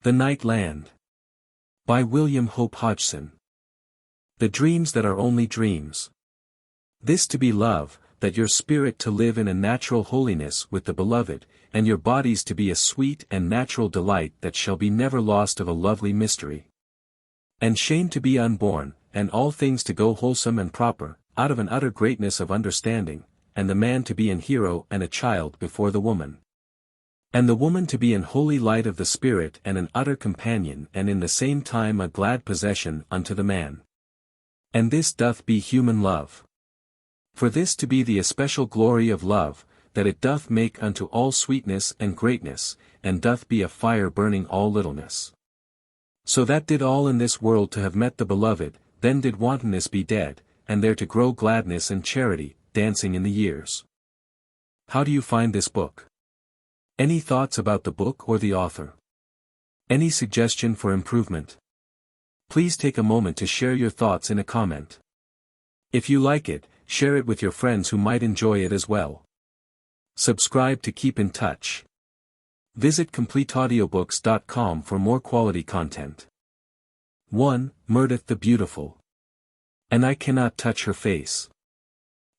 The Night Land. By William Hope Hodgson. The dreams that are only dreams. This to be love, that your spirit to live in a natural holiness with the beloved, and your bodies to be a sweet and natural delight that shall be never lost of a lovely mystery. And shame to be unborn, and all things to go wholesome and proper, out of an utter greatness of understanding, and the man to be an hero and a child before the woman. And the woman to be an holy light of the spirit and an utter companion and in the same time a glad possession unto the man. And this doth be human love. For this to be the especial glory of love, that it doth make unto all sweetness and greatness, and doth be a fire burning all littleness. So that did all in this world to have met the beloved, then did wantonness be dead, and there to grow gladness and charity, dancing in the years. How do you find this book? Any thoughts about the book or the author? Any suggestion for improvement? Please take a moment to share your thoughts in a comment. If you like it, share it with your friends who might enjoy it as well. Subscribe to keep in touch. Visit CompleteAudiobooks.com for more quality content. 1. Mirdath the Beautiful. And I cannot touch her face.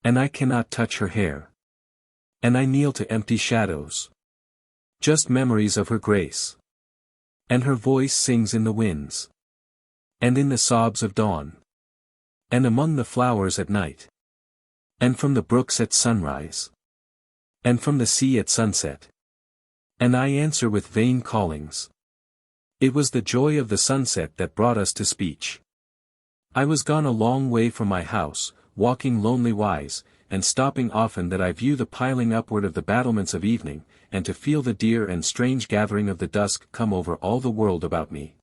And I cannot touch her hair. And I kneel to empty shadows. Just memories of her grace. And her voice sings in the winds. And in the sobs of dawn. And among the flowers at night. And from the brooks at sunrise. And from the sea at sunset. And I answer with vain callings. It was the joy of the sunset that brought us to speech. I was gone a long way from my house, walking lonely wise, and stopping often that I view the piling upward of the battlements of evening, and to feel the dear and strange gathering of the dusk come over all the world about me.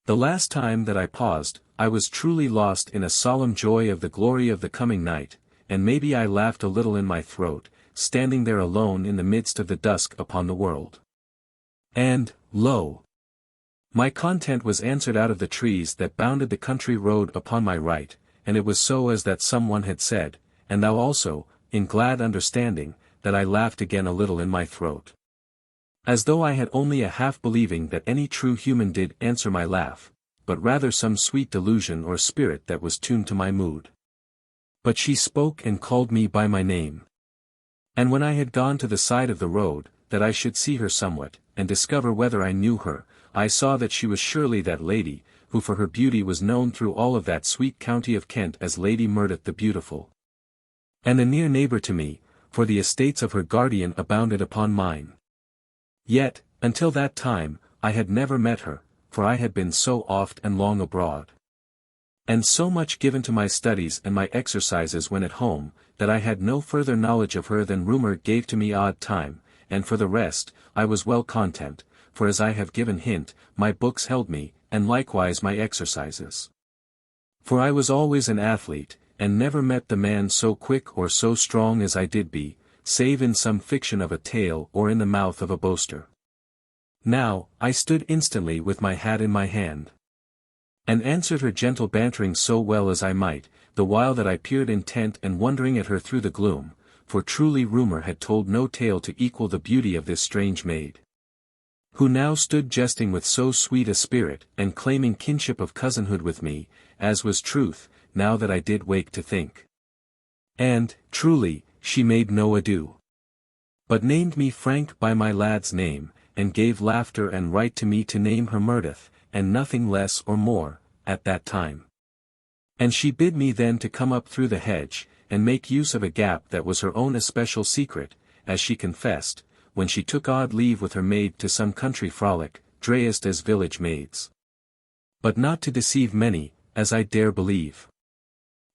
The last time that I paused, I was truly lost in a solemn joy of the glory of the coming night, and maybe I laughed a little in my throat, standing there alone in the midst of the dusk upon the world. And, lo! My content was answered out of the trees that bounded the country road upon my right, and it was so as that someone had said, and thou also, in glad understanding, that I laughed again a little in my throat. As though I had only a half believing that any true human did answer my laugh, but rather some sweet delusion or spirit that was tuned to my mood. But she spoke and called me by my name. And when I had gone to the side of the road, that I should see her somewhat, and discover whether I knew her, I saw that she was surely that lady, who for her beauty was known through all of that sweet county of Kent as Lady Mirdath the Beautiful. And a near neighbour to me, for the estates of her guardian abounded upon mine. Yet, until that time, I had never met her, for I had been so oft and long abroad. And so much given to my studies and my exercises when at home, that I had no further knowledge of her than rumour gave to me odd time, and for the rest, I was well content, for as I have given hint, my books held me, and likewise my exercises. For I was always an athlete, and never met the man so quick or so strong as I did be, save in some fiction of a tale or in the mouth of a boaster. Now, I stood instantly with my hat in my hand. And answered her gentle bantering so well as I might, the while that I peered intent and wondering at her through the gloom, for truly rumour had told no tale to equal the beauty of this strange maid. Who now stood jesting with so sweet a spirit, and claiming kinship of cousinhood with me, as was truth, now that I did wake to think. And, truly, she made no ado. But named me Frank by my lad's name, and gave laughter and right to me to name her Mirdath, and nothing less or more, at that time. And she bid me then to come up through the hedge, and make use of a gap that was her own especial secret, as she confessed, when she took odd leave with her maid to some country frolic, drayest as village maids. But not to deceive many, as I dare believe.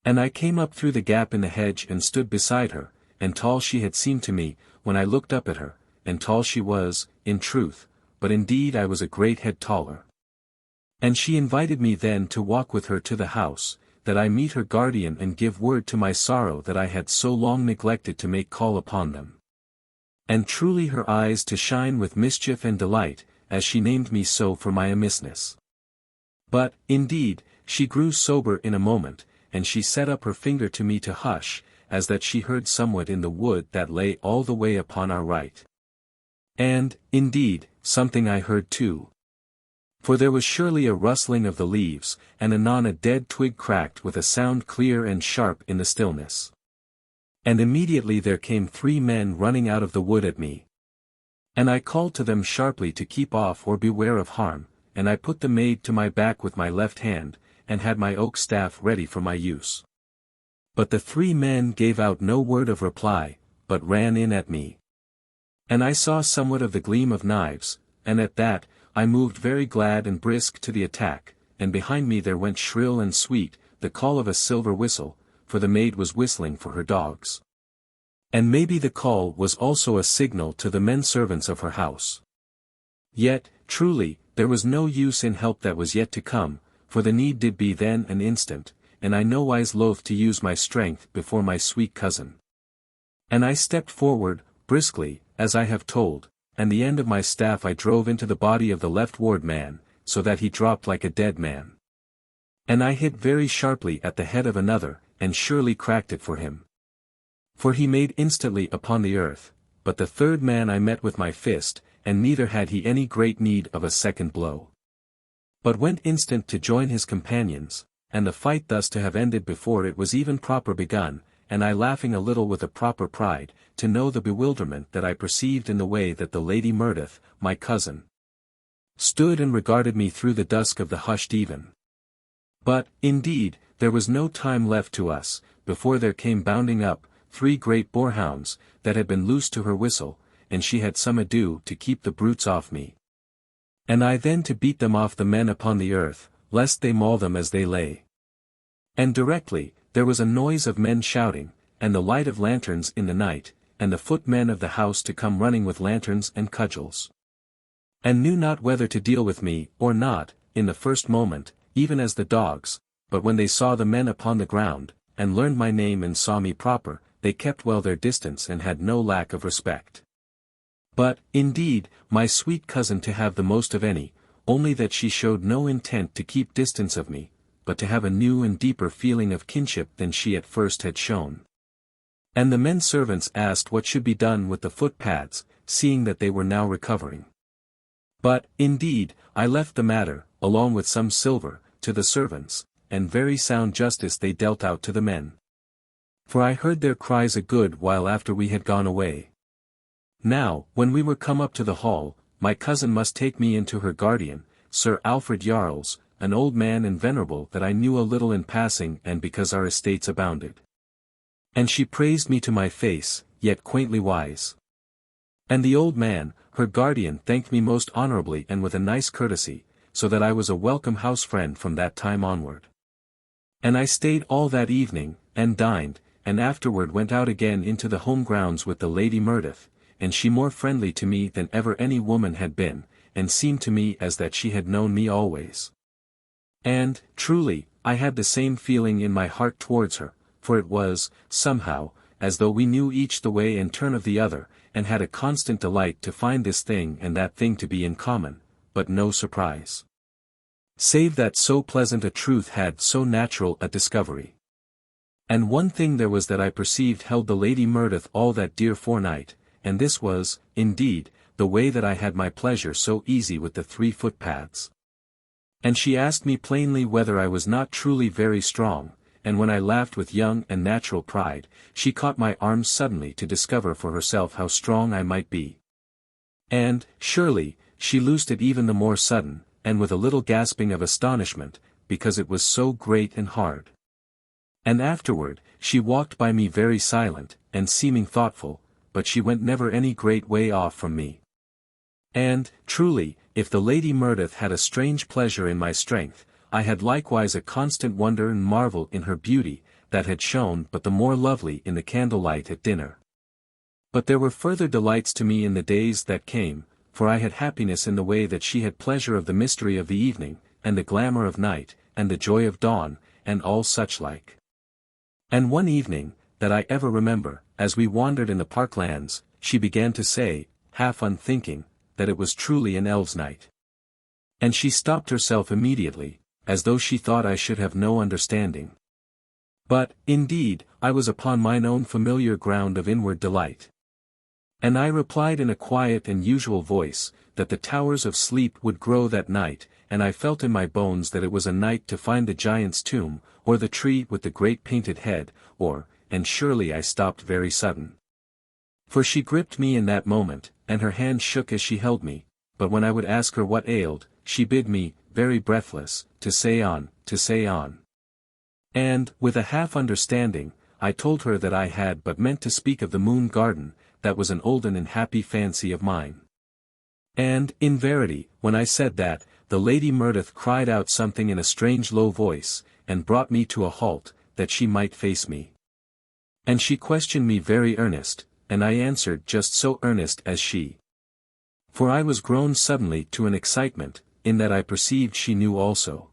And I came up through the gap in the hedge and stood beside her, and tall she had seemed to me, when I looked up at her, and tall she was, in truth, but indeed I was a great head taller. And she invited me then to walk with her to the house, that I meet her guardian and give word to my sorrow that I had so long neglected to make call upon them. And truly her eyes to shine with mischief and delight, as she named me so for my amisness. But, indeed, she grew sober in a moment, and she set up her finger to me to hush, as that she heard somewhat in the wood that lay all the way upon our right. And, indeed, something I heard too. For there was surely a rustling of the leaves, and anon a dead twig cracked with a sound clear and sharp in the stillness. And immediately there came 3 men running out of the wood at me. And I called to them sharply to keep off or beware of harm, and I put the maid to my back with my left hand, and had my oak staff ready for my use. But the 3 men gave out no word of reply, but ran in at me. And I saw somewhat of the gleam of knives, and at that, I moved very glad and brisk to the attack, and behind me there went shrill and sweet, the call of a silver whistle, for the maid was whistling for her dogs. And maybe the call was also a signal to the men servants of her house. Yet, truly, there was no use in help that was yet to come, for the need did be then an instant, and I nowise loath to use my strength before my sweet cousin. And I stepped forward, briskly, as I have told, and the end of my staff I drove into the body of the left ward man, so that he dropped like a dead man. And I hit very sharply at the head of another, and surely cracked it for him. For he made instantly upon the earth, but the 3rd man I met with my fist, and neither had he any great need of a second blow. But went instant to join his companions, and the fight thus to have ended before it was even proper begun, and I laughing a little with a proper pride, to know the bewilderment that I perceived in the way that the Lady Mirdath, my cousin, stood and regarded me through the dusk of the hushed even. But, indeed, there was no time left to us, before there came bounding up 3 great boarhounds, that had been loosed to her whistle, and she had some ado to keep the brutes off me. And I then to beat them off the men upon the earth, lest they maul them as they lay. And directly, there was a noise of men shouting, and the light of lanterns in the night, and the footmen of the house to come running with lanterns and cudgels. And knew not whether to deal with me, or not, in the first moment, even as the dogs, but when they saw the men upon the ground, and learned my name and saw me proper, they kept well their distance and had no lack of respect. But, indeed, my sweet cousin to have the most of any, only that she showed no intent to keep distance of me, but to have a new and deeper feeling of kinship than she at first had shown. And the men servants asked what should be done with the footpads, seeing that they were now recovering. But, indeed, I left the matter, along with some silver, to the servants, and very sound justice they dealt out to the men. For I heard their cries a good while after we had gone away. Now, when we were come up to the hall, my cousin must take me into her guardian, Sir Alfred Yarles, an old man and venerable that I knew a little in passing and because our estates abounded. And she praised me to my face, yet quaintly wise. And the old man, her guardian, thanked me most honorably and with a nice courtesy, so that I was a welcome house friend from that time onward. And I stayed all that evening, and dined, and afterward went out again into the home grounds with the Lady Mirdath, and she more friendly to me than ever any woman had been, and seemed to me as that she had known me always. And, truly, I had the same feeling in my heart towards her, for it was, somehow, as though we knew each the way and turn of the other, and had a constant delight to find this thing and that thing to be in common, but no surprise. Save that so pleasant a truth had so natural a discovery. And one thing there was that I perceived held the Lady Mirdath all that dear forenight, and this was, indeed, the way that I had my pleasure so easy with the 3 footpads. And she asked me plainly whether I was not truly very strong, and when I laughed with young and natural pride, she caught my arms suddenly to discover for herself how strong I might be. And, surely, she loosed it even the more sudden, and with a little gasping of astonishment, because it was so great and hard. And afterward, she walked by me very silent, and seeming thoughtful, but she went never any great way off from me. And, truly, if the Lady Mirdath had a strange pleasure in my strength, I had likewise a constant wonder and marvel in her beauty, that had shone but the more lovely in the candlelight at dinner. But there were further delights to me in the days that came, for I had happiness in the way that she had pleasure of the mystery of the evening, and the glamour of night, and the joy of dawn, and all such like. And one evening, that I ever remember, as we wandered in the parklands, she began to say, half unthinking, that it was truly an elves' night. And she stopped herself immediately, as though she thought I should have no understanding. But, indeed, I was upon mine own familiar ground of inward delight. And I replied in a quiet and usual voice, that the towers of sleep would grow that night, and I felt in my bones that it was a night to find the giant's tomb, or the tree with the great painted head, or, and surely I stopped very sudden. For she gripped me in that moment, and her hand shook as she held me, but when I would ask her what ailed, she bid me, very breathless, to say on, to say on. And, with a half-understanding, I told her that I had but meant to speak of the moon garden, that was an olden and happy fancy of mine. And, in verity, when I said that, the Lady Mirdath cried out something in a strange low voice, and brought me to a halt, that she might face me. And she questioned me very earnest, and I answered just so earnest as she. For I was grown suddenly to an excitement, in that I perceived she knew also.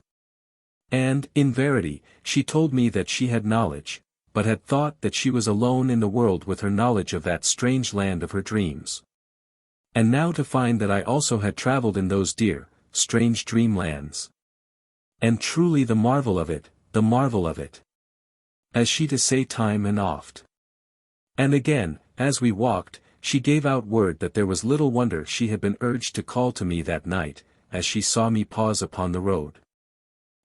And, in verity, she told me that she had knowledge, but had thought that she was alone in the world with her knowledge of that strange land of her dreams. And now to find that I also had travelled in those dear, strange dreamlands. And truly the marvel of it, the marvel of it. As she to say time and oft. And again, as we walked, she gave out word that there was little wonder she had been urged to call to me that night, as she saw me pause upon the road.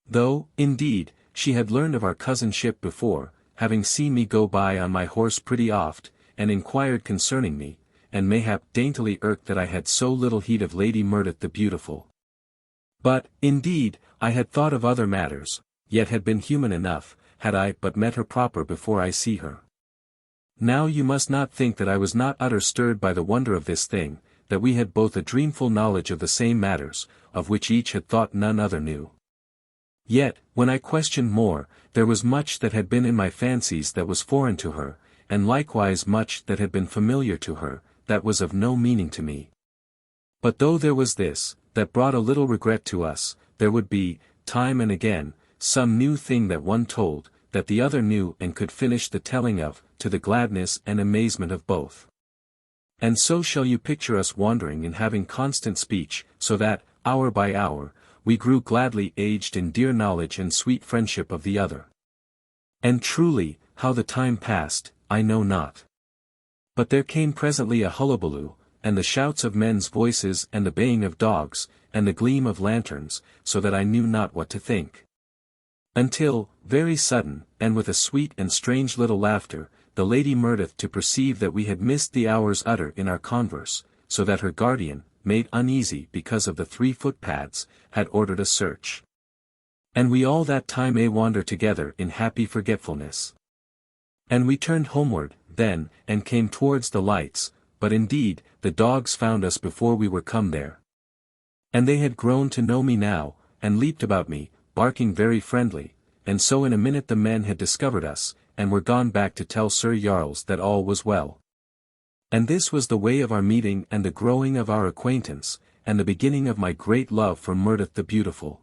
Though, indeed, she had learned of our cousinship before, having seen me go by on my horse pretty oft, and inquired concerning me, and mayhap daintily irked that I had so little heed of Lady Mirdath the Beautiful. But, indeed, I had thought of other matters, yet had been human enough, had I but met her proper before I see her. Now you must not think that I was not utter stirred by the wonder of this thing, that we had both a dreamful knowledge of the same matters, of which each had thought none other knew. Yet, when I questioned more, there was much that had been in my fancies that was foreign to her, and likewise much that had been familiar to her, that was of no meaning to me. But though there was this, that brought a little regret to us, there would be, time and again, some new thing that one told, that the other knew and could finish the telling of, to the gladness and amazement of both. And so shall you picture us wandering and having constant speech, so that, hour by hour, we grew gladly aged in dear knowledge and sweet friendship of the other. And truly, how the time passed, I know not. But there came presently a hullabaloo, and the shouts of men's voices and the baying of dogs, and the gleam of lanterns, so that I knew not what to think. Until, very sudden, and with a sweet and strange little laughter, the Lady Mirdath to perceive that we had missed the hours utter in our converse, so that her guardian, made uneasy because of the 3 footpads, had ordered a search. And we all that time wander together in happy forgetfulness. And we turned homeward, then, and came towards the lights, but indeed, the dogs found us before we were come there. And they had grown to know me now, and leaped about me, barking very friendly, and so in a minute the men had discovered us, and were gone back to tell Sir Jarls that all was well. And this was the way of our meeting and the growing of our acquaintance, and the beginning of my great love for Mirdath the Beautiful.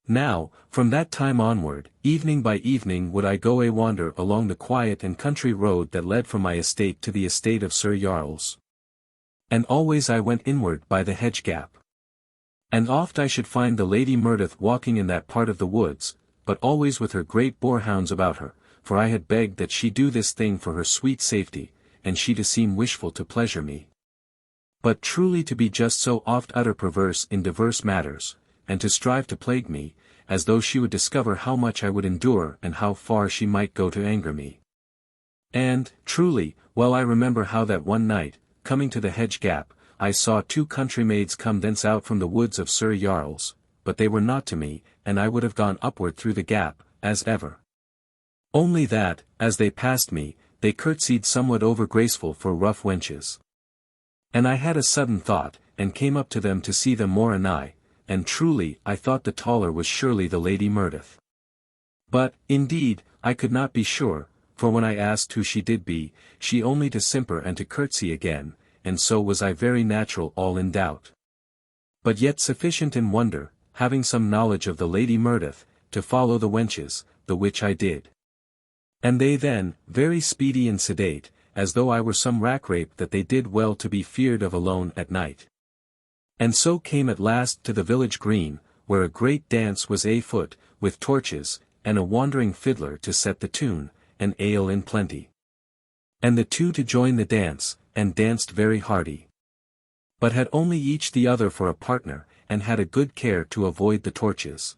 Now, from that time onward, evening by evening would I go wander along the quiet and country road that led from my estate to the estate of Sir Jarls. And always I went inward by the hedge gap. And oft I should find the Lady Mirdath walking in that part of the woods, but always with her great boarhounds about her, for I had begged that she do this thing for her sweet safety, and she to seem wishful to pleasure me. But truly to be just so oft utter perverse in diverse matters, and to strive to plague me, as though she would discover how much I would endure and how far she might go to anger me. And, truly, well I remember how that one night, coming to the hedge gap, I saw 2 country maids come thence out from the woods of Sir Jarls, but they were not to me, and I would have gone upward through the gap, as ever. Only that, as they passed me, they curtsied somewhat over graceful for rough wenches. And I had a sudden thought, and came up to them to see them more anigh, and truly I thought the taller was surely the Lady Mirdath. But, indeed, I could not be sure, for when I asked who she did be, she only to simper and to curtsy again, and so was I very natural all in doubt. But yet sufficient in wonder, having some knowledge of the Lady Mirdath, to follow the wenches, the which I did. And they then, very speedy and sedate, as though I were some rack-rape that they did well to be feared of alone at night. And so came at last to the village green, where a great dance was afoot, with torches, and a wandering fiddler to set the tune, and ale in plenty. And the 2 to join the dance, and danced very hearty. But had only each the other for a partner, and had a good care to avoid the torches.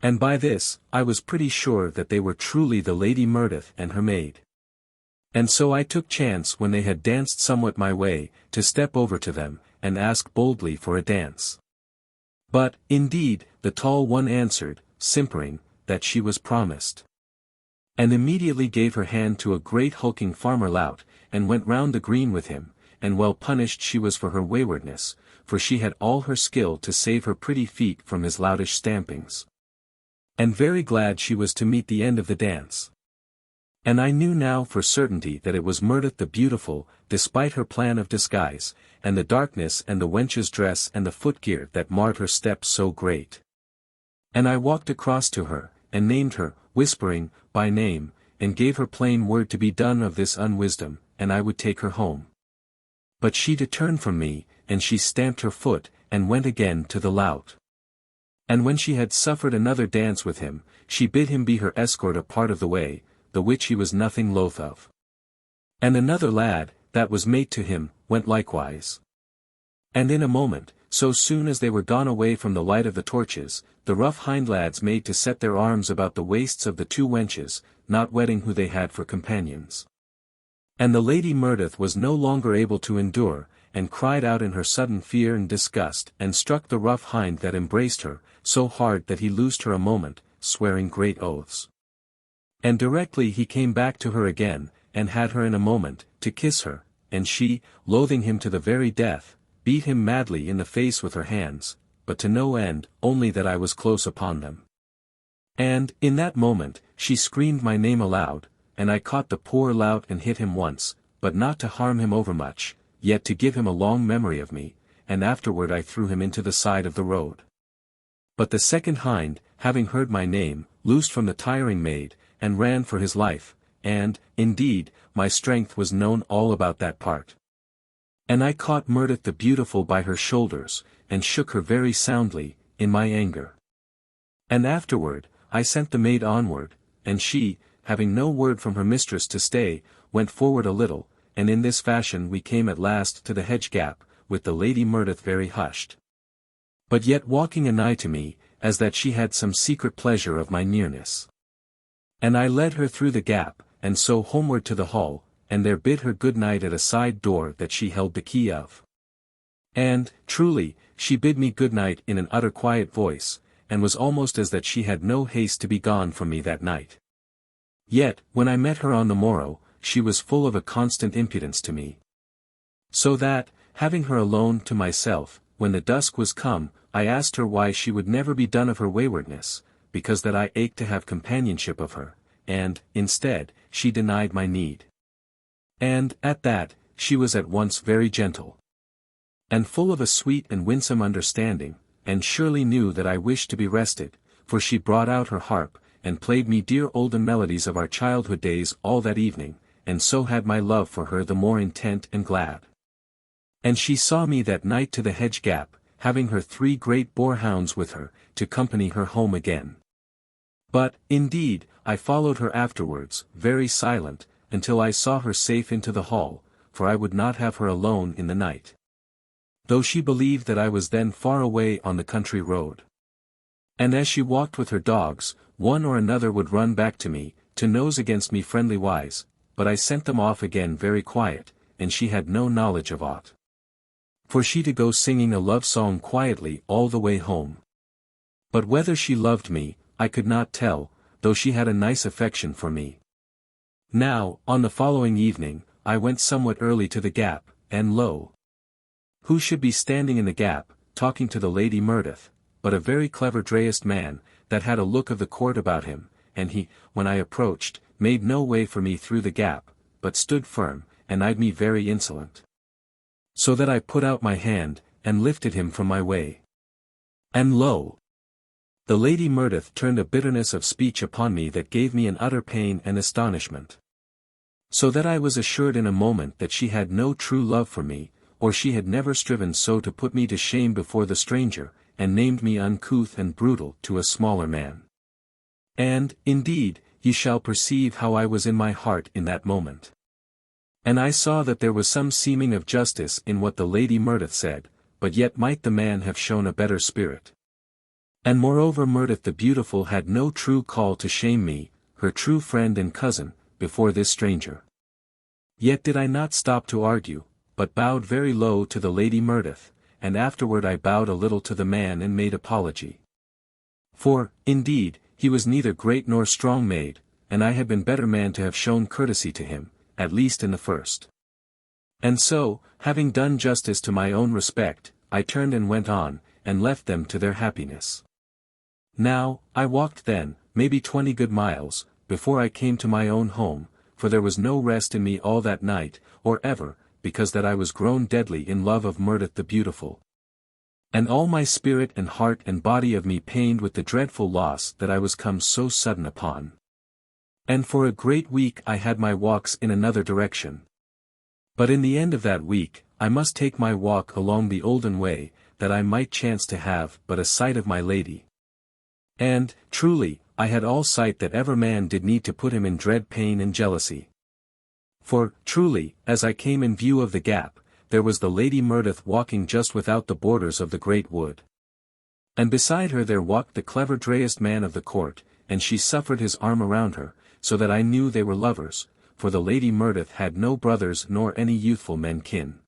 And by this, I was pretty sure that they were truly the Lady Mirdath and her maid. And so I took chance when they had danced somewhat my way, to step over to them, and ask boldly for a dance. But, indeed, the tall one answered, simpering, that she was promised. And immediately gave her hand to a great hulking farmer lout, and went round the green with him, and well punished she was for her waywardness, for she had all her skill to save her pretty feet from his loutish stampings. And very glad she was to meet the end of the dance. And I knew now for certainty that it was Mirdath the Beautiful, despite her plan of disguise, and the darkness and the wench's dress and the footgear that marred her steps so great. And I walked across to her, and named her, whispering, by name, and gave her plain word to be done of this unwisdom, and I would take her home. But she turned from me, and she stamped her foot, and went again to the lout. And when she had suffered another dance with him, she bid him be her escort a part of the way, the which he was nothing loath of. And another lad, that was mate to him, went likewise. And in a moment, so soon as they were gone away from the light of the torches, the rough hind lads made to set their arms about the waists of the two wenches, not wetting who they had for companions. And the Lady Mirdath was no longer able to endure, and cried out in her sudden fear and disgust, and struck the rough hind that embraced her, so hard that he loosed her a moment, swearing great oaths. And directly he came back to her again, and had her in a moment, to kiss her, and she, loathing him to the very death, beat him madly in the face with her hands, but to no end, only that I was close upon them. And, in that moment, she screamed my name aloud, and I caught the poor lout and hit him once, but not to harm him overmuch, yet to give him a long memory of me, and afterward I threw him into the side of the road. But the second hind, having heard my name, loosed from the tiring maid, and ran for his life, and, indeed, my strength was known all about that part. And I caught Mirdath the Beautiful by her shoulders, and shook her very soundly, in my anger. And afterward, I sent the maid onward, and she, having no word from her mistress to stay, went forward a little, and in this fashion we came at last to the hedge gap, with the Lady Mirdath very hushed. But yet walking anigh to me, as that she had some secret pleasure of my nearness. And I led her through the gap, and so homeward to the hall, and there bid her good night at a side door that she held the key of. And, truly, she bid me good night in an utter quiet voice, and was almost as that she had no haste to be gone from me that night. Yet, when I met her on the morrow, she was full of a constant impudence to me. So that, having her alone to myself, when the dusk was come, I asked her why she would never be done of her waywardness, because that I ached to have companionship of her, and, instead, she denied my need. And, at that, she was at once very gentle, and full of a sweet and winsome understanding, and surely knew that I wished to be rested, for she brought out her harp, and played me dear Olden melodies of our childhood days all that evening, and so had my love for her the more intent and glad. And she saw me that night to the hedge gap, having her 3 great boarhounds with her, to company her home again. But, indeed, I followed her afterwards, very silent, until I saw her safe into the hall, for I would not have her alone in the night. Though she believed that I was then far away on the country road. And as she walked with her dogs, one or another would run back to me, to nose against me friendly wise, but I sent them off again very quiet, and she had no knowledge of aught. For she to go singing a love song quietly all the way home. But whether she loved me, I could not tell, though she had a nice affection for me. Now, on the following evening, I went somewhat early to the gap, and lo! Who should be standing in the gap, talking to the Lady Mirdath, but a very clever drayest man, that had a look of the court about him, and he, when I approached, made no way for me through the gap, but stood firm, and eyed me very insolent. So that I put out my hand, and lifted him from my way. And lo! The Lady Mirdath turned a bitterness of speech upon me that gave me an utter pain and astonishment. So that I was assured in a moment that she had no true love for me, or she had never striven so to put me to shame before the stranger, and named me uncouth and brutal to a smaller man. And, indeed, ye shall perceive how I was in my heart in that moment. And I saw that there was some seeming of justice in what the Lady Mirdath said, but yet might the man have shown a better spirit. And moreover Mirdath the Beautiful had no true call to shame me, her true friend and cousin, before this stranger. Yet did I not stop to argue, but bowed very low to the Lady Mirdath, and afterward I bowed a little to the man and made apology. For, indeed, he was neither great nor strong made, and I had been better man to have shown courtesy to him, at least in the first. And so, having done justice to my own respect, I turned and went on, and left them to their happiness. Now, I walked then, maybe 20 good miles, before I came to my own home, for there was no rest in me all that night, or ever, because that I was grown deadly in love of Mirdath the Beautiful. And all my spirit and heart and body of me pained with the dreadful loss that I was come so sudden upon. And for a great week I had my walks in another direction. But in the end of that week, I must take my walk along the Olden way, that I might chance to have but a sight of my lady. And, truly, I had all sight that ever man did need to put him in dread pain and jealousy. For, truly, as I came in view of the gap, there was the Lady Mirdath walking just without the borders of the great wood. And beside her there walked the clever drayest man of the court, and she suffered his arm around her, so that I knew they were lovers, for the Lady Mirdath had no brothers nor any youthful men kin.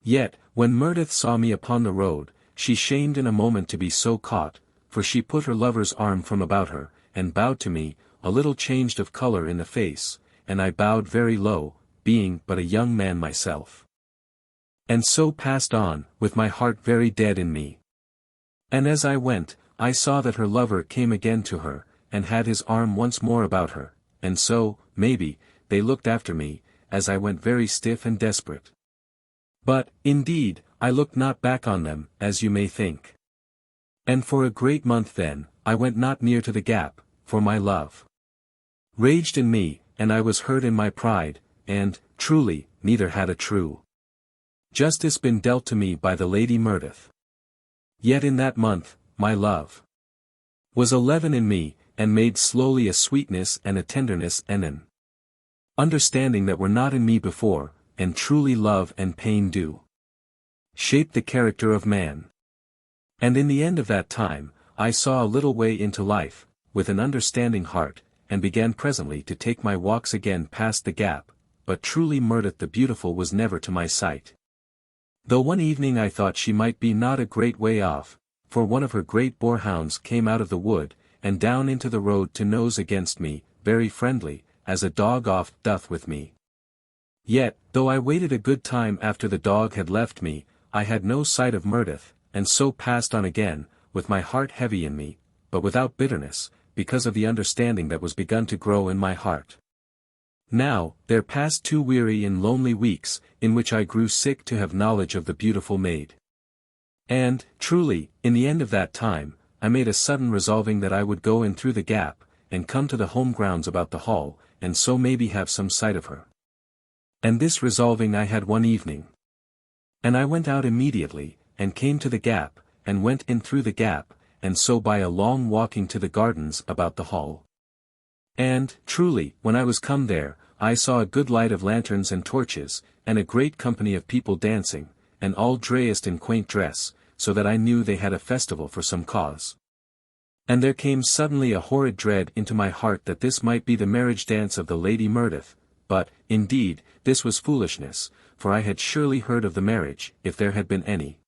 Yet, when Mirdath saw me upon the road, she shamed in a moment to be so caught, for she put her lover's arm from about her, and bowed to me, a little changed of colour in the face, and I bowed very low, being but a young man myself. And so passed on, with my heart very dead in me. And as I went, I saw that her lover came again to her, and had his arm once more about her, and so, maybe, they looked after me, as I went very stiff and desperate. But, indeed, I looked not back on them, as you may think. And for a great month then, I went not near to the gap, for my love raged in me, and I was hurt in my pride, and, truly, neither had a true justice been dealt to me by the Lady Mirdath. Yet in that month, my love was a leaven in me, and made slowly a sweetness and a tenderness and an understanding that were not in me before, and truly love and pain do shape the character of man. And in the end of that time, I saw a little way into life, with an understanding heart, and began presently to take my walks again past the gap, but truly Mirdath the Beautiful was never to my sight. Though one evening I thought she might be not a great way off, for one of her great boarhounds came out of the wood, and down into the road to nose against me, very friendly, as a dog oft doth with me. Yet, though I waited a good time after the dog had left me, I had no sight of Mirdath, and so passed on again, with my heart heavy in me, but without bitterness, because of the understanding that was begun to grow in my heart. Now, there passed 2 weary and lonely weeks, in which I grew sick to have knowledge of the beautiful maid. And, truly, in the end of that time, I made a sudden resolving that I would go in through the gap, and come to the home grounds about the hall, and so maybe have some sight of her. And this resolving I had one evening. And I went out immediately, and came to the gap, and went in through the gap, and so by a long walking to the gardens about the hall. And, truly, when I was come there, I saw a good light of lanterns and torches, and a great company of people dancing, and all drayest in quaint dress, so that I knew they had a festival for some cause. And there came suddenly a horrid dread into my heart that this might be the marriage dance of the Lady Mirdath, but, indeed, this was foolishness, for I had surely heard of the marriage, if there had been any.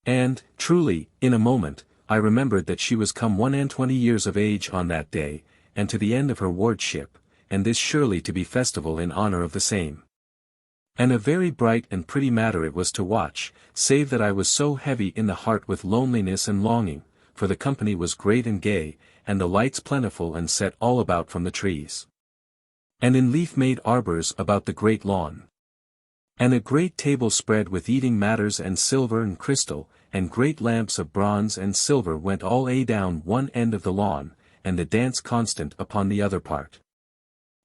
And, truly, in a moment, I remembered that she was come 21 years of age on that day, and to the end of her wardship, and this surely to be festival in honour of the same. And a very bright and pretty matter it was to watch, save that I was so heavy in the heart with loneliness and longing, for the company was great and gay, and the lights plentiful and set all about from the trees. And in leaf-made arbours about the great lawn. And a great table spread with eating matters and silver and crystal, and great lamps of bronze and silver went all down one end of the lawn, and the dance constant upon the other part.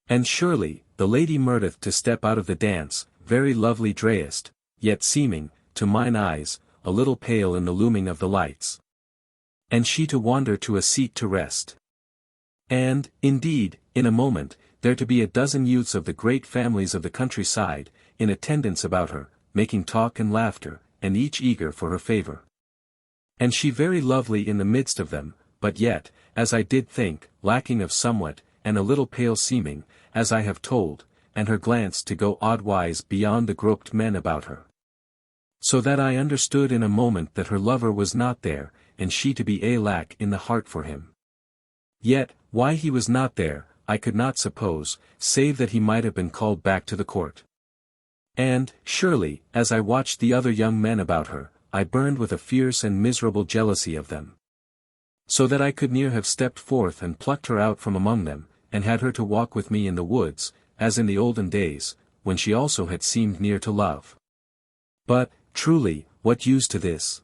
And surely, the Lady Mirdath to step out of the dance, very lovely drayest, yet seeming, to mine eyes, a little pale in the looming of the lights. And she to wander to a seat to rest. And, indeed, in a moment, there to be a dozen youths of the great families of the countryside, in attendance about her, making talk and laughter, and each eager for her favour. And she very lovely in the midst of them, but yet, as I did think, lacking of somewhat, and a little pale seeming, as I have told, and her glance to go oddwise beyond the groped men about her. So that I understood in a moment that her lover was not there, and she to be alack in the heart for him. Yet, why he was not there, I could not suppose, save that he might have been called back to the court. And, surely, as I watched the other young men about her, I burned with a fierce and miserable jealousy of them. So that I could near have stepped forth and plucked her out from among them, and had her to walk with me in the woods, as in the olden days, when she also had seemed near to love. But, truly, what use to this?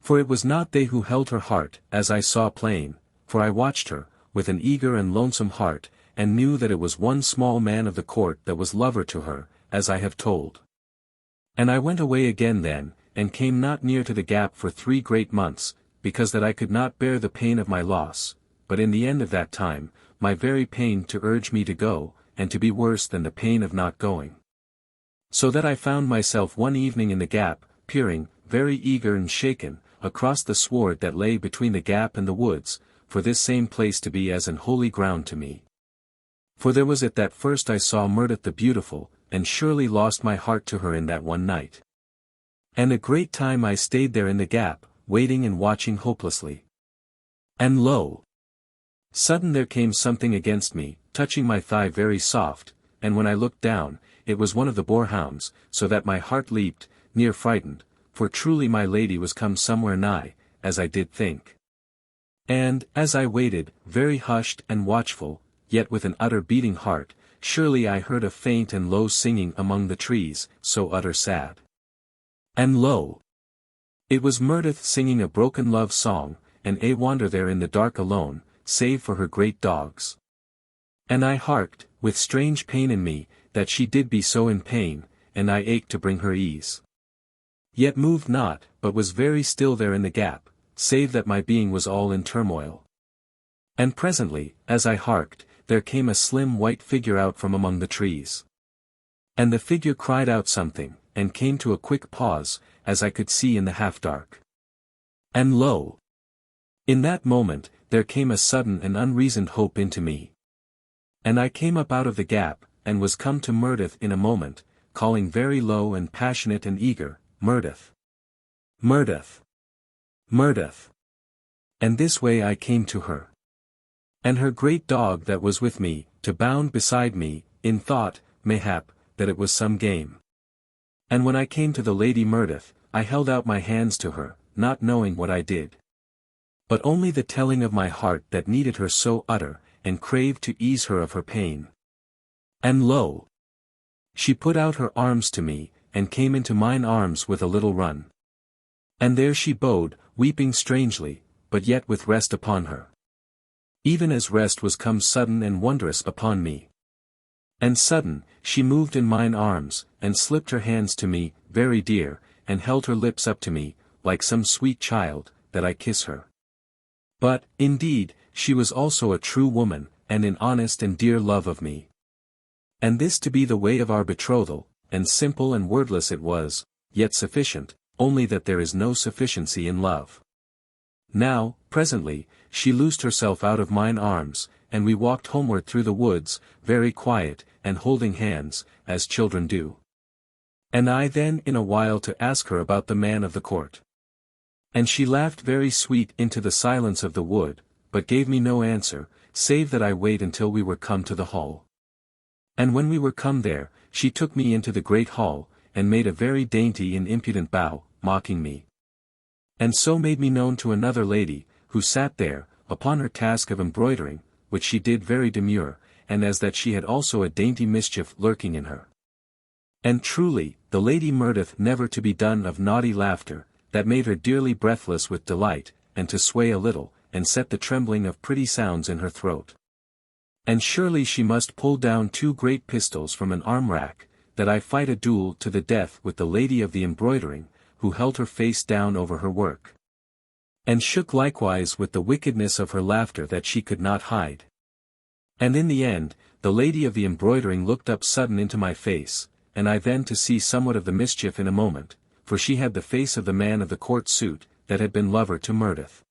For it was not they who held her heart, as I saw plain, for I watched her, with an eager and lonesome heart, and knew that it was one small man of the court that was lover to her, as I have told. And I went away again then, and came not near to the gap for 3 great months, because that I could not bear the pain of my loss, but in the end of that time, my very pain to urge me to go, and to be worse than the pain of not going. So that I found myself one evening in the gap, peering, very eager and shaken, across the sward that lay between the gap and the woods, for this same place to be as an holy ground to me. For there was it that first I saw Mirdath the Beautiful, and surely lost my heart to her in that one night. And a great time I stayed there in the gap, waiting and watching hopelessly. And lo! Sudden there came something against me, touching my thigh very soft, and when I looked down, it was one of the boarhounds, so that my heart leaped, near frightened, for truly my lady was come somewhere nigh, as I did think. And, as I waited, very hushed and watchful, yet with an utter beating heart, surely I heard a faint and low singing among the trees, so utter sad. And lo! It was Mirdath singing a broken love song, and a wander there in the dark alone, save for her great dogs. And I harked, with strange pain in me, that she did be so in pain, and I ached to bring her ease. Yet moved not, but was very still there in the gap, save that my being was all in turmoil. And presently, as I harked, there came a slim white figure out from among the trees. And the figure cried out something, and came to a quick pause, as I could see in the half-dark. And lo! In that moment, there came a sudden and unreasoned hope into me. And I came up out of the gap, and was come to Mirdath in a moment, calling very low and passionate and eager, Mirdath! Mirdath! Mirdath! And this way I came to her. And her great dog that was with me, to bound beside me, in thought, mayhap, that it was some game. And when I came to the Lady Mirdath, I held out my hands to her, not knowing what I did. But only the telling of my heart that needed her so utter, and craved to ease her of her pain. And lo! She put out her arms to me, and came into mine arms with a little run. And there she bode, weeping strangely, but yet with rest upon her. Even as rest was come sudden and wondrous upon me. And sudden, she moved in mine arms, and slipped her hands to me, very dear, and held her lips up to me, like some sweet child, that I kiss her. But, indeed, she was also a true woman, and in honest and dear love of me. And this to be the way of our betrothal, and simple and wordless it was, yet sufficient, only that there is no sufficiency in love. Now, presently, she loosed herself out of mine arms, and we walked homeward through the woods, very quiet, and holding hands, as children do. And I then in a while to ask her about the man of the court. And she laughed very sweet into the silence of the wood, but gave me no answer, save that I wait until we were come to the hall. And when we were come there, she took me into the great hall, and made a very dainty and impudent bow, mocking me. And so made me known to another lady, who sat there, upon her task of embroidering, which she did very demure, and as that she had also a dainty mischief lurking in her. And truly, the Lady Mirdath never to be done of naughty laughter, that made her dearly breathless with delight, and to sway a little, and set the trembling of pretty sounds in her throat. And surely she must pull down 2 great pistols from an arm-rack, that I fight a duel to the death with the lady of the embroidering, who held her face down over her work. And shook likewise with the wickedness of her laughter that she could not hide. And in the end, the lady of the embroidering looked up sudden into my face, and I then to see somewhat of the mischief in a moment, for she had the face of the man of the court suit, that had been lover to Mirdath.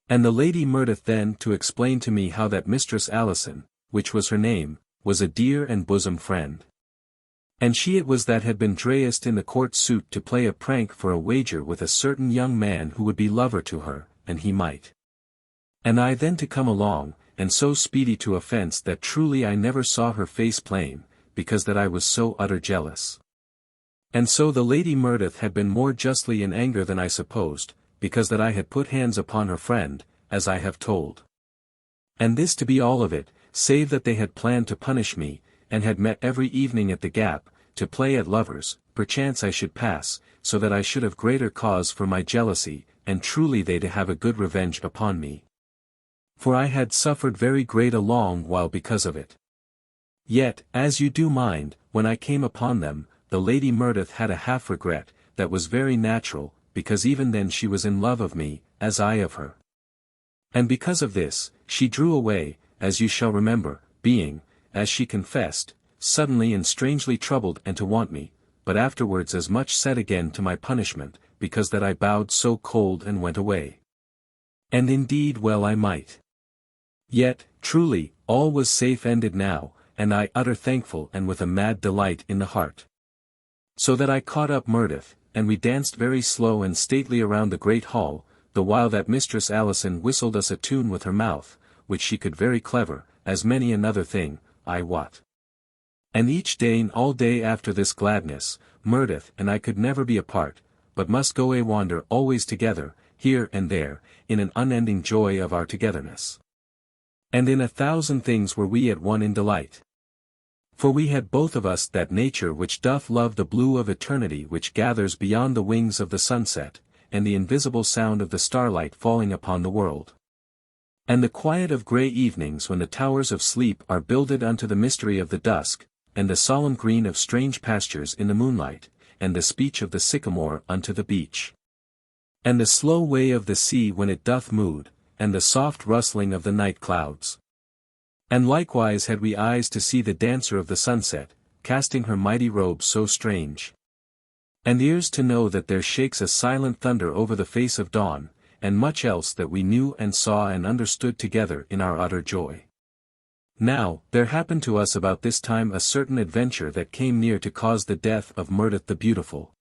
And the Lady Mirdath then to explain to me how that Mistress Alison, which was her name, was a dear and bosom friend. And she it was that had been dressed in the court suit to play a prank for a wager with a certain young man who would be lover to her, and he might. And I then to come along, and so speedy to offence that truly I never saw her face plain, because that I was so utter jealous. And so the Lady Mirdath had been more justly in anger than I supposed, because that I had put hands upon her friend, as I have told. And this to be all of it, save that they had planned to punish me, and had met every evening at the gap, to play at lovers, perchance I should pass, so that I should have greater cause for my jealousy, and truly they to have a good revenge upon me. For I had suffered very great a long while because of it. Yet, as you do mind, when I came upon them, the Lady Mirdath had a half regret, that was very natural, because even then she was in love of me, as I of her. And because of this, she drew away, as you shall remember, being, as she confessed, suddenly and strangely troubled and to want me, but afterwards as much set again to my punishment, because that I bowed so cold and went away. And indeed well I might. Yet, truly, all was safe ended now, and I utter thankful and with a mad delight in the heart. So that I caught up Mirdath, and we danced very slow and stately around the great hall, the while that Mistress Alison whistled us a tune with her mouth, which she could very clever, as many another thing, I wot. And each day and all day after this gladness, Mirdath and I could never be apart, but must go a wander always together, here and there, in an unending joy of our togetherness. And in 1,000 things were we at one in delight. For we had both of us that nature which doth love the blue of eternity which gathers beyond the wings of the sunset, and the invisible sound of the starlight falling upon the world. And the quiet of grey evenings when the towers of sleep are builded unto the mystery of the dusk, and the solemn green of strange pastures in the moonlight, and the speech of the sycamore unto the beach. And the slow way of the sea when it doth mood, and the soft rustling of the night clouds. And likewise had we eyes to see the dancer of the sunset, casting her mighty robe so strange. And ears to know that there shakes a silent thunder over the face of dawn, and much else that we knew and saw and understood together in our utter joy. Now, there happened to us about this time a certain adventure that came near to cause the death of Mirdath the Beautiful.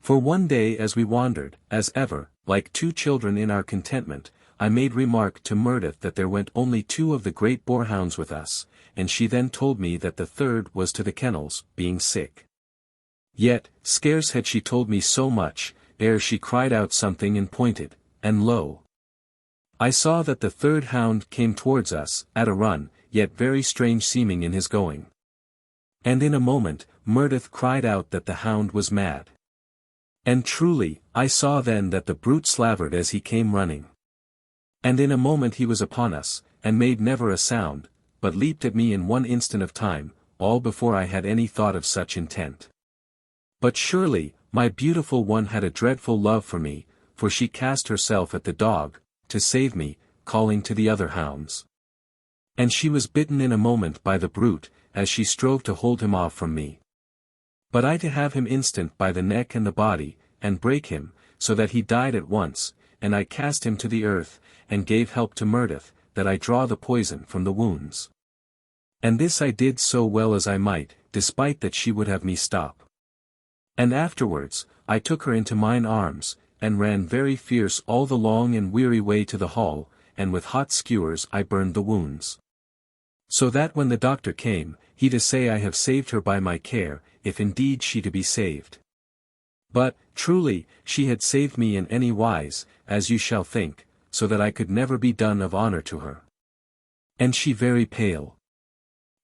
For one day as we wandered, as ever, like two children in our contentment, I made remark to Mirdath that there went only 2 of the great boarhounds with us, and she then told me that the third was to the kennels, being sick. Yet, scarce had she told me so much, ere she cried out something and pointed, and lo! I saw that the third hound came towards us, at a run, yet very strange seeming in his going. And in a moment, Mirdath cried out that the hound was mad. And truly, I saw then that the brute slavered as he came running. And in a moment he was upon us, and made never a sound, but leaped at me in one instant of time, all before I had any thought of such intent. But surely, my beautiful one had a dreadful love for me, for she cast herself at the dog, to save me, calling to the other hounds. And she was bitten in a moment by the brute, as she strove to hold him off from me. But I to have him instant by the neck and the body, and break him, so that he died at once, and I cast him to the earth, and gave help to Mirdath, that I draw the poison from the wounds. And this I did so well as I might, despite that she would have me stop. And afterwards, I took her into mine arms, and ran very fierce all the long and weary way to the hall, and with hot skewers I burned the wounds. So that when the doctor came, he to say I have saved her by my care, if indeed she to be saved. But, truly, she had saved me in any wise, as you shall think, so that I could never be done of honor to her. And she very pale.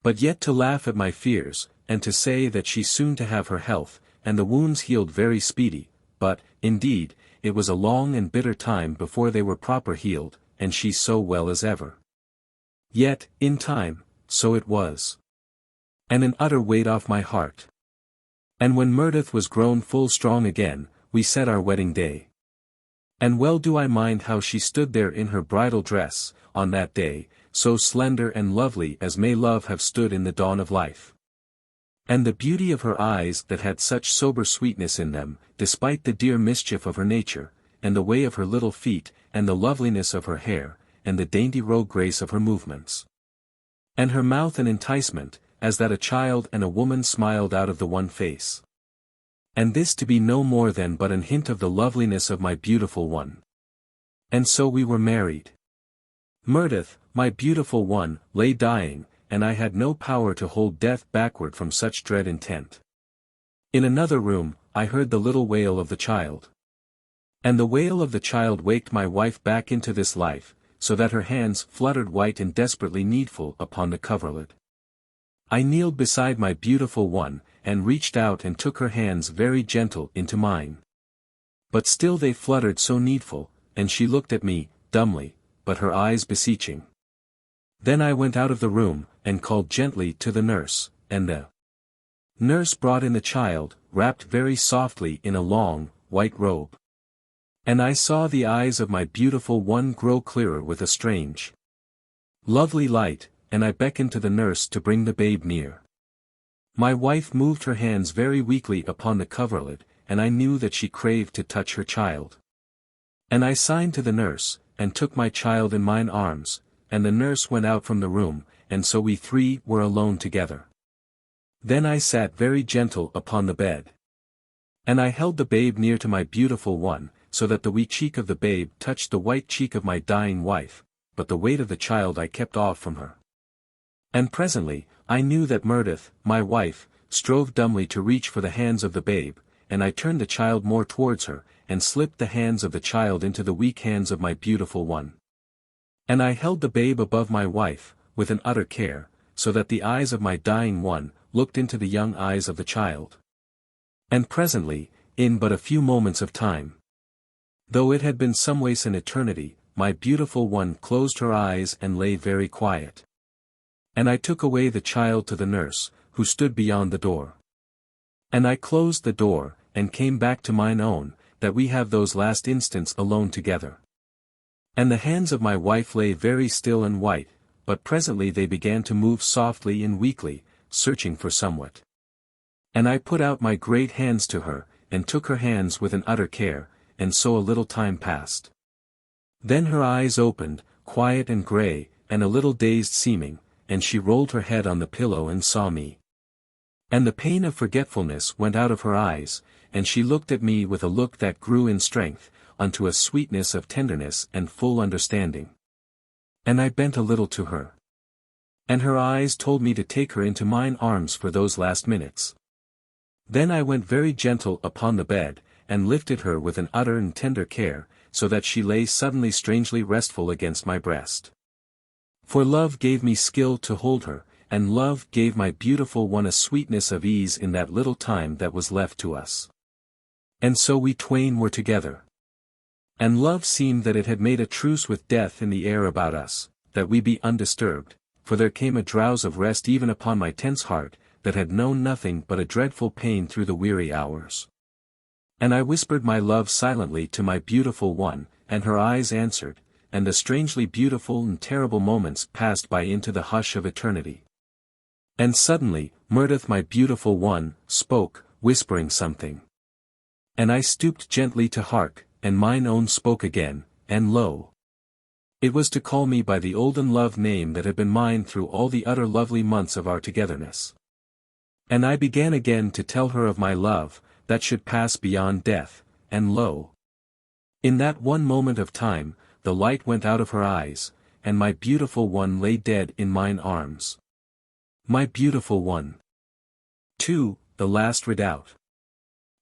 But yet to laugh at my fears, and to say that she soon to have her health, and the wounds healed very speedy, but, indeed, it was a long and bitter time before they were proper healed, and she so well as ever. Yet, in time, so it was. And an utter weight off my heart. And when Mirdath was grown full strong again, we set our wedding day. And well do I mind how she stood there in her bridal dress, on that day, so slender and lovely as may love have stood in the dawn of life. And the beauty of her eyes that had such sober sweetness in them, despite the dear mischief of her nature, and the way of her little feet, and the loveliness of her hair, and the dainty rogue grace of her movements. And her mouth an enticement, as that a child and a woman smiled out of the one face. And this to be no more than but an hint of the loveliness of my beautiful one. And so we were married. Mirdath, my beautiful one, lay dying, and I had no power to hold death backward from such dread intent. In another room, I heard the little wail of the child. And the wail of the child waked my wife back into this life, so that her hands fluttered white and desperately needful upon the coverlet. I kneeled beside my beautiful one, and reached out and took her hands very gentle into mine. But still they fluttered so needful, and she looked at me, dumbly, but her eyes beseeching. Then I went out of the room, and called gently to the nurse, and the nurse brought in the child, wrapped very softly in a long, white robe. And I saw the eyes of my beautiful one grow clearer with a strange, lovely light, and I beckoned to the nurse to bring the babe near. My wife moved her hands very weakly upon the coverlet, and I knew that she craved to touch her child. And I signed to the nurse, and took my child in mine arms, and the nurse went out from the room, and so we three were alone together. Then I sat very gentle upon the bed. And I held the babe near to my beautiful one, so that the wee cheek of the babe touched the white cheek of my dying wife, but the weight of the child I kept off from her. And presently, I knew that Mirdath, my wife, strove dumbly to reach for the hands of the babe, and I turned the child more towards her, and slipped the hands of the child into the weak hands of my beautiful one. And I held the babe above my wife, with an utter care, so that the eyes of my dying one looked into the young eyes of the child. And presently, in but a few moments of time, though it had been someways an eternity, my beautiful one closed her eyes and lay very quiet. And I took away the child to the nurse, who stood beyond the door. And I closed the door, and came back to mine own, that we have those last instants alone together. And the hands of my wife lay very still and white, but presently they began to move softly and weakly, searching for somewhat. And I put out my great hands to her, and took her hands with an utter care, and so a little time passed. Then her eyes opened, quiet and grey, and a little dazed seeming, and she rolled her head on the pillow and saw me. And the pain of forgetfulness went out of her eyes, and she looked at me with a look that grew in strength, unto a sweetness of tenderness and full understanding. And I bent a little to her. And her eyes told me to take her into mine arms for those last minutes. Then I went very gentle upon the bed, and lifted her with an utter and tender care, so that she lay suddenly strangely restful against my breast. For love gave me skill to hold her, and love gave my beautiful one a sweetness of ease in that little time that was left to us. And so we twain were together. And love seemed that it had made a truce with death in the air about us, that we be undisturbed, for there came a drowse of rest even upon my tense heart, that had known nothing but a dreadful pain through the weary hours. And I whispered my love silently to my beautiful one, and her eyes answered, and the strangely beautiful and terrible moments passed by into the hush of eternity. And suddenly, Mirdath my beautiful one, spoke, whispering something. And I stooped gently to hark, and mine own spoke again, and lo! It was to call me by the Olden love name that had been mine through all the utter lovely months of our togetherness. And I began again to tell her of my love, that should pass beyond death, and lo! In that one moment of time, the light went out of her eyes, and my beautiful one lay dead in mine arms. My beautiful one. 2. The Last Redoubt.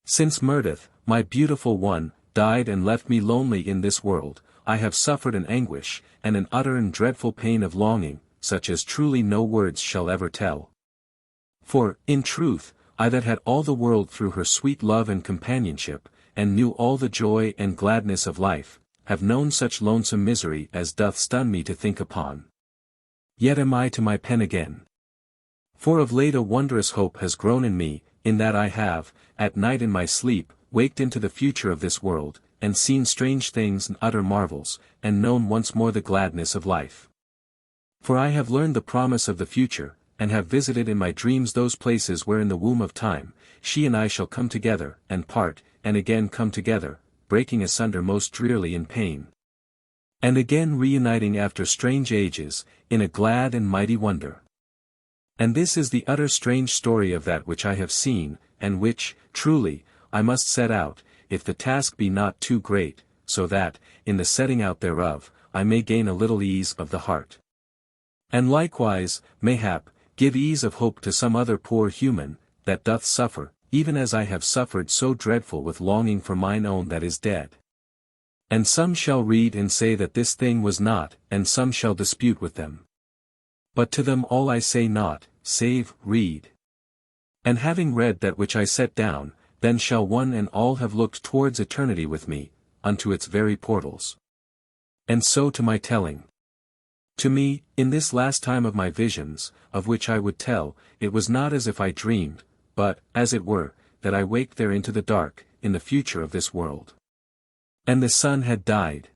Since Mirdath, my beautiful one, died and left me lonely in this world, I have suffered an anguish, and an utter and dreadful pain of longing, such as truly no words shall ever tell. For, in truth, I that had all the world through her sweet love and companionship, and knew all the joy and gladness of life, have known such lonesome misery as doth stun me to think upon. Yet am I to my pen again. For of late a wondrous hope has grown in me, in that I have, at night in my sleep, waked into the future of this world, and seen strange things and utter marvels, and known once more the gladness of life. For I have learned the promise of the future, and have visited in my dreams those places where in the womb of time, she and I shall come together, and part, and again come together, breaking asunder most drearily in pain. And again reuniting after strange ages, in a glad and mighty wonder. And this is the utter strange story of that which I have seen, and which, truly, I must set out, if the task be not too great, so that, in the setting out thereof, I may gain a little ease of the heart. And likewise, mayhap, give ease of hope to some other poor human, that doth suffer, even as I have suffered so dreadful with longing for mine own that is dead. And some shall read and say that this thing was not, and some shall dispute with them. But to them all I say naught, save, read. And having read that which I set down, then shall one and all have looked towards eternity with me, unto its very portals. And so to my telling. To me, in this last time of my visions, of which I would tell, it was not as if I dreamed, but, as it were, that I waked there into the dark, in the future of this world. And the sun had died.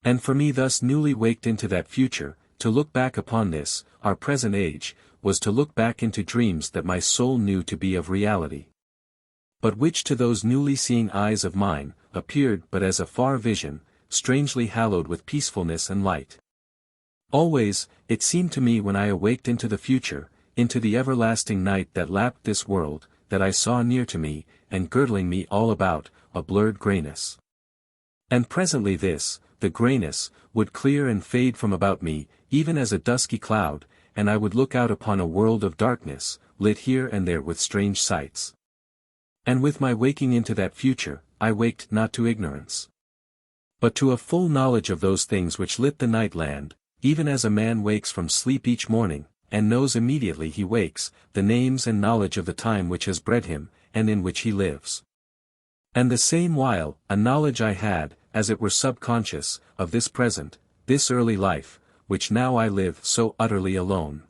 And for me thus newly waked into that future, to look back upon this, our present age, was to look back into dreams that my soul knew to be of reality. But which to those newly seeing eyes of mine, appeared but as a far vision, strangely hallowed with peacefulness and light. Always, it seemed to me when I awaked into the future, into the everlasting night that lapped this world, that I saw near to me, and girdling me all about, a blurred greyness. And presently this, the greyness, would clear and fade from about me, even as a dusky cloud, and I would look out upon a world of darkness, lit here and there with strange sights. And with my waking into that future, I waked not to ignorance, but to a full knowledge of those things which lit the night land, even as a man wakes from sleep each morning, and knows immediately he wakes, the names and knowledge of the time which has bred him, and in which he lives. And the same while, a knowledge I had, as it were subconscious, of this present, this early life, which now I live so utterly alone.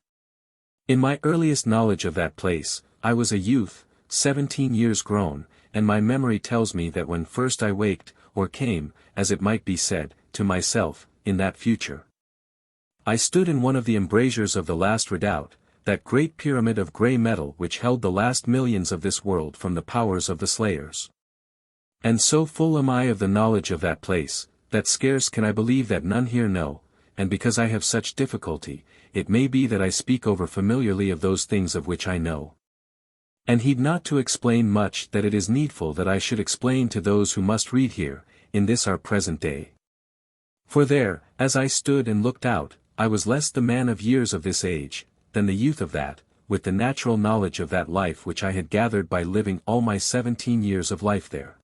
In my earliest knowledge of that place, I was a youth, 17 years grown, and my memory tells me that when first I waked, or came, as it might be said, to myself, in that future, I stood in one of the embrasures of the Last Redoubt, that great pyramid of grey metal which held the last millions of this world from the powers of the slayers. And so full am I of the knowledge of that place, that scarce can I believe that none here know, and because I have such difficulty, it may be that I speak over familiarly of those things of which I know. And heed not to explain much that it is needful that I should explain to those who must read here, in this our present day. For there, as I stood and looked out, I was less the man of years of this age, than the youth of that, with the natural knowledge of that life which I had gathered by living all my 17 years of life there.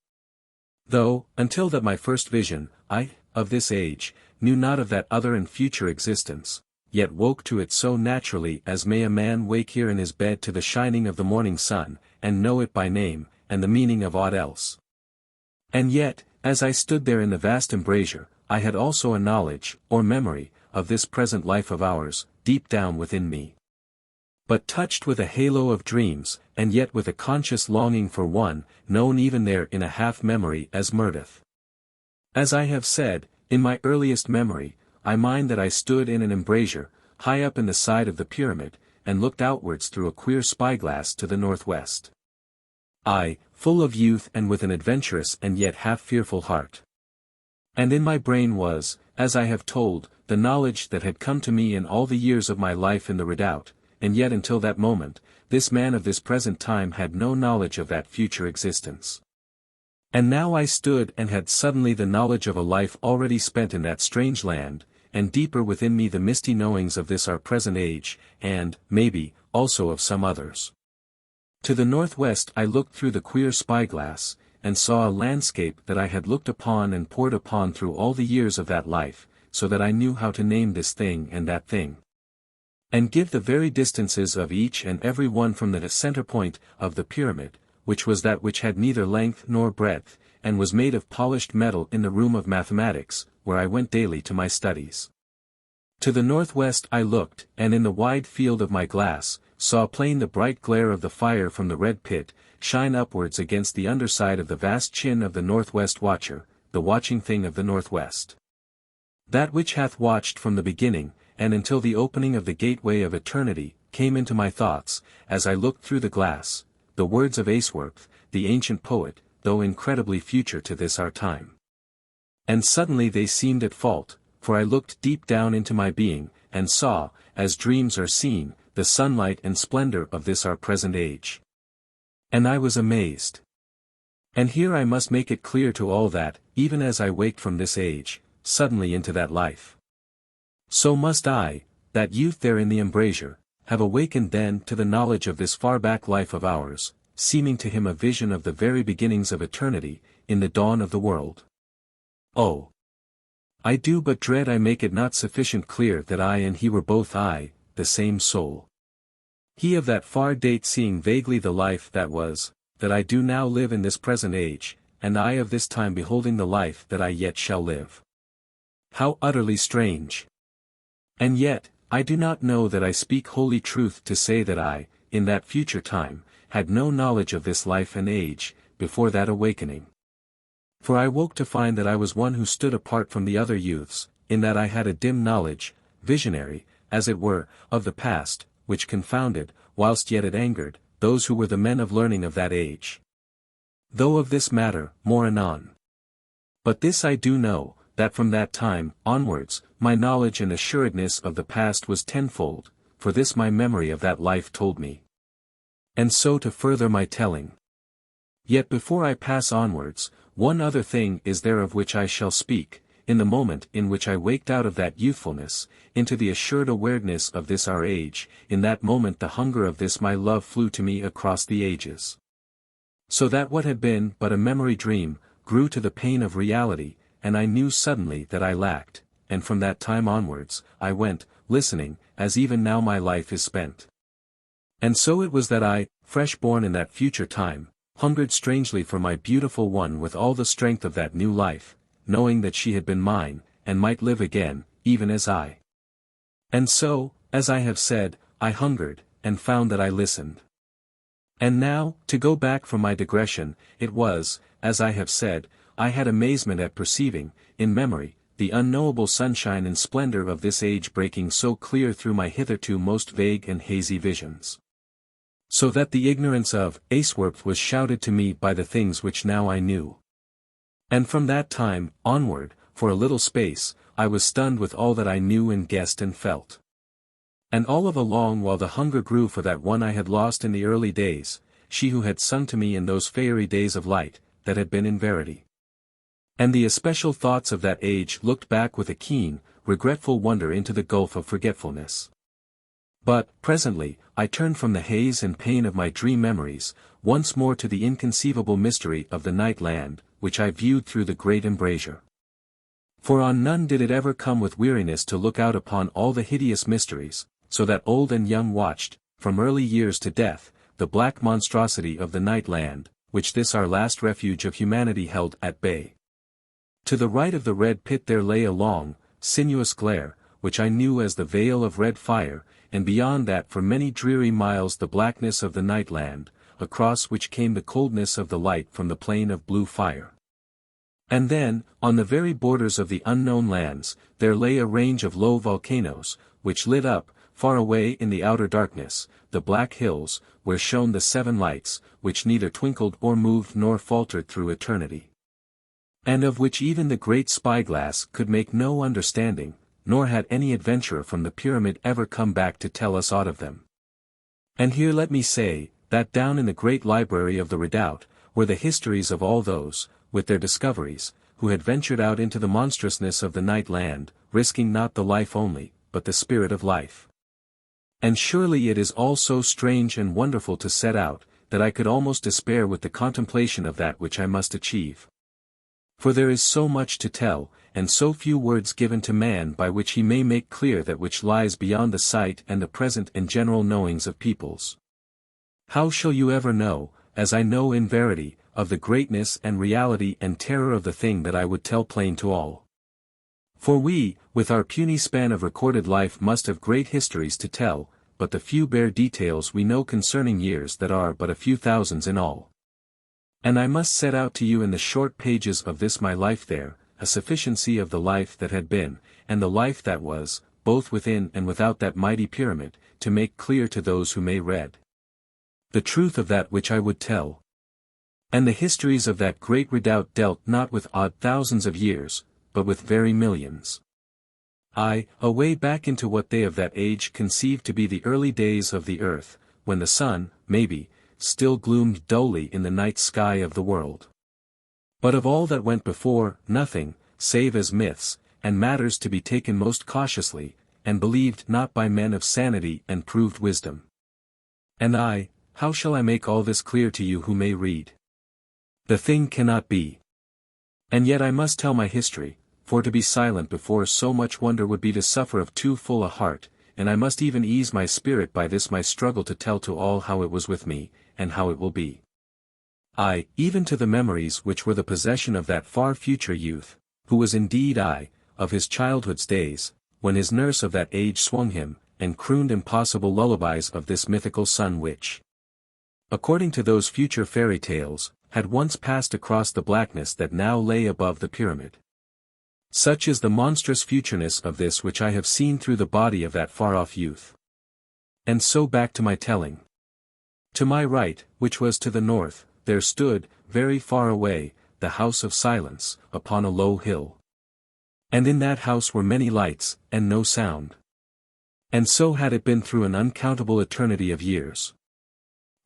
Though, until that my first vision, I, of this age, knew not of that other and future existence, yet woke to it so naturally as may a man wake here in his bed to the shining of the morning sun, and know it by name, and the meaning of aught else. And yet, as I stood there in the vast embrasure, I had also a knowledge, or memory, of this present life of ours, deep down within me. But touched with a halo of dreams, and yet with a conscious longing for one, known even there in a half-memory as Mirdath. As I have said, in my earliest memory, I mind that I stood in an embrasure, high up in the side of the pyramid, and looked outwards through a queer spyglass to the northwest. I, full of youth and with an adventurous and yet half-fearful heart. And in my brain was, as I have told, the knowledge that had come to me in all the years of my life in the redoubt, and yet until that moment, this man of this present time had no knowledge of that future existence. And now I stood and had suddenly the knowledge of a life already spent in that strange land, and deeper within me the misty knowings of this our present age, and, maybe, also of some others. To the northwest I looked through the queer spyglass, and saw a landscape that I had looked upon and pored upon through all the years of that life, so that I knew how to name this thing and that thing, and give the very distances of each and every one from the center point of the pyramid, which was that which had neither length nor breadth, and was made of polished metal in the room of mathematics, where I went daily to my studies. To the northwest I looked, and in the wide field of my glass, saw plain the bright glare of the fire from the red pit, shine upwards against the underside of the vast chin of the northwest watcher, the watching thing of the northwest. That which hath watched from the beginning, and until the opening of the gateway of eternity, came into my thoughts, as I looked through the glass, the words of Aesworth, the ancient poet, though incredibly future to this our time. And suddenly they seemed at fault, for I looked deep down into my being, and saw, as dreams are seen, the sunlight and splendor of this our present age. And I was amazed. And here I must make it clear to all that, even as I waked from this age, suddenly into that life, so must I, that youth there in the embrasure, have awakened then to the knowledge of this far-back life of ours, seeming to him a vision of the very beginnings of eternity, in the dawn of the world. Oh! I do but dread I make it not sufficient clear that I and he were both I, the same soul. He of that far date seeing vaguely the life that was, that I do now live in this present age, and I of this time beholding the life that I yet shall live. How utterly strange! And yet, I do not know that I speak holy truth to say that I, in that future time, had no knowledge of this life and age, before that awakening. For I woke to find that I was one who stood apart from the other youths, in that I had a dim knowledge, visionary, as it were, of the past, which confounded, whilst yet it angered, those who were the men of learning of that age. Though of this matter, more anon. But this I do know, that from that time, onwards, my knowledge and assuredness of the past was tenfold, for this my memory of that life told me. And so to further my telling. Yet before I pass onwards, one other thing is there of which I shall speak, in the moment in which I waked out of that youthfulness, into the assured awareness of this our age, in that moment the hunger of this my love flew to me across the ages. So that what had been but a memory dream, grew to the pain of reality, and I knew suddenly that I lacked, and from that time onwards, I went, listening, as even now my life is spent. And so it was that I, fresh born in that future time, hungered strangely for my beautiful one with all the strength of that new life, knowing that she had been mine, and might live again, even as I. And so, as I have said, I hungered, and found that I listened. And now, to go back from my digression, it was, as I have said, I had amazement at perceiving, in memory, the unknowable sunshine and splendor of this age breaking so clear through my hitherto most vague and hazy visions. So that the ignorance of Aesworth was shouted to me by the things which now I knew. And from that time, onward, for a little space, I was stunned with all that I knew and guessed and felt. And all of a long while the hunger grew for that one I had lost in the early days, she who had sung to me in those fairy days of light, that had been in verity. And the especial thoughts of that age looked back with a keen, regretful wonder into the gulf of forgetfulness. But, presently, I turned from the haze and pain of my dream memories, once more to the inconceivable mystery of the night land, which I viewed through the great embrasure. For on none did it ever come with weariness to look out upon all the hideous mysteries, so that old and young watched, from early years to death, the black monstrosity of the night land, which this our last refuge of humanity held at bay. To the right of the red pit there lay a long, sinuous glare, which I knew as the veil of red fire, and beyond that for many dreary miles the blackness of the night land, across which came the coldness of the light from the plain of blue fire. And then, on the very borders of the unknown lands, there lay a range of low volcanoes, which lit up, far away in the outer darkness, the black hills, where shone the seven lights, which neither twinkled or moved nor faltered through eternity. And of which even the great spyglass could make no understanding, nor had any adventurer from the pyramid ever come back to tell us aught of them. And here let me say, that down in the great library of the Redoubt, were the histories of all those, with their discoveries, who had ventured out into the monstrousness of the night land, risking not the life only, but the spirit of life. And surely it is all so strange and wonderful to set out, that I could almost despair with the contemplation of that which I must achieve. For there is so much to tell, and so few words given to man by which he may make clear that which lies beyond the sight and the present and general knowings of peoples. How shall you ever know, as I know in verity, of the greatness and reality and terror of the thing that I would tell plain to all? For we, with our puny span of recorded life must have great histories to tell, but the few bare details we know concerning years that are but a few thousands in all. And I must set out to you in the short pages of this my life there, a sufficiency of the life that had been, and the life that was, both within and without that mighty pyramid, to make clear to those who may read the truth of that which I would tell. And the histories of that great redoubt dealt not with odd thousands of years, but with very millions. Away back into what they of that age conceived to be the early days of the earth, when the sun, maybe, still gloomed dully in the night sky of the world. But of all that went before, nothing, save as myths, and matters to be taken most cautiously, and believed not by men of sanity and proved wisdom. And how shall I make all this clear to you who may read? The thing cannot be. And yet I must tell my history, for to be silent before so much wonder would be to suffer of too full a heart, and I must even ease my spirit by this my struggle to tell to all how it was with me, and how it will be. Even to the memories which were the possession of that far future youth, who was indeed of his childhood's days, when his nurse of that age swung him, and crooned impossible lullabies of this mythical sun which, according to those future fairy tales, had once passed across the blackness that now lay above the pyramid. Such is the monstrous futureness of this which I have seen through the body of that far-off youth. And so back to my telling. To my right, which was to the north, there stood, very far away, the house of silence, upon a low hill. And in that house were many lights, and no sound. And so had it been through an uncountable eternity of years.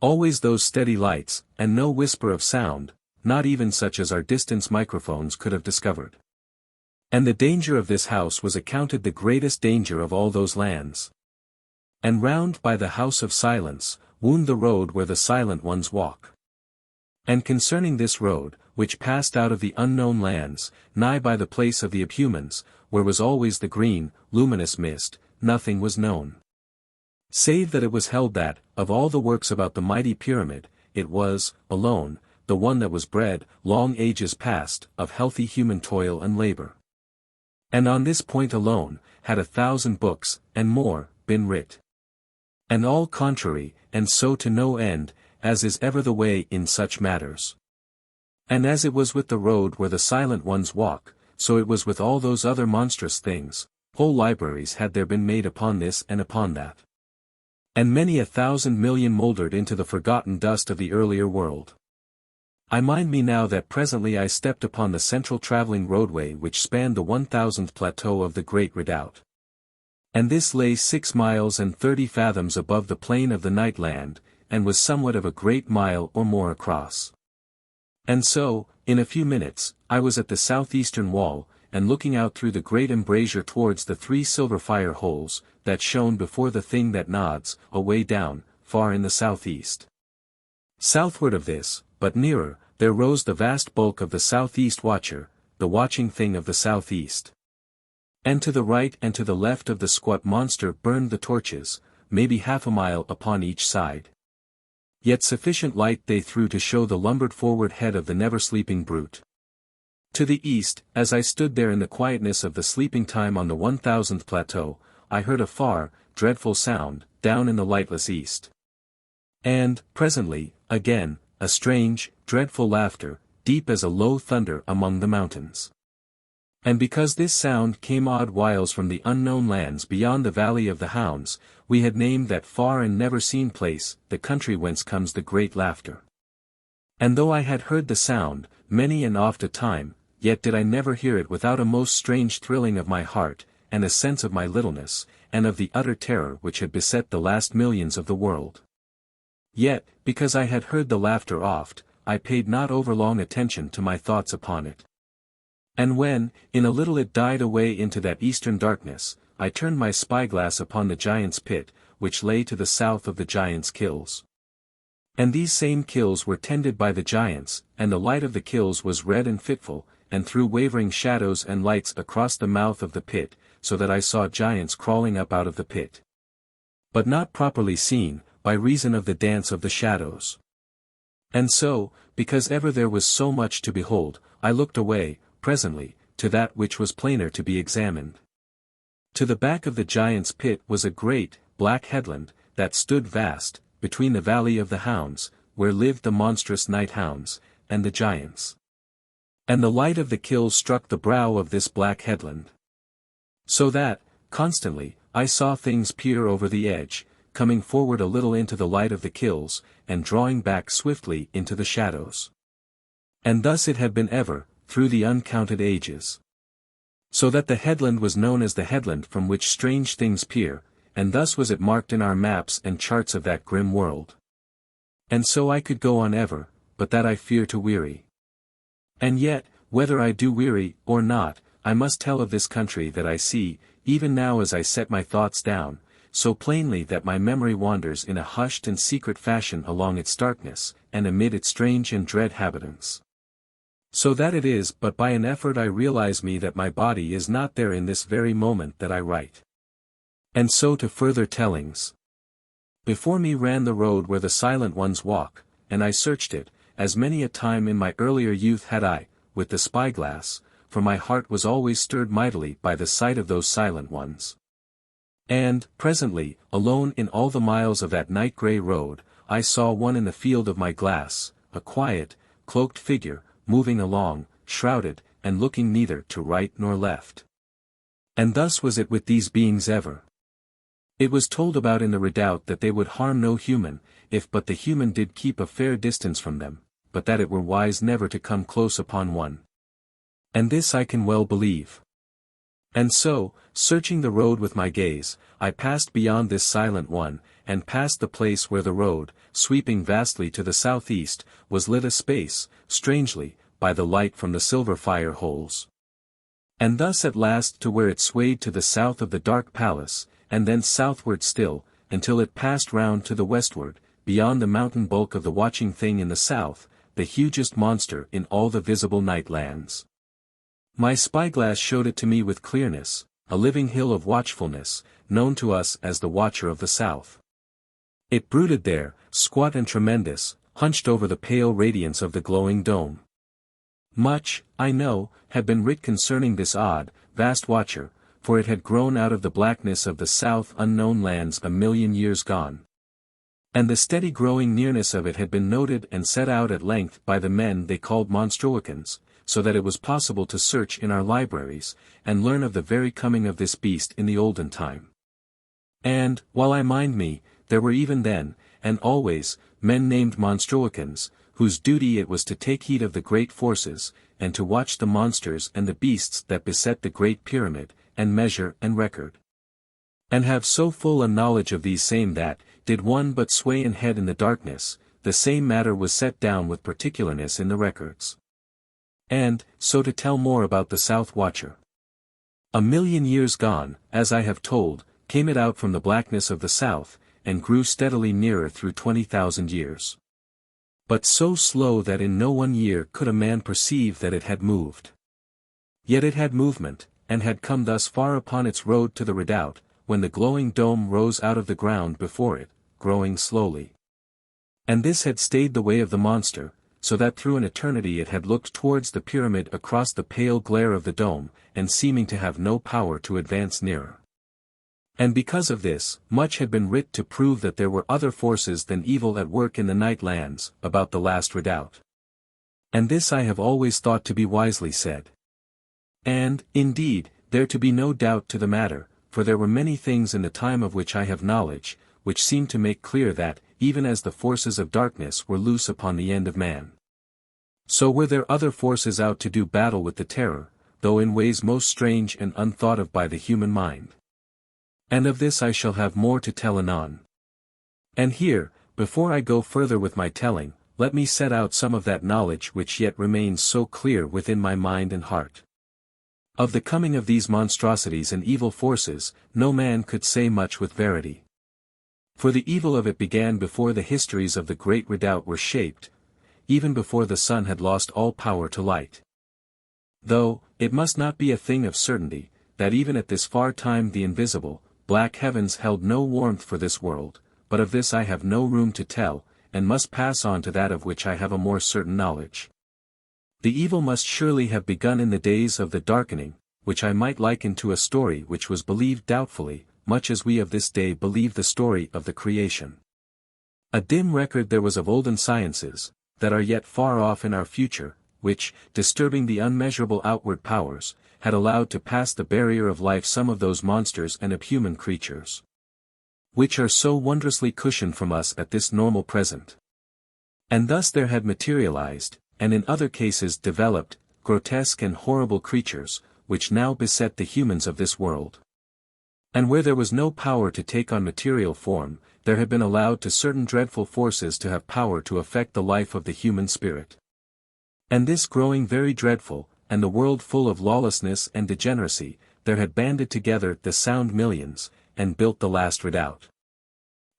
Always those steady lights, and no whisper of sound, not even such as our distance microphones could have discovered. And the danger of this house was accounted the greatest danger of all those lands. And round by the house of silence, wound the road where the silent ones walk. And concerning this road, which passed out of the unknown lands, nigh by the place of the Abhumans, where was always the green, luminous mist, nothing was known. Save that it was held that, of all the works about the mighty pyramid, it was, alone, the one that was bred, long ages past, of healthy human toil and labor. And on this point alone, had 1,000 books, and more, been writ. And all contrary, and so to no end, as is ever the way in such matters. And as it was with the road where the silent ones walk, so it was with all those other monstrous things, whole libraries had there been made upon this and upon that. And many 1,000 million mouldered into the forgotten dust of the earlier world. I mind me now that presently I stepped upon the central travelling roadway which spanned the 1,000th plateau of the Great Redoubt. And this lay 6 miles and 30 fathoms above the plain of the night land, and was somewhat of a great mile or more across. And so, in a few minutes, I was at the southeastern wall, and looking out through the great embrasure towards the 3 silver fire holes, that shone before the thing that nods, away down, far in the southeast. Southward of this, but nearer, there rose the vast bulk of the southeast watcher, the watching thing of the southeast. And to the right and to the left of the squat monster burned the torches, maybe half a mile upon each side. Yet sufficient light they threw to show the lumbered forward head of the never-sleeping brute. To the east, as I stood there in the quietness of the sleeping time on the 1,000th plateau, I heard a far, dreadful sound, down in the lightless east. And, presently, again, a strange, dreadful laughter, deep as a low thunder among the mountains. And because this sound came odd whiles from the unknown lands beyond the valley of the hounds, we had named that far and never-seen place, the country whence comes the great laughter. And though I had heard the sound, many and oft a time, yet did I never hear it without a most strange thrilling of my heart, and a sense of my littleness, and of the utter terror which had beset the last millions of the world. Yet, because I had heard the laughter oft, I paid not overlong attention to my thoughts upon it. And when, in a little it died away into that eastern darkness, I turned my spyglass upon the giant's pit, which lay to the south of the giant's kills. And these same kills were tended by the giants, and the light of the kills was red and fitful, and threw wavering shadows and lights across the mouth of the pit, so that I saw giants crawling up out of the pit. But not properly seen, by reason of the dance of the shadows. And so, because ever there was so much to behold, I looked away, presently, to that which was plainer to be examined. To the back of the giant's pit was a great, black headland, that stood vast, between the valley of the hounds, where lived the monstrous night hounds, and the giants. And the light of the kills struck the brow of this black headland. So that, constantly, I saw things peer over the edge, coming forward a little into the light of the kills, and drawing back swiftly into the shadows. And thus it had been ever, through the uncounted ages. So that the headland was known as the headland from which strange things peer, and thus was it marked in our maps and charts of that grim world. And so I could go on ever, but that I fear to weary. And yet, whether I do weary or not, I must tell of this country that I see, even now as I set my thoughts down, so plainly that my memory wanders in a hushed and secret fashion along its darkness, and amid its strange and dread habitants. So that it is but by an effort I realize me that my body is not there in this very moment that I write. And so to further tellings. Before me ran the road where the silent ones walk, and I searched it, as many a time in my earlier youth had I, with the spyglass, for my heart was always stirred mightily by the sight of those silent ones. And, presently, alone in all the miles of that night-grey road, I saw one in the field of my glass, a quiet, cloaked figure, moving along, shrouded, and looking neither to right nor left. And thus was it with these beings ever. It was told about in the redoubt that they would harm no human, if but the human did keep a fair distance from them, but that it were wise never to come close upon one. And this I can well believe. And so, searching the road with my gaze, I passed beyond this silent one, and past the place where the road, sweeping vastly to the southeast, was lit a space, strangely, by the light from the silver fire holes. And thus at last to where it swayed to the south of the dark palace, and then southward still, until it passed round to the westward, beyond the mountain bulk of the watching thing in the south, the hugest monster in all the visible night lands. My spyglass showed it to me with clearness, a living hill of watchfulness, known to us as the Watcher of the South. It brooded there, squat and tremendous, hunched over the pale radiance of the glowing dome. Much, I know, had been writ concerning this odd, vast watcher, for it had grown out of the blackness of the south unknown lands a million years gone. And the steady growing nearness of it had been noted and set out at length by the men they called Monstroicans, so that it was possible to search in our libraries, and learn of the very coming of this beast in the olden time. And, while I mind me, there were even then, and always, men named Monstroicans, whose duty it was to take heed of the great forces, and to watch the monsters and the beasts that beset the great pyramid, and measure and record. And have so full a knowledge of these same that, did one but sway and head in the darkness, the same matter was set down with particularness in the records. And, so to tell more about the South Watcher. A million years gone, as I have told, came it out from the blackness of the south, and grew steadily nearer through 20,000 years. But so slow that in no 1 year could a man perceive that it had moved. Yet it had movement, and had come thus far upon its road to the redoubt, when the glowing dome rose out of the ground before it, growing slowly. And this had stayed the way of the monster, so that through an eternity it had looked towards the pyramid across the pale glare of the dome, and seeming to have no power to advance nearer. And because of this, much had been writ to prove that there were other forces than evil at work in the night lands, about the Last Redoubt. And this I have always thought to be wisely said. And, indeed, there to be no doubt to the matter, for there were many things in the time of which I have knowledge, which seem to make clear that, even as the forces of darkness were loose upon the end of man, so were there other forces out to do battle with the terror, though in ways most strange and unthought of by the human mind. And of this I shall have more to tell anon. And here, before I go further with my telling, let me set out some of that knowledge which yet remains so clear within my mind and heart. Of the coming of these monstrosities and evil forces, no man could say much with verity. For the evil of it began before the histories of the great redoubt were shaped, even before the sun had lost all power to light. Though, it must not be a thing of certainty, that even at this far time the invisible, black heavens held no warmth for this world, but of this I have no room to tell, and must pass on to that of which I have a more certain knowledge. The evil must surely have begun in the days of the darkening, which I might liken to a story which was believed doubtfully, much as we of this day believe the story of the creation. A dim record there was of olden sciences, that are yet far off in our future, which, disturbing the unmeasurable outward powers, had allowed to pass the barrier of life some of those monsters and abhuman creatures, which are so wondrously cushioned from us at this normal present. And thus there had materialized, and in other cases developed, grotesque and horrible creatures, which now beset the humans of this world. And where there was no power to take on material form, there had been allowed to certain dreadful forces to have power to affect the life of the human spirit. And this growing very dreadful, and the world full of lawlessness and degeneracy, there had banded together the sound millions, and built the Last Redoubt.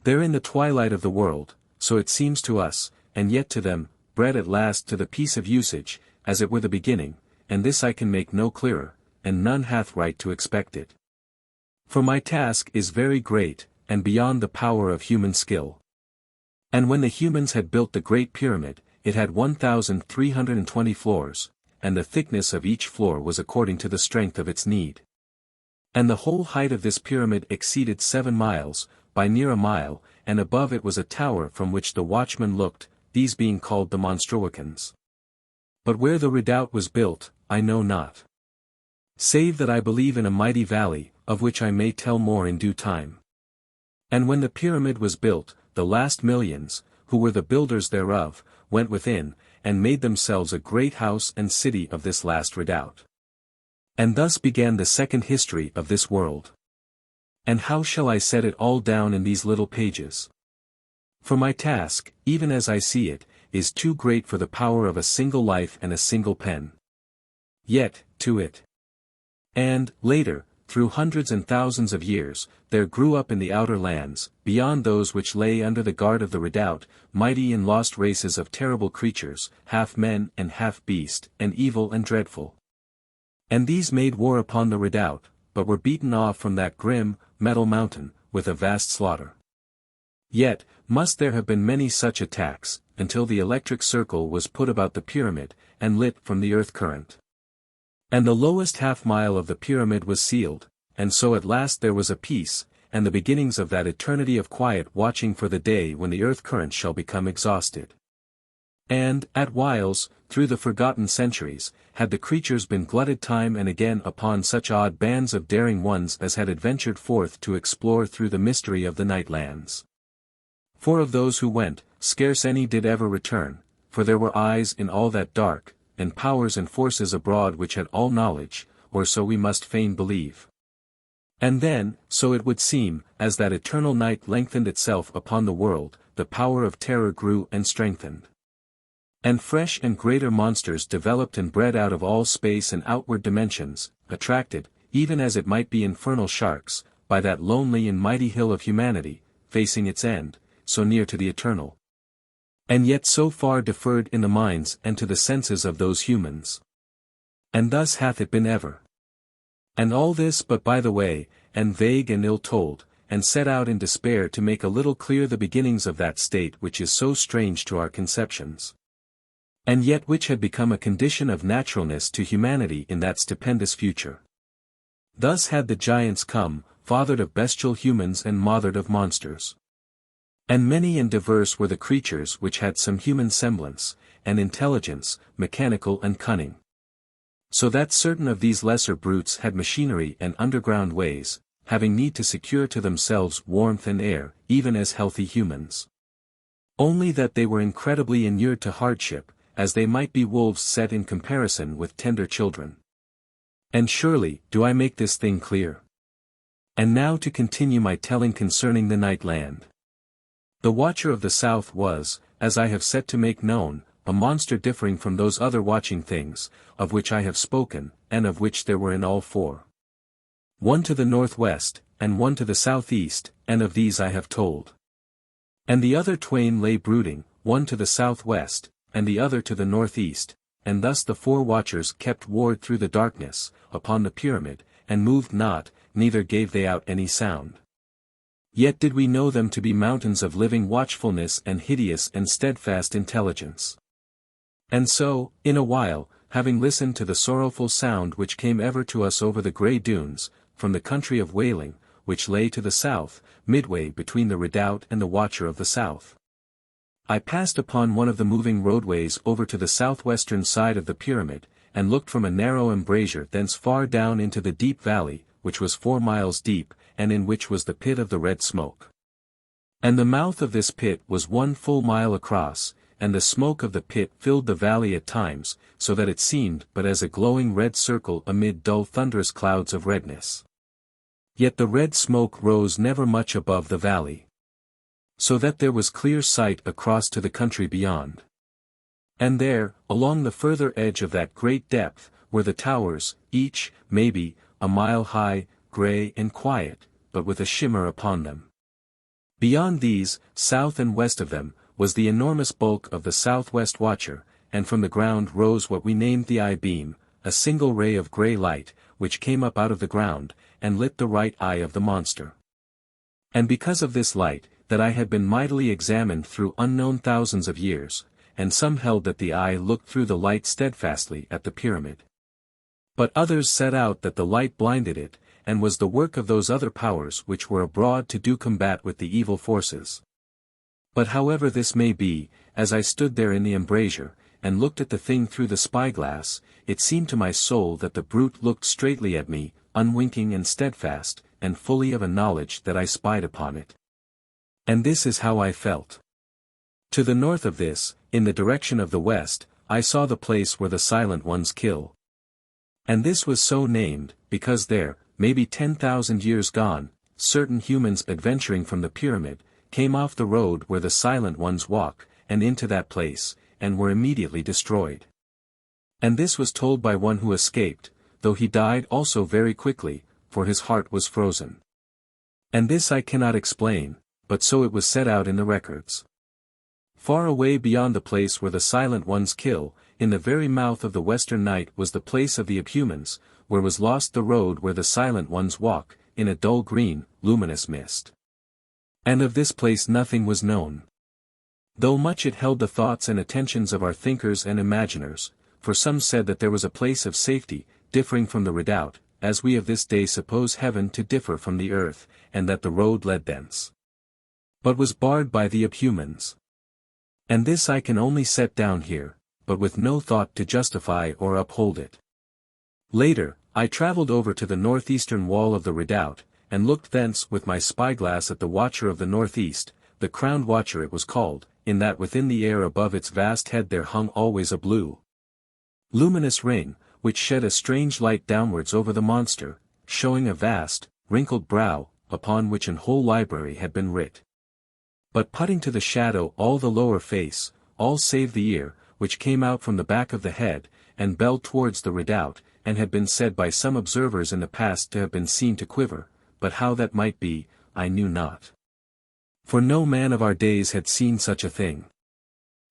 There in the twilight of the world, so it seems to us, and yet to them, bred at last to the peace of usage, as it were the beginning, and this I can make no clearer, and none hath right to expect it. For my task is very great, and beyond the power of human skill. And when the humans had built the great pyramid, it had 1,320 floors, and the thickness of each floor was according to the strength of its need. And the whole height of this pyramid exceeded 7 miles, by near a mile, and above it was a tower from which the watchmen looked, these being called the Monstruicans. But where the redoubt was built, I know not. Save that I believe in a mighty valley, of which I may tell more in due time. And when the pyramid was built, the last millions, who were the builders thereof, went within, and made themselves a great house and city of this Last Redoubt. And thus began the second history of this world. And how shall I set it all down in these little pages? For my task, even as I see it, is too great for the power of a single life and a single pen. Yet, to it. And, later, through hundreds and thousands of years, there grew up in the outer lands, beyond those which lay under the guard of the redoubt, mighty and lost races of terrible creatures, half men and half beast, and evil and dreadful. And these made war upon the redoubt, but were beaten off from that grim, metal mountain, with a vast slaughter. Yet, must there have been many such attacks, until the electric circle was put about the pyramid, and lit from the earth current. And the lowest half-mile of the pyramid was sealed, and so at last there was a peace, and the beginnings of that eternity of quiet watching for the day when the earth current shall become exhausted. And, at whiles, through the forgotten centuries, had the creatures been glutted time and again upon such odd bands of daring ones as had adventured forth to explore through the mystery of the night lands. For of those who went, scarce any did ever return, for there were eyes in all that dark, and powers and forces abroad which had all knowledge, or so we must fain believe. And then, so it would seem, as that eternal night lengthened itself upon the world, the power of terror grew and strengthened. And fresh and greater monsters developed and bred out of all space and outward dimensions, attracted, even as it might be infernal sharks, by that lonely and mighty hill of humanity, facing its end, so near to the eternal. And yet so far deferred in the minds and to the senses of those humans. And thus hath it been ever. And all this but by the way, and vague and ill-told, and set out in despair to make a little clear the beginnings of that state which is so strange to our conceptions. And yet which had become a condition of naturalness to humanity in that stupendous future. Thus had the giants come, fathered of bestial humans and mothered of monsters. And many and diverse were the creatures which had some human semblance, and intelligence, mechanical and cunning. So that certain of these lesser brutes had machinery and underground ways, having need to secure to themselves warmth and air, even as healthy humans. Only that they were incredibly inured to hardship, as they might be wolves set in comparison with tender children. And surely, do I make this thing clear? And now to continue my telling concerning the night land. The Watcher of the South was, as I have set to make known, a monster differing from those other watching things, of which I have spoken, and of which there were in all 4. One to the northwest, and one to the southeast, and of these I have told. And the other twain lay brooding, one to the southwest, and the other to the northeast, and thus the 4 watchers kept ward through the darkness, upon the pyramid, and moved not, neither gave they out any sound. Yet did we know them to be mountains of living watchfulness and hideous and steadfast intelligence. And so, in a while, having listened to the sorrowful sound which came ever to us over the grey dunes, from the country of Wailing, which lay to the south, midway between the redoubt and the Watcher of the South, I passed upon one of the moving roadways over to the southwestern side of the pyramid, and looked from a narrow embrasure thence far down into the deep valley, which was 4 miles deep, and in which was the pit of the red smoke. And the mouth of this pit was 1 full mile across, and the smoke of the pit filled the valley at times, so that it seemed but as a glowing red circle amid dull thunderous clouds of redness. Yet the red smoke rose never much above the valley, so that there was clear sight across to the country beyond. And there, along the further edge of that great depth, were the towers, each, maybe, a mile high, grey and quiet, but with a shimmer upon them. Beyond these, south and west of them, was the enormous bulk of the southwest watcher, and from the ground rose what we named the eye-beam, a single ray of grey light, which came up out of the ground, and lit the right eye of the monster. And because of this light, that I had been mightily examined through unknown thousands of years, and some held that the eye looked through the light steadfastly at the pyramid. But others set out that the light blinded it, and was the work of those other powers which were abroad to do combat with the evil forces. But however this may be, as I stood there in the embrasure, and looked at the thing through the spyglass, it seemed to my soul that the brute looked straightly at me, unwinking and steadfast, and fully of a knowledge that I spied upon it. And this is how I felt. To the north of this, in the direction of the west, I saw the place where the Silent Ones kill. And this was so named, because there, maybe 10,000 years gone, certain humans adventuring from the pyramid, came off the road where the Silent Ones walk, and into that place, and were immediately destroyed. And this was told by one who escaped, though he died also very quickly, for his heart was frozen. And this I cannot explain, but so it was set out in the records. Far away beyond the place where the Silent Ones kill, in the very mouth of the western night was the place of the Abhumans, where was lost the road where the Silent Ones walk, in a dull green, luminous mist. And of this place nothing was known. Though much it held the thoughts and attentions of our thinkers and imaginers, for some said that there was a place of safety, differing from the redoubt, as we of this day suppose heaven to differ from the earth, and that the road led thence, but was barred by the Abhumans. And this I can only set down here, but with no thought to justify or uphold it. Later, I travelled over to the northeastern wall of the redoubt, and looked thence with my spyglass at the Watcher of the Northeast, the Crowned Watcher it was called, in that within the air above its vast head there hung always a blue, luminous ring, which shed a strange light downwards over the monster, showing a vast, wrinkled brow, upon which an whole library had been writ. But putting to the shadow all the lower face, all save the ear, which came out from the back of the head, and belled towards the redoubt, and had been said by some observers in the past to have been seen to quiver, but how that might be, I knew not. For no man of our days had seen such a thing.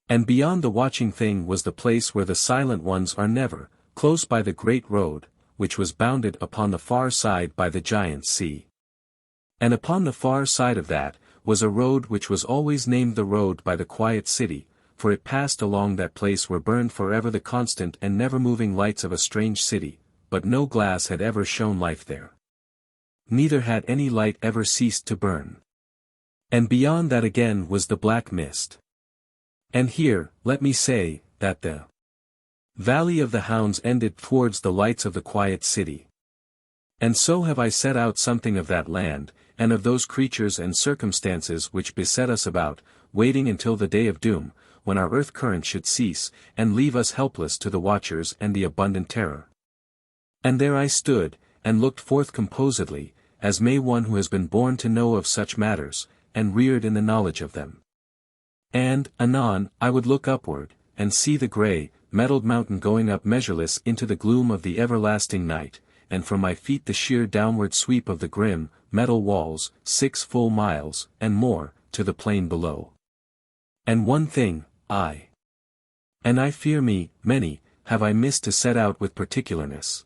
And beyond the watching thing was the place where the Silent Ones are never, close by the great road, which was bounded upon the far side by the giant sea. And upon the far side of that, was a road which was always named the road by the quiet city, for it passed along that place where burned forever the constant and never-moving lights of a strange city, but no glass had ever shown life there. Neither had any light ever ceased to burn. And beyond that again was the black mist. And here, let me say, that the Valley of the Hounds ended towards the lights of the quiet city. And so have I set out something of that land, and of those creatures and circumstances which beset us about, waiting until the day of doom, when our earth current should cease, and leave us helpless to the watchers and the abundant terror. And there I stood, and looked forth composedly, as may one who has been born to know of such matters, and reared in the knowledge of them. And, anon, I would look upward, and see the grey, metalled mountain going up measureless into the gloom of the everlasting night, and from my feet the sheer downward sweep of the grim, metal walls, 6 full miles, and more, to the plain below. And one thing, and I fear me, many, have I missed to set out with particularness.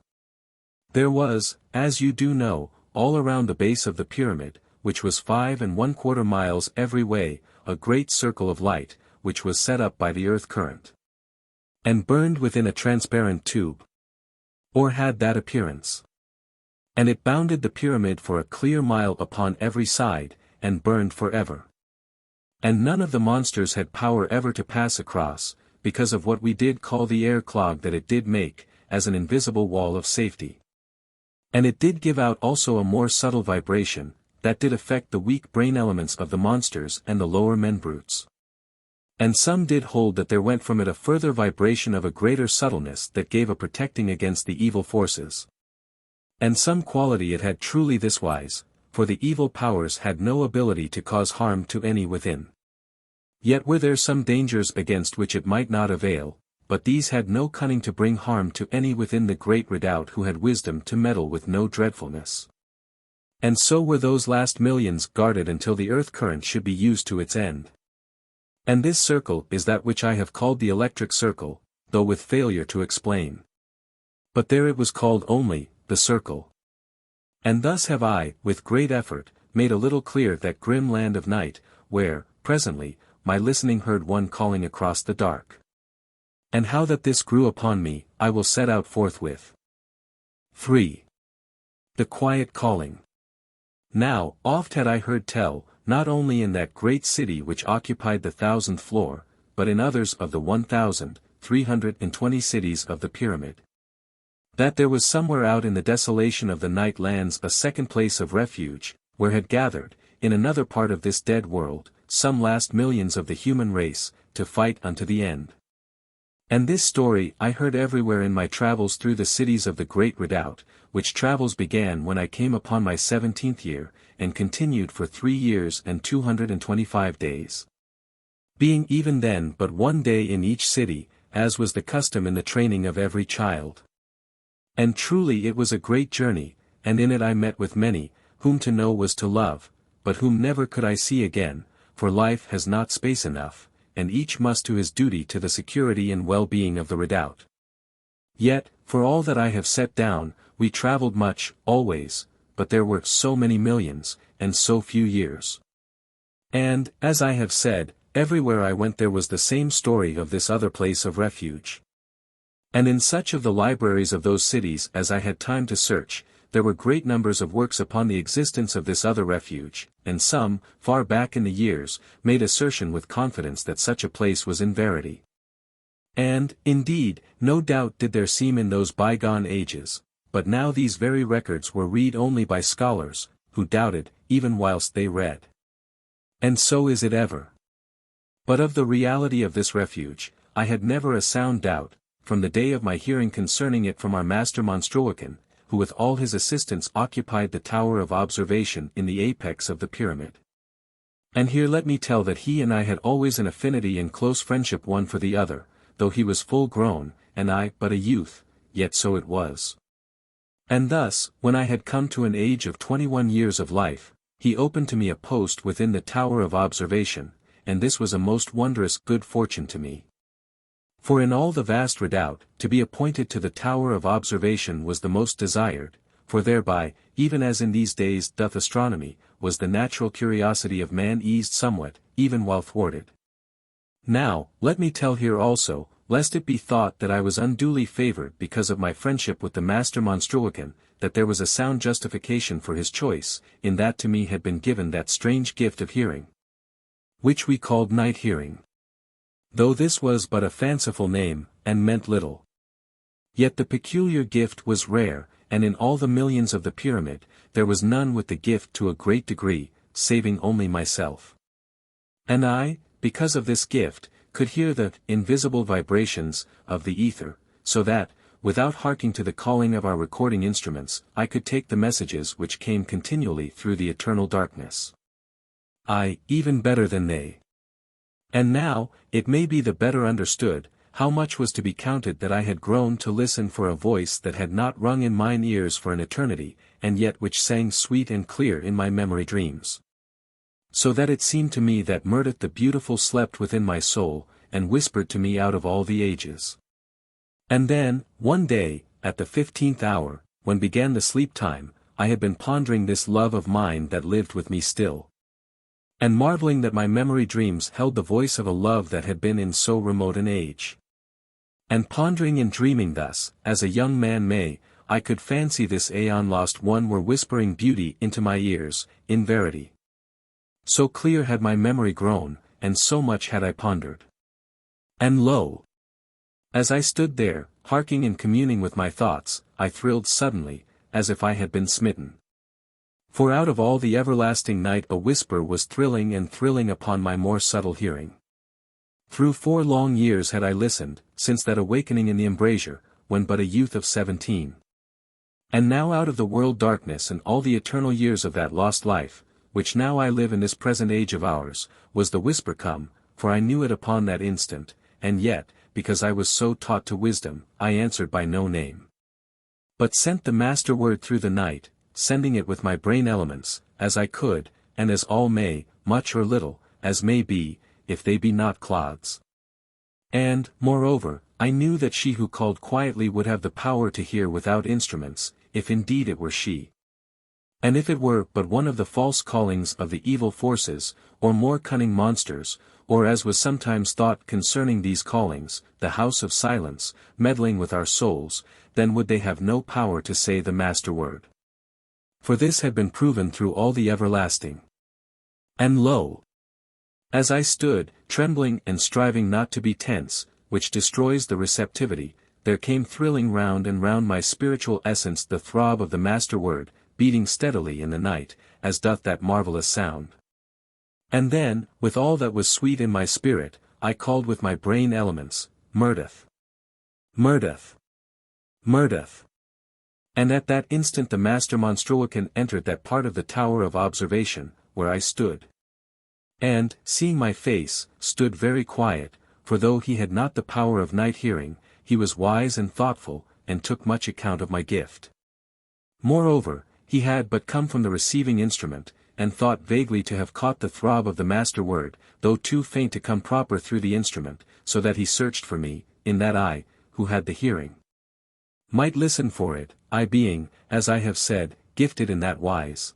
There was, as you do know, all around the base of the pyramid, which was 5 1/4 miles every way, a great circle of light, which was set up by the earth current, and burned within a transparent tube, or had that appearance. And it bounded the pyramid for a clear mile upon every side, and burned forever. And none of the monsters had power ever to pass across, because of what we did call the air clog that it did make, as an invisible wall of safety. And it did give out also a more subtle vibration, that did affect the weak brain elements of the monsters and the lower men brutes. And some did hold that there went from it a further vibration of a greater subtleness that gave a protecting against the evil forces. And some quality it had truly this wise, for the evil powers had no ability to cause harm to any within. Yet were there some dangers against which it might not avail, but these had no cunning to bring harm to any within the great redoubt who had wisdom to meddle with no dreadfulness. And so were those last millions guarded until the earth current should be used to its end. And this circle is that which I have called the electric circle, though with failure to explain. But there it was called only, the circle. And thus have I, with great effort, made a little clear that grim land of night, where, presently, my listening heard one calling across the dark. And how that this grew upon me, I will set out forthwith. 3. The quiet calling. Now, oft had I heard tell, not only in that great city which occupied the 1,000th floor, but in others of the 1,320 cities of the pyramid, that there was somewhere out in the desolation of the night lands a second place of refuge, where had gathered, in another part of this dead world, some last millions of the human race, to fight unto the end. And this story I heard everywhere in my travels through the cities of the great redoubt, which travels began when I came upon my 17th year, and continued for 3 years and 225 days. Being even then but 1 day in each city, as was the custom in the training of every child. And truly it was a great journey, and in it I met with many, whom to know was to love, but whom never could I see again, for life has not space enough, and each must do his duty to the security and well-being of the redoubt. Yet, for all that I have set down, we travelled much, always, but there were so many millions, and so few years. And, as I have said, everywhere I went there was the same story of this other place of refuge. And in such of the libraries of those cities as I had time to search, there were great numbers of works upon the existence of this other refuge, and some, far back in the years, made assertion with confidence that such a place was in verity. And, indeed, no doubt did there seem in those bygone ages, but now these very records were read only by scholars, who doubted, even whilst they read. And so is it ever. But of the reality of this refuge, I had never a sound doubt, from the day of my hearing concerning it from our master Monstruocan, who with all his assistants occupied the tower of observation in the apex of the pyramid. And here let me tell that he and I had always an affinity and close friendship one for the other, though he was full grown, and I but a youth, yet so it was. And thus, when I had come to an age of 21 years of life, he opened to me a post within the tower of observation, and this was a most wondrous good fortune to me. For in all the vast redoubt, to be appointed to the tower of observation was the most desired, for thereby, even as in these days doth astronomy, was the natural curiosity of man eased somewhat, even while thwarted. Now, let me tell here also, lest it be thought that I was unduly favoured because of my friendship with the master Monstruocan, that there was a sound justification for his choice, in that to me had been given that strange gift of hearing, which we called night hearing. Though this was but a fanciful name, and meant little. Yet the peculiar gift was rare, and in all the millions of the pyramid, there was none with the gift to a great degree, saving only myself. And I, because of this gift, could hear the invisible vibrations of the ether, so that, without harking to the calling of our recording instruments, I could take the messages which came continually through the eternal darkness. I, even better than they. And now, it may be the better understood, how much was to be counted that I had grown to listen for a voice that had not rung in mine ears for an eternity, and yet which sang sweet and clear in my memory dreams. So that it seemed to me that Mirdath the Beautiful slept within my soul, and whispered to me out of all the ages. And then, one day, at the 15th hour, when began the sleep time, I had been pondering this love of mine that lived with me still. And marvelling that my memory dreams held the voice of a love that had been in so remote an age. And pondering and dreaming thus, as a young man may, I could fancy this aeon lost one were whispering beauty into my ears, in verity. So clear had my memory grown, and so much had I pondered. And lo! As I stood there, harking and communing with my thoughts, I thrilled suddenly, as if I had been smitten. For out of all the everlasting night a whisper was thrilling and thrilling upon my more subtle hearing. Through 4 long years had I listened, since that awakening in the embrasure, when but a youth of 17. And now out of the world darkness and all the eternal years of that lost life, which now I live in this present age of ours, was the whisper come, for I knew it upon that instant, and yet, because I was so taught to wisdom, I answered by no name. But sent the master word through the night, sending it with my brain elements, as I could, and as all may, much or little, as may be, if they be not clods. And, moreover, I knew that she who called quietly would have the power to hear without instruments, if indeed it were she. And if it were but one of the false callings of the evil forces, or more cunning monsters, or as was sometimes thought concerning these callings, the house of silence, meddling with our souls, then would they have no power to say the master word. For this had been proven through all the everlasting. And lo! As I stood, trembling and striving not to be tense, which destroys the receptivity, there came thrilling round and round my spiritual essence the throb of the master word, beating steadily in the night, as doth that marvelous sound. And then, with all that was sweet in my spirit, I called with my brain elements, Mirdath! Mirdath! Mirdath! And at that instant the master Monstruocan entered that part of the tower of observation, where I stood. And, seeing my face, stood very quiet, for though he had not the power of night hearing, he was wise and thoughtful, and took much account of my gift. Moreover, he had but come from the receiving instrument, and thought vaguely to have caught the throb of the master word, though too faint to come proper through the instrument, so that he searched for me, in that I, who had the hearing, might listen for it, I being, as I have said, gifted in that wise.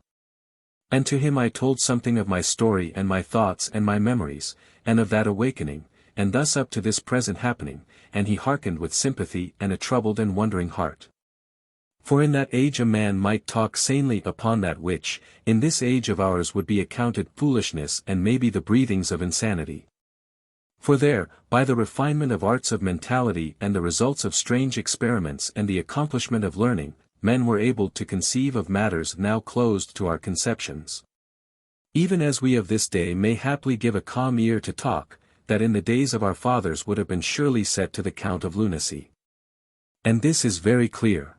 And to him I told something of my story and my thoughts and my memories, and of that awakening, and thus up to this present happening, and he hearkened with sympathy and a troubled and wondering heart. For in that age a man might talk sanely upon that which, in this age of ours would be accounted foolishness and maybe the breathings of insanity. For there, by the refinement of arts of mentality and the results of strange experiments and the accomplishment of learning, men were able to conceive of matters now closed to our conceptions. Even as we of this day may haply give a calm ear to talk, that in the days of our fathers would have been surely set to the count of lunacy. And this is very clear.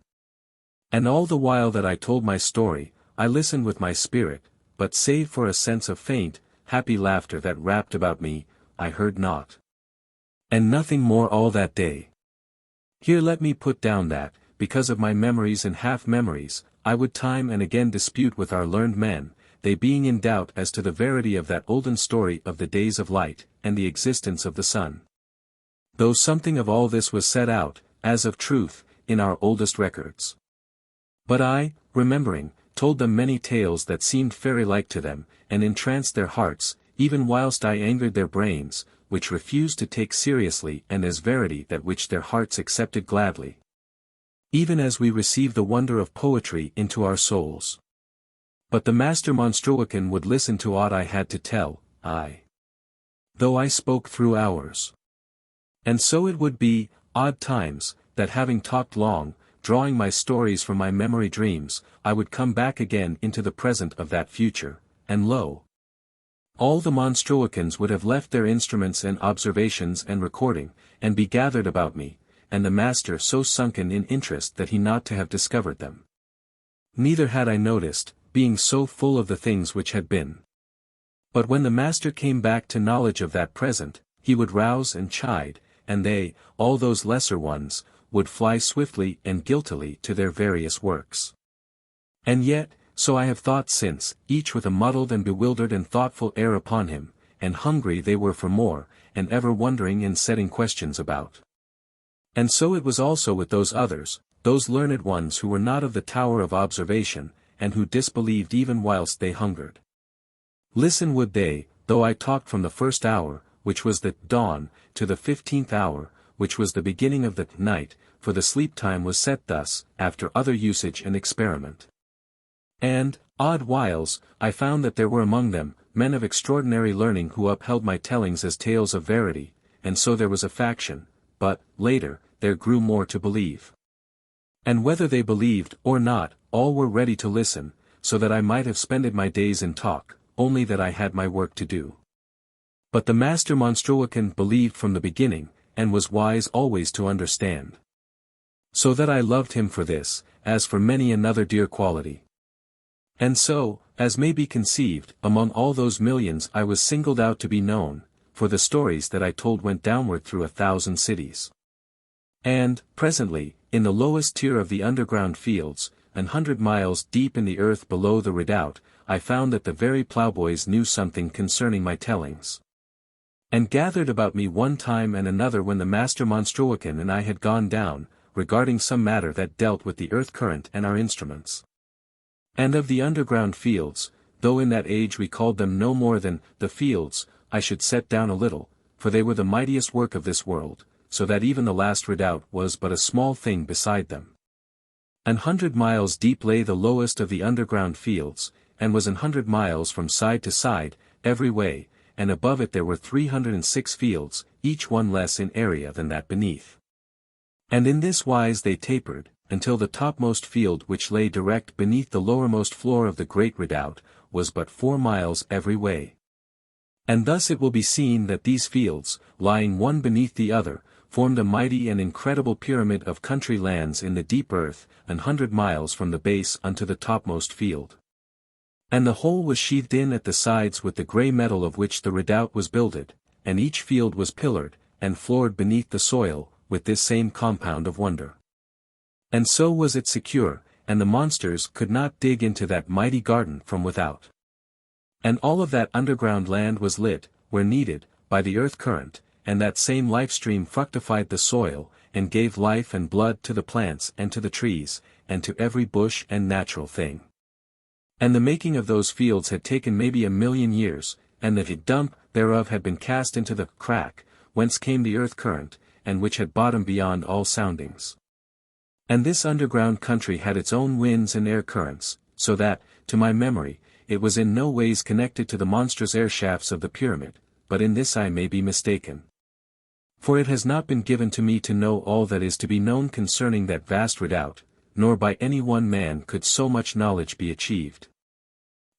And all the while that I told my story, I listened with my spirit, but save for a sense of faint, happy laughter that wrapped about me, I heard naught. And nothing more all that day. Here let me put down that, because of my memories and half-memories, I would time and again dispute with our learned men, they being in doubt as to the verity of that olden story of the days of light, and the existence of the sun. Though something of all this was set out, as of truth, in our oldest records. But I, remembering, told them many tales that seemed fairy-like to them, and entranced their hearts, even whilst I angered their brains, which refused to take seriously and as verity that which their hearts accepted gladly. Even as we receive the wonder of poetry into our souls. But the master Monstruocan would listen to aught I had to tell, though I spoke through hours. And so it would be, odd times, that having talked long, drawing my stories from my memory dreams, I would come back again into the present of that future, and lo! All the Monstruocans would have left their instruments and observations and recording, and be gathered about me, and the master so sunken in interest that he not to have discovered them. Neither had I noticed, being so full of the things which had been. But when the master came back to knowledge of that present, he would rouse and chide, and they, all those lesser ones, would fly swiftly and guiltily to their various works. And yet, so I have thought since, each with a muddled and bewildered and thoughtful air upon him, and hungry they were for more, and ever wondering and setting questions about. And so it was also with those others, those learned ones who were not of the tower of observation, and who disbelieved even whilst they hungered. Listen would they, though I talked from the first hour, which was the dawn, to the 15th hour, which was the beginning of the night, for the sleep time was set thus, after other usage and experiment. And, odd whiles, I found that there were among them, men of extraordinary learning who upheld my tellings as tales of verity, and so there was a faction, but, later, there grew more to believe. And whether they believed or not, all were ready to listen, so that I might have spended my days in talk, only that I had my work to do. But the master Monstruocan believed from the beginning, and was wise always to understand. So that I loved him for this, as for many another dear quality. And so, as may be conceived, among all those millions I was singled out to be known, for the stories that I told went downward through 1,000 cities. And, presently, in the lowest tier of the underground fields, 100 miles deep in the earth below the redoubt, I found that the very ploughboys knew something concerning my tellings. And gathered about me one time and another when the master Monstruocan and I had gone down, regarding some matter that dealt with the earth current and our instruments. And of the underground fields, though in that age we called them no more than the fields, I should set down a little, for they were the mightiest work of this world, so that even the Last Redoubt was but a small thing beside them. 100 miles deep lay the lowest of the underground fields, and was 100 miles from side to side, every way, and above it there were 306 fields, each one less in area than that beneath. And in this wise they tapered, until the topmost field which lay direct beneath the lowermost floor of the great redoubt, was but 4 miles every way. And thus it will be seen that these fields, lying one beneath the other, formed a mighty and incredible pyramid of country lands in the deep earth, 100 miles from the base unto the topmost field. And the whole was sheathed in at the sides with the grey metal of which the redoubt was builded, and each field was pillared, and floored beneath the soil, with this same compound of wonder. And so was it secure, and the monsters could not dig into that mighty garden from without. And all of that underground land was lit, where needed, by the earth current, and that same life stream fructified the soil, and gave life and blood to the plants and to the trees, and to every bush and natural thing. And the making of those fields had taken maybe 1,000,000 years, and the dump thereof had been cast into the crack, whence came the earth current, and which had bottom beyond all soundings. And this underground country had its own winds and air currents, so that, to my memory, it was in no ways connected to the monstrous air shafts of the pyramid, but in this I may be mistaken. For it has not been given to me to know all that is to be known concerning that vast redoubt, nor by any one man could so much knowledge be achieved.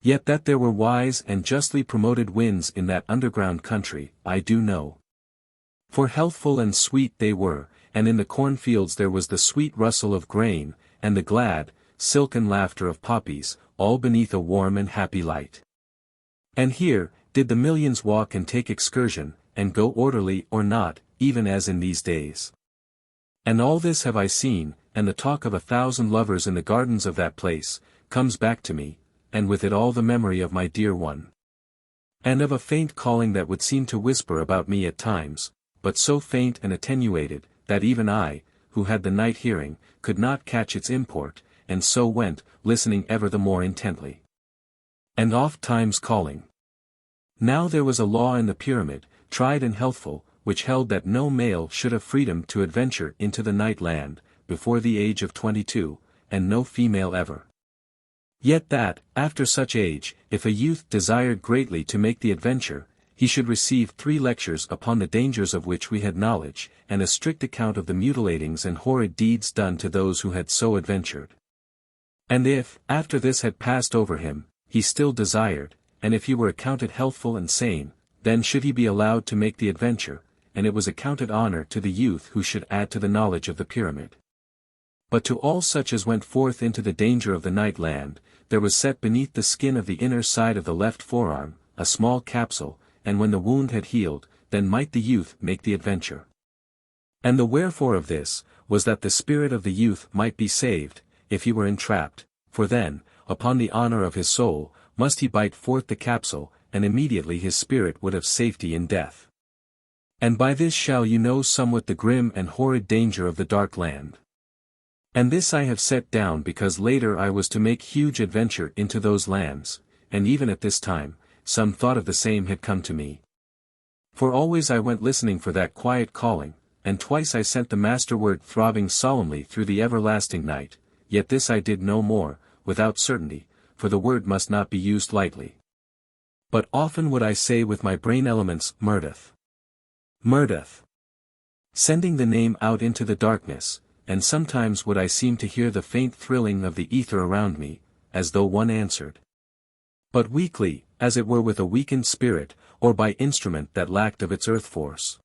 Yet that there were wise and justly promoted winds in that underground country, I do know. For healthful and sweet they were, and in the cornfields there was the sweet rustle of grain, and the glad, silken laughter of poppies, all beneath a warm and happy light. And here, did the millions walk and take excursion, and go orderly or not, even as in these days. And all this have I seen, and the talk of 1,000 lovers in the gardens of that place, comes back to me, and with it all the memory of my dear one. And of a faint calling that would seem to whisper about me at times, but so faint and attenuated, that even I, who had the night hearing, could not catch its import, and so went, listening ever the more intently. And oft times calling. Now there was a law in the pyramid, tried and healthful, which held that no male should have freedom to adventure into the night land, before the age of 22, and no female ever. Yet that, after such age, if a youth desired greatly to make the adventure, he should receive 3 lectures upon the dangers of which we had knowledge, and a strict account of the mutilatings and horrid deeds done to those who had so adventured. And if, after this had passed over him, he still desired, and if he were accounted healthful and sane, then should he be allowed to make the adventure, and it was accounted honor to the youth who should add to the knowledge of the pyramid. But to all such as went forth into the danger of the night land, there was set beneath the skin of the inner side of the left forearm, a small capsule, and when the wound had healed, then might the youth make the adventure. And the wherefore of this, was that the spirit of the youth might be saved, if he were entrapped, for then, upon the honor of his soul, must he bite forth the capsule, and immediately his spirit would have safety in death. And by this shall you know somewhat the grim and horrid danger of the dark land. And this I have set down because later I was to make huge adventure into those lands, and even at this time, some thought of the same had come to me. For always I went listening for that quiet calling, and twice I sent the master word throbbing solemnly through the everlasting night, yet this I did no more, without certainty, for the word must not be used lightly. But often would I say with my brain elements, Mirdath. Mirdath. Sending the name out into the darkness, and sometimes would I seem to hear the faint thrilling of the ether around me, as though one answered. But weakly, as it were with a weakened spirit, or by instrument that lacked of its earth force.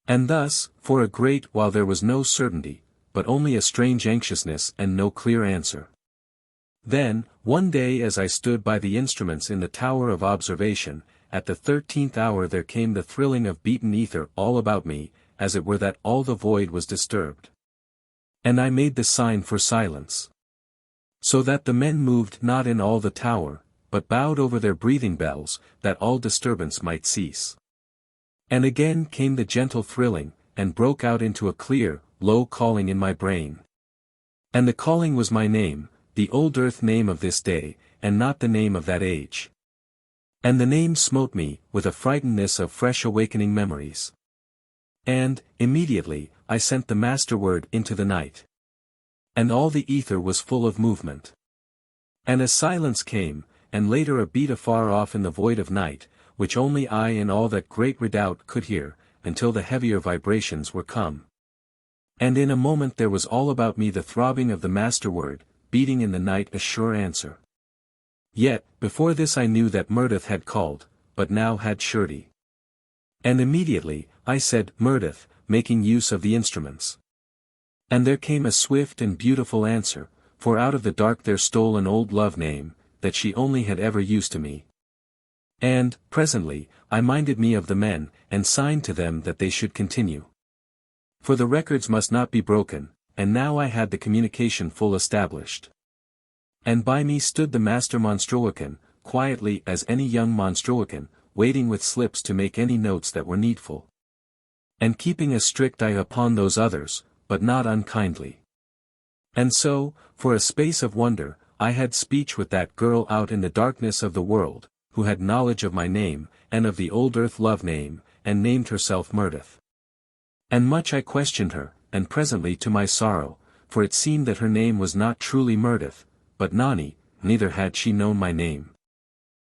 And thus, for a great while there was no certainty, but only a strange anxiousness and no clear answer. Then, one day as I stood by the instruments in the tower of observation, at the 13th hour there came the thrilling of beaten ether all about me, as it were that all the void was disturbed. And I made the sign for silence. So that the men moved not in all the tower, but bowed over their breathing bells, that all disturbance might cease. And again came the gentle thrilling, and broke out into a clear, low calling in my brain. And the calling was my name, the old earth name of this day, and not the name of that age. And the name smote me, with a frightenedness of fresh awakening memories. And, immediately, I sent the master word into the night. And all the ether was full of movement. And a silence came, and later a beat afar off in the void of night, which only I in all that great redoubt could hear, until the heavier vibrations were come. And in a moment there was all about me the throbbing of the master word, beating in the night a sure answer. Yet, before this I knew that Mirdath had called, but now had surety. And immediately, I said, Mirdath, making use of the instruments. And there came a swift and beautiful answer, for out of the dark there stole an old love name, that she only had ever used to me. And, presently, I minded me of the men, and signed to them that they should continue. For the records must not be broken, and now I had the communication full established. And by me stood the master Monstroican, quietly as any young Monstroican, waiting with slips to make any notes that were needful. And keeping a strict eye upon those others, but not unkindly. And so, for a space of wonder, I had speech with that girl out in the darkness of the world, who had knowledge of my name, and of the old earth love name, and named herself Mirdath. And much I questioned her, and presently to my sorrow, for it seemed that her name was not truly Mirdath, but Nani, neither had she known my name.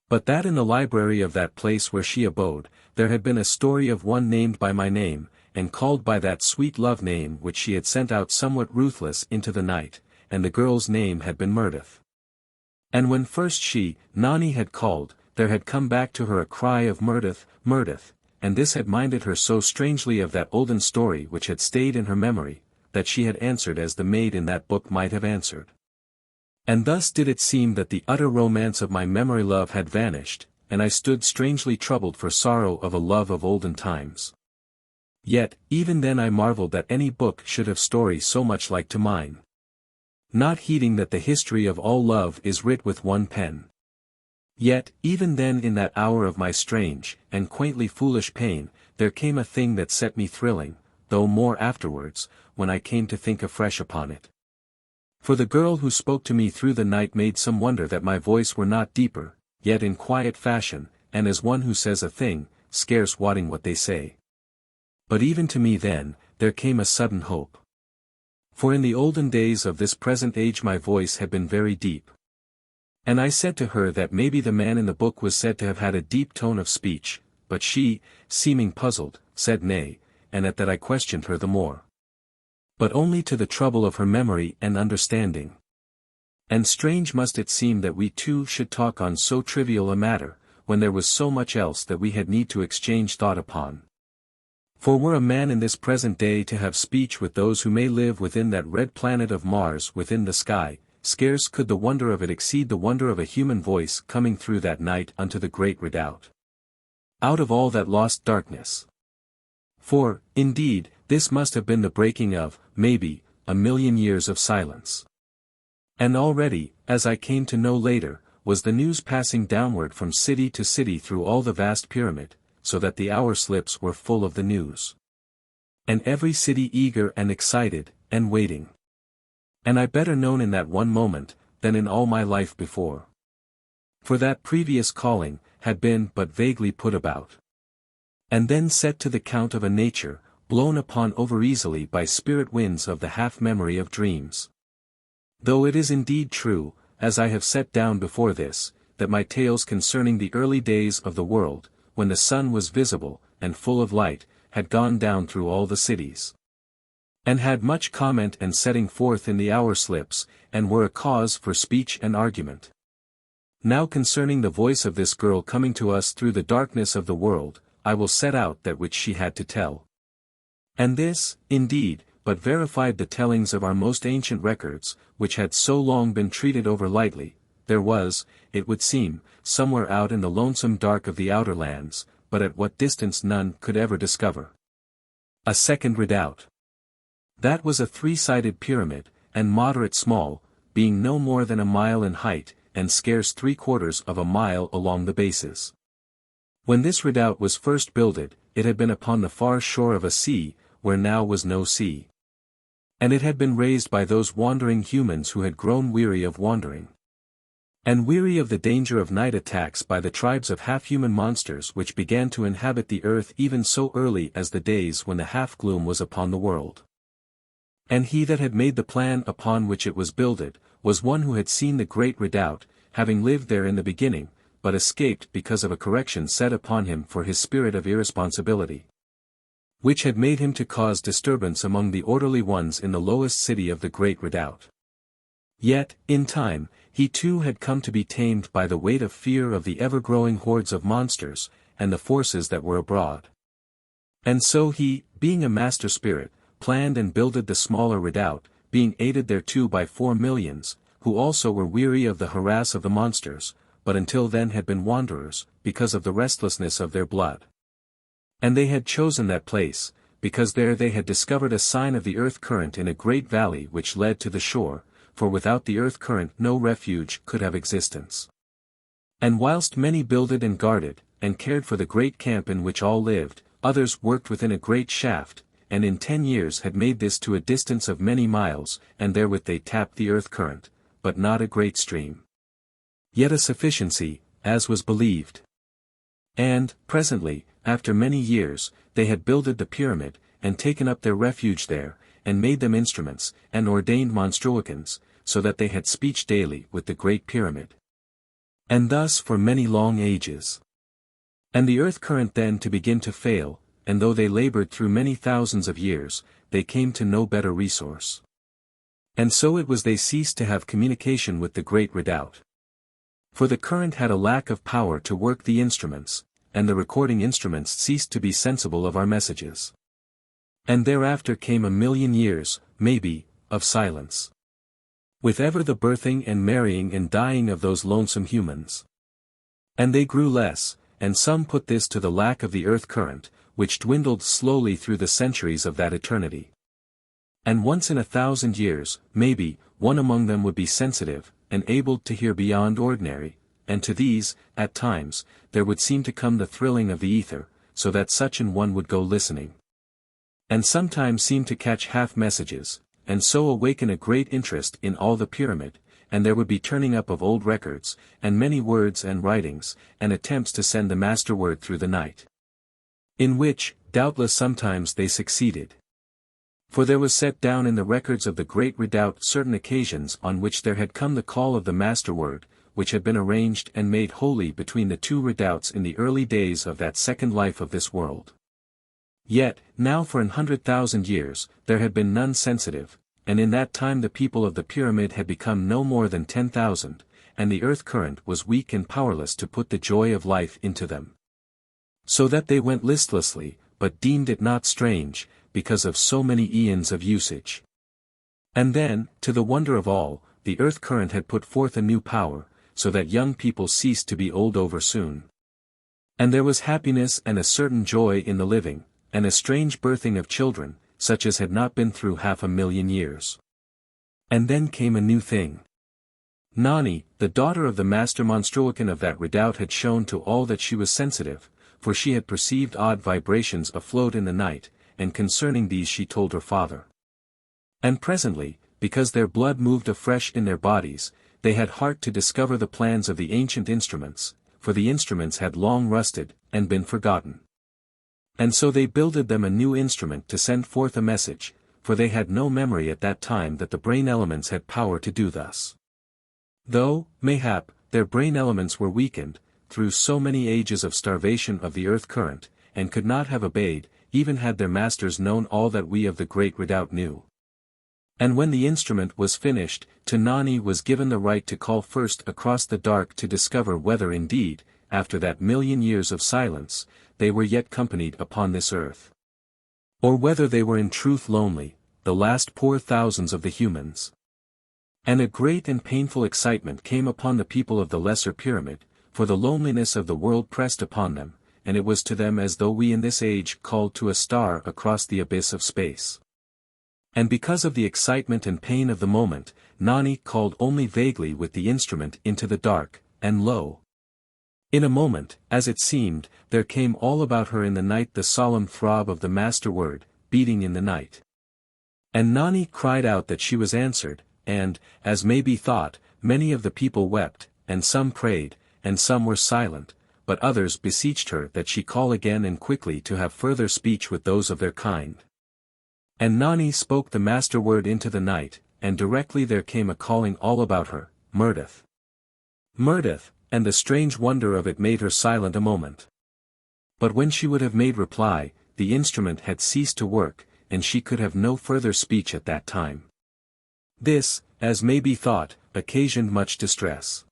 But that in the library of that place where she abode, there had been a story of one named by my name, and called by that sweet love name which she had sent out somewhat ruthless into the night, and the girl's name had been Mirdath. And when first she, Nani, had called, there had come back to her a cry of Mirdath, Mirdath, and this had minded her so strangely of that olden story which had stayed in her memory, that she had answered as the maid in that book might have answered. And thus did it seem that the utter romance of my memory love had vanished, and I stood strangely troubled for sorrow of a love of olden times. Yet, even then I marveled that any book should have story so much like to mine. Not heeding that the history of all love is writ with one pen. Yet, even then in that hour of my strange, and quaintly foolish pain, there came a thing that set me thrilling, though more afterwards, when I came to think afresh upon it. For the girl who spoke to me through the night made some wonder that my voice were not deeper, yet in quiet fashion, and as one who says a thing, scarce wotting what they say. But even to me then, there came a sudden hope. For in the olden days of this present age my voice had been very deep. And I said to her that maybe the man in the book was said to have had a deep tone of speech, but she, seeming puzzled, said nay, and at that I questioned her the more. But only to the trouble of her memory and understanding. And strange must it seem that we two should talk on so trivial a matter, when there was so much else that we had need to exchange thought upon. For were a man in this present day to have speech with those who may live within that red planet of Mars within the sky, scarce could the wonder of it exceed the wonder of a human voice coming through that night unto the great redoubt. Out of all that lost darkness. For, indeed, this must have been the breaking of, maybe, 1,000,000 years of silence. And already, as I came to know later, was the news passing downward from city to city through all the vast pyramid, so that the hour slips were full of the news. And every city eager and excited, and waiting. And I better known in that one moment, than in all my life before. For that previous calling, had been but vaguely put about. And then set to the count of a nature, blown upon over easily by spirit winds of the half-memory of dreams. Though it is indeed true, as I have set down before this, that my tales concerning the early days of the world, when the sun was visible, and full of light, had gone down through all the cities. And had much comment and setting forth in the hour slips, and were a cause for speech and argument. Now concerning the voice of this girl coming to us through the darkness of the world, I will set out that which she had to tell. And this, indeed, but verified the tellings of our most ancient records, which had so long been treated over lightly. There was, it would seem, somewhere out in the lonesome dark of the outer lands, but at what distance none could ever discover, a second redoubt. That was a three-sided pyramid, and moderate small, being no more than a mile in height, and scarce 3/4 of a mile along the bases. When this redoubt was first builded, it had been upon the far shore of a sea, where now was no sea. And it had been raised by those wandering humans who had grown weary of wandering, and weary of the danger of night attacks by the tribes of half-human monsters which began to inhabit the earth even so early as the days when the half-gloom was upon the world. And he that had made the plan upon which it was builded, was one who had seen the great redoubt, having lived there in the beginning, but escaped because of a correction set upon him for his spirit of irresponsibility, which had made him to cause disturbance among the orderly ones in the lowest city of the great redoubt. Yet, in time, he too had come to be tamed by the weight of fear of the ever-growing hordes of monsters, and the forces that were abroad. And so he, being a master spirit, planned and builded the smaller redoubt, being aided thereto by 4 millions, who also were weary of the harass of the monsters, but until then had been wanderers, because of the restlessness of their blood. And they had chosen that place, because there they had discovered a sign of the earth current in a great valley which led to the shore, for without the earth current no refuge could have existence. And whilst many builded and guarded, and cared for the great camp in which all lived, others worked within a great shaft, and in 10 years had made this to a distance of many miles, and therewith they tapped the earth current, but not a great stream, yet a sufficiency, as was believed. And, presently, after many years, they had builded the pyramid, and taken up their refuge there, and made them instruments, and ordained monstruicans, so that they had speech daily with the great pyramid. And thus for many long ages. And the earth current then to begin to fail, and though they labored through many thousands of years, they came to no better resource. And so it was they ceased to have communication with the great redoubt. For the current had a lack of power to work the instruments, and the recording instruments ceased to be sensible of our messages. And thereafter came 1,000,000 years, maybe, of silence, with ever the birthing and marrying and dying of those lonesome humans. And they grew less, and some put this to the lack of the earth current, which dwindled slowly through the centuries of that eternity. And once in 1,000 years, maybe, one among them would be sensitive, and able to hear beyond ordinary, and to these, at times, there would seem to come the thrilling of the ether, so that such an one would go listening, and sometimes seem to catch half messages, and so awaken a great interest in all the pyramid, and there would be turning up of old records, and many words and writings, and attempts to send the master word through the night, in which, doubtless sometimes they succeeded. For there was set down in the records of the great redoubt certain occasions on which there had come the call of the master word, which had been arranged and made holy between the 2 redoubts in the early days of that second life of this world. Yet, now for 100,000 years, there had been none sensitive, and in that time the people of the pyramid had become no more than 10,000, and the earth current was weak and powerless to put the joy of life into them. So that they went listlessly, but deemed it not strange, because of so many eons of usage. And then, to the wonder of all, the earth current had put forth a new power, so that young people ceased to be old over soon. And there was happiness and a certain joy in the living, and a strange birthing of children, such as had not been through 500,000 years. And then came a new thing. Nani, the daughter of the master monstruican of that redoubt, had shown to all that she was sensitive, for she had perceived odd vibrations afloat in the night, and concerning these she told her father. And presently, because their blood moved afresh in their bodies, they had heart to discover the plans of the ancient instruments, for the instruments had long rusted, and been forgotten. And so they builded them a new instrument to send forth a message, for they had no memory at that time that the brain elements had power to do thus. Though, mayhap, their brain elements were weakened, through so many ages of starvation of the earth current, and could not have obeyed, even had their masters known all that we of the Great Redoubt knew. And when the instrument was finished, to Nani was given the right to call first across the dark to discover whether indeed, after that million years of silence, they were yet companied upon this earth. Or whether they were in truth lonely, the last poor thousands of the humans. And a great and painful excitement came upon the people of the Lesser Pyramid, for the loneliness of the world pressed upon them, and it was to them as though we in this age called to a star across the abyss of space. And because of the excitement and pain of the moment, Nani called only vaguely with the instrument into the dark, and lo! In a moment, as it seemed, there came all about her in the night the solemn throb of the Master Word, beating in the night. And Nani cried out that she was answered, and, as may be thought, many of the people wept, and some prayed, and some were silent, but others beseeched her that she call again and quickly to have further speech with those of their kind. And Nani spoke the Master Word into the night, and directly there came a calling all about her, Mirdath. Mirdath, and the strange wonder of it made her silent a moment. But when she would have made reply, the instrument had ceased to work, and she could have no further speech at that time. This, as may be thought, occasioned much distress.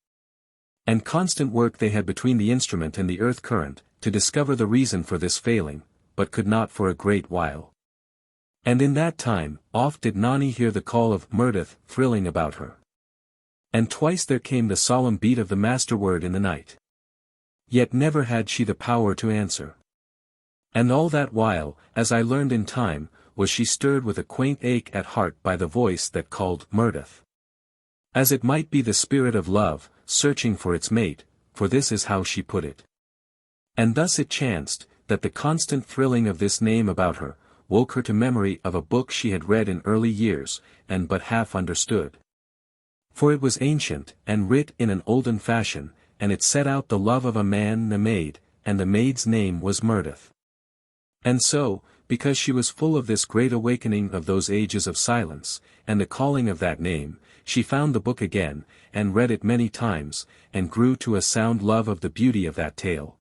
And constant work they had between the instrument and the earth current, to discover the reason for this failing, but could not for a great while. And in that time, oft did Nani hear the call of Mirdath thrilling about her. And twice there came the solemn beat of the Master Word in the night. Yet never had she the power to answer. And all that while, as I learned in time, was she stirred with a quaint ache at heart by the voice that called Mirdath. As it might be the spirit of love, searching for its mate, for this is how she put it. And thus it chanced, that the constant thrilling of this name about her, woke her to memory of a book she had read in early years, and but half understood. For it was ancient, and writ in an olden fashion, and it set out the love of a man and a maid, and the maid's name was Mirdath. And so, because she was full of this great awakening of those ages of silence, and the calling of that name, she found the book again, and read it many times, and grew to a sound love of the beauty of that tale.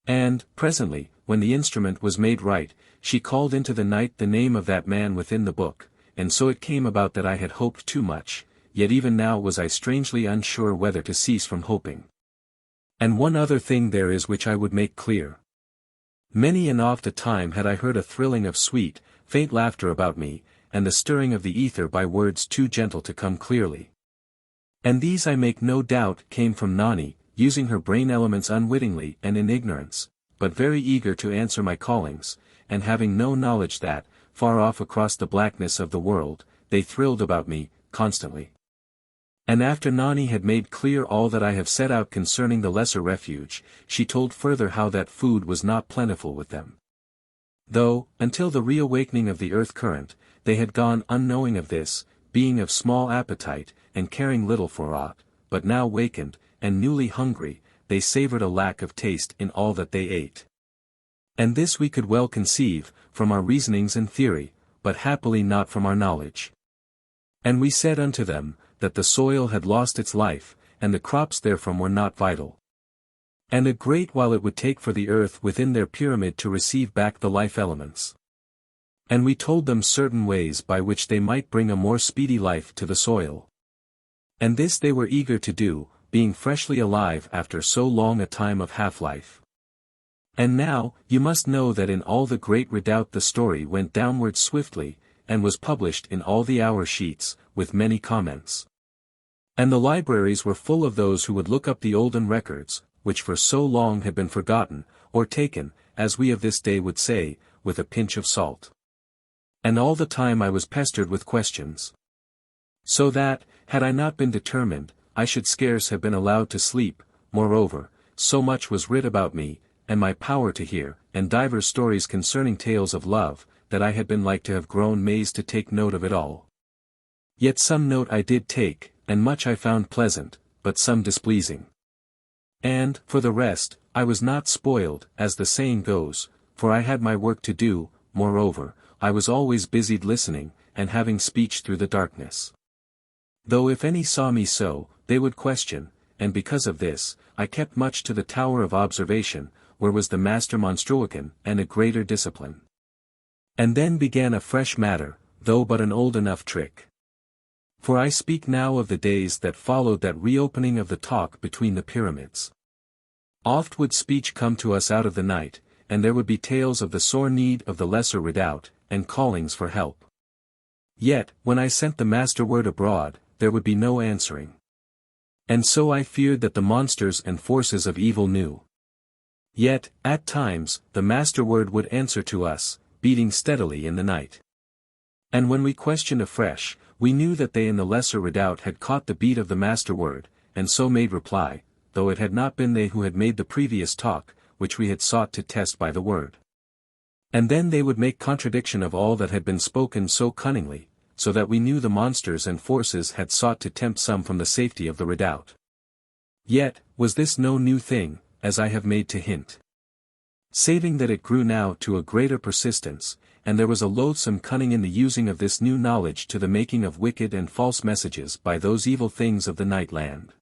And, presently, when the instrument was made right, she called into the night the name of that man within the book, and so it came about that I had hoped too much, yet even now was I strangely unsure whether to cease from hoping. And one other thing there is which I would make clear. Many and oft a time had I heard a thrilling of sweet, faint laughter about me, and the stirring of the ether by words too gentle to come clearly. And these I make no doubt came from Nani, using her brain elements unwittingly and in ignorance, but very eager to answer my callings, and having no knowledge that, far off across the blackness of the world, they thrilled about me, constantly. And after Nani had made clear all that I have set out concerning the lesser refuge, she told further how that food was not plentiful with them. Though, until the reawakening of the earth current, they had gone unknowing of this, being of small appetite, and caring little for aught, but now wakened, and newly hungry, they savoured a lack of taste in all that they ate. And this we could well conceive, from our reasonings and theory, but happily not from our knowledge. And we said unto them, that the soil had lost its life, and the crops therefrom were not vital. And a great while it would take for the earth within their pyramid to receive back the life elements. And we told them certain ways by which they might bring a more speedy life to the soil. And this they were eager to do, being freshly alive after so long a time of half-life. And now, you must know that in all the Great Redoubt the story went downward swiftly, and was published in all the hour sheets, with many comments. And the libraries were full of those who would look up the olden records, which for so long had been forgotten, or taken, as we of this day would say, with a pinch of salt. And all the time I was pestered with questions. So that, had I not been determined, I should scarce have been allowed to sleep. Moreover, so much was writ about me, and my power to hear, and divers stories concerning tales of love, that I had been like to have grown mazed to take note of it all. Yet some note I did take, and much I found pleasant, but some displeasing. And, for the rest, I was not spoiled, as the saying goes, for I had my work to do. Moreover, I was always busied listening, and having speech through the darkness. Though if any saw me so, they would question, and because of this, I kept much to the tower of observation, where was the master Monstruocan, and a greater discipline. And then began a fresh matter, though but an old enough trick. For I speak now of the days that followed that reopening of the talk between the pyramids. Oft would speech come to us out of the night, and there would be tales of the sore need of the lesser redoubt, and callings for help. Yet, when I sent the master word abroad, there would be no answering. And so I feared that the monsters and forces of evil knew. Yet, at times, the master word would answer to us, beating steadily in the night. And when we questioned afresh, we knew that they in the lesser redoubt had caught the beat of the master word, and so made reply, though it had not been they who had made the previous talk, which we had sought to test by the word. And then they would make contradiction of all that had been spoken so cunningly, so that we knew the monsters and forces had sought to tempt some from the safety of the redoubt. Yet, was this no new thing, as I have made to hint? Saving that it grew now to a greater persistence, and there was a loathsome cunning in the using of this new knowledge to the making of wicked and false messages by those evil things of the night land.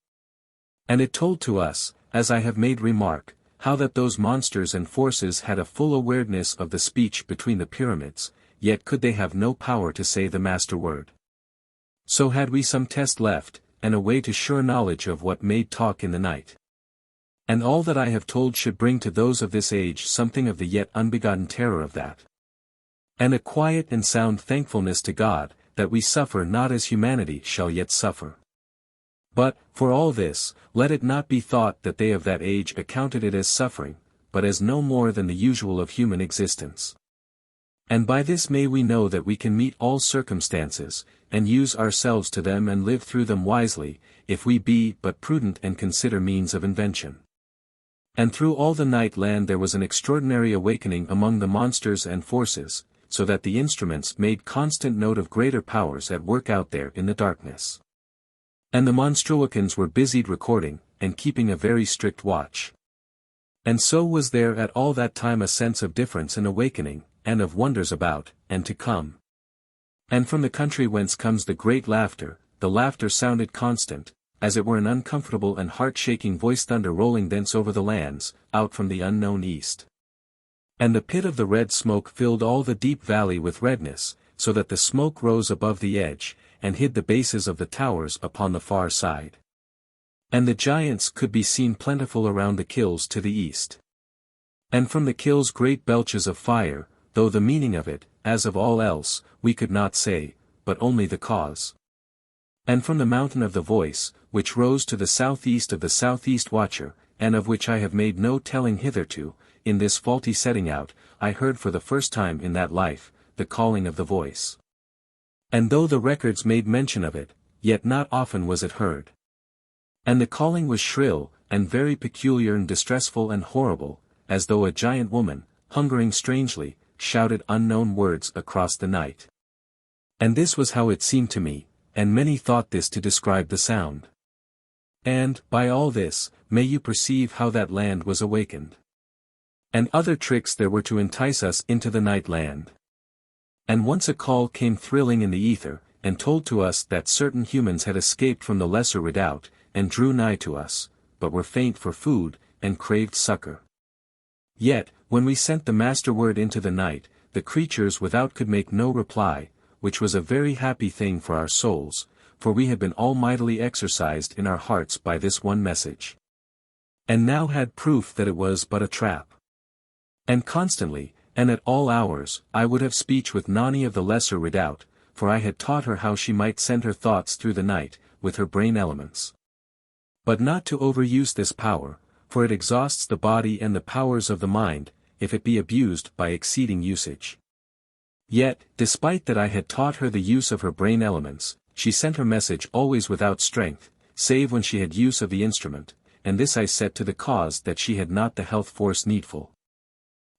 And it told to us, as I have made remark, how that those monsters and forces had a full awareness of the speech between the pyramids, yet could they have no power to say the master word. So had we some test left, and a way to sure knowledge of what made talk in the night. And all that I have told should bring to those of this age something of the yet unbegotten terror of that. And a quiet and sound thankfulness to God, that we suffer not as humanity shall yet suffer. But, for all this, let it not be thought that they of that age accounted it as suffering, but as no more than the usual of human existence. And by this may we know that we can meet all circumstances, and use ourselves to them and live through them wisely, if we be but prudent and consider means of invention. And through all the night land there was an extraordinary awakening among the monsters and forces, so that the instruments made constant note of greater powers at work out there in the darkness. And the Monstruocans were busied recording, and keeping a very strict watch. And so was there at all that time a sense of difference and awakening, and of wonders about, and to come. And from the country whence comes the great laughter, the laughter sounded constant, as it were an uncomfortable and heart-shaking voice thunder rolling thence over the lands, out from the unknown east. And the pit of the red smoke filled all the deep valley with redness, so that the smoke rose above the edge, and hid the bases of the towers upon the far side. And the giants could be seen plentiful around the kills to the east. And from the kills great belches of fire, though the meaning of it, as of all else, we could not say, but only the cause. And from the mountain of the voice, which rose to the southeast of the southeast watcher, and of which I have made no telling hitherto, in this faulty setting out, I heard for the first time in that life, the calling of the voice. And though the records made mention of it, yet not often was it heard. And the calling was shrill, and very peculiar and distressful and horrible, as though a giant woman, hungering strangely, shouted unknown words across the night. And this was how it seemed to me, and many thought this to describe the sound. And, by all this, may you perceive how that land was awakened. And other tricks there were to entice us into the night land. And once a call came thrilling in the ether, and told to us that certain humans had escaped from the lesser redoubt, and drew nigh to us, but were faint for food, and craved succor. Yet, when we sent the master word into the night, the creatures without could make no reply, which was a very happy thing for our souls, for we had been all mightily exercised in our hearts by this one message. And now had proof that it was but a trap. And constantly, and at all hours, I would have speech with Nani of the lesser redoubt, for I had taught her how she might send her thoughts through the night, with her brain elements. But not to overuse this power, for it exhausts the body and the powers of the mind, if it be abused by exceeding usage. Yet, despite that I had taught her the use of her brain elements, she sent her message always without strength, save when she had use of the instrument, and this I set to the cause that she had not the health force needful.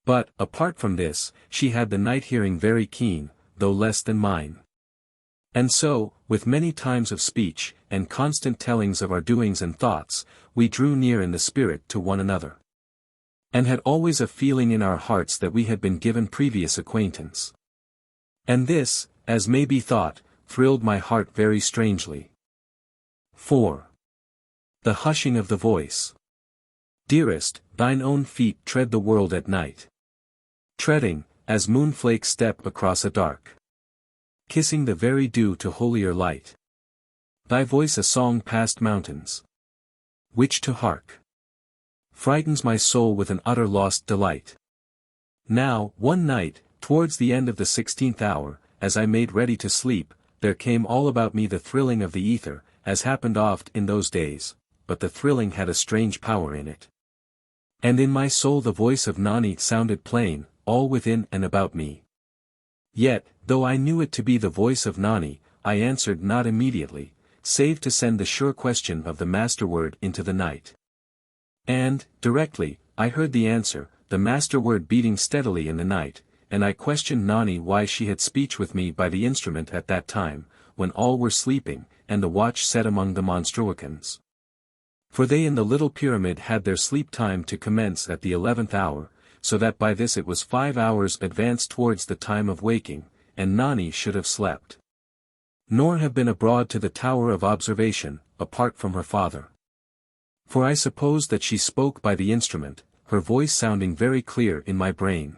But, apart from this, she had the night hearing very keen, though less than mine. And so, with many times of speech, and constant tellings of our doings and thoughts, we drew near in the spirit to one another. And had always a feeling in our hearts that we had been given previous acquaintance. And this, as may be thought, thrilled my heart very strangely. 4. The hushing of the voice. Dearest, thine own feet tread the world at night. Treading, as moonflakes step across a dark. Kissing the very dew to holier light. Thy voice a song past mountains. Which to hark. Frightens my soul with an utter lost delight. Now, one night, towards the end of the 16th hour, as I made ready to sleep, there came all about me the thrilling of the ether, as happened oft in those days, but the thrilling had a strange power in it. And in my soul the voice of Nani sounded plain, all within and about me. Yet, though I knew it to be the voice of Nani, I answered not immediately, save to send the sure question of the master word into the night. And, directly, I heard the answer, the master word beating steadily in the night, and I questioned Nani why she had speech with me by the instrument at that time, when all were sleeping, and the watch set among the monstruicans. For they in the little pyramid had their sleep time to commence at the 11th hour, so that by this it was 5 hours advanced towards the time of waking, and Nani should have slept. Nor have been abroad to the tower of observation, apart from her father. For I suppose that she spoke by the instrument, her voice sounding very clear in my brain.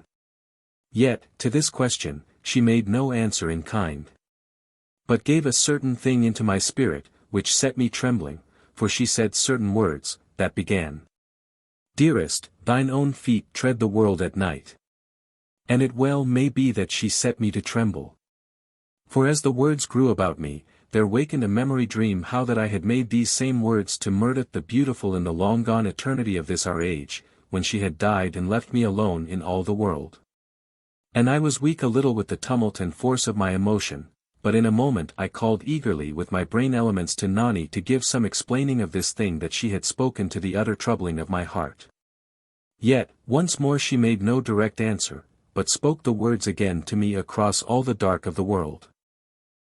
Yet, to this question, she made no answer in kind. But gave a certain thing into my spirit, which set me trembling, for she said certain words, that began. Dearest, thine own feet tread the world at night. And it well may be that she set me to tremble. For as the words grew about me, there wakened a memory dream how that I had made these same words to Mirdath the Beautiful in the long-gone eternity of this our age, when she had died and left me alone in all the world. And I was weak a little with the tumult and force of my emotion, but in a moment I called eagerly with my brain elements to Nani to give some explaining of this thing that she had spoken to the utter troubling of my heart. Yet, once more she made no direct answer, but spoke the words again to me across all the dark of the world.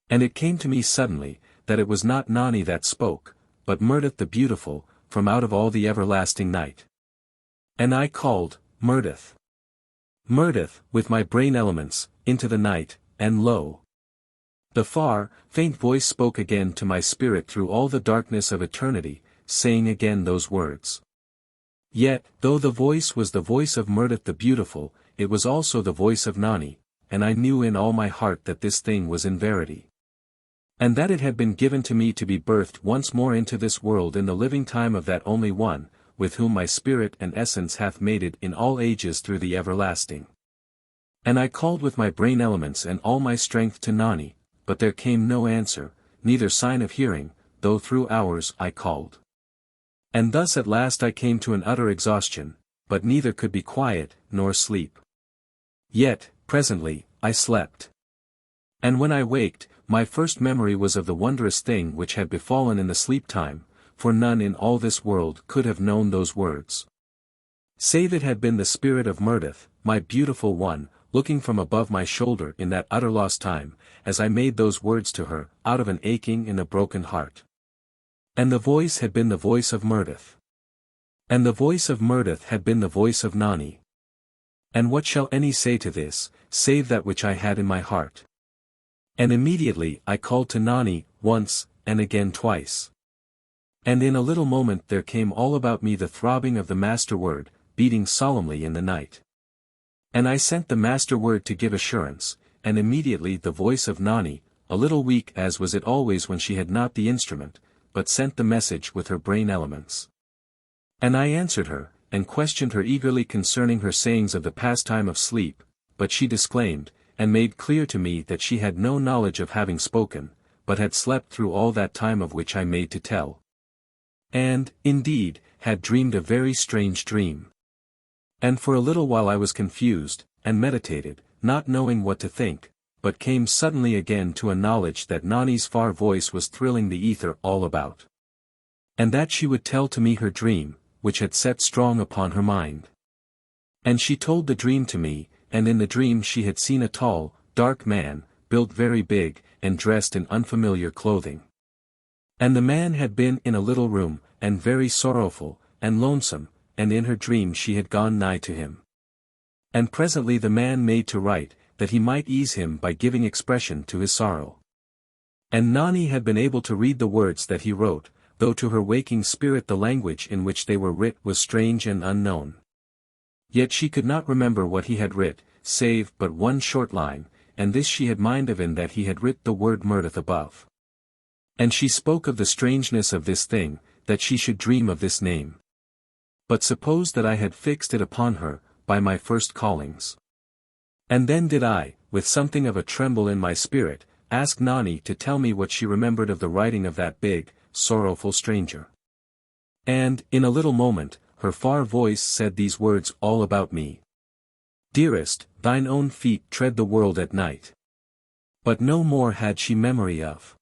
And it came to me suddenly, that it was not Nani that spoke, but Mirdath the Beautiful, from out of all the everlasting night. And I called, Mirdath. Mirdath, with my brain elements, into the night, and lo! The far, faint voice spoke again to my spirit through all the darkness of eternity, saying again those words. Yet, though the voice was the voice of Mirdath the Beautiful, it was also the voice of Nani, and I knew in all my heart that this thing was in verity. And that it had been given to me to be birthed once more into this world in the living time of that only one, with whom my spirit and essence hath mated in all ages through the everlasting. And I called with my brain elements and all my strength to Nani, but there came no answer, neither sign of hearing, though through hours I called. And thus at last I came to an utter exhaustion, but neither could be quiet, nor sleep. Yet, presently, I slept. And when I waked, my first memory was of the wondrous thing which had befallen in the sleep time, for none in all this world could have known those words. Save it had been the spirit of Mirdath, my beautiful one, looking from above my shoulder in that utter lost time, as I made those words to her, out of an aching and a broken heart. And the voice had been the voice of Mirdath. And the voice of Mirdath had been the voice of Nani. And what shall any say to this, save that which I had in my heart? And immediately I called to Nani, once, and again twice. And in a little moment there came all about me the throbbing of the master word, beating solemnly in the night. And I sent the master word to give assurance, and immediately the voice of Nani, a little weak as was it always when she had not the instrument, but sent the message with her brain elements. And I answered her, and questioned her eagerly concerning her sayings of the pastime of sleep, but she disclaimed, and made clear to me that she had no knowledge of having spoken, but had slept through all that time of which I made to tell. And, indeed, had dreamed a very strange dream. And for a little while I was confused, and meditated, not knowing what to think, but came suddenly again to a knowledge that Nani's far voice was thrilling the ether all about. And that she would tell to me her dream, which had set strong upon her mind. And she told the dream to me, and in the dream she had seen a tall, dark man, built very big, and dressed in unfamiliar clothing. And the man had been in a little room, and very sorrowful, and lonesome, and in her dream she had gone nigh to him. And presently the man made to write, that he might ease him by giving expression to his sorrow. And Nani had been able to read the words that he wrote, though to her waking spirit the language in which they were writ was strange and unknown. Yet she could not remember what he had writ, save but one short line, and this she had mind of in that he had writ the word Mirdath above. And she spoke of the strangeness of this thing, that she should dream of this name. But suppose that I had fixed it upon her, by my first callings. And then did I, with something of a tremble in my spirit, ask Nani to tell me what she remembered of the writing of that big, sorrowful stranger. And, in a little moment, her far voice said these words all about me. Dearest, thine own feet tread the world at night. But no more had she memory of.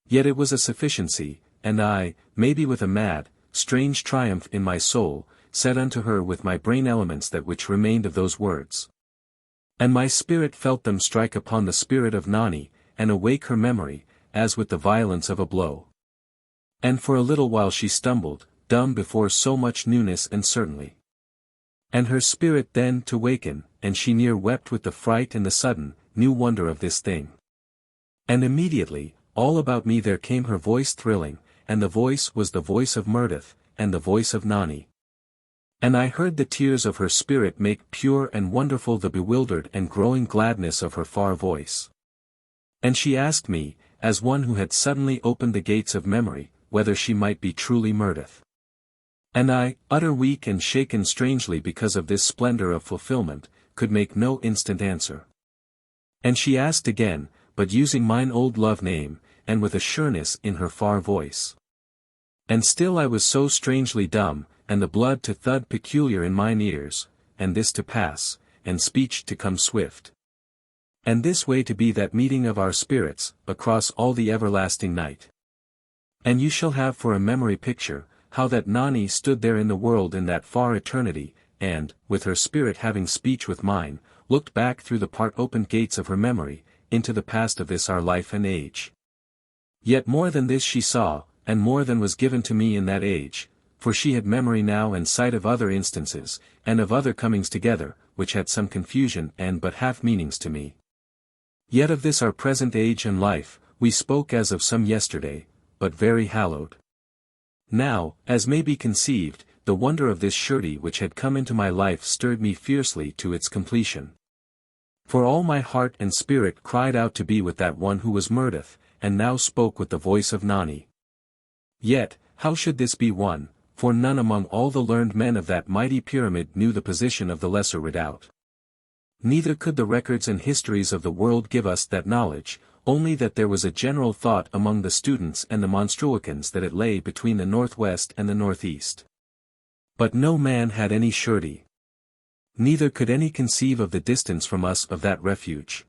Yet it was a sufficiency, and I, maybe with a mad, strange triumph in my soul, said unto her with my brain elements that which remained of those words. And my spirit felt them strike upon the spirit of Nani, and awake her memory, as with the violence of a blow. And for a little while she stumbled, dumb before so much newness and certainty. And her spirit then to waken, and she near wept with the fright and the sudden, new wonder of this thing. And immediately, all about me there came her voice thrilling, and the voice was the voice of Mirdath, and the voice of Nani. And I heard the tears of her spirit make pure and wonderful the bewildered and growing gladness of her far voice. And she asked me, as one who had suddenly opened the gates of memory, whether she might be truly Mirdath. And I, utter weak and shaken strangely because of this splendor of fulfillment, could make no instant answer. And she asked again, but using mine old love name, and with a sureness in her far voice. And still I was so strangely dumb, and the blood to thud peculiar in mine ears, and this to pass, and speech to come swift. And this way to be that meeting of our spirits, across all the everlasting night. And you shall have for a memory picture, how that Nani stood there in the world in that far eternity, and, with her spirit having speech with mine, looked back through the part-opened gates of her memory, into the past of this our life and age. Yet more than this she saw, and more than was given to me in that age, for she had memory now and sight of other instances, and of other comings together, which had some confusion and but half meanings to me. Yet of this our present age and life, we spoke as of some yesterday, but very hallowed. Now, as may be conceived, the wonder of this surety which had come into my life stirred me fiercely to its completion. For all my heart and spirit cried out to be with that one who was Mirdath, and now spoke with the voice of Nani. Yet, how should this be one, for none among all the learned men of that mighty pyramid knew the position of the Lesser Redoubt. Neither could the records and histories of the world give us that knowledge, only that there was a general thought among the students and the Monstruicans that it lay between the northwest and the northeast. But no man had any surety. Neither could any conceive of the distance from us of that refuge.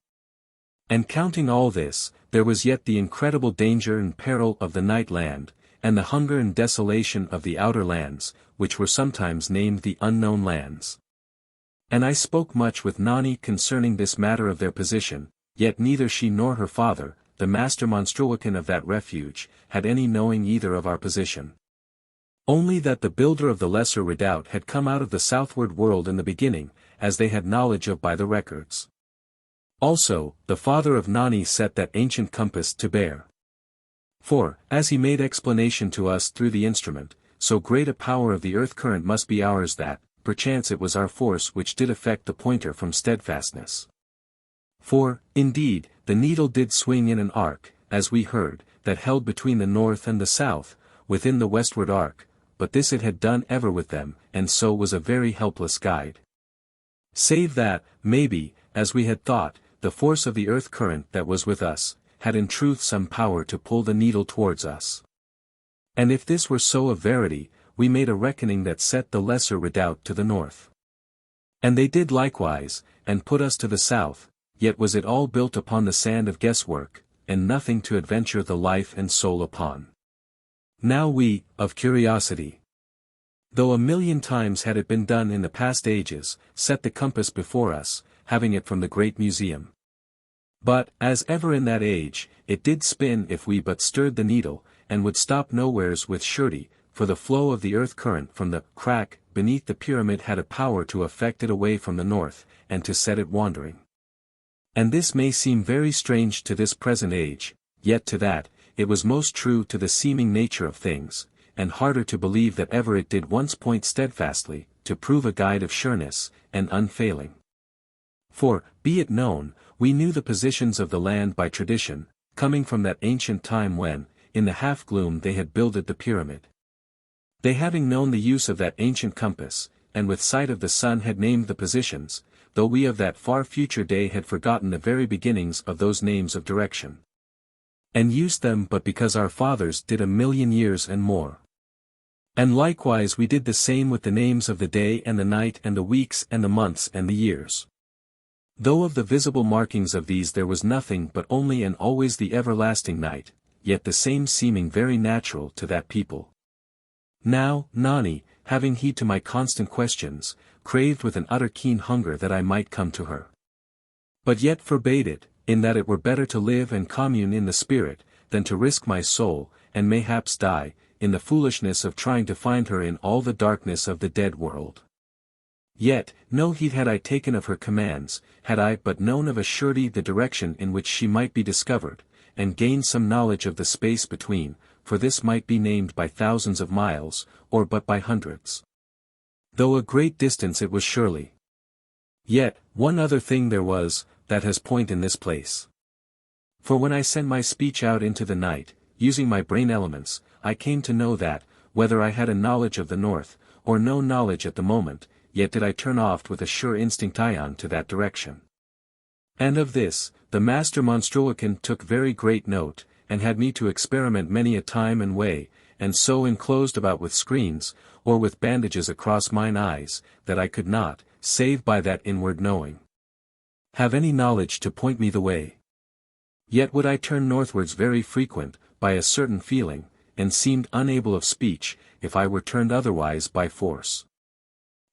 And counting all this, there was yet the incredible danger and peril of the night land, and the hunger and desolation of the outer lands, which were sometimes named the unknown lands. And I spoke much with Nani concerning this matter of their position, yet neither she nor her father, the master Monstruican of that refuge, had any knowing either of our position. Only that the builder of the Lesser Redoubt had come out of the southward world in the beginning, as they had knowledge of by the records. Also, the father of Nani set that ancient compass to bear. For, as he made explanation to us through the instrument, so great a power of the earth current must be ours that, perchance it was our force which did affect the pointer from steadfastness. For, indeed, the needle did swing in an arc, as we heard, that held between the north and the south, within the westward arc, but this it had done ever with them, and so was a very helpless guide. Save that, maybe, as we had thought, the force of the earth current that was with us, had in truth some power to pull the needle towards us. And if this were so of verity, we made a reckoning that set the Lesser Redoubt to the north. And they did likewise, and put us to the south, yet was it all built upon the sand of guesswork, and nothing to adventure the life and soul upon. Now we, of curiosity, though a million times had it been done in the past ages, set the compass before us, having it from the great museum. But, as ever in that age, it did spin if we but stirred the needle, and would stop nowheres with surety, for the flow of the earth current from the crack beneath the pyramid had a power to affect it away from the north, and to set it wandering. And this may seem very strange to this present age, yet to that, it was most true to the seeming nature of things, and harder to believe that ever it did once point steadfastly, to prove a guide of sureness, and unfailing. For, be it known, we knew the positions of the land by tradition, coming from that ancient time when, in the half-gloom they had builded the pyramid. They having known the use of that ancient compass, and with sight of the sun had named the positions, though we of that far future day had forgotten the very beginnings of those names of direction. And used them but because our fathers did 1,000,000 years and more. And likewise we did the same with the names of the day and the night and the weeks and the months and the years. Though of the visible markings of these there was nothing but only and always the everlasting night, yet the same seeming very natural to that people. Now, Nani, having heed to my constant questions, craved with an utter keen hunger that I might come to her. But yet forbade it, in that it were better to live and commune in the spirit, than to risk my soul, and mayhaps die, in the foolishness of trying to find her in all the darkness of the dead world. Yet, no heed had I taken of her commands, had I but known of a surety the direction in which she might be discovered, and gained some knowledge of the space between, for this might be named by thousands of miles, or but by hundreds. Though a great distance it was surely. Yet, one other thing there was, that has point in this place. For when I sent my speech out into the night, using my brain elements, I came to know that, whether I had a knowledge of the north, or no knowledge at the moment, yet did I turn oft with a sure instinct ion to that direction. And of this, the master Monstruocan took very great note, and had me to experiment many a time and way, and so enclosed about with screens, or with bandages across mine eyes, that I could not, save by that inward knowing, have any knowledge to point me the way. Yet would I turn northwards very frequent, by a certain feeling, and seemed unable of speech, if I were turned otherwise by force.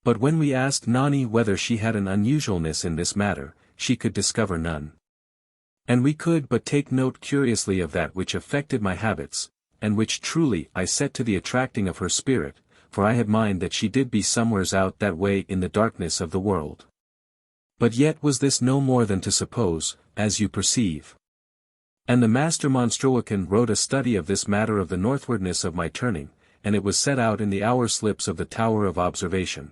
But when we asked Nani whether she had an unusualness in this matter, she could discover none. And we could but take note curiously of that which affected my habits, and which truly I set to the attracting of her spirit, for I had mind that she did be somewheres out that way in the darkness of the world. But yet was this no more than to suppose, as you perceive. And the master Monstruocan wrote a study of this matter of the northwardness of my turning, and it was set out in the hour slips of the Tower of Observation.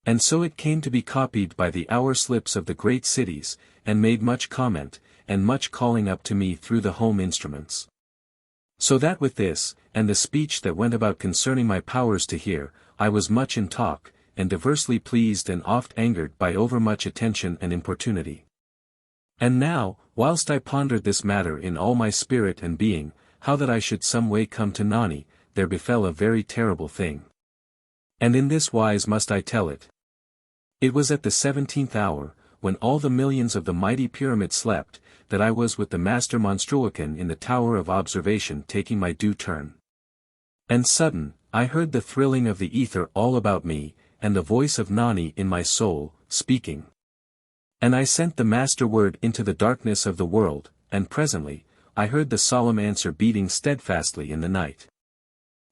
And so it came to be copied by the hour slips of the great cities, and made much comment, and much calling up to me through the home instruments. So that with this, and the speech that went about concerning my powers to hear, I was much in talk, and diversely pleased and oft angered by overmuch attention and importunity. And now, whilst I pondered this matter in all my spirit and being, how that I should some way come to Nani, there befell a very terrible thing. And in this wise must I tell it. It was at the 17th hour, when all the millions of the mighty pyramid slept, that I was with the master Monstruocan in the Tower of Observation taking my due turn. And sudden, I heard the thrilling of the ether all about me, and the voice of Nani in my soul, speaking. And I sent the master word into the darkness of the world, and presently, I heard the solemn answer beating steadfastly in the night.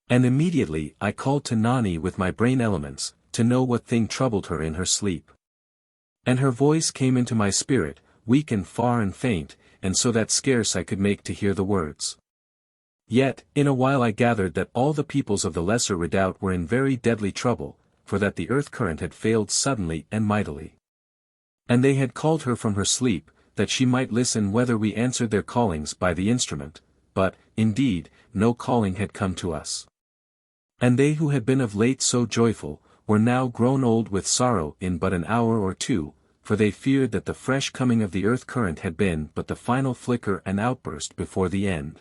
And immediately I called to Nani with my brain elements, to know what thing troubled her in her sleep. And her voice came into my spirit, weak and far and faint, and so that scarce I could make to hear the words. Yet, in a while I gathered that all the peoples of the Lesser Redoubt were in very deadly trouble, for that the earth current had failed suddenly and mightily. And they had called her from her sleep, that she might listen whether we answered their callings by the instrument, but, indeed, no calling had come to us. And they who had been of late so joyful, were now grown old with sorrow in but an hour or two, for they feared that the fresh coming of the earth current had been but the final flicker and outburst before the end.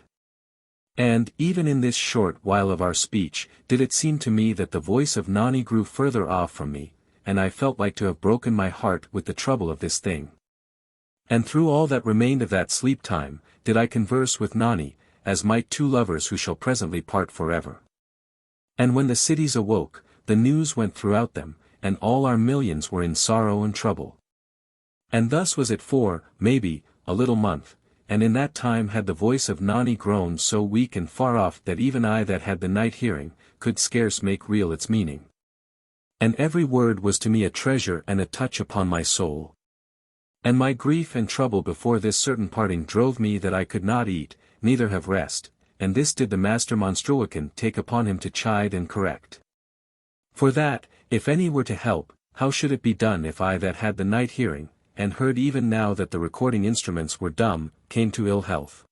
And, even in this short while of our speech, did it seem to me that the voice of Nani grew further off from me, and I felt like to have broken my heart with the trouble of this thing. And through all that remained of that sleep time, did I converse with Nani, as might two lovers who shall presently part forever. And when the cities awoke, the news went throughout them, and all our millions were in sorrow and trouble. And thus was it for, maybe, a little month, and in that time had the voice of Nani grown so weak and far off that even I that had the night hearing, could scarce make real its meaning. And every word was to me a treasure and a touch upon my soul. And my grief and trouble before this certain parting drove me that I could not eat, neither have rest, and this did the master Monstruocan take upon him to chide and correct. For that, if any were to help, how should it be done if I that had the night hearing, and heard even now that the recording instruments were dumb, came to ill health?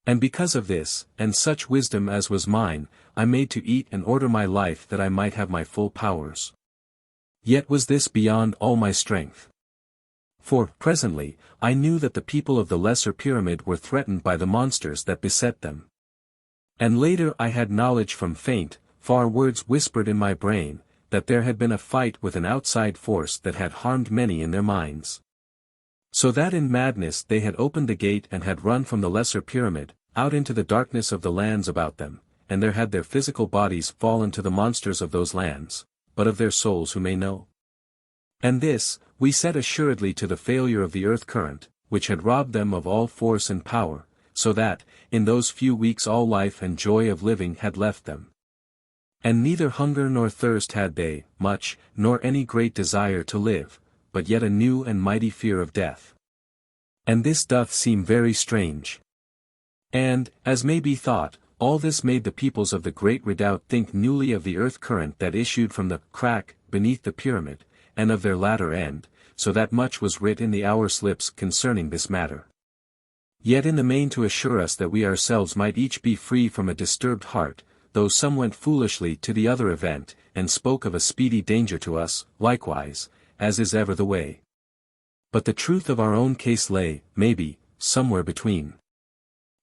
And because of this, and such wisdom as was mine, I made to eat and order my life that I might have my full powers. Yet was this beyond all my strength. For, presently, I knew that the people of the Lesser Pyramid were threatened by the monsters that beset them. And later I had knowledge from faint, far words whispered in my brain, that there had been a fight with an outside force that had harmed many in their minds. So that in madness they had opened the gate and had run from the Lesser Pyramid, out into the darkness of the lands about them, and there had their physical bodies fallen to the monsters of those lands, but of their souls who may know. And this, we said assuredly to the failure of the earth current, which had robbed them of all force and power, so that, in those few weeks all life and joy of living had left them. And neither hunger nor thirst had they, much, nor any great desire to live, but yet a new and mighty fear of death. And this doth seem very strange. And, as may be thought, all this made the peoples of the great redoubt think newly of the earth current that issued from the crack beneath the pyramid, and of their latter end, so that much was writ in the hour slips concerning this matter. Yet in the main to assure us that we ourselves might each be free from a disturbed heart, though some went foolishly to the other event, and spoke of a speedy danger to us, likewise, as is ever the way. But the truth of our own case lay, maybe, somewhere between.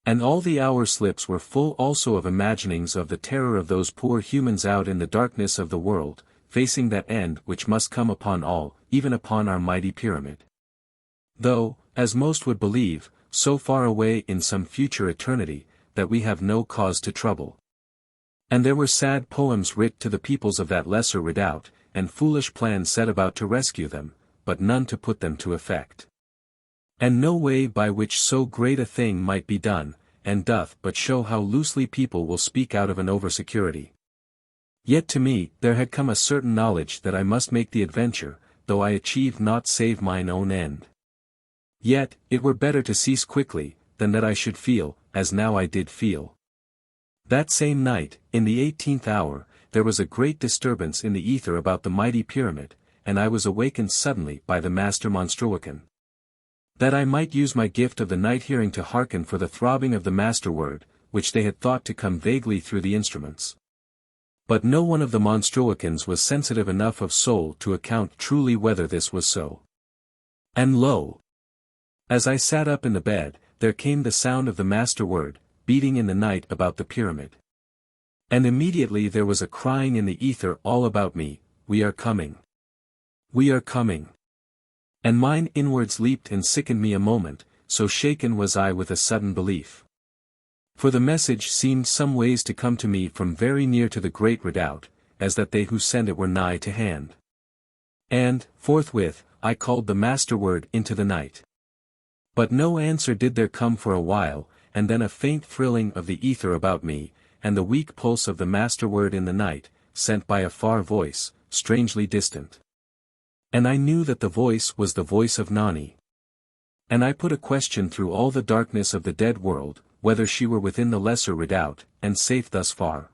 And all the hour slips were full also of imaginings of the terror of those poor humans out in the darkness of the world, facing that end which must come upon all, even upon our mighty pyramid. Though, as most would believe, so far away in some future eternity, that we have no cause to trouble. And there were sad poems writ to the peoples of that lesser redoubt, and foolish plans set about to rescue them, but none to put them to effect. And no way by which so great a thing might be done, and doth but show how loosely people will speak out of an oversecurity. Yet to me there had come a certain knowledge that I must make the adventure, though I achieved naught save mine own end. Yet, it were better to cease quickly, than that I should feel, as now I did feel. That same night, in the 18th hour, there was a great disturbance in the ether about the mighty pyramid, and I was awakened suddenly by the master Monstruocan. That I might use my gift of the night hearing to hearken for the throbbing of the master word, which they had thought to come vaguely through the instruments. But no one of the Monstruocans was sensitive enough of soul to account truly whether this was so. And lo! As I sat up in the bed, there came the sound of the master word, beating in the night about the pyramid. And immediately there was a crying in the ether all about me, "We are coming! We are coming!" And mine inwards leaped and sickened me a moment, so shaken was I with a sudden belief. For the message seemed some ways to come to me from very near to the great redoubt, as that they who sent it were nigh to hand. And, forthwith, I called the master word into the night. But no answer did there come for a while, and then a faint thrilling of the ether about me, and the weak pulse of the master word in the night, sent by a far voice, strangely distant. And I knew that the voice was the voice of Nani. And I put a question through all the darkness of the dead world, whether she were within the lesser redoubt, and safe thus far.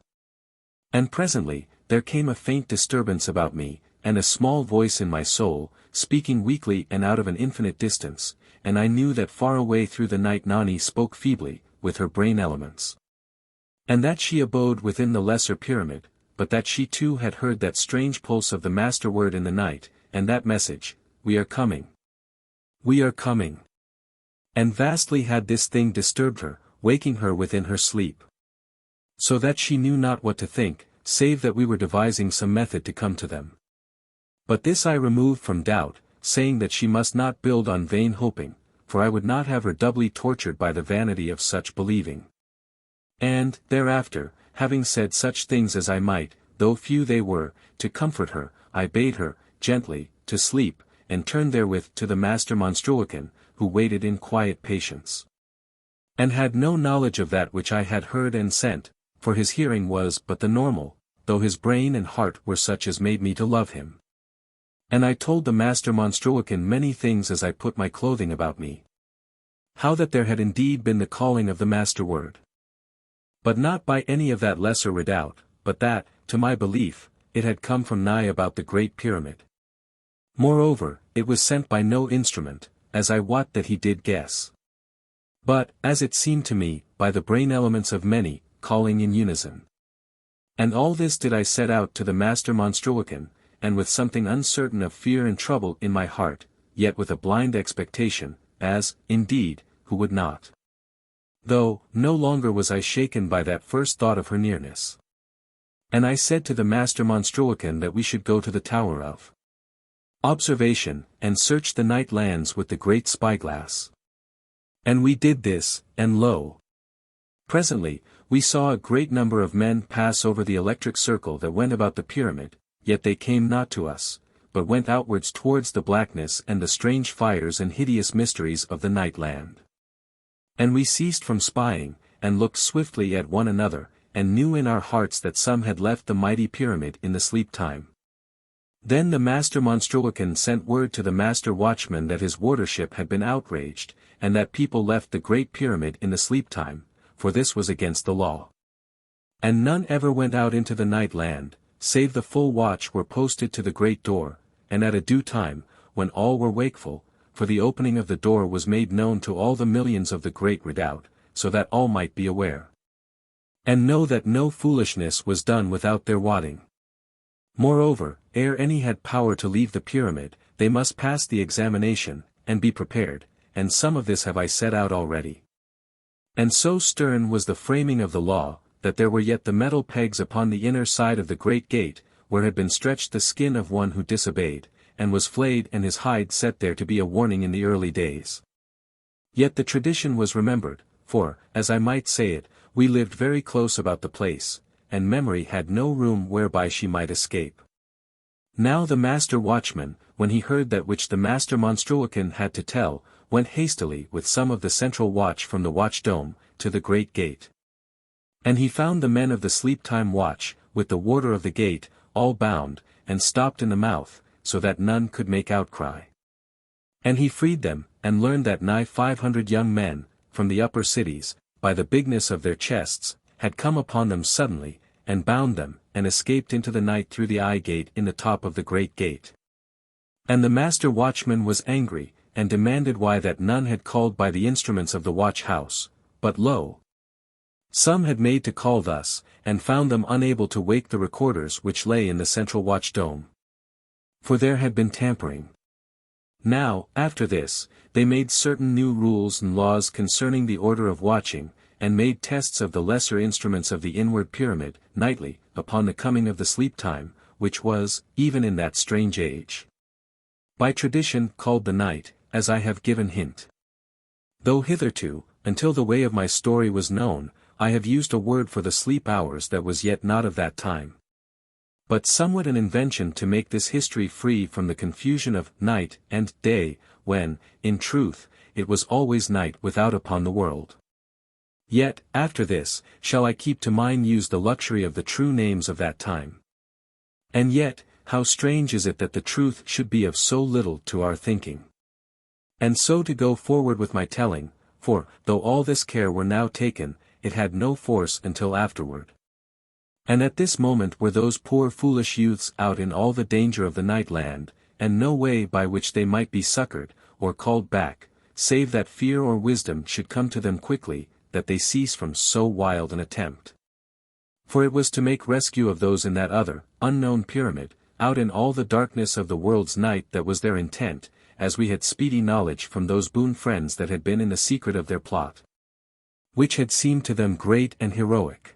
And presently, there came a faint disturbance about me, and a small voice in my soul, speaking weakly and out of an infinite distance, and I knew that far away through the night Nani spoke feebly, with her brain elements. And that she abode within the lesser pyramid, but that she too had heard that strange pulse of the master word in the night, and that message, "We are coming! We are coming!" And vastly had this thing disturbed her, waking her within her sleep. So that she knew not what to think, save that we were devising some method to come to them. But this I removed from doubt, saying that she must not build on vain hoping, for I would not have her doubly tortured by the vanity of such believing. And, thereafter, having said such things as I might, though few they were, to comfort her, I bade her, gently, to sleep, and turned therewith to the master Monstruocan, who waited in quiet patience. And had no knowledge of that which I had heard and sent, for his hearing was but the normal, though his brain and heart were such as made me to love him. And I told the master Monstruocan many things as I put my clothing about me. how that there had indeed been the calling of the Master Word. But not by any of that lesser redoubt, but that, to my belief, it had come from nigh about the Great Pyramid. Moreover, it was sent by no instrument, as I wot that he did guess. But, as it seemed to me, by the brain elements of many, calling in unison. And all this did I set out to the Master Monstruocan, and with something uncertain of fear and trouble in my heart, yet with a blind expectation, as, indeed, who would not? Though, no longer was I shaken by that first thought of her nearness. And I said to the Master Monstruocan that we should go to the Tower of Observation, and search the night lands with the great spyglass. And we did this, and lo! Presently, we saw a great number of men pass over the electric circle that went about the pyramid, yet they came not to us, but went outwards towards the blackness and the strange fires and hideous mysteries of the night land. And we ceased from spying, and looked swiftly at one another, and knew in our hearts that some had left the mighty pyramid in the sleep time. Then the Master Monstruocan sent word to the Master Watchman that his wardership had been outraged, and that people left the Great Pyramid in the sleep time, for this was against the law. And none ever went out into the night land, save the full watch were posted to the great door, and at a due time, when all were wakeful, for the opening of the door was made known to all the millions of the great redoubt, so that all might be aware. And know that no foolishness was done without their wotting. Moreover, ere any had power to leave the pyramid, they must pass the examination, and be prepared, and some of this have I set out already. And so stern was the framing of the law, that there were yet the metal pegs upon the inner side of the great gate, where had been stretched the skin of one who disobeyed, and was flayed and his hide set there to be a warning in the early days. Yet the tradition was remembered, for, as I might say it, we lived very close about the place, and memory had no room whereby she might escape. Now the Master Watchman, when he heard that which the Master Monstruocan had to tell, went hastily with some of the central watch from the watch dome, to the great gate. And he found the men of the sleep-time watch, with the warder of the gate, all bound, and stopped in the mouth, so that none could make outcry. And he freed them, and learned that nigh 500 young men, from the upper cities, by the bigness of their chests, had come upon them suddenly, and bound them, and escaped into the night through the eye gate in the top of the great gate. And the Master Watchman was angry, and demanded why that none had called by the instruments of the watch-house, but lo! Some had made to call thus, and found them unable to wake the recorders which lay in the central watch dome. For there had been tampering. Now, after this, they made certain new rules and laws concerning the order of watching, and made tests of the lesser instruments of the inward pyramid, nightly, upon the coming of the sleep time, which was, even in that strange age, by tradition called the night, as I have given hint. Though hitherto, until the way of my story was known, I have used a word for the sleep hours that was yet not of that time. But somewhat an invention to make this history free from the confusion of night and day, when, in truth, it was always night without upon the world. Yet, after this, shall I keep to mine use the luxury of the true names of that time. And yet, how strange is it that the truth should be of so little to our thinking. And so to go forward with my telling, for, though all this care were now taken, it had no force until afterward. And at this moment were those poor foolish youths out in all the danger of the night land, and no way by which they might be succored, or called back, save that fear or wisdom should come to them quickly, that they cease from so wild an attempt. For it was to make rescue of those in that other, unknown pyramid, out in all the darkness of the world's night that was their intent, as we had speedy knowledge from those boon friends that had been in the secret of their plot, which had seemed to them great and heroic.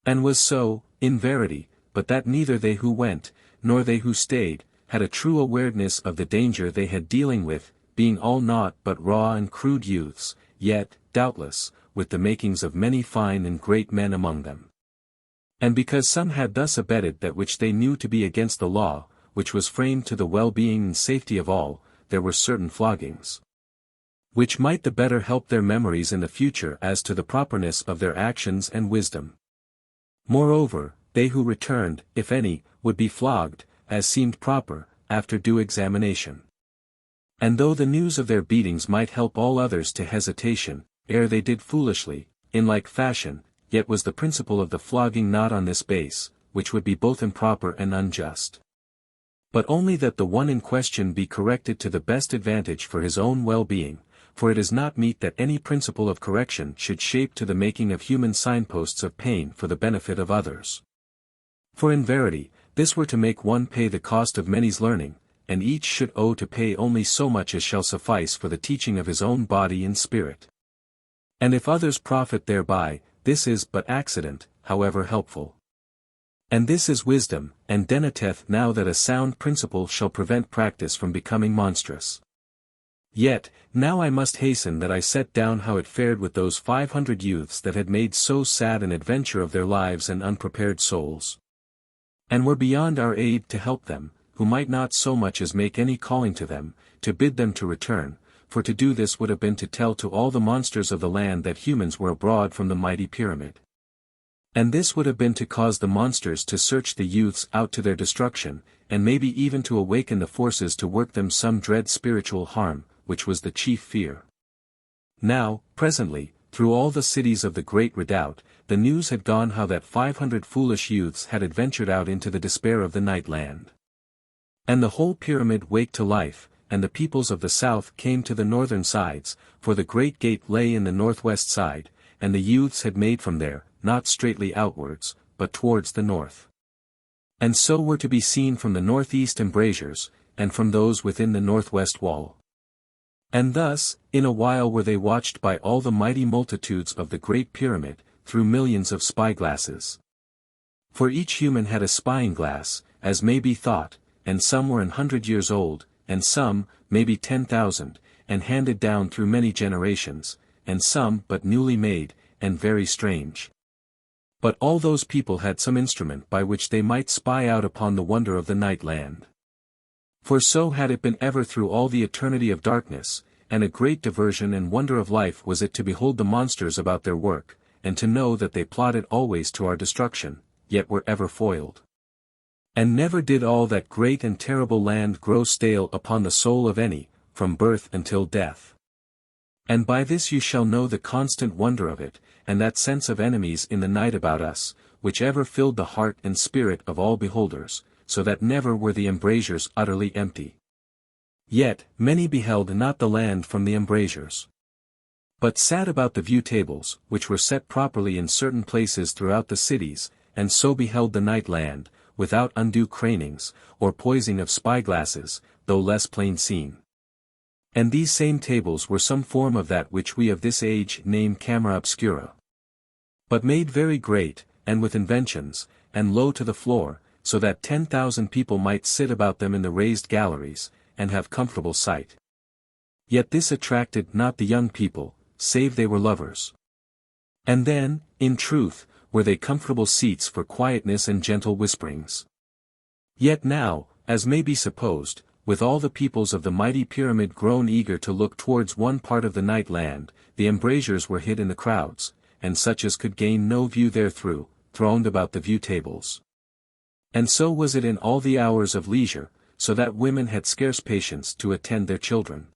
And was so, in verity, but that neither they who went, nor they who stayed, had a true awareness of the danger they had dealing with, being all naught but raw and crude youths, yet, doubtless, with the makings of many fine and great men among them. And because some had thus abetted that which they knew to be against the law, which was framed to the well-being and safety of all, there were certain floggings, which might the better help their memories in the future as to the properness of their actions and wisdom. Moreover, they who returned, if any, would be flogged, as seemed proper, after due examination. And though the news of their beatings might help all others to hesitation, ere they did foolishly, in like fashion, yet was the principle of the flogging not on this base, which would be both improper and unjust. But only that the one in question be corrected to the best advantage for his own well-being, for it is not meet that any principle of correction should shape to the making of human signposts of pain for the benefit of others. For in verity, this were to make one pay the cost of many's learning, and each should owe to pay only so much as shall suffice for the teaching of his own body and spirit. And if others profit thereby, this is but accident, however helpful. And this is wisdom, and denoteth now that a sound principle shall prevent practice from becoming monstrous. Yet, now I must hasten that I set down how it fared with those 500 youths that had made so sad an adventure of their lives and unprepared souls. And were beyond our aid to help them, who might not so much as make any calling to them, to bid them to return, for to do this would have been to tell to all the monsters of the land that humans were abroad from the mighty pyramid. And this would have been to cause the monsters to search the youths out to their destruction, and maybe even to awaken the forces to work them some dread spiritual harm, which was the chief fear. Now, presently, through all the cities of the great redoubt, the news had gone how that 500 foolish youths had adventured out into the despair of the night land. And the whole pyramid waked to life, and the peoples of the south came to the northern sides, for the great gate lay in the northwest side, and the youths had made from there, not straightly outwards, but towards the north. And so were to be seen from the northeast embrasures, and from those within the northwest wall. And thus, in a while were they watched by all the mighty multitudes of the great pyramid, through millions of spyglasses. For each human had a spying glass, as may be thought, and some were 100 years old, and some, maybe 10,000, and handed down through many generations, and some but newly made, and very strange. But all those people had some instrument by which they might spy out upon the wonder of the night land. For so had it been ever through all the eternity of darkness, and a great diversion and wonder of life was it to behold the monsters about their work, and to know that they plotted always to our destruction, yet were ever foiled. And never did all that great and terrible land grow stale upon the soul of any, from birth until death. And by this you shall know the constant wonder of it, and that sense of enemies in the night about us, which ever filled the heart and spirit of all beholders, so that never were the embrasures utterly empty. Yet, many beheld not the land from the embrasures, but sat about the view tables, which were set properly in certain places throughout the cities, and so beheld the night land, without undue cranings, or poising of spyglasses, though less plain seen. And these same tables were some form of that which we of this age name camera obscura, but made very great, and with inventions, and low to the floor, so that 10,000 people might sit about them in the raised galleries, and have comfortable sight. Yet this attracted not the young people, save they were lovers. And then, in truth, were they comfortable seats for quietness and gentle whisperings. Yet now, as may be supposed, with all the peoples of the mighty pyramid grown eager to look towards one part of the night land, the embrasures were hid in the crowds, and such as could gain no view therethrough, throned about the view tables. And so was it in all the hours of leisure, so that women had scarce patience to attend their children,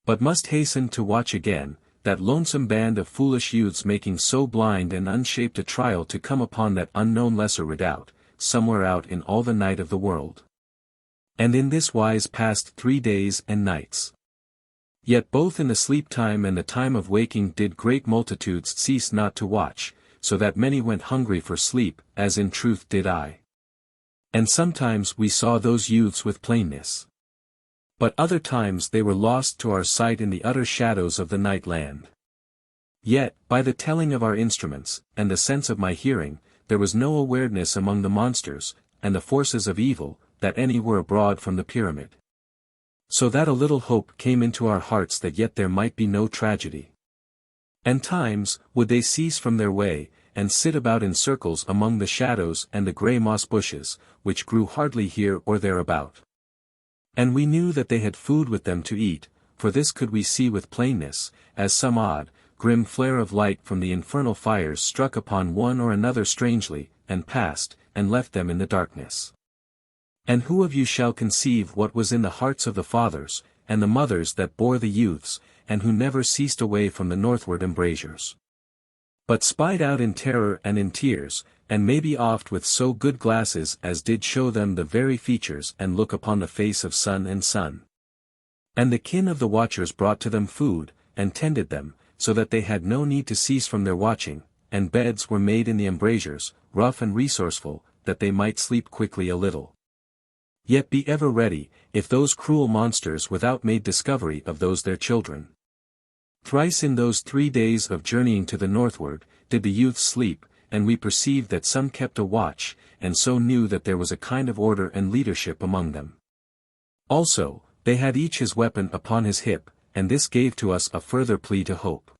but must hasten to watch again, that lonesome band of foolish youths making so blind and unshaped a trial to come upon that unknown lesser redoubt, somewhere out in all the night of the world. And in this wise passed 3 days and nights. Yet both in the sleep time and the time of waking did great multitudes cease not to watch, so that many went hungry for sleep, as in truth did I. And sometimes we saw those youths with plainness. But other times they were lost to our sight in the utter shadows of the night land. Yet, by the telling of our instruments, and the sense of my hearing, there was no awareness among the monsters, and the forces of evil, that any were abroad from the pyramid. So that a little hope came into our hearts that yet there might be no tragedy. And times, would they cease from their way, and sit about in circles among the shadows and the grey moss bushes, which grew hardly here or there about. And we knew that they had food with them to eat, for this could we see with plainness, as some odd, grim flare of light from the infernal fires struck upon one or another strangely, and passed, and left them in the darkness. And who of you shall conceive what was in the hearts of the fathers, and the mothers that bore the youths, and who never ceased away from the northward embrasures. But spied out in terror and in tears, and maybe oft with so good glasses as did show them the very features and look upon the face of sun and sun. And the kin of the watchers brought to them food, and tended them, so that they had no need to cease from their watching, and beds were made in the embrasures, rough and resourceful, that they might sleep quickly a little. Yet be ever ready, if those cruel monsters without made discovery of those their children. Thrice in those 3 days of journeying to the northward, did the youths sleep, and we perceived that some kept a watch, and so knew that there was a kind of order and leadership among them. Also, they had each his weapon upon his hip, and this gave to us a further plea to hope.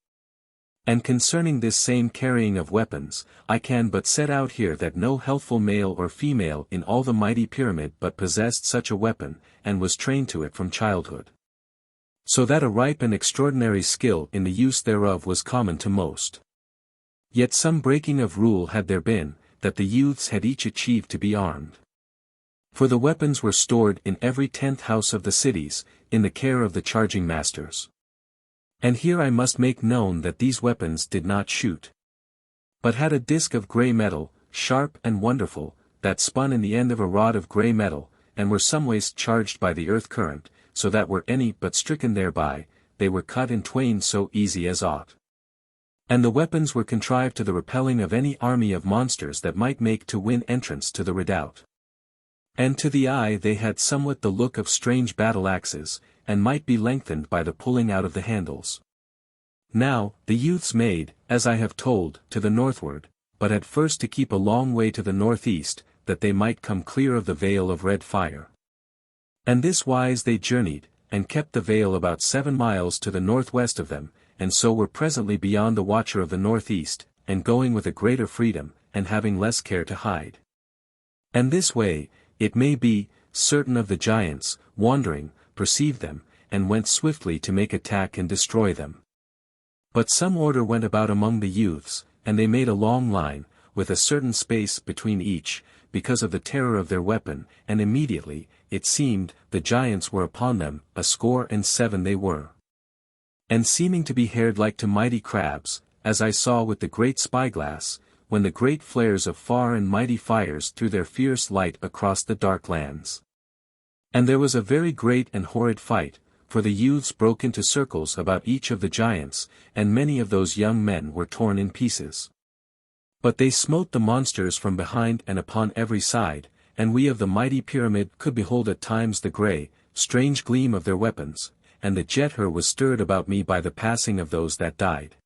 And concerning this same carrying of weapons, I can but set out here that no healthful male or female in all the mighty pyramid but possessed such a weapon, and was trained to it from childhood. So that a ripe and extraordinary skill in the use thereof was common to most. Yet some breaking of rule had there been, that the youths had each achieved to be armed. For the weapons were stored in every 10th house of the cities, in the care of the charging masters. And here I must make known that these weapons did not shoot, but had a disc of grey metal, sharp and wonderful, that spun in the end of a rod of grey metal, and were someways charged by the earth current, so that were any but stricken thereby, they were cut in twain so easy as aught. And the weapons were contrived to the repelling of any army of monsters that might make to win entrance to the redoubt. And to the eye they had somewhat the look of strange battle-axes, and might be lengthened by the pulling out of the handles. Now, the youths made, as I have told, to the northward, but had first to keep a long way to the northeast, that they might come clear of the veil of red fire. And this wise they journeyed, and kept the veil about 7 miles to the northwest of them, and so were presently beyond the watcher of the northeast, and going with a greater freedom, and having less care to hide. And this way, it may be, certain of the giants, wandering, perceived them, and went swiftly to make attack and destroy them. But some order went about among the youths, and they made a long line, with a certain space between each, because of the terror of their weapon, and immediately, it seemed, the giants were upon them, 67 they were. And seeming to be haired like to mighty crabs, as I saw with the great spyglass, when the great flares of far and mighty fires threw their fierce light across the dark lands. And there was a very great and horrid fight, for the youths broke into circles about each of the giants, and many of those young men were torn in pieces. But they smote the monsters from behind and upon every side, and we of the mighty pyramid could behold at times the grey, strange gleam of their weapons, and the jet-her was stirred about me by the passing of those that died.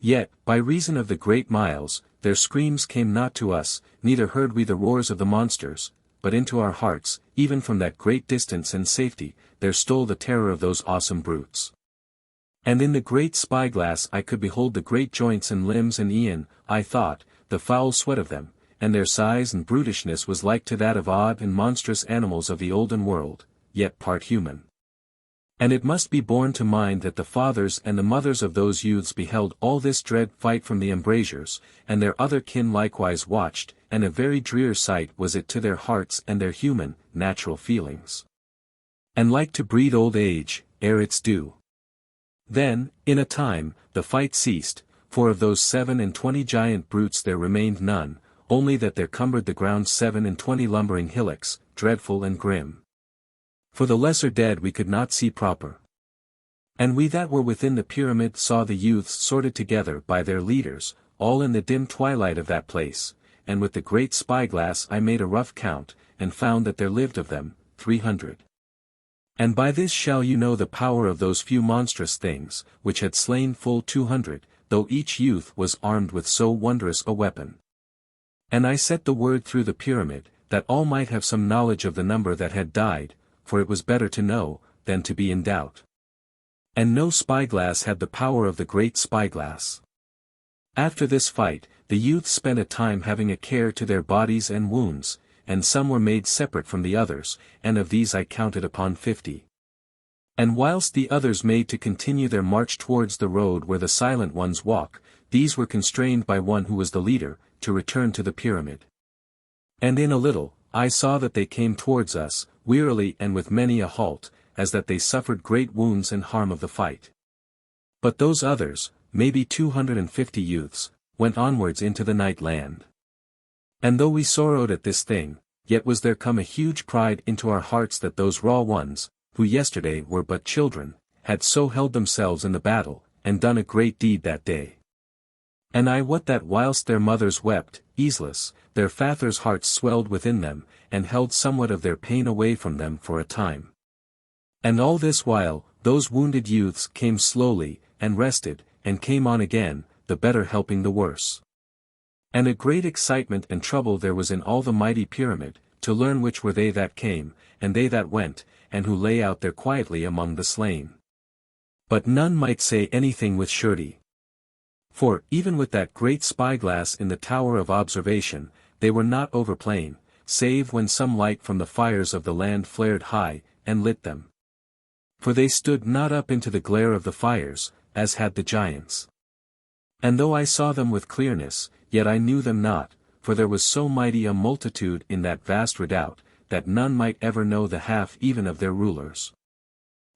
Yet, by reason of the great miles, their screams came not to us, neither heard we the roars of the monsters, but into our hearts, even from that great distance and safety, there stole the terror of those awesome brutes. And in the great spyglass I could behold the great joints and limbs, and e'en, I thought, the foul sweat of them, and their size and brutishness was like to that of odd and monstrous animals of the olden world, yet part human. And it must be borne to mind that the fathers and the mothers of those youths beheld all this dread fight from the embrasures, and their other kin likewise watched, and a very drear sight was it to their hearts and their human, natural feelings. And like to breed old age, ere its due. Then, in a time, the fight ceased, for of those 27 giant brutes there remained none, only that there cumbered the ground 27 lumbering hillocks, dreadful and grim. For the lesser dead we could not see proper. And we that were within the pyramid saw the youths sorted together by their leaders, all in the dim twilight of that place, and with the great spyglass I made a rough count, and found that there lived of them, 300. And by this shall you know the power of those few monstrous things, which had slain full 200, though each youth was armed with so wondrous a weapon. And I set the word through the pyramid, that all might have some knowledge of the number that had died, for it was better to know, than to be in doubt. And no spyglass had the power of the great spyglass. After this fight, the youths spent a time having a care to their bodies and wounds, and some were made separate from the others, and of these I counted upon 50. And whilst the others made to continue their march towards the road where the silent ones walk, these were constrained by one who was the leader, to return to the pyramid. And in a little, I saw that they came towards us, wearily and with many a halt, as that they suffered great wounds and harm of the fight. But those others, maybe 250 youths, went onwards into the night land. And though we sorrowed at this thing, yet was there come a huge pride into our hearts that those raw ones, who yesterday were but children, had so held themselves in the battle, and done a great deed that day. And I wot that whilst their mothers wept, easeless, their fathers' hearts swelled within them, and held somewhat of their pain away from them for a time. And all this while, those wounded youths came slowly, and rested, and came on again, the better helping the worse. And a great excitement and trouble there was in all the mighty pyramid, to learn which were they that came, and they that went, and who lay out there quietly among the slain. But none might say anything with surety. For, even with that great spyglass in the tower of observation, they were not overplain, save when some light from the fires of the land flared high, and lit them. For they stood not up into the glare of the fires, as had the giants. And though I saw them with clearness, yet I knew them not, for there was so mighty a multitude in that vast redoubt, that none might ever know the half even of their rulers.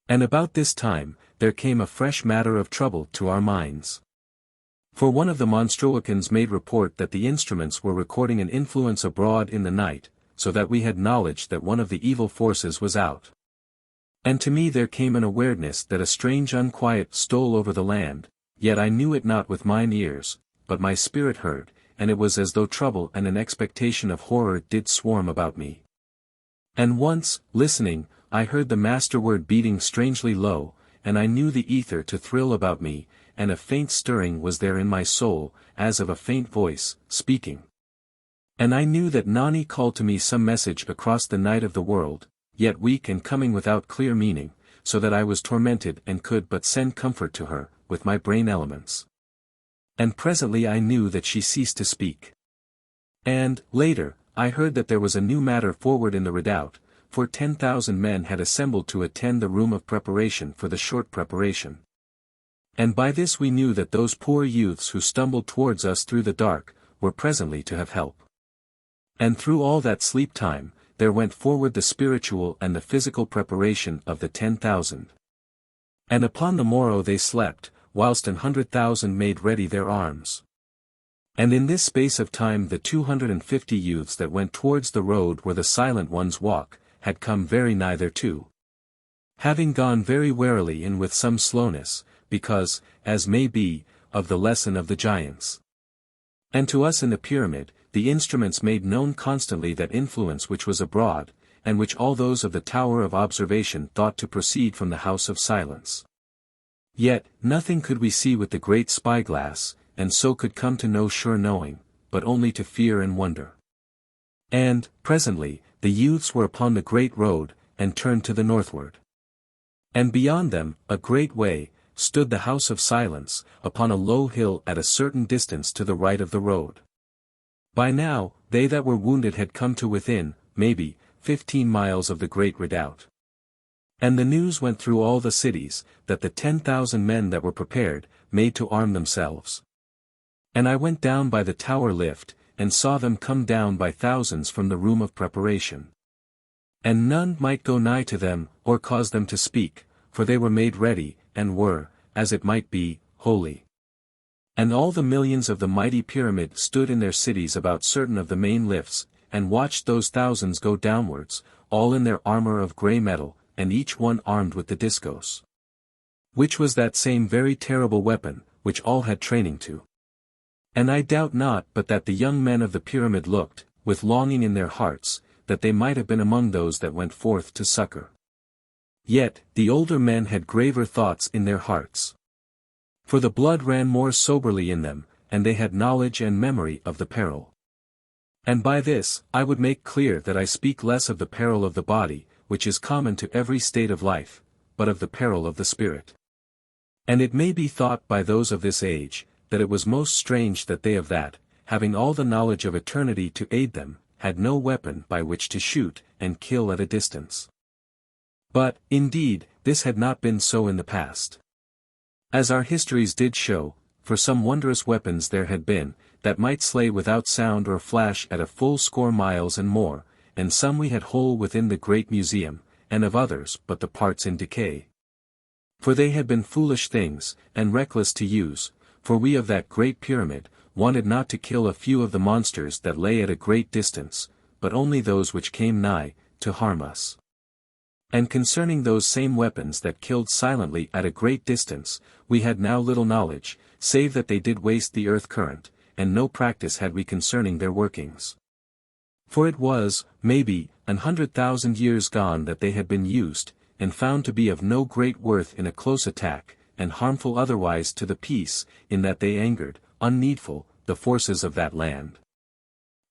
And about this time, there came a fresh matter of trouble to our minds. For one of the Monstroicans made report that the instruments were recording an influence abroad in the night, so that we had knowledge that one of the evil forces was out. And to me there came an awareness that a strange unquiet stole over the land, yet I knew it not with mine ears, but my spirit heard, and it was as though trouble and an expectation of horror did swarm about me. And once, listening, I heard the master word beating strangely low, and I knew the ether to thrill about me, and a faint stirring was there in my soul, as of a faint voice, speaking. And I knew that Nani called to me some message across the night of the world, yet weak and coming without clear meaning, so that I was tormented and could but send comfort to her, with my brain elements. And presently I knew that she ceased to speak. And, later, I heard that there was a new matter forward in the redoubt, for 10,000 men had assembled to attend the room of preparation for the short preparation. And by this we knew that those poor youths who stumbled towards us through the dark, were presently to have help. And through all that sleep time, there went forward the spiritual and the physical preparation of the 10,000. And upon the morrow they slept, whilst 100,000 made ready their arms. And in this space of time the 250 youths that went towards the road where the silent ones walk, had come very nigh thereto. Having gone very warily and with some slowness, because, as may be, of the lesson of the giants. And to us in the pyramid, the instruments made known constantly that influence which was abroad, and which all those of the tower of observation thought to proceed from the house of silence. Yet, nothing could we see with the great spyglass, and so could come to no sure knowing, but only to fear and wonder. And, presently, the youths were upon the great road, and turned to the northward. And beyond them, a great way, stood the house of silence, upon a low hill at a certain distance to the right of the road. By now, they that were wounded had come to within, maybe, 15 miles of the great redoubt. And the news went through all the cities, that the 10,000 men that were prepared, made to arm themselves. And I went down by the tower lift, and saw them come down by thousands from the room of preparation. And none might go nigh to them, or cause them to speak, for they were made ready, and were, as it might be, holy. And all the millions of the mighty pyramid stood in their cities about certain of the main lifts, and watched those thousands go downwards, all in their armor of grey metal, and each one armed with the discos. Which was that same very terrible weapon, which all had training to. And I doubt not but that the young men of the pyramid looked, with longing in their hearts, that they might have been among those that went forth to succor. Yet, the older men had graver thoughts in their hearts. For the blood ran more soberly in them, and they had knowledge and memory of the peril. And by this, I would make clear that I speak less of the peril of the body, which is common to every state of life, but of the peril of the spirit. And it may be thought by those of this age, that it was most strange that they of that, having all the knowledge of eternity to aid them, had no weapon by which to shoot, and kill at a distance. But, indeed, this had not been so in the past. As our histories did show, for some wondrous weapons there had been, that might slay without sound or flash at a full score miles and more, and some we had whole within the great museum, and of others but the parts in decay. For they had been foolish things, and reckless to use, for we of that great pyramid, wanted not to kill a few of the monsters that lay at a great distance, but only those which came nigh, to harm us. And concerning those same weapons that killed silently at a great distance, we had now little knowledge, save that they did waste the earth current, and no practice had we concerning their workings. For it was, maybe, 100,000 years gone that they had been used, and found to be of no great worth in a close attack, and harmful otherwise to the peace, in that they angered, unneedful, the forces of that land.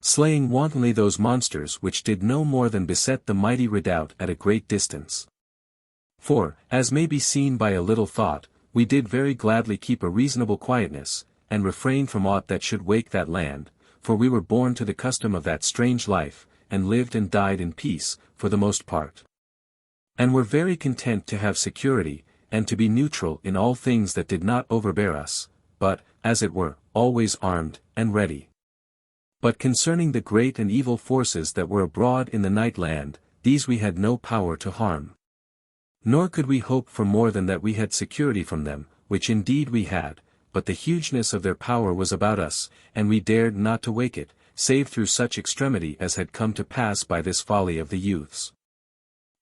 Slaying wantonly those monsters which did no more than beset the mighty redoubt at a great distance. For, as may be seen by a little thought, we did very gladly keep a reasonable quietness, and refrain from aught that should wake that land, for we were born to the custom of that strange life, and lived and died in peace, for the most part. And were very content to have security, and to be neutral in all things that did not overbear us, but, as it were, always armed, and ready. But concerning the great and evil forces that were abroad in the night land, these we had no power to harm. Nor could we hope for more than that we had security from them, which indeed we had, but the hugeness of their power was about us, and we dared not to wake it, save through such extremity as had come to pass by this folly of the youths.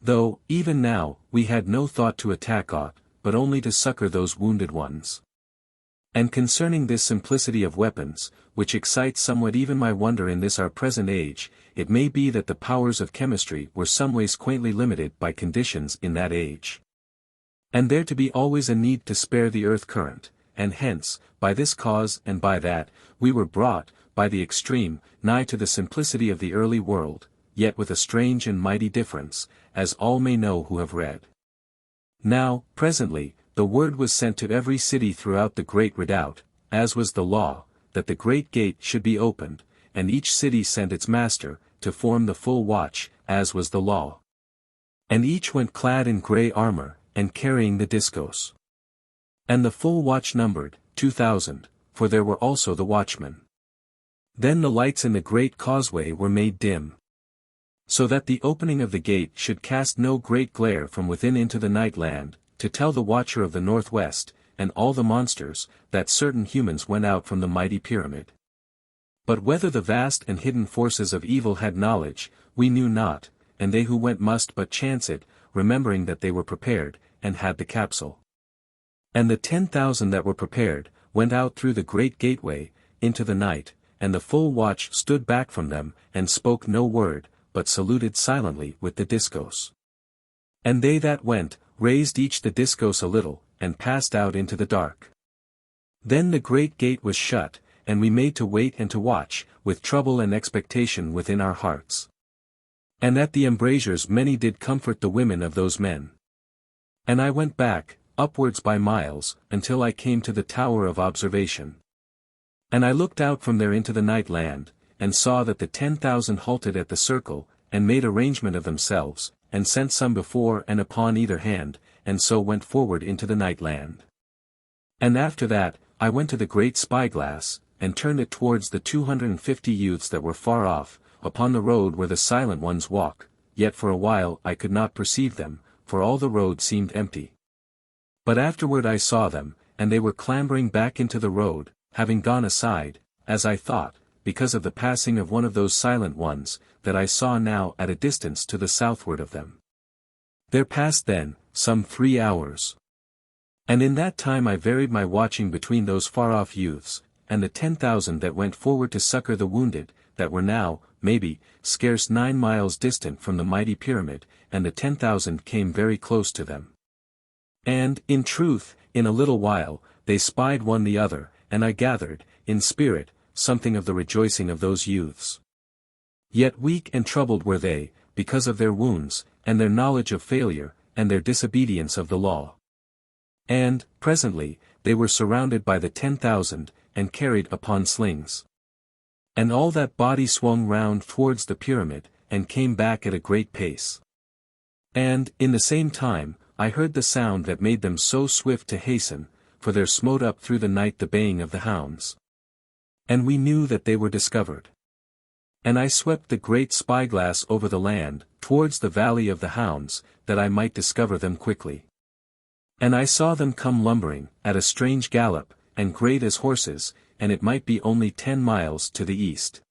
Though, even now, we had no thought to attack aught, but only to succor those wounded ones. And concerning this simplicity of weapons, which excites somewhat even my wonder in this our present age, it may be that the powers of chemistry were someways quaintly limited by conditions in that age. And there to be always a need to spare the earth current, and hence, by this cause and by that, we were brought, by the extreme, nigh to the simplicity of the early world, yet with a strange and mighty difference, as all may know who have read. Now, presently, the word was sent to every city throughout the great redoubt, as was the law, that the great gate should be opened, and each city sent its master, to form the full watch, as was the law. And each went clad in grey armor, and carrying the discos. And the full watch numbered 2,000, for there were also the watchmen. Then the lights in the great causeway were made dim, so that the opening of the gate should cast no great glare from within into the night land, to tell the watcher of the northwest, and all the monsters, that certain humans went out from the mighty pyramid. But whether the vast and hidden forces of evil had knowledge, we knew not, and they who went must but chance it, remembering that they were prepared, and had the capsule. And the 10,000 that were prepared, went out through the great gateway, into the night, and the full watch stood back from them, and spoke no word, but saluted silently with the discos. And they that went, raised each the discos a little, and passed out into the dark. Then the great gate was shut, and we made to wait and to watch, with trouble and expectation within our hearts. And at the embrasures many did comfort the women of those men. And I went back, upwards by miles, until I came to the tower of observation. And I looked out from there into the night land, and saw that the 10,000 halted at the circle, and made arrangement of themselves, and sent some before and upon either hand, and so went forward into the night land. And after that, I went to the great spyglass, and turned it towards the 250 youths that were far off, upon the road where the silent ones walk, yet for a while I could not perceive them, for all the road seemed empty. But afterward I saw them, and they were clambering back into the road, having gone aside, as I thought, because of the passing of one of those silent ones, that I saw now at a distance to the southward of them. There passed then, some 3 hours. And in that time I varied my watching between those far-off youths, and the 10,000 that went forward to succor the wounded, that were now, maybe, scarce 9 miles distant from the mighty pyramid, and the 10,000 came very close to them. And, in truth, in a little while, they spied one the other, and I gathered, in spirit, something of the rejoicing of those youths. Yet weak and troubled were they, because of their wounds, and their knowledge of failure, and their disobedience of the law. And, presently, they were surrounded by the 10,000, and carried upon slings. And all that body swung round towards the pyramid, and came back at a great pace. And, in the same time, I heard the sound that made them so swift to hasten, for there smote up through the night the baying of the hounds. And we knew that they were discovered. And I swept the great spyglass over the land, towards the valley of the hounds, that I might discover them quickly. And I saw them come lumbering, at a strange gallop, and great as horses, and it might be only 10 miles to the east.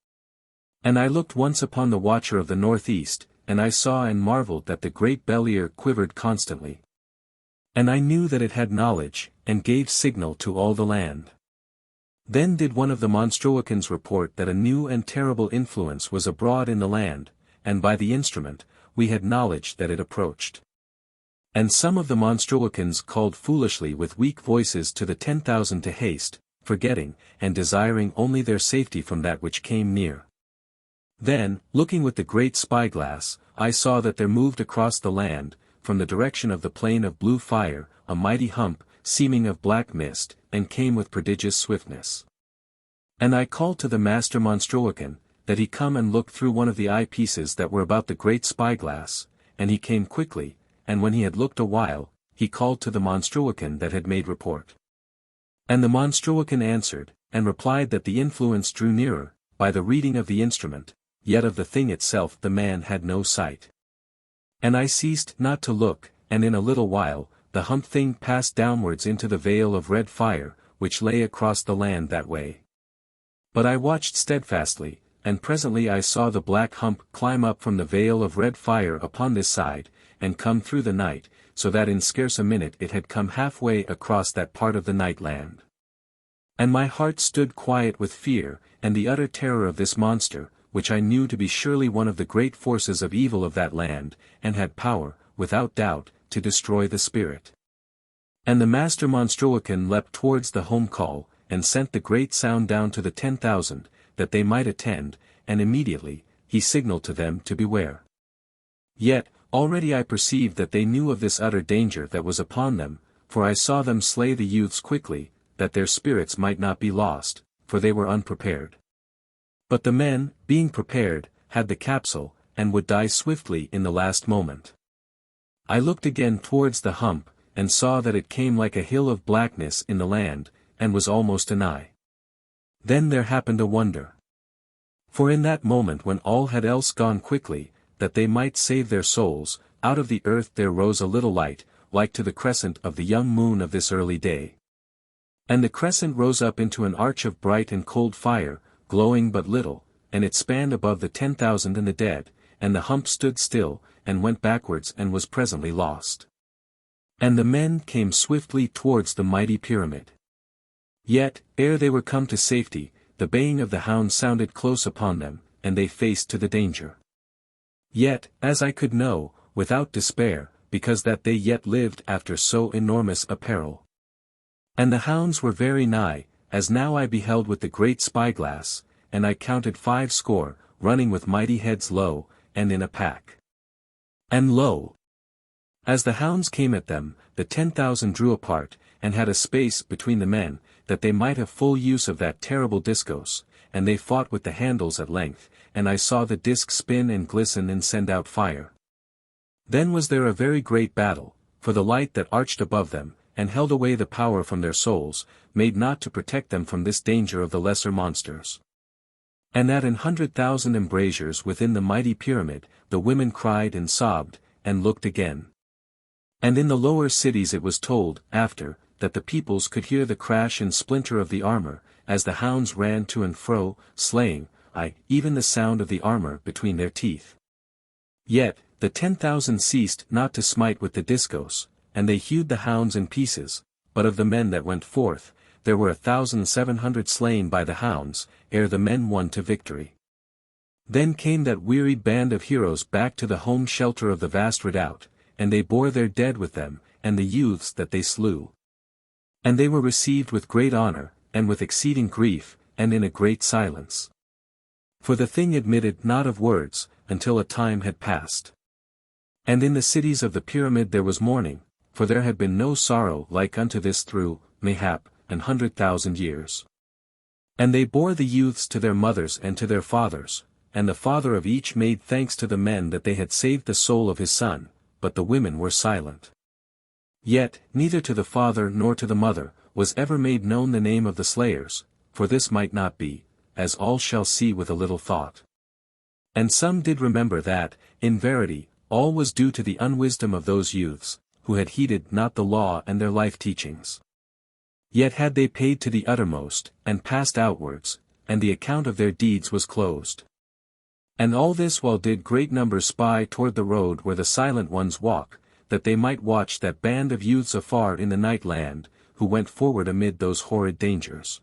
And I looked once upon the watcher of the northeast, and I saw and marveled that the great bellier quivered constantly. And I knew that it had knowledge, and gave signal to all the land. Then did one of the Monstroicans report that a new and terrible influence was abroad in the land, and by the instrument, we had knowledge that it approached. And some of the Monstroicans called foolishly with weak voices to the 10,000 to haste, forgetting, and desiring only their safety from that which came near. Then, looking with the great spyglass, I saw that there moved across the land, from the direction of the plain of blue fire, a mighty hump, seeming of black mist, and came with prodigious swiftness. And I called to the master Monstroican, that he come and look through one of the eyepieces that were about the great spyglass, and he came quickly, and when he had looked a while, he called to the Monstroican that had made report. And the Monstroican answered, and replied that the influence drew nearer, by the reading of the instrument, yet of the thing itself the man had no sight. And I ceased not to look, and in a little while, the hump thing passed downwards into the veil of red fire, which lay across the land that way. But I watched steadfastly, and presently I saw the black hump climb up from the veil of red fire upon this side, and come through the night, so that in scarce a minute it had come halfway across that part of the night land. And my heart stood quiet with fear, and the utter terror of this monster, which I knew to be surely one of the great forces of evil of that land, and had power, without doubt, to destroy the spirit. And the master Monstroican leapt towards the home call, and sent the great sound down to the 10,000, that they might attend, and immediately, he signalled to them to beware. Yet, already I perceived that they knew of this utter danger that was upon them, for I saw them slay the youths quickly, that their spirits might not be lost, for they were unprepared. But the men, being prepared, had the capsule, and would die swiftly in the last moment. I looked again towards the hump, and saw that it came like a hill of blackness in the land, and was almost anigh. Then there happened a wonder. For in that moment when all had else gone quickly, that they might save their souls, out of the earth there rose a little light, like to the crescent of the young moon of this early day. And the crescent rose up into an arch of bright and cold fire, glowing but little, and it spanned above the 10,000 and the dead, and the hump stood still, and went backwards and was presently lost. And the men came swiftly towards the mighty pyramid. Yet, ere they were come to safety, the baying of the hound sounded close upon them, and they faced to the danger. Yet, as I could know, without despair, because that they yet lived after so enormous a peril. And the hounds were very nigh, as now I beheld with the great spyglass, and I counted 50, running with mighty heads low, and in a pack. And lo! As the hounds came at them, the 10,000 drew apart, and had a space between the men, that they might have full use of that terrible discos, and they fought with the handles at length, and I saw the disc spin and glisten and send out fire. Then was there a very great battle, for the light that arched above them, and held away the power from their souls, made not to protect them from this danger of the lesser monsters. And that in 100,000 embrasures within the mighty pyramid, the women cried and sobbed, and looked again. And in the lower cities it was told, after, that the peoples could hear the crash and splinter of the armor, as the hounds ran to and fro, slaying, even the sound of the armor between their teeth. Yet, the 10,000 ceased not to smite with the discos, and they hewed the hounds in pieces, but of the men that went forth, there were 1,700 slain by the hounds, ere the men won to victory. Then came that wearied band of heroes back to the home shelter of the vast redoubt, and they bore their dead with them, and the youths that they slew. And they were received with great honor, and with exceeding grief, and in a great silence. For the thing admitted not of words, until a time had passed. And in the cities of the pyramid there was mourning, for there had been no sorrow like unto this through, mayhap, 100,000 years. And they bore the youths to their mothers and to their fathers, and the father of each made thanks to the men that they had saved the soul of his son, but the women were silent. Yet, neither to the father nor to the mother, was ever made known the name of the slayers, for this might not be, as all shall see with a little thought. And some did remember that, in verity, all was due to the unwisdom of those youths, who had heeded not the law and their life teachings. Yet had they paid to the uttermost, and passed outwards, and the account of their deeds was closed. And all this while did great numbers spy toward the road where the silent ones walk, that they might watch that band of youths afar in the night land, who went forward amid those horrid dangers.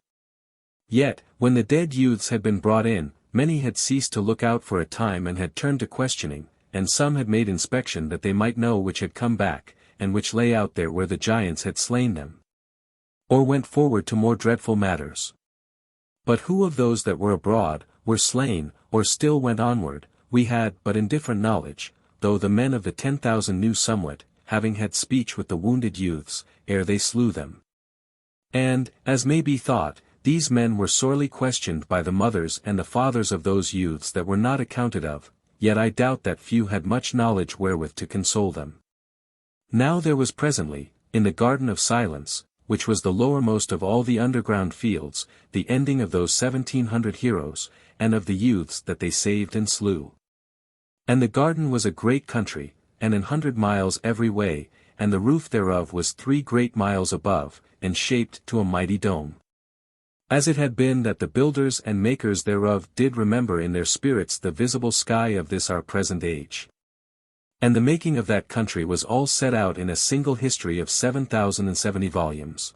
Yet, when the dead youths had been brought in, many had ceased to look out for a time and had turned to questioning, and some had made inspection that they might know which had come back, and which lay out there where the giants had slain them, or went forward to more dreadful matters. But who of those that were abroad, were slain, or still went onward, we had but indifferent knowledge, though the men of the 10,000 knew somewhat, having had speech with the wounded youths, ere they slew them. And, as may be thought, these men were sorely questioned by the mothers and the fathers of those youths that were not accounted of, yet I doubt that few had much knowledge wherewith to console them. Now there was presently, in the Garden of Silence, which was the lowermost of all the underground fields, the ending of those 1,700 heroes, and of the youths that they saved and slew. And the garden was a great country, and 100 miles every way, and the roof thereof was 3 great miles above, and shaped to a mighty dome. As it had been that the builders and makers thereof did remember in their spirits the visible sky of this our present age. And the making of that country was all set out in a single history of 7,070 volumes.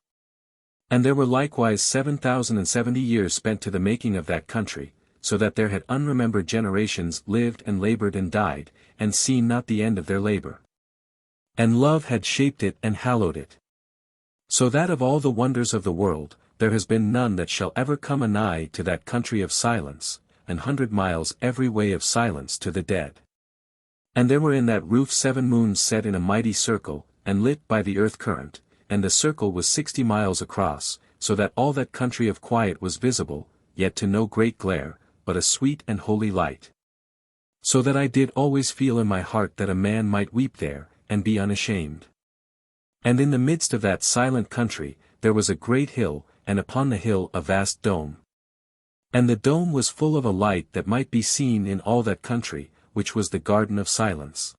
And there were likewise 7,070 years spent to the making of that country, so that there had unremembered generations lived and labored and died, and seen not the end of their labor. And love had shaped it and hallowed it. So that of all the wonders of the world, there has been none that shall ever come anigh to that country of silence, 100 miles every way of silence to the dead. And there were in that roof 7 moons set in a mighty circle, and lit by the earth current, and the circle was 60 miles across, so that all that country of quiet was visible, yet to no great glare, but a sweet and holy light. So that I did always feel in my heart that a man might weep there, and be unashamed. And in the midst of that silent country, there was a great hill, and upon the hill a vast dome. And the dome was full of a light that might be seen in all that country, which was the Garden of Silence.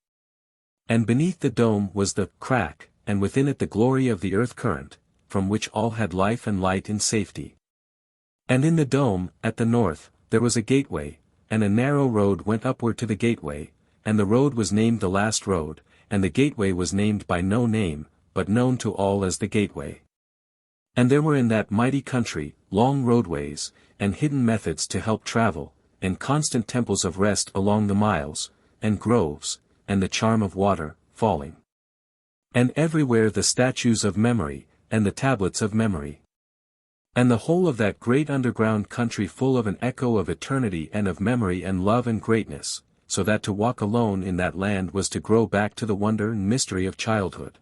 And beneath the dome was the crack, and within it the glory of the earth current, from which all had life and light in safety. And in the dome, at the north, there was a gateway, and a narrow road went upward to the gateway, and the road was named the Last Road, and the gateway was named by no name, but known to all as the gateway. And there were in that mighty country, long roadways, and hidden methods to help travel, and constant temples of rest along the miles, and groves, and the charm of water, falling. And everywhere the statues of memory, and the tablets of memory. And the whole of that great underground country full of an echo of eternity and of memory and love and greatness, so that to walk alone in that land was to grow back to the wonder and mystery of childhood.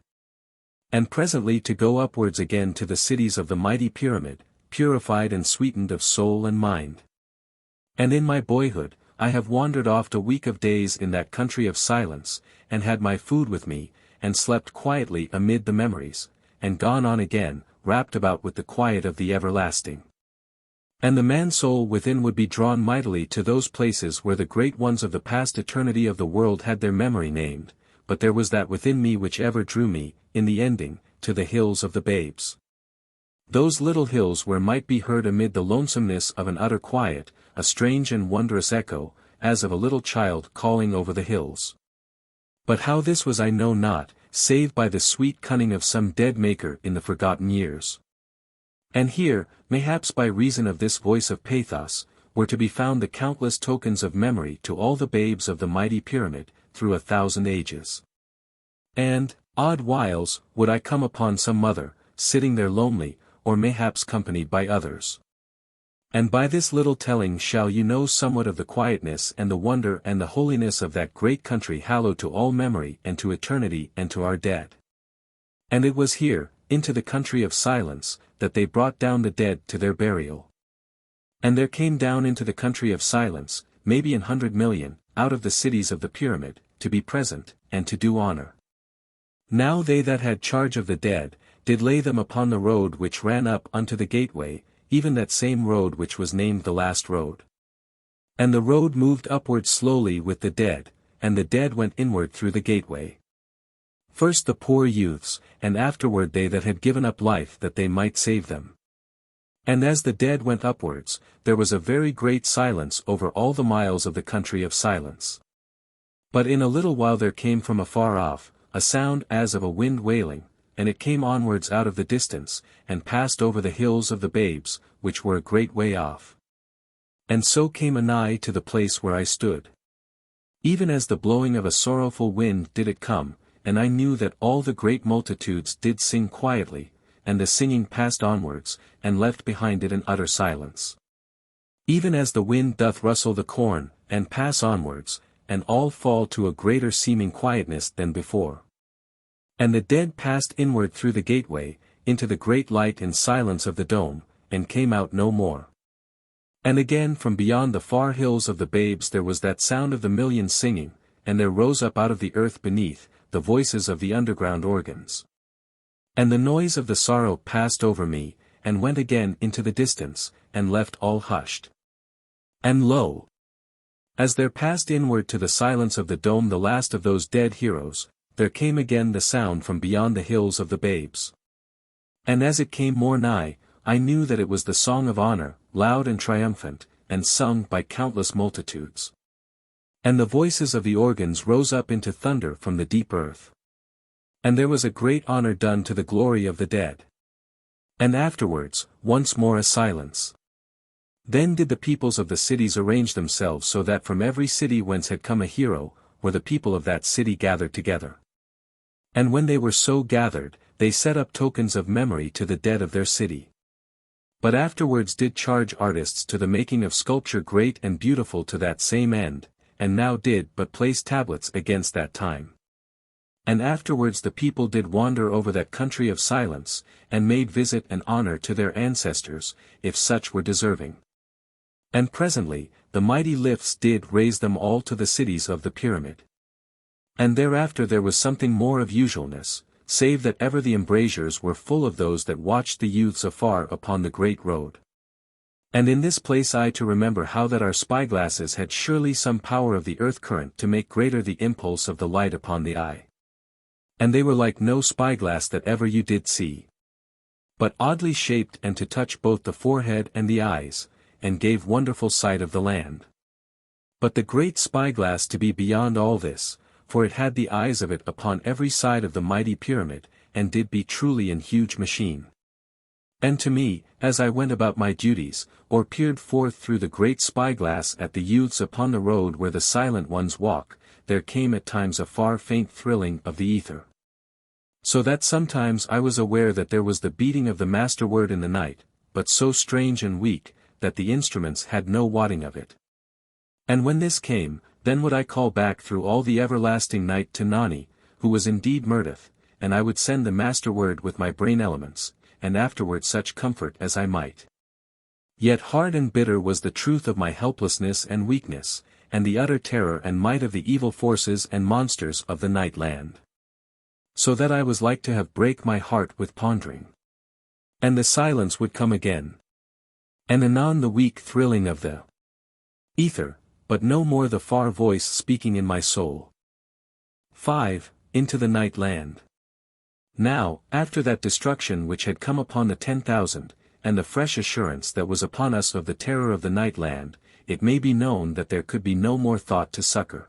And presently to go upwards again to the cities of the mighty pyramid, purified and sweetened of soul and mind. And in my boyhood, I have wandered oft a week of days in that country of silence, and had my food with me, and slept quietly amid the memories, and gone on again, wrapped about with the quiet of the everlasting. And the man-soul within would be drawn mightily to those places where the great ones of the past eternity of the world had their memory named, but there was that within me which ever drew me, in the ending, to the hills of the babes. Those little hills where might be heard amid the lonesomeness of an utter quiet, a strange and wondrous echo, as of a little child calling over the hills. But how this was I know not, save by the sweet cunning of some dead maker in the forgotten years. And here, mayhaps by reason of this voice of pathos, were to be found the countless tokens of memory to all the babes of the mighty pyramid, through 1,000 ages. And, odd whiles, would I come upon some mother, sitting there lonely, or mayhaps companied by others. And by this little telling shall you know somewhat of the quietness and the wonder and the holiness of that great country hallowed to all memory and to eternity and to our dead. And it was here, into the country of silence, that they brought down the dead to their burial. And there came down into the country of silence, maybe 100 million, out of the cities of the pyramid, to be present, and to do honor. Now they that had charge of the dead, did lay them upon the road which ran up unto the gateway, even that same road which was named the Last Road. And the road moved upward slowly with the dead, and the dead went inward through the gateway. First the poor youths, and afterward they that had given up life that they might save them. And as the dead went upwards, there was a very great silence over all the miles of the country of silence. But in a little while there came from afar off, a sound as of a wind wailing, and it came onwards out of the distance, and passed over the hills of the babes, which were a great way off. And so came anigh to the place where I stood. Even as the blowing of a sorrowful wind did it come, and I knew that all the great multitudes did sing quietly, and the singing passed onwards, and left behind it an utter silence. Even as the wind doth rustle the corn, and pass onwards, and all fall to a greater seeming quietness than before. And the dead passed inward through the gateway, into the great light and silence of the dome, and came out no more. And again from beyond the far hills of the babes there was that sound of the millions singing, and there rose up out of the earth beneath, the voices of the underground organs. And the noise of the sorrow passed over me, and went again into the distance, and left all hushed. And lo! As there passed inward to the silence of the dome the last of those dead heroes, there came again the sound from beyond the hills of the babes. And as it came more nigh, I knew that it was the song of honor, loud and triumphant, and sung by countless multitudes. And the voices of the organs rose up into thunder from the deep earth. And there was a great honor done to the glory of the dead. And afterwards, once more a silence. Then did the peoples of the cities arrange themselves so that from every city whence had come a hero, were the people of that city gathered together. And when they were so gathered, they set up tokens of memory to the dead of their city. But afterwards did charge artists to the making of sculpture great and beautiful to that same end, and now did but place tablets against that time. And afterwards the people did wander over that country of silence, and made visit and honor to their ancestors, if such were deserving. And presently, the mighty lifts did raise them all to the cities of the pyramid. And thereafter there was something more of usualness, save that ever the embrasures were full of those that watched the youths afar upon the great road. And in this place I to remember how that our spyglasses had surely some power of the earth current to make greater the impulse of the light upon the eye. And they were like no spyglass that ever you did see. But oddly shaped and to touch both the forehead and the eyes, and gave wonderful sight of the land. But the great spyglass to be beyond all this, for it had the eyes of it upon every side of the mighty pyramid, and did be truly an huge machine. And to me, as I went about my duties, or peered forth through the great spyglass at the youths upon the road where the silent ones walk, there came at times a far faint thrilling of the ether. So that sometimes I was aware that there was the beating of the master word in the night, but so strange and weak, that the instruments had no wotting of it. And when this came, then would I call back through all the everlasting night to Nani, who was indeed Mirdath, and I would send the master word with my brain elements, and afterward such comfort as I might. Yet hard and bitter was the truth of my helplessness and weakness, and the utter terror and might of the evil forces and monsters of the night land. So that I was like to have break my heart with pondering. And the silence would come again. And anon the weak thrilling of the ether, but no more the far voice speaking in my soul. 5. Into the night land. Now, after that destruction which had come upon the 10,000, and the fresh assurance that was upon us of the terror of the night land, it may be known that there could be no more thought to succor.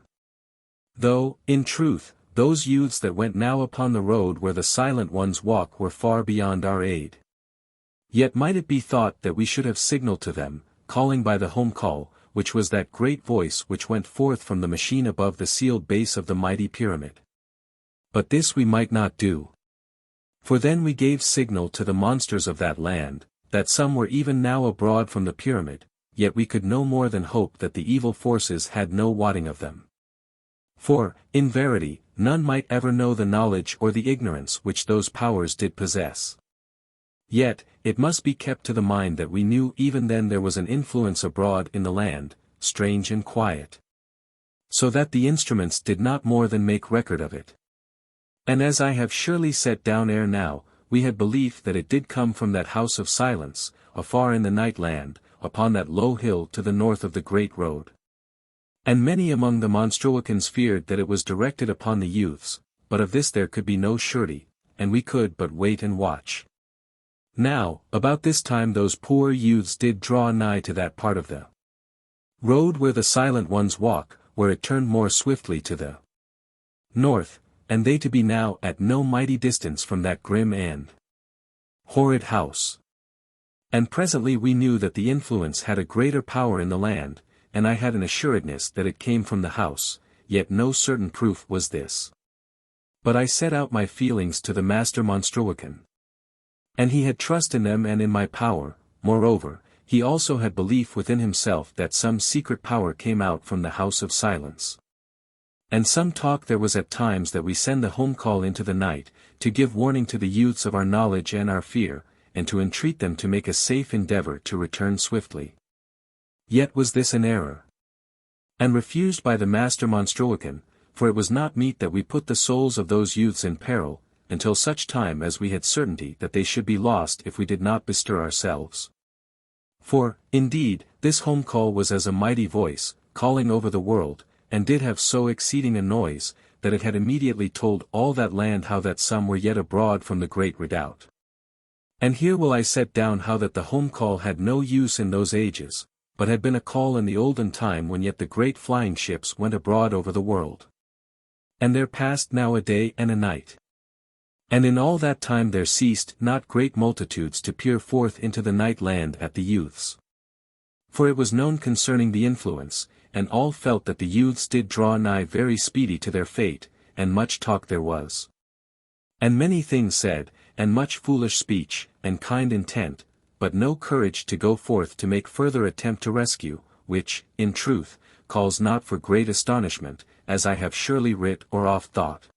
Though, in truth, those youths that went now upon the road where the silent ones walk were far beyond our aid. Yet might it be thought that we should have signaled to them, calling by the home call, which was that great voice which went forth from the machine above the sealed base of the mighty pyramid. But this we might not do. For then we gave signal to the monsters of that land, that some were even now abroad from the pyramid, yet we could no more than hope that the evil forces had no wotting of them. For, in verity, none might ever know the knowledge or the ignorance which those powers did possess. Yet, it must be kept to the mind that we knew even then there was an influence abroad in the land, strange and quiet. So that the instruments did not more than make record of it. And as I have surely set down ere now, we had belief that it did come from that house of silence, afar in the night land, upon that low hill to the north of the great road. And many among the Monstruicans feared that it was directed upon the youths, but of this there could be no surety, and we could but wait and watch. Now, about this time those poor youths did draw nigh to that part of the road where the silent ones walk, where it turned more swiftly to the north, and they to be now at no mighty distance from that grim and horrid house. And presently we knew that the influence had a greater power in the land, and I had an assuredness that it came from the house, yet no certain proof was this. But I set out my feelings to the master Monstruican. And he had trust in them and in my power. Moreover, he also had belief within himself that some secret power came out from the house of silence. And some talk there was at times that we send the home call into the night, to give warning to the youths of our knowledge and our fear, and to entreat them to make a safe endeavor to return swiftly. Yet was this an error, and refused by the master Monstruican, for it was not meet that we put the souls of those youths in peril, until such time as we had certainty that they should be lost if we did not bestir ourselves. For, indeed, this home call was as a mighty voice, calling over the world, and did have so exceeding a noise, that it had immediately told all that land how that some were yet abroad from the great redoubt. And here will I set down how that the home call had no use in those ages, but had been a call in the olden time when yet the great flying ships went abroad over the world. And there passed now a day and a night. And in all that time there ceased not great multitudes to peer forth into the night land at the youths. For it was known concerning the influence, and all felt that the youths did draw nigh very speedy to their fate, and much talk there was. And many things said, and much foolish speech, and kind intent, but no courage to go forth to make further attempt to rescue, which, in truth, calls not for great astonishment, as I have surely writ or oft thought.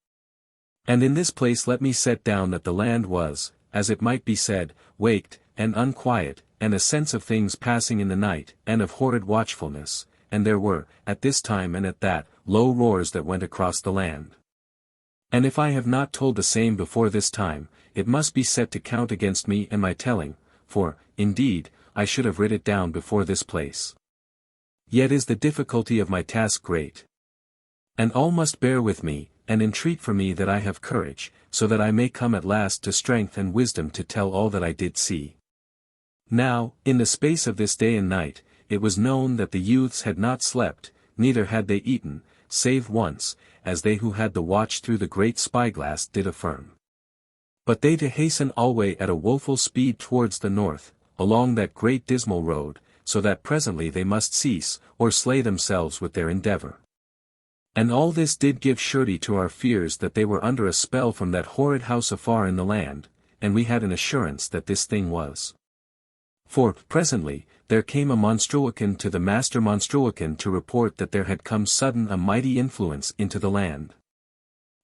And in this place let me set down that the land was, as it might be said, waked, and unquiet, and a sense of things passing in the night, and of horrid watchfulness, and there were, at this time and at that, low roars that went across the land. And if I have not told the same before this time, it must be set to count against me and my telling, for, indeed, I should have writ it down before this place. Yet is the difficulty of my task great. And all must bear with me, and entreat for me that I have courage, so that I may come at last to strength and wisdom to tell all that I did see. Now, in the space of this day and night, it was known that the youths had not slept, neither had they eaten, save once, as they who had the watch through the great spyglass did affirm. But they to hasten alway at a woeful speed towards the north, along that great dismal road, so that presently they must cease, or slay themselves with their endeavor. And all this did give surety to our fears that they were under a spell from that horrid house afar in the land, and we had an assurance that this thing was. For, presently, there came a Monstruican to the master Monstruican to report that there had come sudden a mighty influence into the land.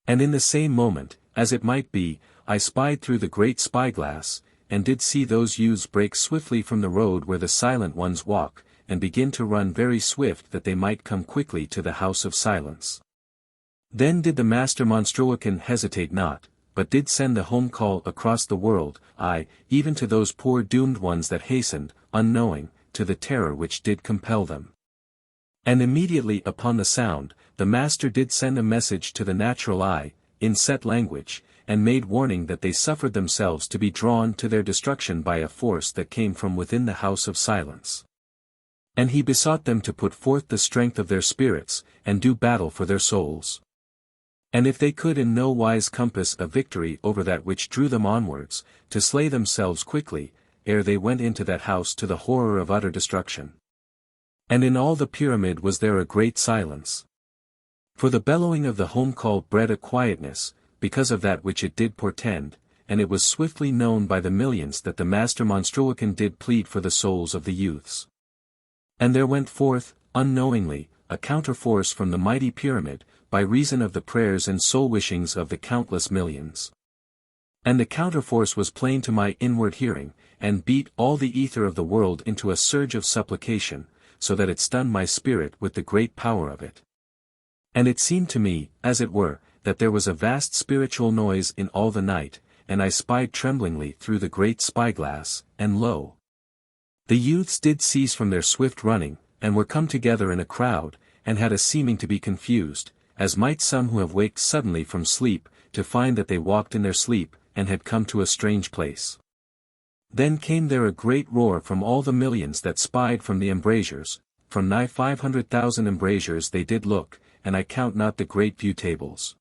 And in the same moment, as it might be, I spied through the great spyglass, and did see those youths break swiftly from the road where the silent ones walk, and begin to run very swift that they might come quickly to the house of silence. Then did the master Monstruican hesitate not, but did send the home call across the world, aye, even to those poor doomed ones that hastened, unknowing, to the terror which did compel them. And immediately upon the sound, the master did send a message to the natural eye, in set language, and made warning that they suffered themselves to be drawn to their destruction by a force that came from within the house of silence. And he besought them to put forth the strength of their spirits, and do battle for their souls. And if they could in no wise compass a victory over that which drew them onwards, to slay themselves quickly, ere they went into that house to the horror of utter destruction. And in all the pyramid was there a great silence. For the bellowing of the home call bred a quietness, because of that which it did portend, and it was swiftly known by the millions that the master Monstruican did plead for the souls of the youths. And there went forth, unknowingly, a counterforce from the mighty pyramid, by reason of the prayers and soul-wishings of the countless millions. And the counterforce was plain to my inward hearing, and beat all the ether of the world into a surge of supplication, so that it stunned my spirit with the great power of it. And it seemed to me, as it were, that there was a vast spiritual noise in all the night, and I spied tremblingly through the great spyglass, and lo! The youths did cease from their swift running, and were come together in a crowd, and had a seeming to be confused, as might some who have waked suddenly from sleep, to find that they walked in their sleep, and had come to a strange place. Then came there a great roar from all the millions that spied from the embrasures, from nigh 500,000 embrasures they did look, and I count not the great view tables.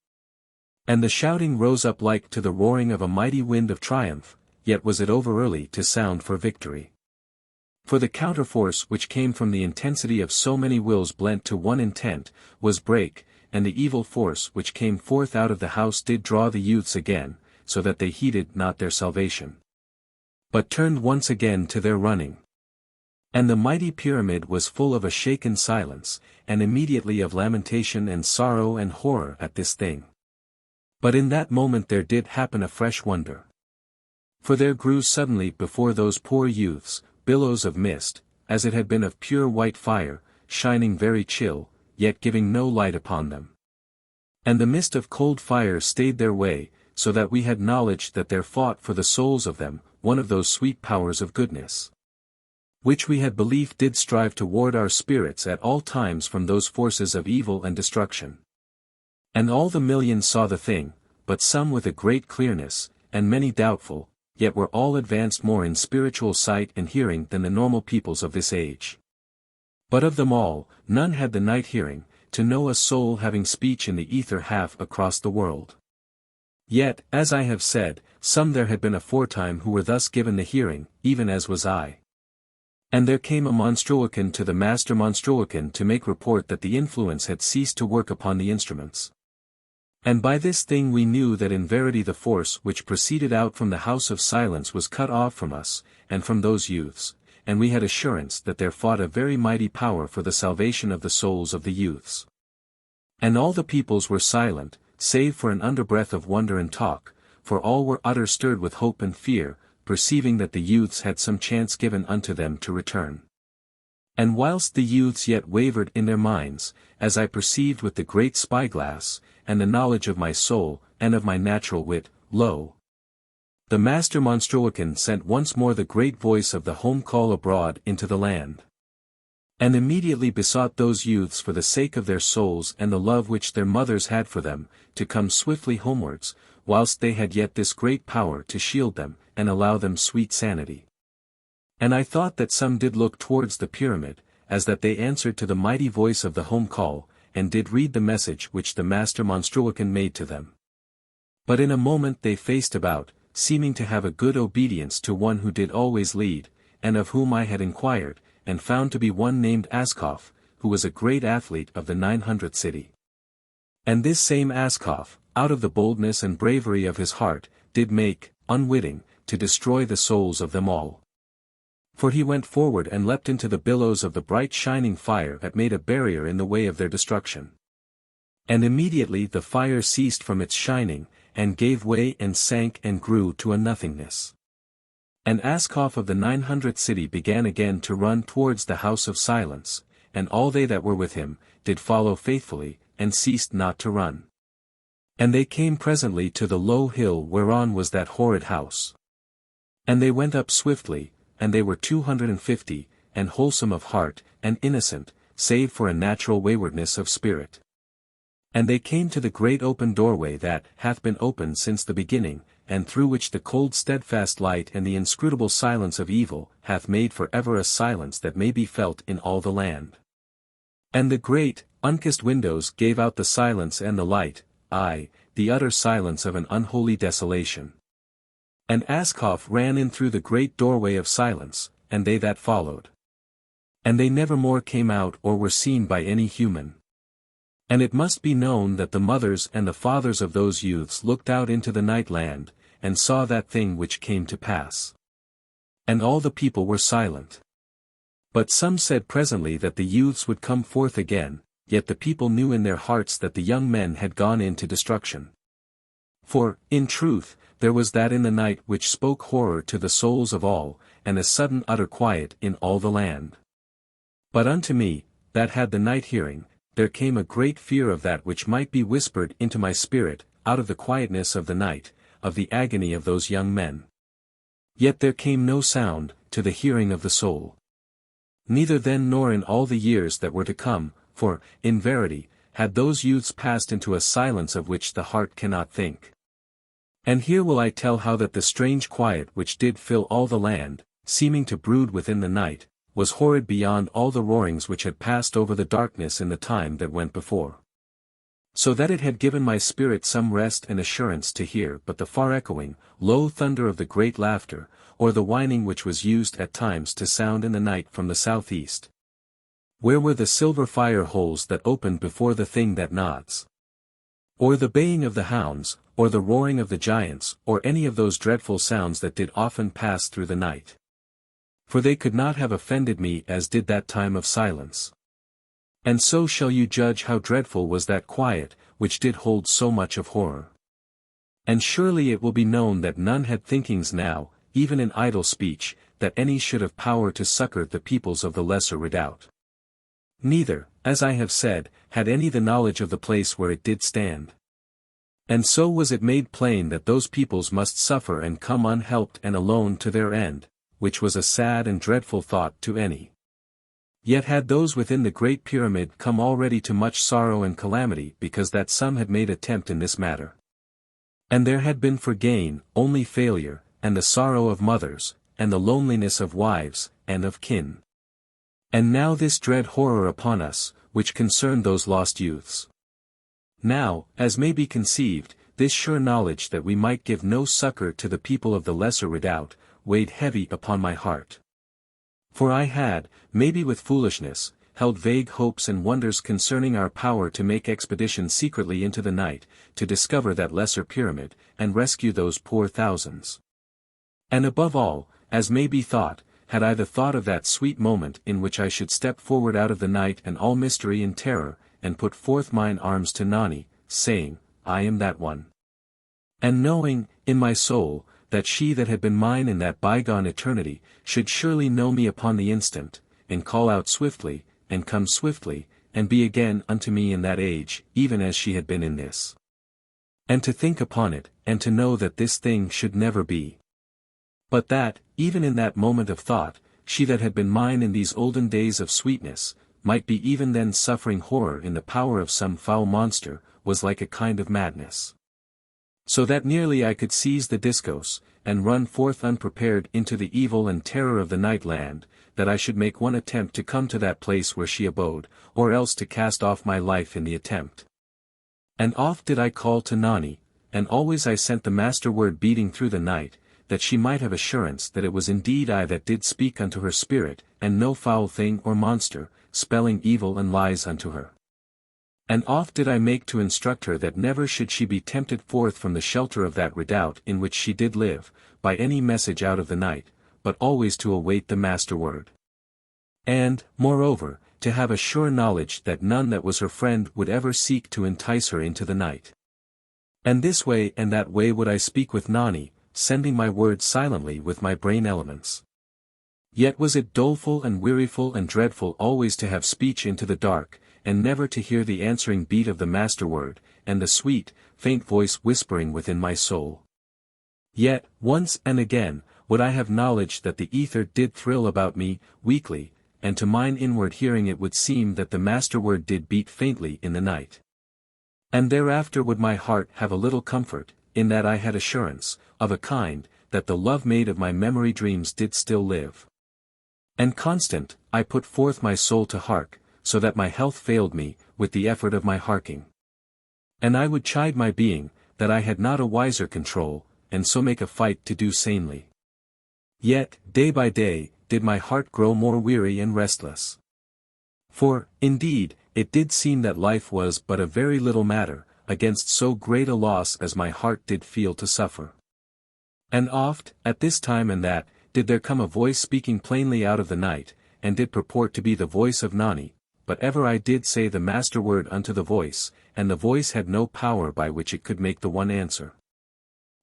And the shouting rose up like to the roaring of a mighty wind of triumph, yet was it over early to sound for victory. For the counterforce which came from the intensity of so many wills blent to one intent, was break, and the evil force which came forth out of the house did draw the youths again, so that they heeded not their salvation, but turned once again to their running. And the mighty pyramid was full of a shaken silence, and immediately of lamentation and sorrow and horror at this thing. But in that moment there did happen a fresh wonder. For there grew suddenly before those poor youths, billows of mist, as it had been of pure white fire, shining very chill, yet giving no light upon them. And the mist of cold fire stayed their way, so that we had knowledge that there fought for the souls of them, one of those sweet powers of goodness, which we had belief did strive to ward our spirits at all times from those forces of evil and destruction. And all the millions saw the thing, but some with a great clearness, and many doubtful, yet were all advanced more in spiritual sight and hearing than the normal peoples of this age. But of them all, none had the night hearing, to know a soul having speech in the ether half across the world. Yet, as I have said, some there had been aforetime who were thus given the hearing, even as was I. And there came a monstruocan to the master monstruocan to make report that the influence had ceased to work upon the instruments. And by this thing we knew that in verity the force which proceeded out from the house of silence was cut off from us, and from those youths, and we had assurance that there fought a very mighty power for the salvation of the souls of the youths. And all the peoples were silent, save for an underbreath of wonder and talk, for all were utter stirred with hope and fear, perceiving that the youths had some chance given unto them to return. And whilst the youths yet wavered in their minds, as I perceived with the great spyglass, and the knowledge of my soul, and of my natural wit, lo! The master monstruocan sent once more the great voice of the home call abroad into the land. And immediately besought those youths for the sake of their souls and the love which their mothers had for them, to come swiftly homewards, whilst they had yet this great power to shield them, and allow them sweet sanity. And I thought that some did look towards the pyramid, as that they answered to the mighty voice of the home call, and did read the message which the master monstruocan made to them. But in a moment they faced about, seeming to have a good obedience to one who did always lead, and of whom I had inquired, and found to be one named Askoff, who was a great athlete of the 900th city. And this same Askoff, out of the boldness and bravery of his heart, did make, unwitting, to destroy the souls of them all. For he went forward and leapt into the billows of the bright shining fire that made a barrier in the way of their destruction. And immediately the fire ceased from its shining, and gave way and sank and grew to a nothingness. And Askoff of the 900th city began again to run towards the house of silence, and all they that were with him, did follow faithfully, and ceased not to run. And they came presently to the low hill whereon was that horrid house. And they went up swiftly, and they were 250, and wholesome of heart, and innocent, save for a natural waywardness of spirit. And they came to the great open doorway that hath been open since the beginning, and through which the cold steadfast light and the inscrutable silence of evil hath made for ever a silence that may be felt in all the land. And the great, unkissed windows gave out the silence and the light, aye, the utter silence of an unholy desolation. And Askoff ran in through the great doorway of silence, and they that followed. And they never more came out or were seen by any human. And it must be known that the mothers and the fathers of those youths looked out into the night land, and saw that thing which came to pass. And all the people were silent. But some said presently that the youths would come forth again, yet the people knew in their hearts that the young men had gone into destruction. For, in truth, there was that in the night which spoke horror to the souls of all, and a sudden utter quiet in all the land. But unto me, that had the night hearing, there came a great fear of that which might be whispered into my spirit, out of the quietness of the night, of the agony of those young men. Yet there came no sound, to the hearing of the soul. Neither then nor in all the years that were to come, for, in verity, had those youths passed into a silence of which the heart cannot think. And here will I tell how that the strange quiet which did fill all the land, seeming to brood within the night, was horrid beyond all the roarings which had passed over the darkness in the time that went before. So that it had given my spirit some rest and assurance to hear but the far-echoing, low thunder of the great laughter, or the whining which was used at times to sound in the night from the southeast. Where were the silver fire holes that opened before the thing that nods? Or the baying of the hounds, or the roaring of the giants, or any of those dreadful sounds that did often pass through the night? For they could not have offended me as did that time of silence. And so shall you judge how dreadful was that quiet, which did hold so much of horror. And surely it will be known that none had thinkings now, even in idle speech, that any should have power to succor the peoples of the lesser redoubt. Neither, as I have said, had any the knowledge of the place where it did stand. And so was it made plain that those peoples must suffer and come unhelped and alone to their end, which was a sad and dreadful thought to any. Yet had those within the great pyramid come already to much sorrow and calamity because that some had made attempt in this matter. And there had been for gain, only failure, and the sorrow of mothers, and the loneliness of wives, and of kin. And now this dread horror upon us, which concerned those lost youths. Now, as may be conceived, this sure knowledge that we might give no succor to the people of the lesser redoubt, weighed heavy upon my heart. For I had, maybe with foolishness, held vague hopes and wonders concerning our power to make expeditions secretly into the night, to discover that lesser pyramid, and rescue those poor thousands. And above all, as may be thought, had I the thought of that sweet moment in which I should step forward out of the night and all mystery and terror, and put forth mine arms to Nani, saying, I am that one. And knowing, in my soul, that she that had been mine in that bygone eternity, should surely know me upon the instant, and call out swiftly, and come swiftly, and be again unto me in that age, even as she had been in this. And to think upon it, and to know that this thing should never be. But that, even in that moment of thought, she that had been mine in these olden days of sweetness, might be even then suffering horror in the power of some foul monster, was like a kind of madness. So that nearly I could seize the discos, and run forth unprepared into the evil and terror of the night land, that I should make one attempt to come to that place where she abode, or else to cast off my life in the attempt. And oft did I call to Nani, and always I sent the master word beating through the night, that she might have assurance that it was indeed I that did speak unto her spirit, and no foul thing or monster, spelling evil and lies unto her. And oft did I make to instruct her that never should she be tempted forth from the shelter of that redoubt in which she did live, by any message out of the night, but always to await the master word. And, moreover, to have a sure knowledge that none that was her friend would ever seek to entice her into the night. And this way and that way would I speak with Nani, sending my words silently with my brain elements. Yet was it doleful and weariful and dreadful always to have speech into the dark, and never to hear the answering beat of the master word, and the sweet, faint voice whispering within my soul. Yet, once and again, would I have knowledge that the ether did thrill about me, weakly, and to mine inward hearing it would seem that the master word did beat faintly in the night. And thereafter would my heart have a little comfort, in that I had assurance, of a kind, that the love maid of my memory dreams did still live. And constant, I put forth my soul to hark, so that my health failed me, with the effort of my harking. And I would chide my being, that I had not a wiser control, and so make a fight to do sanely. Yet, day by day, did my heart grow more weary and restless. For, indeed, it did seem that life was but a very little matter, against so great a loss as my heart did feel to suffer. And oft, at this time and that, did there come a voice speaking plainly out of the night, and did purport to be the voice of Nani, but ever I did say the master word unto the voice, and the voice had no power by which it could make the one answer.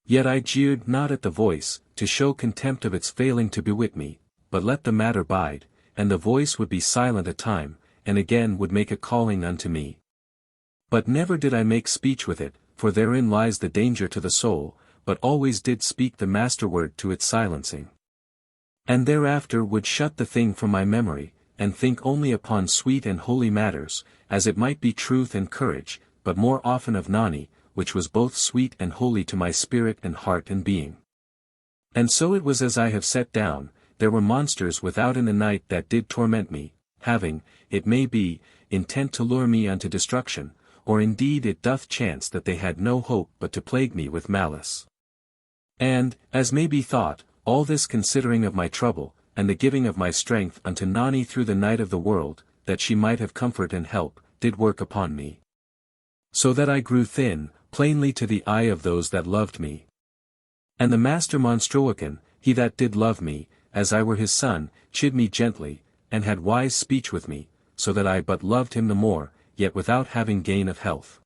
Yet I jeered not at the voice, to show contempt of its failing to bewit me, but let the matter bide, and the voice would be silent a time, and again would make a calling unto me. But never did I make speech with it, for therein lies the danger to the soul, but always did speak the master word to its silencing. And thereafter would shut the thing from my memory, and think only upon sweet and holy matters, as it might be truth and courage, but more often of Nani, which was both sweet and holy to my spirit and heart and being. And so it was as I have set down, there were monsters without in the night that did torment me, having, it may be, intent to lure me unto destruction, or indeed it doth chance that they had no hope but to plague me with malice. And, as may be thought, all this considering of my trouble, and the giving of my strength unto Nani through the night of the world, that she might have comfort and help, did work upon me. So that I grew thin, plainly to the eye of those that loved me. And the master Monstroican, he that did love me, as I were his son, chid me gently, and had wise speech with me, so that I but loved him the more, yet without having gain of health.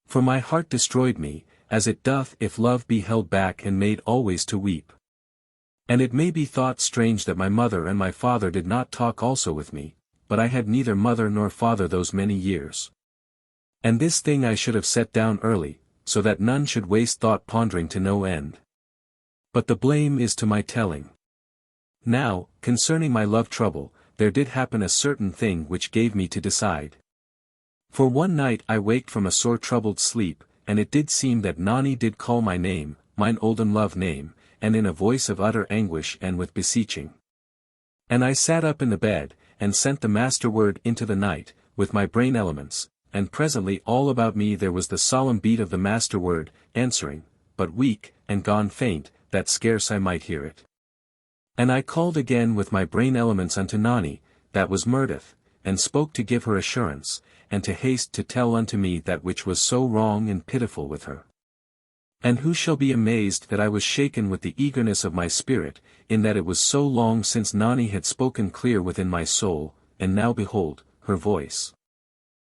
For my heart destroyed me, as it doth if love be held back and made always to weep. And it may be thought strange that my mother and my father did not talk also with me, but I had neither mother nor father those many years. And this thing I should have set down early, so that none should waste thought pondering to no end. But the blame is to my telling. Now, concerning my love trouble, there did happen a certain thing which gave me to decide. For one night I waked from a sore troubled sleep, and it did seem that Nani did call my name, mine Olden love name, and in a voice of utter anguish and with beseeching. And I sat up in the bed, and sent the master word into the night, with my brain elements, and presently all about me there was the solemn beat of the master word, answering, but weak, and gone faint, that scarce I might hear it. And I called again with my brain elements unto Nani, that was Mirdath, and spoke to give her assurance, and to haste to tell unto me that which was so wrong and pitiful with her. And who shall be amazed that I was shaken with the eagerness of my spirit, in that it was so long since Nani had spoken clear within my soul, and now behold, her voice.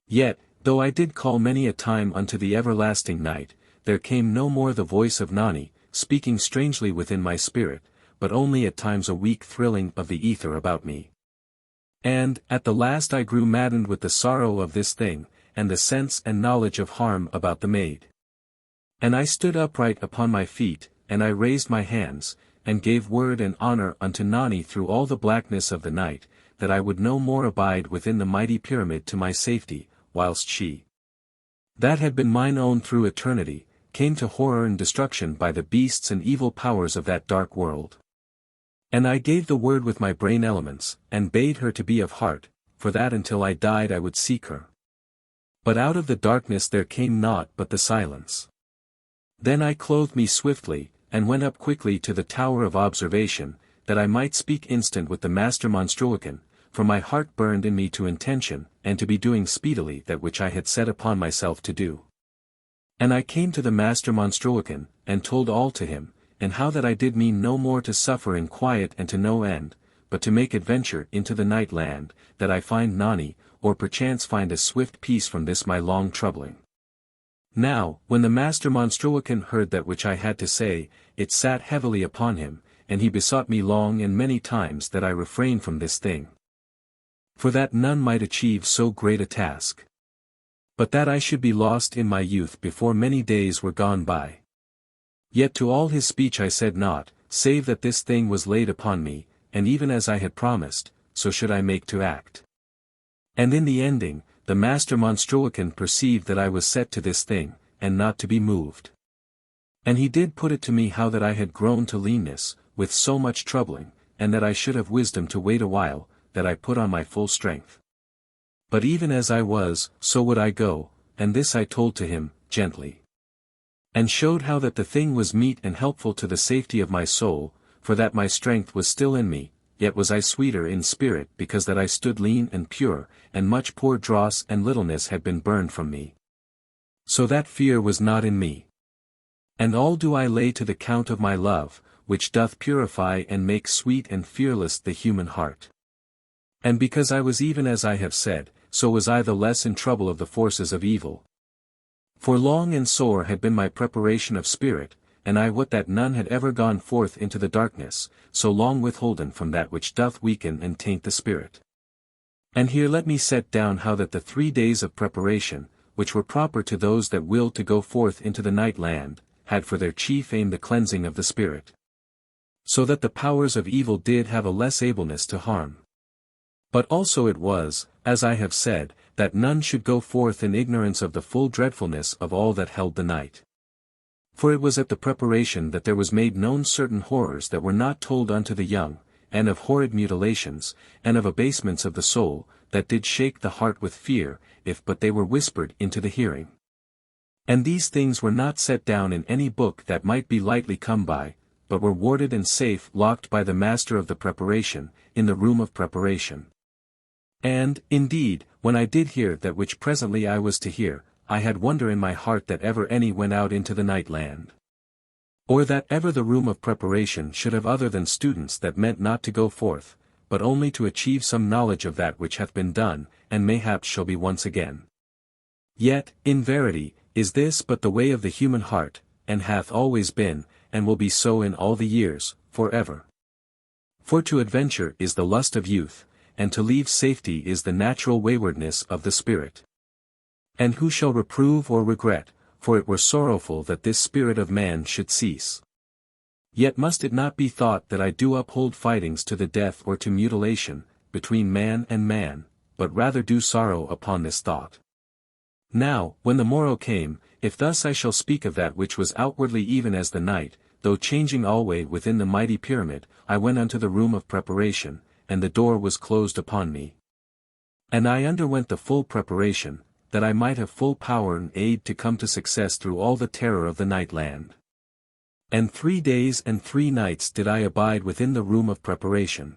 Yet, though I did call many a time unto the everlasting night, there came no more the voice of Nani, speaking strangely within my spirit, but only at times a weak thrilling of the ether about me. And, at the last I grew maddened with the sorrow of this thing, and the sense and knowledge of harm about the maid. And I stood upright upon my feet, and I raised my hands, and gave word and honor unto Nani through all the blackness of the night, that I would no more abide within the mighty pyramid to my safety, whilst she, that had been mine own through eternity, came to horror and destruction by the beasts and evil powers of that dark world. And I gave the word with my brain elements, and bade her to be of heart, for that until I died I would seek her. But out of the darkness there came naught but the silence. Then I clothed me swiftly, and went up quickly to the tower of observation, that I might speak instant with the master Monstroican, for my heart burned in me to intention, and to be doing speedily that which I had set upon myself to do. And I came to the master Monstroican, and told all to him, and how that I did mean no more to suffer in quiet and to no end, but to make adventure into the night land, that I find Nani, or perchance find a swift peace from this my long troubling. Now, when the master Monstroican heard that which I had to say, it sat heavily upon him, and he besought me long and many times that I refrain from this thing. For that none might achieve so great a task. But that I should be lost in my youth before many days were gone by. Yet to all his speech I said naught, save that this thing was laid upon me, and even as I had promised, so should I make to act. And in the ending, the master Monstroican perceived that I was set to this thing, and not to be moved. And he did put it to me how that I had grown to leanness, with so much troubling, and that I should have wisdom to wait a while, that I put on my full strength. But even as I was, so would I go, and this I told to him, gently. And showed how that the thing was meet and helpful to the safety of my soul, for that my strength was still in me, yet was I sweeter in spirit because that I stood lean and pure, and much poor dross and littleness had been burned from me. So that fear was not in me. And all do I lay to the count of my love, which doth purify and make sweet and fearless the human heart. And because I was even as I have said, so was I the less in trouble of the forces of evil. For long and sore had been my preparation of spirit, and I would that none had ever gone forth into the darkness, so long withholden from that which doth weaken and taint the spirit. And here let me set down how that the 3 days of preparation, which were proper to those that willed to go forth into the night land, had for their chief aim the cleansing of the spirit. So that the powers of evil did have a less ableness to harm. But also it was, as I have said, that none should go forth in ignorance of the full dreadfulness of all that held the night. For it was at the preparation that there was made known certain horrors that were not told unto the young, and of horrid mutilations, and of abasements of the soul, that did shake the heart with fear, if but they were whispered into the hearing. And these things were not set down in any book that might be lightly come by, but were warded and safe locked by the master of the preparation, in the room of preparation. And, indeed, when I did hear that which presently I was to hear, I had wonder in my heart that ever any went out into the night land. Or that ever the room of preparation should have other than students that meant not to go forth, but only to achieve some knowledge of that which hath been done, and mayhaps shall be once again. Yet, in verity, is this but the way of the human heart, and hath always been, and will be so in all the years, for ever. For to adventure is the lust of youth, and to leave safety is the natural waywardness of the spirit. And who shall reprove or regret, for it were sorrowful that this spirit of man should cease. Yet must it not be thought that I do uphold fightings to the death or to mutilation, between man and man, but rather do sorrow upon this thought. Now, when the morrow came, if thus I shall speak of that which was outwardly even as the night, though changing alway within the mighty pyramid, I went unto the room of preparation, and the door was closed upon me. And I underwent the full preparation, that I might have full power and aid to come to success through all the terror of the night land. And 3 days and 3 nights did I abide within the room of preparation.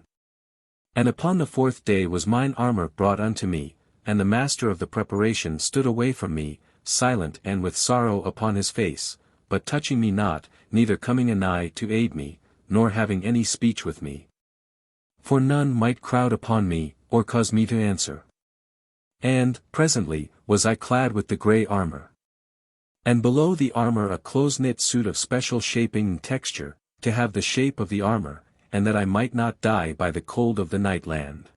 And upon the 4th day was mine armor brought unto me, and the master of the preparation stood away from me, silent and with sorrow upon his face, but touching me not, neither coming anigh to aid me, nor having any speech with me. For none might crowd upon me, or cause me to answer. And, presently, was I clad with the grey armor. And below the armor a close-knit suit of special shaping and texture, to have the shape of the armor, and that I might not die by the cold of the night land.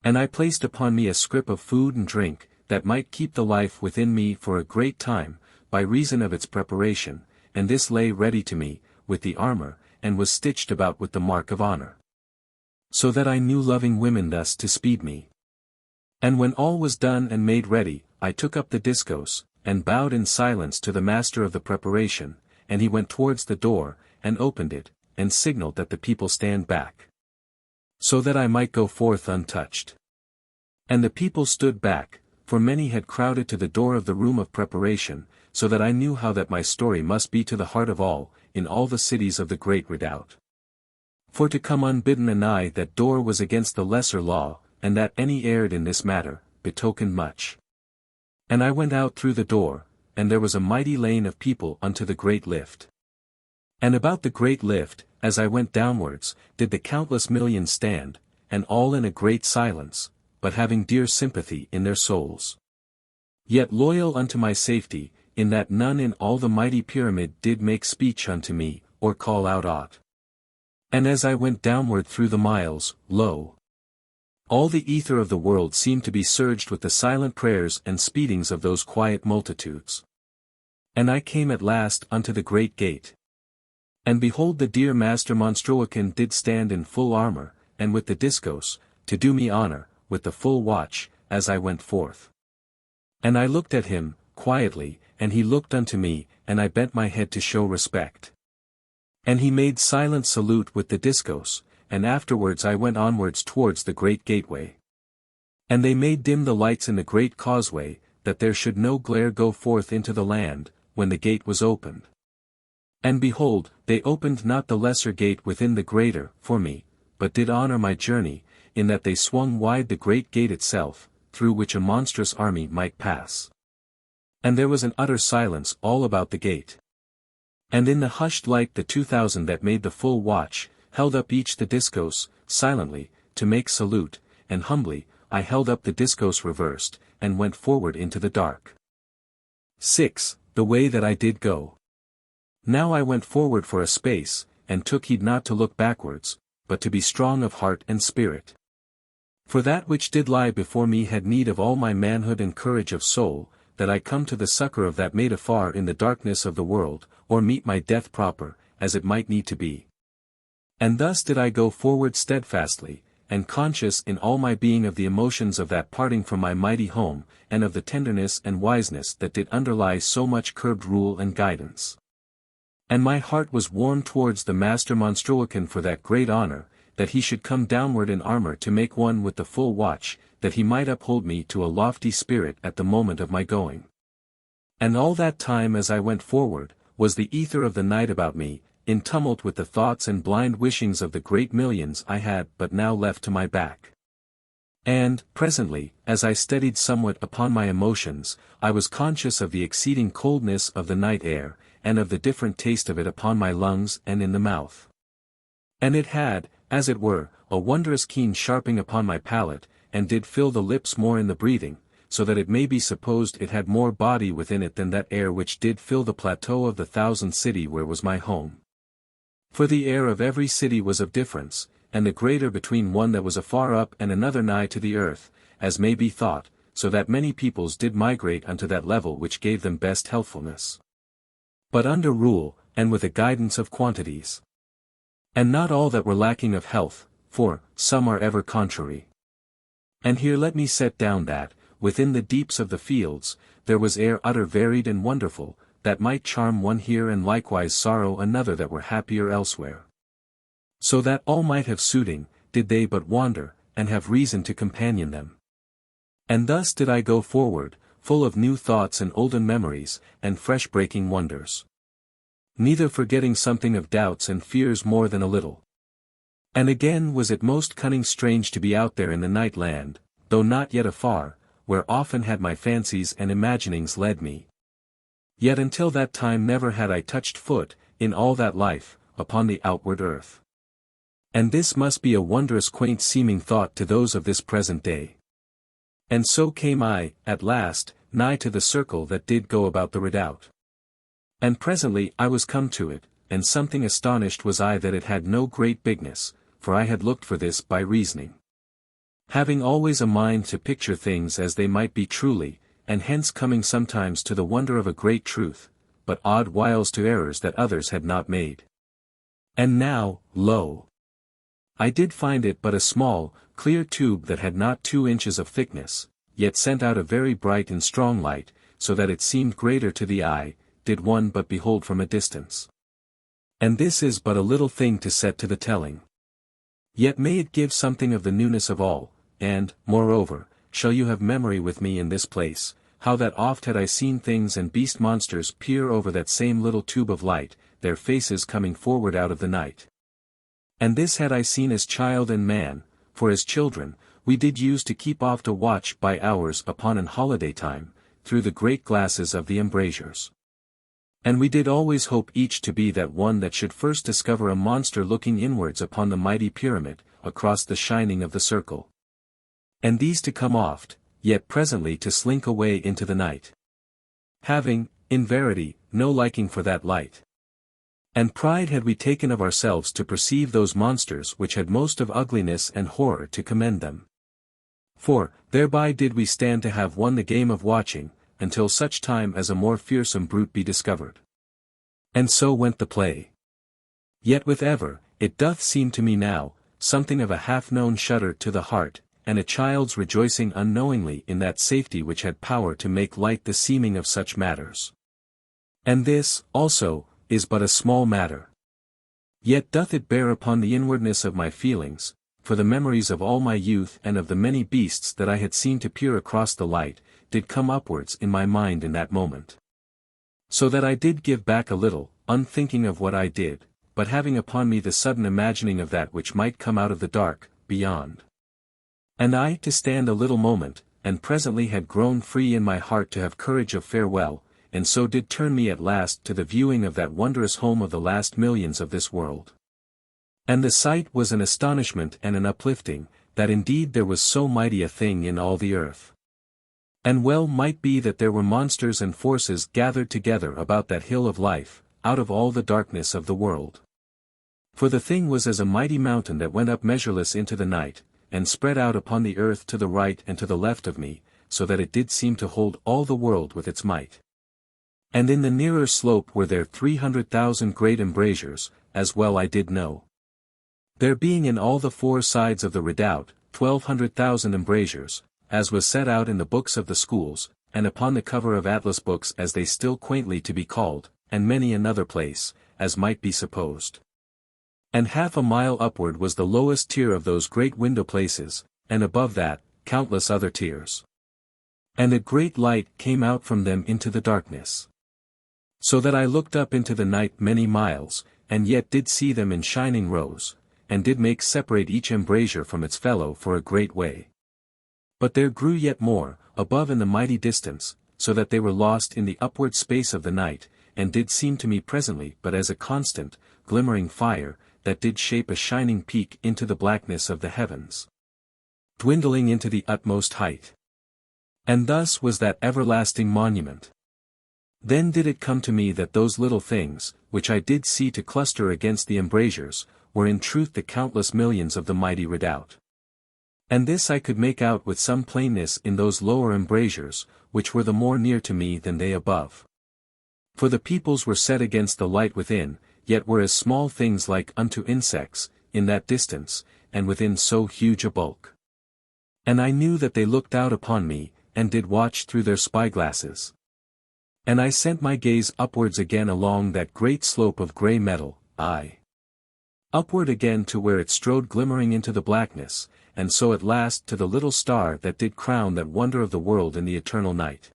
And I placed upon me a scrip of food and drink, that might keep the life within me for a great time, by reason of its preparation, and this lay ready to me, with the armor, and was stitched about with the mark of honor. So that I knew loving women thus to speed me. And when all was done and made ready, I took up the discourse, and bowed in silence to the master of the preparation, and he went towards the door, and opened it, and signaled that the people stand back. So that I might go forth untouched. And the people stood back, for many had crowded to the door of the room of preparation, so that I knew how that my story must be to the heart of all, in all the cities of the great redoubt. For to come unbidden anigh that door was against the lesser law, and that any erred in this matter, betokened much. And I went out through the door, and there was a mighty lane of people unto the great lift. And about the great lift, as I went downwards, did the countless millions stand, and all in a great silence, but having dear sympathy in their souls. Yet loyal unto my safety, in that none in all the mighty pyramid did make speech unto me, or call out aught. And as I went downward through the miles, lo! All the ether of the world seemed to be surged with the silent prayers and speedings of those quiet multitudes. And I came at last unto the great gate. And behold the dear Master Monstroacan did stand in full armor, and with the discourse, to do me honor, with the full watch, as I went forth. And I looked at him, quietly, and he looked unto me, and I bent my head to show respect. And he made silent salute with the discourse, and afterwards I went onwards towards the great gateway. And they made dim the lights in the great causeway, that there should no glare go forth into the land, when the gate was opened. And behold, they opened not the lesser gate within the greater, for me, but did honor my journey, in that they swung wide the great gate itself, through which a monstrous army might pass. And there was an utter silence all about the gate. And in the hushed light the 2,000 that made the full watch, held up each the discourse, silently, to make salute, and humbly, I held up the discourse reversed, and went forward into the dark. 6. The way that I did go. Now I went forward for a space, and took heed not to look backwards, but to be strong of heart and spirit. For that which did lie before me had need of all my manhood and courage of soul, that I come to the succor of that maid afar in the darkness of the world, or meet my death proper, as it might need to be. And thus did I go forward steadfastly, and conscious in all my being of the emotions of that parting from my mighty home, and of the tenderness and wiseness that did underlie so much curbed rule and guidance. And my heart was warm towards the Master Monstruocan for that great honor, that he should come downward in armor to make one with the full watch, that he might uphold me to a lofty spirit at the moment of my going. And all that time as I went forward, was the ether of the night about me, in tumult with the thoughts and blind wishings of the great millions I had but now left to my back. And, presently, as I steadied somewhat upon my emotions, I was conscious of the exceeding coldness of the night air, and of the different taste of it upon my lungs and in the mouth. And it had, as it were, a wondrous keen sharping upon my palate, and did fill the lips more in the breathing, so that it may be supposed it had more body within it than that air which did fill the plateau of the thousand city where was my home. For the air of every city was of difference, and the greater between one that was afar up and another nigh to the earth, as may be thought, so that many peoples did migrate unto that level which gave them best healthfulness. But under rule, and with a guidance of quantities. And not all that were lacking of health, for some are ever contrary. And here let me set down that, within the deeps of the fields, there was air utter varied and wonderful, that might charm one here and likewise sorrow another that were happier elsewhere. So that all might have suiting, did they but wander, and have reason to companion them. And thus did I go forward, full of new thoughts and olden memories, and fresh breaking wonders. Neither forgetting something of doubts and fears more than a little. And again was it most cunning strange to be out there in the night land, though not yet afar, where often had my fancies and imaginings led me. Yet until that time never had I touched foot, in all that life, upon the outward earth. And this must be a wondrous quaint seeming thought to those of this present day. And so came I, at last, nigh to the circle that did go about the redoubt. And presently I was come to it, and something astonished was I that it had no great bigness, for I had looked for this by reasoning. Having always a mind to picture things as they might be truly, and hence coming sometimes to the wonder of a great truth, but odd whiles to errors that others had not made. And now, lo! I did find it but a small, clear tube that had not 2 inches of thickness, yet sent out a very bright and strong light, so that it seemed greater to the eye, did one but behold from a distance. And this is but a little thing to set to the telling. Yet may it give something of the newness of all, and, moreover, shall you have memory with me in this place, how that oft had I seen things and beast monsters peer over that same little tube of light, their faces coming forward out of the night. And this had I seen as child and man, for as children, we did use to keep oft a watch by hours upon an holiday time, through the great glasses of the embrasures. And we did always hope each to be that one that should first discover a monster looking inwards upon the mighty pyramid, across the shining of the circle. And these to come oft, yet presently to slink away into the night. Having, in verity, no liking for that light. And pride had we taken of ourselves to perceive those monsters which had most of ugliness and horror to commend them. For, thereby did we stand to have won the game of watching, until such time as a more fearsome brute be discovered. And so went the play. Yet with ever, it doth seem to me now, something of a half-known shudder to the heart, and a child's rejoicing unknowingly in that safety which had power to make light the seeming of such matters. And this, also, is but a small matter. Yet doth it bear upon the inwardness of my feelings, for the memories of all my youth and of the many beasts that I had seen to peer across the light, did come upwards in my mind in that moment. So that I did give back a little, unthinking of what I did, but having upon me the sudden imagining of that which might come out of the dark, beyond. And I to stand a little moment, and presently had grown free in my heart to have courage of farewell, and so did turn me at last to the viewing of that wondrous home of the last millions of this world. And the sight was an astonishment and an uplifting, that indeed there was so mighty a thing in all the earth. And well might be that there were monsters and forces gathered together about that hill of life, out of all the darkness of the world. For the thing was as a mighty mountain that went up measureless into the night, and spread out upon the earth to the right and to the left of me, so that it did seem to hold all the world with its might. And in the nearer slope were there 300,000 great embrasures, as well I did know. There being in all the 4 sides of the redoubt, 1,200,000 embrasures, as was set out in the books of the schools, and upon the cover of Atlas books as they still quaintly to be called, and many another place, as might be supposed. And 1/2 mile upward was the lowest tier of those great window places, and above that, countless other tiers. And a great light came out from them into the darkness. So that I looked up into the night many miles, and yet did see them in shining rows, and did make separate each embrasure from its fellow for a great way. But there grew yet more, above in the mighty distance, so that they were lost in the upward space of the night, and did seem to me presently but as a constant, glimmering fire, that did shape a shining peak into the blackness of the heavens, dwindling into the utmost height. And thus was that everlasting monument. Then did it come to me that those little things, which I did see to cluster against the embrasures, were in truth the countless millions of the mighty redoubt. And this I could make out with some plainness in those lower embrasures, which were the more near to me than they above. For the peoples were set against the light within, yet were as small things like unto insects, in that distance, and within so huge a bulk. And I knew that they looked out upon me, and did watch through their spyglasses. And I sent my gaze upwards again along that great slope of grey metal, aye, upward again to where it strode glimmering into the blackness, and so at last to the little star that did crown that wonder of the world in the eternal night.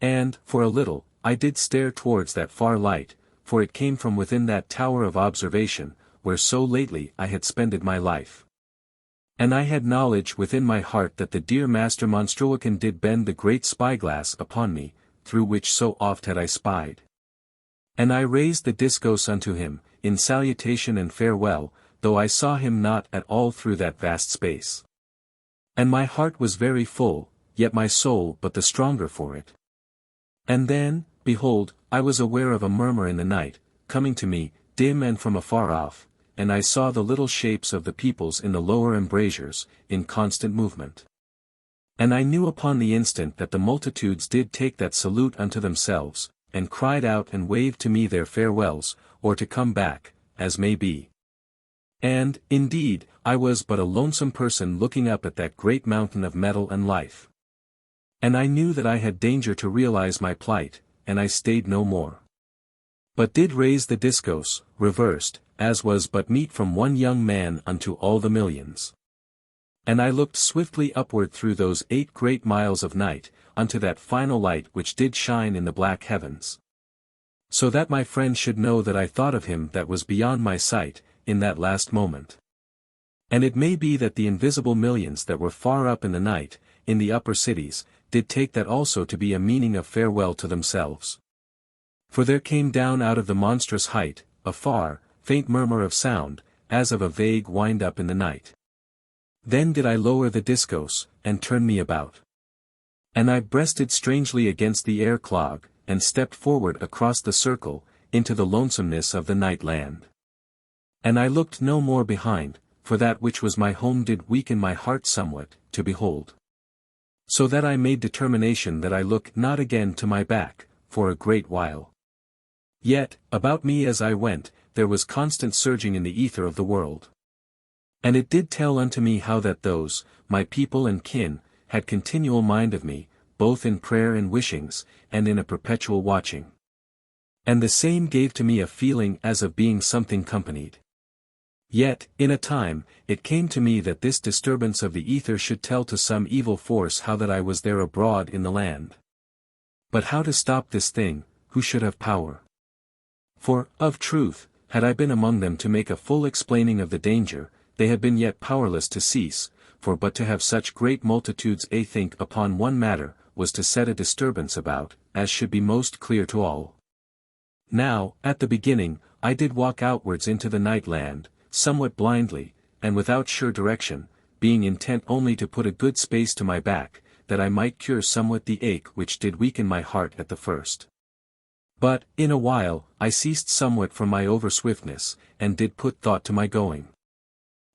And, for a little, I did stare towards that far light, for it came from within that tower of observation, where so lately I had spended my life. And I had knowledge within my heart that the dear Master Monstruocan did bend the great spyglass upon me, through which so oft had I spied. And I raised the discos unto him, in salutation and farewell, though I saw him not at all through that vast space. And my heart was very full, yet my soul but the stronger for it. And then, behold, I was aware of a murmur in the night, coming to me, dim and from afar off, and I saw the little shapes of the peoples in the lower embrasures, in constant movement. And I knew upon the instant that the multitudes did take that salute unto themselves, and cried out and waved to me their farewells, or to come back, as may be. And, indeed, I was but a lonesome person looking up at that great mountain of metal and life. And I knew that I had danger to realize my plight, and I stayed no more, but did raise the discos, reversed, as was but meet from one young man unto all the millions. And I looked swiftly upward through those 8 great miles of night, unto that final light which did shine in the black heavens. So that my friend should know that I thought of him that was beyond my sight, in that last moment. And it may be that the invisible millions that were far up in the night, in the upper cities, did take that also to be a meaning of farewell to themselves. For there came down out of the monstrous height, a far, faint murmur of sound, as of a vague wind-up in the night. Then did I lower the discos, and turn me about. And I breasted strangely against the air clog, and stepped forward across the circle, into the lonesomeness of the night land. And I looked no more behind, for that which was my home did weaken my heart somewhat, to behold. So that I made determination that I look not again to my back, for a great while. Yet, about me as I went, there was constant surging in the ether of the world. And it did tell unto me how that those, my people and kin, had continual mind of me, both in prayer and wishings, and in a perpetual watching. And the same gave to me a feeling as of being something companied. Yet, in a time, it came to me that this disturbance of the ether should tell to some evil force how that I was there abroad in the land. But how to stop this thing, who should have power? For, of truth, had I been among them to make a full explaining of the danger, they had been yet powerless to cease, for but to have such great multitudes think upon one matter, was to set a disturbance about, as should be most clear to all. Now, at the beginning, I did walk outwards into the night land, somewhat blindly, and without sure direction, being intent only to put a good space to my back, that I might cure somewhat the ache which did weaken my heart at the first. But, in a while, I ceased somewhat from my over-swiftness, and did put thought to my going.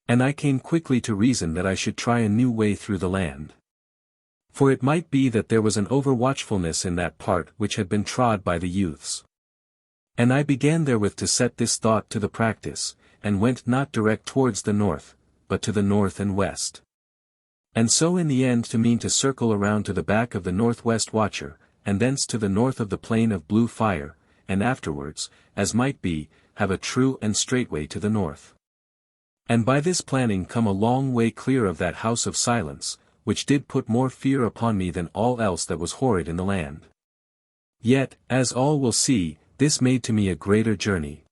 And I came quickly to reason that I should try a new way through the land. For it might be that there was an over-watchfulness in that part which had been trod by the youths. And I began therewith to set this thought to the practice, and went not direct towards the north, but to the north and west. And so in the end to mean to circle around to the back of the northwest watcher, and thence to the north of the plain of blue fire, and afterwards, as might be, have a true and straight way to the north. And by this planning come a long way clear of that house of silence, which did put more fear upon me than all else that was horrid in the land. Yet, as all will see, this made to me a greater journey.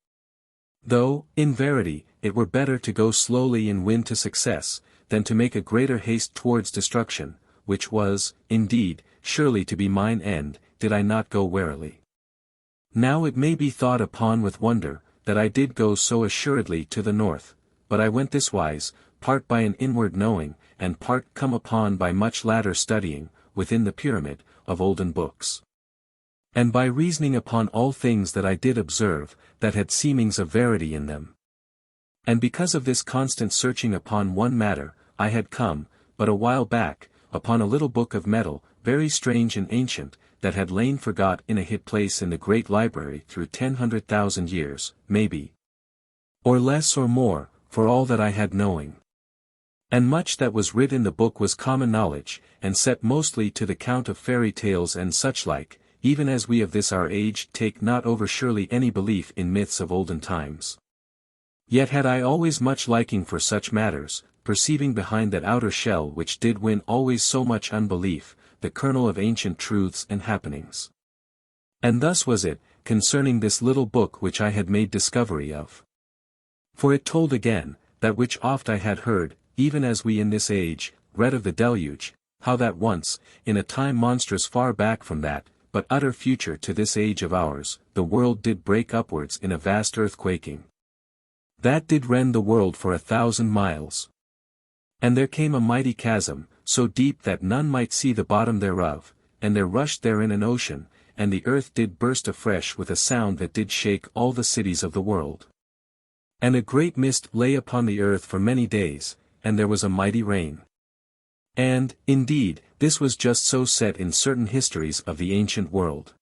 Though, in verity, it were better to go slowly and win to success, than to make a greater haste towards destruction, which was, indeed, surely to be mine end, did I not go warily. Now it may be thought upon with wonder, that I did go so assuredly to the north, but I went this wise, part by an inward knowing, and part come upon by much latter studying, within the pyramid, of Olden books. And by reasoning upon all things that I did observe, that had seemings of verity in them. And because of this constant searching upon one matter, I had come, but a while back, upon a little book of metal, very strange and ancient, that had lain forgot in a hid place in the great library through 100,000 years, maybe. Or less or more, for all that I had knowing. And much that was writ in the book was common knowledge, and set mostly to the count of fairy tales and such like, even as we of this our age take not over surely any belief in myths of olden times. Yet had I always much liking for such matters, perceiving behind that outer shell which did win always so much unbelief, the kernel of ancient truths and happenings. And thus was it, concerning this little book which I had made discovery of. For it told again, that which oft I had heard, even as we in this age, read of the deluge, how that once, in a time monstrous far back from that, but utter future to this age of ours, the world did break upwards in a vast earthquaking. That did rend the world for 1,000 miles. And there came a mighty chasm, so deep that none might see the bottom thereof, and there rushed therein an ocean, and the earth did burst afresh with a sound that did shake all the cities of the world. And a great mist lay upon the earth for many days, and there was a mighty rain. And, indeed, this was just so set in certain histories of the ancient world.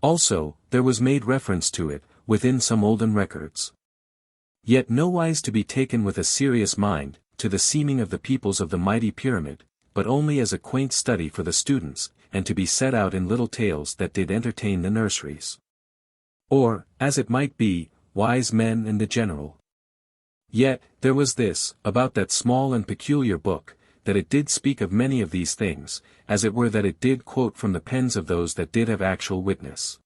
Also, there was made reference to it, within some olden records. Yet nowise to be taken with a serious mind, to the seeming of the peoples of the mighty pyramid, but only as a quaint study for the students, and to be set out in little tales that did entertain the nurseries. Or, as it might be, wise men and the general. Yet, there was this, about that small and peculiar book, that it did speak of many of these things, as it were that it did quote from the pens of those that did have actual witness.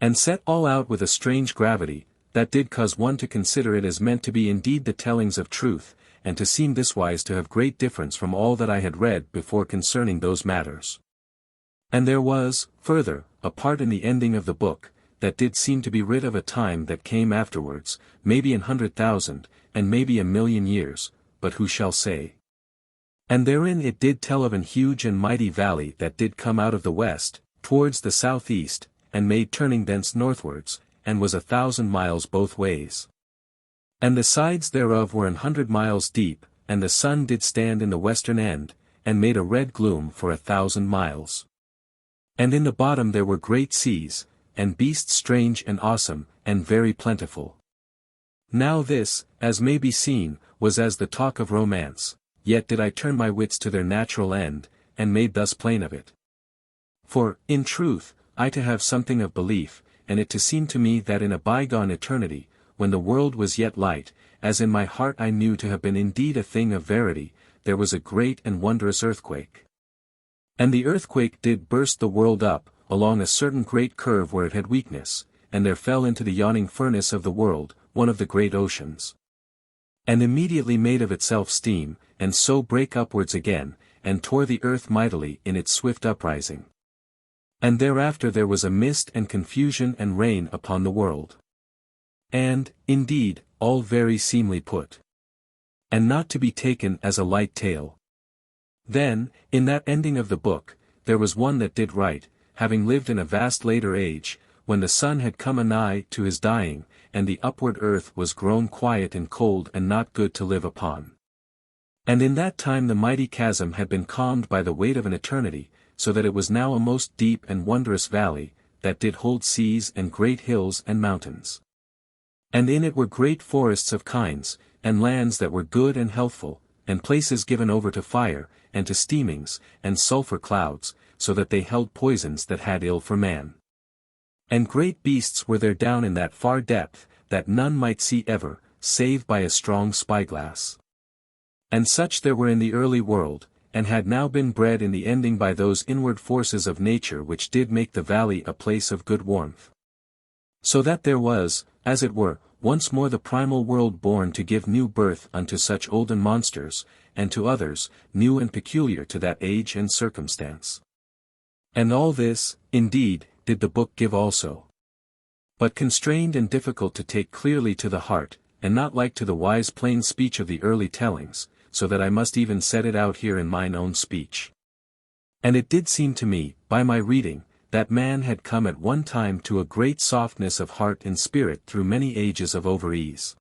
And set all out with a strange gravity, that did cause one to consider it as meant to be indeed the tellings of truth, and to seem this wise to have great difference from all that I had read before concerning those matters. And there was, further, a part in the ending of the book, that did seem to be writ of a time that came afterwards, maybe 100,000, and maybe 1,000,000 years, but who shall say? And therein it did tell of an huge and mighty valley that did come out of the west, towards the southeast, and made turning thence northwards, and was 1,000 miles both ways. And the sides thereof were 100 miles deep, and the sun did stand in the western end, and made a red gloom for 1,000 miles. And in the bottom there were great seas, and beasts strange and awesome, and very plentiful. Now this, as may be seen, was as the talk of romance, yet did I turn my wits to their natural end, and made thus plain of it. For, in truth, I to have something of belief, and it to seem to me that in a bygone eternity, when the world was yet light, as in my heart I knew to have been indeed a thing of verity, there was a great and wondrous earthquake. And the earthquake did burst the world up, along a certain great curve where it had weakness, and there fell into the yawning furnace of the world, one of the great oceans. And immediately made of itself steam, and so brake upwards again, and tore the earth mightily in its swift uprising. And thereafter there was a mist and confusion and rain upon the world. And, indeed, all very seemly put. And not to be taken as a light tale. Then, in that ending of the book, there was one that did write, having lived in a vast later age, when the sun had come anigh to his dying, and the upward earth was grown quiet and cold and not good to live upon. And in that time the mighty chasm had been calmed by the weight of an eternity, so that it was now a most deep and wondrous valley, that did hold seas and great hills and mountains. And in it were great forests of kinds, and lands that were good and healthful, and places given over to fire, and to steamings, and sulphur clouds, so that they held poisons that had ill for man. And great beasts were there down in that far depth, that none might see ever, save by a strong spyglass. And such there were in the early world, and had now been bred in the ending by those inward forces of nature which did make the valley a place of good warmth. So that there was, as it were, once more the primal world born to give new birth unto such olden monsters, and to others, new and peculiar to that age and circumstance. And all this, indeed, did the book give also. But constrained and difficult to take clearly to the heart, and not like to the wise plain speech of the early tellings, so that I must even set it out here in mine own speech. And it did seem to me, by my reading, that man had come at one time to a great softness of heart and spirit through many ages of over-ease.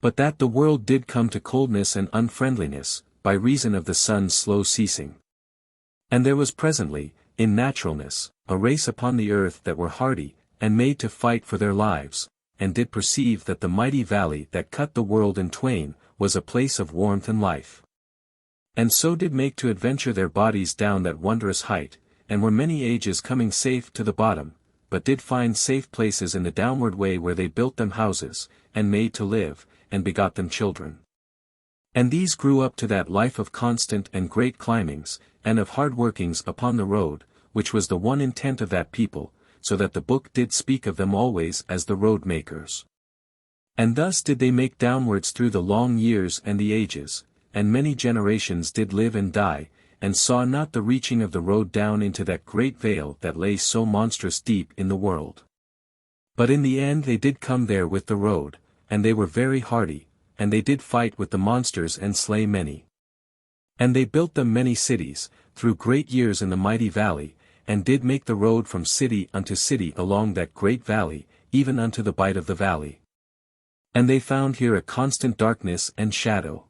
But that the world did come to coldness and unfriendliness, by reason of the sun's slow ceasing. And there was presently, in naturalness, a race upon the earth that were hardy, and made to fight for their lives, and did perceive that the mighty valley that cut the world in twain, was a place of warmth and life. And so did make to adventure their bodies down that wondrous height, and were many ages coming safe to the bottom, but did find safe places in the downward way where they built them houses, and made to live, and begot them children. And these grew up to that life of constant and great climbings, and of hard workings upon the road, which was the one intent of that people, so that the book did speak of them always as the road makers. And thus did they make downwards through the long years and the ages, and many generations did live and die, and saw not the reaching of the road down into that great vale that lay so monstrous deep in the world. But in the end they did come there with the road, and they were very hardy, and they did fight with the monsters and slay many. And they built them many cities, through great years in the mighty valley, and did make the road from city unto city along that great valley, even unto the bight of the valley. And they found here a constant darkness and shadow.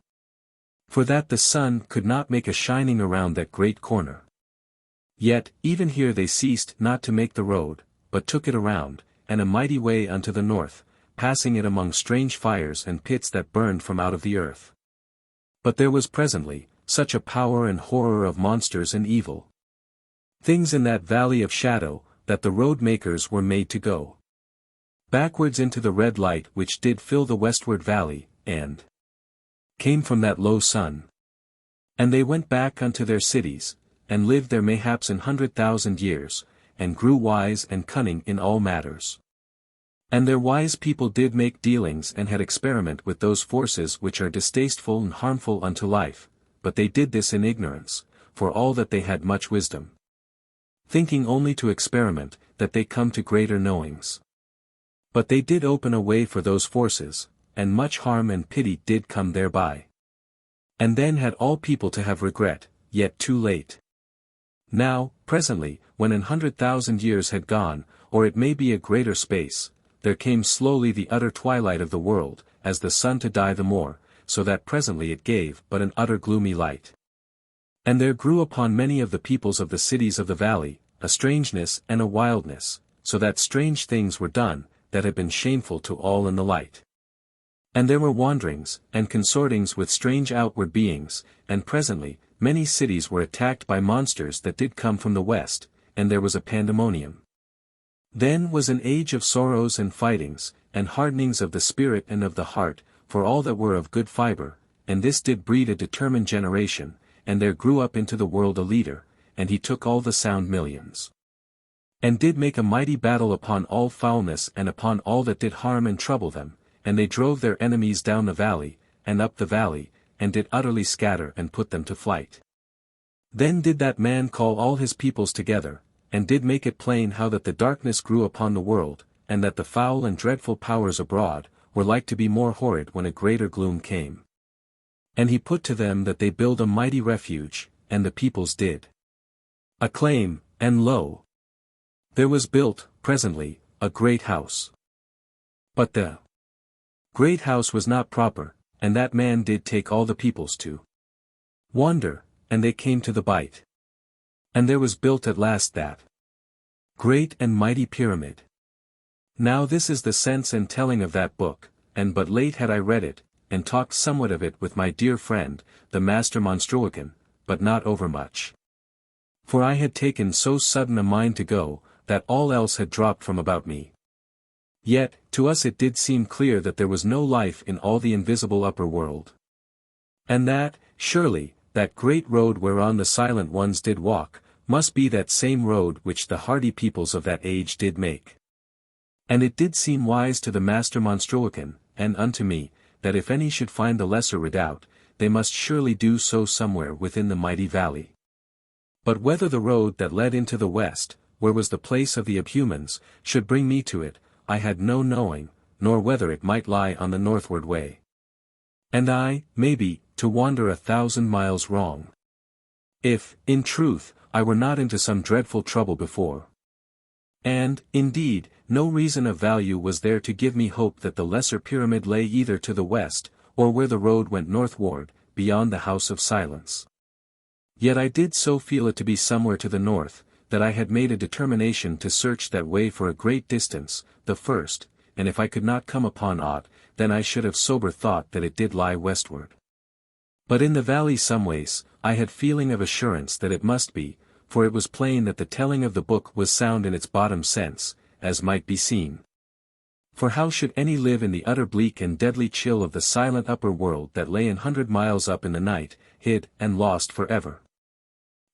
For that the sun could not make a shining around that great corner. Yet, even here they ceased not to make the road, but took it around, and a mighty way unto the north, passing it among strange fires and pits that burned from out of the earth. But there was presently, such a power and horror of monsters and evil things in that valley of shadow, that the road makers were made to go backwards into the red light which did fill the westward valley, and came from that low sun. And they went back unto their cities, and lived there mayhaps 100,000 years, and grew wise and cunning in all matters. And their wise people did make dealings and had experiment with those forces which are distasteful and harmful unto life, but they did this in ignorance, for all that they had much wisdom. Thinking only to experiment, that they come to greater knowings. But they did open a way for those forces, and much harm and pity did come thereby. And then had all people to have regret, yet too late. Now, presently, when 100,000 years had gone, or it may be a greater space, there came slowly the utter twilight of the world, as the sun to die the more, so that presently it gave but an utter gloomy light. And there grew upon many of the peoples of the cities of the valley, a strangeness and a wildness, so that strange things were done, that had been shameful to all in the light. And there were wanderings, and consortings with strange outward beings, and presently, many cities were attacked by monsters that did come from the west, and there was a pandemonium. Then was an age of sorrows and fightings, and hardenings of the spirit and of the heart, for all that were of good fibre, and this did breed a determined generation, and there grew up into the world a leader, and he took all the sound millions. And did make a mighty battle upon all foulness and upon all that did harm and trouble them, and they drove their enemies down the valley, and up the valley, and did utterly scatter and put them to flight. Then did that man call all his peoples together, and did make it plain how that the darkness grew upon the world, and that the foul and dreadful powers abroad, were like to be more horrid when a greater gloom came. And he put to them that they build a mighty refuge, and the peoples did acclaim, and lo! There was built, presently, a great house. But the great house was not proper, and that man did take all the peoples to wander, and they came to the bight. And there was built at last that Great and mighty pyramid. Now this is the sense and telling of that book, and but late had I read it, and talked somewhat of it with my dear friend, the Master Monstruocan, but not overmuch. For I had taken so sudden a mind to go, that all else had dropped from about me. Yet, to us it did seem clear that there was no life in all the invisible upper world. And that, surely, that great road whereon the silent ones did walk, must be that same road which the hardy peoples of that age did make. And it did seem wise to the Master Monstruocan, and unto me, that if any should find the lesser redoubt, they must surely do so somewhere within the mighty valley. But whether the road that led into the west, where was the place of the abhumans, should bring me to it, I had no knowing, nor whether it might lie on the northward way. And I, maybe, to wander 1,000 miles wrong. If, in truth, I were not into some dreadful trouble before. And, indeed, no reason of value was there to give me hope that the lesser pyramid lay either to the west, or where the road went northward, beyond the House of Silence. Yet I did so feel it to be somewhere to the north, that I had made a determination to search that way for a great distance, the first, and if I could not come upon aught, then I should have sober thought that it did lie westward. But in the valley someways, I had feeling of assurance that it must be, for it was plain that the telling of the book was sound in its bottom sense, as might be seen. For how should any live in the utter bleak and deadly chill of the silent upper world that lay 100 miles up in the night, hid and lost forever?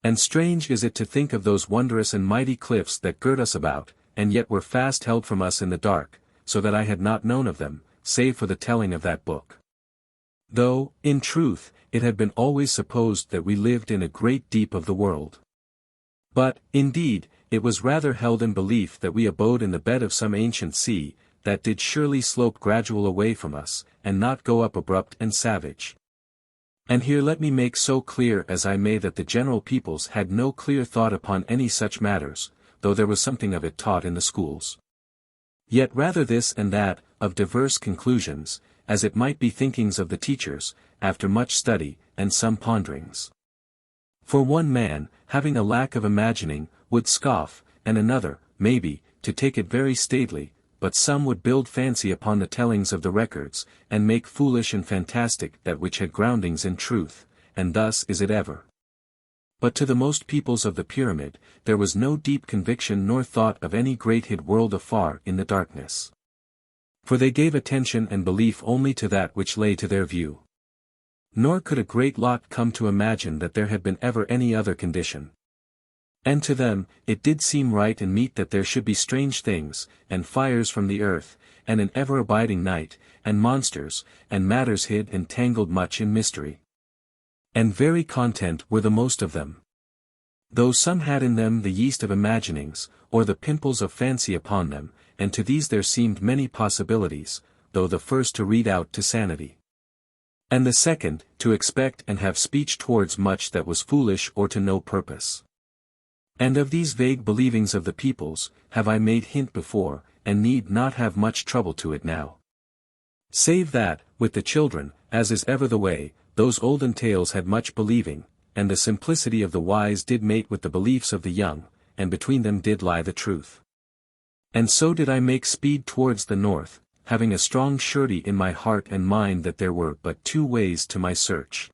And strange is it to think of those wondrous and mighty cliffs that girt us about, and yet were fast held from us in the dark, so that I had not known of them, save for the telling of that book. Though, in truth, it had been always supposed that we lived in a great deep of the world. But, indeed, it was rather held in belief that we abode in the bed of some ancient sea, that did surely slope gradual away from us, and not go up abrupt and savage. And here let me make so clear as I may that the general peoples had no clear thought upon any such matters, though there was something of it taught in the schools. Yet rather this and that, of diverse conclusions, as it might be thinkings of the teachers, after much study, and some ponderings. For one man, having a lack of imagining, would scoff, and another, maybe, to take it very stately, but some would build fancy upon the tellings of the records, and make foolish and fantastic that which had groundings in truth, and thus is it ever. But to the most peoples of the pyramid, there was no deep conviction nor thought of any great hid world afar in the darkness. For they gave attention and belief only to that which lay to their view. Nor could a great lot come to imagine that there had been ever any other condition. And to them, it did seem right and meet that there should be strange things, and fires from the earth, and an ever-abiding night, and monsters, and matters hid and tangled much in mystery. And very content were the most of them. Though some had in them the yeast of imaginings, or the pimples of fancy upon them, and to these there seemed many possibilities, though the first to read out to sanity. And the second, to expect and have speech towards much that was foolish or to no purpose. And of these vague believings of the peoples, have I made hint before, and need not have much trouble to it now. Save that, with the children, as is ever the way, those olden tales had much believing, and the simplicity of the wise did mate with the beliefs of the young, and between them did lie the truth. And so did I make speed towards the north, having a strong surety in my heart and mind that there were but two ways to my search.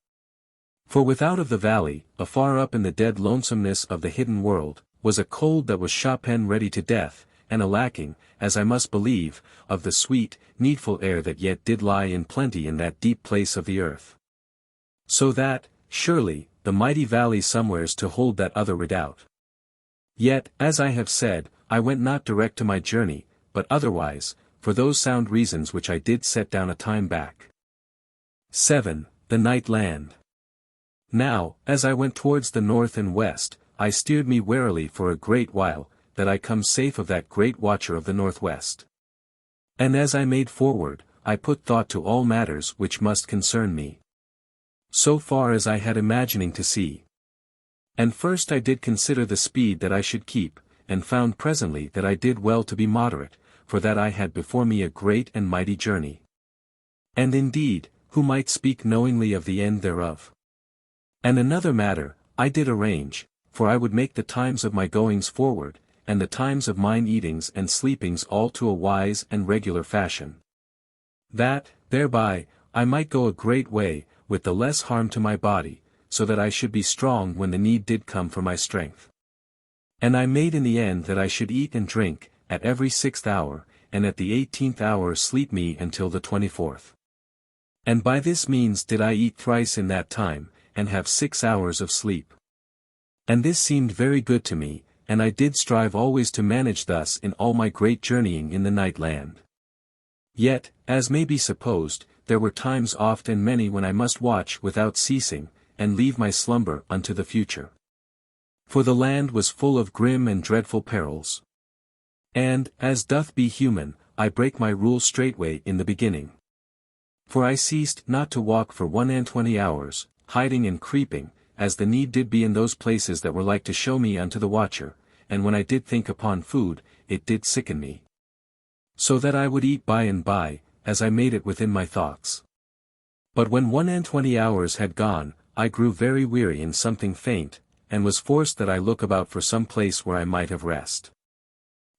For without of the valley, afar up in the dead lonesomeness of the hidden world, was a cold that was Chopin ready to death, and a lacking, as I must believe, of the sweet, needful air that yet did lie in plenty in that deep place of the earth. So that, surely, the mighty valley somewheres to hold that other redoubt. Yet, as I have said, I went not direct to my journey, but otherwise, for those sound reasons which I did set down a time back. 7. The Night Land. Now, as I went towards the north and west, I steered me warily for a great while, that I come safe of that great watcher of the northwest. And as I made forward, I put thought to all matters which must concern me. So far as I had imagining to see. And first I did consider the speed that I should keep, and found presently that I did well to be moderate, for that I had before me a great and mighty journey. And indeed, who might speak knowingly of the end thereof? And another matter, I did arrange, for I would make the times of my goings forward, and the times of mine eatings and sleepings all to a wise and regular fashion. That, thereby, I might go a great way, with the less harm to my body, so that I should be strong when the need did come for my strength. And I made in the end that I should eat and drink, at every 6th hour, and at the 18th hour sleep me until the 24th. And by this means did I eat thrice in that time, and have 6 hours of sleep. And this seemed very good to me, and I did strive always to manage thus in all my great journeying in the night land. Yet, as may be supposed, there were times oft and many when I must watch without ceasing, and leave my slumber unto the future. For the land was full of grim and dreadful perils. And, as doth be human, I brake my rule straightway in the beginning. For I ceased not to walk for 21 hours, hiding and creeping, as the need did be in those places that were like to show me unto the watcher, and when I did think upon food, it did sicken me. So that I would eat by and by, as I made it within my thoughts. But when 21 hours had gone, I grew very weary and something faint, and was forced that I look about for some place where I might have rest.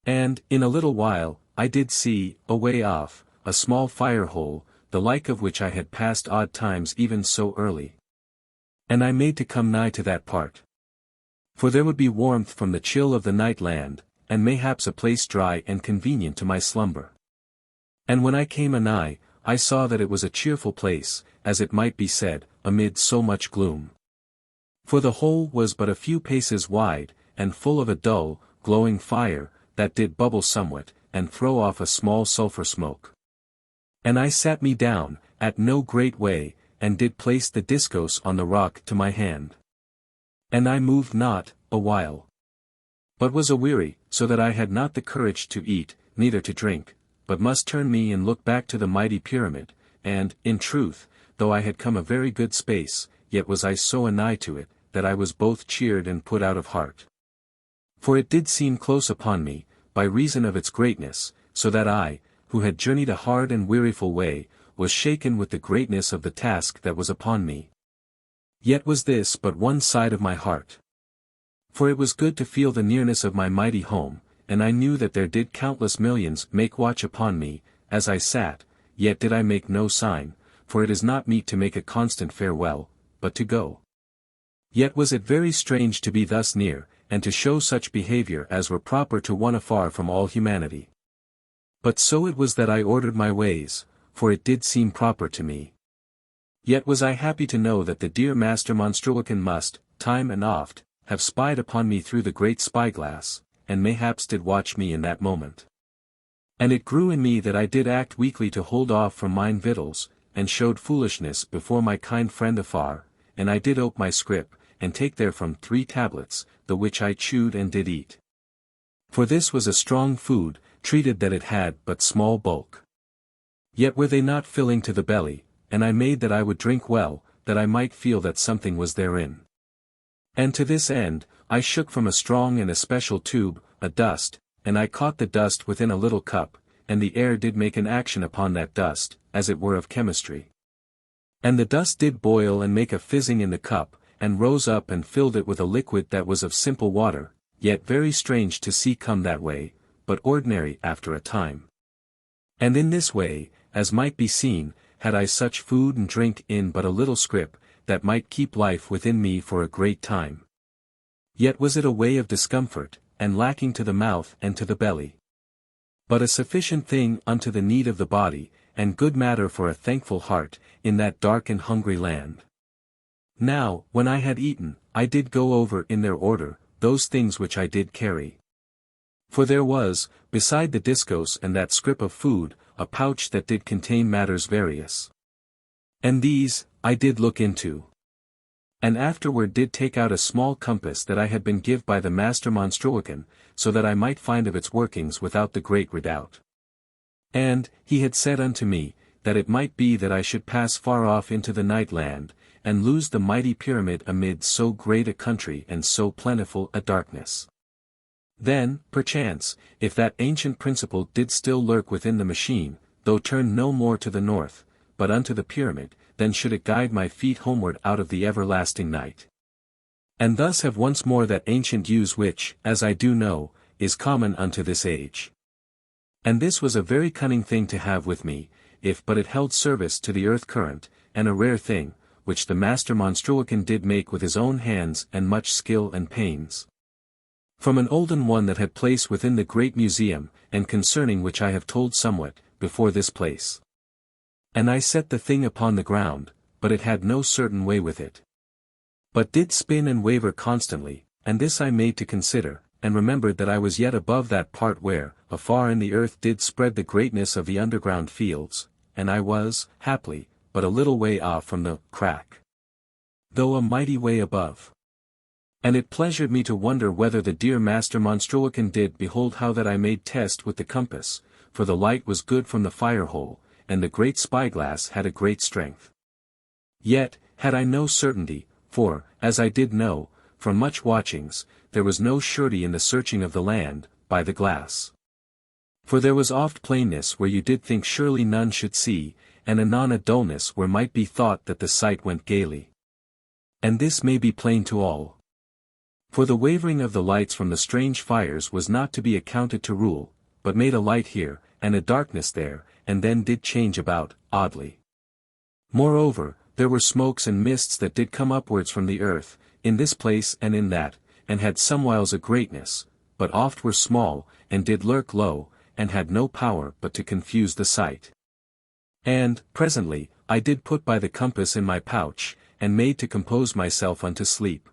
And, in a little while, I did see, away off, a small fire hole, the like of which I had passed odd times even so early. And I made to come nigh to that part. For there would be warmth from the chill of the night land, and mayhaps a place dry and convenient to my slumber. And when I came anigh, I saw that it was a cheerful place, as it might be said, amid so much gloom. For the hole was but a few paces wide, and full of a dull, glowing fire, that did bubble somewhat, and throw off a small sulphur smoke. And I sat me down, at no great way, and did place the discos on the rock to my hand. And I moved not, a while. But was aweary, so that I had not the courage to eat, neither to drink, but must turn me and look back to the mighty pyramid, and, in truth, though I had come a very good space, yet was I so anigh to it, that I was both cheered and put out of heart. For it did seem close upon me, by reason of its greatness, so that I, who had journeyed a hard and weariful way, was shaken with the greatness of the task that was upon me. Yet was this but one side of my heart. For it was good to feel the nearness of my mighty home, and I knew that there did countless millions make watch upon me, as I sat, yet did I make no sign, for it is not meet to make a constant farewell, but to go. Yet was it very strange to be thus near, and to show such behavior as were proper to one afar from all humanity. But so it was that I ordered my ways, for it did seem proper to me. Yet was I happy to know that the dear Master Monstruocan must, time and oft, have spied upon me through the great spyglass, and mayhaps did watch me in that moment. And it grew in me that I did act weakly to hold off from mine victuals, and showed foolishness before my kind friend afar, and I did ope my scrip, and take therefrom 3 tablets, the which I chewed and did eat. For this was a strong food, treated that it had but small bulk. Yet were they not filling to the belly, and I made that I would drink well, that I might feel that something was therein. And to this end, I shook from a strong and especial tube, a dust, and I caught the dust within a little cup, and the air did make an action upon that dust, as it were of chemistry. And the dust did boil and make a fizzing in the cup, and rose up and filled it with a liquid that was of simple water, yet very strange to see come that way, but ordinary after a time. And in this way, as might be seen, had I such food and drink in but a little scrip, that might keep life within me for a great time. Yet was it a way of discomfort, and lacking to the mouth and to the belly. But a sufficient thing unto the need of the body, and good matter for a thankful heart, in that dark and hungry land. Now, when I had eaten, I did go over in their order, those things which I did carry. For there was, beside the discos and that scrip of food, a pouch that did contain matters various. And these, I did look into. And afterward did take out a small compass that I had been give by the Master Monstruocan, so that I might find of its workings without the great redoubt. And, he had said unto me, that it might be that I should pass far off into the night land, and lose the mighty pyramid amid so great a country and so plentiful a darkness. Then, perchance, if that ancient principle did still lurk within the machine, though turned no more to the north, but unto the pyramid, then should it guide my feet homeward out of the everlasting night. And thus have once more that ancient use which, as I do know, is common unto this age. And this was a very cunning thing to have with me, if but it held service to the earth current, and a rare thing, which the master Monstruocan did make with his own hands and much skill and pains. From an olden one that had place within the great museum, and concerning which I have told somewhat, before this place. And I set the thing upon the ground, but it had no certain way with it. But did spin and waver constantly, and this I made to consider, and remembered that I was yet above that part where, afar in the earth did spread the greatness of the underground fields, and I was, haply, but a little way off from the crack, though a mighty way above. And it pleasured me to wonder whether the dear master Monstruocan did behold how that I made test with the compass, for the light was good from the fire-hole, and the great spyglass had a great strength. Yet, had I no certainty, for, as I did know, from much watchings, there was no surety in the searching of the land, by the glass. For there was oft plainness where you did think surely none should see, and anon a dullness where might be thought that the sight went gaily. And this may be plain to all. For the wavering of the lights from the strange fires was not to be accounted to rule, but made a light here, and a darkness there, and then did change about, oddly. Moreover, there were smokes and mists that did come upwards from the earth, in this place and in that, and had somewhiles a greatness, but oft were small, and did lurk low, and had no power but to confuse the sight. And, presently, I did put by the compass in my pouch, and made to compose myself unto sleep.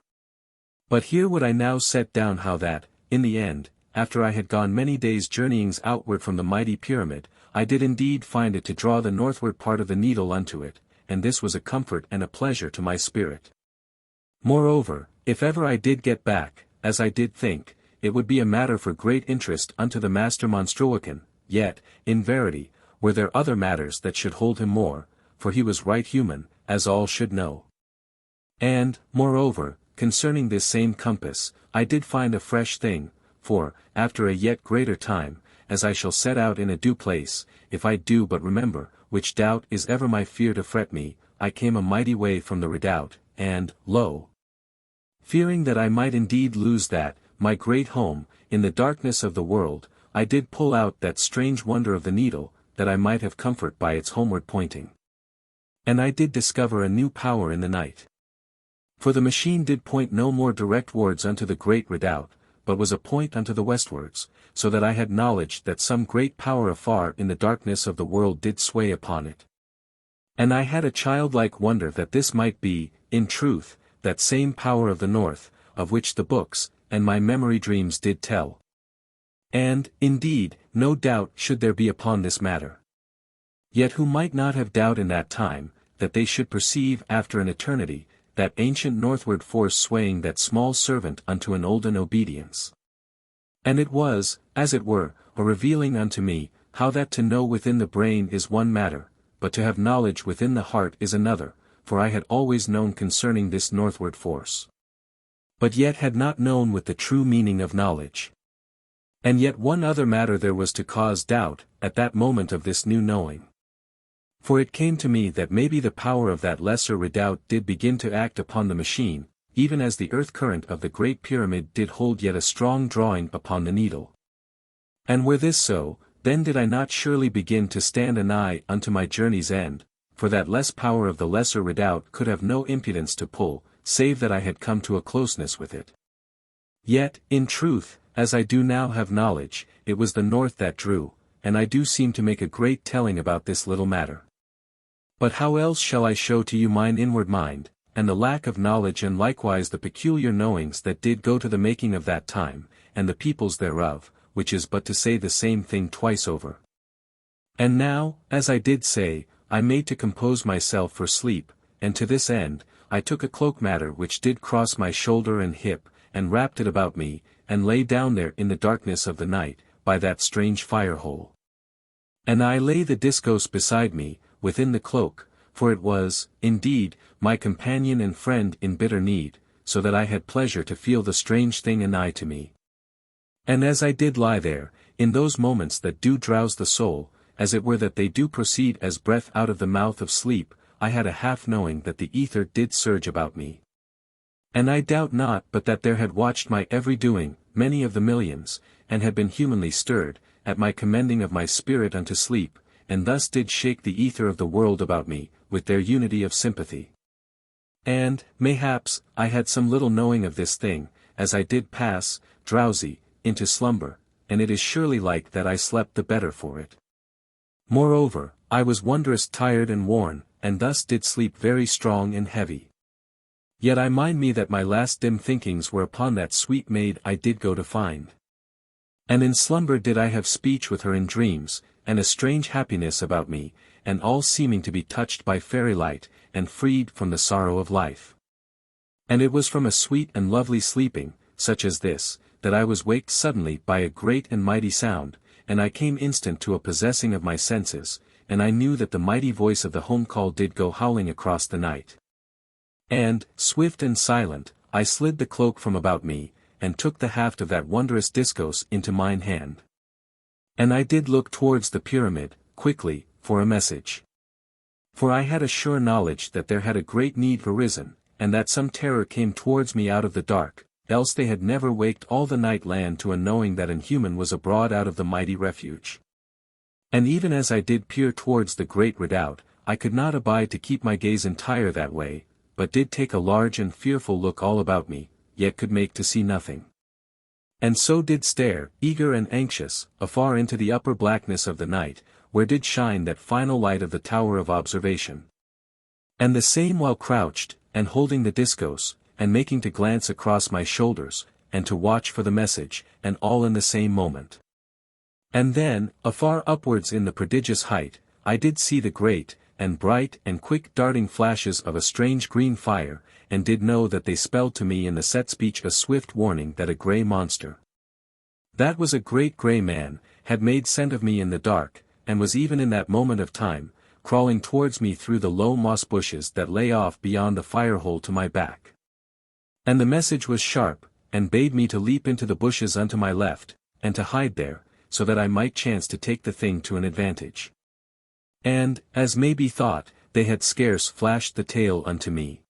But here would I now set down how that, in the end, after I had gone many days' journeyings outward from the mighty pyramid, I did indeed find it to draw the northward part of the needle unto it, and this was a comfort and a pleasure to my spirit. Moreover, if ever I did get back, as I did think, it would be a matter for great interest unto the master Monstruocan, yet, in verity, were there other matters that should hold him more, for he was right human, as all should know. And, moreover, concerning this same compass, I did find a fresh thing, for, after a yet greater time, as I shall set out in a due place, if I do but remember, which doubt is ever my fear to fret me, I came a mighty way from the redoubt, and, lo! Fearing that I might indeed lose that, my great home, in the darkness of the world, I did pull out that strange wonder of the needle, that I might have comfort by its homeward pointing. And I did discover a new power in the night. For the machine did point no more directwards unto the great redoubt, but was a point unto the westwards, so that I had knowledge that some great power afar in the darkness of the world did sway upon it. And I had a childlike wonder that this might be, in truth, that same power of the north, of which the books, and my memory dreams did tell. And, indeed, no doubt should there be upon this matter. Yet who might not have doubt in that time, that they should perceive after an eternity, that ancient northward force swaying that small servant unto an olden obedience. And it was, as it were, a revealing unto me, how that to know within the brain is one matter, but to have knowledge within the heart is another, for I had always known concerning this northward force. But yet had not known with the true meaning of knowledge. And yet one other matter there was to cause doubt, at that moment of this new knowing. For it came to me that maybe the power of that lesser redoubt did begin to act upon the machine, even as the earth current of the great pyramid did hold yet a strong drawing upon the needle. And were this so, then did I not surely begin to stand anigh unto my journey's end, for that less power of the lesser redoubt could have no impudence to pull, save that I had come to a closeness with it. Yet, in truth, as I do now have knowledge, it was the north that drew, and I do seem to make a great telling about this little matter. But how else shall I show to you mine inward mind, and the lack of knowledge and likewise the peculiar knowings that did go to the making of that time, and the peoples thereof, which is but to say the same thing twice over. And now, as I did say, I made to compose myself for sleep, and to this end, I took a cloak matter which did cross my shoulder and hip, and wrapped it about me, and lay down there in the darkness of the night, by that strange fire-hole. And I lay the discos beside me, within the cloak, for it was, indeed, my companion and friend in bitter need, so that I had pleasure to feel the strange thing anigh to me. And as I did lie there, in those moments that do drowse the soul, as it were that they do proceed as breath out of the mouth of sleep, I had a half knowing that the ether did surge about me. And I doubt not but that there had watched my every doing, many of the millions, and had been humanly stirred, at my commending of my spirit unto sleep, and thus did shake the ether of the world about me, with their unity of sympathy. And, mayhaps, I had some little knowing of this thing, as I did pass, drowsy, into slumber, and it is surely like that I slept the better for it. Moreover, I was wondrous tired and worn, and thus did sleep very strong and heavy. Yet I mind me that my last dim thinkings were upon that sweet maid I did go to find. And in slumber did I have speech with her in dreams, and a strange happiness about me, and all seeming to be touched by fairy light, and freed from the sorrow of life. And it was from a sweet and lovely sleeping, such as this, that I was waked suddenly by a great and mighty sound, and I came instant to a possessing of my senses, and I knew that the mighty voice of the home call did go howling across the night. And, swift and silent, I slid the cloak from about me, and took the haft of that wondrous discourse into mine hand. And I did look towards the pyramid, quickly, for a message. For I had a sure knowledge that there had a great need arisen, and that some terror came towards me out of the dark, else they had never waked all the night land to a knowing that an human was abroad out of the mighty refuge. And even as I did peer towards the great redoubt, I could not abide to keep my gaze entire that way, but did take a large and fearful look all about me, yet could make to see nothing. And so did stare, eager and anxious, afar into the upper blackness of the night, where did shine that final light of the tower of observation. And the same while crouched, and holding the discourse, and making to glance across my shoulders, and to watch for the message, and all in the same moment. And then, afar upwards in the prodigious height, I did see the great, and bright and quick darting flashes of a strange green fire, and did know that they spelled to me in the set speech a swift warning that a grey monster, that was a great grey man, had made scent of me in the dark, and was even in that moment of time, crawling towards me through the low moss bushes that lay off beyond the fire-hole to my back. And the message was sharp, and bade me to leap into the bushes unto my left, and to hide there, so that I might chance to take the thing to an advantage. And, as may be thought, they had scarce flashed the tale unto me.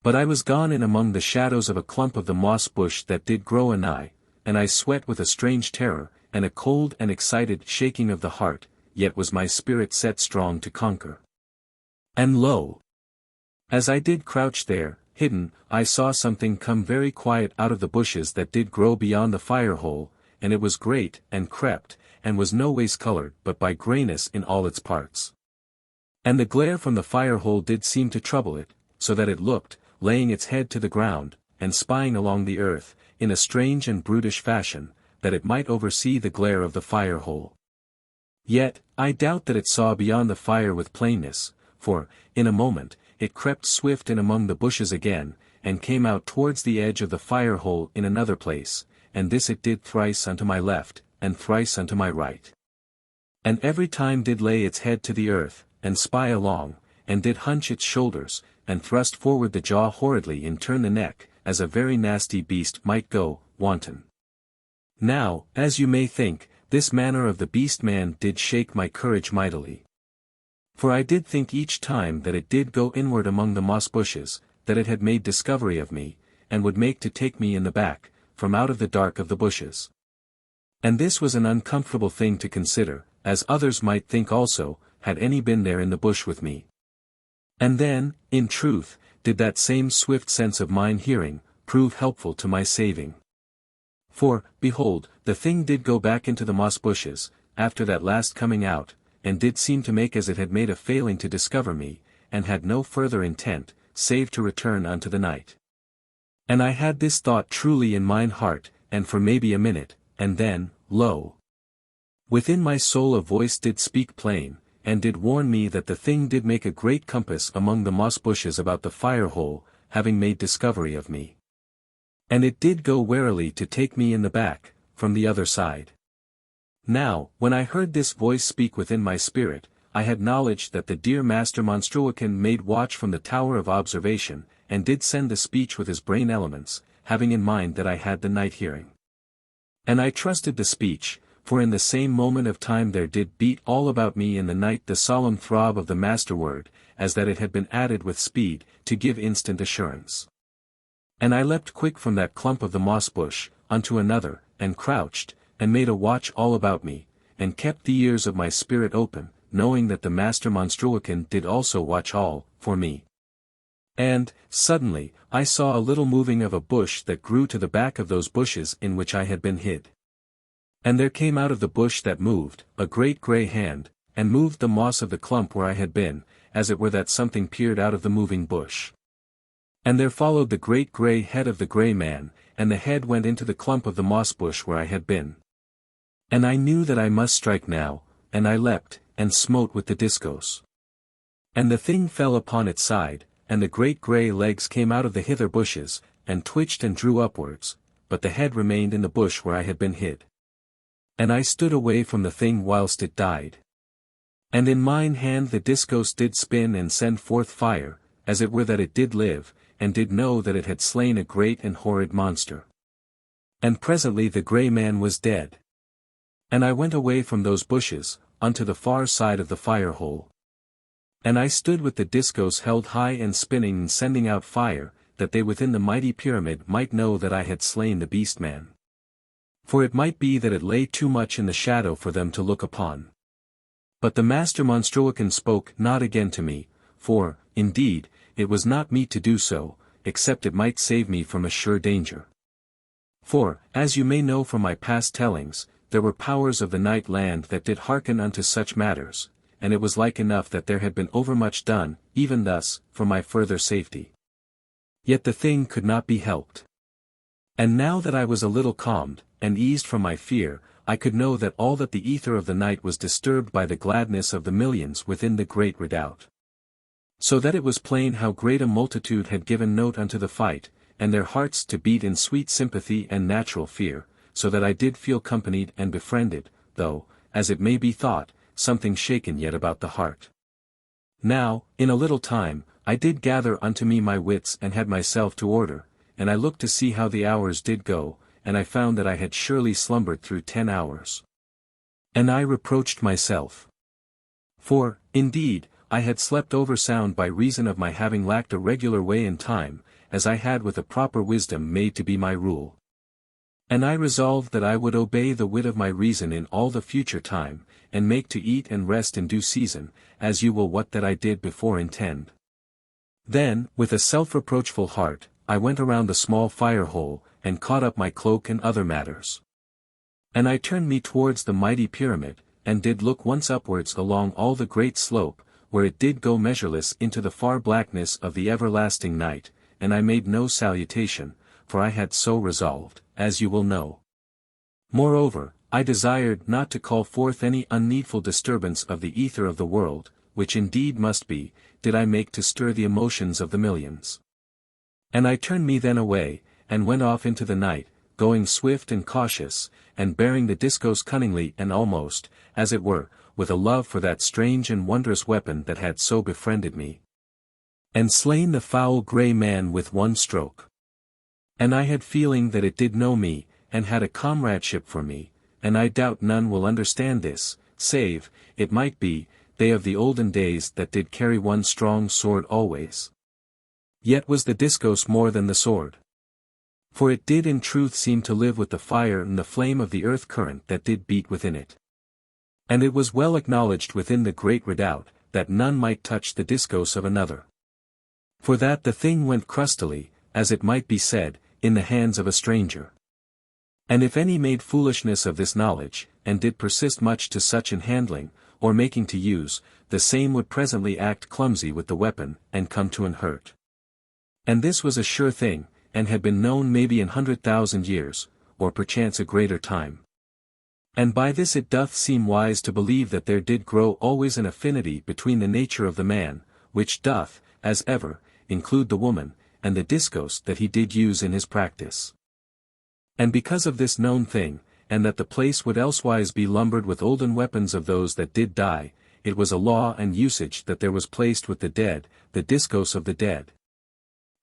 But I was gone in among the shadows of a clump of the moss bush that did grow anigh, and I sweat with a strange terror, and a cold and excited shaking of the heart, yet was my spirit set strong to conquer. And lo! As I did crouch there, hidden, I saw something come very quiet out of the bushes that did grow beyond the fire-hole, and it was great, and crept, and was no ways coloured but by greyness in all its parts. And the glare from the fire-hole did seem to trouble it, so that it looked, laying its head to the ground, and spying along the earth, in a strange and brutish fashion, that it might oversee the glare of the fire-hole. Yet, I doubt that it saw beyond the fire with plainness, for, in a moment, it crept swift in among the bushes again, and came out towards the edge of the fire-hole in another place, and this it did thrice unto my left, and thrice unto my right. And every time did lay its head to the earth, and spy along, and did hunch its shoulders, and thrust forward the jaw horridly and turn the neck, as a very nasty beast might go, wanton. Now, as you may think, this manner of the beast-man did shake my courage mightily. For I did think each time that it did go inward among the moss bushes, that it had made discovery of me, and would make to take me in the back, from out of the dark of the bushes. And this was an uncomfortable thing to consider, as others might think also, had any been there in the bush with me. And then, in truth, did that same swift sense of mine hearing, prove helpful to my saving. For, behold, the thing did go back into the moss bushes, after that last coming out, and did seem to make as it had made a failing to discover me, and had no further intent, save to return unto the night. And I had this thought truly in mine heart, and for maybe a minute, and then, lo! Within my soul a voice did speak plain, and did warn me that the thing did make a great compass among the moss bushes about the fire-hole, having made discovery of me. And it did go warily to take me in the back, from the other side. Now, when I heard this voice speak within my spirit, I had knowledge that the dear Master Monstruocan made watch from the tower of observation, and did send the speech with his brain elements, having in mind that I had the night hearing. And I trusted the speech, for in the same moment of time there did beat all about me in the night the solemn throb of the master word, as that it had been added with speed, to give instant assurance. And I leapt quick from that clump of the moss bush, unto another, and crouched, and made a watch all about me, and kept the ears of my spirit open, knowing that the master Monstruocan did also watch all, for me. And, suddenly, I saw a little moving of a bush that grew to the back of those bushes in which I had been hid. And there came out of the bush that moved, a great grey hand, and moved the moss of the clump where I had been, as it were that something peered out of the moving bush. And there followed the great grey head of the grey man, and the head went into the clump of the moss bush where I had been. And I knew that I must strike now, and I leapt, and smote with the discos. And the thing fell upon its side, and the great grey legs came out of the hither bushes, and twitched and drew upwards, but the head remained in the bush where I had been hid. And I stood away from the thing whilst it died. And in mine hand the discos did spin and send forth fire, as it were that it did live, and did know that it had slain a great and horrid monster. And presently the grey man was dead. And I went away from those bushes, unto the far side of the fire hole. And I stood with the discos held high and spinning and sending out fire, that they within the mighty pyramid might know that I had slain the beast-man. For it might be that it lay too much in the shadow for them to look upon. But the master Monstruocan spoke not again to me, for, indeed, it was not meet to do so, except it might save me from a sure danger. For, as you may know from my past tellings, there were powers of the night land that did hearken unto such matters, and it was like enough that there had been overmuch done, even thus, for my further safety. Yet the thing could not be helped. And now that I was a little calmed, and eased from my fear, I could know that all that the ether of the night was disturbed by the gladness of the millions within the great redoubt. So that it was plain how great a multitude had given note unto the fight, and their hearts to beat in sweet sympathy and natural fear, so that I did feel companied and befriended, though, as it may be thought, something shaken yet about the heart. Now, in a little time, I did gather unto me my wits and had myself to order, and I looked to see how the hours did go, and I found that I had surely slumbered through 10 hours. And I reproached myself. For, indeed, I had slept oversound by reason of my having lacked a regular way in time, as I had with a proper wisdom made to be my rule. And I resolved that I would obey the wit of my reason in all the future time, and make to eat and rest in due season, as you will what that I did before intend. Then, with a self-reproachful heart, I went around the small fire-hole, and caught up my cloak and other matters. And I turned me towards the mighty pyramid, and did look once upwards along all the great slope, where it did go measureless into the far blackness of the everlasting night, and I made no salutation, for I had so resolved, as you will know. Moreover, I desired not to call forth any unneedful disturbance of the ether of the world, which indeed must be, did I make to stir the emotions of the millions. And I turned me then away, and went off into the night, going swift and cautious, and bearing the discos cunningly and almost, as it were, with a love for that strange and wondrous weapon that had so befriended me. And slain the foul grey man with one stroke. And I had feeling that it did know me, and had a comradeship for me, and I doubt none will understand this, save, it might be, they of the olden days that did carry one strong sword always. Yet was the discos more than the sword. For it did in truth seem to live with the fire and the flame of the earth current that did beat within it. And it was well acknowledged within the great redoubt, that none might touch the discos of another. For that the thing went crustily, as it might be said, in the hands of a stranger. And if any made foolishness of this knowledge, and did persist much to such in handling, or making to use, the same would presently act clumsy with the weapon, and come to an hurt. And this was a sure thing, and had been known maybe 100,000 years, or perchance a greater time. And by this it doth seem wise to believe that there did grow always an affinity between the nature of the man, which doth, as ever, include the woman, and the discos that he did use in his practice. And because of this known thing, and that the place would elsewise be lumbered with olden weapons of those that did die, it was a law and usage that there was placed with the dead, the discos of the dead.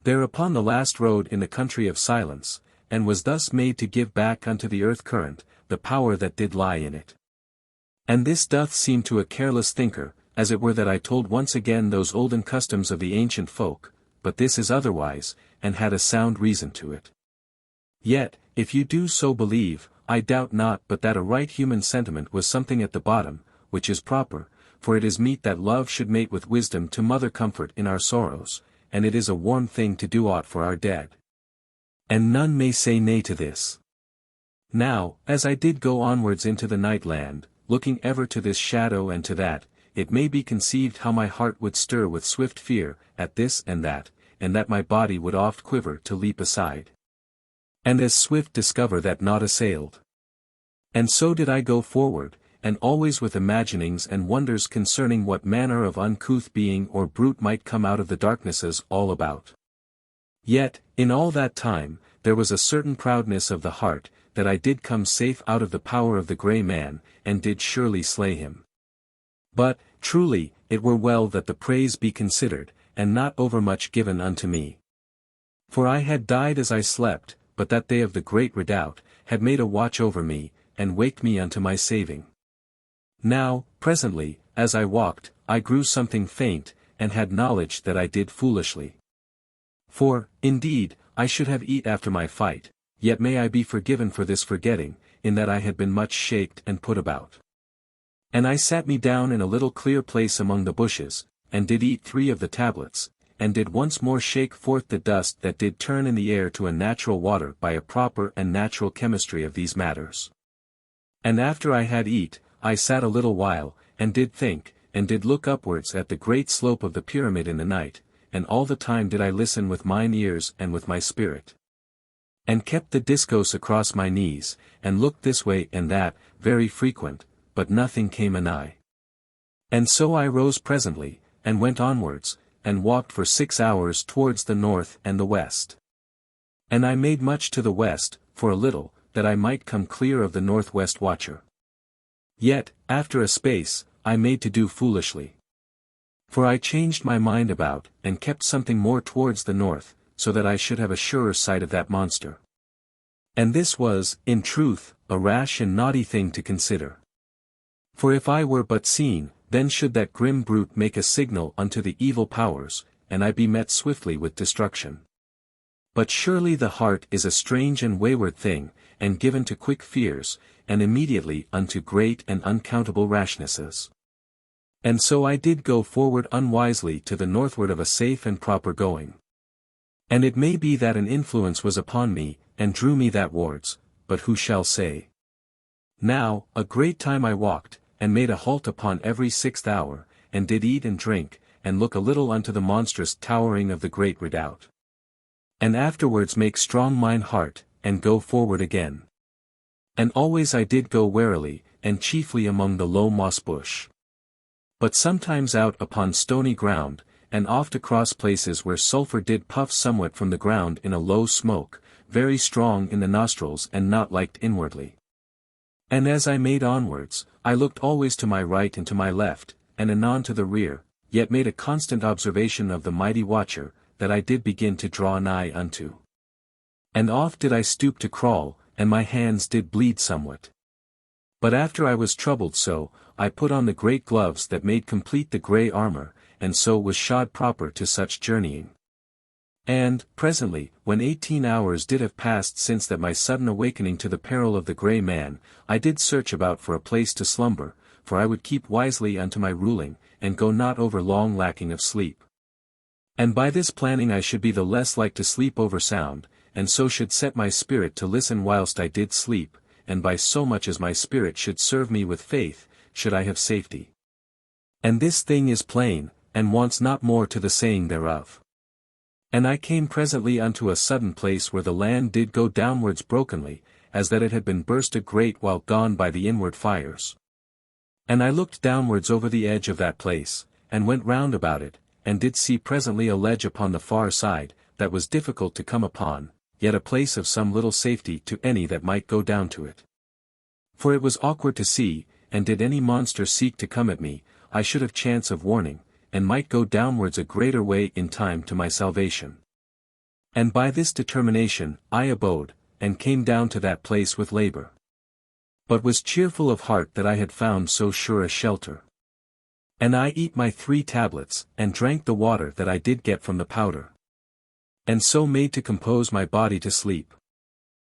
There upon the last road in the country of silence, and was thus made to give back unto the earth current, the power that did lie in it. And this doth seem to a careless thinker, as it were that I told once again those olden customs of the ancient folk, but this is otherwise, and had a sound reason to it. Yet, if you do so believe, I doubt not but that a right human sentiment was something at the bottom, which is proper, for it is meet that love should mate with wisdom to mother comfort in our sorrows, and it is a warm thing to do aught for our dead. And none may say nay to this. Now, as I did go onwards into the night land, looking ever to this shadow and to that, it may be conceived how my heart would stir with swift fear, at this and that my body would oft quiver to leap aside. And as swift discover that naught assailed. And so did I go forward, and always with imaginings and wonders concerning what manner of uncouth being or brute might come out of the darknesses all about. Yet, in all that time, there was a certain proudness of the heart, that I did come safe out of the power of the grey man, and did surely slay him. But, truly, it were well that the praise be considered, and not overmuch given unto me. For I had died as I slept, but that they of the great redoubt had made a watch over me, and waked me unto my saving. Now, presently, as I walked, I grew something faint, and had knowledge that I did foolishly. For, indeed, I should have eat after my fight, yet may I be forgiven for this forgetting, in that I had been much shaked and put about. And I sat me down in a little clear place among the bushes, and did eat 3 of the tablets, and did once more shake forth the dust that did turn in the air to a natural water by a proper and natural chemistry of these matters. And after I had eat, I sat a little while, and did think, and did look upwards at the great slope of the pyramid in the night, and all the time did I listen with mine ears and with my spirit. And kept the discourse across my knees, and looked this way and that, very frequent, but nothing came anigh. And so I rose presently, and went onwards, and walked for 6 hours towards the north and the west. And I made much to the west, for a little, that I might come clear of the northwest watcher. Yet, after a space, I made to do foolishly. For I changed my mind about, and kept something more towards the north, so that I should have a surer sight of that monster. And this was, in truth, a rash and naughty thing to consider. For if I were but seen, then should that grim brute make a signal unto the evil powers, and I be met swiftly with destruction. But surely the heart is a strange and wayward thing, and given to quick fears, and immediately unto great and uncountable rashnesses. And so I did go forward unwisely to the northward of a safe and proper going. And it may be that an influence was upon me, and drew me that wards, but who shall say? Now, a great time I walked, and made a halt upon every 6th hour, and did eat and drink, and look a little unto the monstrous towering of the great redoubt. And afterwards make strong mine heart, and go forward again. And always I did go warily, and chiefly among the low moss bush. But sometimes out upon stony ground, and oft across places where sulphur did puff somewhat from the ground in a low smoke, very strong in the nostrils and not liked inwardly. And as I made onwards, I looked always to my right and to my left, and anon to the rear, yet made a constant observation of the mighty watcher, that I did begin to draw nigh unto. And oft did I stoop to crawl, and my hands did bleed somewhat. But after I was troubled so, I put on the great gloves that made complete the grey armour, and so was shod proper to such journeying. And, presently, when 18 hours did have passed since that my sudden awakening to the peril of the grey man, I did search about for a place to slumber, for I would keep wisely unto my ruling, and go not over long lacking of sleep. And by this planning I should be the less like to sleep over sound, and so should set my spirit to listen whilst I did sleep, and by so much as my spirit should serve me with faith, should I have safety. And this thing is plain, and wants not more to the saying thereof. And I came presently unto a sudden place where the land did go downwards brokenly, as that it had been burst a great while gone by the inward fires. And I looked downwards over the edge of that place, and went round about it, and did see presently a ledge upon the far side, that was difficult to come upon, yet a place of some little safety to any that might go down to it. For it was awkward to see, and did any monster seek to come at me, I should have chance of warning, and might go downwards a greater way in time to my salvation. And by this determination, I abode, and came down to that place with labour. But was cheerful of heart that I had found so sure a shelter. And I eat my 3 tablets, and drank the water that I did get from the powder. and so made to compose my body to sleep.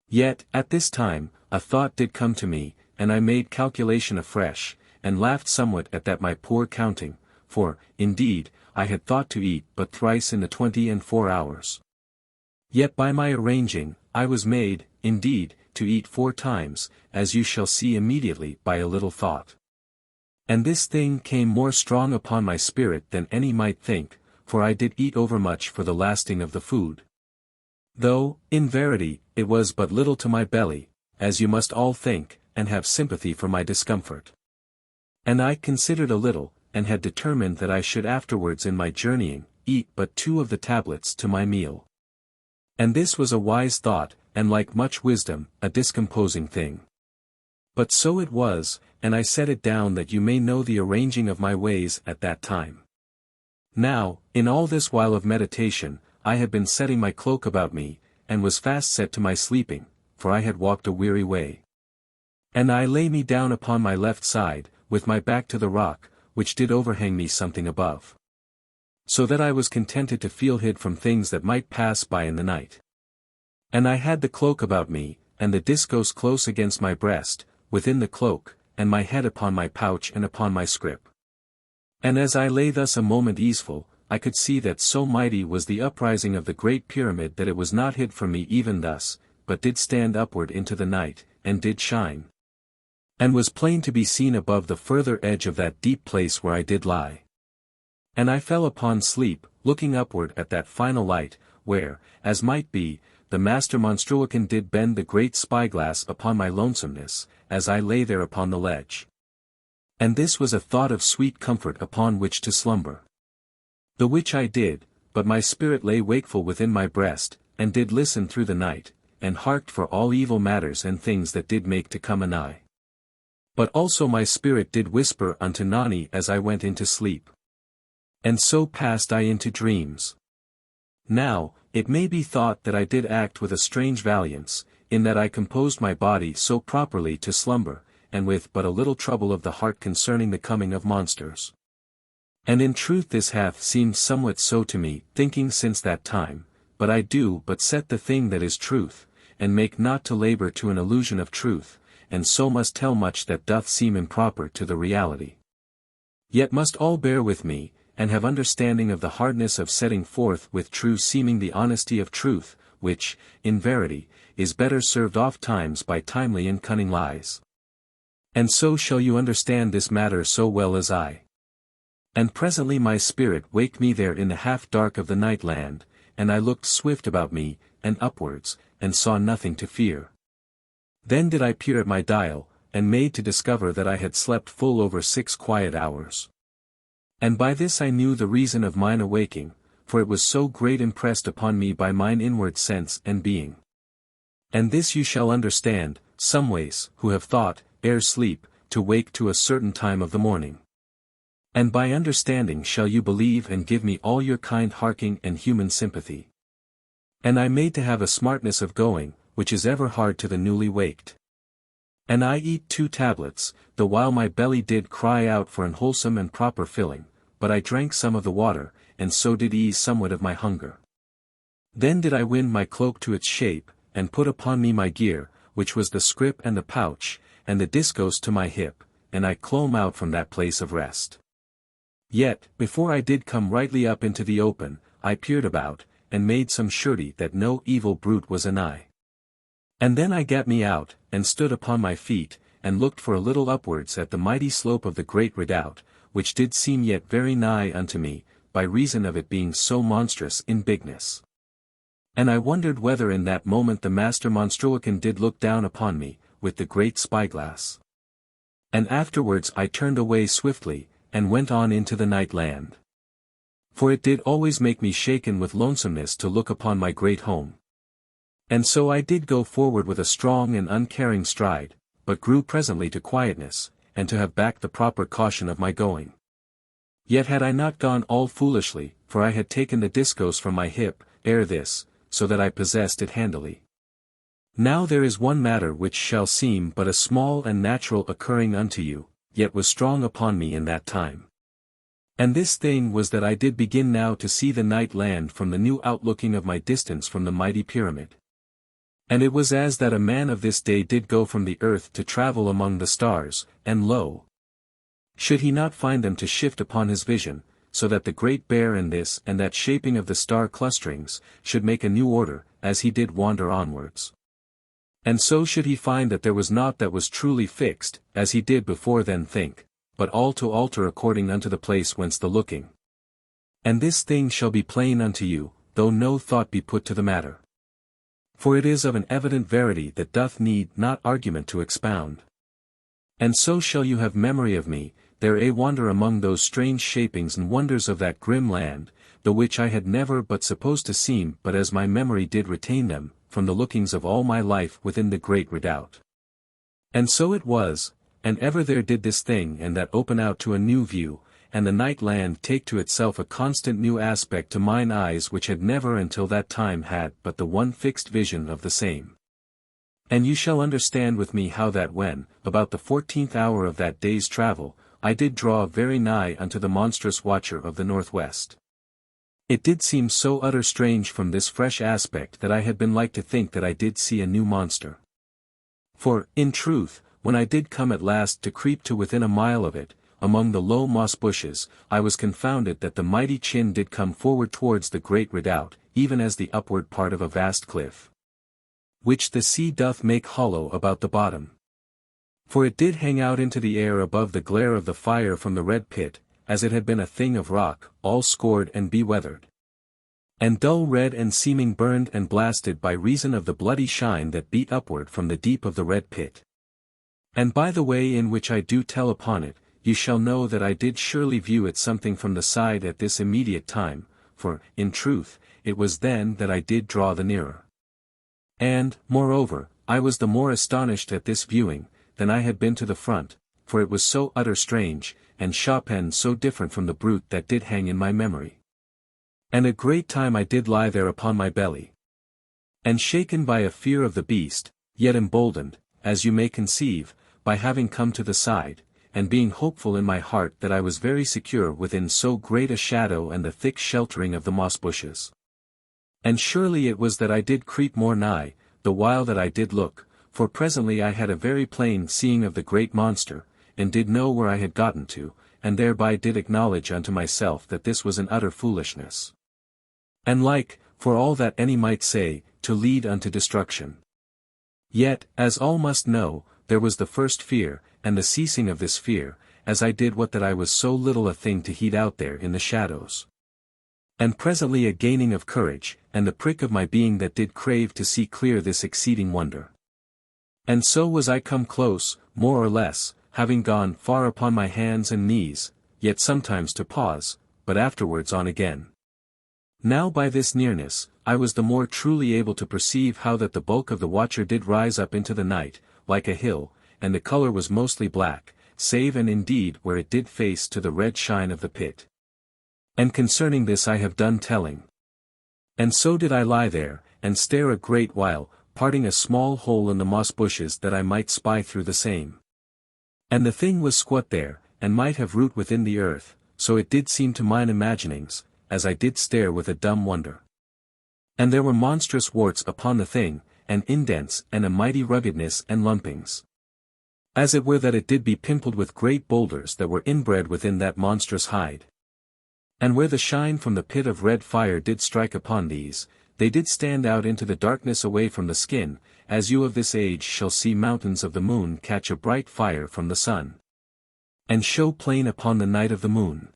Yet, at this time, a thought did come to me, and I made calculation afresh, and laughed somewhat at that my poor counting, for, indeed, I had thought to eat but thrice in the 24 hours. Yet by my arranging, I was made, indeed, to eat 4 times, as you shall see immediately by a little thought. And this thing came more strong upon my spirit than any might think, for I did eat overmuch for the lasting of the food. Though, in verity, it was but little to my belly, as you must all think, and have sympathy for my discomfort. And I considered a little, and had determined that I should afterwards in my journeying, eat but 2 of the tablets to my meal. And this was a wise thought, and like much wisdom, a discomposing thing. But so it was, and I set it down that you may know the arranging of my ways at that time. Now, in all this while of meditation, I had been setting my cloak about me, and was fast set to my sleeping, for I had walked a weary way. And I lay me down upon my left side, with my back to the rock, which did overhang me something above. So that I was contented to feel hid from things that might pass by in the night. And I had the cloak about me, and the discos close against my breast, within the cloak, and my head upon my pouch and upon my scrip. And as I lay thus a moment easeful, I could see that so mighty was the uprising of the great pyramid that it was not hid from me even thus, but did stand upward into the night, and did shine. And was plain to be seen above the further edge of that deep place where I did lie. And I fell upon sleep, looking upward at that final light, where, as might be, the master monstruocan did bend the great spyglass upon my lonesomeness, as I lay there upon the ledge. And this was a thought of sweet comfort upon which to slumber. The which I did, but my spirit lay wakeful within my breast, and did listen through the night, and harked for all evil matters and things that did make to come anigh. But also my spirit did whisper unto Nani as I went into sleep. And so passed I into dreams. Now, it may be thought that I did act with a strange valiance, in that I composed my body so properly to slumber, and with but a little trouble of the heart concerning the coming of monsters. And in truth this hath seemed somewhat so to me, thinking since that time, but I do but set the thing that is truth, and make not to labor to an illusion of truth, and so must tell much that doth seem improper to the reality. Yet must all bear with me, and have understanding of the hardness of setting forth with true seeming the honesty of truth, which, in verity, is better served oft times by timely and cunning lies. And so shall you understand this matter so well as I. And presently my spirit waked me there in the half-dark of the night land, and I looked swift about me, and upwards, and saw nothing to fear. Then did I peer at my dial, and made to discover that I had slept full over 6 quiet hours. And by this I knew the reason of mine awaking, for it was so great impressed upon me by mine inward sense and being. And this you shall understand, someways, who have thought, ere sleep, to wake to a certain time of the morning. And by understanding shall you believe and give me all your kind harking and human sympathy. And I made to have a smartness of going, which is ever hard to the newly waked. And I eat 2 tablets, the while my belly did cry out for an wholesome and proper filling, but I drank some of the water, and so did ease somewhat of my hunger. Then did I wind my cloak to its shape, and put upon me my gear, which was the scrip and the pouch, and the discos to my hip, and I clomb out from that place of rest. Yet, before I did come rightly up into the open, I peered about, and made some surety that no evil brute was anigh. And then I gat me out, and stood upon my feet, and looked for a little upwards at the mighty slope of the great redoubt, which did seem yet very nigh unto me, by reason of it being so monstrous in bigness. And I wondered whether in that moment the master monstruocan did look down upon me, with the great spyglass. And afterwards I turned away swiftly, and went on into the night land. For it did always make me shaken with lonesomeness to look upon my great home. And so I did go forward with a strong and uncaring stride, but grew presently to quietness, and to have back the proper caution of my going. Yet had I not gone all foolishly, for I had taken the discos from my hip, ere this, so that I possessed it handily. Now there is one matter which shall seem but a small and natural occurring unto you, yet was strong upon me in that time. And this thing was that I did begin now to see the night land from the new outlooking of my distance from the mighty pyramid. And it was as that a man of this day did go from the earth to travel among the stars, and lo! Should he not find them to shift upon his vision, so that the Great Bear and this and that shaping of the star clusterings, should make a new order, as he did wander onwards. And so should he find that there was naught that was truly fixed, as he did before then think, but all to alter according unto the place whence the looking. And this thing shall be plain unto you, though no thought be put to the matter. For it is of an evident verity that doth need not argument to expound. And so shall you have memory of me, there a wander among those strange shapings and wonders of that grim land, the which I had never but supposed to seem but as my memory did retain them, from the lookings of all my life within the great redoubt. And so it was, and ever there did this thing and that open out to a new view, and the night land take to itself a constant new aspect to mine eyes which had never until that time had but the one fixed vision of the same. And you shall understand with me how that when, about the 14th hour of that day's travel, I did draw very nigh unto the monstrous watcher of the northwest. It did seem so utter strange from this fresh aspect that I had been like to think that I did see a new monster. For, in truth, when I did come at last to creep to within a mile of it, among the low moss bushes, I was confounded that the mighty chin did come forward towards the great redoubt, even as the upward part of a vast cliff, which the sea doth make hollow about the bottom. For it did hang out into the air above the glare of the fire from the red pit, as it had been a thing of rock, all scored and beweathered, and dull red and seeming burned and blasted by reason of the bloody shine that beat upward from the deep of the red pit. And by the way in which I do tell upon it, you shall know that I did surely view it something from the side at this immediate time, for, in truth, it was then that I did draw the nearer. And, moreover, I was the more astonished at this viewing, than I had been to the front, for it was so utter strange, and Chopin so different from the brute that did hang in my memory. And a great time I did lie there upon my belly, and shaken by a fear of the beast, yet emboldened, as you may conceive, by having come to the side, and being hopeful in my heart that I was very secure within so great a shadow and the thick sheltering of the moss bushes. And surely it was that I did creep more nigh, the while that I did look, for presently I had a very plain seeing of the great monster, and did know where I had gotten to, and thereby did acknowledge unto myself that this was an utter foolishness. And like, for all that any might say, to lead unto destruction. Yet, as all must know, there was the first fear, and the ceasing of this fear, as I did what that I was so little a thing to heed out there in the shadows. And presently a gaining of courage, and the prick of my being that did crave to see clear this exceeding wonder. And so was I come close, more or less, having gone far upon my hands and knees, yet sometimes to pause, but afterwards on again. Now by this nearness, I was the more truly able to perceive how that the bulk of the watcher did rise up into the night, like a hill, and the color was mostly black, save and indeed where it did face to the red shine of the pit. And concerning this I have done telling. And so did I lie there, and stare a great while, parting a small hole in the moss bushes that I might spy through the same. And the thing was squat there, and might have root within the earth, so it did seem to mine imaginings, as I did stare with a dumb wonder. And there were monstrous warts upon the thing, and indents and a mighty ruggedness and lumpings. As it were that it did be pimpled with great boulders that were inbred within that monstrous hide. And where the shine from the pit of red fire did strike upon these, they did stand out into the darkness away from the skin, as you of this age shall see mountains of the moon catch a bright fire from the sun, and show plain upon the night of the moon.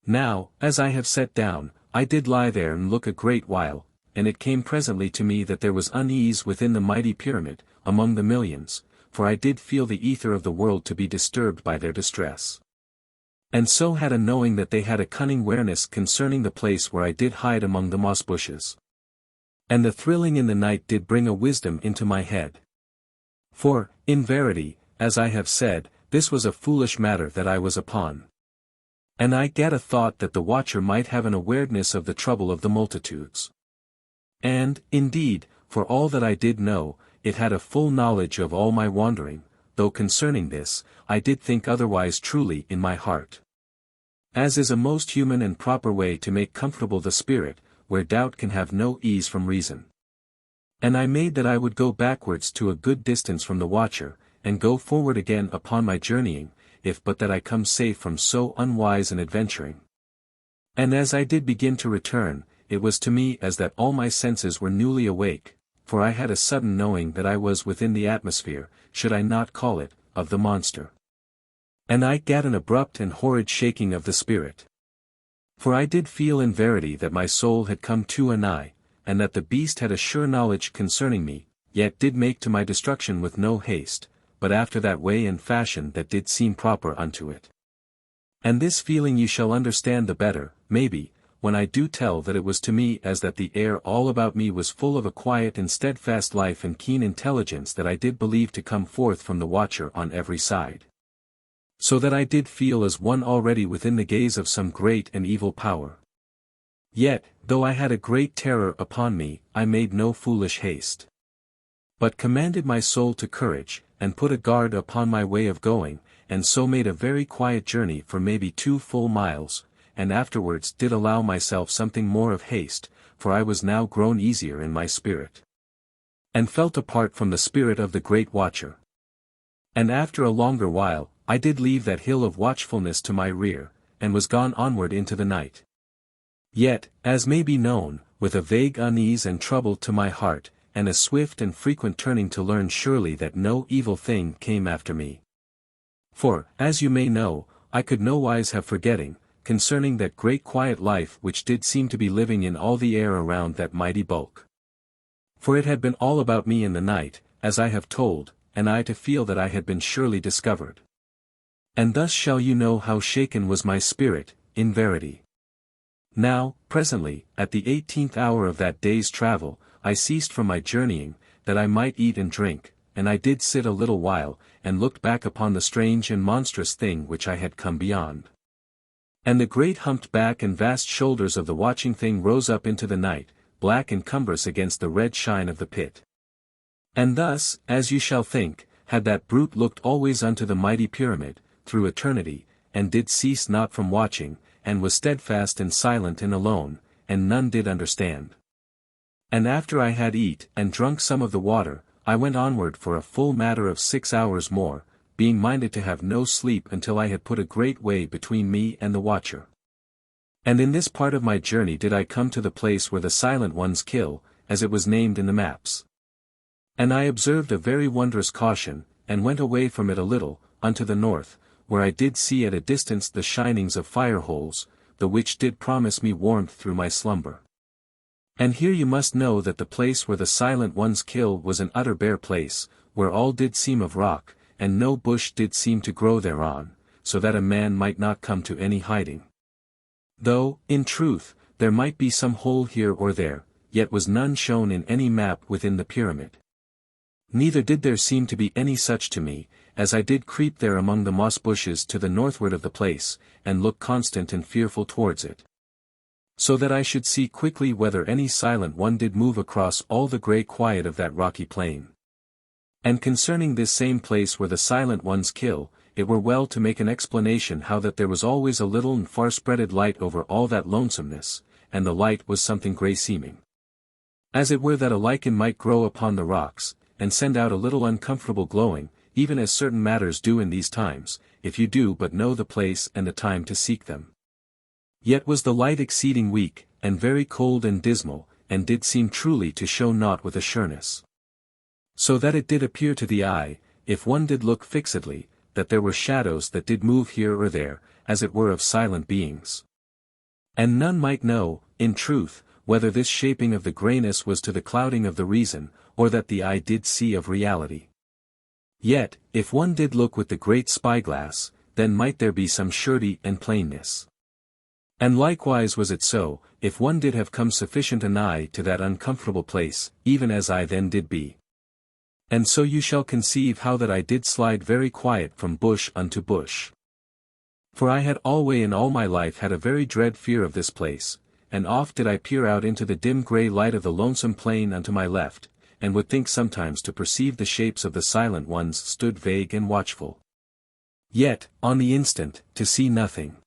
Now, as I have set down, I did lie there and look a great while, and it came presently to me that there was unease within the mighty pyramid, among the millions, for I did feel the ether of the world to be disturbed by their distress. And so had a knowing that they had a cunning wareness concerning the place where I did hide among the moss bushes. And the thrilling in the night did bring a wisdom into my head. For, in verity, as I have said, this was a foolish matter that I was upon. And I gat a thought that the watcher might have an awareness of the trouble of the multitudes. And, indeed, for all that I did know, it had a full knowledge of all my wandering, though concerning this, I did think otherwise truly in my heart. as is a most human and proper way to make comfortable the spirit, where doubt can have no ease from reason. And I made that I would go backwards to a good distance from the watcher, and go forward again upon my journeying, if but that I come safe from so unwise an adventuring. And as I did begin to return, it was to me as that all my senses were newly awake, for I had a sudden knowing that I was within the atmosphere, should I not call it, of the monster. And I gat an abrupt and horrid shaking of the spirit. For I did feel in verity that my soul had come too anigh, and that the beast had a sure knowledge concerning me, yet did make to my destruction with no haste, but after that way and fashion that did seem proper unto it. And this feeling you shall understand the better, maybe, when I do tell that it was to me as that the air all about me was full of a quiet and steadfast life and keen intelligence that I did believe to come forth from the watcher on every side. So that I did feel as one already within the gaze of some great and evil power. Yet, though I had a great terror upon me, I made no foolish haste, but commanded my soul to courage, and put a guard upon my way of going, and so made a very quiet journey for maybe 2 full miles, and afterwards did allow myself something more of haste, for I was now grown easier in my spirit, and felt apart from the spirit of the great watcher. And after a longer while, I did leave that hill of watchfulness to my rear, and was gone onward into the night. Yet, as may be known, with a vague unease and trouble to my heart, and a swift and frequent turning to learn surely that no evil thing came after me. For, as you may know, I could nowise have forgetting, concerning that great quiet life which did seem to be living in all the air around that mighty bulk. For it had been all about me in the night, as I have told, and I to feel that I had been surely discovered. And thus shall you know how shaken was my spirit, in verity. Now, presently, at the 18th hour of that day's travel, I ceased from my journeying, that I might eat and drink, and I did sit a little while, and looked back upon the strange and monstrous thing which I had come beyond. And the great humped back and vast shoulders of the watching thing rose up into the night, black and cumbrous against the red shine of the pit. And thus, as you shall think, had that brute looked always unto the mighty pyramid, through eternity, and did cease not from watching, and was steadfast and silent and alone, and none did understand. And after I had eat and drunk some of the water, I went onward for a full matter of 6 hours more, being minded to have no sleep until I had put a great way between me and the watcher. And in this part of my journey did I come to the place where the Silent Ones kill, as it was named in the maps. And I observed a very wondrous caution, and went away from it a little, unto the north, where I did see at a distance the shinings of fire holes, the which did promise me warmth through my slumber. And here you must know that the place where the Silent Ones kill was an utter bare place, where all did seem of rock, and no bush did seem to grow thereon, so that a man might not come to any hiding. Though, in truth, there might be some hole here or there, yet was none shown in any map within the pyramid. Neither did there seem to be any such to me, as I did creep there among the moss bushes to the northward of the place, and look constant and fearful towards it. So that I should see quickly whether any Silent One did move across all the grey quiet of that rocky plain. And concerning this same place where the Silent Ones kill, it were well to make an explanation how that there was always a little and far-spreaded light over all that lonesomeness, and the light was something grey-seeming. As it were that a lichen might grow upon the rocks, and send out a little uncomfortable glowing, even as certain matters do in these times, if you do but know the place and the time to seek them. Yet was the light exceeding weak, and very cold and dismal, and did seem truly to show naught with a sureness. So that it did appear to the eye, if one did look fixedly, that there were shadows that did move here or there, as it were of silent beings. And none might know, in truth, whether this shaping of the greyness was to the clouding of the reason, or that the eye did see of reality. Yet, if one did look with the great spyglass, then might there be some surety and plainness. And likewise was it so, if one did have come sufficient anigh to that uncomfortable place, even as I then did be. And so you shall conceive how that I did slide very quiet from bush unto bush. For I had alway in all my life had a very dread fear of this place, and oft did I peer out into the dim grey light of the lonesome plain unto my left, and would think sometimes to perceive the shapes of the Silent Ones stood vague and watchful. Yet, on the instant, to see nothing.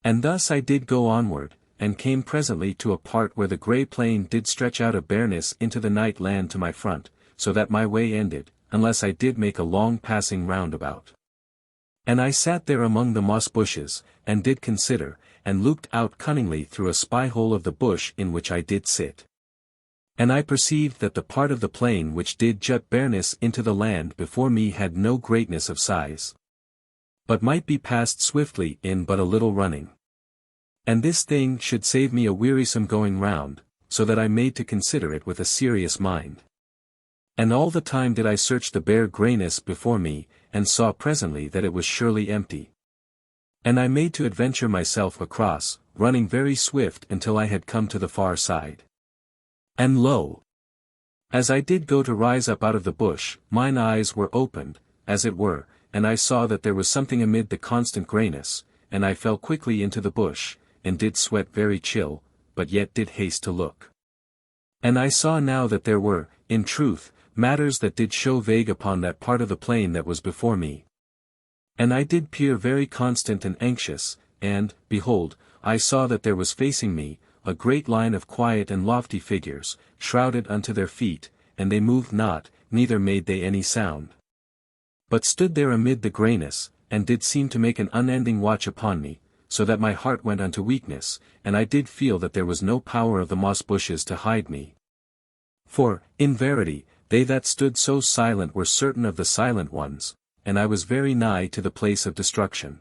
And thus I did go onward, and came presently to a part where the grey plain did stretch out of bareness into the night land to my front, so that my way ended, unless I did make a long passing roundabout. And I sat there among the moss bushes, and did consider, and looked out cunningly through a spy-hole of the bush in which I did sit. And I perceived that the part of the plain which did jut bareness into the land before me had no greatness of size, but might be passed swiftly in but a little running. And this thing should save me a wearisome going round, so that I made to consider it with a serious mind. And all the time did I search the bare greyness before me, and saw presently that it was surely empty. And I made to adventure myself across, running very swift until I had come to the far side. And lo! As I did go to rise up out of the bush, mine eyes were opened, as it were, and I saw that there was something amid the constant greyness, and I fell quickly into the bush, and did sweat very chill, but yet did haste to look. And I saw now that there were, in truth, matters that did show vague upon that part of the plain that was before me. And I did peer very constant and anxious, and, behold, I saw that there was facing me, a great line of quiet and lofty figures, shrouded unto their feet, and they moved not, neither made they any sound, but stood there amid the greyness, and did seem to make an unending watch upon me, so that my heart went unto weakness, and I did feel that there was no power of the moss bushes to hide me. For, in verity, they that stood so silent were certain of the silent ones, and I was very nigh to the place of destruction.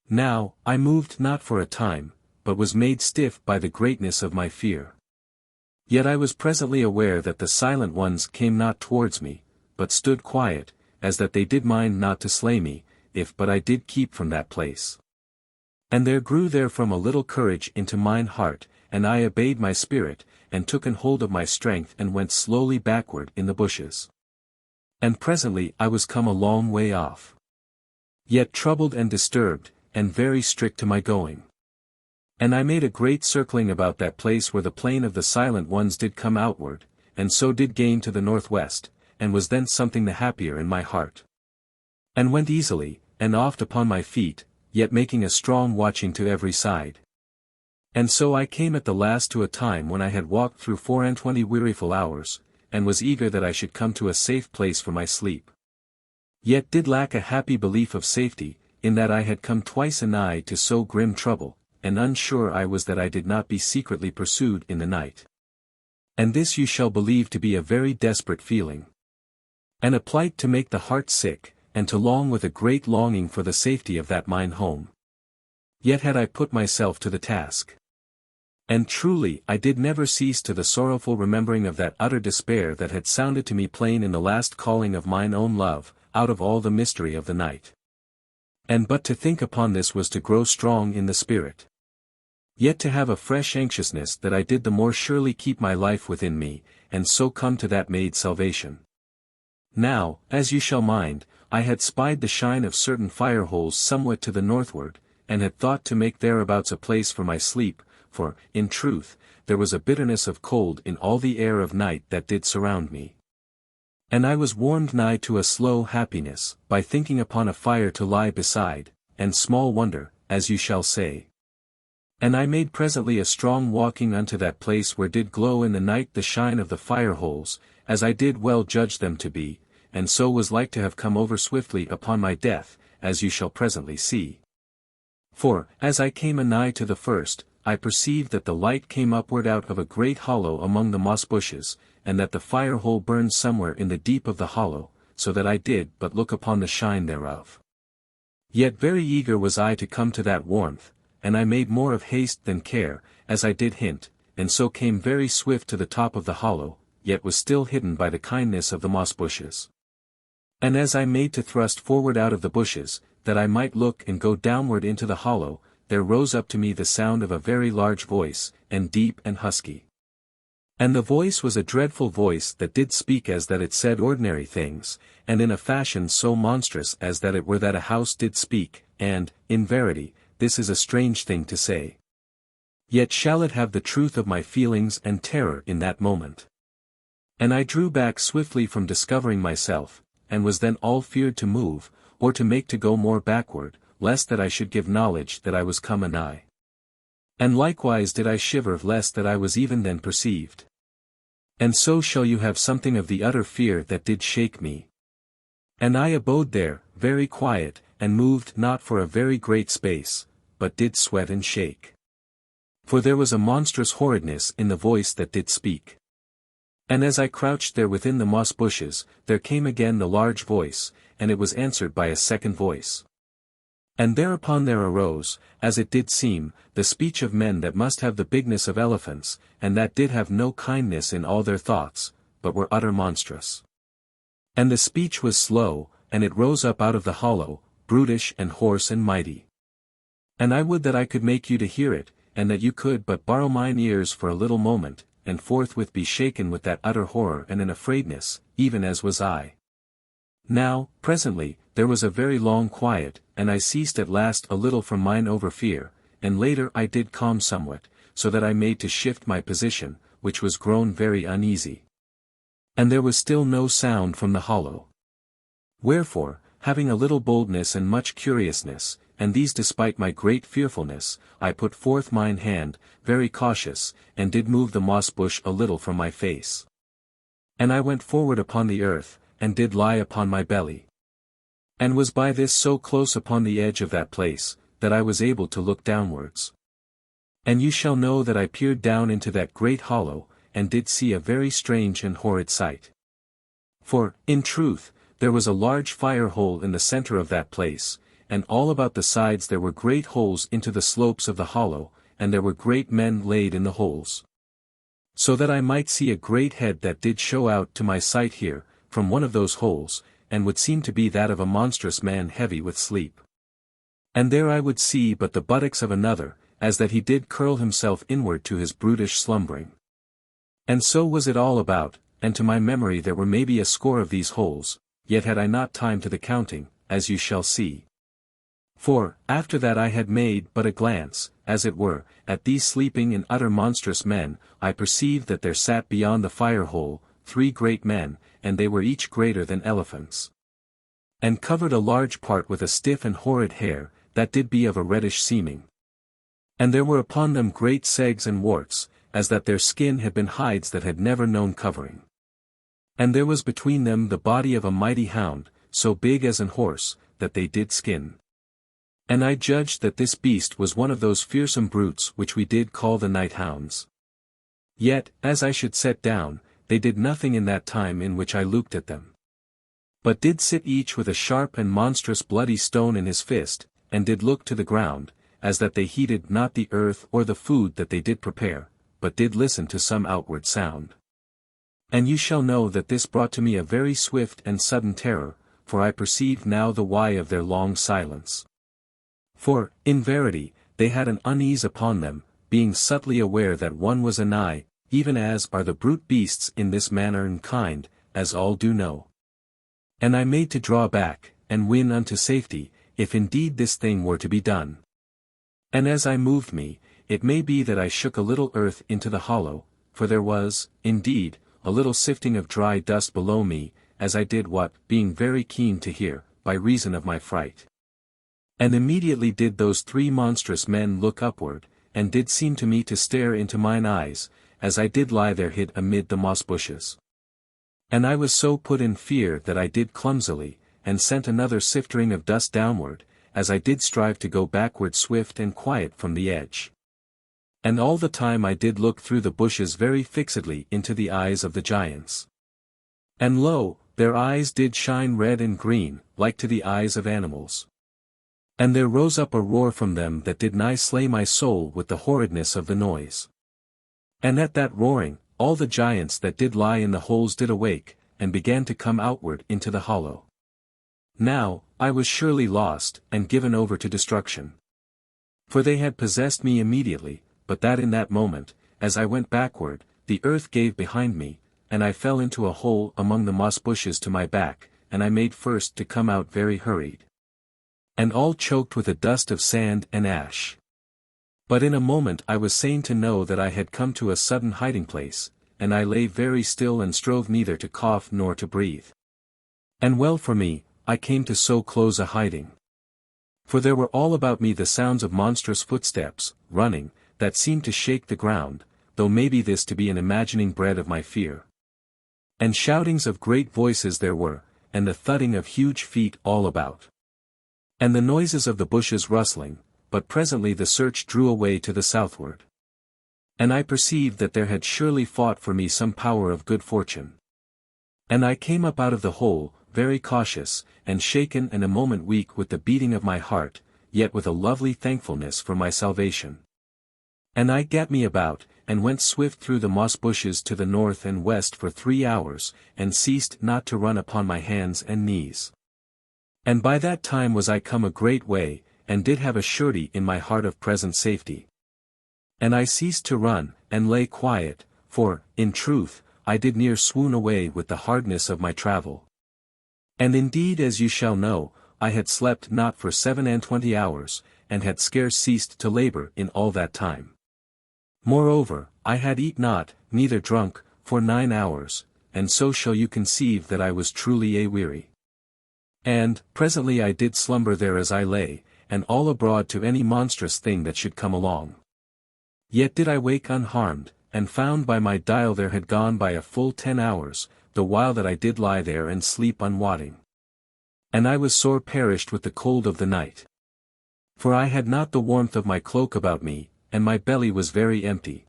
Now, I moved not for a time, but was made stiff by the greatness of my fear. Yet I was presently aware that the silent ones came not towards me, but stood quiet, as that they did mind not to slay me, if but I did keep from that place. And there grew therefrom a little courage into mine heart, and I obeyed my spirit, and took an hold of my strength and went slowly backward in the bushes. And presently I was come a long way off, yet troubled and disturbed, and very strict to my going. And I made a great circling about that place where the plain of the silent ones did come outward, and so did gain to the northwest, and was then something the happier in my heart. And went easily, and oft upon my feet, yet making a strong watching to every side. And so I came at the last to a time when I had walked through 24 weariful hours, and was eager that I should come to a safe place for my sleep. Yet did lack a happy belief of safety, in that I had come twice anigh to so grim trouble, and unsure I was that I did not be secretly pursued in the night. And this you shall believe to be a very desperate feeling, and a plight to make the heart sick, and to long with a great longing for the safety of that mine home. Yet had I put myself to the task. And truly I did never cease to the sorrowful remembering of that utter despair that had sounded to me plain in the last calling of mine own love, out of all the mystery of the night. And but to think upon this was to grow strong in the spirit. Yet to have a fresh anxiousness that I did the more surely keep my life within me, and so come to that Maid salvation. Now, as you shall mind, I had spied the shine of certain fire holes somewhat to the northward, and had thought to make thereabouts a place for my sleep, for, in truth, there was a bitterness of cold in all the air of night that did surround me. And I was warmed nigh to a slow happiness, by thinking upon a fire to lie beside, and small wonder, as you shall say. And I made presently a strong walking unto that place where did glow in the night the shine of the fire holes, as I did well judge them to be, and so was like to have come over swiftly upon my death, as you shall presently see. For, as I came anigh to the first, I perceived that the light came upward out of a great hollow among the moss bushes, and that the fire hole burned somewhere in the deep of the hollow, so that I did but look upon the shine thereof. Yet very eager was I to come to that warmth, and I made more of haste than care, as I did hint, and so came very swift to the top of the hollow, yet was still hidden by the kindness of the moss bushes. And as I made to thrust forward out of the bushes, that I might look and go downward into the hollow, there rose up to me the sound of a very large voice, and deep and husky. And the voice was a dreadful voice that did speak as that it said ordinary things, and in a fashion so monstrous as that it were that a house did speak, and, in verity, this is a strange thing to say. Yet shall it have the truth of my feelings and terror in that moment. And I drew back swiftly from discovering myself, and was then all feared to move, or to make to go more backward, lest that I should give knowledge that I was come anigh. And likewise did I shiver lest that I was even then perceived. And so shall you have something of the utter fear that did shake me. And I abode there, very quiet, and moved not for a very great space, but did sweat and shake. For there was a monstrous horridness in the voice that did speak. And as I crouched there within the moss bushes, there came again the large voice, and it was answered by a second voice. And thereupon there arose, as it did seem, the speech of men that must have the bigness of elephants, and that did have no kindness in all their thoughts, but were utter monstrous. And the speech was slow, and it rose up out of the hollow, brutish and hoarse and mighty. And I would that I could make you to hear it, and that you could but borrow mine ears for a little moment, and forthwith be shaken with that utter horror and an afraidness, even as was I. Now, presently, there was a very long quiet, and I ceased at last a little from mine over fear, and later I did calm somewhat, so that I made to shift my position, which was grown very uneasy. And there was still no sound from the hollow. Wherefore, having a little boldness and much curiousness, and these despite my great fearfulness, I put forth mine hand, very cautious, and did move the moss bush a little from my face. And I went forward upon the earth, and did lie upon my belly. And was by this so close upon the edge of that place, that I was able to look downwards. And you shall know that I peered down into that great hollow, and did see a very strange and horrid sight. For, in truth, there was a large fire hole in the center of that place, and all about the sides there were great holes into the slopes of the hollow, and there were great men laid in the holes. So that I might see a great head that did show out to my sight here, from one of those holes, and would seem to be that of a monstrous man heavy with sleep. And there I would see but the buttocks of another, as that he did curl himself inward to his brutish slumbering. And so was it all about, and to my memory there were maybe a score of these holes, yet had I not time to the counting, as you shall see. For, after that I had made but a glance, as it were, at these sleeping and utter monstrous men, I perceived that there sat beyond the fire hole, 3 great men, and they were each greater than elephants. And covered a large part with a stiff and horrid hair, that did be of a reddish seeming. And there were upon them great segs and warts, as that their skin had been hides that had never known covering. And there was between them the body of a mighty hound, so big as an horse, that they did skin. And I judged that this beast was one of those fearsome brutes which we did call the night hounds. Yet, as I should set down, they did nothing in that time in which I looked at them. But did sit each with a sharp and monstrous bloody stone in his fist, and did look to the ground, as that they heeded not the earth or the food that they did prepare, but did listen to some outward sound. And you shall know that this brought to me a very swift and sudden terror, for I perceived now the why of their long silence. For, in verity, they had an unease upon them, being subtly aware that one was anigh, even as are the brute beasts in this manner and kind, as all do know. And I made to draw back, and win unto safety, if indeed this thing were to be done. And as I moved me, it may be that I shook a little earth into the hollow, for there was, indeed, a little sifting of dry dust below me, as I did what, being very keen to hear, by reason of my fright. And immediately did those 3 monstrous men look upward, and did seem to me to stare into mine eyes, as I did lie there hid amid the moss bushes. And I was so put in fear that I did clumsily, and sent another sifting of dust downward, as I did strive to go backward swift and quiet from the edge. And all the time I did look through the bushes very fixedly into the eyes of the giants. And lo, their eyes did shine red and green, like to the eyes of animals. And there rose up a roar from them that did nigh slay my soul with the horridness of the noise. And at that roaring, all the giants that did lie in the holes did awake, and began to come outward into the hollow. Now, I was surely lost, and given over to destruction. For they had possessed me immediately, but that in that moment, as I went backward, the earth gave behind me, and I fell into a hole among the moss bushes to my back, and I made first to come out very hurried. And all choked with a dust of sand and ash. But in a moment I was sane to know that I had come to a sudden hiding place, and I lay very still and strove neither to cough nor to breathe. And well for me, I came to so close a hiding. For there were all about me the sounds of monstrous footsteps, running, that seemed to shake the ground, though maybe this to be an imagining bred of my fear. And shoutings of great voices there were, and the thudding of huge feet all about. And the noises of the bushes rustling, but presently the search drew away to the southward. And I perceived that there had surely fought for me some power of good fortune. And I came up out of the hole, very cautious, and shaken and a moment weak with the beating of my heart, yet with a lovely thankfulness for my salvation. And I gat me about, and went swift through the moss bushes to the north and west for 3 hours, and ceased not to run upon my hands and knees. And by that time was I come a great way, and did have a surety in my heart of present safety. And I ceased to run, and lay quiet, for, in truth, I did near swoon away with the hardness of my travel. And indeed, as you shall know, I had slept not for 27 hours, and had scarce ceased to labor in all that time. Moreover, I had eat not, neither drunk, for 9 hours, and so shall you conceive that I was truly a-weary. And, presently I did slumber there as I lay, and all abroad to any monstrous thing that should come along. Yet did I wake unharmed, and found by my dial there had gone by a full 10 hours, the while that I did lie there and sleep unwotting. And I was sore perished with the cold of the night. For I had not the warmth of my cloak about me, and my belly was very empty.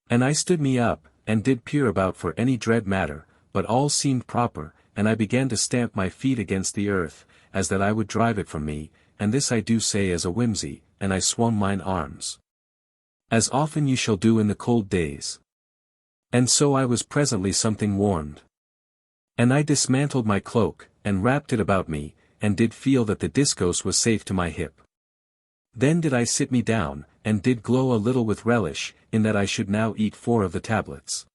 And I stood me up, and did peer about for any dread matter, but all seemed proper, and I began to stamp my feet against the earth, as that I would drive it from me, and this I do say as a whimsy, and I swung mine arms. As often you shall do in the cold days. And so I was presently something warmed. And I dismantled my cloak, and wrapped it about me, and did feel that the discos was safe to my hip. Then did I sit me down, and did glow a little with relish, in that I should now eat 4 of the tablets.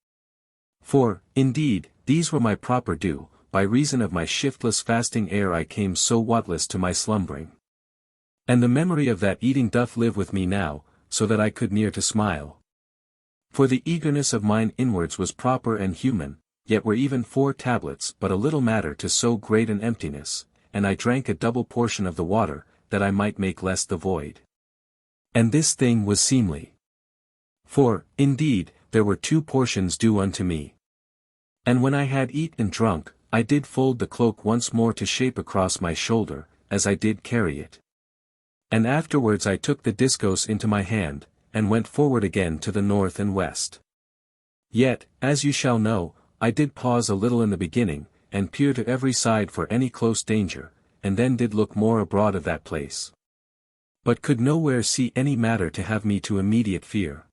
For, indeed, these were my proper due, by reason of my shiftless fasting ere I came so whatless to my slumbering. And the memory of that eating doth live with me now, so that I could near to smile. For the eagerness of mine inwards was proper and human, yet were even 4 tablets but a little matter to so great an emptiness, and I drank a double portion of the water, that I might make less the void. And this thing was seemly. For, indeed, there were 2 portions due unto me. And when I had eat and drunk, I did fold the cloak once more to shape across my shoulder, as I did carry it. And afterwards I took the discos into my hand, and went forward again to the north and west. Yet, as you shall know, I did pause a little in the beginning, and peer to every side for any close danger, and then did look more abroad of that place. But could nowhere see any matter to have me to immediate fear.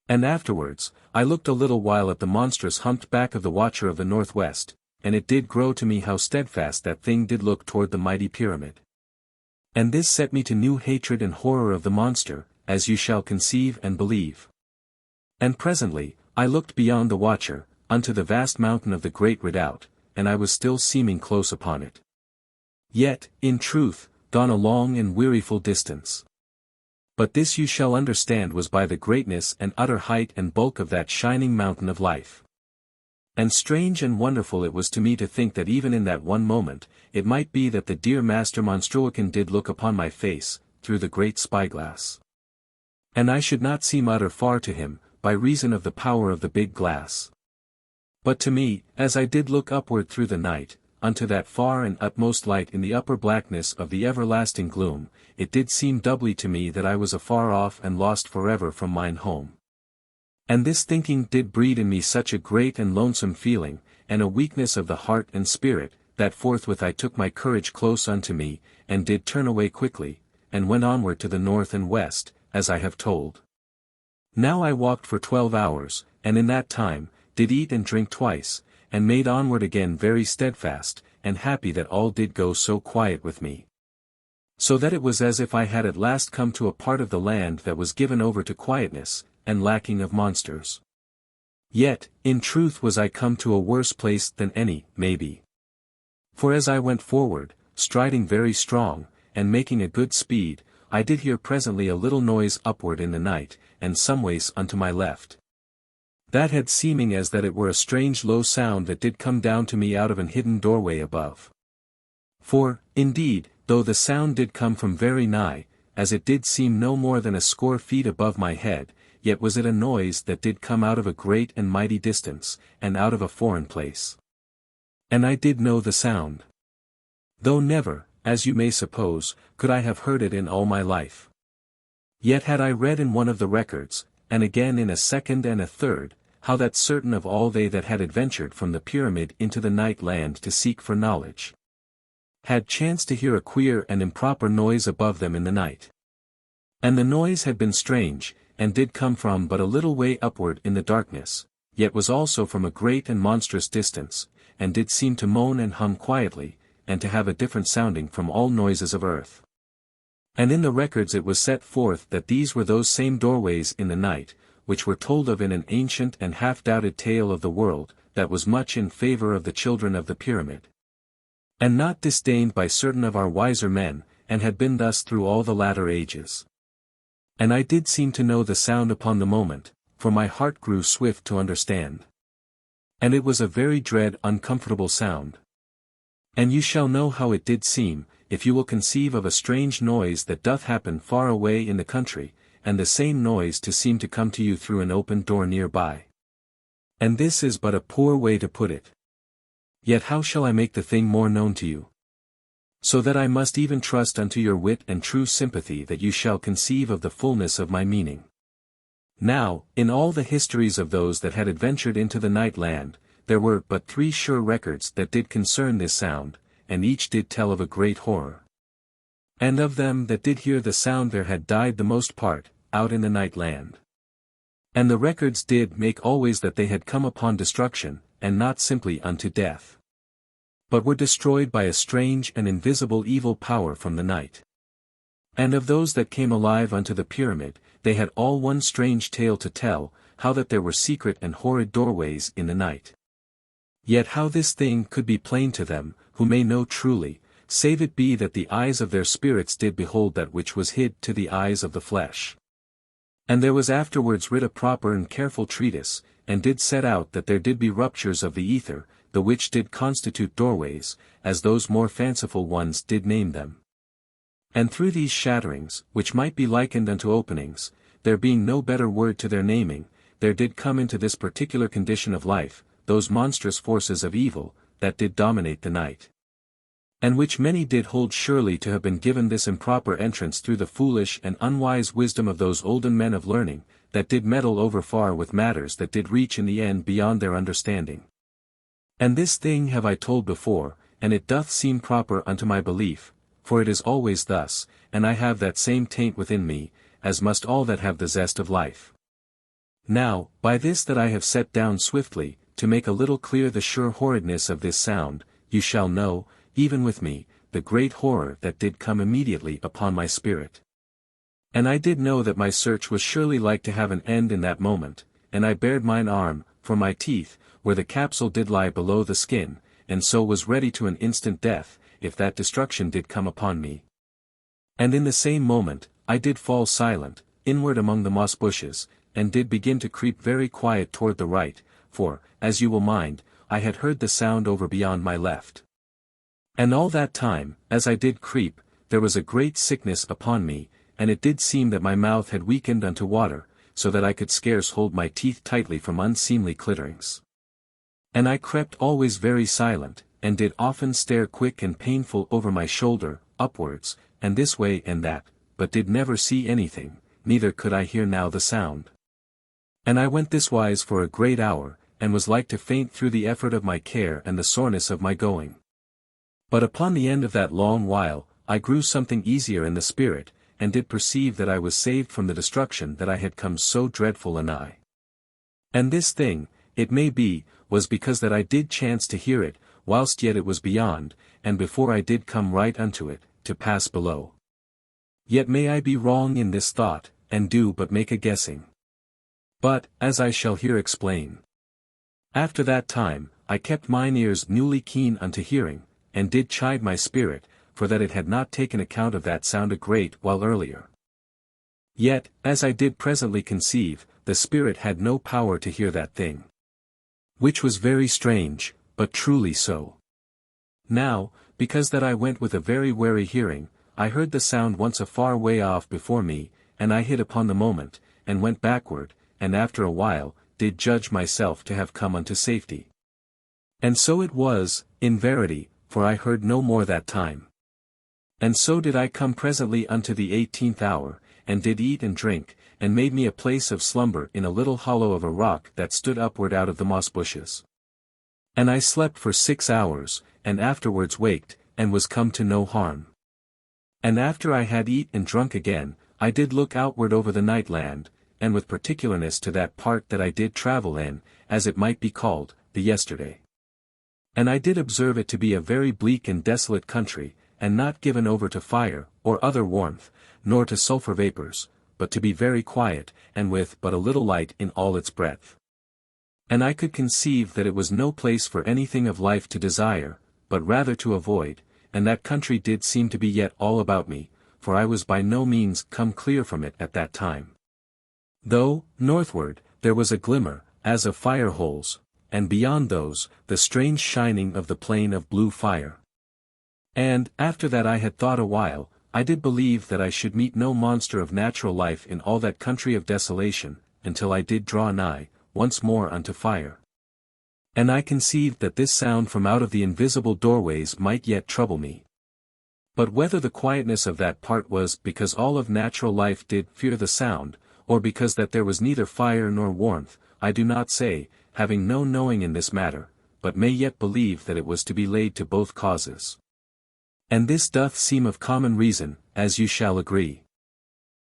And afterwards, I looked a little while at the monstrous humped back of the watcher of the northwest, and it did grow to me how steadfast that thing did look toward the mighty pyramid. And this set me to new hatred and horror of the monster, as you shall conceive and believe. And presently, I looked beyond the watcher, unto the vast mountain of the great redoubt, and I was still seeming close upon it. Yet, in truth, gone a long and weariful distance. But this you shall understand was by the greatness and utter height and bulk of that shining mountain of life. And strange and wonderful it was to me to think that even in that one moment, it might be that the dear Master Monstruocan did look upon my face, through the great spyglass. And I should not seem utter far to him, by reason of the power of the big glass. But to me, as I did look upward through the night, unto that far and utmost light in the upper blackness of the everlasting gloom, it did seem doubly to me that I was afar off and lost forever from mine home. And this thinking did breed in me such a great and lonesome feeling, and a weakness of the heart and spirit, that forthwith I took my courage close unto me, and did turn away quickly, and went onward to the north and west, as I have told. Now I walked for 12 hours, and in that time, did eat and drink twice, and made onward again very steadfast, and happy that all did go so quiet with me. So that it was as if I had at last come to a part of the land that was given over to quietness, and lacking of monsters. Yet, in truth was I come to a worse place than any, maybe. For as I went forward, striding very strong, and making a good speed, I did hear presently a little noise upward in the night, and someways unto my left. That had seeming as that it were a strange low sound that did come down to me out of an hidden doorway above. For, indeed, though the sound did come from very nigh, as it did seem no more than a score feet above my head, yet was it a noise that did come out of a great and mighty distance, and out of a foreign place. And I did know the sound. Though never, as you may suppose, could I have heard it in all my life. Yet had I read in one of the records, and again in a second and a third, how that certain of all they that had adventured from the pyramid into the night land to seek for knowledge, had chanced to hear a queer and improper noise above them in the night. And the noise had been strange, and did come from but a little way upward in the darkness, yet was also from a great and monstrous distance, and did seem to moan and hum quietly, and to have a different sounding from all noises of earth. And in the records it was set forth that these were those same doorways in the night, which were told of in an ancient and half-doubted tale of the world, that was much in favor of the children of the pyramid, and not disdained by certain of our wiser men, and had been thus through all the latter ages. And I did seem to know the sound upon the moment, for my heart grew swift to understand. And it was a very dread uncomfortable sound. And you shall know how it did seem, if you will conceive of a strange noise that doth happen far away in the country, and the same noise to seem to come to you through an open door near by. And this is but a poor way to put it. Yet how shall I make the thing more known to you? So that I must even trust unto your wit and true sympathy that you shall conceive of the fullness of my meaning. Now, in all the histories of those that had adventured into the night land, there were but 3 sure records that did concern this sound, and each did tell of a great horror. And of them that did hear the sound there had died the most part, out in the night land. And the records did make always that they had come upon destruction, and not simply unto death, but were destroyed by a strange and invisible evil power from the night. And of those that came alive unto the pyramid, they had all one strange tale to tell, how that there were secret and horrid doorways in the night. Yet how this thing could be plain to them, who may know truly, save it be that the eyes of their spirits did behold that which was hid to the eyes of the flesh. And there was afterwards writ a proper and careful treatise, and did set out that there did be ruptures of the ether, the which did constitute doorways, as those more fanciful ones did name them. And through these shatterings, which might be likened unto openings, there being no better word to their naming, there did come into this particular condition of life, those monstrous forces of evil, that did dominate the night. And which many did hold surely to have been given this improper entrance through the foolish and unwise wisdom of those olden men of learning, that did meddle over far with matters that did reach in the end beyond their understanding. And this thing have I told before, and it doth seem proper unto my belief, for it is always thus, and I have that same taint within me, as must all that have the zest of life. Now, by this that I have set down swiftly, to make a little clear the sure horridness of this sound, you shall know, even with me, the great horror that did come immediately upon my spirit. And I did know that my search was surely like to have an end in that moment, and I bared mine arm, for my teeth, where the capsule did lie below the skin, and so was ready to an instant death, if that destruction did come upon me. And in the same moment, I did fall silent, inward among the moss bushes, and did begin to creep very quiet toward the right, for, as you will mind, I had heard the sound over beyond my left. And all that time, as I did creep, there was a great sickness upon me, and it did seem that my mouth had weakened unto water, so that I could scarce hold my teeth tightly from unseemly clitterings. And I crept always very silent, and did often stare quick and painful over my shoulder, upwards, and this way and that, but did never see anything, neither could I hear now the sound. And I went this wise for a great hour, and was like to faint through the effort of my care and the soreness of my going. But upon the end of that long while, I grew something easier in the spirit, and did perceive that I was saved from the destruction that I had come so dreadful anigh. And this thing, it may be, was because that I did chance to hear it, whilst yet it was beyond, and before I did come right unto it, to pass below. Yet may I be wrong in this thought, and do but make a guessing. But, as I shall here explain. After that time, I kept mine ears newly keen unto hearing, and did chide my spirit, for that it had not taken account of that sound a great while earlier. Yet, as I did presently conceive, the spirit had no power to hear that thing. Which was very strange, but truly so. Now, because that I went with a very wary hearing, I heard the sound once a far way off before me, and I hit upon the moment, and went backward, and after a while, did judge myself to have come unto safety. And so it was, in verity, for I heard no more that time. And so did I come presently unto the 18th hour, and did eat and drink, and made me a place of slumber in a little hollow of a rock that stood upward out of the moss bushes. And I slept for 6 hours, and afterwards waked, and was come to no harm. And after I had eat and drunk again, I did look outward over the night land, and with particularness to that part that I did travel in, as it might be called, the yesterday. And I did observe it to be a very bleak and desolate country, and not given over to fire, or other warmth, nor to sulphur vapors, but to be very quiet, and with but a little light in all its breadth. And I could conceive that it was no place for anything of life to desire, but rather to avoid, and that country did seem to be yet all about me, for I was by no means come clear from it at that time. Though, northward, there was a glimmer, as of fire holes, and beyond those, the strange shining of the plain of blue fire. And, after that I had thought a while, I did believe that I should meet no monster of natural life in all that country of desolation, until I did draw nigh, once more unto fire. And I conceived that this sound from out of the invisible doorways might yet trouble me. But whether the quietness of that part was because all of natural life did fear the sound, or because that there was neither fire nor warmth, I do not say, having no knowing in this matter, but may yet believe that it was to be laid to both causes. And this doth seem of common reason, as you shall agree.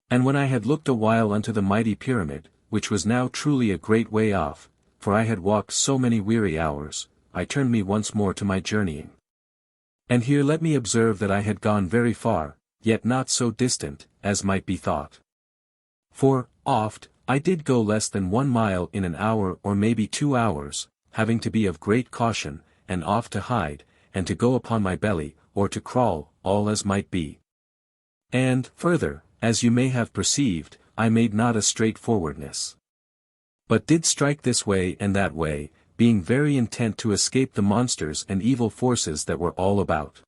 And when I had looked a while unto the mighty pyramid, which was now truly a great way off, for I had walked so many weary hours, I turned me once more to my journeying. And here let me observe that I had gone very far, yet not so distant, as might be thought. For, oft, I did go less than 1 mile in an hour or maybe 2 hours, having to be of great caution, and oft to hide, and to go upon my belly, or to crawl, all as might be. And, further, as you may have perceived, I made not a straightforwardness, but did strike this way and that way, being very intent to escape the monsters and evil forces that were all about.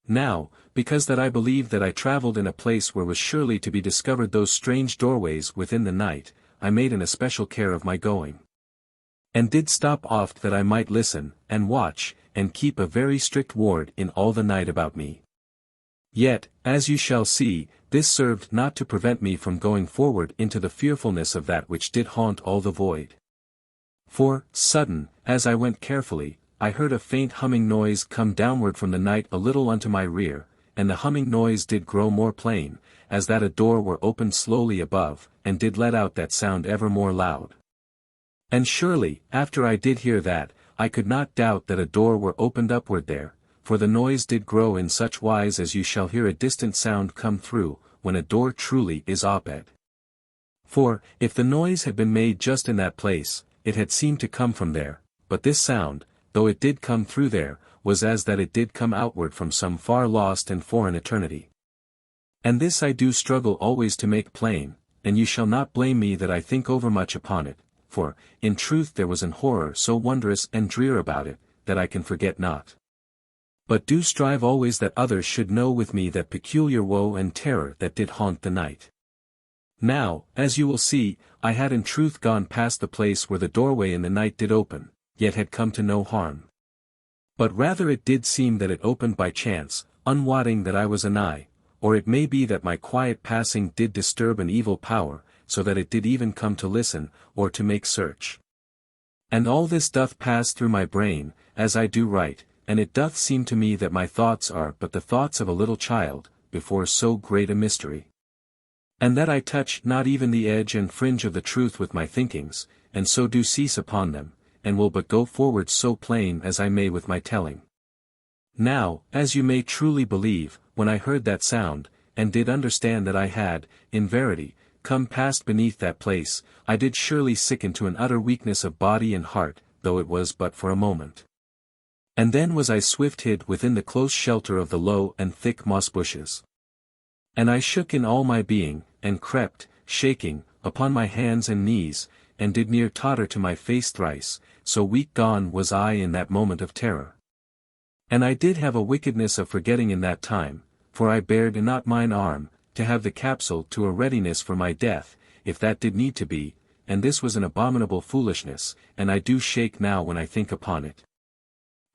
Now, because that I believed that I travelled in a place where was surely to be discovered those strange doorways within the night, I made an especial care of my going. And did stop oft that I might listen, and watch, and keep a very strict ward in all the night about me. Yet, as you shall see, this served not to prevent me from going forward into the fearfulness of that which did haunt all the void. For, sudden, as I went carefully, I heard a faint humming noise come downward from the night a little unto my rear, and the humming noise did grow more plain, as that a door were opened slowly above, and did let out that sound ever more loud. And surely, after I did hear that, I could not doubt that a door were opened upward there, for the noise did grow in such wise as you shall hear a distant sound come through, when a door truly is oped. For, if the noise had been made just in that place, it had seemed to come from there, but this sound, though it did come through there, was as that it did come outward from some far lost and foreign eternity. And this I do struggle always to make plain, and you shall not blame me that I think overmuch upon it, for, in truth there was an horror so wondrous and drear about it, that I can forget not. But do strive always that others should know with me that peculiar woe and terror that did haunt the night. Now, as you will see, I had in truth gone past the place where the doorway in the night did open, yet had come to no harm. But rather it did seem that it opened by chance, unwotting that I was anigh, or it may be that my quiet passing did disturb an evil power, so that it did even come to listen, or to make search. And all this doth pass through my brain, as I do write, and it doth seem to me that my thoughts are but the thoughts of a little child, before so great a mystery. And that I touch not even the edge and fringe of the truth with my thinkings, and so do cease upon them, and will but go forward so plain as I may with my telling. Now, as you may truly believe, when I heard that sound, and did understand that I had, in verity, come past beneath that place, I did surely sicken to an utter weakness of body and heart, though it was but for a moment. And then was I swift hid within the close shelter of the low and thick moss bushes. And I shook in all my being, and crept, shaking, upon my hands and knees, and did near totter to my face thrice, so weak gone was I in that moment of terror. And I did have a wickedness of forgetting in that time, for I bared not mine arm, to have the capsule to a readiness for my death, if that did need to be, and this was an abominable foolishness, and I do shake now when I think upon it.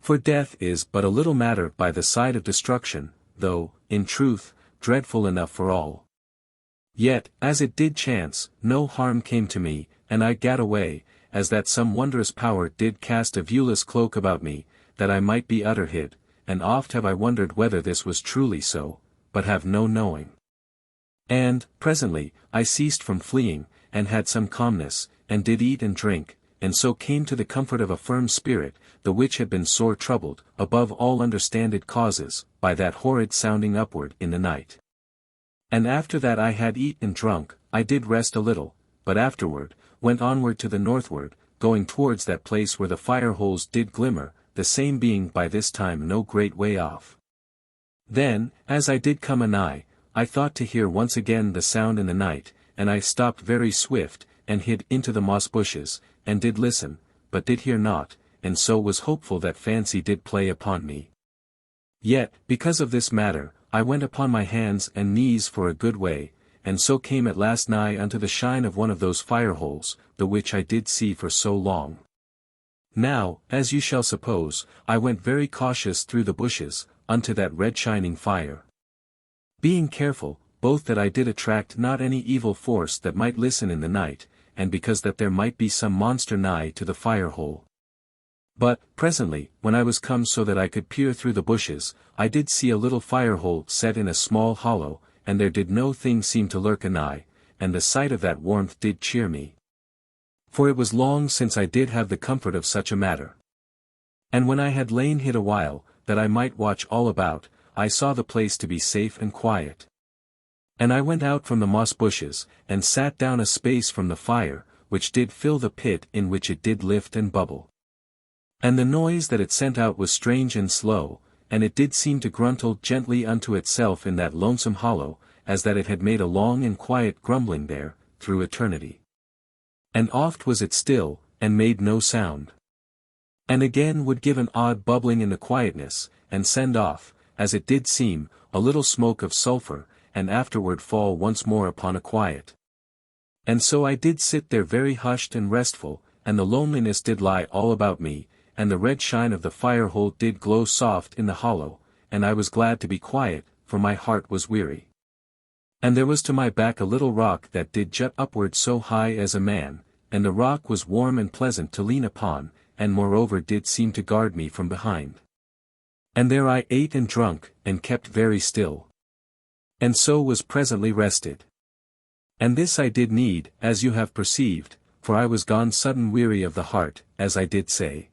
For death is but a little matter by the side of destruction, though, in truth, dreadful enough for all. Yet, as it did chance, no harm came to me, and I gat away, as that some wondrous power did cast a viewless cloak about me, that I might be utter hid, and oft have I wondered whether this was truly so, but have no knowing. And, presently, I ceased from fleeing, and had some calmness, and did eat and drink, and so came to the comfort of a firm spirit, the which had been sore troubled, above all understanded causes, by that horrid sounding upward in the night. And after that I had eat and drunk, I did rest a little, but afterward, went onward to the northward, going towards that place where the fire holes did glimmer, the same being by this time no great way off. Then, as I did come anigh, I thought to hear once again the sound in the night, and I stopped very swift, and hid into the moss bushes, and did listen, but did hear naught, and so was hopeful that fancy did play upon me. Yet, because of this matter, I went upon my hands and knees for a good way, and so came at last nigh unto the shine of one of those fire holes, the which I did see for so long. Now, as you shall suppose, I went very cautious through the bushes, unto that red shining fire. Being careful, both that I did attract not any evil force that might listen in the night, and because that there might be some monster nigh to the fire hole. But, presently, when I was come so that I could peer through the bushes, I did see a little fire hole set in a small hollow, and there did no thing seem to lurk anigh, and the sight of that warmth did cheer me. For it was long since I did have the comfort of such a matter. And when I had lain hid a while, that I might watch all about, I saw the place to be safe and quiet. And I went out from the moss bushes, and sat down a space from the fire, which did fill the pit in which it did lift and bubble. And the noise that it sent out was strange and slow, and it did seem to gruntle gently unto itself in that lonesome hollow, as that it had made a long and quiet grumbling there, through eternity. And oft was it still, and made no sound. And again would give an odd bubbling in the quietness, and send off, as it did seem, a little smoke of sulphur, and afterward fall once more upon a quiet. And so I did sit there very hushed and restful, and the loneliness did lie all about me, and the red shine of the fire hole did glow soft in the hollow, and I was glad to be quiet, for my heart was weary. And there was to my back a little rock that did jut upward so high as a man, and the rock was warm and pleasant to lean upon, and moreover did seem to guard me from behind. And there I ate and drunk, and kept very still. And so was presently rested. And this I did need, as you have perceived, for I was gone sudden weary of the heart, as I did say.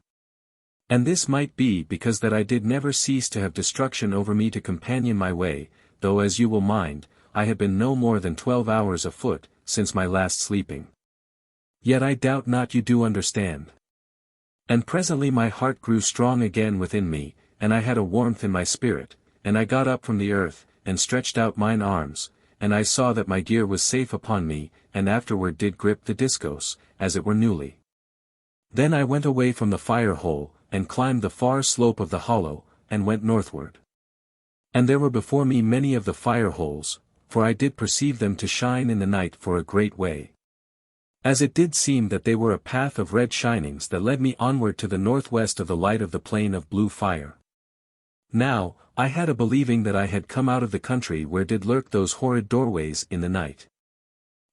And this might be because that I did never cease to have destruction over me to companion my way, though as you will mind, I had been no more than 12 hours afoot, since my last sleeping. Yet I doubt not you do understand. And presently my heart grew strong again within me, and I had a warmth in my spirit, and I got up from the earth, and stretched out mine arms, and I saw that my gear was safe upon me, and afterward did grip the discos, as it were newly. Then I went away from the fire hole, and climbed the far slope of the hollow, and went northward. And there were before me many of the fire holes, for I did perceive them to shine in the night for a great way. As it did seem that they were a path of red shinings that led me onward to the northwest of the light of the plain of blue fire. Now, I had a believing that I had come out of the country where did lurk those horrid doorways in the night.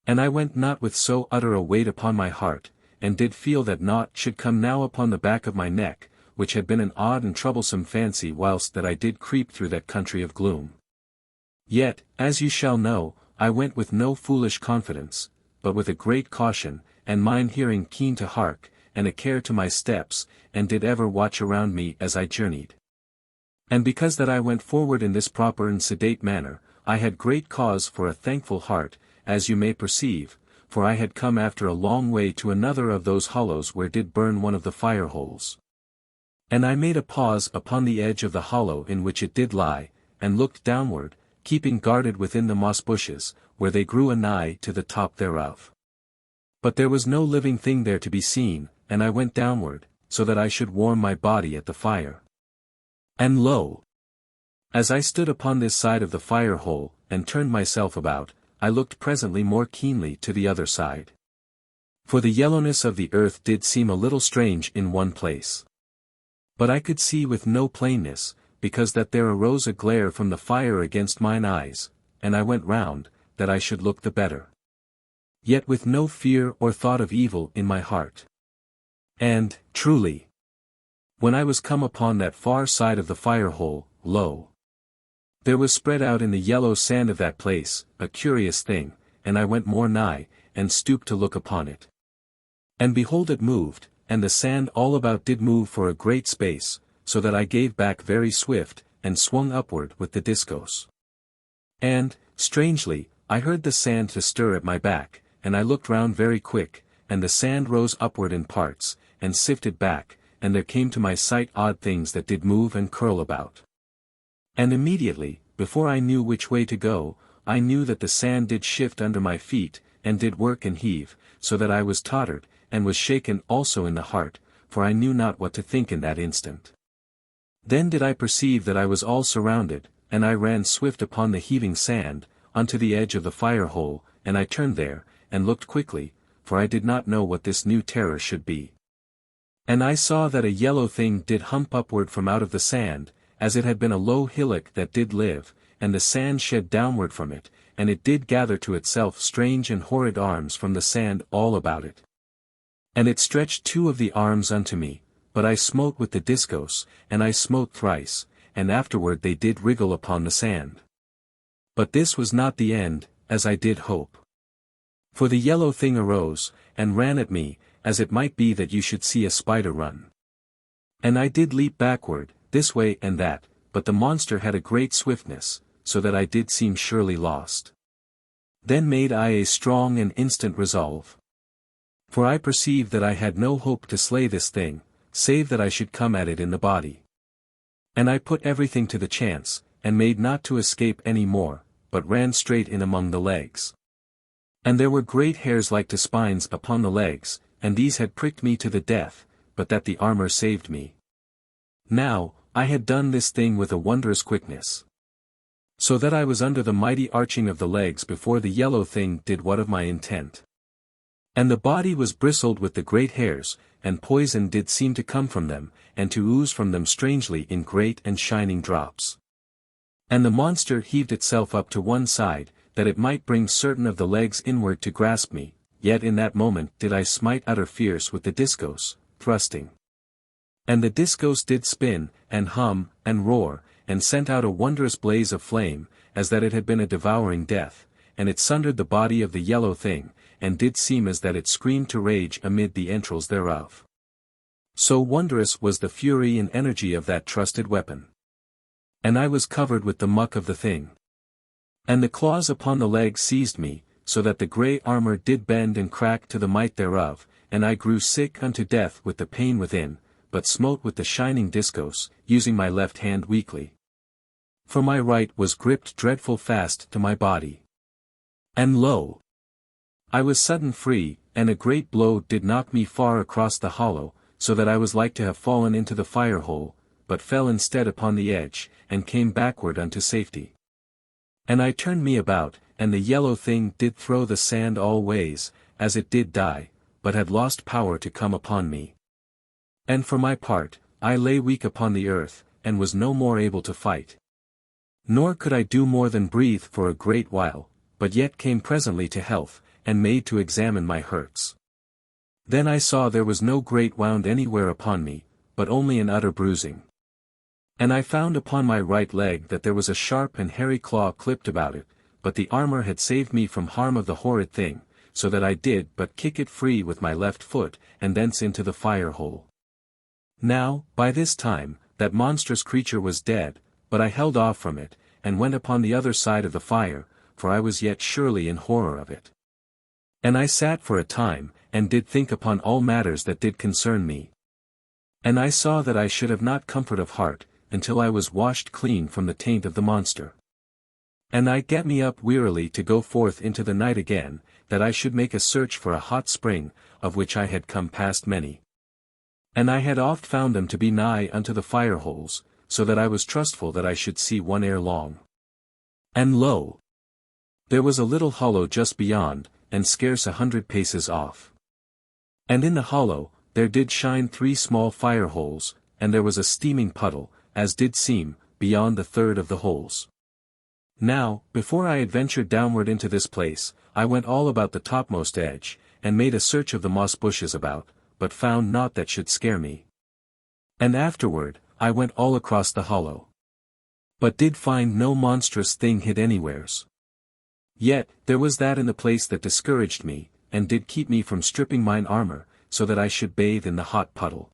And I went not with so utter a weight upon my heart, and did feel that naught should come now upon the back of my neck, which had been an odd and troublesome fancy whilst that I did creep through that country of gloom. Yet, as you shall know, I went with no foolish confidence, but with a great caution, and mine hearing keen to hark, and a care to my steps, and did ever watch around me as I journeyed. And because that I went forward in this proper and sedate manner, I had great cause for a thankful heart, as you may perceive, for I had come after a long way to another of those hollows where did burn one of the fire holes. And I made a pause upon the edge of the hollow in which it did lie, and looked downward, keeping guarded within the moss bushes, where they grew anigh to the top thereof. But there was no living thing there to be seen, and I went downward, so that I should warm my body at the fire. And lo! As I stood upon this side of the fire-hole, and turned myself about, I looked presently more keenly to the other side. For the yellowness of the earth did seem a little strange in one place. But I could see with no plainness, because that there arose a glare from the fire against mine eyes, and I went round, that I should look the better. Yet with no fear or thought of evil in my heart. And, truly, when I was come upon that far side of the fire-hole, lo! There was spread out in the yellow sand of that place, a curious thing, and I went more nigh, and stooped to look upon it. And behold it moved, and the sand all about did move for a great space, so that I gave back very swift, and swung upward with the discos. And, strangely, I heard the sand to stir at my back, and I looked round very quick, and the sand rose upward in parts, and sifted back, and there came to my sight odd things that did move and curl about. And immediately, before I knew which way to go, I knew that the sand did shift under my feet, and did work and heave, so that I was tottered, and was shaken also in the heart, for I knew not what to think in that instant. Then did I perceive that I was all surrounded, and I ran swift upon the heaving sand, unto the edge of the fire-hole, and I turned there, and looked quickly, for I did not know what this new terror should be. And I saw that a yellow thing did hump upward from out of the sand, as it had been a low hillock that did live, and the sand shed downward from it, and it did gather to itself strange and horrid arms from the sand all about it. And it stretched two of the arms unto me, but I smote with the discos, and I smote thrice, and afterward they did wriggle upon the sand. But this was not the end, as I did hope. For the yellow thing arose, and ran at me, as it might be that you should see a spider run. And I did leap backward, this way and that, but the monster had a great swiftness, so that I did seem surely lost. Then made I a strong and instant resolve. For I perceived that I had no hope to slay this thing, save that I should come at it in the body. And I put everything to the chance, and made not to escape any more, but ran straight in among the legs. And there were great hairs like to spines upon the legs, and these had pricked me to the death, but that the armor saved me. Now, I had done this thing with a wondrous quickness. So that I was under the mighty arching of the legs before the yellow thing did what of my intent. And the body was bristled with the great hairs, and poison did seem to come from them, and to ooze from them strangely in great and shining drops. And the monster heaved itself up to one side, that it might bring certain of the legs inward to grasp me, yet in that moment did I smite utter fierce with the discos, thrusting. And the discos did spin, and hum, and roar, and sent out a wondrous blaze of flame, as that it had been a devouring death, and it sundered the body of the yellow thing, and did seem as that it screamed to rage amid the entrails thereof. So wondrous was the fury and energy of that trusted weapon. And I was covered with the muck of the thing. And the claws upon the legs seized me, so that the grey armor did bend and crack to the might thereof, and I grew sick unto death with the pain within, but smote with the shining discos, using my left hand weakly. For my right was gripped dreadful fast to my body. And lo! I was sudden free, and a great blow did knock me far across the hollow, so that I was like to have fallen into the fire-hole, but fell instead upon the edge, and came backward unto safety. And I turned me about, and the yellow thing did throw the sand all ways, as it did die, but had lost power to come upon me. And for my part, I lay weak upon the earth, and was no more able to fight. Nor could I do more than breathe for a great while, but yet came presently to health, and made to examine my hurts. Then I saw there was no great wound anywhere upon me, but only an utter bruising. And I found upon my right leg that there was a sharp and hairy claw clipped about it, but the armor had saved me from harm of the horrid thing, so that I did but kick it free with my left foot, and thence into the fire-hole. Now, by this time, that monstrous creature was dead, but I held off from it, and went upon the other side of the fire, for I was yet surely in horror of it. And I sat for a time, and did think upon all matters that did concern me. And I saw that I should have not comfort of heart, until I was washed clean from the taint of the monster. And I get me up wearily to go forth into the night again, that I should make a search for a hot spring, of which I had come past many. And I had oft found them to be nigh unto the fire-holes, so that I was trustful that I should see one ere long. And lo! There was a little hollow just beyond, and scarce 100 paces off. And in the hollow, there did shine 3 small fire holes, and there was a steaming puddle, as did seem, beyond the third of the holes. Now, before I adventured downward into this place, I went all about the topmost edge, and made a search of the moss bushes about, but found naught that should scare me. And afterward, I went all across the hollow, but did find no monstrous thing hid anywheres. Yet, there was that in the place that discouraged me, and did keep me from stripping mine armor, so that I should bathe in the hot puddle.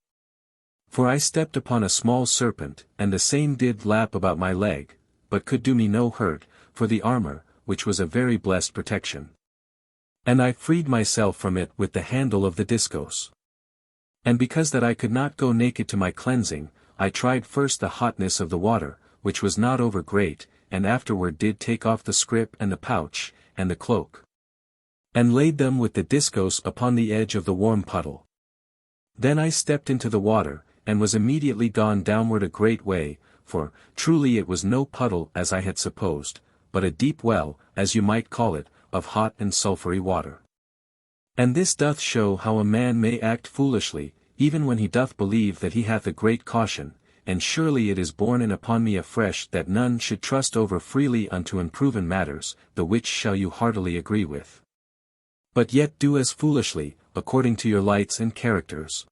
For I stepped upon a small serpent, and the same did lap about my leg, but could do me no hurt, for the armor, which was a very blessed protection. And I freed myself from it with the handle of the discos. And because that I could not go naked to my cleansing, I tried first the hotness of the water, which was not over great, and afterward did take off the scrip and the pouch, and the cloak, and laid them with the discos upon the edge of the warm puddle. Then I stepped into the water, and was immediately gone downward a great way, for, truly it was no puddle as I had supposed, but a deep well, as you might call it, of hot and sulphury water. And this doth show how a man may act foolishly, even when he doth believe that he hath a great caution, and surely it is borne in upon me afresh that none should trust over freely unto unproven matters, the which shall you heartily agree with. But yet do as foolishly, according to your lights and characters.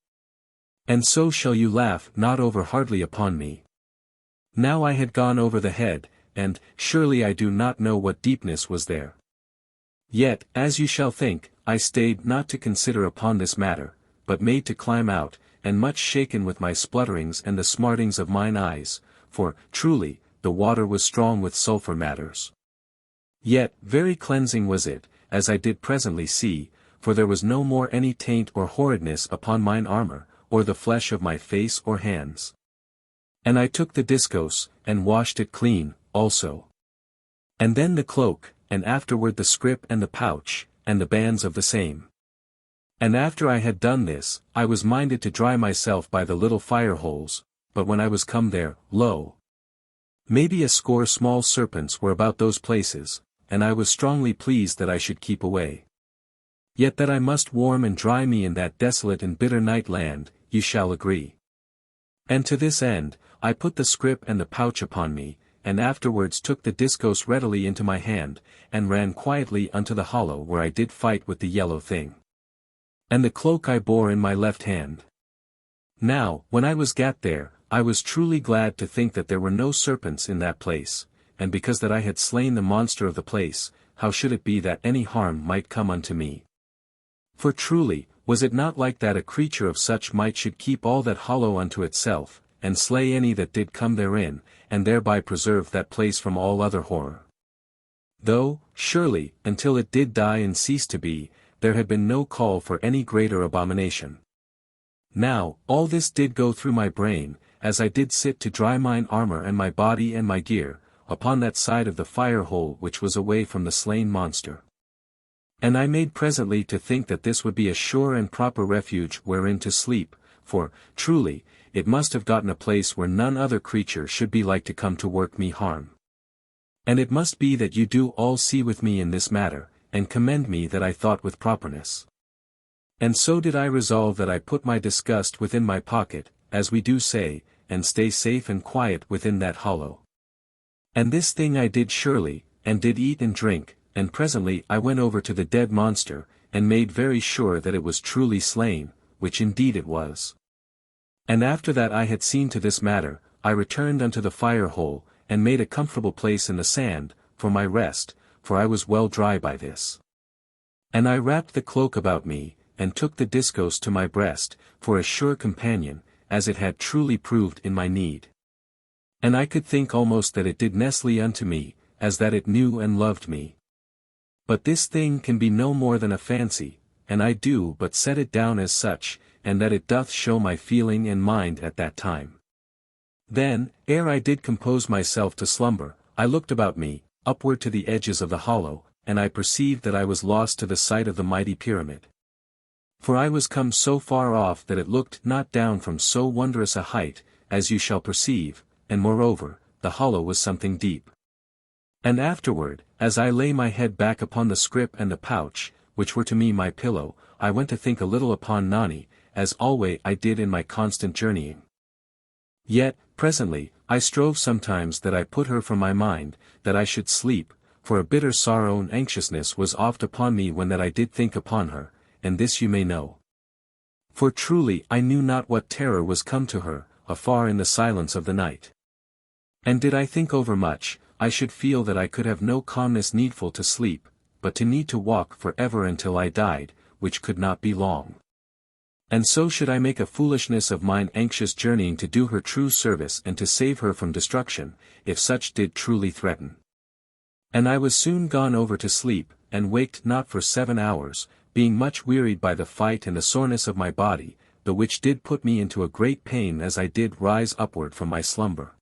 And so shall you laugh not over hardly upon me. Now I had gone over the head, and, surely I do not know what deepness was there. Yet, as you shall think, I stayed not to consider upon this matter, but made to climb out, and much shaken with my splutterings and the smartings of mine eyes, for, truly, the water was strong with sulphur matters. Yet, very cleansing was it, as I did presently see, for there was no more any taint or horridness upon mine armor, or the flesh of my face or hands. And I took the discos, and washed it clean, also. And then the cloak, and afterward the scrip and the pouch, and the bands of the same. And after I had done this, I was minded to dry myself by the little fire holes, but when I was come there, lo! Maybe a score small serpents were about those places, and I was strongly pleased that I should keep away. Yet that I must warm and dry me in that desolate and bitter night land, you shall agree. And to this end, I put the scrip and the pouch upon me, and afterwards took the discos readily into my hand, and ran quietly unto the hollow where I did fight with the yellow thing. And the cloak I bore in my left hand. Now, when I was gat there, I was truly glad to think that there were no serpents in that place, and because that I had slain the monster of the place, how should it be that any harm might come unto me? For truly, was it not like that a creature of such might should keep all that hollow unto itself, and slay any that did come therein, and thereby preserve that place from all other horror? Though, surely, until it did die and cease to be, there had been no call for any greater abomination. Now, all this did go through my brain, as I did sit to dry mine armor and my body and my gear, upon that side of the fire hole which was away from the slain monster. And I made presently to think that this would be a sure and proper refuge wherein to sleep, for, truly, it must have gotten a place where none other creature should be like to come to work me harm. And it must be that you do all see with me in this matter, and commend me that I thought with properness. And so did I resolve that I put my disgust within my pocket, as we do say, and stay safe and quiet within that hollow. And this thing I did surely, and did eat and drink, and presently I went over to the dead monster, and made very sure that it was truly slain, which indeed it was. And after that I had seen to this matter, I returned unto the fire hole, and made a comfortable place in the sand, for my rest, for I was well dry by this. And I wrapped the cloak about me, and took the discos to my breast, for a sure companion, as it had truly proved in my need. And I could think almost that it did nestle unto me, as that it knew and loved me. But this thing can be no more than a fancy, and I do but set it down as such, and that it doth show my feeling and mind at that time. Then, ere I did compose myself to slumber, I looked about me, upward to the edges of the hollow, and I perceived that I was lost to the sight of the mighty pyramid. For I was come so far off that it looked not down from so wondrous a height, as you shall perceive, and moreover, the hollow was something deep. And afterward, as I lay my head back upon the scrip and the pouch, which were to me my pillow, I went to think a little upon Nani, as alway I did in my constant journeying. Yet, presently, I strove sometimes that I put her from my mind, that I should sleep, for a bitter sorrow and anxiousness was oft upon me when that I did think upon her, and this you may know. For truly I knew not what terror was come to her, afar in the silence of the night. And did I think over much, I should feel that I could have no calmness needful to sleep, but to need to walk for ever until I died, which could not be long. And so should I make a foolishness of mine anxious journeying to do her true service and to save her from destruction, if such did truly threaten. And I was soon gone over to sleep, and waked not for 7 hours, being much wearied by the fight and the soreness of my body, the which did put me into a great pain as I did rise upward from my slumber.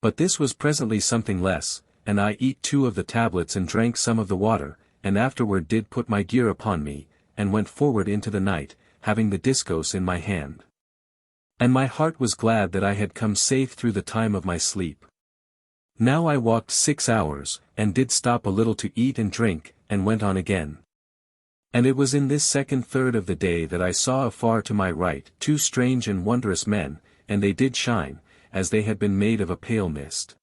But this was presently something less, and I eat 2 of the tablets and drank some of the water, and afterward did put my gear upon me, and went forward into the night, having the discos in my hand. And my heart was glad that I had come safe through the time of my sleep. Now I walked 6 hours, and did stop a little to eat and drink, and went on again. And it was in this second third of the day that I saw afar to my right 2 strange and wondrous men, and they did shine, as they had been made of a pale mist.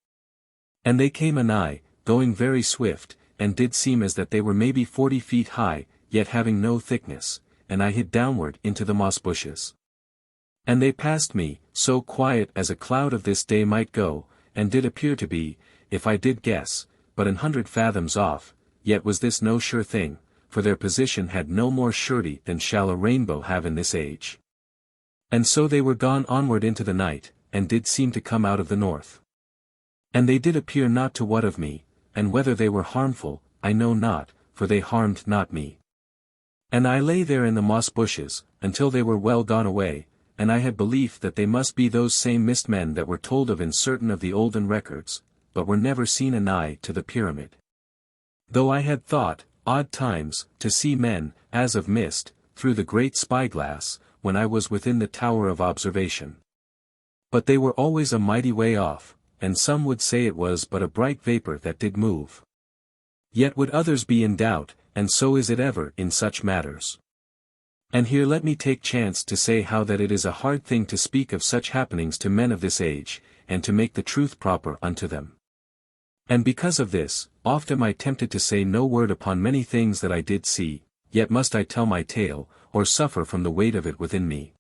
And they came anigh, going very swift, and did seem as that they were maybe 40 feet high, yet having no thickness, and I hid downward into the moss bushes. And they passed me, so quiet as a cloud of this day might go, and did appear to be, if I did guess, but 100 fathoms off, yet was this no sure thing, for their position had no more surety than shall a rainbow have in this age. And so they were gone onward into the night, and did seem to come out of the north. And they did appear not to what of me, and whether they were harmful, I know not, for they harmed not me. And I lay there in the moss bushes, until they were well gone away, and I had belief that they must be those same mist men that were told of in certain of the Olden records, but were never seen anigh to the pyramid. Though I had thought, odd times, to see men, as of mist, through the great spyglass, when I was within the tower of observation. But they were always a mighty way off, and some would say it was but a bright vapor that did move. Yet would others be in doubt, and so is it ever in such matters. And here let me take chance to say how that it is a hard thing to speak of such happenings to men of this age, and to make the truth proper unto them. And because of this, oft am I tempted to say no word upon many things that I did see, yet must I tell my tale, or suffer from the weight of it within me.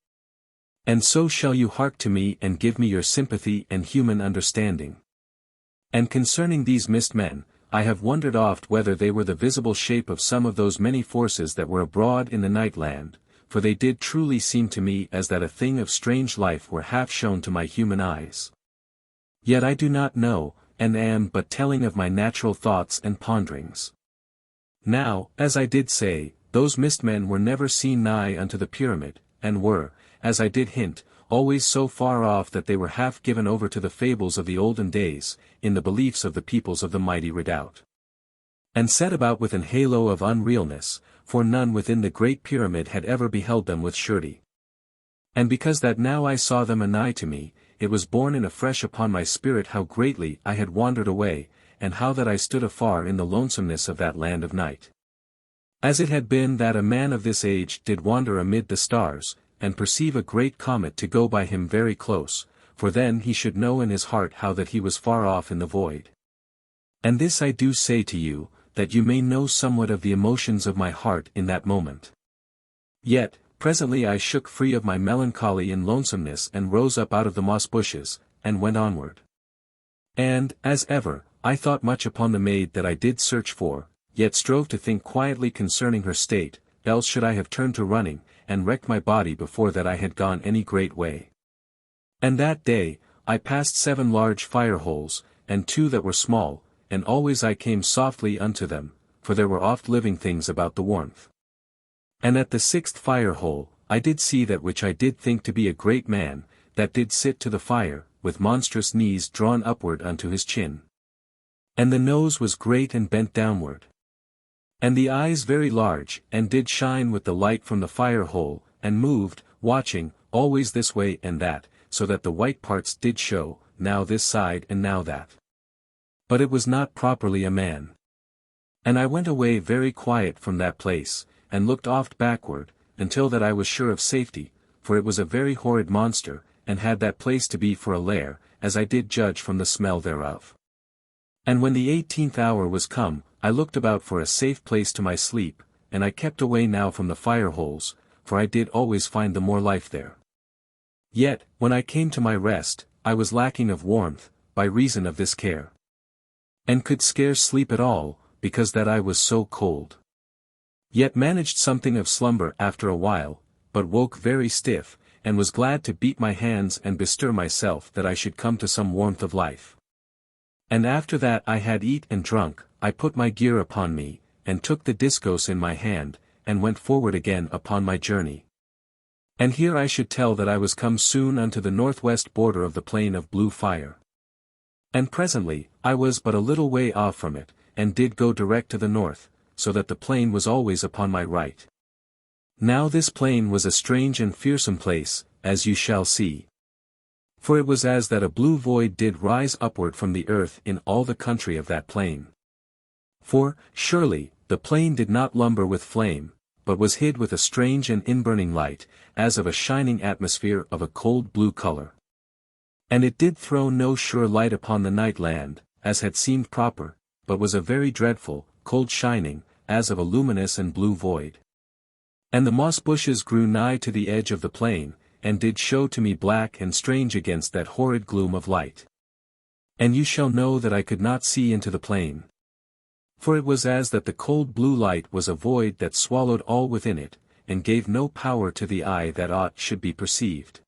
And so shall you hark to me and give me your sympathy and human understanding. And concerning these mist men, I have wondered oft whether they were the visible shape of some of those many forces that were abroad in the night land, for they did truly seem to me as that a thing of strange life were half shown to my human eyes. Yet I do not know, and am but telling of my natural thoughts and ponderings. Now, as I did say, those mist men were never seen nigh unto the pyramid, and were, as I did hint, always so far off that they were half given over to the fables of the olden days, in the beliefs of the peoples of the mighty redoubt. And set about with an halo of unrealness, for none within the great pyramid had ever beheld them with surety. And because that now I saw them anigh to me, it was borne in afresh upon my spirit how greatly I had wandered away, and how that I stood afar in the lonesomeness of that land of night. As it had been that a man of this age did wander amid the stars, and perceive a great comet to go by him very close, for then he should know in his heart how that he was far off in the void. And this I do say to you, that you may know somewhat of the emotions of my heart in that moment. Yet, presently I shook free of my melancholy and lonesomeness and rose up out of the moss bushes, and went onward. And, as ever, I thought much upon the maid that I did search for, yet strove to think quietly concerning her state, else should I have turned to running, and wrecked my body before that I had gone any great way. And that day, I passed 7 large fire holes, and 2 that were small, and always I came softly unto them, for there were oft living things about the warmth. And at the 6th fire hole, I did see that which I did think to be a great man, that did sit to the fire, with monstrous knees drawn upward unto his chin. And the nose was great and bent downward. And the eyes very large, and did shine with the light from the fire hole, and moved, watching, always this way and that, so that the white parts did show, now this side and now that. But it was not properly a man. And I went away very quiet from that place, and looked oft backward, until that I was sure of safety, for it was a very horrid monster, and had that place to be for a lair, as I did judge from the smell thereof. And when the 18th hour was come, I looked about for a safe place to my sleep, and I kept away now from the fire holes, for I did always find the more life there. Yet, when I came to my rest, I was lacking of warmth, by reason of this care. And could scarce sleep at all, because that I was so cold. Yet managed something of slumber after a while, but woke very stiff, and was glad to beat my hands and bestir myself that I should come to some warmth of life. And after that I had eat and drunk, I put my gear upon me, and took the discos in my hand, and went forward again upon my journey. And here I should tell that I was come soon unto the northwest border of the plain of blue fire. And presently, I was but a little way off from it, and did go direct to the north, so that the plain was always upon my right. Now this plain was a strange and fearsome place, as you shall see. For it was as that a blue void did rise upward from the earth in all the country of that plain. For, surely, the plain did not lumber with flame, but was hid with a strange and inburning light, as of a shining atmosphere of a cold blue color. And it did throw no sure light upon the night land, as had seemed proper, but was a very dreadful, cold shining, as of a luminous and blue void. And the moss bushes grew nigh to the edge of the plain, and did show to me black and strange against that horrid gloom of light. And you shall know that I could not see into the plain. For it was as that the cold blue light was a void that swallowed all within it, and gave no power to the eye that aught should be perceived.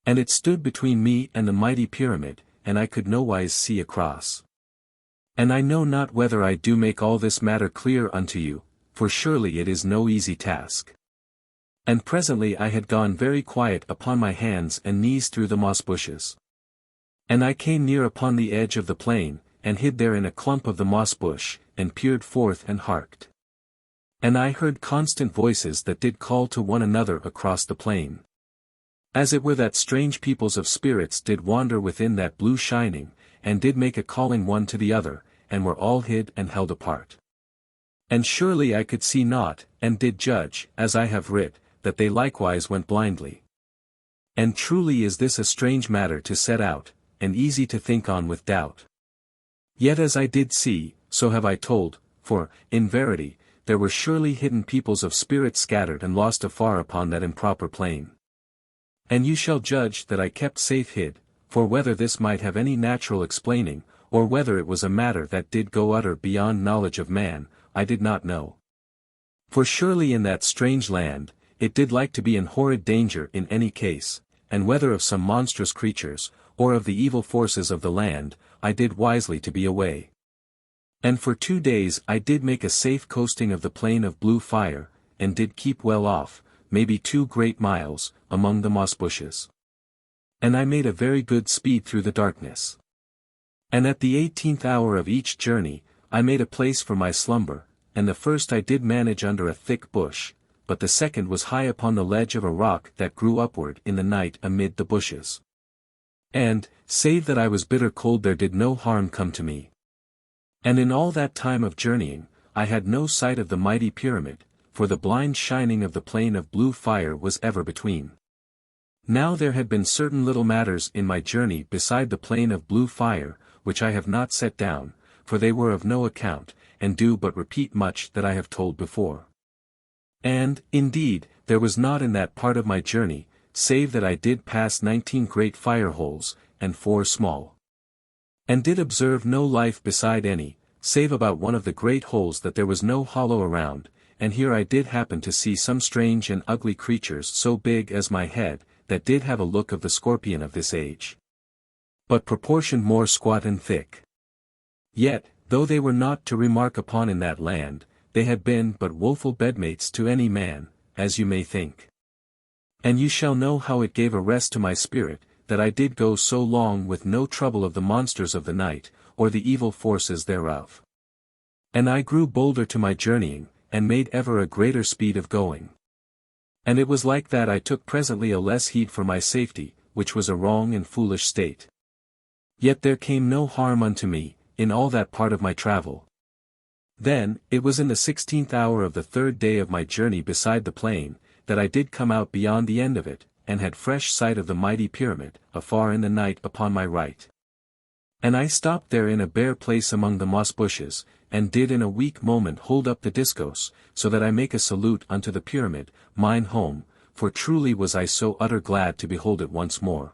And it stood between me and the mighty pyramid, and I could nowise see across. And I know not whether I do make all this matter clear unto you, for surely it is no easy task. And presently I had gone very quiet upon my hands and knees through the moss bushes. And I came near upon the edge of the plain, and hid there in a clump of the moss bush, and peered forth and harked. And I heard constant voices that did call to one another across the plain. As it were that strange peoples of spirits did wander within that blue shining, and did make a calling one to the other, and were all hid and held apart. And surely I could see naught, and did judge, as I have writ, that they likewise went blindly. And truly is this a strange matter to set out, and easy to think on with doubt. Yet as I did see, so have I told, for, in verity, there were surely hidden peoples of spirit scattered and lost afar upon that improper plain. And you shall judge that I kept safe hid, for whether this might have any natural explaining, or whether it was a matter that did go utter beyond knowledge of man, I did not know. For surely in that strange land, it did like to be in horrid danger in any case, and whether of some monstrous creatures, or of the evil forces of the land, I did wisely to be away. And for 2 days I did make a safe coasting of the plain of blue fire, and did keep well off, maybe 2 great miles, among the moss bushes. And I made a very good speed through the darkness. And at the 18th hour of each journey, I made a place for my slumber, and the first I did manage under a thick bush, but the second was high upon the ledge of a rock that grew upward in the night amid the bushes. And, save that I was bitter cold, there did no harm come to me. And in all that time of journeying, I had no sight of the mighty pyramid, for the blind shining of the plain of blue fire was ever between. Now there had been certain little matters in my journey beside the plain of blue fire, which I have not set down, for they were of no account, and do but repeat much that I have told before. And, indeed, there was not in that part of my journey, save that I did pass 19 great fire holes, and 4 small. And did observe no life beside any, save about one of the great holes that there was no hollow around, and here I did happen to see some strange and ugly creatures so big as my head, that did have a look of the scorpion of this age. But proportioned more squat and thick. Yet, though they were not to remark upon in that land, they had been but woeful bedmates to any man, as you may think. And you shall know how it gave a rest to my spirit, that I did go so long with no trouble of the monsters of the night, or the evil forces thereof. And I grew bolder to my journeying, and made ever a greater speed of going. And it was like that I took presently a less heed for my safety, which was a wrong and foolish state. Yet there came no harm unto me, in all that part of my travel. Then, it was in the 16th hour of the 3rd day of my journey beside the plain, that I did come out beyond the end of it, and had fresh sight of the mighty pyramid, afar in the night upon my right. And I stopped there in a bare place among the moss bushes, and did in a weak moment hold up the discourse, so that I make a salute unto the pyramid, mine home, for truly was I so utter glad to behold it once more.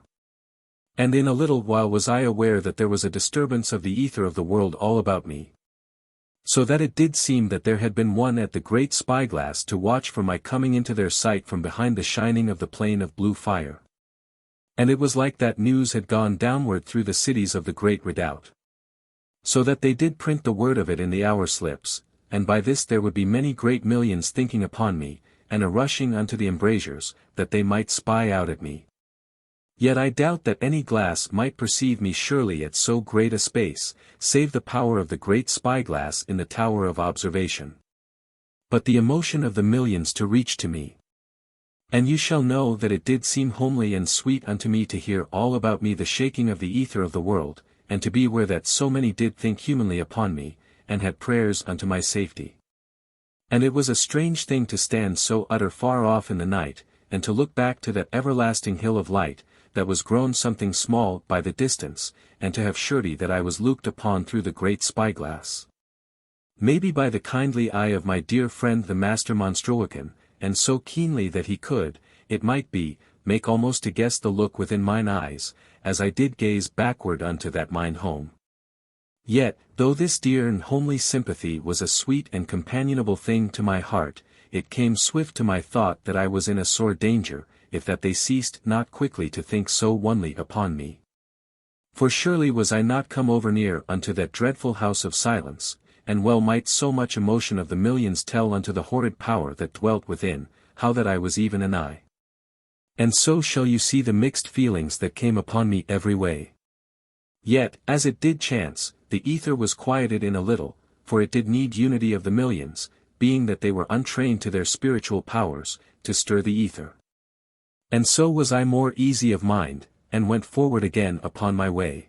And in a little while was I aware that there was a disturbance of the ether of the world all about me. So that it did seem that there had been one at the great spyglass to watch for my coming into their sight from behind the shining of the plain of blue fire. And it was like that news had gone downward through the cities of the great redoubt. So that they did print the word of it in the hour slips, and by this there would be many great millions thinking upon me, and a rushing unto the embrasures, that they might spy out at me. Yet I doubt that any glass might perceive me surely at so great a space, save the power of the great spyglass in the tower of observation. But the emotion of the millions to reach to me. And you shall know that it did seem homely and sweet unto me to hear all about me the shaking of the ether of the world, and to be where that so many did think humanly upon me, and had prayers unto my safety. And it was a strange thing to stand so utter far off in the night, and to look back to that everlasting hill of light, that was grown something small by the distance, and to have surety that I was looked upon through the great spyglass. Maybe by the kindly eye of my dear friend the Master Monstruocan, and so keenly that he could, it might be, make almost to guess the look within mine eyes, as I did gaze backward unto that mine home. Yet, though this dear and homely sympathy was a sweet and companionable thing to my heart, it came swift to my thought that I was in a sore danger, if that they ceased not quickly to think so onely upon me. For surely was I not come over near unto that dreadful house of silence, and well might so much emotion of the millions tell unto the horrid power that dwelt within, how that I was even an eye. And so shall you see the mixed feelings that came upon me every way. Yet, as it did chance, the ether was quieted in a little, for it did need unity of the millions, being that they were untrained to their spiritual powers, to stir the ether. And so was I more easy of mind, and went forward again upon my way.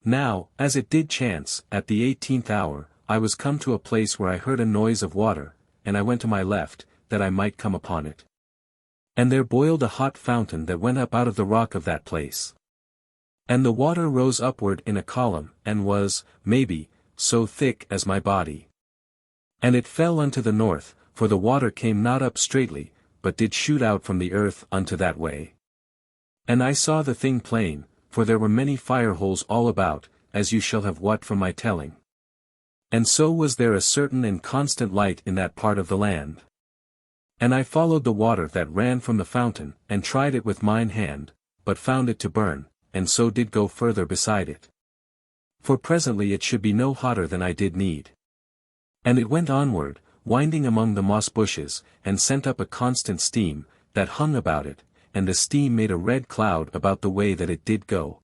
Now, as it did chance, at the 18th hour, I was come to a place where I heard a noise of water, and I went to my left, that I might come upon it. And there boiled a hot fountain that went up out of the rock of that place. And the water rose upward in a column, and was, maybe, so thick as my body. And it fell unto the north, for the water came not up straightly, but did shoot out from the earth unto that way. And I saw the thing plain, for there were many fire holes all about, as you shall have what from my telling. And so was there a certain and constant light in that part of the land. And I followed the water that ran from the fountain, and tried it with mine hand, but found it to burn, and so did go further beside it. For presently it should be no hotter than I did need. And it went onward, winding among the moss bushes, and sent up a constant steam, that hung about it, and the steam made a red cloud about the way that it did go.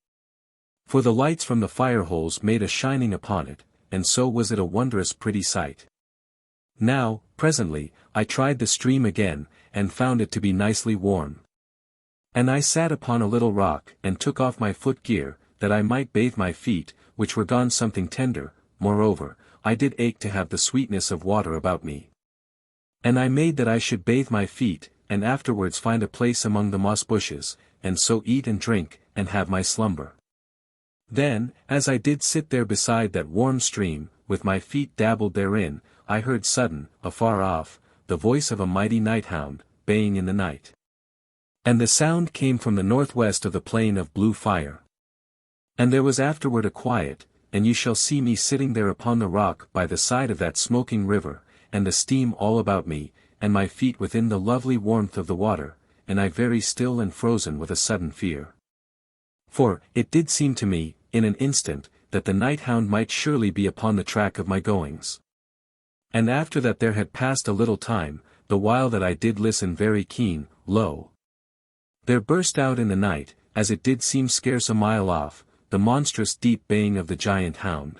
For the lights from the fire holes made a shining upon it, and so was it a wondrous pretty sight. Now, presently, I tried the stream again, and found it to be nicely warm. And I sat upon a little rock, and took off my foot gear, that I might bathe my feet, which were gone something tender. Moreover, I did ache to have the sweetness of water about me. And I made that I should bathe my feet, and afterwards find a place among the moss bushes, and so eat and drink, and have my slumber. Then, as I did sit there beside that warm stream, with my feet dabbled therein, I heard sudden, afar off, the voice of a mighty night-hound, baying in the night. And the sound came from the northwest of the plain of blue fire. And there was afterward a quiet, and you shall see me sitting there upon the rock by the side of that smoking river, and the steam all about me, and my feet within the lovely warmth of the water, and I very still and frozen with a sudden fear. For, it did seem to me, in an instant, that the night-hound might surely be upon the track of my goings. And after that there had passed a little time, the while that I did listen very keen, lo! There burst out in the night, as it did seem scarce a mile off, the monstrous deep baying of the giant hound.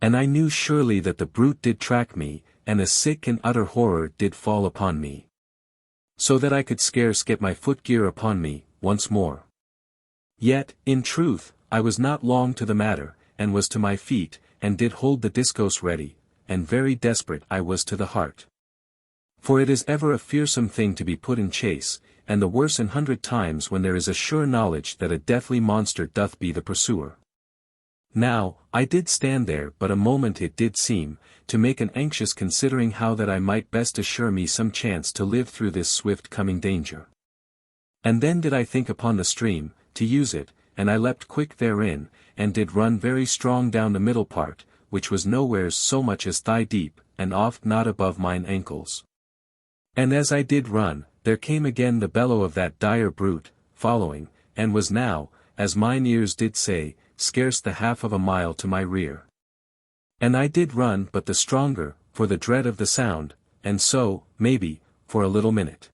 And I knew surely that the brute did track me, and a sick and utter horror did fall upon me. So that I could scarce get my foot gear upon me, once more. Yet, in truth, I was not long to the matter, and was to my feet, and did hold the discos ready, and very desperate I was to the heart. For it is ever a fearsome thing to be put in chase, and the worse 100 times when there is a sure knowledge that a deathly monster doth be the pursuer. Now, I did stand there but a moment it did seem, to make an anxious considering how that I might best assure me some chance to live through this swift coming danger. And then did I think upon the stream, to use it, and I leapt quick therein, and did run very strong down the middle part, which was nowheres so much as thigh deep, and oft not above mine ankles. And as I did run, there came again the bellow of that dire brute, following, and was now, as mine ears did say, scarce the half of a mile to my rear. And I did run but the stronger, for the dread of the sound, and so, maybe, for a little minute.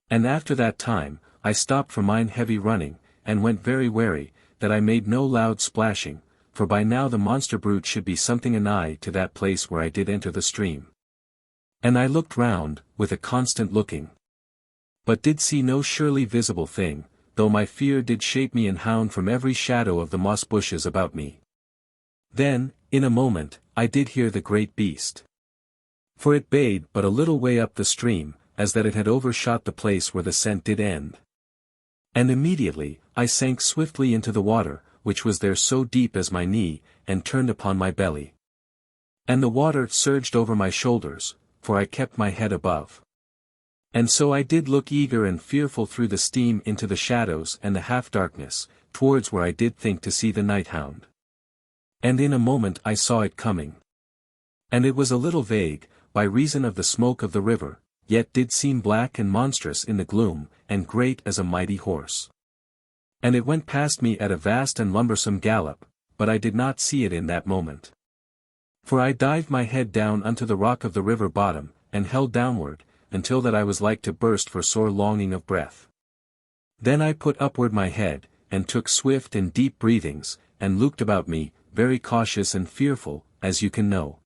And after that time, I stopped for mine heavy running, and went very wary, that I made no loud splashing, for by now the monster brute should be something anigh to that place where I did enter the stream. And I looked round, with a constant looking. But did see no surely visible thing, though my fear did shape me and hound from every shadow of the moss bushes about me. Then, in a moment, I did hear the great beast. For it bayed but a little way up the stream, as that it had overshot the place where the scent did end. And immediately, I sank swiftly into the water, which was there so deep as my knee, and turned upon my belly. And the water surged over my shoulders, for I kept my head above. And so I did look eager and fearful through the steam into the shadows and the half-darkness, towards where I did think to see the night-hound. And in a moment I saw it coming. And it was a little vague, by reason of the smoke of the river, yet did seem black and monstrous in the gloom, and great as a mighty horse. And it went past me at a vast and lumbersome gallop, but I did not see it in that moment. For I dived my head down unto the rock of the river bottom, and held downward, until that I was like to burst for sore longing of breath. Then I put upward my head, and took swift and deep breathings, and looked about me, very cautious and fearful, as you can know.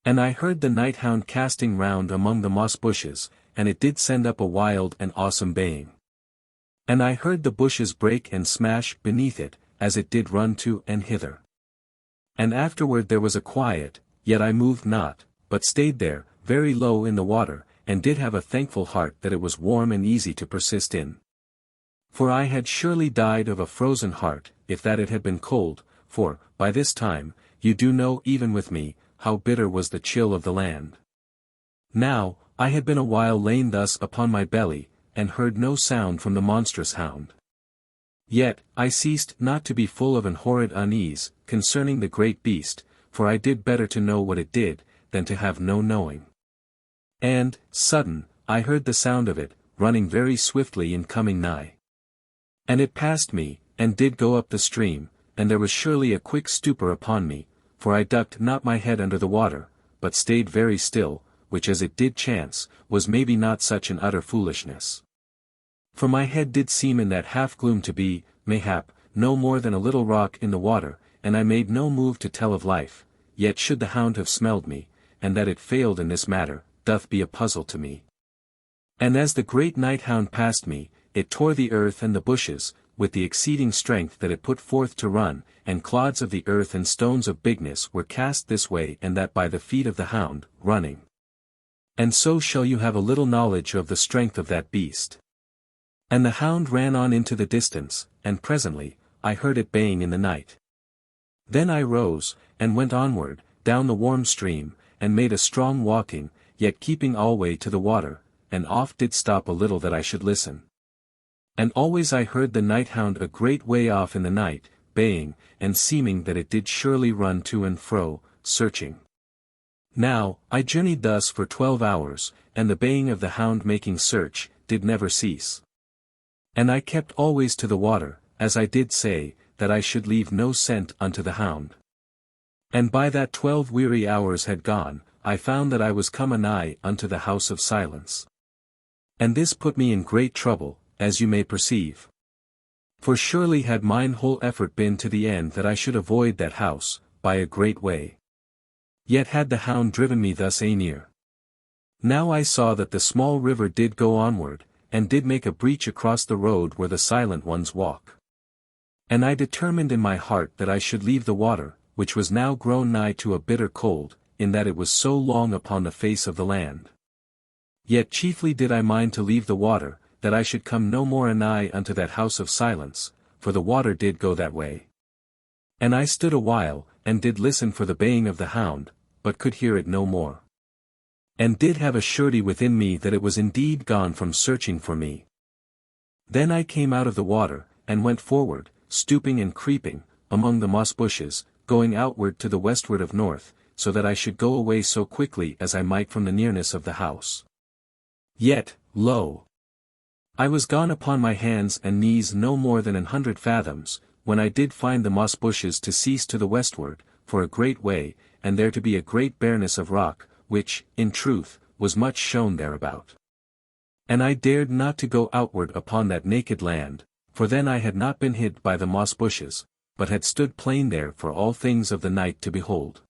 And I heard the night-hound casting round among the moss bushes, and it did send up a wild and awesome baying. And I heard the bushes break and smash beneath it, as it did run to and hither. And afterward there was a quiet, yet I moved not, but stayed there, very low in the water, and did have a thankful heart that it was warm and easy to persist in. For I had surely died of a frozen heart, if that it had been cold, for, by this time, you do know even with me, how bitter was the chill of the land. Now, I had been a while lain thus upon my belly, and heard no sound from the monstrous hound. Yet, I ceased not to be full of an horrid unease, concerning the great beast, for I did better to know what it did, than to have no knowing. And, sudden, I heard the sound of it, running very swiftly and coming nigh. And it passed me, and did go up the stream, and there was surely a quick stupor upon me, for I ducked not my head under the water, but stayed very still, which as it did chance, was maybe not such an utter foolishness. For my head did seem in that half-gloom to be, mayhap, no more than a little rock in the water, and I made no move to tell of life, yet should the hound have smelled me, and that it failed in this matter, doth be a puzzle to me. And as the great night-hound passed me, it tore the earth and the bushes, with the exceeding strength that it put forth to run, and clods of the earth and stones of bigness were cast this way and that by the feet of the hound, running. And so shall you have a little knowledge of the strength of that beast. And the hound ran on into the distance, and presently, I heard it baying in the night. Then I rose, and went onward, down the warm stream, and made a strong walking, yet keeping alway to the water, and oft did stop a little that I should listen. And always I heard the night-hound a great way off in the night, baying, and seeming that it did surely run to and fro, searching. Now, I journeyed thus for 12 hours, and the baying of the hound making search, did never cease. And I kept always to the water, as I did say, that I should leave no scent unto the hound. And by that 12 weary hours had gone, I found that I was come anigh unto the house of silence. And this put me in great trouble, as you may perceive. For surely had mine whole effort been to the end that I should avoid that house, by a great way. Yet had the hound driven me thus anear. Now I saw that the small river did go onward, and did make a breach across the road where the silent ones walk. And I determined in my heart that I should leave the water, which was now grown nigh to a bitter cold, in that it was so long upon the face of the land. Yet chiefly did I mind to leave the water, that I should come no more anigh unto that house of silence, for the water did go that way. And I stood a while, and did listen for the baying of the hound, but could hear it no more. And did have a surety within me that it was indeed gone from searching for me. Then I came out of the water, and went forward, stooping and creeping, among the moss bushes, going outward to the westward of north, so that I should go away so quickly as I might from the nearness of the house. Yet, lo! I was gone upon my hands and knees no more than 100 fathoms, when I did find the moss bushes to cease to the westward, for a great way, and there to be a great bareness of rock, which, in truth, was much shown thereabout. And I dared not to go outward upon that naked land, for then I had not been hid by the moss bushes, but had stood plain there for all things of the night to behold.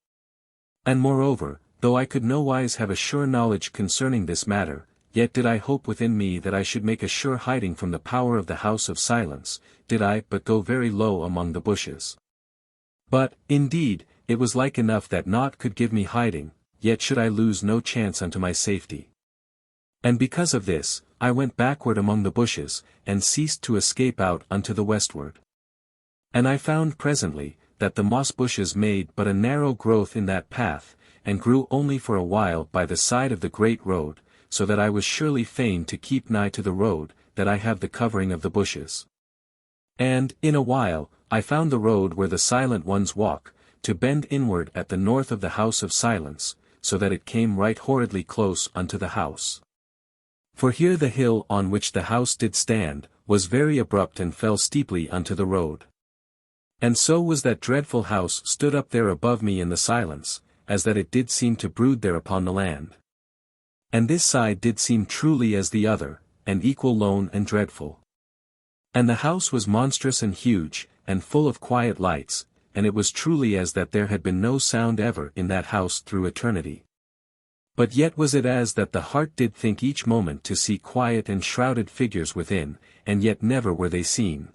And moreover, though I could nowise have a sure knowledge concerning this matter, yet did I hope within me that I should make a sure hiding from the power of the house of silence, did I but go very low among the bushes. But, indeed, it was like enough that naught could give me hiding, yet should I lose no chance unto my safety. And because of this, I went backward among the bushes, and ceased to escape out unto the westward. And I found presently, that the moss bushes made but a narrow growth in that path, and grew only for a while by the side of the great road, so that I was surely fain to keep nigh to the road, that I have the covering of the bushes. And, in a while, I found the road where the silent ones walk, to bend inward at the north of the house of silence, so that it came right horridly close unto the house. For here the hill on which the house did stand, was very abrupt and fell steeply unto the road. And so was that dreadful house stood up there above me in the silence, as that it did seem to brood there upon the land. And this side did seem truly as the other, and equal lone and dreadful. And the house was monstrous and huge, and full of quiet lights, and it was truly as that there had been no sound ever in that house through eternity. But yet was it as that the heart did think each moment to see quiet and shrouded figures within, and yet never were they seen.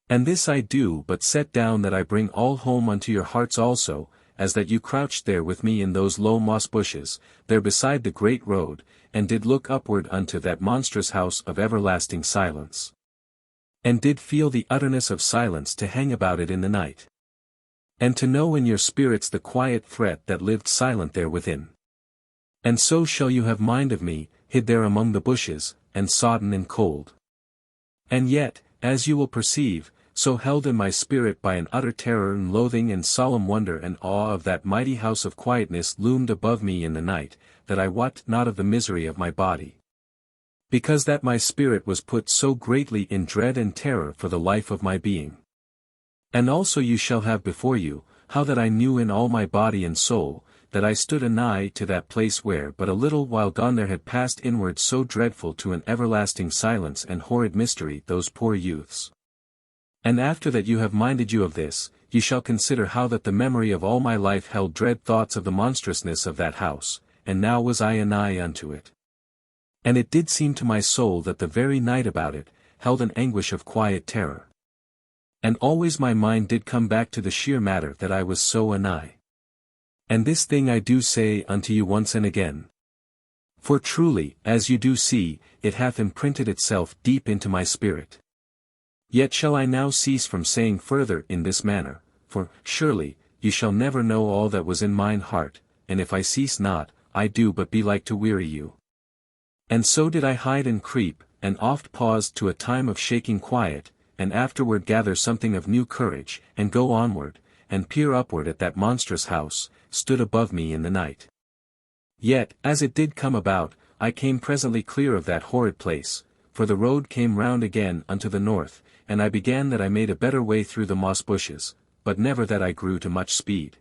And this I do but set down that I bring all home unto your hearts also, as that you crouched there with me in those low moss bushes, there beside the great road, and did look upward unto that monstrous house of everlasting silence. And did feel the utterness of silence to hang about it in the night. And to know in your spirits the quiet threat that lived silent there within. And so shall you have mind of me, hid there among the bushes, and sodden and cold. And yet, as you will perceive, so held in my spirit by an utter terror and loathing and solemn wonder and awe of that mighty house of quietness loomed above me in the night, that I wot not of the misery of my body. Because that my spirit was put so greatly in dread and terror for the life of my being. And also you shall have before you, how that I knew in all my body and soul, that I stood anigh to that place where but a little while gone there had passed inward so dreadful to an everlasting silence and horrid mystery those poor youths. And after that you have minded you of this, you shall consider how that the memory of all my life held dread thoughts of the monstrousness of that house, and now was I anigh unto it. And it did seem to my soul that the very night about it, held an anguish of quiet terror. And always my mind did come back to the sheer matter that I was so anigh. And this thing I do say unto you once and again. For truly, as you do see, it hath imprinted itself deep into my spirit. Yet shall I now cease from saying further in this manner, for, surely, you shall never know all that was in mine heart, and if I cease not, I do but be like to weary you. And so did I hide and creep, and oft paused to a time of shaking quiet, and afterward gather something of new courage, and go onward, and peer upward at that monstrous house, stood above me in the night. Yet, as it did come about, I came presently clear of that horrid place, for the road came round again unto the north, and I began that I made a better way through the moss bushes, but never that I grew to much speed.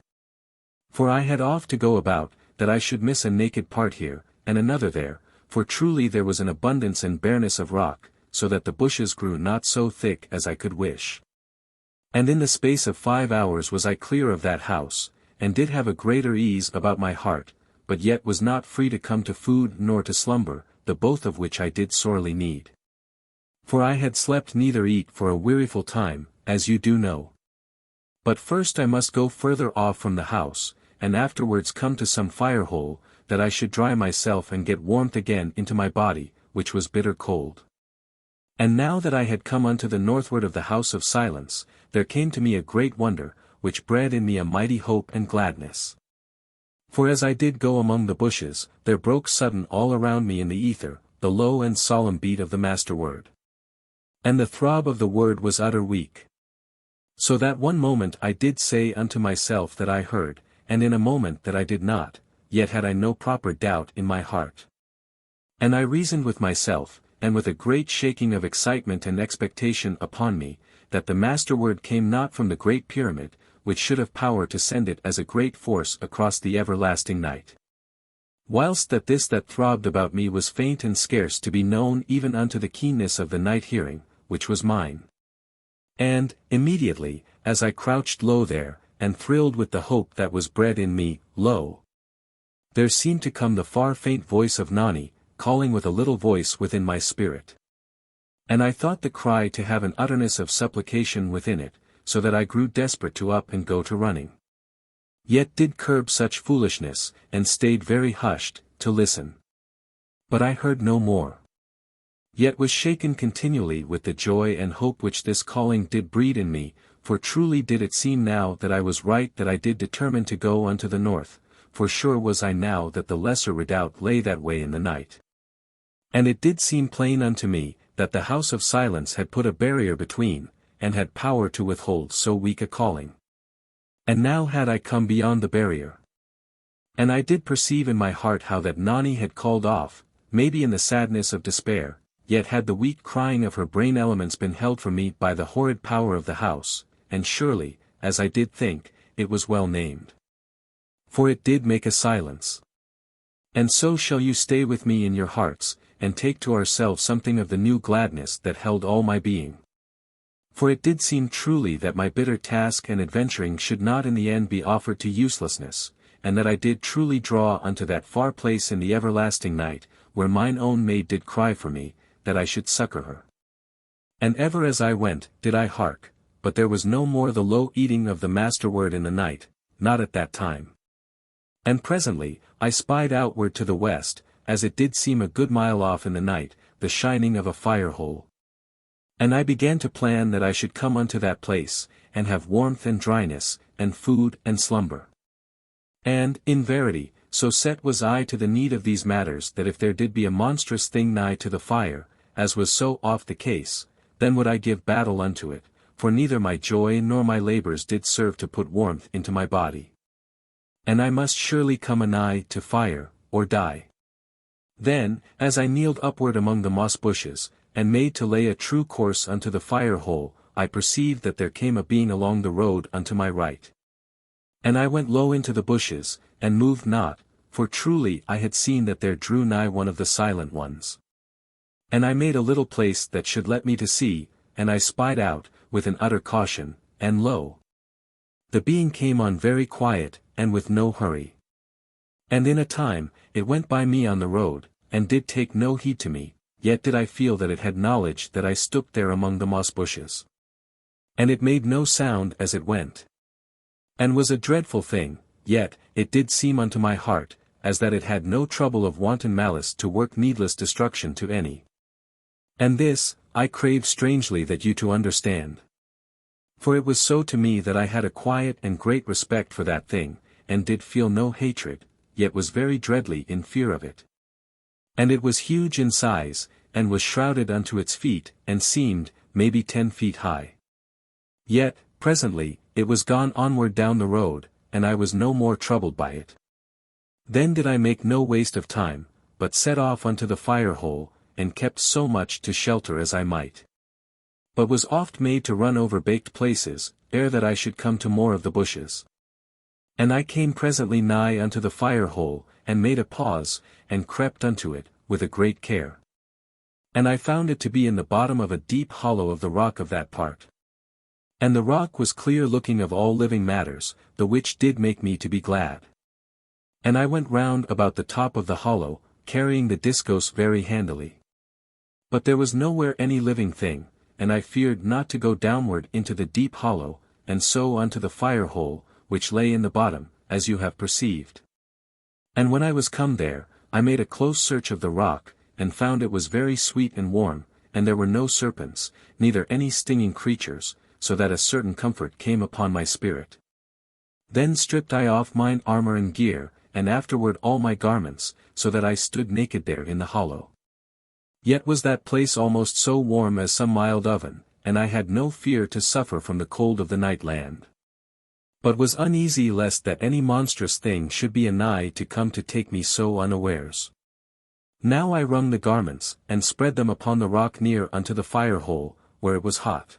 For I had oft to go about, that I should miss a naked part here, and another there, for truly there was an abundance and bareness of rock, so that the bushes grew not so thick as I could wish. And in the space of 5 hours was I clear of that house, and did have a greater ease about my heart, but yet was not free to come to food nor to slumber, the both of which I did sorely need. For I had slept neither eat for a weariful time, as you do know. But first I must go further off from the house, and afterwards come to some fire hole, that I should dry myself and get warmth again into my body, which was bitter cold. And now that I had come unto the northward of the house of silence, there came to me a great wonder, which bred in me a mighty hope and gladness. For as I did go among the bushes, there broke sudden all around me in the ether, the low and solemn beat of the master word. And the throb of the word was utter weak. So that one moment I did say unto myself that I heard, and in a moment that I did not, yet had I no proper doubt in my heart. And I reasoned with myself, and with a great shaking of excitement and expectation upon me, that the master word came not from the great pyramid, which should have power to send it as a great force across the everlasting night. Whilst that this that throbbed about me was faint and scarce to be known even unto the keenness of the night hearing, which was mine. And, immediately, as I crouched low there, and thrilled with the hope that was bred in me, lo! There seemed to come the far faint voice of Nani, calling with a little voice within my spirit. And I thought the cry to have an utterness of supplication within it, so that I grew desperate to up and go to running. Yet did curb such foolishness, and stayed very hushed, to listen. But I heard no more. Yet was shaken continually with the joy and hope which this calling did breed in me, for truly did it seem now that I was right that I did determine to go unto the north, for sure was I now that the lesser redoubt lay that way in the night. And it did seem plain unto me, that the house of silence had put a barrier between, and had power to withhold so weak a calling. And now had I come beyond the barrier. And I did perceive in my heart how that Nani had called off, maybe in the sadness of despair, yet had the weak crying of her brain elements been held from me by the horrid power of the house, and surely, as I did think, it was well named. For it did make a silence. And so shall you stay with me in your hearts, and take to ourselves something of the new gladness that held all my being. For it did seem truly that my bitter task and adventuring should not in the end be offered to uselessness, and that I did truly draw unto that far place in the everlasting night, where mine own maid did cry for me, that I should succor her. And ever as I went, did I hark, but there was no more the low eating of the master word in the night, not at that time. And presently, I spied outward to the west, as it did seem a good mile off in the night, the shining of a fire hole. And I began to plan that I should come unto that place, and have warmth and dryness, and food and slumber. And, in verity, so set was I to the need of these matters that if there did be a monstrous thing nigh to the fire, as was so oft the case, then would I give battle unto it, for neither my joy nor my labors did serve to put warmth into my body. And I must surely come anigh to fire, or die. Then, as I kneeled upward among the moss bushes, and made to lay a true course unto the fire hole, I perceived that there came a being along the road unto my right. And I went low into the bushes, and moved not, for truly I had seen that there drew nigh one of the silent ones. And I made a little place that should let me to see, and I spied out, with an utter caution, and lo! The being came on very quiet, and with no hurry. And in a time, it went by me on the road, and did take no heed to me, yet did I feel that it had knowledge that I stood there among the moss bushes. And it made no sound as it went. And was a dreadful thing, yet, it did seem unto my heart, as that it had no trouble of wanton malice to work needless destruction to any. And this, I crave strangely that you to understand. For it was so to me that I had a quiet and great respect for that thing, and did feel no hatred, yet was very dreadly in fear of it. And it was huge in size, and was shrouded unto its feet, and seemed, maybe 10 feet high. Yet, presently, it was gone onward down the road, and I was no more troubled by it. Then did I make no waste of time, but set off unto the fire hole, and kept so much to shelter as I might. But was oft made to run over baked places, ere that I should come to more of the bushes. And I came presently nigh unto the fire hole, and made a pause, and crept unto it, with a great care. And I found it to be in the bottom of a deep hollow of the rock of that part. And the rock was clear looking of all living matters, the which did make me to be glad. And I went round about the top of the hollow, carrying the discos very handily. But there was nowhere any living thing, and I feared not to go downward into the deep hollow, and so unto the fire hole, which lay in the bottom, as you have perceived. And when I was come there, I made a close search of the rock, and found it was very sweet and warm, and there were no serpents, neither any stinging creatures, so that a certain comfort came upon my spirit. Then stripped I off mine armor and gear, and afterward all my garments, so that I stood naked there in the hollow. Yet was that place almost so warm as some mild oven, and I had no fear to suffer from the cold of the night land. But was uneasy lest that any monstrous thing should be anigh to come to take me so unawares. Now I wrung the garments, and spread them upon the rock near unto the fire hole, where it was hot.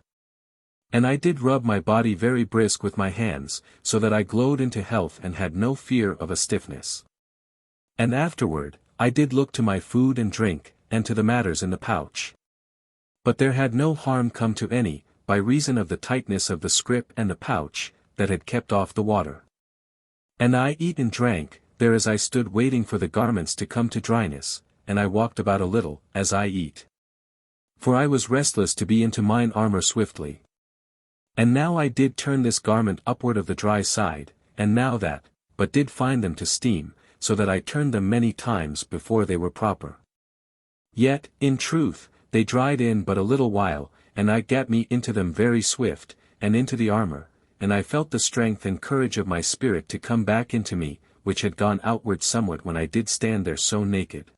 And I did rub my body very brisk with my hands, so that I glowed into health and had no fear of a stiffness. And afterward, I did look to my food and drink, and to the matters in the pouch. But there had no harm come to any, by reason of the tightness of the scrip and the pouch, that had kept off the water. And I eat and drank, there as I stood waiting for the garments to come to dryness, and I walked about a little, as I eat. For I was restless to be into mine armor swiftly. And now I did turn this garment upward of the dry side, and now that, but did find them to steam, so that I turned them many times before they were proper. Yet, in truth, they dried in but a little while, and I gat me into them very swift, and into the armor, and I felt the strength and courage of my spirit to come back into me, which had gone outward somewhat when I did stand there so naked.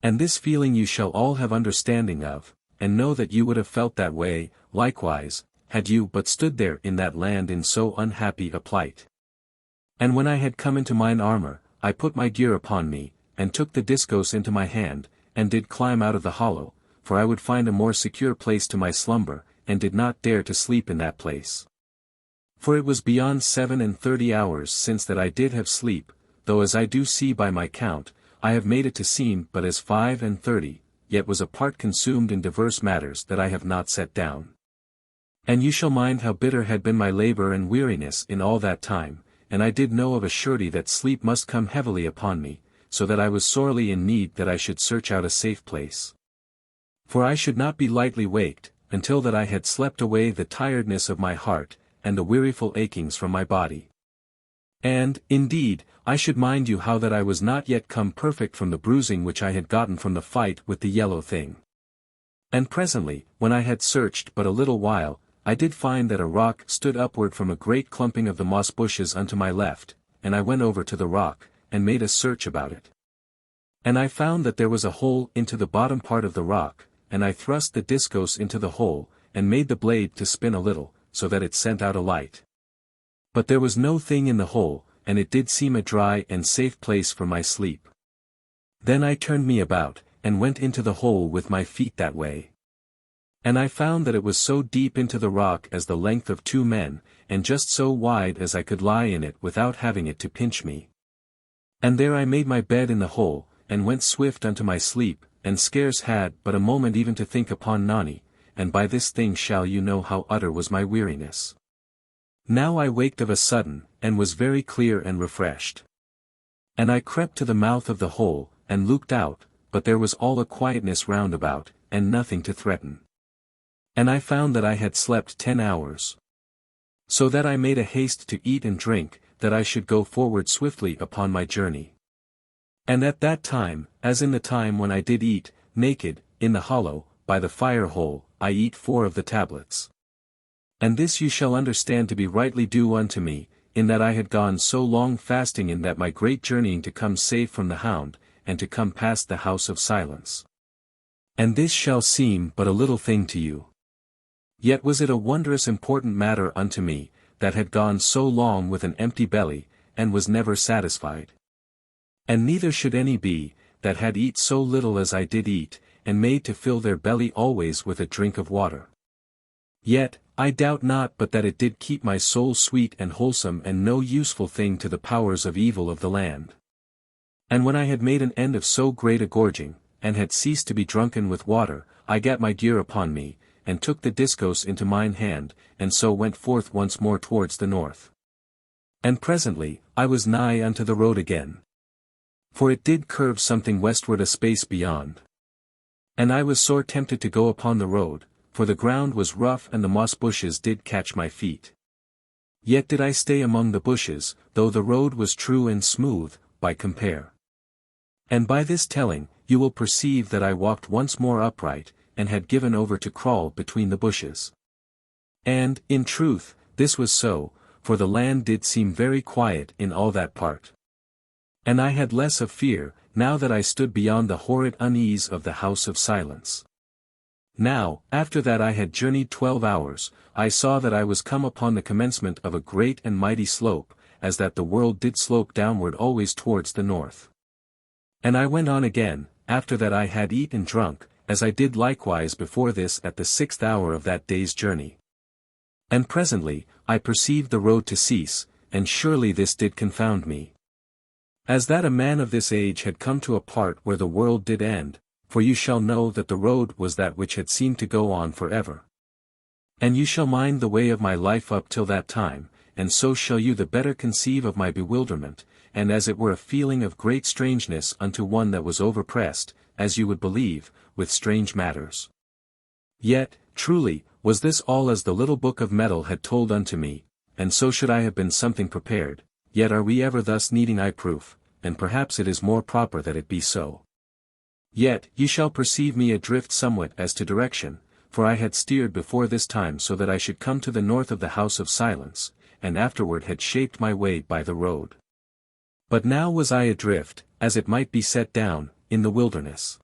And this feeling you shall all have understanding of, and know that you would have felt that way, likewise, had you but stood there in that land in so unhappy a plight. And when I had come into mine armor, I put my gear upon me, and took the discos into my hand, and did climb out of the hollow, for I would find a more secure place to my slumber, and did not dare to sleep in that place. For it was beyond 37 hours since that I did have sleep, though as I do see by my count, I have made it to seem but as 35, yet was a part consumed in diverse matters that I have not set down. And you shall mind how bitter had been my labor and weariness in all that time, and I did know of a surety that sleep must come heavily upon me, so that I was sorely in need that I should search out a safe place. For I should not be lightly waked, until that I had slept away the tiredness of my heart, and the weariful achings from my body. And, indeed, I should mind you how that I was not yet come perfect from the bruising which I had gotten from the fight with the yellow thing. And presently, when I had searched but a little while, I did find that a rock stood upward from a great clumping of the moss bushes unto my left, and I went over to the rock, and made a search about it. And I found that there was a hole into the bottom part of the rock, and I thrust the discos into the hole, and made the blade to spin a little, so that it sent out a light. But there was no thing in the hole, and it did seem a dry and safe place for my sleep. Then I turned me about, and went into the hole with my feet that way. And I found that it was so deep into the rock as the length of 2 men, and just so wide as I could lie in it without having it to pinch me. And there I made my bed in the hole, and went swift unto my sleep, and scarce had but a moment even to think upon Nani, and by this thing shall you know how utter was my weariness. Now I waked of a sudden, and was very clear and refreshed. And I crept to the mouth of the hole, and looked out, but there was all a quietness round about, and nothing to threaten. And I found that I had slept 10 hours. So that I made a haste to eat and drink, that I should go forward swiftly upon my journey. And at that time, as in the time when I did eat, naked, in the hollow, by the fire hole, I eat 4 of the tablets. And this you shall understand to be rightly due unto me, in that I had gone so long fasting in that my great journeying to come safe from the hound, and to come past the house of silence. And this shall seem but a little thing to you. Yet was it a wondrous important matter unto me, that had gone so long with an empty belly, and was never satisfied. And neither should any be, that had eat so little as I did eat, and made to fill their belly always with a drink of water. Yet, I doubt not but that it did keep my soul sweet and wholesome and no useful thing to the powers of evil of the land. And when I had made an end of so great a gorging, and had ceased to be drunken with water, I gat my gear upon me, and took the discos into mine hand, and so went forth once more towards the north. And presently, I was nigh unto the road again. For it did curve something westward a space beyond. And I was sore tempted to go upon the road, for the ground was rough and the moss bushes did catch my feet. Yet did I stay among the bushes, though the road was true and smooth, by compare. And by this telling, you will perceive that I walked once more upright, and had given over to crawl between the bushes. And, in truth, this was so, for the land did seem very quiet in all that part. And I had less of fear, now that I stood beyond the horrid unease of the house of silence. Now, after that I had journeyed 12 hours, I saw that I was come upon the commencement of a great and mighty slope, as that the world did slope downward always towards the north. And I went on again, after that I had eat and drunk, as I did likewise before this at the 6th hour of that day's journey. And presently, I perceived the road to cease, and surely this did confound me. As that a man of this age had come to a part where the world did end, for you shall know that the road was that which had seemed to go on for ever. And you shall mind the way of my life up till that time, and so shall you the better conceive of my bewilderment, and as it were a feeling of great strangeness unto one that was overpressed, as you would believe, with strange matters. Yet, truly, was this all as the little book of metal had told unto me, and so should I have been something prepared, yet are we ever thus needing proof, and perhaps it is more proper that it be so. Yet, ye shall perceive me adrift somewhat as to direction, for I had steered before this time so that I should come to the north of the house of silence, and afterward had shaped my way by the road. But now was I adrift, as it might be set down, in the wilderness.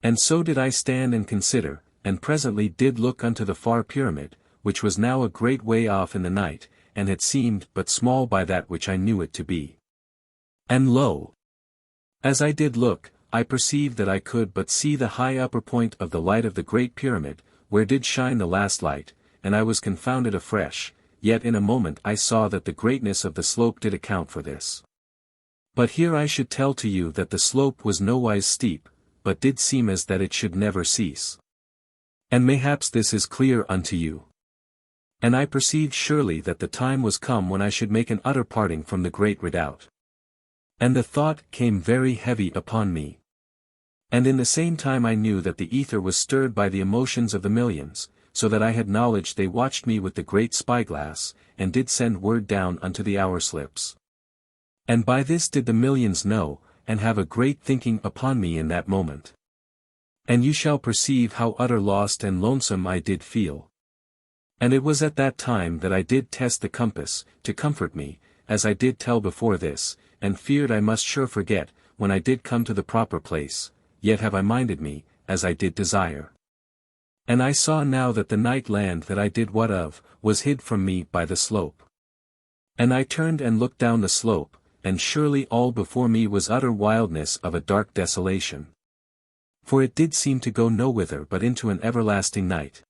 And so did I stand and consider, and presently did look unto the far pyramid, which was now a great way off in the night, and had seemed but small by that which I knew it to be. And lo! As I did look, I perceived that I could but see the high upper point of the light of the great pyramid, where did shine the last light, and I was confounded afresh, yet in a moment I saw that the greatness of the slope did account for this. But here I should tell to you that the slope was nowise steep, but did seem as that it should never cease. And mayhaps this is clear unto you. And I perceived surely that the time was come when I should make an utter parting from the great redoubt. And the thought came very heavy upon me. And in the same time I knew that the ether was stirred by the emotions of the millions, so that I had knowledge they watched me with the great spyglass, and did send word down unto the hour slips. And by this did the millions know, and have a great thinking upon me in that moment. And you shall perceive how utter lost and lonesome I did feel. And it was at that time that I did test the compass, to comfort me, as I did tell before this, and feared I must sure forget, when I did come to the proper place, yet have I minded me, as I did desire. And I saw now that the night land that I did what of, was hid from me by the slope. And I turned and looked down the slope, and surely all before me was utter wildness of a dark desolation. For it did seem to go nowhither but into an everlasting night.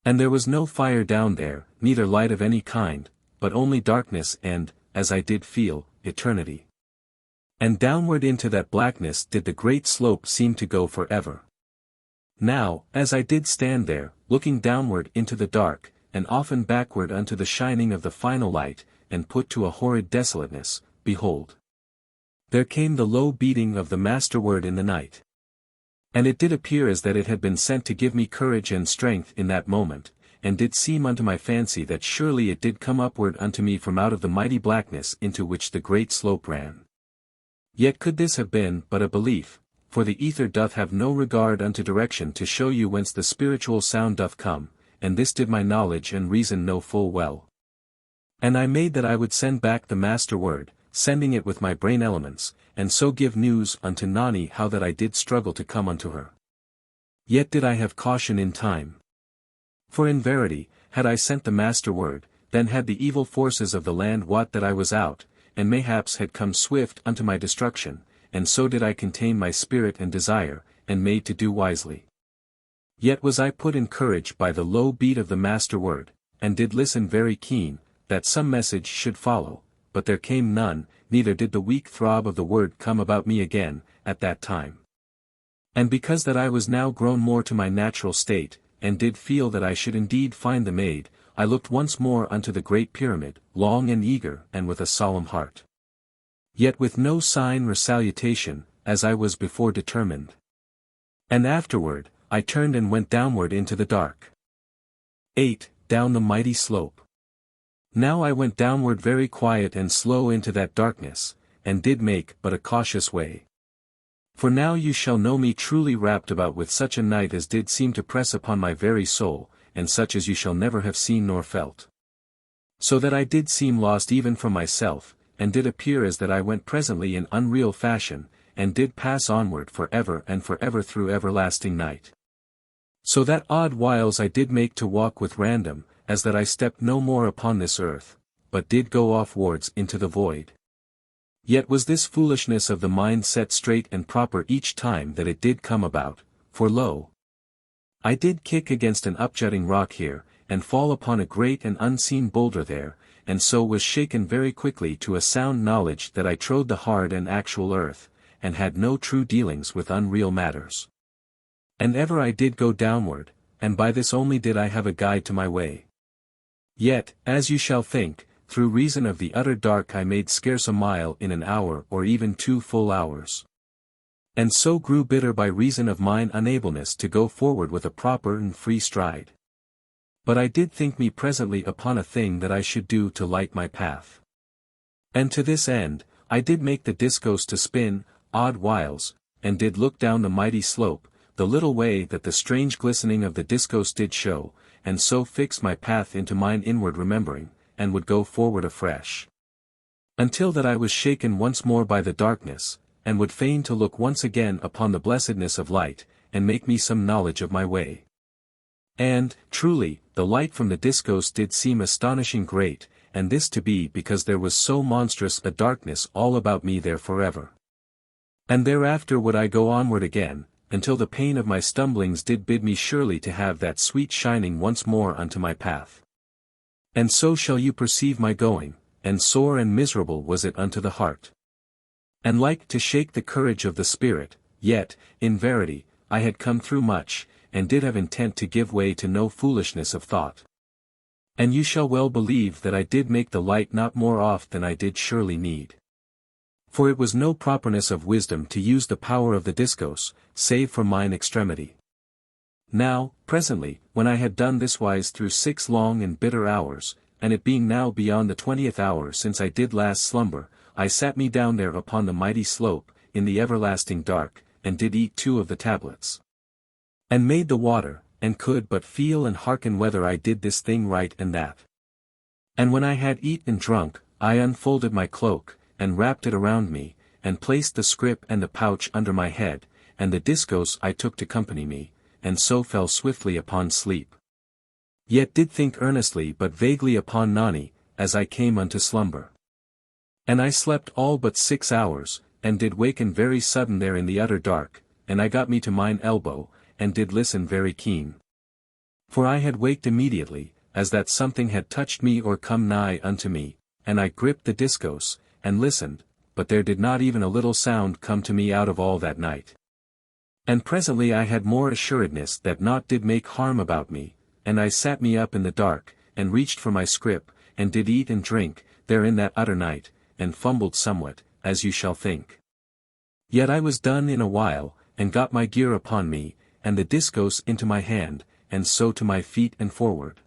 And there was no fire down there, neither light of any kind, but only darkness and, as I did feel, eternity. And downward into that blackness did the great slope seem to go forever. Now, as I did stand there, looking downward into the dark, and often backward unto the shining of the final light, and put to a horrid desolateness, behold! There came the low beating of the master word in the night. And it did appear as that it had been sent to give me courage and strength in that moment, and did seem unto my fancy that surely it did come upward unto me from out of the mighty blackness into which the great slope ran. Yet could this have been but a belief, for the ether doth have no regard unto direction to show you whence the spiritual sound doth come, and this did my knowledge and reason know full well. And I made that I would send back the master word, sending it with my brain elements, and so give news unto Nani how that I did struggle to come unto her. Yet did I have caution in time. For in verity, had I sent the master word, then had the evil forces of the land wot that I was out, and mayhaps had come swift unto my destruction, and so did I contain my spirit and desire, and made to do wisely. Yet was I put in courage by the low beat of the master word, and did listen very keen, that some message should follow, but there came none, neither did the weak throb of the word come about me again, at that time. And because that I was now grown more to my natural state, and did feel that I should indeed find the Maid, I looked once more unto the great pyramid, long and eager and with a solemn heart. Yet with no sign or salutation, as I was before determined. And afterward, I turned and went downward into the dark. 8. Down the mighty slope. Now I went downward very quiet and slow into that darkness, and did make but a cautious way. For now you shall know me truly wrapped about with such a night as did seem to press upon my very soul, and such as you shall never have seen nor felt. So that I did seem lost even from myself, and did appear as that I went presently in unreal fashion, and did pass onward for ever and for ever through everlasting night. So that odd whiles I did make to walk with random, as that I stepped no more upon this earth, but did go offwards into the void. Yet was this foolishness of the mind set straight and proper each time that it did come about, for lo! I did kick against an upjutting rock here, and fall upon a great and unseen boulder there, and so was shaken very quickly to a sound knowledge that I trode the hard and actual earth, and had no true dealings with unreal matters. And ever I did go downward, and by this only did I have a guide to my way. Yet, as you shall think, through reason of the utter dark I made scarce a mile in an hour or even 2 full hours. And so grew bitter by reason of mine unableness to go forward with a proper and free stride. But I did think me presently upon a thing that I should do to light my path. And to this end, I did make the discos to spin, odd whiles, and did look down the mighty slope, the little way that the strange glistening of the discos did show, and so fixed my path into mine inward remembering, and would go forward afresh. Until that I was shaken once more by the darkness, and would fain to look once again upon the blessedness of light, and make me some knowledge of my way. And, truly, the light from the discos did seem astonishing great, and this to be because there was so monstrous a darkness all about me there forever. And thereafter would I go onward again, until the pain of my stumblings did bid me surely to have that sweet shining once more unto my path. And so shall you perceive my going, and sore and miserable was it unto the heart. And like to shake the courage of the spirit, yet, in verity, I had come through much, and did have intent to give way to no foolishness of thought. And you shall well believe that I did make the light not more oft than I did surely need. For it was no properness of wisdom to use the power of the discos, save for mine extremity. Now, presently, when I had done this wise through 6 long and bitter hours, and it being now beyond the 20th hour since I did last slumber, I sat me down there upon the mighty slope, in the everlasting dark, and did eat 2 of the tablets. And made the water, and could but feel and hearken whether I did this thing right and that. And when I had eat and drunk, I unfolded my cloak, and wrapped it around me, and placed the scrip and the pouch under my head, and the discos I took to company me, and so fell swiftly upon sleep. Yet did think earnestly but vaguely upon Nani, as I came unto slumber. And I slept all but 6 hours, and did waken very sudden there in the utter dark, and I got me to mine elbow, and did listen very keen. For I had waked immediately, as that something had touched me or come nigh unto me, and I gripped the discos, and listened, but there did not even a little sound come to me out of all that night. And presently I had more assuredness that naught did make harm about me, and I sat me up in the dark, and reached for my scrip, and did eat and drink, there in that utter night, and fumbled somewhat, as you shall think. Yet I was done in a while, and got my gear upon me, and the discos into my hand, and so to my feet and forward.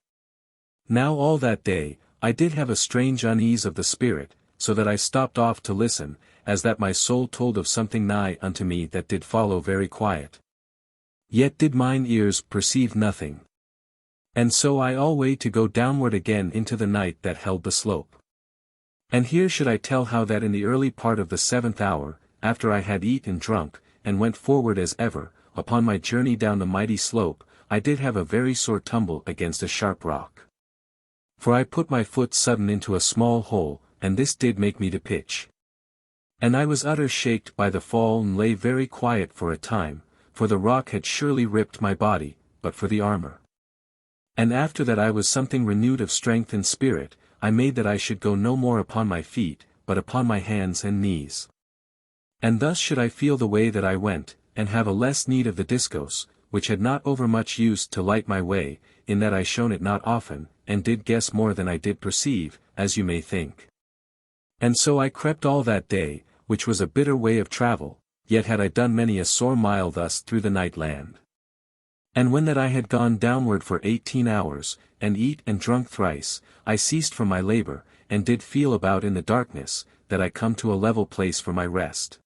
Now all that day, I did have a strange unease of the spirit, so that I stopped off to listen, as that my soul told of something nigh unto me that did follow very quiet. Yet did mine ears perceive nothing. And so I alway to go downward again into the night that held the slope. And here should I tell how that in the early part of the 7th hour, after I had eat and drunk, and went forward as ever, upon my journey down the mighty slope, I did have a very sore tumble against a sharp rock. For I put my foot sudden into a small hole, and this did make me to pitch. And I was utter shaked by the fall and lay very quiet for a time, for the rock had surely ripped my body, but for the armor. And after that I was something renewed of strength and spirit, I made that I should go no more upon my feet, but upon my hands and knees. And thus should I feel the way that I went, and have a less need of the discos, which had not overmuch used to light my way, in that I shone it not often, and did guess more than I did perceive, as you may think. And so I crept all that day, which was a bitter way of travel, yet had I done many a sore mile thus through the night land. And when that I had gone downward for 18 hours, and eat and drunk thrice, I ceased from my labor, and did feel about in the darkness, that I come to a level place for my rest.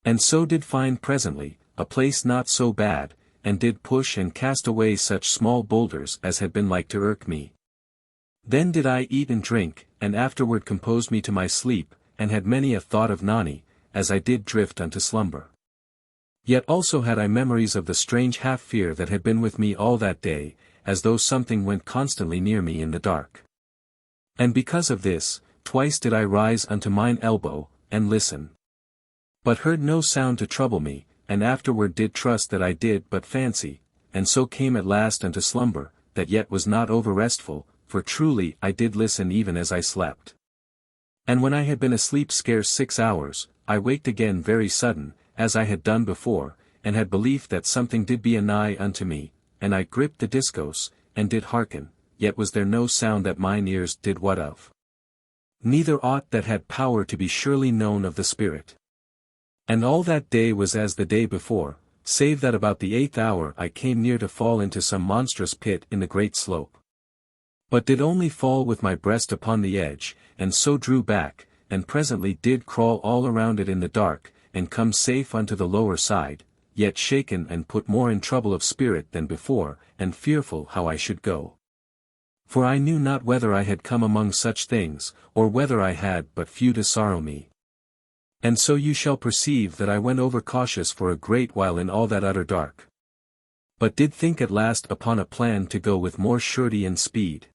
And so did find presently, a place not so bad, and did push and cast away such small boulders as had been like to irk me. Then did I eat and drink, and afterward compose me to my sleep, and had many a thought of Nani, as I did drift unto slumber. Yet also had I memories of the strange half-fear that had been with me all that day, as though something went constantly near me in the dark. And because of this, twice did I rise unto mine elbow, and listen. But heard no sound to trouble me, and afterward did trust that I did but fancy, and so came at last unto slumber, that yet was not over-restful, for truly I did listen even as I slept. And when I had been asleep scarce 6 hours, I waked again very sudden, as I had done before, and had belief that something did be anigh unto me, and I gripped the discos, and did hearken, yet was there no sound that mine ears did what of. Neither aught that had power to be surely known of the spirit. And all that day was as the day before, save that about the 8th hour I came near to fall into some monstrous pit in the great slope. But did only fall with my breast upon the edge, and so drew back, and presently did crawl all around it in the dark, and come safe unto the lower side, yet shaken and put more in trouble of spirit than before, and fearful how I should go. For I knew not whether I had come among such things, or whether I had but few to sorrow me. And so you shall perceive that I went over cautious for a great while in all that utter dark. But did think at last upon a plan to go with more surety and speed.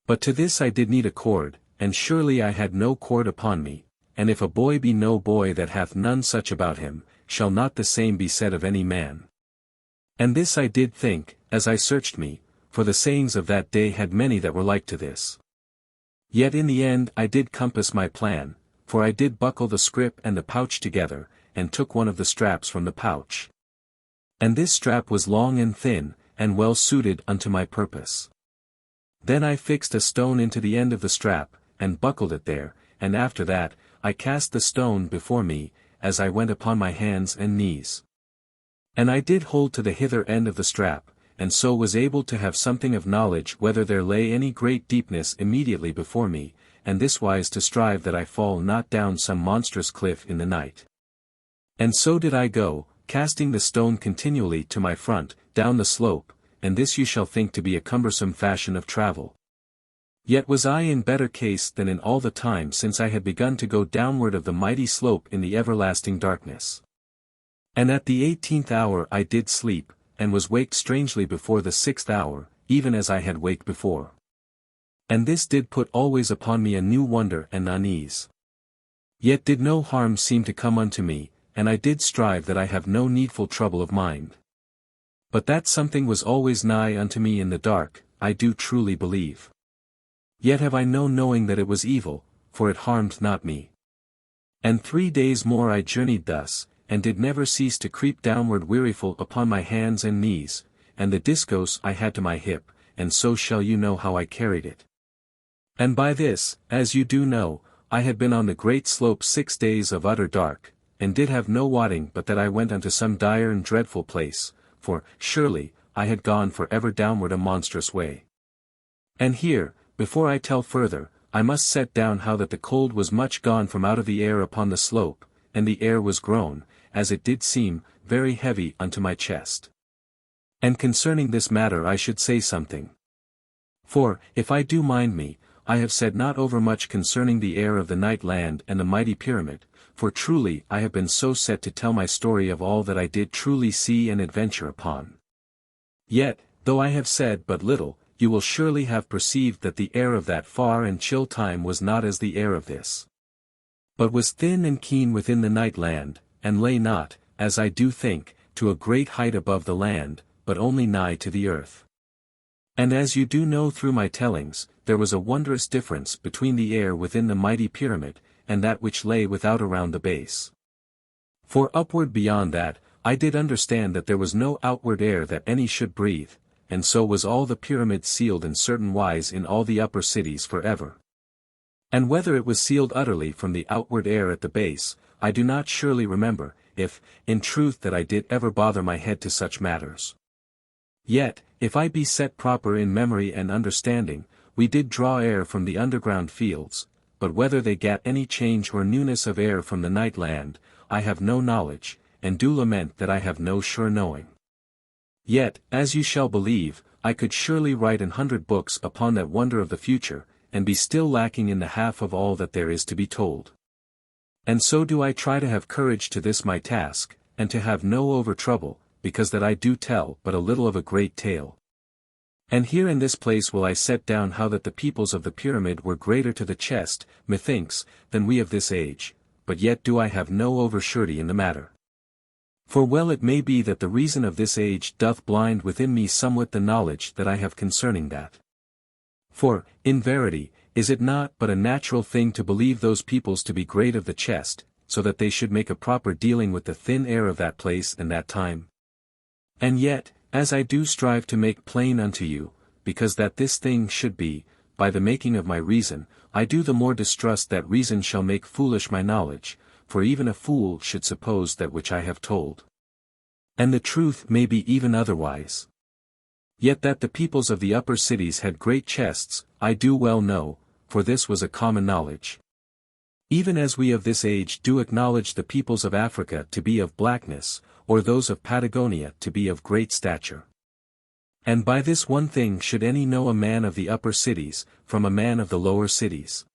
But to this I did need a cord, and surely I had no cord upon me, and if a boy be no boy that hath none such about him, shall not the same be said of any man. And this I did think, as I searched me, for the sayings of that day had many that were like to this. Yet in the end I did compass my plan, for I did buckle the scrip and the pouch together, and took one of the straps from the pouch. And this strap was long and thin, and well suited unto my purpose. Then I fixed a stone into the end of the strap, and buckled it there, and after that, I cast the stone before me, as I went upon my hands and knees. And I did hold to the hither end of the strap, and so was able to have something of knowledge whether there lay any great deepness immediately before me, and this wise to strive that I fall not down some monstrous cliff in the night. And so did I go, casting the stone continually to my front, down the slope, and this you shall think to be a cumbersome fashion of travel. Yet was I in better case than in all the time since I had begun to go downward of the mighty slope in the everlasting darkness. And at the 18th hour I did sleep, and was waked strangely before the 6th hour, even as I had waked before. And this did put always upon me a new wonder and unease. Yet did no harm seem to come unto me, and I did strive that I have no needful trouble of mind. But that something was always nigh unto me in the dark, I do truly believe. Yet have I no knowing that it was evil, for it harmed not me. And 3 days more I journeyed thus, and did never cease to creep downward weariful upon my hands and knees, and the discos I had to my hip, and so shall you know how I carried it. And by this, as you do know, I had been on the great slope 6 days of utter dark, and did have no wotting but that I went unto some dire and dreadful place, for, surely, I had gone for ever downward a monstrous way. And here, before I tell further, I must set down how that the cold was much gone from out of the air upon the slope, and the air was grown, as it did seem, very heavy unto my chest. And concerning this matter I should say something. For, if I do mind me, I have said not overmuch concerning the air of the night land and the mighty pyramid, for truly I have been so set to tell my story of all that I did truly see and adventure upon. Yet, though I have said but little, you will surely have perceived that the air of that far and chill time was not as the air of this, but was thin and keen within the night land, and lay not, as I do think, to a great height above the land, but only nigh to the earth. And as you do know through my tellings, there was a wondrous difference between the air within the mighty pyramid, and that which lay without around the base. For upward beyond that, I did understand that there was no outward air that any should breathe, and so was all the pyramid sealed in certain wise in all the upper cities for ever. And whether it was sealed utterly from the outward air at the base, I do not surely remember, if, in truth that I did ever bother my head to such matters. Yet, if I be set proper in memory and understanding, we did draw air from the underground fields, but whether they gat any change or newness of air from the night land, I have no knowledge, and do lament that I have no sure knowing. Yet, as you shall believe, I could surely write 100 books upon that wonder of the future, and be still lacking in the half of all that there is to be told. And so do I try to have courage to this my task, and to have no over trouble, because that I do tell but a little of a great tale. And here in this place will I set down how that the peoples of the pyramid were greater to the chest, methinks, than we of this age, but yet do I have no over-surety in the matter. For well it may be that the reason of this age doth blind within me somewhat the knowledge that I have concerning that. For, in verity, is it not but a natural thing to believe those peoples to be great of the chest, so that they should make a proper dealing with the thin air of that place and that time? And yet, as I do strive to make plain unto you, because that this thing should be, by the making of my reason, I do the more distrust that reason shall make foolish my knowledge, for even a fool should suppose that which I have told. And the truth may be even otherwise. Yet that the peoples of the upper cities had great chests, I do well know, for this was a common knowledge. Even as we of this age do acknowledge the peoples of Africa to be of blackness, or those of Patagonia to be of great stature. And by this one thing should any know a man of the upper cities, from a man of the lower cities.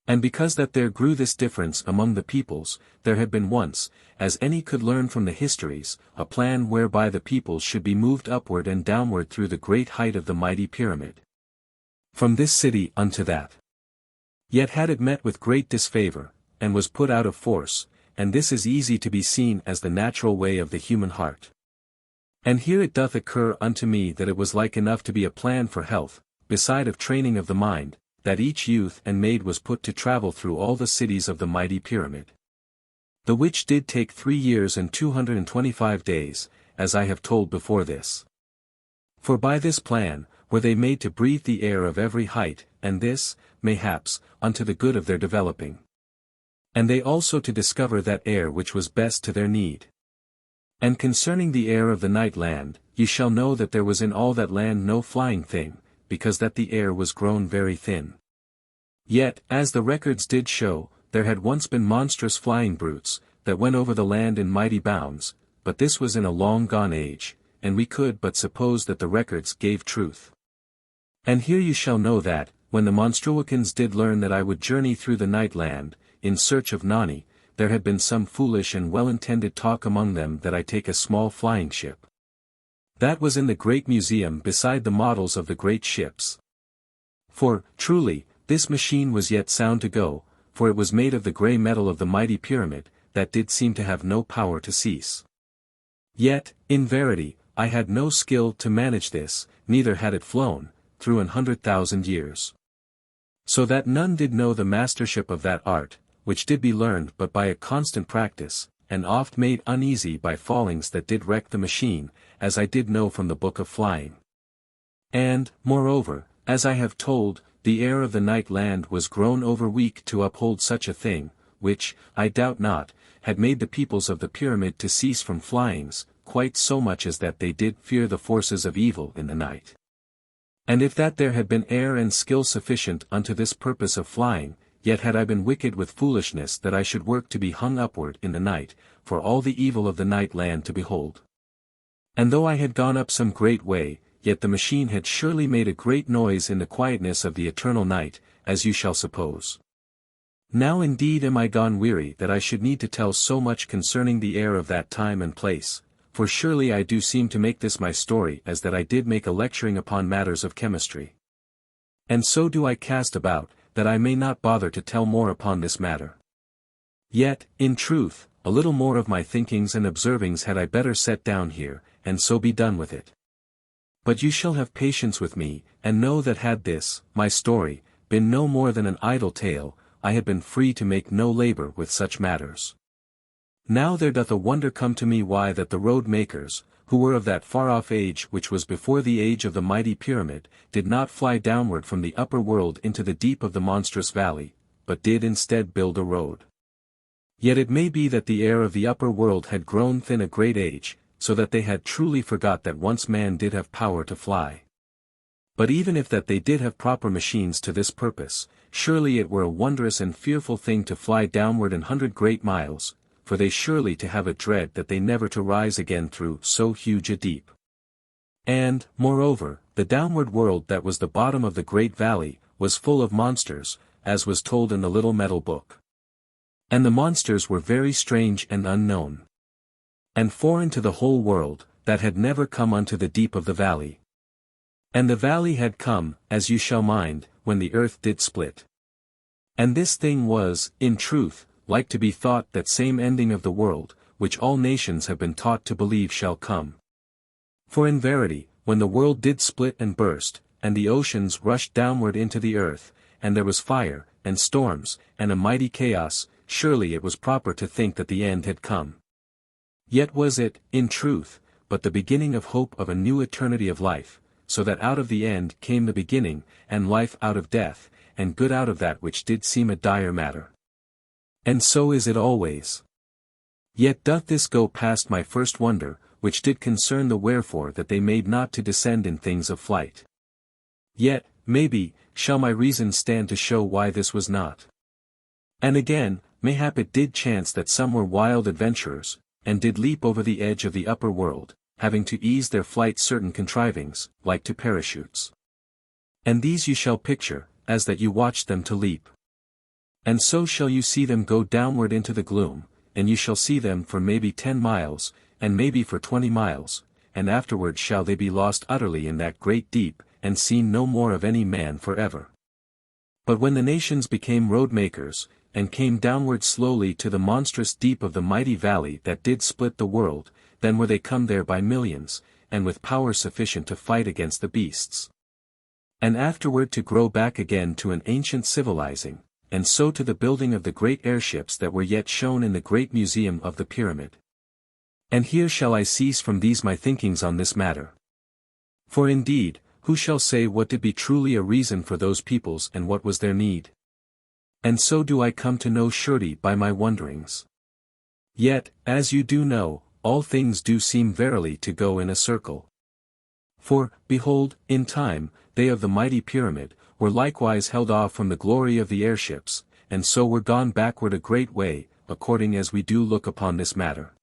And because that there grew this difference among the peoples, there had been once, as any could learn from the histories, a plan whereby the peoples should be moved upward and downward through the great height of the mighty pyramid. From this city unto that. Yet had it met with great disfavor, and was put out of force, and this is easy to be seen as the natural way of the human heart. And here it doth occur unto me that it was like enough to be a plan for health, beside of training of the mind, that each youth and maid was put to travel through all the cities of the mighty pyramid. The which did take 3 years and 225 days, as I have told before this. For by this plan, were they made to breathe the air of every height, and this, mayhaps, unto the good of their developing. And they also to discover that air which was best to their need. And concerning the air of the night land, ye shall know that there was in all that land no flying thing, because that the air was grown very thin. Yet, as the records did show, there had once been monstrous flying brutes, that went over the land in mighty bounds, but this was in a long gone age, and we could but suppose that the records gave truth. And here you shall know that, when the Monstruicans did learn that I would journey through the night land, in search of Nani, there had been some foolish and well-intended talk among them that I take a small flying ship. That was in the great museum beside the models of the great ships. For, truly, this machine was yet sound to go, for it was made of the grey metal of the mighty pyramid, that did seem to have no power to cease. Yet, in verity, I had no skill to manage this, neither had it flown, through 100,000 years. So that none did know the mastership of that art, which did be learned but by a constant practice, and oft made uneasy by fallings that did wreck the machine, as I did know from the book of flying. And, moreover, as I have told, the air of the night land was grown over weak to uphold such a thing, which, I doubt not, had made the peoples of the pyramid to cease from flyings, quite so much as that they did fear the forces of evil in the night. And if that there had been air and skill sufficient unto this purpose of flying, yet had I been wicked with foolishness that I should work to be hung upward in the night, for all the evil of the night land to behold. And though I had gone up some great way, yet the machine had surely made a great noise in the quietness of the eternal night, as you shall suppose. Now indeed am I gone weary that I should need to tell so much concerning the air of that time and place, for surely I do seem to make this my story as that I did make a lecturing upon matters of chemistry. And so do I cast about, that I may not bother to tell more upon this matter. Yet, in truth, a little more of my thinkings and observings had I better set down here, and so be done with it. But you shall have patience with me, and know that had this, my story, been no more than an idle tale, I had been free to make no labor with such matters. Now there doth a wonder come to me why that the road makers, who were of that far-off age which was before the age of the mighty pyramid, did not fly downward from the upper world into the deep of the monstrous valley, but did instead build a road. Yet it may be that the air of the upper world had grown thin a great age, so that they had truly forgot that once man did have power to fly. But even if that they did have proper machines to this purpose, surely it were a wondrous and fearful thing to fly downward 100 great miles, for they surely to have a dread that they never to rise again through so huge a deep. And, moreover, the downward world that was the bottom of the great valley, was full of monsters, as was told in the little metal book. And the monsters were very strange and unknown, and foreign to the whole world, that had never come unto the deep of the valley. And the valley had come, as you shall mind, when the earth did split. And this thing was, in truth, like to be thought that same ending of the world, which all nations have been taught to believe shall come. For in verity, when the world did split and burst, and the oceans rushed downward into the earth, and there was fire, and storms, and a mighty chaos, surely it was proper to think that the end had come. Yet was it, in truth, but the beginning of hope of a new eternity of life, so that out of the end came the beginning, and life out of death, and good out of that which did seem a dire matter. And so is it always. Yet doth this go past my first wonder, which did concern the wherefore that they made not to descend in things of flight. Yet, maybe, shall my reason stand to show why this was not. And again, mayhap it did chance that some were wild adventurers, and did leap over the edge of the upper world, having to ease their flight certain contrivings, like to parachutes. And these you shall picture, as that you watch them to leap. And so shall you see them go downward into the gloom, and you shall see them for maybe 10 miles, and maybe for 20 miles, and afterward shall they be lost utterly in that great deep, and seen no more of any man forever. But when the nations became road makers, and came downward slowly to the monstrous deep of the mighty valley that did split the world, then were they come there by millions, and with power sufficient to fight against the beasts. And afterward to grow back again to an ancient civilizing, and so to the building of the great airships that were yet shown in the great museum of the pyramid. And here shall I cease from these my thinkings on this matter. For indeed, who shall say what did be truly a reason for those peoples and what was their need? And so do I come to know surety by my wonderings. Yet, as you do know, all things do seem verily to go in a circle. For, behold, in time, they of the mighty pyramid, were likewise held off from the glory of the airships, and so were gone backward a great way, according as we do look upon this matter.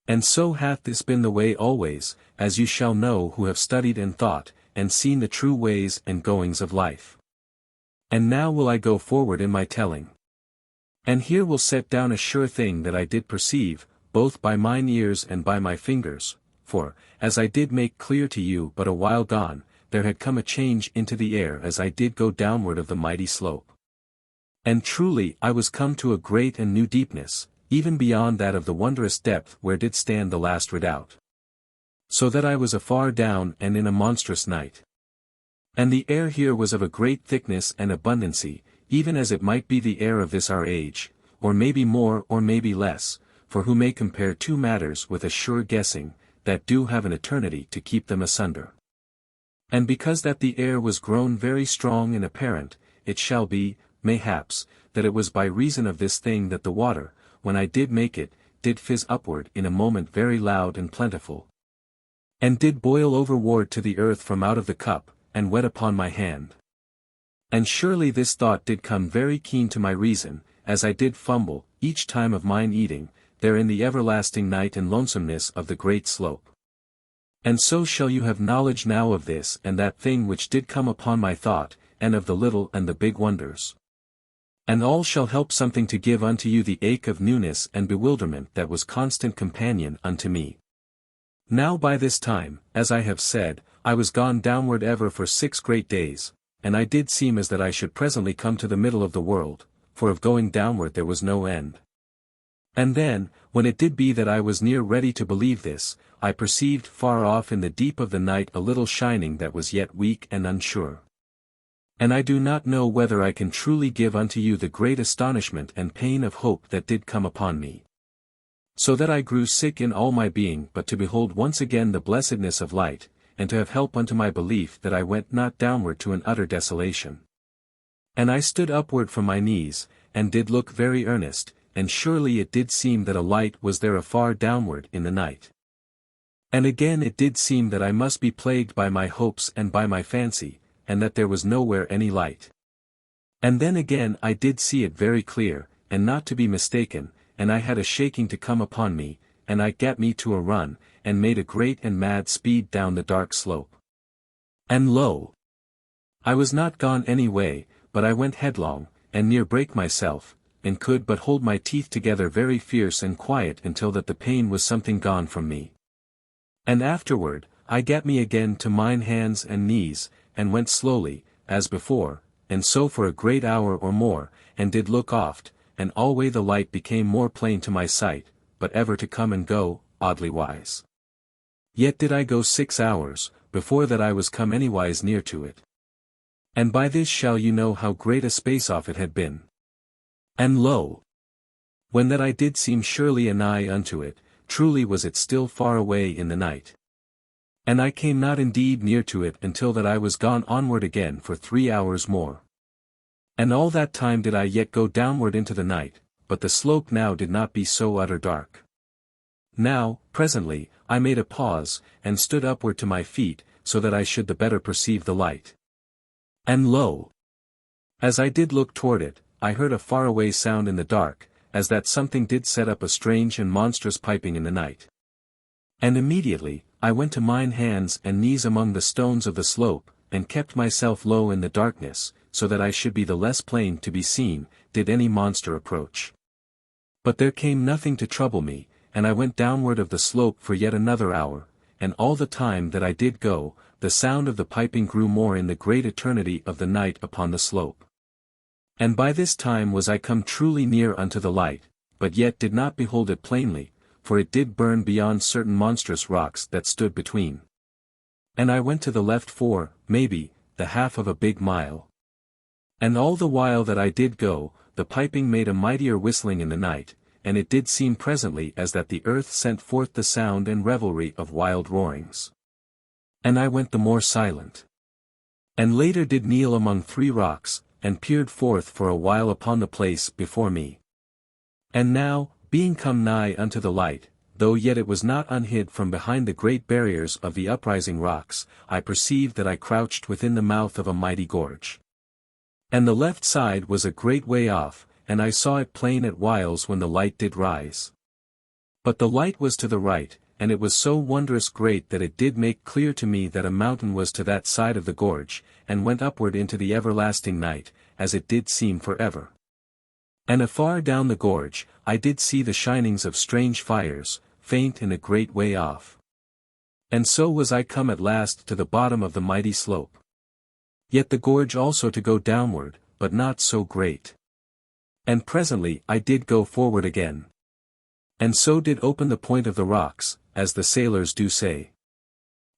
And so hath this been the way always, as you shall know who have studied and thought, and seen the true ways and goings of life. And now will I go forward in my telling. And here will set down a sure thing that I did perceive, both by mine ears and by my fingers, for, as I did make clear to you but a while gone, there had come a change into the air as I did go downward of the mighty slope. And truly I was come to a great and new deepness, even beyond that of the wondrous depth where did stand the last redoubt. So that I was afar down and in a monstrous night. And the air here was of a great thickness and abundancy, even as it might be the air of this our age, or maybe more or maybe less, for who may compare two matters with a sure guessing, that do have an eternity to keep them asunder. And because that the air was grown very strong and apparent, it shall be, mayhaps, that it was by reason of this thing that the water, when I did make it, did fizz upward in a moment very loud and plentiful, and did boil overward to the earth from out of the cup, and wet upon my hand. And surely this thought did come very keen to my reason, as I did fumble, each time of mine eating, there in the everlasting night and lonesomeness of the great slope. And so shall you have knowledge now of this and that thing which did come upon my thought, and of the little and the big wonders. And all shall help something to give unto you the ache of newness and bewilderment that was constant companion unto me. Now by this time, as I have said, I was gone downward ever for 6 great days, and I did seem as that I should presently come to the middle of the world, for of going downward there was no end. And then, when it did be that I was near ready to believe this, I perceived far off in the deep of the night a little shining that was yet weak and unsure. And I do not know whether I can truly give unto you the great astonishment and pain of hope that did come upon me. So that I grew sick in all my being but to behold once again the blessedness of light, and to have help unto my belief that I went not downward to an utter desolation. And I stood upward from my knees, and did look very earnest, and surely it did seem that a light was there afar downward in the night. And again it did seem that I must be plagued by my hopes and by my fancy, and that there was nowhere any light. And then again I did see it very clear, and not to be mistaken, and I had a shaking to come upon me, and I gat me to a run, and made a great and mad speed down the dark slope. And lo! I was not gone any way, but I went headlong, and near brake myself, and could but hold my teeth together very fierce and quiet until that the pain was something gone from me. And afterward, I gat me again to mine hands and knees, and went slowly, as before, and so for a great hour or more, and did look oft, and alway the light became more plain to my sight, but ever to come and go, oddly wise. Yet did I go 6 hours, before that I was come anywise near to it. And by this shall you know how great a space off it had been. And lo! When that I did seem surely anigh unto it, truly was it still far away in the night. And I came not indeed near to it until that I was gone onward again for 3 hours more. And all that time did I yet go downward into the night, but the slope now did not be so utter dark. Now, presently, I made a pause, and stood upward to my feet, so that I should the better perceive the light. And lo! As I did look toward it, I heard a faraway sound in the dark, as that something did set up a strange and monstrous piping in the night. And immediately, I went to mine hands and knees among the stones of the slope, and kept myself low in the darkness, so that I should be the less plain to be seen, did any monster approach. But there came nothing to trouble me, and I went downward of the slope for yet another hour, and all the time that I did go, the sound of the piping grew more in the great eternity of the night upon the slope. And by this time was I come truly near unto the light, but yet did not behold it plainly, for it did burn beyond certain monstrous rocks that stood between. And I went to the left for, maybe, the half of a big mile. And all the while that I did go, the piping made a mightier whistling in the night, and it did seem presently as that the earth sent forth the sound and revelry of wild roarings. And I went the more silent. And later did kneel among 3 rocks, and peered forth for a while upon the place before me. And now, being come nigh unto the light, though yet it was not unhid from behind the great barriers of the uprising rocks, I perceived that I crouched within the mouth of a mighty gorge. And the left side was a great way off, and I saw it plain at whiles when the light did rise. But the light was to the right, and it was so wondrous great that it did make clear to me that a mountain was to that side of the gorge, and went upward into the everlasting night, as it did seem for ever. And afar down the gorge, I did see the shinings of strange fires, faint and a great way off. And so was I come at last to the bottom of the mighty slope. Yet the gorge also to go downward, but not so great. And presently I did go forward again. And so did open the point of the rocks, as the sailors do say.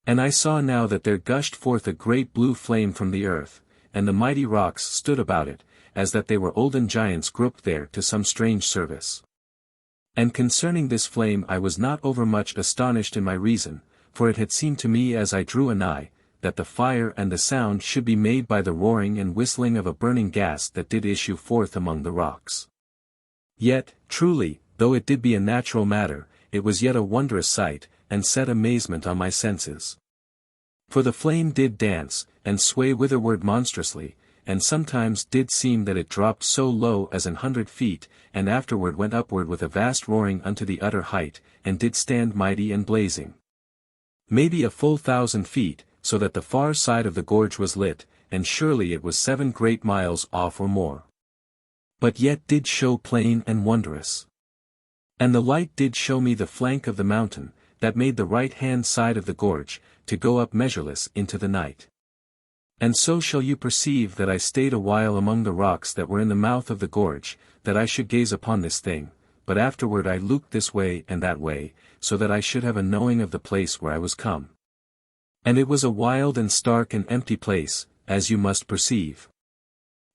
And I saw now that there gushed forth a great blue flame from the earth, and the mighty rocks stood about it, as that they were olden giants grouped there to some strange service. And concerning this flame I was not overmuch astonished in my reason, for it had seemed to me as I drew anigh, that the fire and the sound should be made by the roaring and whistling of a burning gas that did issue forth among the rocks. Yet, truly, though it did be a natural matter, it was yet a wondrous sight, and set amazement on my senses. For the flame did dance, and sway whitherward monstrously, and sometimes did seem that it dropped so low as 100 feet, and afterward went upward with a vast roaring unto the utter height, and did stand mighty and blazing. Maybe a full 1,000 feet, so that the far side of the gorge was lit, and surely it was 7 great miles off or more. But yet did show plain and wondrous. And the light did show me the flank of the mountain, that made the right-hand side of the gorge, to go up measureless into the night. And so shall you perceive that I stayed a while among the rocks that were in the mouth of the gorge, that I should gaze upon this thing, but afterward I looked this way and that way, so that I should have a knowing of the place where I was come. And it was a wild and stark and empty place, as you must perceive.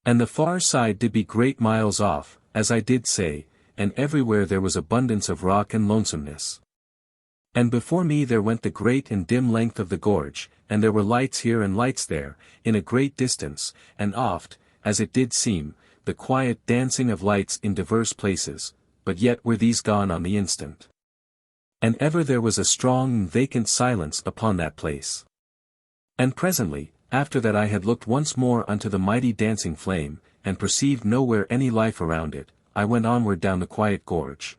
And the far side did be great miles off, as I did say, and everywhere there was abundance of rock and lonesomeness. And before me there went the great and dim length of the gorge, and there were lights here and lights there, in a great distance, and oft, as it did seem, the quiet dancing of lights in diverse places, but yet were these gone on the instant. And ever there was a strong and vacant silence upon that place. And presently, after that I had looked once more unto the mighty dancing flame, and perceived nowhere any life around it, I went onward down the quiet gorge.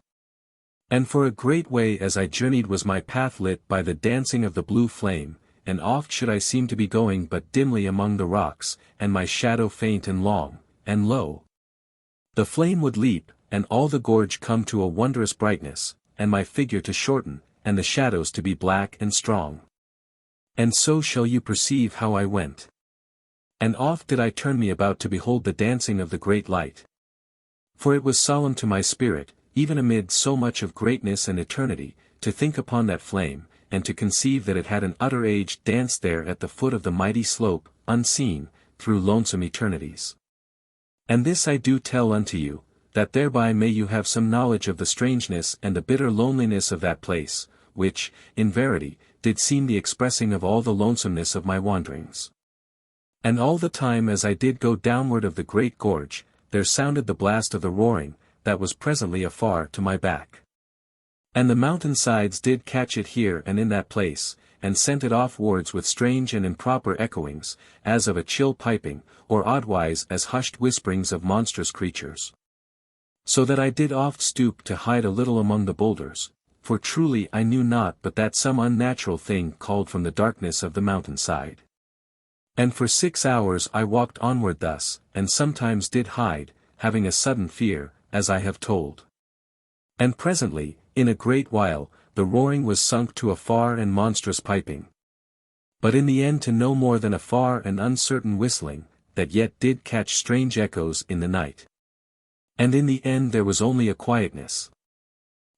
And for a great way as I journeyed was my path lit by the dancing of the blue flame, and oft should I seem to be going but dimly among the rocks, and my shadow faint and long, and lo! The flame would leap, and all the gorge come to a wondrous brightness, and my figure to shorten, and the shadows to be black and strong. And so shall you perceive how I went. And oft did I turn me about to behold the dancing of the great light. For it was solemn to my spirit, even amid so much of greatness and eternity, to think upon that flame, and to conceive that it had an utter age danced there at the foot of the mighty slope, unseen, through lonesome eternities. And this I do tell unto you, that thereby may you have some knowledge of the strangeness and the bitter loneliness of that place, which, in verity, did seem the expressing of all the lonesomeness of my wanderings. And all the time as I did go downward of the great gorge, there sounded the blast of the roaring, that was presently afar to my back. And the mountain sides did catch it here and in that place, and sent it offwards with strange and improper echoings, as of a chill piping, or oddwise as hushed whisperings of monstrous creatures. So that I did oft stoop to hide a little among the boulders, for truly I knew not but that some unnatural thing called from the darkness of the mountain side. And for 6 hours I walked onward thus, and sometimes did hide, having a sudden fear, as I have told. And presently, in a great while, the roaring was sunk to a far and monstrous piping. But in the end to no more than a far and uncertain whistling, that yet did catch strange echoes in the night. And in the end there was only a quietness.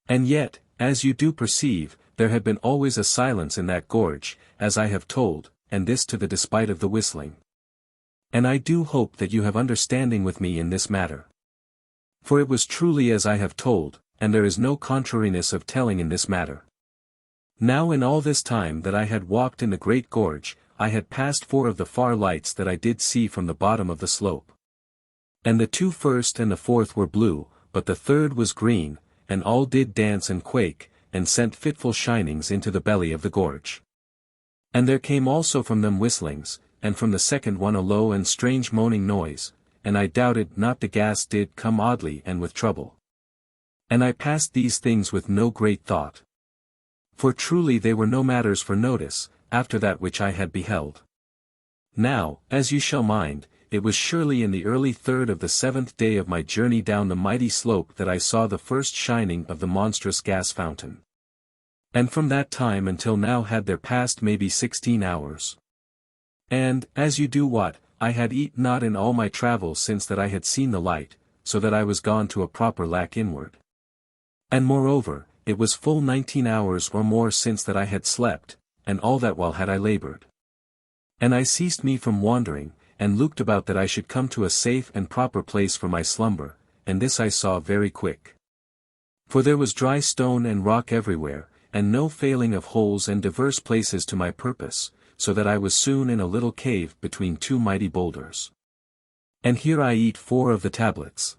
And yet, as you do perceive, there had been always a silence in that gorge, as I have told, and this to the despite of the whistling. And I do hope that you have understanding with me in this matter. For it was truly as I have told, and there is no contrariness of telling in this matter. Now in all this time that I had walked in the great gorge, I had passed 4 of the far lights that I did see from the bottom of the slope. And the 2 first and the 4th were blue, but the 3rd was green, and all did dance and quake, and sent fitful shinings into the belly of the gorge. And there came also from them whistlings, and from the 2nd one a low and strange moaning noise, and I doubted not the gas did come oddly and with trouble. And I passed these things with no great thought. For truly they were no matters for notice, after that which I had beheld. Now, as you shall mind, it was surely in the early 3rd of the 7th day of my journey down the mighty slope that I saw the first shining of the monstrous gas fountain. And from that time until now had there passed maybe 16 hours. And, as you do wot, I had eat not in all my travels since that I had seen the light, so that I was gone to a proper lack inward. And moreover, it was full 19 hours or more since that I had slept, and all that while had I labored. And I ceased me from wandering, and looked about that I should come to a safe and proper place for my slumber, and this I saw very quick. For there was dry stone and rock everywhere, and no failing of holes and divers places to my purpose, so that I was soon in a little cave between 2 mighty boulders. And here I eat 4 of the tablets.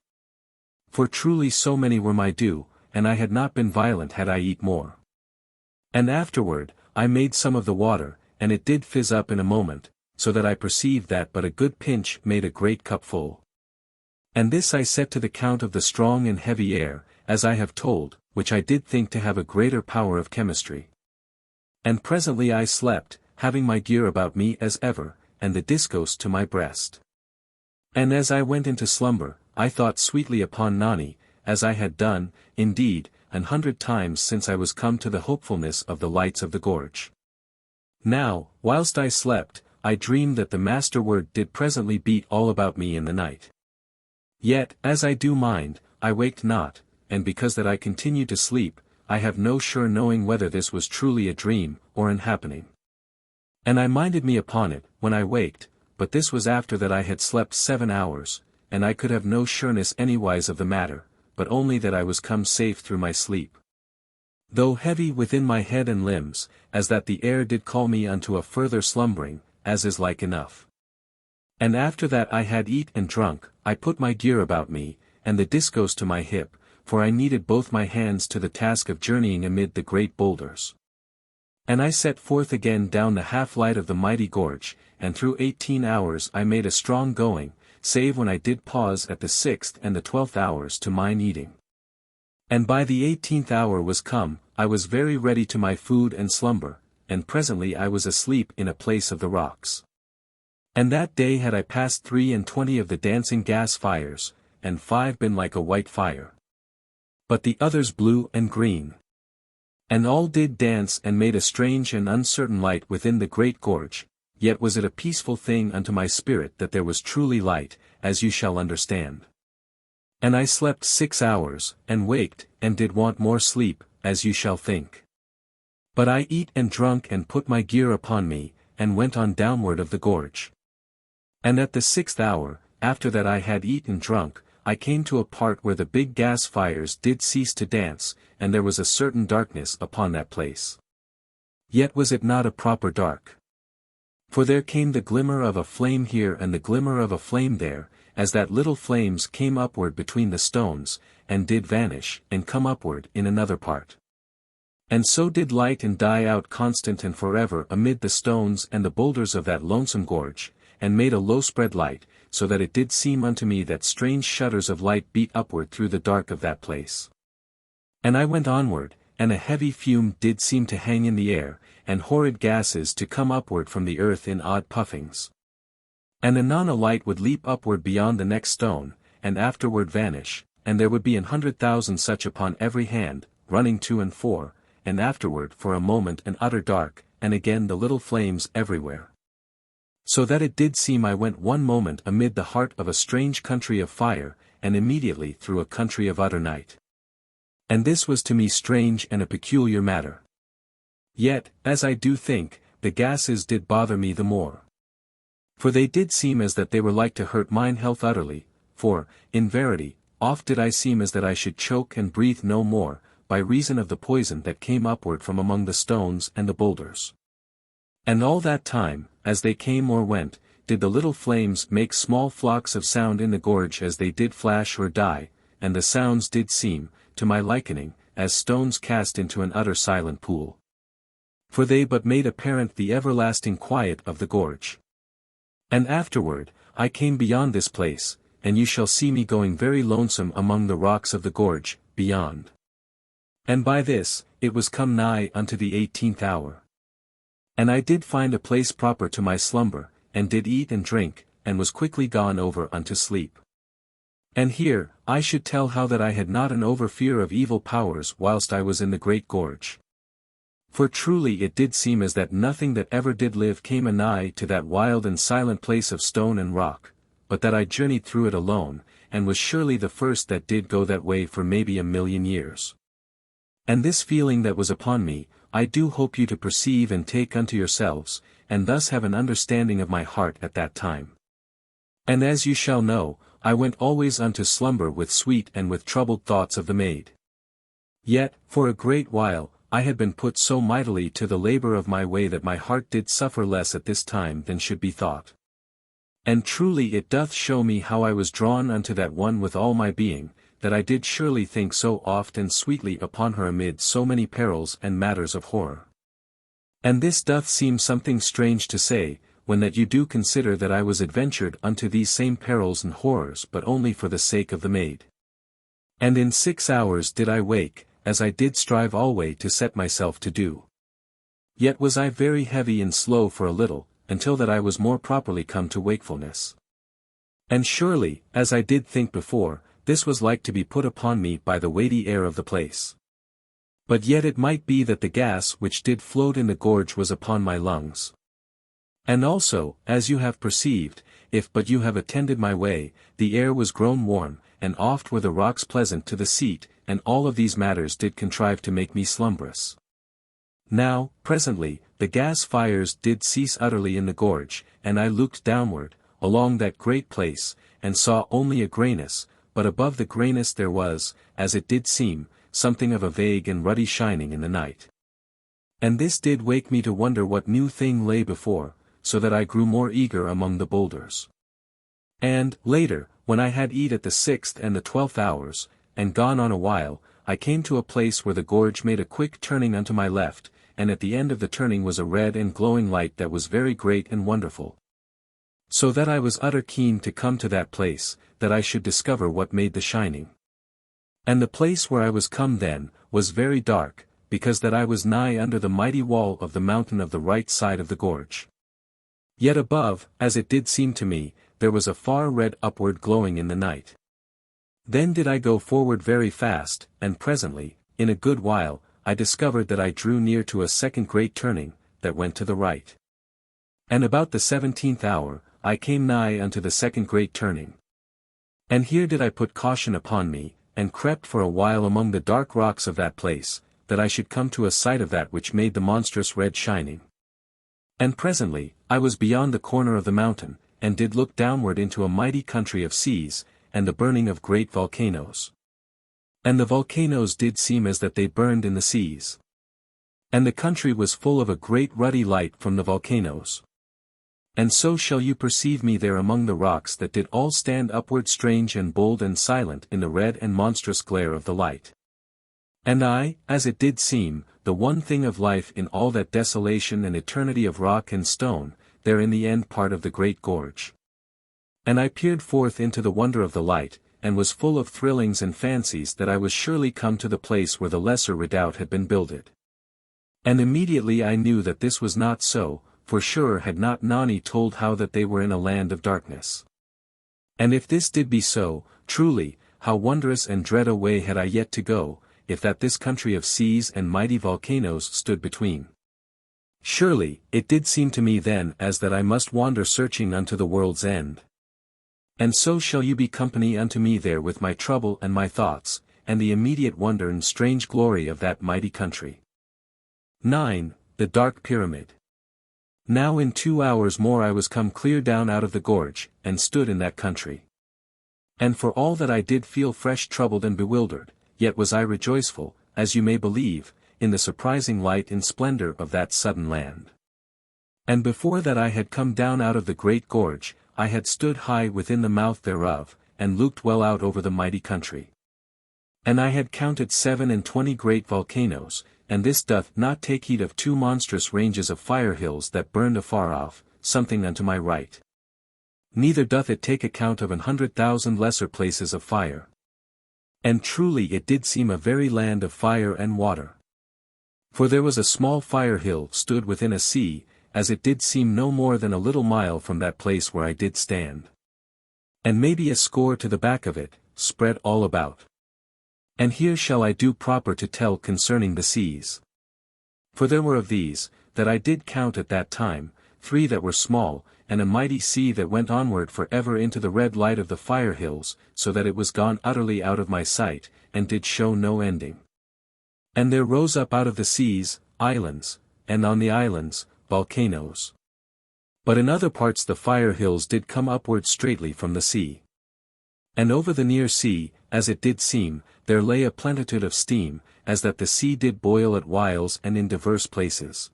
For truly so many were my due, and I had not been violent had I eat more. And afterward, I made some of the water, and it did fizz up in a moment, so that I perceived that but a good pinch made a great cup full. And this I set to the count of the strong and heavy air, as I have told, which I did think to have a greater power of chemistry. And presently I slept, having my gear about me as ever, and the discos to my breast. And as I went into slumber, I thought sweetly upon Nani, as I had done, indeed, 100 times since I was come to the hopefulness of the lights of the gorge. Now, whilst I slept, I dreamed that the master word did presently beat all about me in the night. Yet, as I do mind, I waked not, and because that I continued to sleep, I have no sure knowing whether this was truly a dream, or an happening. And I minded me upon it, when I waked, but this was after that I had slept 7 hours, and I could have no sureness anywise of the matter, but only that I was come safe through my sleep. Though heavy within my head and limbs, as that the air did call me unto a further slumbering, as is like enough. And after that I had eat and drunk, I put my gear about me, and the discos to my hip, for I needed both my hands to the task of journeying amid the great boulders. And I set forth again down the half-light of the mighty gorge, and through 18 hours I made a strong going, save when I did pause at the 6th and the 12th hours to mine eating. And by the 18th hour was come, I was very ready to my food and slumber, and presently I was asleep in a place of the rocks. And that day had I passed 23 of the dancing gas fires, and 5 been like a white fire. But the others blue and green. And all did dance and made a strange and uncertain light within the great gorge, yet was it a peaceful thing unto my spirit that there was truly light, as you shall understand. And I slept 6 hours, and waked, and did want more sleep, as you shall think. But I eat and drunk and put my gear upon me, and went on downward of the gorge. And at the 6th hour, after that I had eaten and drunk, I came to a part where the big gas fires did cease to dance, and there was a certain darkness upon that place. Yet was it not a proper dark. For there came the glimmer of a flame here and the glimmer of a flame there, as that little flames came upward between the stones, and did vanish, and come upward in another part. And so did light and die out constant and forever amid the stones and the boulders of that lonesome gorge, and made a low spread light, so that it did seem unto me that strange shutters of light beat upward through the dark of that place. And I went onward, and a heavy fume did seem to hang in the air, and horrid gases to come upward from the earth in odd puffings. And anon a light would leap upward beyond the next stone, and afterward vanish, and there would be 100,000 such upon every hand, running to and fro, and afterward for a moment an utter dark, and again the little flames everywhere. So that it did seem I went one moment amid the heart of a strange country of fire, and immediately through a country of utter night. And this was to me strange and a peculiar matter. Yet, as I do think, the gases did bother me the more. For they did seem as that they were like to hurt mine health utterly, for, in verity, oft did I seem as that I should choke and breathe no more, by reason of the poison that came upward from among the stones and the boulders. And all that time, as they came or went, did the little flames make small flocks of sound in the gorge as they did flash or die, and the sounds did seem, to my likening, as stones cast into an utter silent pool. For they but made apparent the everlasting quiet of the gorge. And afterward, I came beyond this place, and you shall see me going very lonesome among the rocks of the gorge, beyond. And by this, it was come nigh unto the 18th hour. And I did find a place proper to my slumber, and did eat and drink, and was quickly gone over unto sleep. And here, I should tell how that I had not an over fear of evil powers whilst I was in the great gorge. For truly it did seem as that nothing that ever did live came anigh to that wild and silent place of stone and rock, but that I journeyed through it alone, and was surely the first that did go that way for maybe 1,000,000 years. And this feeling that was upon me, I do hope you to perceive and take unto yourselves, and thus have an understanding of my heart at that time. And as you shall know, I went always unto slumber with sweet and with troubled thoughts of the Maid. Yet, for a great while, I had been put so mightily to the labor of my way that my heart did suffer less at this time than should be thought. And truly it doth show me how I was drawn unto that one with all my being, that I did surely think so oft and sweetly upon her amid so many perils and matters of horror. And this doth seem something strange to say, when that you do consider that I was adventured unto these same perils and horrors but only for the sake of the Maid. And in 6 hours did I wake, as I did strive alway to set myself to do. Yet was I very heavy and slow for a little, until that I was more properly come to wakefulness. And surely, as I did think before, this was like to be put upon me by the weighty air of the place. But yet it might be that the gas which did float in the gorge was upon my lungs. And also, as you have perceived, if but you have attended my way, the air was grown warm, and oft were the rocks pleasant to the seat, and all of these matters did contrive to make me slumbrous. Now, presently, the gas fires did cease utterly in the gorge, and I looked downward, along that great place, and saw only a greyness, but above the greyness there was, as it did seem, something of a vague and ruddy shining in the night. And this did wake me to wonder what new thing lay before, so that I grew more eager among the boulders. And, later, when I had eat at the 6th and the 12th hours, and gone on a while, I came to a place where the gorge made a quick turning unto my left, and at the end of the turning was a red and glowing light that was very great and wonderful. So that I was utter keen to come to that place, that I should discover what made the shining. And the place where I was come then, was very dark, because that I was nigh under the mighty wall of the mountain of the right side of the gorge. Yet above, as it did seem to me, there was a far red upward glowing in the night. Then did I go forward very fast, and presently, in a good while, I discovered that I drew near to a second great turning, that went to the right. And about the 17th hour, I came nigh unto the second great turning. And here did I put caution upon me, and crept for a while among the dark rocks of that place, that I should come to a sight of that which made the monstrous red shining. And presently, I was beyond the corner of the mountain, and did look downward into a mighty country of seas, and the burning of great volcanoes. And the volcanoes did seem as that they burned in the seas. And the country was full of a great ruddy light from the volcanoes. And so shall you perceive me there among the rocks that did all stand upward strange and bold and silent in the red and monstrous glare of the light. And I, as it did seem, the one thing of life in all that desolation and eternity of rock and stone, there in the end part of the great gorge. And I peered forth into the wonder of the light, and was full of thrillings and fancies that I was surely come to the place where the lesser redoubt had been builded. And immediately I knew that this was not so, for sure had not Nani told how that they were in a land of darkness. And if this did be so, truly, how wondrous and dread a way had I yet to go, if that this country of seas and mighty volcanoes stood between. Surely, it did seem to me then as that I must wander searching unto the world's end. And so shall you be company unto me there with my trouble and my thoughts, and the immediate wonder and strange glory of that mighty country. 9. The Dark Pyramid. Now in 2 hours more I was come clear down out of the gorge, and stood in that country. And for all that I did feel fresh troubled and bewildered, yet was I rejoiceful, as you may believe, in the surprising light and splendor of that sudden land. And before that I had come down out of the great gorge, I had stood high within the mouth thereof, and looked well out over the mighty country. And I had counted 27 great volcanoes, and this doth not take heed of 2 monstrous ranges of fire hills that burned afar off, something unto my right. Neither doth it take account of 100,000 lesser places of fire. And truly it did seem a very land of fire and water. For there was a small fire hill stood within a sea, as it did seem no more than a little mile from that place where I did stand. And maybe a score to the back of it, spread all about. And here shall I do proper to tell concerning the seas. For there were of these, that I did count at that time, 3 that were small, and a mighty sea that went onward for ever into the red light of the fire hills, so that it was gone utterly out of my sight, and did show no ending. And there rose up out of the seas, islands, and on the islands, volcanoes. But in other parts the fire hills did come upward straightly from the sea. And over the near sea, as it did seem, there lay a plenitude of steam, as that the sea did boil at whiles and in divers places.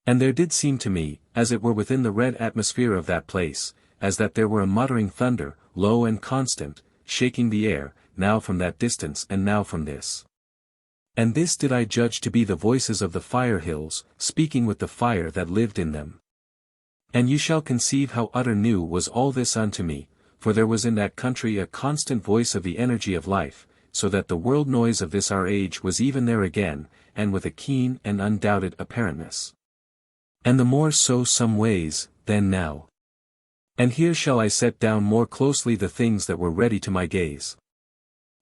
And there did seem to me, as it were within the red atmosphere of that place, as that there were a muttering thunder, low and constant, shaking the air, now from that distance and now from this. And this did I judge to be the voices of the fire hills, speaking with the fire that lived in them. And you shall conceive how utter new was all this unto me, for there was in that country a constant voice of the energy of life, so that the world noise of this our age was even there again, and with a keen and undoubted apparentness. And the more so some ways, than now. And here shall I set down more closely the things that were ready to my gaze.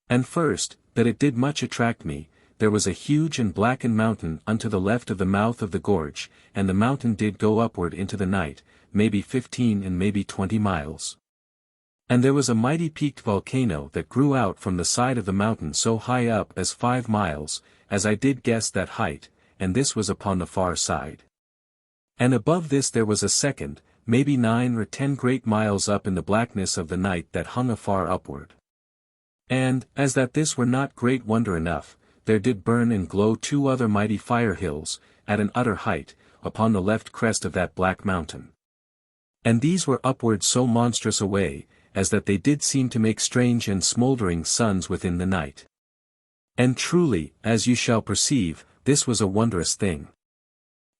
And first, that it did much attract me, there was a huge and blackened mountain unto the left of the mouth of the gorge, and the mountain did go upward into the night, maybe 15 and maybe 20 miles. And there was a mighty peaked volcano that grew out from the side of the mountain so high up as 5 miles, as I did guess that height, and this was upon the far side. And above this there was a second, maybe 9 or 10 great miles up in the blackness of the night that hung afar upward. And, as that this were not great wonder enough, there did burn and glow 2 other mighty fire hills, at an utter height, upon the left crest of that black mountain. And these were upward so monstrous a way, as that they did seem to make strange and smouldering suns within the night. And truly, as you shall perceive, this was a wondrous thing.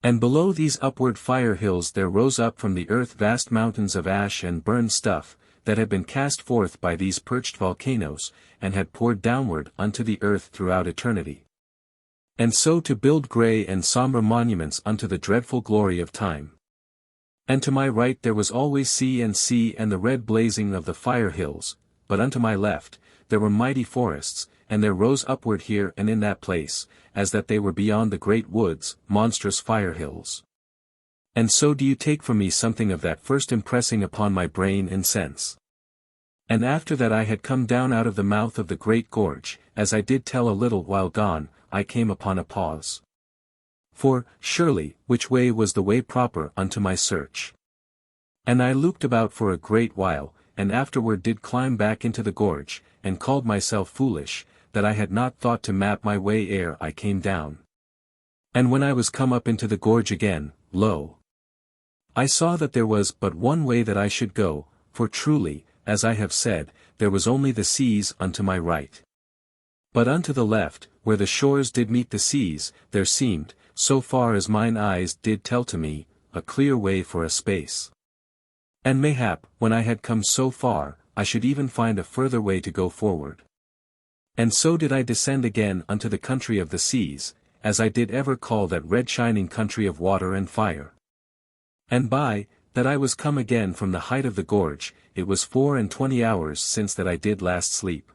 And below these upward fire hills there rose up from the earth vast mountains of ash and burned stuff, that had been cast forth by these perched volcanoes, and had poured downward unto the earth throughout eternity. And so to build grey and sombre monuments unto the dreadful glory of time. And to my right there was always sea and the red blazing of the fire hills, but unto my left, there were mighty forests, and there rose upward here and in that place, as that they were beyond the great woods, monstrous fire hills. And so do you take from me something of that first impressing upon my brain and sense. And after that I had come down out of the mouth of the great gorge, as I did tell a little while gone, I came upon a pause. For, surely, which way was the way proper unto my search? And I looked about for a great while, and afterward did climb back into the gorge, and called myself foolish, that I had not thought to map my way ere I came down. And when I was come up into the gorge again, lo! I saw that there was but one way that I should go, for truly, as I have said, there was only the seas unto my right. But unto the left, where the shores did meet the seas, there seemed, so far as mine eyes did tell to me, a clear way for a space. And mayhap, when I had come so far, I should even find a further way to go forward. And so did I descend again unto the country of the seas, as I did ever call that red shining country of water and fire. And by that I was come again from the height of the gorge, it was 24 hours since that I did last sleep.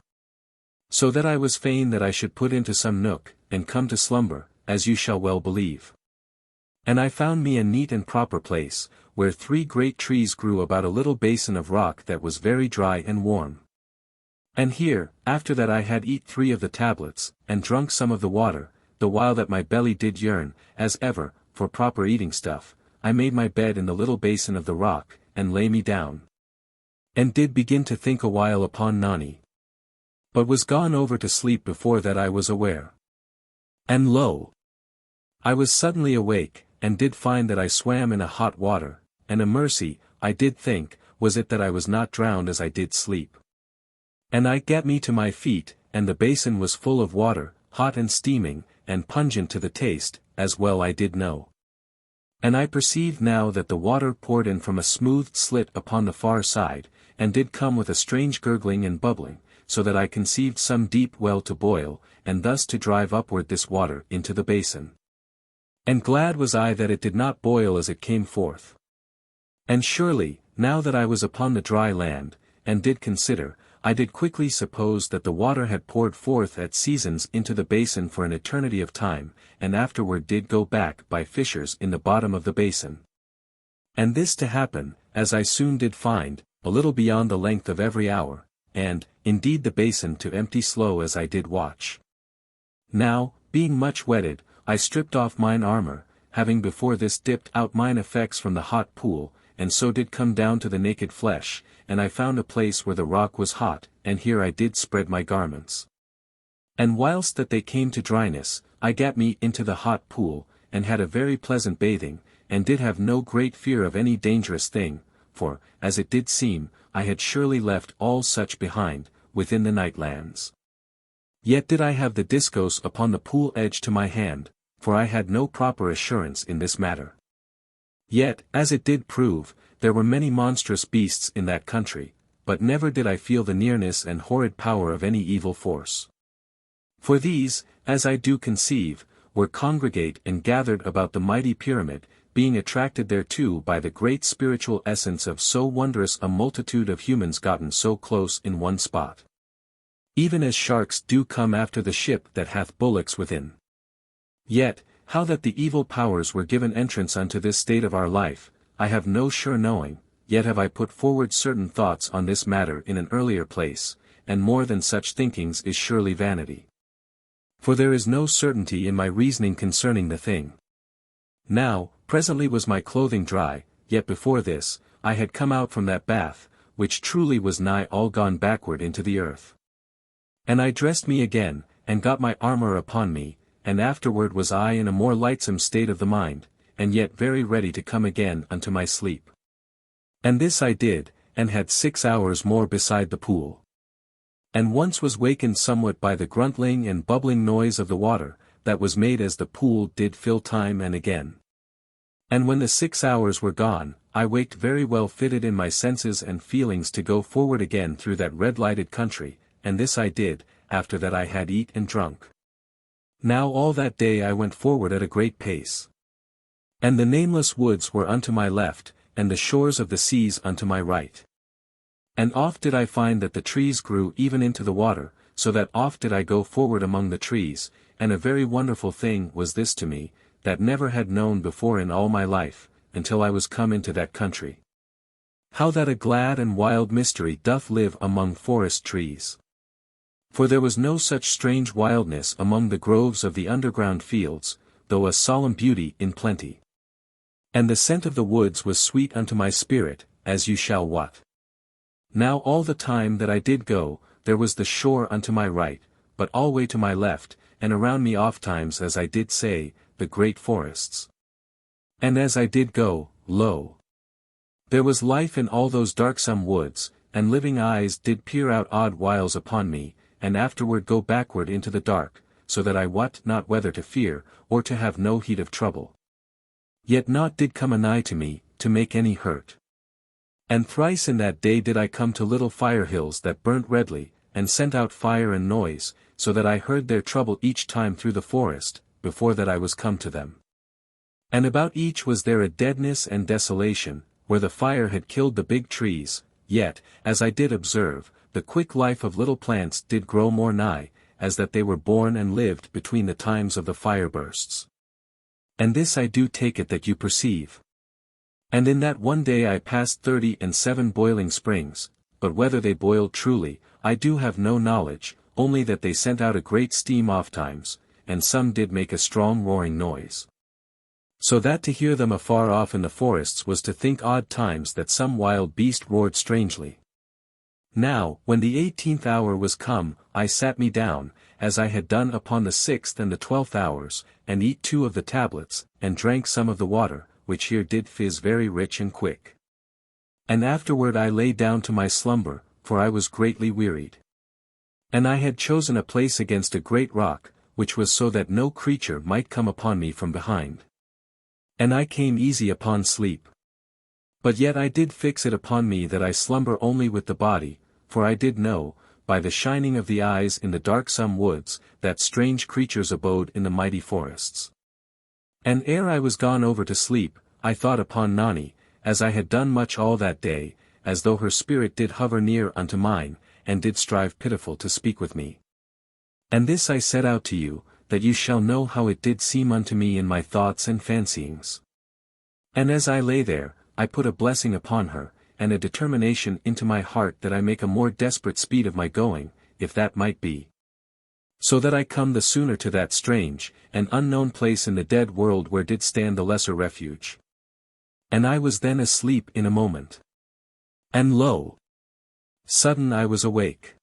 So that I was fain that I should put into some nook, and come to slumber, as you shall well believe. And I found me a neat and proper place, where 3 great trees grew about a little basin of rock that was very dry and warm. And here, after that I had eat 3 of the tablets, and drunk some of the water, the while that my belly did yearn, as ever, for proper eating stuff, I made my bed in the little basin of the rock, and lay me down. And did begin to think a while upon Nani. But was gone over to sleep before that I was aware. And lo! I was suddenly awake, and did find that I swam in a hot water, and a mercy, I did think, was it that I was not drowned as I did sleep. And I gat me to my feet, and the basin was full of water, hot and steaming, and pungent to the taste, as well I did know. And I perceived now that the water poured in from a smoothed slit upon the far side, and did come with a strange gurgling and bubbling, so that I conceived some deep well to boil, and thus to drive upward this water into the basin. And glad was I that it did not boil as it came forth. And surely, now that I was upon the dry land, and did consider, I did quickly suppose that the water had poured forth at seasons into the basin for an eternity of time, and afterward did go back by fissures in the bottom of the basin. And this to happen, as I soon did find, a little beyond the length of every hour, and, indeed the basin to empty slow as I did watch. Now, being much wetted, I stripped off mine armor, having before this dipped out mine effects from the hot pool, and so did come down to the naked flesh, and I found a place where the rock was hot, and here I did spread my garments. And whilst that they came to dryness, I gat me into the hot pool, and had a very pleasant bathing, and did have no great fear of any dangerous thing, for, as it did seem, I had surely left all such behind, within the nightlands. Yet did I have the discos upon the pool edge to my hand, for I had no proper assurance in this matter. Yet, as it did prove, there were many monstrous beasts in that country, but never did I feel the nearness and horrid power of any evil force. For these, as I do conceive, were congregate and gathered about the mighty pyramid, being attracted thereto by the great spiritual essence of so wondrous a multitude of humans gotten so close in one spot. Even as sharks do come after the ship that hath bullocks within. Yet, how that the evil powers were given entrance unto this state of our life, I have no sure knowing, yet have I put forward certain thoughts on this matter in an earlier place, and more than such thinkings is surely vanity. For there is no certainty in my reasoning concerning the thing. Now, presently was my clothing dry, yet before this, I had come out from that bath, which truly was nigh all gone backward into the earth. And I dressed me again, and got my armor upon me, and afterward was I in a more lightsome state of the mind, and yet very ready to come again unto my sleep. And this I did, and had 6 hours more beside the pool. And once was wakened somewhat by the gruntling and bubbling noise of the water, that was made as the pool did fill time and again. And when the 6 hours were gone, I waked very well fitted in my senses and feelings to go forward again through that red-lighted country, and this I did, after that I had eat and drunk. Now all that day I went forward at a great pace. And the nameless woods were unto my left, and the shores of the seas unto my right. And oft did I find that the trees grew even into the water, so that oft did I go forward among the trees, and a very wonderful thing was this to me, that never had known before in all my life, until I was come into that country. How that a glad and wild mystery doth live among forest trees. For there was no such strange wildness among the groves of the underground fields, though a solemn beauty in plenty. And the scent of the woods was sweet unto my spirit, as you shall wot. Now all the time that I did go, there was the shore unto my right, but alway to my left, and around me ofttimes as I did say, the great forests. And as I did go, lo! There was life in all those darksome woods, and living eyes did peer out odd whiles upon me, and afterward go backward into the dark, so that I wot not whether to fear, or to have no heed of trouble. Yet naught did come anigh to me, to make any hurt. And thrice in that day did I come to little fire hills that burnt redly, and sent out fire and noise, so that I heard their trouble each time through the forest, before that I was come to them. And about each was there a deadness and desolation, where the fire had killed the big trees, yet, as I did observe, the quick life of little plants did grow more nigh, as that they were born and lived between the times of the fire bursts. And this I do take it that you perceive. And in that one day I passed 37 boiling springs, but whether they boiled truly, I do have no knowledge, only that they sent out a great steam ofttimes, and some did make a strong roaring noise. So that to hear them afar off in the forests was to think odd times that some wild beast roared strangely. Now, when the 18th hour was come, I sat me down, as I had done upon the 6th and the 12th hours, and eat 2 of the tablets, and drank some of the water, which here did fizz very rich and quick. And afterward I lay down to my slumber, for I was greatly wearied. And I had chosen a place against a great rock, which was so that no creature might come upon me from behind. And I came easy upon sleep. But yet I did fix it upon me that I slumber only with the body, for I did know, by the shining of the eyes in the darksome woods, that strange creatures abode in the mighty forests. And ere I was gone over to sleep, I thought upon Nani, as I had done much all that day, as though her spirit did hover near unto mine, and did strive pitiful to speak with me. And this I set out to you, that you shall know how it did seem unto me in my thoughts and fancyings. And as I lay there, I put a blessing upon her, and a determination into my heart that I make a more desperate speed of my going, if that might be. So that I come the sooner to that strange, and unknown place in the dead world where did stand the lesser refuge. And I was then asleep in a moment. And lo! Sudden I was awake.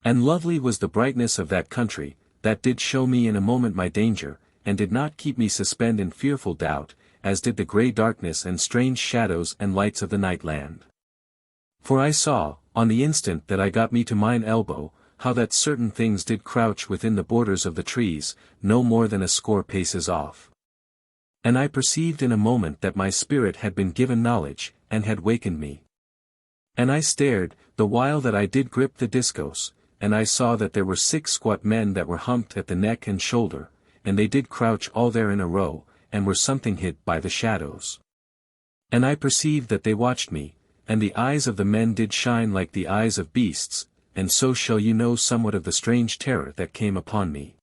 And lovely was the brightness of that country, that did show me in a moment my danger, and did not keep me suspend in fearful doubt, as did the grey darkness and strange shadows and lights of the night land. For I saw, on the instant that I got me to mine elbow, how that certain things did crouch within the borders of the trees, no more than a score paces off. And I perceived in a moment that my spirit had been given knowledge, and had wakened me. And I stared, the while that I did grip the discos, and I saw that there were 6 squat men that were humped at the neck and shoulder, and they did crouch all there in a row, and were something hid by the shadows. And I perceived that they watched me, and the eyes of the men did shine like the eyes of beasts, and so shall you know somewhat of the strange terror that came upon me.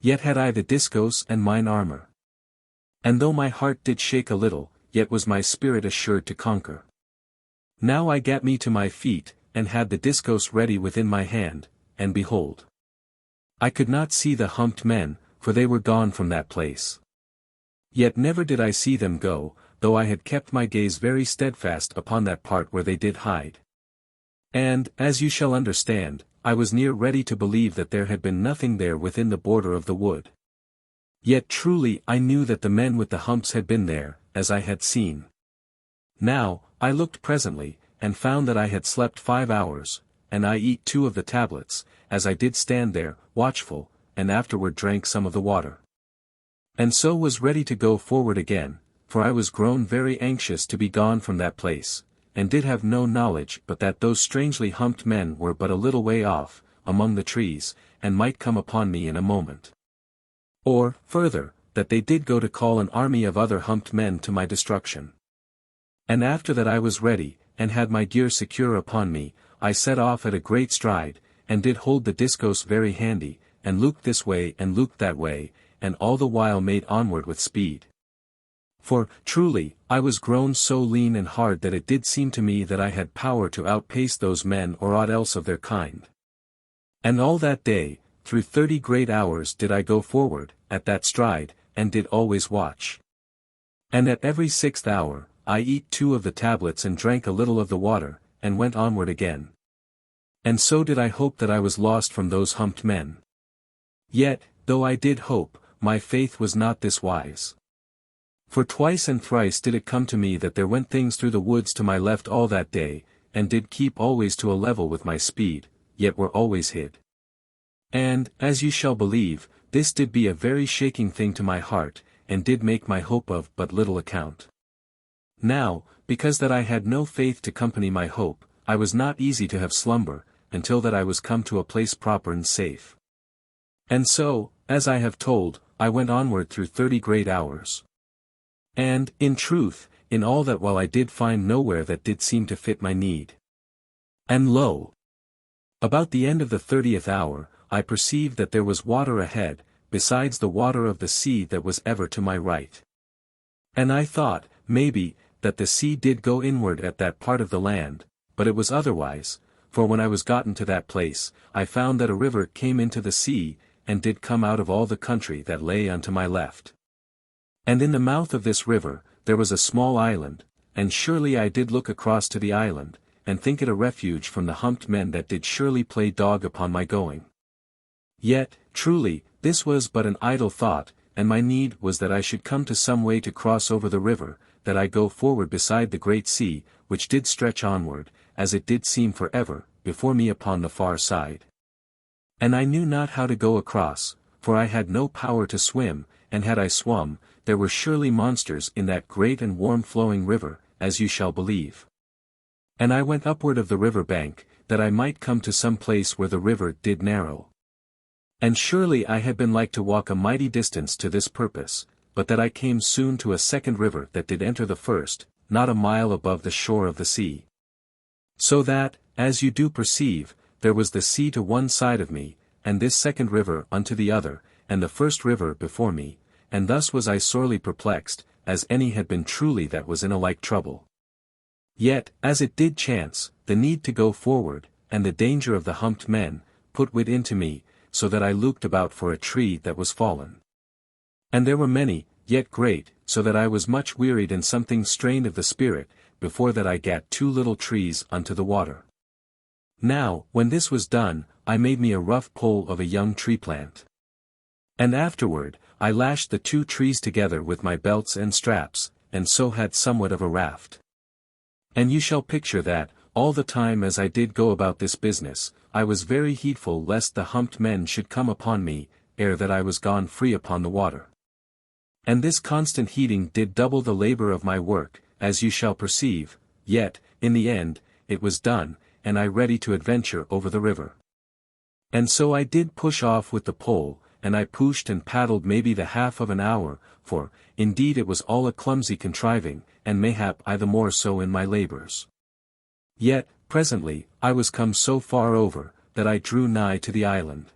Yet had I the discos and mine armor. And though my heart did shake a little, yet was my spirit assured to conquer. Now I gat me to my feet, and had the discos ready within my hand, and behold! I could not see the humped men, for they were gone from that place. Yet never did I see them go, though I had kept my gaze very steadfast upon that part where they did hide. And, as you shall understand, I was near ready to believe that there had been nothing there within the border of the wood. Yet truly I knew that the men with the humps had been there, as I had seen. Now, I looked presently, and found that I had slept 5 hours, and I eat 2 of the tablets, as I did stand there, watchful, and afterward drank some of the water. And so was ready to go forward again, for I was grown very anxious to be gone from that place, and did have no knowledge but that those strangely humped men were but a little way off, among the trees, and might come upon me in a moment. Or, further, that they did go to call an army of other humped men to my destruction. And after that I was ready, and had my gear secure upon me, I set off at a great stride, and did hold the discos very handy, and looked this way and looked that way, and all the while made onward with speed. For, truly, I was grown so lean and hard that it did seem to me that I had power to outpace those men or aught else of their kind. And all that day, through 30 great hours did I go forward, at that stride, and did always watch. And at every 6th hour, I eat 2 of the tablets and drank a little of the water, and went onward again. And so did I hope that I was lost from those humped men. Yet, though I did hope, my faith was not this wise. For twice and thrice did it come to me that there went things through the woods to my left all that day, and did keep always to a level with my speed, yet were always hid. And, as you shall believe, this did be a very shaking thing to my heart, and did make my hope of but little account. Now, because that I had no faith to company my hope, I was not easy to have slumber, until that I was come to a place proper and safe. And so, as I have told, I went onward through 30 great hours. And, in truth, in all that while I did find nowhere that did seem to fit my need. And lo! About the end of the 30th hour, I perceived that there was water ahead, besides the water of the sea that was ever to my right. And I thought, maybe, that the sea did go inward at that part of the land, but it was otherwise, for when I was gotten to that place, I found that a river came into the sea, and did come out of all the country that lay unto my left. And in the mouth of this river, there was a small island, and surely I did look across to the island, and think it a refuge from the humped men that did surely play dog upon my going. Yet, truly, this was but an idle thought, and my need was that I should come to some way to cross over the river, that I go forward beside the great sea, which did stretch onward, as it did seem for ever, before me upon the far side. And I knew not how to go across, for I had no power to swim, and had I swum, there were surely monsters in that great and warm-flowing river, as you shall believe. And I went upward of the river bank, that I might come to some place where the river did narrow. And surely I had been like to walk a mighty distance to this purpose, but that I came soon to a second river that did enter the first, not a mile above the shore of the sea. So that, as you do perceive, there was the sea to one side of me, and this second river unto the other, and the first river before me, and thus was I sorely perplexed, as any had been truly that was in a like trouble. Yet, as it did chance, the need to go forward, and the danger of the humped men, put wit into me, so that I looked about for a tree that was fallen. And there were many, yet great, so that I was much wearied and something strained of the spirit, before that I gat 2 little trees unto the water. Now, when this was done, I made me a rough pole of a young tree plant. And afterward, I lashed the 2 trees together with my belts and straps, and so had somewhat of a raft. And you shall picture that, all the time as I did go about this business, I was very heedful lest the humped men should come upon me, ere that I was gone free upon the water. And this constant heeding did double the labor of my work, as you shall perceive, yet, in the end, it was done, and I ready to adventure over the river. And so I did push off with the pole, and I pushed and paddled maybe the half of an hour, for, indeed it was all a clumsy contriving, and mayhap I the more so in my labors. Yet, presently, I was come so far over, that I drew nigh to the island.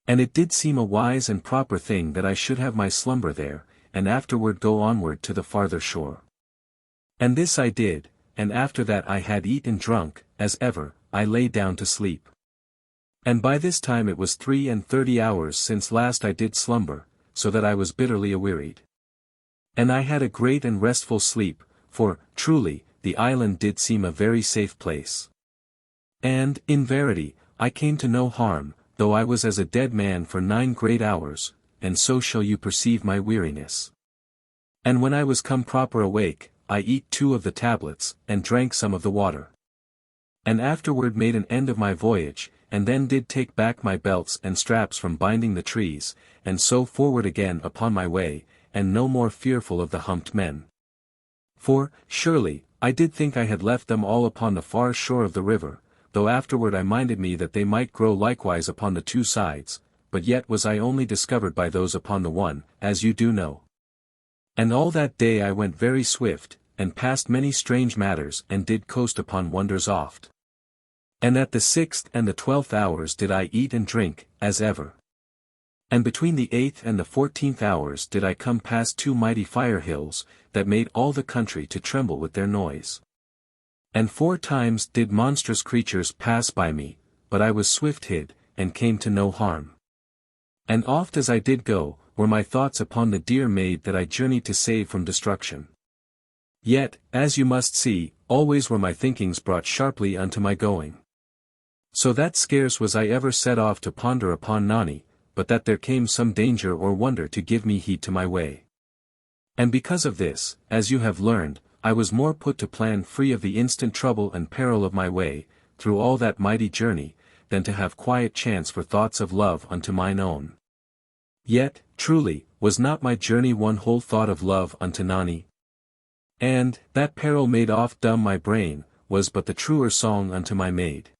And it did seem a wise and proper thing that I should have my slumber there, and afterward go onward to the farther shore. And this I did, and after that I had eat and drunk, as ever, I lay down to sleep. And by this time it was 33 hours since last I did slumber, so that I was bitterly awearied. And I had a great and restful sleep, for, truly, the island did seem a very safe place. And, in verity, I came to no harm, though I was as a dead man for 9 great hours, and so shall you perceive my weariness. And when I was come proper awake, I eat 2 of the tablets, and drank some of the water. And afterward made an end of my voyage, and then did take back my belts and straps from binding the trees, and so forward again upon my way, and no more fearful of the humped men. For, surely, I did think I had left them all upon the far shore of the river, though afterward I minded me that they might grow likewise upon the 2 sides, but yet was I only discovered by those upon the one, as you do know. And all that day I went very swift, and passed many strange matters and did coast upon wonders oft. And at the 6th and the 12th hours did I eat and drink, as ever. And between the 8th and the 14th hours did I come past 2 mighty fire hills, that made all the country to tremble with their noise. And 4 times did monstrous creatures pass by me, but I was swift hid, and came to no harm. And oft as I did go, were my thoughts upon the dear maid that I journeyed to save from destruction. Yet, as you must see, always were my thinkings brought sharply unto my going. So that scarce was I ever set off to ponder upon Nani, but that there came some danger or wonder to give me heed to my way. And because of this, as you have learned, I was more put to plan free of the instant trouble and peril of my way, through all that mighty journey, than to have quiet chance for thoughts of love unto mine own. Yet, truly, was not my journey one whole thought of love unto Nani? And, that peril made oft dumb my brain, was but the truer song unto my maid.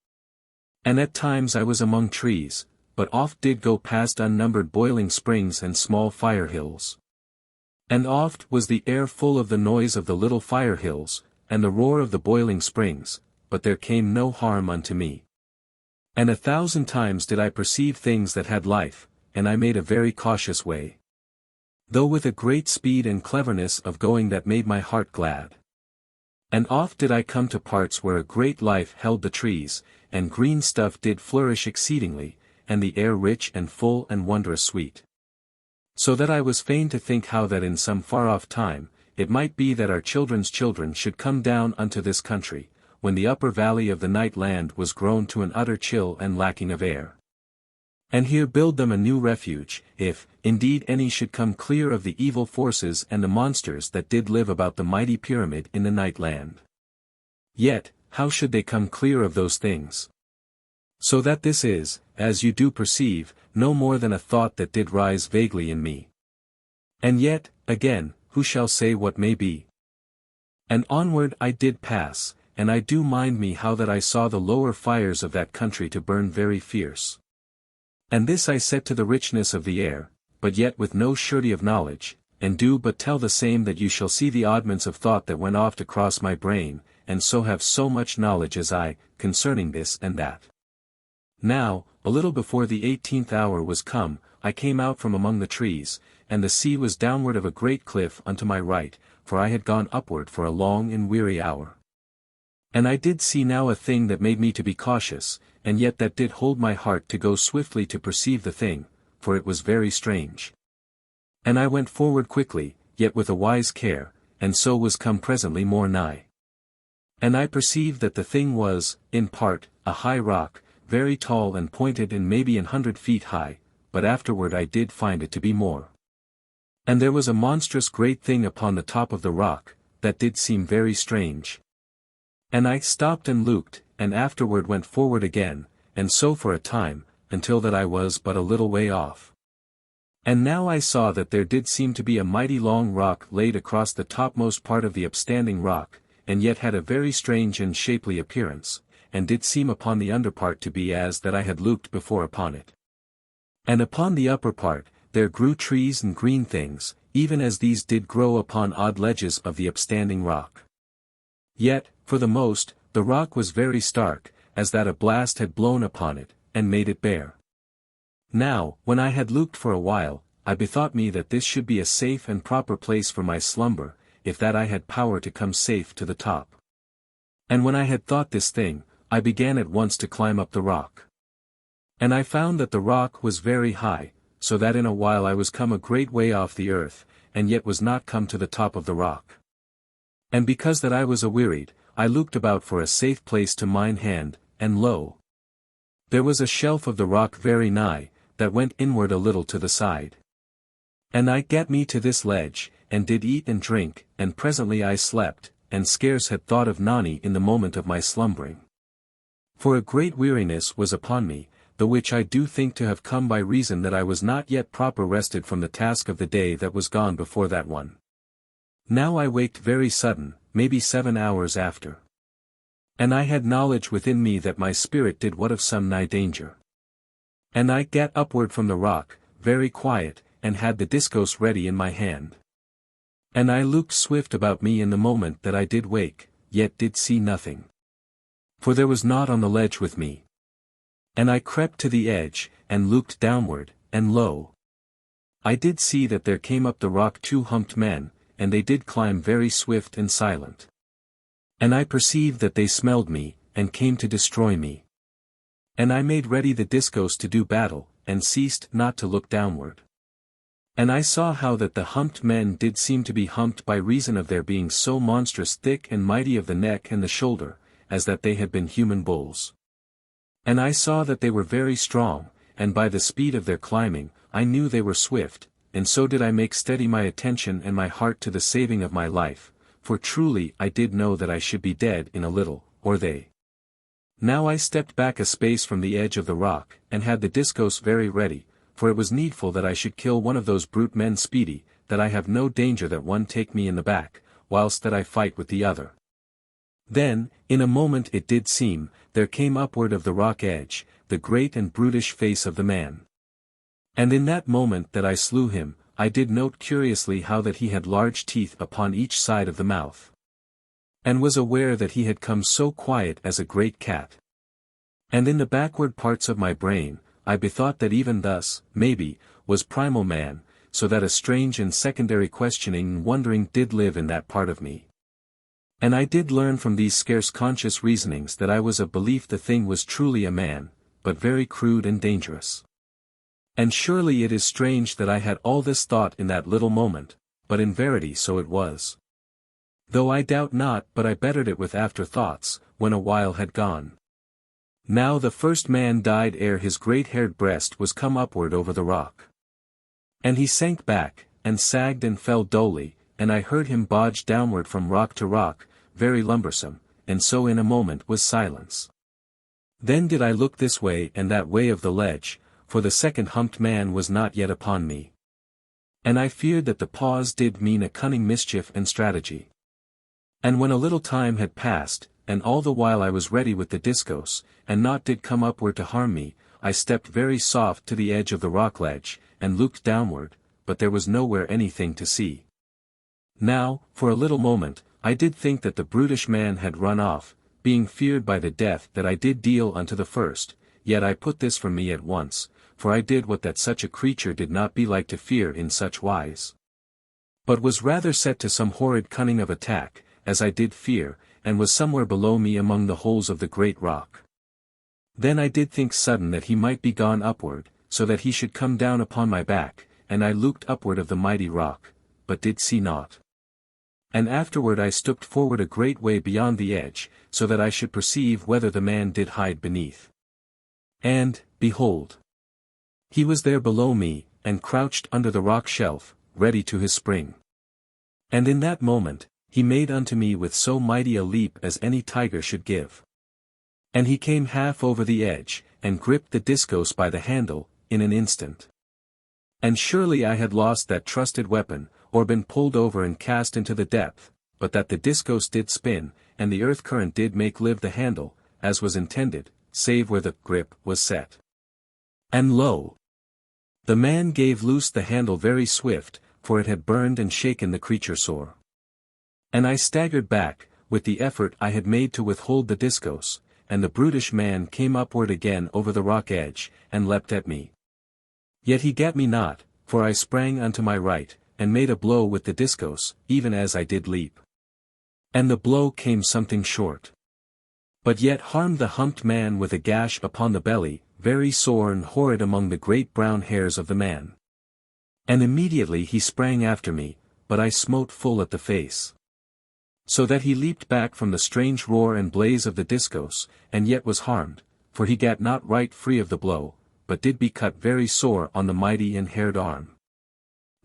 And at times I was among trees, but oft did go past unnumbered boiling springs and small fire hills. And oft was the air full of the noise of the little fire hills, and the roar of the boiling springs, but there came no harm unto me. And 1,000 times did I perceive things that had life, and I made a very cautious way. Though with a great speed and cleverness of going that made my heart glad. And oft did I come to parts where a great life held the trees, and green stuff did flourish exceedingly, and the air rich and full and wondrous sweet. So that I was fain to think how that in some far-off time, it might be that our children's children should come down unto this country, when the upper valley of the night land was grown to an utter chill and lacking of air. And here build them a new refuge, if, indeed any should come clear of the evil forces and the monsters that did live about the mighty pyramid in the night land. Yet, how should they come clear of those things? So that this is, as you do perceive, no more than a thought that did rise vaguely in me. And yet, again, who shall say what may be? And onward I did pass, and I do mind me how that I saw the lower fires of that country to burn very fierce. And this I set to the richness of the air, but yet with no surety of knowledge, and do but tell the same that you shall see the oddments of thought that went oft across my brain, and so have so much knowledge as I, concerning this and that. Now, a little before the 18th hour was come, I came out from among the trees, and the sea was downward of a great cliff unto my right, for I had gone upward for a long and weary hour. And I did see now a thing that made me to be cautious, and yet that did hold my heart to go swiftly to perceive the thing, for it was very strange. And I went forward quickly, yet with a wise care, and so was come presently more nigh. And I perceived that the thing was, in part, a high rock, very tall and pointed and maybe 100 feet high, but afterward I did find it to be more. And there was a monstrous great thing upon the top of the rock, that did seem very strange. And I stopped and looked, and afterward went forward again, and so for a time, until that I was but a little way off. And now I saw that there did seem to be a mighty long rock laid across the topmost part of the upstanding rock, and yet had a very strange and shapely appearance, and did seem upon the under part to be as that I had looked before upon it. And upon the upper part, there grew trees and green things, even as these did grow upon odd ledges of the upstanding rock. Yet, for the most, the rock was very stark, as that a blast had blown upon it, and made it bare. Now, when I had looked for a while, I bethought me that this should be a safe and proper place for my slumber, if that I had power to come safe to the top. And when I had thought this thing, I began at once to climb up the rock. And I found that the rock was very high, so that in a while I was come a great way off the earth, and yet was not come to the top of the rock. And because that I was awearied, I looked about for a safe place to mine hand, and lo! There was a shelf of the rock very nigh, that went inward a little to the side. And I gat me to this ledge, and did eat and drink, and presently I slept, and scarce had thought of Nani in the moment of my slumbering. For a great weariness was upon me, the which I do think to have come by reason that I was not yet proper rested from the task of the day that was gone before that one. Now I waked very sudden, maybe 7 hours after. And I had knowledge within me that my spirit did what of some nigh danger. And I gat upward from the rock, very quiet, and had the discos ready in my hand. And I looked swift about me in the moment that I did wake, yet did see nothing. For there was naught on the ledge with me. And I crept to the edge, and looked downward, and lo! I did see that there came up the rock 2 humped men, and they did climb very swift and silent. And I perceived that they smelled me, and came to destroy me. And I made ready the discos to do battle, and ceased not to look downward. And I saw how that the humped men did seem to be humped by reason of their being so monstrous thick and mighty of the neck and the shoulder, as that they had been human bulls. And I saw that they were very strong, and by the speed of their climbing, I knew they were swift, and so did I make steady my attention and my heart to the saving of my life, for truly I did know that I should be dead in a little, or they. Now I stepped back a space from the edge of the rock, and had the discos very ready, for it was needful that I should kill one of those brute men speedy, that I have no danger that one take me in the back, whilst that I fight with the other. Then, in a moment it did seem, there came upward of the rock edge, the great and brutish face of the man. And in that moment that I slew him, I did note curiously how that he had large teeth upon each side of the mouth. And was aware that he had come so quiet as a great cat. And in the backward parts of my brain, I bethought that even thus, maybe, was primal man, so that a strange and secondary questioning and wondering did live in that part of me. And I did learn from these scarce conscious reasonings that I was of belief the thing was truly a man, but very crude and dangerous. And surely it is strange that I had all this thought in that little moment, but in verity so it was. Though I doubt not but I bettered it with afterthoughts, when a while had gone. Now the first man died ere his great-haired breast was come upward over the rock. And he sank back, and sagged and fell dully, and I heard him bodge downward from rock to rock, very lumbersome, and so in a moment was silence. Then did I look this way and that way of the ledge, for the second humped man was not yet upon me. And I feared that the pause did mean a cunning mischief and strategy. And when a little time had passed, and all the while I was ready with the discos, and naught did come upward to harm me, I stepped very soft to the edge of the rock ledge, and looked downward, but there was nowhere anything to see. Now, for a little moment, I did think that the brutish man had run off, being feared by the death that I did deal unto the first, yet I put this from me at once, for I did what that such a creature did not be like to fear in such wise. But was rather set to some horrid cunning of attack, as I did fear, and was somewhere below me among the holes of the great rock. Then I did think sudden that he might be gone upward, so that he should come down upon my back, and I looked upward of the mighty rock, but did see naught. And afterward I stooped forward a great way beyond the edge, so that I should perceive whether the man did hide beneath. And, behold! He was there below me, and crouched under the rock shelf, ready to his spring. And in that moment, he made unto me with so mighty a leap as any tiger should give. And he came half over the edge, and gripped the discos by the handle, in an instant. And surely I had lost that trusted weapon, or been pulled over and cast into the depth, but that the discos did spin, and the earth current did make live the handle, as was intended, save where the grip was set. And lo! The man gave loose the handle very swift, for it had burned and shaken the creature sore. And I staggered back, with the effort I had made to withhold the discos, and the brutish man came upward again over the rock edge, and leapt at me. Yet he gat me not, for I sprang unto my right, and made a blow with the discos, even as I did leap. And the blow came something short. But yet harmed the humped man with a gash upon the belly, very sore and horrid among the great brown hairs of the man. And immediately he sprang after me, but I smote full at the face. So that he leaped back from the strange roar and blaze of the discos, and yet was harmed, for he gat not right free of the blow, but did be cut very sore on the mighty and haired arm.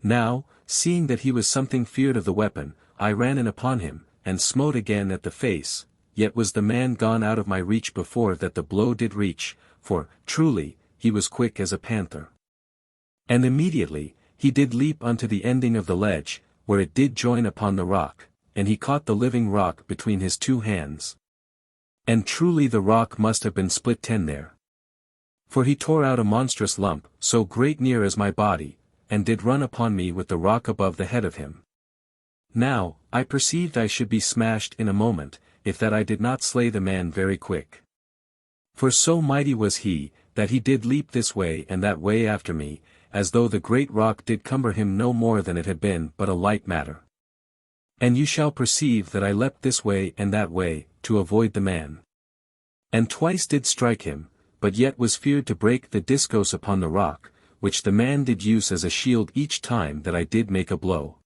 Now, seeing that he was something feared of the weapon, I ran in upon him, and smote again at the face, yet was the man gone out of my reach before that the blow did reach, for, truly, he was quick as a panther. And immediately, he did leap unto the ending of the ledge, where it did join upon the rock, and he caught the living rock between his two hands. And truly the rock must have been split 10 there. For he tore out a monstrous lump, so great near as my body, and did run upon me with the rock above the head of him. Now, I perceived I should be smashed in a moment, if that I did not slay the man very quick. For so mighty was he, that he did leap this way and that way after me, as though the great rock did cumber him no more than it had been but a light matter. And you shall perceive that I leapt this way and that way, to avoid the man. And twice did strike him, but yet was feared to break the discos upon the rock, which the man did use as a shield each time that I did make a blow.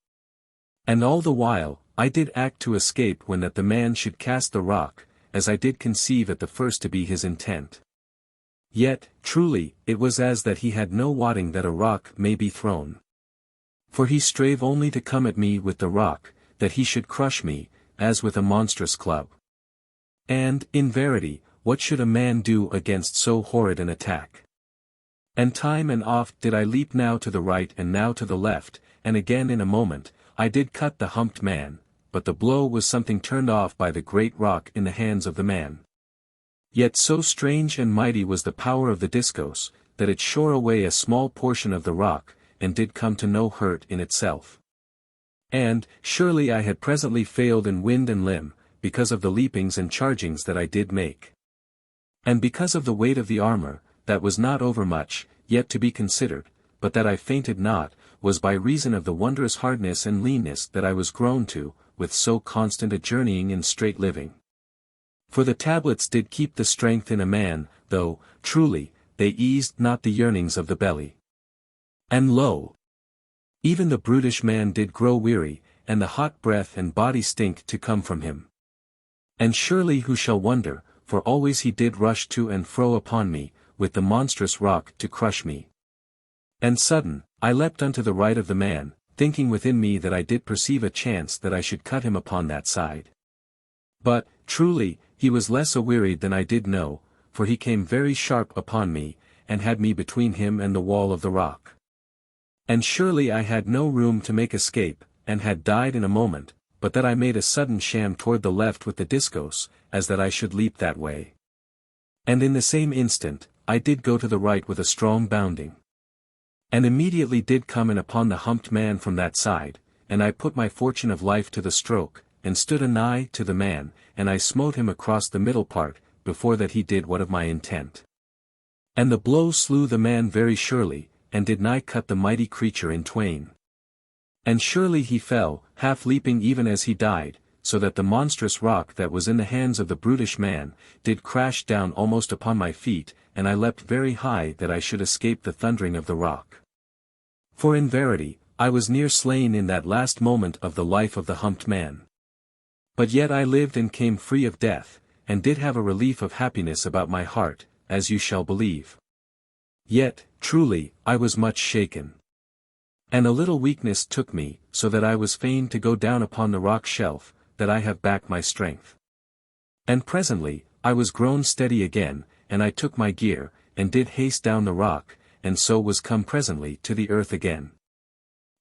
And all the while, I did act to escape when that the man should cast the rock, as I did conceive at the first to be his intent. Yet, truly, it was as that he had no wotting that a rock may be thrown. For he strave only to come at me with the rock, that he should crush me, as with a monstrous club. And, in verity, what should a man do against so horrid an attack? And time and oft did I leap now to the right and now to the left, and again in a moment, I did cut the humped man, but the blow was something turned off by the great rock in the hands of the man. Yet so strange and mighty was the power of the discos, that it shore away a small portion of the rock, and did come to no hurt in itself. And, surely I had presently failed in wind and limb, because of the leapings and chargings that I did make. And because of the weight of the armor, that was not overmuch, yet to be considered, but that I fainted not, was by reason of the wondrous hardness and leanness that I was grown to, with so constant a journeying in straight living. For the tablets did keep the strength in a man, though, truly, they eased not the yearnings of the belly. And lo! Even the brutish man did grow weary, and the hot breath and body stink to come from him. And surely who shall wonder, for always he did rush to and fro upon me, with the monstrous rock to crush me. And sudden, I leapt unto the right of the man, thinking within me that I did perceive a chance that I should cut him upon that side. But, truly, he was less awearied than I did know, for he came very sharp upon me, and had me between him and the wall of the rock. And surely I had no room to make escape, and had died in a moment, but that I made a sudden sham toward the left with the discos, as that I should leap that way. And in the same instant, I did go to the right with a strong bounding. And immediately did come in upon the humped man from that side, and I put my fortune of life to the stroke, and stood anigh to the man, and I smote him across the middle part, before that he did what of my intent. And the blow slew the man very surely, and did nigh cut the mighty creature in twain. And surely he fell, half leaping even as he died, so that the monstrous rock that was in the hands of the brutish man, did crash down almost upon my feet, and I leapt very high that I should escape the thundering of the rock. For in verity, I was near slain in that last moment of the life of the humped man. But yet I lived and came free of death, and did have a relief of happiness about my heart, as you shall believe. Yet, truly, I was much shaken. And a little weakness took me, so that I was fain to go down upon the rock shelf, that I have back my strength. And presently, I was grown steady again, and I took my gear, and did haste down the rock, and so was come presently to the earth again.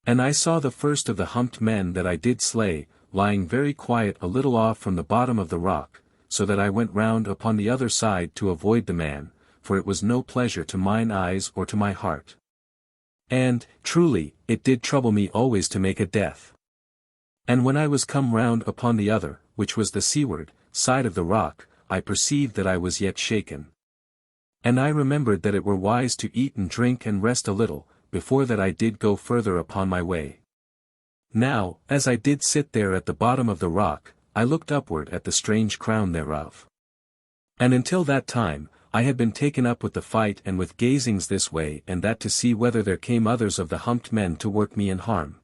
And I saw the first of the humped men that I did slay, lying very quiet a little off from the bottom of the rock, so that I went round upon the other side to avoid the man, for it was no pleasure to mine eyes or to my heart. And, truly, it did trouble me always to make a death. And when I was come round upon the other, which was the seaward, side of the rock, I perceived that I was yet shaken. And I remembered that it were wise to eat and drink and rest a little, before that I did go further upon my way. Now, as I did sit there at the bottom of the rock, I looked upward at the strange crown thereof. And until that time, I had been taken up with the fight and with gazings this way and that to see whether there came others of the humped men to work me in harm.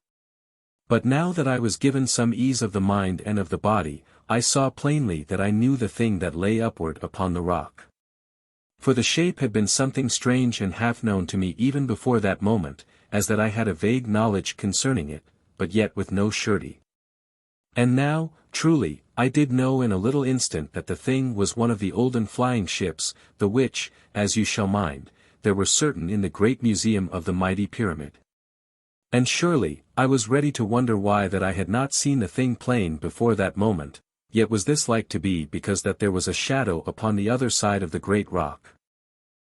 But now that I was given some ease of the mind and of the body, I saw plainly that I knew the thing that lay upward upon the rock. For the shape had been something strange and half known to me even before that moment, as that I had a vague knowledge concerning it, but yet with no surety. And now, truly, I did know in a little instant that the thing was one of the olden flying ships, the which, as you shall mind, there were certain in the great museum of the mighty pyramid. And surely, I was ready to wonder why that I had not seen the thing plain before that moment, yet was this like to be because that there was a shadow upon the other side of the great rock.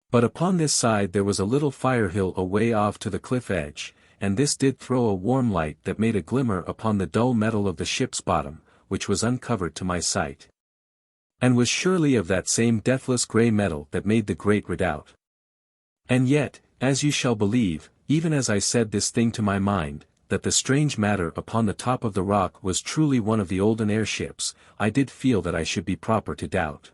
But upon this side there was a little fire hill away off to the cliff edge, and this did throw a warm light that made a glimmer upon the dull metal of the ship's bottom, which was uncovered to my sight. And was surely of that same deathless grey metal that made the great redoubt. And yet, as you shall believe, even as I said this thing to my mind, that the strange matter upon the top of the rock was truly one of the olden airships, I did feel that I should be proper to doubt.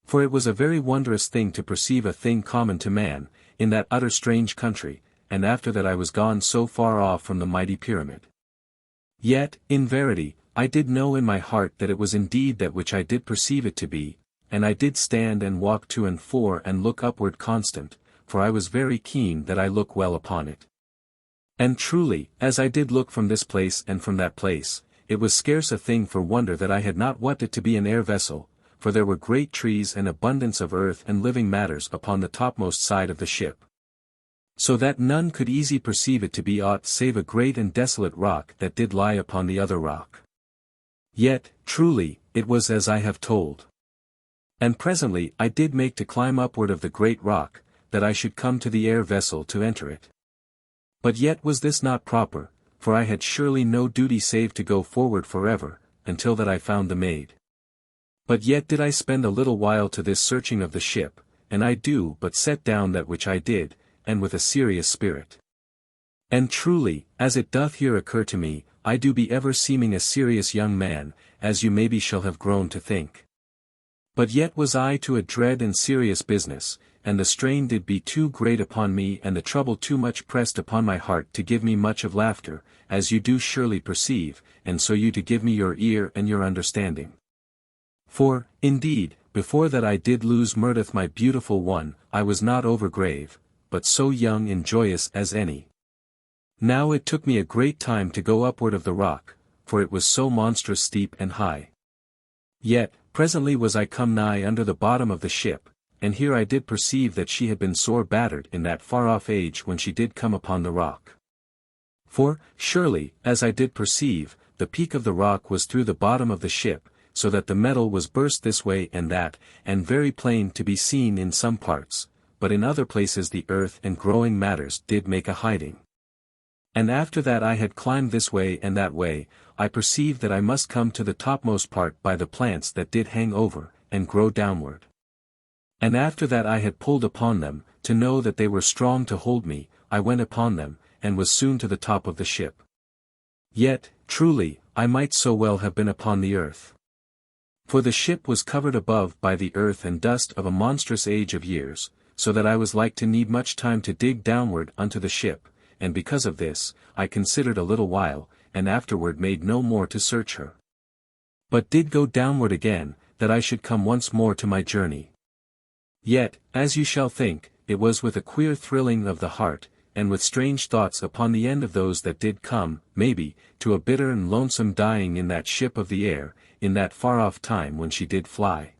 For it was a very wondrous thing to perceive a thing common to man, in that utter strange country, and after that I was gone so far off from the mighty pyramid. Yet, in verity, I did know in my heart that it was indeed that which I did perceive it to be, and I did stand and walk to and fro and look upward constant, for I was very keen that I look well upon it. And truly, as I did look from this place and from that place, it was scarce a thing for wonder that I had not wot it to be an air vessel, for there were great trees and abundance of earth and living matters upon the topmost side of the ship. So that none could easy perceive it to be aught save a great and desolate rock that did lie upon the other rock. Yet, truly, it was as I have told. And presently I did make to climb upward of the great rock, that I should come to the air vessel to enter it. But yet was this not proper, for I had surely no duty save to go forward forever, until that I found the Maid. But yet did I spend a little while to this searching of the ship, and I do but set down that which I did, and with a serious spirit. And truly, as it doth here occur to me, I do be ever seeming a serious young man, as you maybe shall have grown to think. But yet was I to a dread and serious business, and the strain did be too great upon me and the trouble too much pressed upon my heart to give me much of laughter, as you do surely perceive, and so you to give me your ear and your understanding. For, indeed, before that I did lose Mirdath my beautiful one, I was not over grave, but so young and joyous as any. Now it took me a great time to go upward of the rock, for it was so monstrous steep and high. Yet, presently was I come nigh under the bottom of the ship, and here I did perceive that she had been sore battered in that far-off age when she did come upon the rock. For, surely, as I did perceive, the peak of the rock was through the bottom of the ship, so that the metal was burst this way and that, and very plain to be seen in some parts, but in other places the earth and growing matters did make a hiding. And after that I had climbed this way and that way, I perceived that I must come to the topmost part by the plants that did hang over, and grow downward. And after that I had pulled upon them, to know that they were strong to hold me, I went upon them, and was soon to the top of the ship. Yet, truly, I might so well have been upon the earth. For the ship was covered above by the earth and dust of a monstrous age of years, so that I was like to need much time to dig downward unto the ship, and because of this, I considered a little while, and afterward made no more to search her. But did go downward again, that I should come once more to my journey. Yet, as you shall think, it was with a queer thrilling of the heart, and with strange thoughts upon the end of those that did come, maybe, to a bitter and lonesome dying in that ship of the air, in that far-off time when she did fly.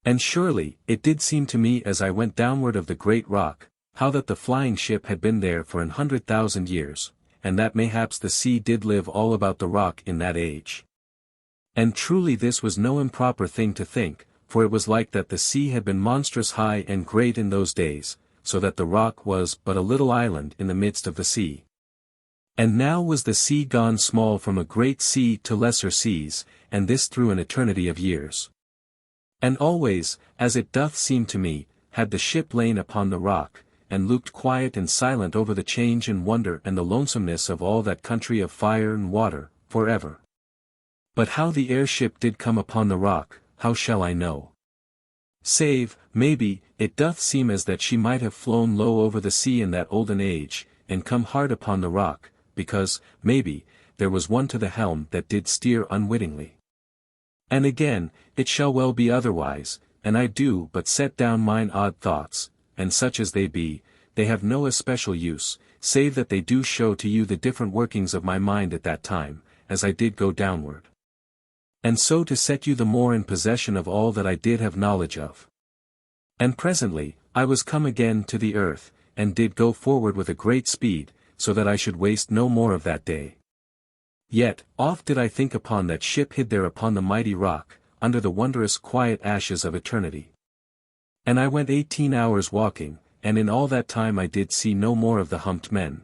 And surely, it did seem to me as I went downward of the great rock, how that the flying ship had been there for 100,000 years, and that mayhaps the sea did live all about the rock in that age. And truly this was no improper thing to think, for it was like that the sea had been monstrous high and great in those days, so that the rock was but a little island in the midst of the sea. And now was the sea gone small from a great sea to lesser seas, and this through an eternity of years. And always, as it doth seem to me, had the ship lain upon the rock, and looked quiet and silent over the change and wonder and the lonesomeness of all that country of fire and water, forever. But how the airship did come upon the rock, how shall I know? Save, maybe, it doth seem as that she might have flown low over the sea in that olden age, and come hard upon the rock, because, maybe, there was one to the helm that did steer unwittingly. And again, it shall well be otherwise, and I do but set down mine odd thoughts, and such as they be, they have no especial use, save that they do show to you the different workings of my mind at that time, as I did go downward. And so to set you the more in possession of all that I did have knowledge of. And presently, I was come again to the earth, and did go forward with a great speed, so that I should waste no more of that day. Yet, oft did I think upon that ship hid there upon the mighty rock, under the wondrous quiet ashes of eternity. And I went 18 hours walking, and in all that time I did see no more of the humped men.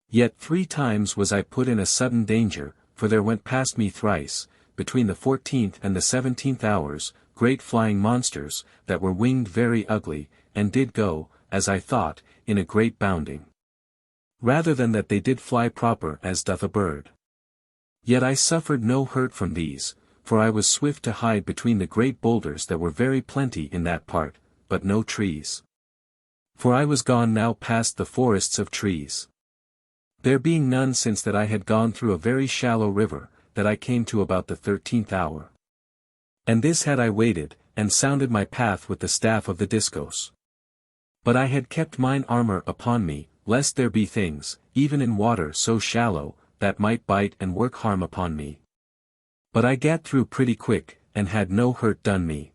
Yet 3 times was I put in a sudden danger, for there went past me thrice, between the 14th and the 17th hours, great flying monsters, that were winged very ugly, and did go, as I thought, in a great bounding. Rather than that they did fly proper as doth a bird. Yet I suffered no hurt from these, for I was swift to hide between the great boulders that were very plenty in that part, but no trees. For I was gone now past the forests of trees. There being none since that I had gone through a very shallow river, that I came to about the 13th hour. And this had I waded, and sounded my path with the staff of the discos. But I had kept mine armor upon me, lest there be things, even in water so shallow, that might bite and work harm upon me. But I gat through pretty quick, and had no hurt done me.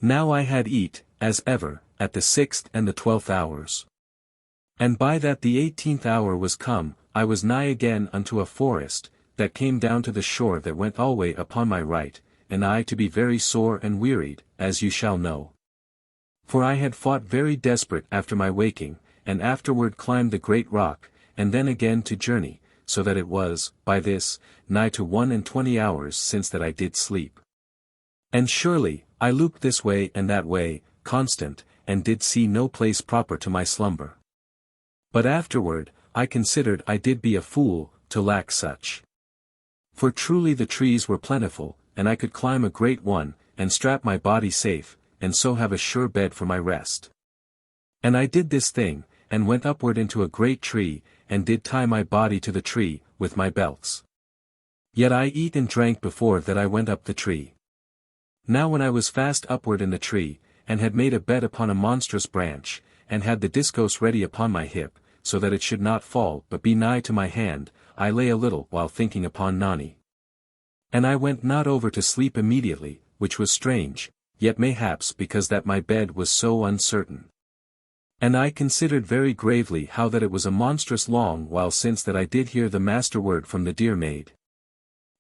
Now I had eat, as ever, at the 6th and the 12th hours. And by that the 18th hour was come, I was nigh again unto a forest, that came down to the shore that went alway upon my right, and I to be very sore and wearied, as you shall know. For I had fought very desperate after my waking, and afterward climbed the great rock, and then again to journey, so that it was, by this, nigh to 21 hours since that I did sleep. And surely, I looked this way and that way, constant, and did see no place proper to my slumber. But afterward, I considered I did be a fool, to lack such. For truly the trees were plentiful, and I could climb a great one, and strap my body safe, and so have a sure bed for my rest. And I did this thing, and went upward into a great tree, and did tie my body to the tree, with my belts. Yet I eat and drank before that I went up the tree. Now when I was fast upward in the tree, and had made a bed upon a monstrous branch, and had the discos ready upon my hip, so that it should not fall but be nigh to my hand, I lay a little while thinking upon Nani. And I went not over to sleep immediately, which was strange, yet mayhaps because that my bed was so uncertain. And I considered very gravely how that it was a monstrous long while since that I did hear the master word from the dear Maid.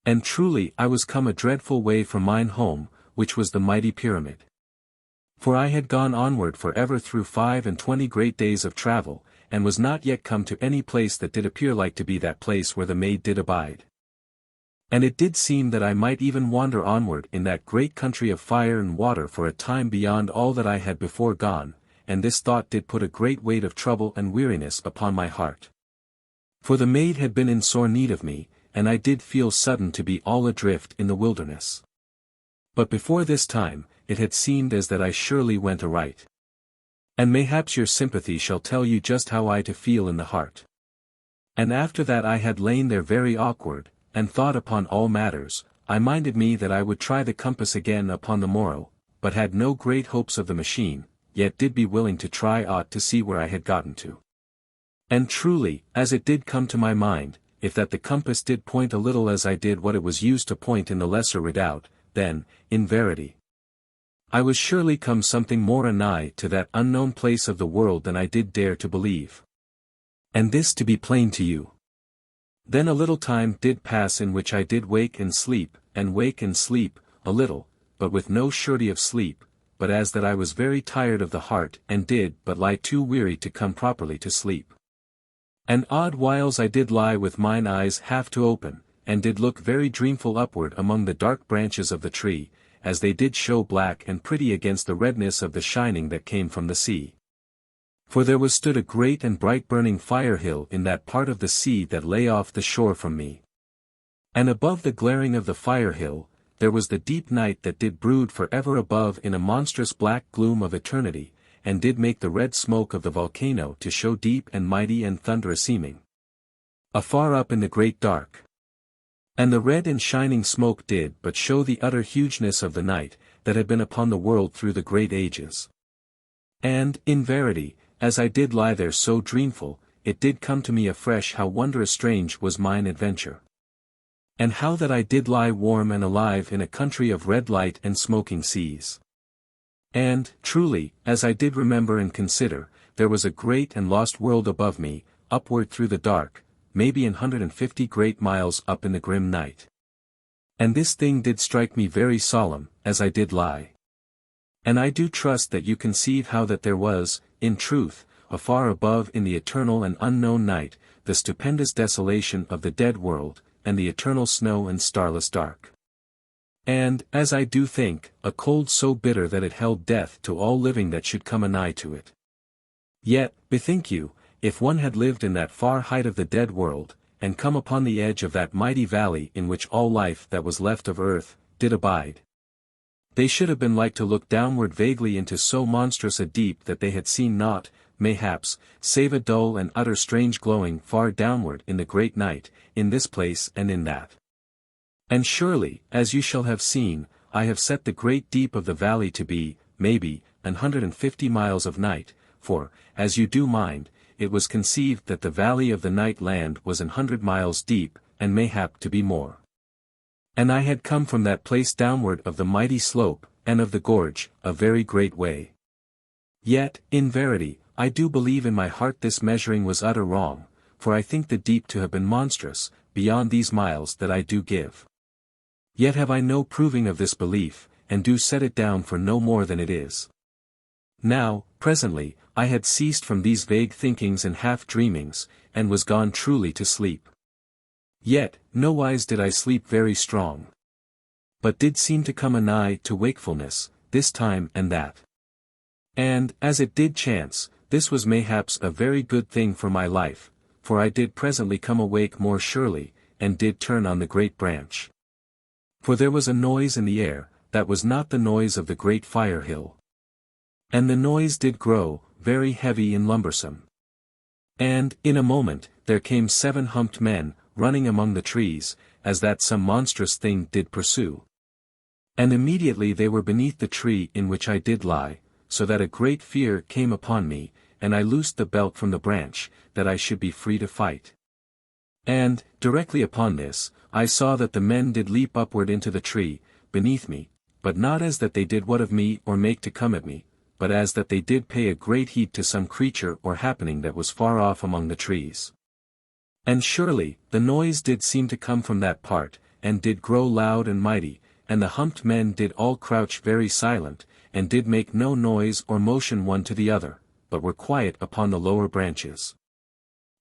And truly I was come a dreadful way from mine home, which was the mighty pyramid. For I had gone onward for ever through 25 great days of travel, and was not yet come to any place that did appear like to be that place where the Maid did abide. And it did seem that I might even wander onward in that great country of fire and water for a time beyond all that I had before gone, and this thought did put a great weight of trouble and weariness upon my heart. For the Maid had been in sore need of me, and I did feel sudden to be all adrift in the wilderness. But before this time, it had seemed as that I surely went aright. And mayhaps your sympathy shall tell you just how I to feel in the heart. And after that I had lain there very awkward, and thought upon all matters, I minded me that I would try the compass again upon the morrow, but had no great hopes of the machine, yet did be willing to try aught to see where I had gotten to. And truly, as it did come to my mind, if that the compass did point a little as I did what it was used to point in the Lesser Redoubt, then, in verity, I was surely come something more anigh to that unknown place of the world than I did dare to believe. And this to be plain to you. Then a little time did pass in which I did wake and sleep, a little, but with no surety of sleep, but as that I was very tired of the heart and did but lie too weary to come properly to sleep. And odd whiles I did lie with mine eyes half to open, and did look very dreamful upward among the dark branches of the tree, as they did show black and pretty against the redness of the shining that came from the sea. For there was stood a great and bright burning fire hill in that part of the sea that lay off the shore from me. And above the glaring of the fire hill, there was the deep night that did brood for ever above in a monstrous black gloom of eternity, and did make the red smoke of the volcano to show deep and mighty and thunderous seeming. Afar up in the great dark. And the red and shining smoke did but show the utter hugeness of the night, that had been upon the world through the great ages. And, in verity, as I did lie there so dreamful, it did come to me afresh how wondrous strange was mine adventure. And how that I did lie warm and alive in a country of red light and smoking seas. And, truly, as I did remember and consider, there was a great and lost world above me, upward through the dark, maybe 150 great miles up in the grim night. And this thing did strike me very solemn, as I did lie. And I do trust that you conceive how that there was, in truth, afar above in the eternal and unknown night, the stupendous desolation of the dead world, and the eternal snow and starless dark. And, as I do think, a cold so bitter that it held death to all living that should come anigh to it. Yet, bethink you, if one had lived in that far height of the dead world, and come upon the edge of that mighty valley in which all life that was left of earth, did abide. They should have been like to look downward vaguely into so monstrous a deep that they had seen naught, mayhaps, save a dull and utter strange glowing far downward in the great night, in this place and in that. And surely, as you shall have seen, I have set the great deep of the valley to be, maybe, 150 miles of night, for, as you do mind, it was conceived that the valley of the night land was 100 miles deep, and mayhap to be more. And I had come from that place downward of the mighty slope, and of the gorge, a very great way. Yet, in verity, I do believe in my heart this measuring was utter wrong, for I think the deep to have been monstrous, beyond these miles that I do give. Yet have I no proving of this belief, and do set it down for no more than it is. Now, presently, I had ceased from these vague thinkings and half-dreamings, and was gone truly to sleep. Yet, nowise did I sleep very strong. But did seem to come anigh to wakefulness, this time and that. And, as it did chance, this was mayhaps a very good thing for my life, for I did presently come awake more surely, and did turn on the great branch. For there was a noise in the air, that was not the noise of the great fire hill. And the noise did grow, very heavy and lumbersome. And, in a moment, there came 7 humped men, running among the trees, as that some monstrous thing did pursue. And immediately they were beneath the tree in which I did lie, so that a great fear came upon me, and I loosed the belt from the branch, that I should be free to fight. And, directly upon this, I saw that the men did leap upward into the tree, beneath me, but not as that they did what of me or make to come at me, but as that they did pay a great heed to some creature or happening that was far off among the trees. And surely, the noise did seem to come from that part, and did grow loud and mighty, and the humped men did all crouch very silent, and did make no noise or motion one to the other, but were quiet upon the lower branches.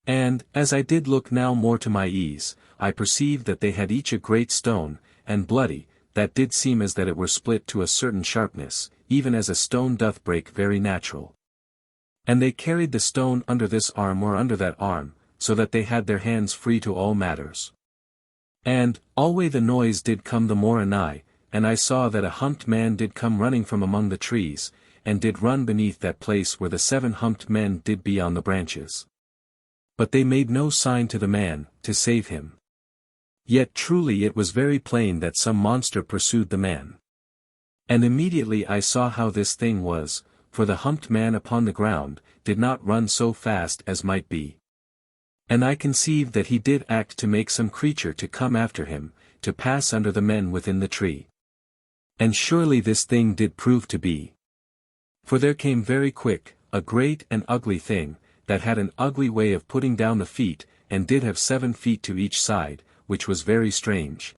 And, as I did look now more to my ease, I perceived that they had each a great stone, and bloody, that did seem as that it were split to a certain sharpness, even as a stone doth break very natural. And they carried the stone under this arm or under that arm, so that they had their hands free to all matters. And, alway the noise did come the more anigh, and I saw that a humped man did come running from among the trees, and did run beneath that place where the 7 humped men did be on the branches. But they made no sign to the man, to save him. Yet truly it was very plain that some monster pursued the man. And immediately I saw how this thing was, for the humped man upon the ground, did not run so fast as might be. And I conceived that he did act to make some creature to come after him, to pass under the men within the tree. And surely this thing did prove to be. For there came very quick, a great and ugly thing, that had an ugly way of putting down the feet, and did have 7 feet to each side, which was very strange.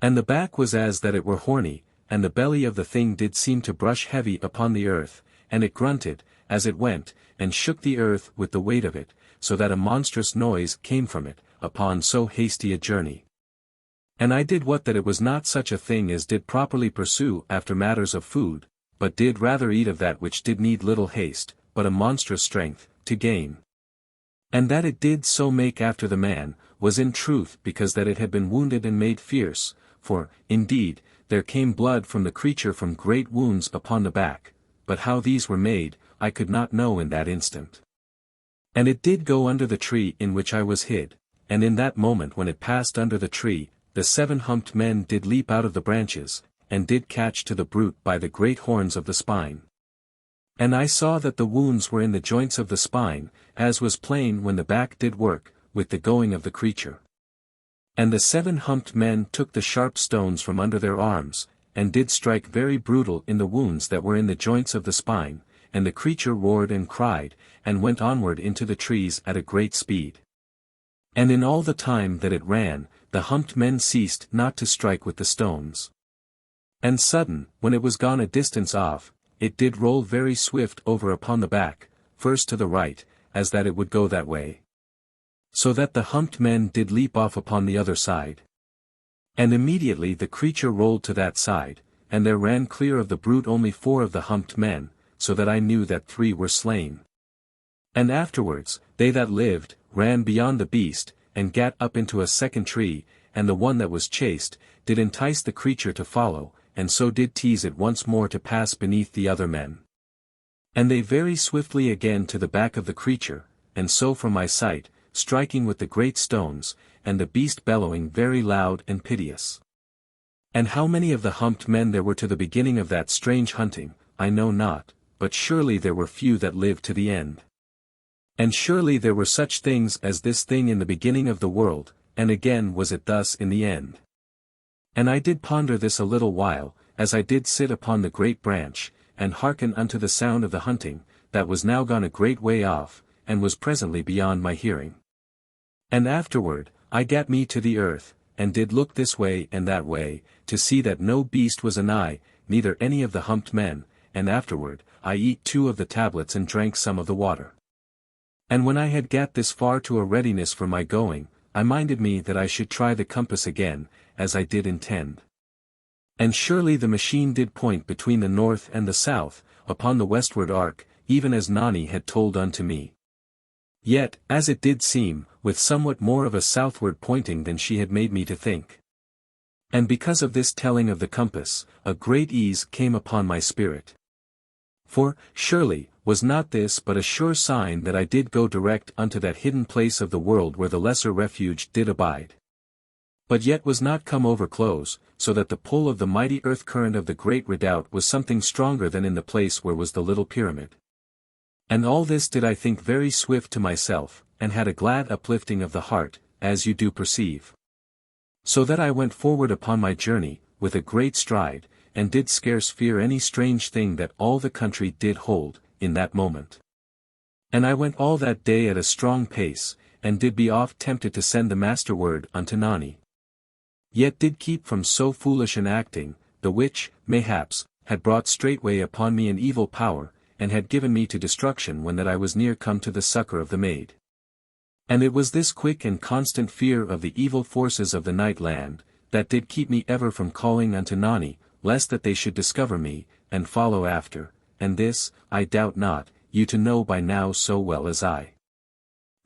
And the back was as that it were horny, and the belly of the thing did seem to brush heavy upon the earth, and it grunted, as it went, and shook the earth with the weight of it, so that a monstrous noise came from it, upon so hasty a journey. And I did what that it was not such a thing as did properly pursue after matters of food, but did rather eat of that which did need little haste, but a monstrous strength, to gain. And that it did so make after the man, was in truth because that it had been wounded and made fierce, for, indeed, there came blood from the creature from great wounds upon the back, but how these were made, I could not know in that instant. And it did go under the tree in which I was hid, and in that moment when it passed under the tree, the 7 humped men did leap out of the branches, and did catch to the brute by the great horns of the spine. And I saw that the wounds were in the joints of the spine, as was plain when the back did work, with the going of the creature. And the 7 humped men took the sharp stones from under their arms, and did strike very brutal in the wounds that were in the joints of the spine, and the creature roared and cried, and went onward into the trees at a great speed. And in all the time that it ran, the humped men ceased not to strike with the stones. And sudden, when it was gone a distance off, it did roll very swift over upon the back, first to the right, as that it would go that way. So that the humped men did leap off upon the other side. And immediately the creature rolled to that side, and there ran clear of the brute only 4 of the humped men, so that I knew that 3 were slain. And afterwards, they that lived, ran beyond the beast, and gat up into a second tree, and the one that was chased, did entice the creature to follow, and so did tease it once more to pass beneath the other men. And they very swiftly again to the back of the creature, and so from my sight, striking with the great stones, and the beast bellowing very loud and piteous. And how many of the humped men there were to the beginning of that strange hunting, I know not, but surely there were few that lived to the end. And surely there were such things as this thing in the beginning of the world, and again was it thus in the end. And I did ponder this a little while, as I did sit upon the great branch, and hearken unto the sound of the hunting, that was now gone a great way off, and was presently beyond my hearing. And afterward, I gat me to the earth, and did look this way and that way, to see that no beast was anigh, neither any of the humped men, and afterward, I eat 2 of the tablets and drank some of the water. And when I had gat this far to a readiness for my going, I minded me that I should try the compass again, as I did intend. And surely the machine did point between the north and the south, upon the westward arc, even as Nani had told unto me. Yet, as it did seem, with somewhat more of a southward pointing than she had made me to think. And because of this telling of the compass, a great ease came upon my spirit. For, surely, was not this but a sure sign that I did go direct unto that hidden place of the world where the lesser refuge did abide? But yet was not come over close, so that the pull of the mighty earth current of the great redoubt was something stronger than in the place where was the little pyramid. And all this did I think very swift to myself, and had a glad uplifting of the heart, as you do perceive. So that I went forward upon my journey, with a great stride, and did scarce fear any strange thing that all the country did hold, in that moment. And I went all that day at a strong pace, and did be oft tempted to send the master word unto Nani. Yet did keep from so foolish an acting, the which, mayhaps, had brought straightway upon me an evil power, and had given me to destruction when that I was near come to the succor of the Maid. And it was this quick and constant fear of the evil forces of the night land, that did keep me ever from calling unto Nani, lest that they should discover me, and follow after, and this, I doubt not, you to know by now so well as I.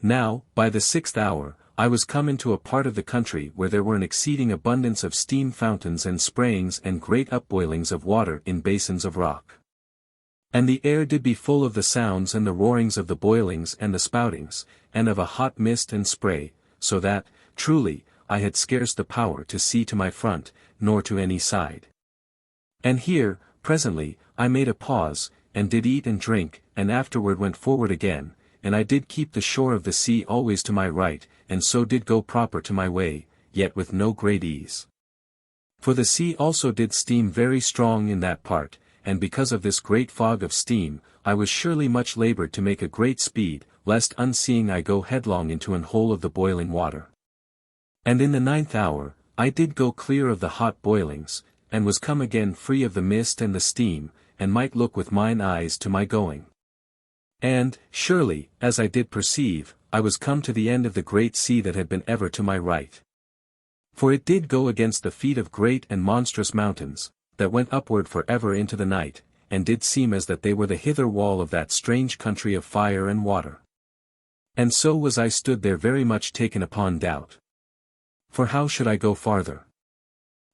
Now, by the 6th hour, I was come into a part of the country where there were an exceeding abundance of steam fountains and sprayings and great upboilings of water in basins of rock. And the air did be full of the sounds and the roarings of the boilings and the spoutings, and of a hot mist and spray, so that, truly, I had scarce the power to see to my front, nor to any side. And here, presently, I made a pause, and did eat and drink, and afterward went forward again, and I did keep the shore of the sea always to my right, and so did go proper to my way, yet with no great ease. For the sea also did steam very strong in that part, and because of this great fog of steam, I was surely much laboured to make a great speed, lest unseeing I go headlong into an hole of the boiling water. And in the 9th hour, I did go clear of the hot boilings, and was come again free of the mist and the steam, and might look with mine eyes to my going. And, surely, as I did perceive, I was come to the end of the great sea that had been ever to my right. For it did go against the feet of great and monstrous mountains, that went upward for ever into the night, and did seem as that they were the hither wall of that strange country of fire and water. And so was I stood there very much taken upon doubt. For how should I go farther?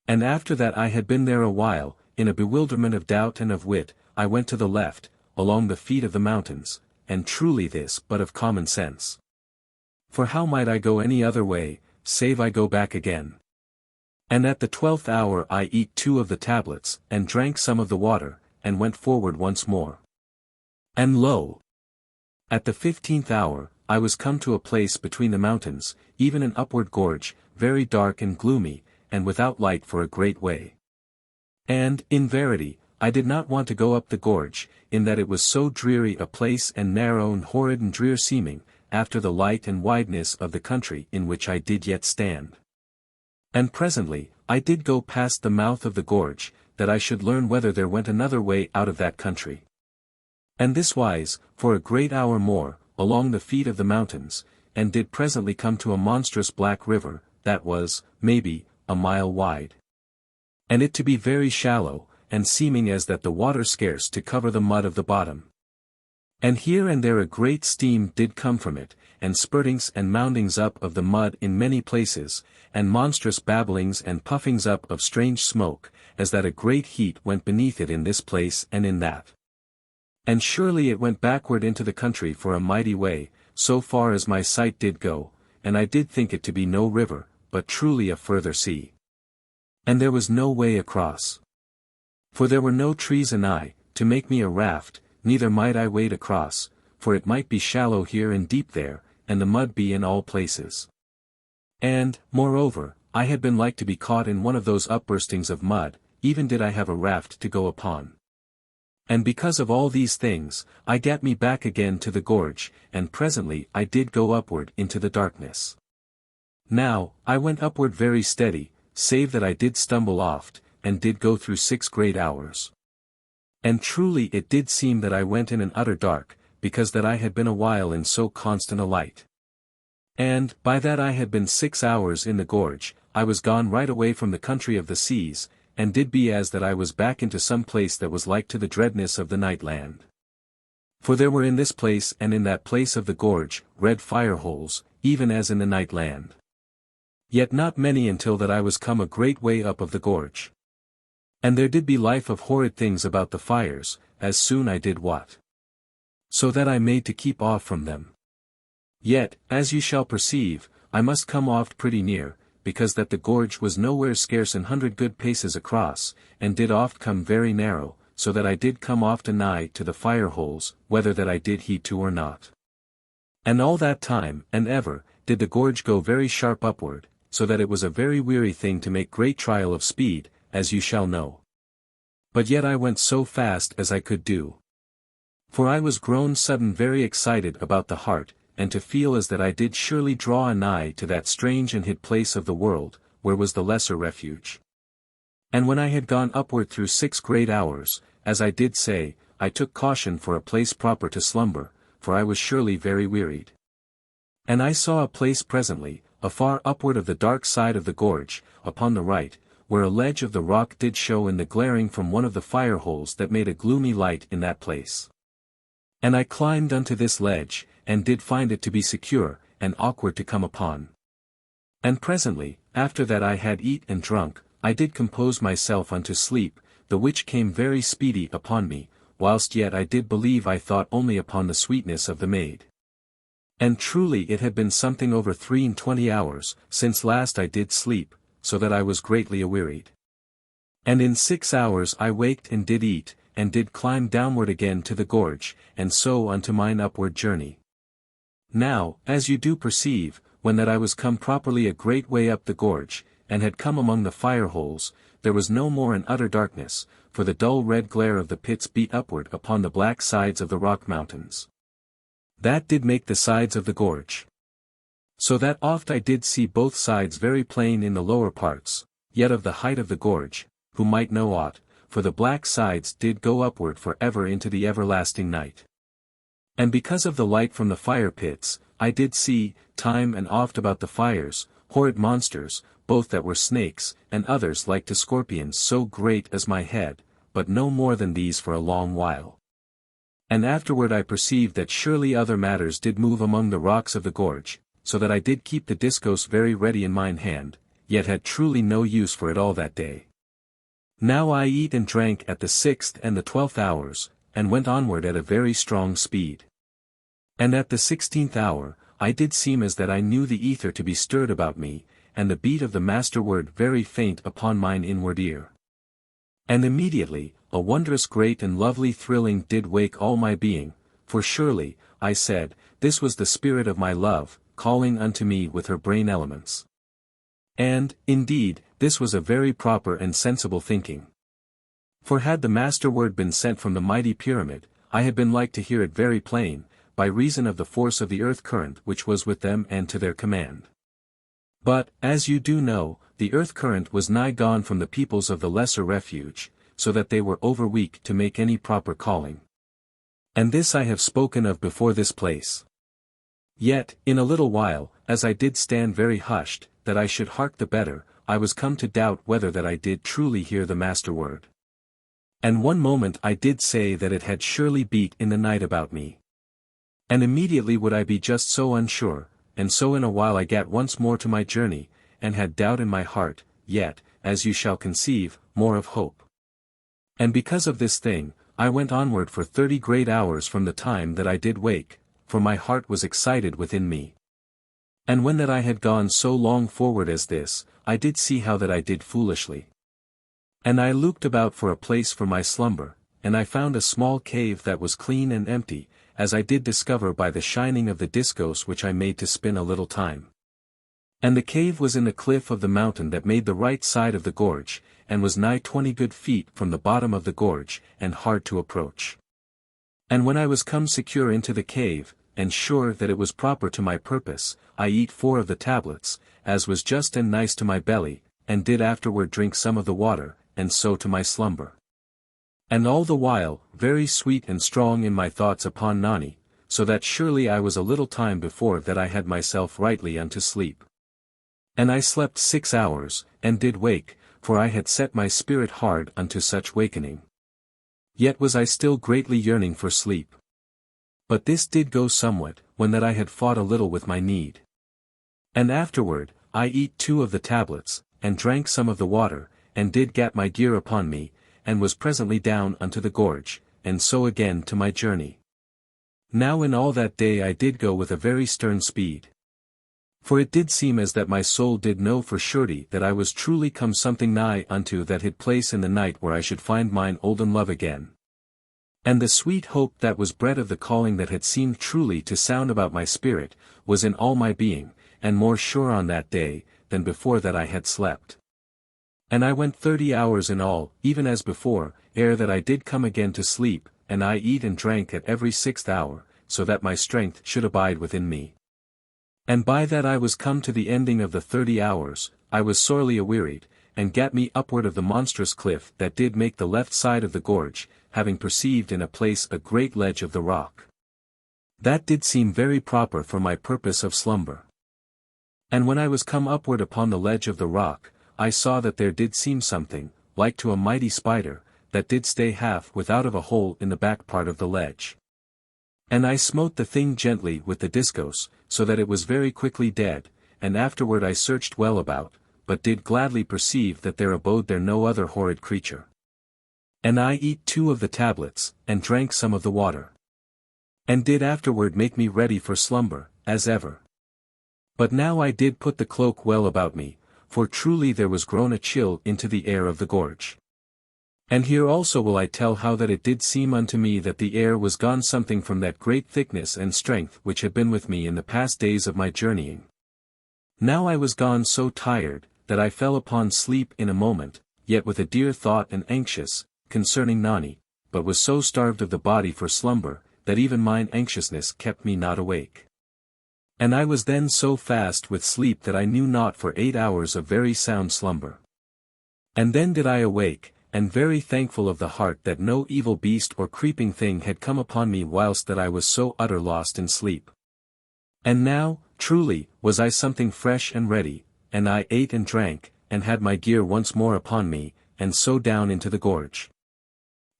And after that I had been there a while, in a bewilderment of doubt and of wit, I went to the left, along the feet of the mountains, and truly this but of common sense. For how might I go any other way, save I go back again? And at the 12th hour I eat 2 of the tablets, and drank some of the water, and went forward once more. And lo! At the 15th hour, I was come to a place between the mountains, even an upward gorge, very dark and gloomy, and without light for a great way. And, in verity, I did not want to go up the gorge, in that it was so dreary a place and narrow and horrid and drear seeming, after the light and wideness of the country in which I did yet stand. And presently, I did go past the mouth of the gorge, that I should learn whether there went another way out of that country. And this wise, for a great hour more, along the feet of the mountains, and did presently come to a monstrous black river, that was, maybe, a mile wide. And it to be very shallow, and seeming as that the water scarce to cover the mud of the bottom. And here and there a great steam did come from it, and spurtings and moundings up of the mud in many places, and monstrous babblings and puffings up of strange smoke, as that a great heat went beneath it in this place and in that. And surely it went backward into the country for a mighty way, so far as my sight did go, and I did think it to be no river, but truly a further sea. And there was no way across. For there were no trees anigh, to make me a raft, neither might I wade across, for it might be shallow here and deep there, and the mud be in all places. And, moreover, I had been like to be caught in one of those upburstings of mud, even did I have a raft to go upon. And because of all these things, I gat me back again to the gorge, and presently I did go upward into the darkness. Now, I went upward very steady, save that I did stumble oft, and did go through 6 great hours. And truly it did seem that I went in an utter dark, because that I had been a while in so constant a light. And, by that I had been 6 hours in the gorge, I was gone right away from the country of the seas, and did be as that I was back into some place that was like to the dreadness of the night land. For there were in this place and in that place of the gorge, red fire holes, even as in the night land. Yet not many until that I was come a great way up of the gorge. And there did be life of horrid things about the fires, as soon I did wot. So that I made to keep off from them. Yet, as you shall perceive, I must come oft pretty near, because that the gorge was nowhere scarce 100 good paces across, and did oft come very narrow, so that I did come oft anigh to the fire holes, whether that I did heed to or not. And all that time, and ever, did the gorge go very sharp upward, so that it was a very weary thing to make great trial of speed, as you shall know. But yet I went so fast as I could do. For I was grown sudden very excited about the heart, and to feel as that I did surely draw anigh to that strange and hid place of the world, where was the lesser refuge. And when I had gone upward through 6 great hours, as I did say, I took caution for a place proper to slumber, for I was surely very wearied. And I saw a place presently, afar upward of the dark side of the gorge, upon the right, where a ledge of the rock did show in the glaring from one of the fire holes that made a gloomy light in that place. And I climbed unto this ledge, and did find it to be secure, and awkward to come upon. And presently, after that I had eat and drunk, I did compose myself unto sleep, the which came very speedy upon me, whilst yet I did believe I thought only upon the sweetness of the maid. And truly it had been something over 23 hours, since last I did sleep, so that I was greatly awearied. And in 6 hours I waked and did eat, and did climb downward again to the gorge, and so unto mine upward journey. Now, as you do perceive, when that I was come properly a great way up the gorge, and had come among the fire holes, there was no more an utter darkness, for the dull red glare of the pits beat upward upon the black sides of the rock mountains. That did make the sides of the gorge. So that oft I did see both sides very plain in the lower parts, yet of the height of the gorge, who might know aught, for the black sides did go upward for ever into the everlasting night. And because of the light from the fire pits, I did see, time and oft about the fires, horrid monsters, both that were snakes, and others like to scorpions so great as my head, but no more than these for a long while. And afterward I perceived that surely other matters did move among the rocks of the gorge, so that I did keep the discos very ready in mine hand, yet had truly no use for it all that day. Now I eat and drank at the 6th and the 12th hours, and went onward at a very strong speed. And at the 16th hour, I did seem as that I knew the ether to be stirred about me, and the beat of the master word very faint upon mine inward ear. And immediately, a wondrous great and lovely thrilling did wake all my being, for surely, I said, this was the spirit of my love, calling unto me with her brain elements. And, indeed, this was a very proper and sensible thinking. For had the master word been sent from the mighty pyramid, I had been like to hear it very plain, by reason of the force of the earth current which was with them and to their command. But, as you do know, the earth current was nigh gone from the peoples of the lesser refuge, so that they were over weak to make any proper calling. And this I have spoken of before this place. Yet, in a little while, as I did stand very hushed, that I should hark the better, I was come to doubt whether that I did truly hear the master word. And one moment I did say that it had surely beat in the night about me. And immediately would I be just so unsure, and so in a while I gat once more to my journey, and had doubt in my heart, yet, as you shall conceive, more of hope. And because of this thing, I went onward for 30 great hours from the time that I did wake, for my heart was excited within me. And when that I had gone so long forward as this, I did see how that I did foolishly. And I looked about for a place for my slumber, and I found a small cave that was clean and empty, as I did discover by the shining of the discos which I made to spin a little time. And the cave was in the cliff of the mountain that made the right side of the gorge, and was nigh 20 good feet from the bottom of the gorge, and hard to approach. And when I was come secure into the cave, and sure that it was proper to my purpose, I eat 4 of the tablets, as was just and nice to my belly, and did afterward drink some of the water, and so to my slumber. And all the while, very sweet and strong in my thoughts upon Nani, so that surely I was a little time before that I had myself rightly unto sleep. And I slept 6 hours, and did wake, for I had set my spirit hard unto such wakening. Yet was I still greatly yearning for sleep. But this did go somewhat, when that I had fought a little with my need. And afterward, I eat 2 of the tablets, and drank some of the water, and did get my gear upon me, and was presently down unto the gorge, and so again to my journey. Now in all that day I did go with a very stern speed. For it did seem as that my soul did know for surety that I was truly come something nigh unto that hid place in the night where I should find mine Olden love again. And the sweet hope that was bred of the calling that had seemed truly to sound about my spirit, was in all my being, and more sure on that day, than before that I had slept. And I went 30 hours in all, even as before, ere that I did come again to sleep, and I eat and drank at every 6th hour, so that my strength should abide within me. And by that I was come to the ending of the 30 hours, I was sorely awearied, and gat me upward of the monstrous cliff that did make the left side of the gorge, having perceived in a place a great ledge of the rock. That did seem very proper for my purpose of slumber. And when I was come upward upon the ledge of the rock, I saw that there did seem something, like to a mighty spider, that did stay half without of a hole in the back part of the ledge. And I smote the thing gently with the discos, so that it was very quickly dead, and afterward I searched well about, but did gladly perceive that there abode there no other horrid creature. And I eat 2 of the tablets, and drank some of the water. And did afterward make me ready for slumber, as ever. But now I did put the cloak well about me, for truly there was grown a chill into the air of the gorge. And here also will I tell how that it did seem unto me that the air was gone something from that great thickness and strength which had been with me in the past days of my journeying. Now I was gone so tired, that I fell upon sleep in a moment, yet with a dear thought and anxious, concerning Nani, but was so starved of the body for slumber, that even mine anxiousness kept me not awake. And I was then so fast with sleep that I knew not for 8 hours of very sound slumber. And then did I awake, and very thankful of the heart that no evil beast or creeping thing had come upon me whilst that I was so utter lost in sleep. And now, truly, was I something fresh and ready, and I ate and drank, and had my gear once more upon me, and so down into the gorge.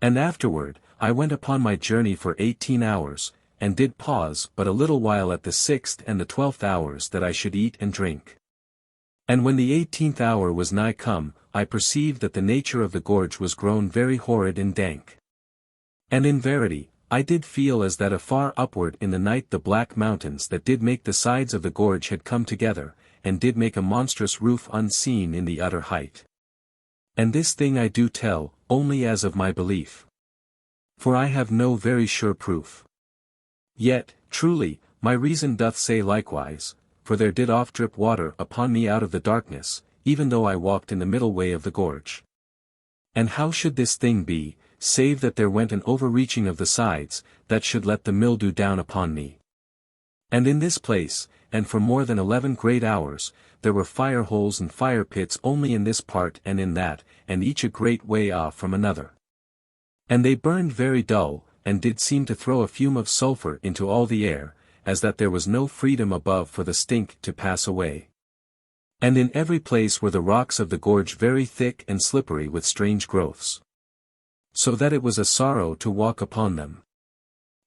And afterward, I went upon my journey for 18 hours, and did pause but a little while at the 6th and the 12th hours that I should eat and drink. And when the 18th hour was nigh come, I perceived that the nature of the gorge was grown very horrid and dank. And in verity, I did feel as that afar upward in the night the black mountains that did make the sides of the gorge had come together, and did make a monstrous roof unseen in the utter height. And this thing I do tell, only as of my belief. For I have no very sure proof. Yet, truly, my reason doth say likewise, for there did oft drip water upon me out of the darkness, even though I walked in the middle way of the gorge. And how should this thing be, save that there went an overreaching of the sides, that should let the mildew down upon me? And in this place, and for more than 11 great hours, there were fire holes and fire pits only in this part and in that, and each a great way off from another. And they burned very dull, and did seem to throw a fume of sulphur into all the air, as that there was no freedom above for the stink to pass away. And in every place were the rocks of the gorge very thick and slippery with strange growths, so that it was a sorrow to walk upon them.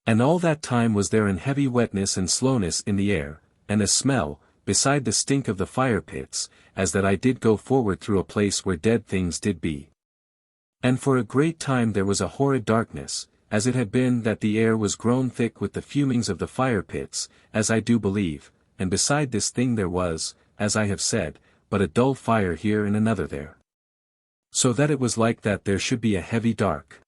And all that time was there an heavy wetness and slowness in the air, and a smell, beside the stink of the fire pits, as that I did go forward through a place where dead things did be. And for a great time there was a horrid darkness, as it had been that the air was grown thick with the fumings of the fire pits, as I do believe, and beside this thing there was, as I have said, but a dull fire here and another there. So that it was like that there should be a heavy dark.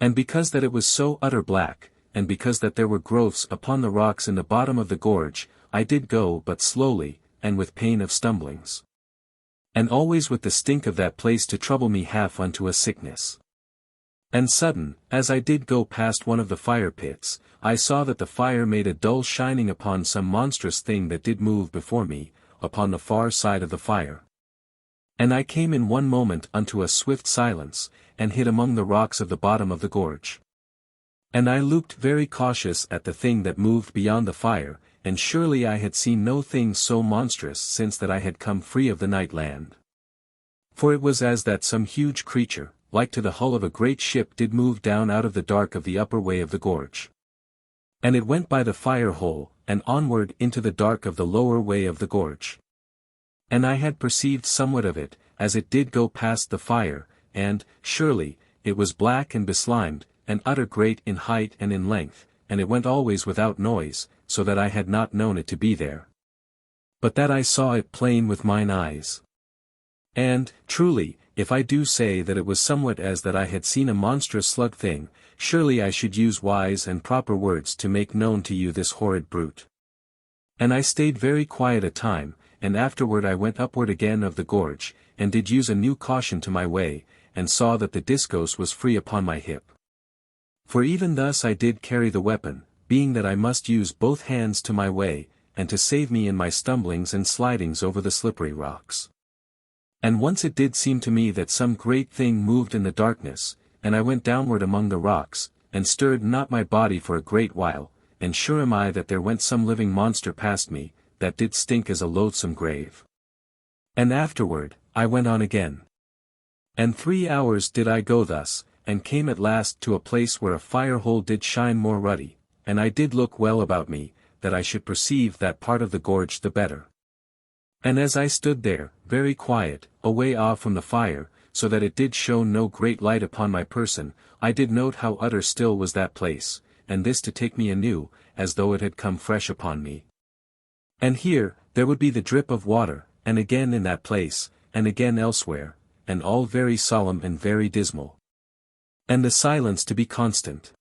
And because that it was so utter black, and because that there were growths upon the rocks in the bottom of the gorge, I did go but slowly, and with pain of stumblings. And always with the stink of that place to trouble me half unto a sickness. And sudden, as I did go past one of the fire pits, I saw that the fire made a dull shining upon some monstrous thing that did move before me, upon the far side of the fire. And I came in one moment unto a swift silence, and hid among the rocks of the bottom of the gorge. And I looked very cautious at the thing that moved beyond the fire, and surely I had seen no thing so monstrous since that I had come free of the night land. For it was as that some huge creature, like to the hull of a great ship, did move down out of the dark of the upper way of the gorge. And it went by the fire hole, and onward into the dark of the lower way of the gorge. And I had perceived somewhat of it, as it did go past the fire, and, surely, it was black and beslimed, and utter great in height and in length, and it went always without noise, so that I had not known it to be there. But that I saw it plain with mine eyes. And, truly, if I do say that it was somewhat as that I had seen a monstrous slug thing, surely I should use wise and proper words to make known to you this horrid brute. And I stayed very quiet a time, and afterward I went upward again of the gorge, and did use a new caution to my way, and saw that the discos was free upon my hip. For even thus I did carry the weapon, being that I must use both hands to my way, and to save me in my stumblings and slidings over the slippery rocks. And once it did seem to me that some great thing moved in the darkness, and I went downward among the rocks, and stirred not my body for a great while, and sure am I that there went some living monster past me, that did stink as a loathsome grave. And afterward, I went on again. And 3 hours did I go thus, and came at last to a place where a fire hole did shine more ruddy, and I did look well about me, that I should perceive that part of the gorge the better. And as I stood there, very quiet, away off from the fire, so that it did show no great light upon my person, I did note how utter still was that place, and this to take me anew, as though it had come fresh upon me. And here, there would be the drip of water, and again in that place, and again elsewhere, and all very solemn and very dismal. And the silence to be constant.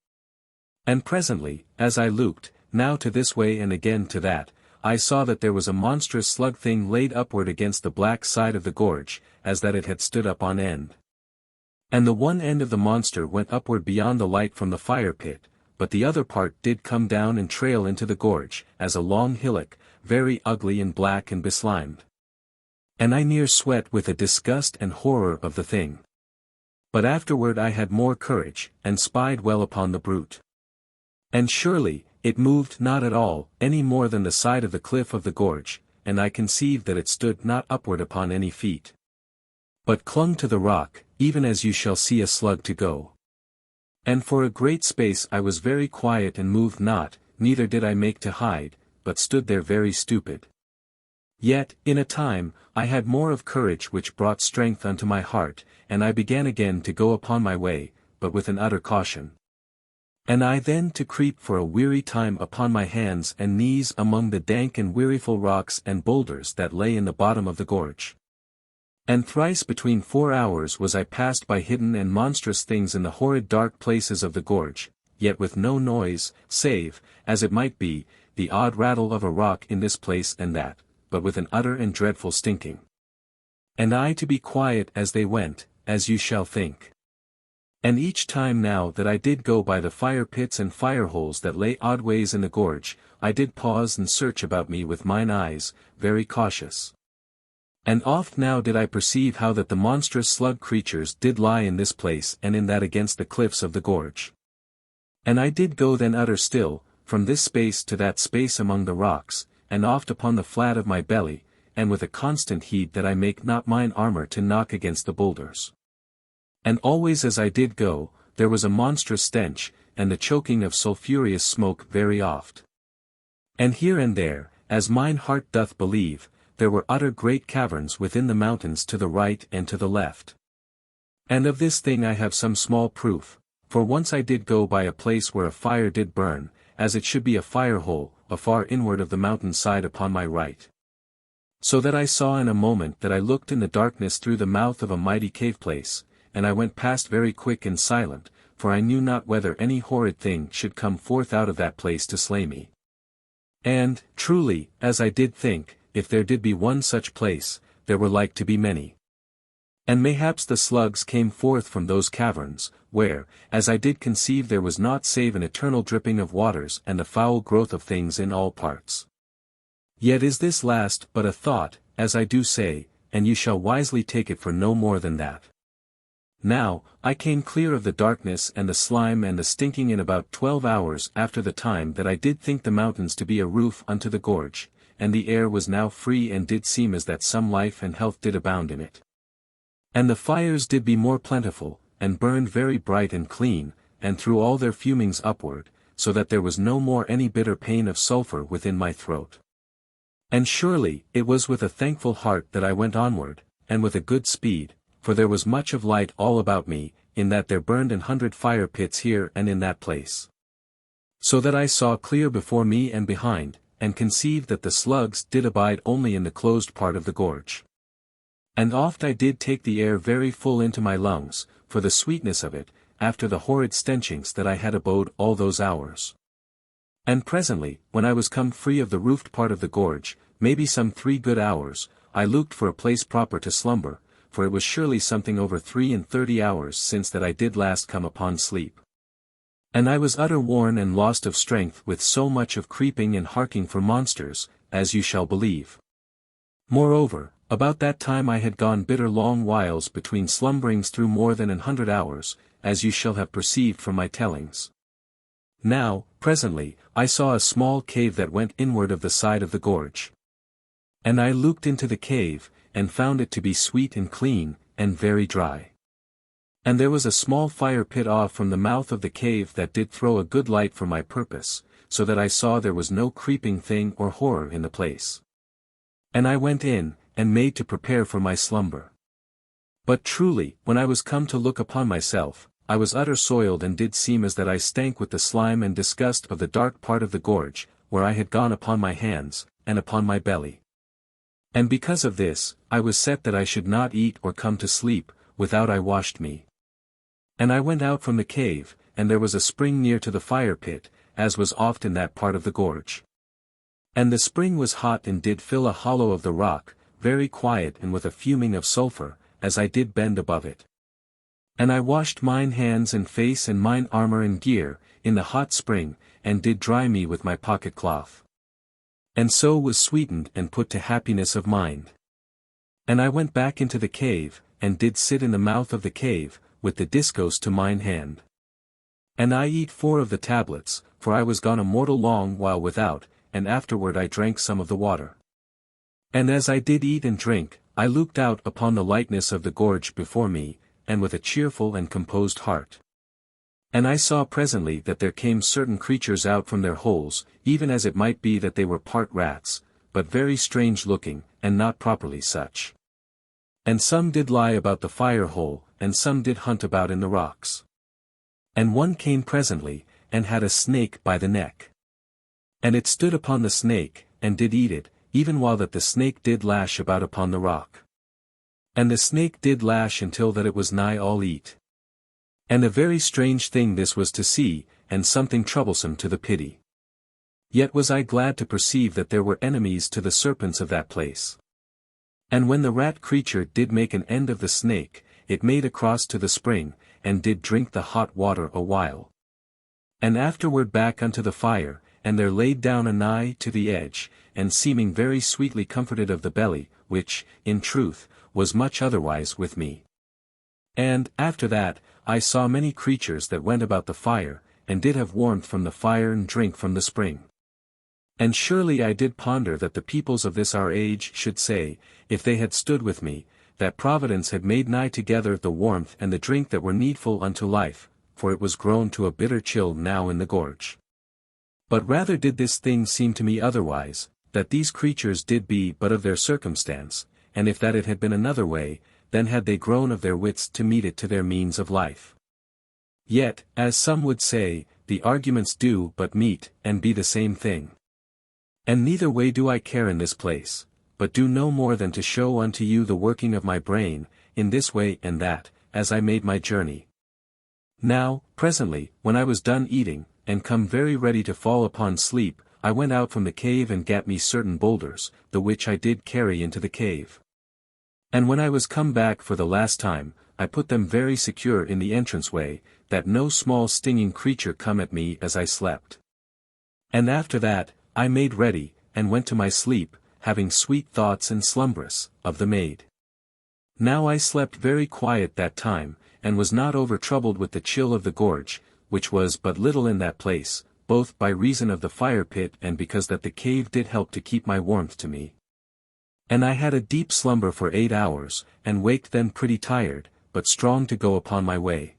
And presently, as I looked, now to this way and again to that, I saw that there was a monstrous slug thing laid upward against the black side of the gorge, as that it had stood up on end. And the one end of the monster went upward beyond the light from the fire pit, but the other part did come down and trail into the gorge, as a long hillock, very ugly and black and beslimed. And I near sweat with a disgust and horror of the thing. But afterward I had more courage, and spied well upon the brute. And surely, it moved not at all, any more than the side of the cliff of the gorge, and I conceived that it stood not upward upon any feet, but clung to the rock, even as you shall see a slug to go. And for a great space I was very quiet and moved not, neither did I make to hide, but stood there very stupid. Yet, in a time, I had more of courage which brought strength unto my heart, and I began again to go upon my way, but with an utter caution. And I then to creep for a weary time upon my hands and knees among the dank and weariful rocks and boulders that lay in the bottom of the gorge. And thrice between 4 hours was I passed by hidden and monstrous things in the horrid dark places of the gorge, yet with no noise, save, as it might be, the odd rattle of a rock in this place and that, but with an utter and dreadful stinking. And I to be quiet as they went, as you shall think. And each time now that I did go by the fire pits and fire holes that lay odd ways in the gorge, I did pause and search about me with mine eyes, very cautious. And oft now did I perceive how that the monstrous slug creatures did lie in this place and in that against the cliffs of the gorge. And I did go then utter still, from this space to that space among the rocks, and oft upon the flat of my belly, and with a constant heed that I make not mine armor to knock against the boulders. And always as I did go, there was a monstrous stench, and the choking of sulphureous smoke very oft. And here and there, as mine heart doth believe, there were utter great caverns within the mountains to the right and to the left. And of this thing I have some small proof, for once I did go by a place where a fire did burn, as it should be a fire hole, afar inward of the mountain side upon my right. So that I saw in a moment that I looked in the darkness through the mouth of a mighty cave place, and I went past very quick and silent, for I knew not whether any horrid thing should come forth out of that place to slay me. And, truly, as I did think, if there did be one such place, there were like to be many. And mayhaps the slugs came forth from those caverns, where, as I did conceive there was naught save an eternal dripping of waters and the foul growth of things in all parts. Yet is this last but a thought, as I do say, and you shall wisely take it for no more than that. Now, I came clear of the darkness and the slime and the stinking in about 12 hours after the time that I did think the mountains to be a roof unto the gorge, and the air was now free and did seem as that some life and health did abound in it. And the fires did be more plentiful, and burned very bright and clean, and threw all their fumings upward, so that there was no more any bitter pain of sulphur within my throat. And surely, it was with a thankful heart that I went onward, and with a good speed, for there was much of light all about me, in that there burned 100 fire pits here and in that place. So that I saw clear before me and behind, and conceived that the slugs did abide only in the closed part of the gorge. And oft I did take the air very full into my lungs, for the sweetness of it, after the horrid stenchings that I had abode all those hours. And presently, when I was come free of the roofed part of the gorge, maybe some 3 good hours, I looked for a place proper to slumber, for it was surely something over 33 hours since that I did last come upon sleep. And I was utter worn and lost of strength with so much of creeping and harking for monsters, as you shall believe. Moreover, about that time I had gone bitter long whiles between slumberings through more than 100 hours, as you shall have perceived from my tellings. Now, presently, I saw a small cave that went inward of the side of the gorge. And I looked into the cave, and found it to be sweet and clean, and very dry. And there was a small fire pit off from the mouth of the cave that did throw a good light for my purpose, so that I saw there was no creeping thing or horror in the place. And I went in, and made to prepare for my slumber. But truly, when I was come to look upon myself, I was utter soiled and did seem as that I stank with the slime and disgust of the dark part of the gorge, where I had gone upon my hands, and upon my belly. And because of this, I was set that I should not eat or come to sleep, without I washed me. And I went out from the cave, and there was a spring near to the fire pit, as was oft in that part of the gorge. And the spring was hot and did fill a hollow of the rock, very quiet and with a fuming of sulphur, as I did bend above it. And I washed mine hands and face and mine armor and gear, in the hot spring, and did dry me with my pocket cloth. And so was sweetened and put to happiness of mind. And I went back into the cave, and did sit in the mouth of the cave, with the discos to mine hand. And I eat 4 of the tablets, for I was gone a mortal long while without, and afterward I drank some of the water. And as I did eat and drink, I looked out upon the lightness of the gorge before me, and with a cheerful and composed heart. And I saw presently that there came certain creatures out from their holes, even as it might be that they were part rats, but very strange looking, and not properly such. And some did lie about the fire hole, and some did hunt about in the rocks. And one came presently, and had a snake by the neck. And it stood upon the snake, and did eat it, even while that the snake did lash about upon the rock. And the snake did lash until that it was nigh all eat. And a very strange thing this was to see, and something troublesome to the pity. Yet was I glad to perceive that there were enemies to the serpents of that place. And when the rat creature did make an end of the snake, it made across to the spring, and did drink the hot water a while. And afterward back unto the fire, and there laid down anigh to the edge, and seeming very sweetly comforted of the belly, which, in truth, was much otherwise with me. And, after that, I saw many creatures that went about the fire, and did have warmth from the fire and drink from the spring. And surely I did ponder that the peoples of this our age should say, if they had stood with me, that Providence had made nigh together the warmth and the drink that were needful unto life, for it was grown to a bitter chill now in the gorge. But rather did this thing seem to me otherwise, that these creatures did be but of their circumstance, and if that it had been another way, then had they grown of their wits to meet it to their means of life. Yet, as some would say, the arguments do but meet and be the same thing. And neither way do I care in this place, but do no more than to show unto you the working of my brain, in this way and that, as I made my journey. Now, presently, when I was done eating, and come very ready to fall upon sleep, I went out from the cave and gat me certain boulders, the which I did carry into the cave. And when I was come back for the last time, I put them very secure in the entrance-way, that no small stinging creature come at me as I slept. And after that, I made ready, and went to my sleep, having sweet thoughts and slumbrous, of the maid. Now I slept very quiet that time, and was not over troubled with the chill of the gorge, which was but little in that place, both by reason of the fire pit and because that the cave did help to keep my warmth to me. And I had a deep slumber for 8 hours, and waked then pretty tired, but strong to go upon my way.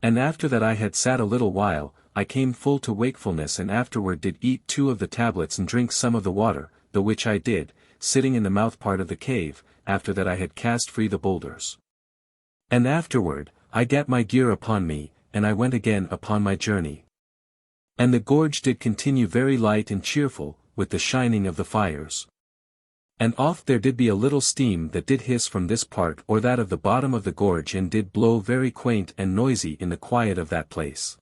And after that I had sat a little while, I came full to wakefulness and afterward did eat 2 of the tablets and drink some of the water, the which I did, sitting in the mouth part of the cave, after that I had cast free the boulders. And afterward, I gat my gear upon me, and I went again upon my journey. And the gorge did continue very light and cheerful, with the shining of the fires. And oft there did be a little steam that did hiss from this part or that of the bottom of the gorge and did blow very quaint and noisy in the quiet of that place.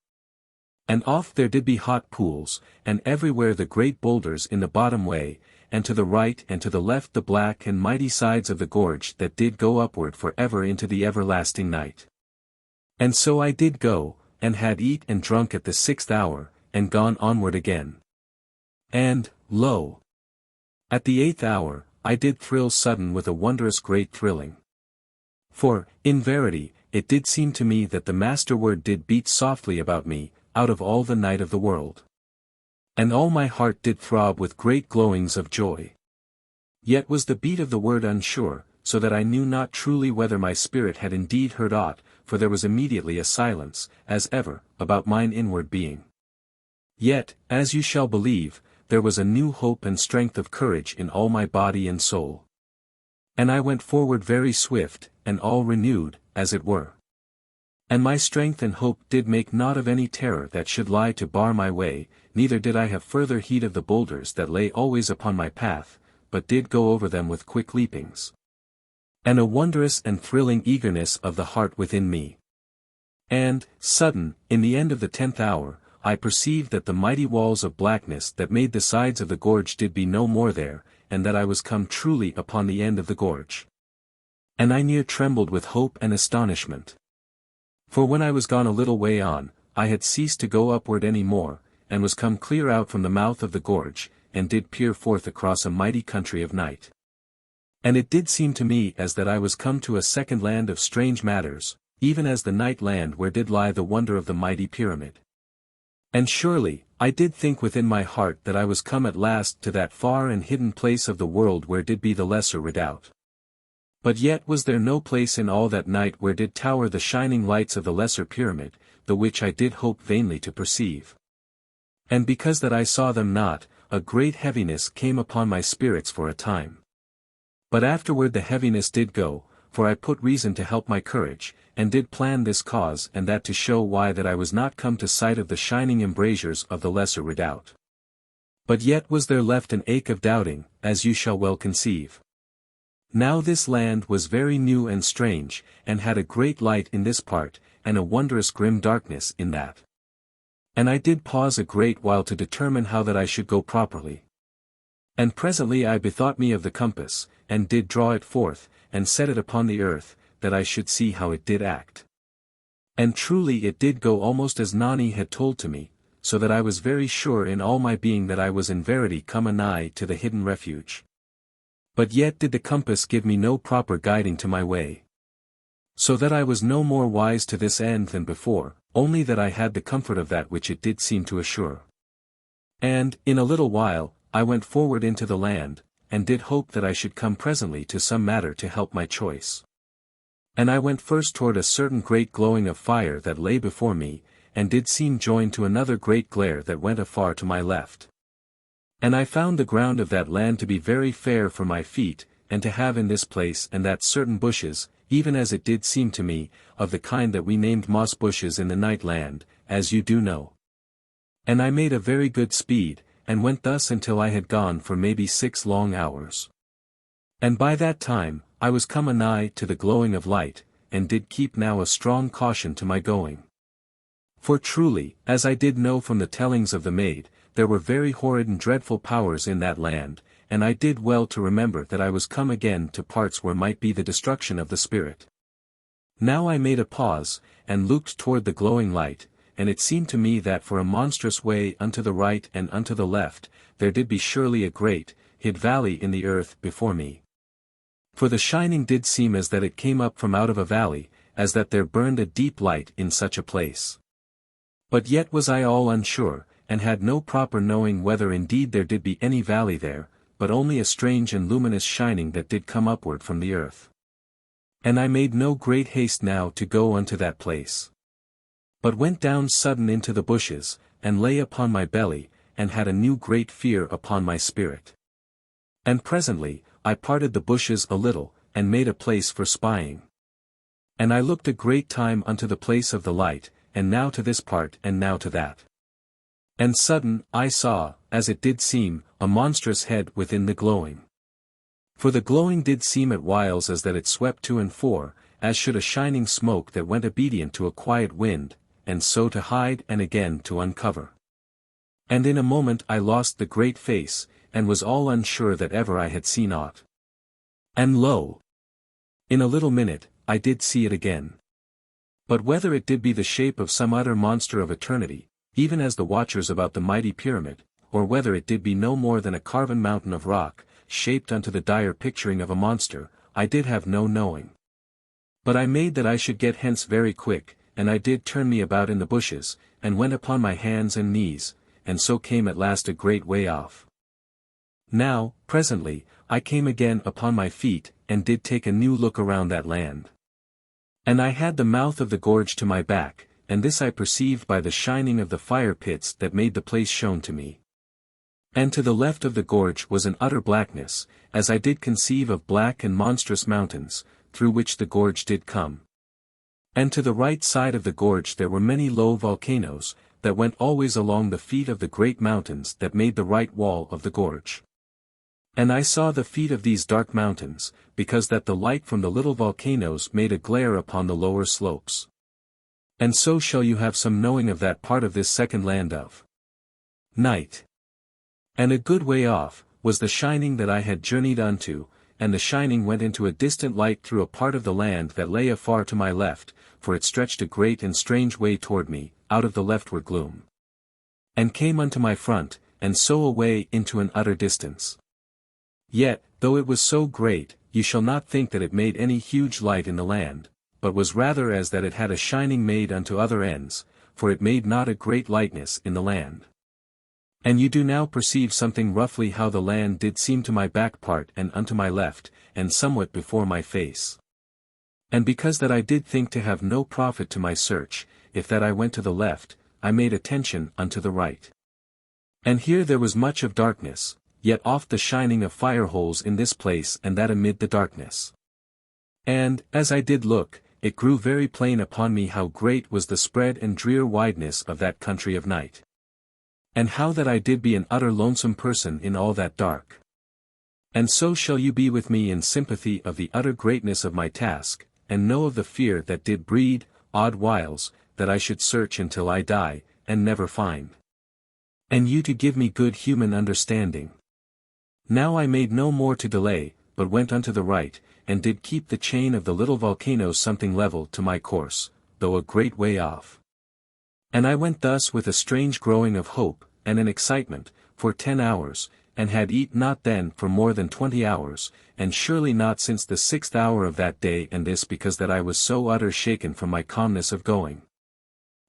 And oft there did be hot pools, and everywhere the great boulders in the bottom way, and to the right and to the left the black and mighty sides of the gorge that did go upward for ever into the everlasting night. And so I did go, and had eat and drunk at the 6th hour, and gone onward again. And, lo! At the 8th hour, I did thrill sudden with a wondrous great thrilling. For, in verity, it did seem to me that the master word did beat softly about me, out of all the night of the world. And all my heart did throb with great glowings of joy. Yet was the beat of the word unsure, so that I knew not truly whether my spirit had indeed heard aught, for there was immediately a silence, as ever, about mine inward being. Yet, as you shall believe, there was a new hope and strength of courage in all my body and soul. And I went forward very swift, and all renewed, as it were. And my strength and hope did make naught of any terror that should lie to bar my way, neither did I have further heed of the boulders that lay always upon my path, but did go over them with quick leapings. And a wondrous and thrilling eagerness of the heart within me. And, sudden, in the end of the 10th hour, I perceived that the mighty walls of blackness that made the sides of the gorge did be no more there, and that I was come truly upon the end of the gorge. And I near trembled with hope and astonishment. For when I was gone a little way on, I had ceased to go upward any more, and was come clear out from the mouth of the gorge, and did peer forth across a mighty country of night. And it did seem to me as that I was come to a second land of strange matters, even as the night land where did lie the wonder of the mighty pyramid. And surely, I did think within my heart that I was come at last to that far and hidden place of the world where did be the lesser redoubt. But yet was there no place in all that night where did tower the shining lights of the lesser pyramid, the which I did hope vainly to perceive. And because that I saw them not, a great heaviness came upon my spirits for a time. But afterward the heaviness did go, for I put reason to help my courage, and did plan this cause and that to show why that I was not come to sight of the shining embrasures of the lesser redoubt. But yet was there left an ache of doubting, as you shall well conceive. Now this land was very new and strange, and had a great light in this part, and a wondrous grim darkness in that. And I did pause a great while to determine how that I should go properly. And presently I bethought me of the compass, and did draw it forth, and set it upon the earth, that I should see how it did act. And truly it did go almost as Nani had told to me, so that I was very sure in all my being that I was in verity come anigh to the hidden refuge. But yet did the compass give me no proper guiding to my way. So that I was no more wise to this end than before, only that I had the comfort of that which it did seem to assure. And, in a little while, I went forward into the land, and did hope that I should come presently to some matter to help my choice. And I went first toward a certain great glowing of fire that lay before me, and did seem joined to another great glare that went afar to my left. And I found the ground of that land to be very fair for my feet, and to have in this place and that certain bushes, even as it did seem to me, of the kind that we named moss bushes in the night land, as you do know. And I made a very good speed, and went thus until I had gone for maybe 6 long hours. And by that time, I was come anigh to the glowing of light, and did keep now a strong caution to my going. For truly, as I did know from the tellings of the Maid, there were very horrid and dreadful powers in that land, and I did well to remember that I was come again to parts where might be the destruction of the spirit. Now I made a pause, and looked toward the glowing light, and it seemed to me that for a monstrous way unto the right and unto the left, there did be surely a great, hid valley in the earth before me. For the shining did seem as that it came up from out of a valley, as that there burned a deep light in such a place. But yet was I all unsure, and had no proper knowing whether indeed there did be any valley there, but only a strange and luminous shining that did come upward from the earth. And I made no great haste now to go unto that place, but went down sudden into the bushes, and lay upon my belly, and had a new great fear upon my spirit. And presently, I parted the bushes a little, and made a place for spying. And I looked a great time unto the place of the light, and now to this part and now to that. And sudden, I saw, as it did seem, a monstrous head within the glowing. For the glowing did seem at whiles as that it swept to and fro, as should a shining smoke that went obedient to a quiet wind, and so to hide and again to uncover. And in a moment I lost the great face, and was all unsure that ever I had seen aught. And lo! In a little minute, I did see it again. But whether it did be the shape of some utter monster of eternity, even as the watchers about the mighty pyramid, or whether it did be no more than a carven mountain of rock, shaped unto the dire picturing of a monster, I did have no knowing. But I made that I should get hence very quick, and I did turn me about in the bushes, and went upon my hands and knees, and so came at last a great way off. Now, presently, I came again upon my feet, and did take a new look around that land. And I had the mouth of the gorge to my back, and this I perceived by the shining of the fire pits that made the place shown to me. And to the left of the gorge was an utter blackness, as I did conceive of black and monstrous mountains, through which the gorge did come. And to the right side of the gorge there were many low volcanoes, that went always along the feet of the great mountains that made the right wall of the gorge. And I saw the feet of these dark mountains, because that the light from the little volcanoes made a glare upon the lower slopes. And so shall you have some knowing of that part of this second land of night. And a good way off, was the shining that I had journeyed unto, and the shining went into a distant light through a part of the land that lay afar to my left, for it stretched a great and strange way toward me, out of the leftward gloom. And came unto my front, and so away into an utter distance. Yet, though it was so great, you shall not think that it made any huge light in the land, but was rather as that it had a shining made unto other ends, for it made not a great lightness in the land. And you do now perceive something roughly how the land did seem to my back part and unto my left, and somewhat before my face. And because that I did think to have no profit to my search, if that I went to the left, I made attention unto the right. And here there was much of darkness, yet oft the shining of fire holes in this place and that amid the darkness. And, as I did look, it grew very plain upon me how great was the spread and drear wideness of that country of night. And how that I did be an utter lonesome person in all that dark. And so shall you be with me in sympathy of the utter greatness of my task, and know of the fear that did breed, odd whiles, that I should search until I die, and never find. And you to give me good human understanding. Now I made no more to delay, but went unto the right, and did keep the chain of the little volcanoes something level to my course, though a great way off. And I went thus with a strange growing of hope, and an excitement, for 10 hours, and had eat not then for more than 20 hours, and surely not since the 6th hour of that day, and this because that I was so utter shaken from my calmness of going.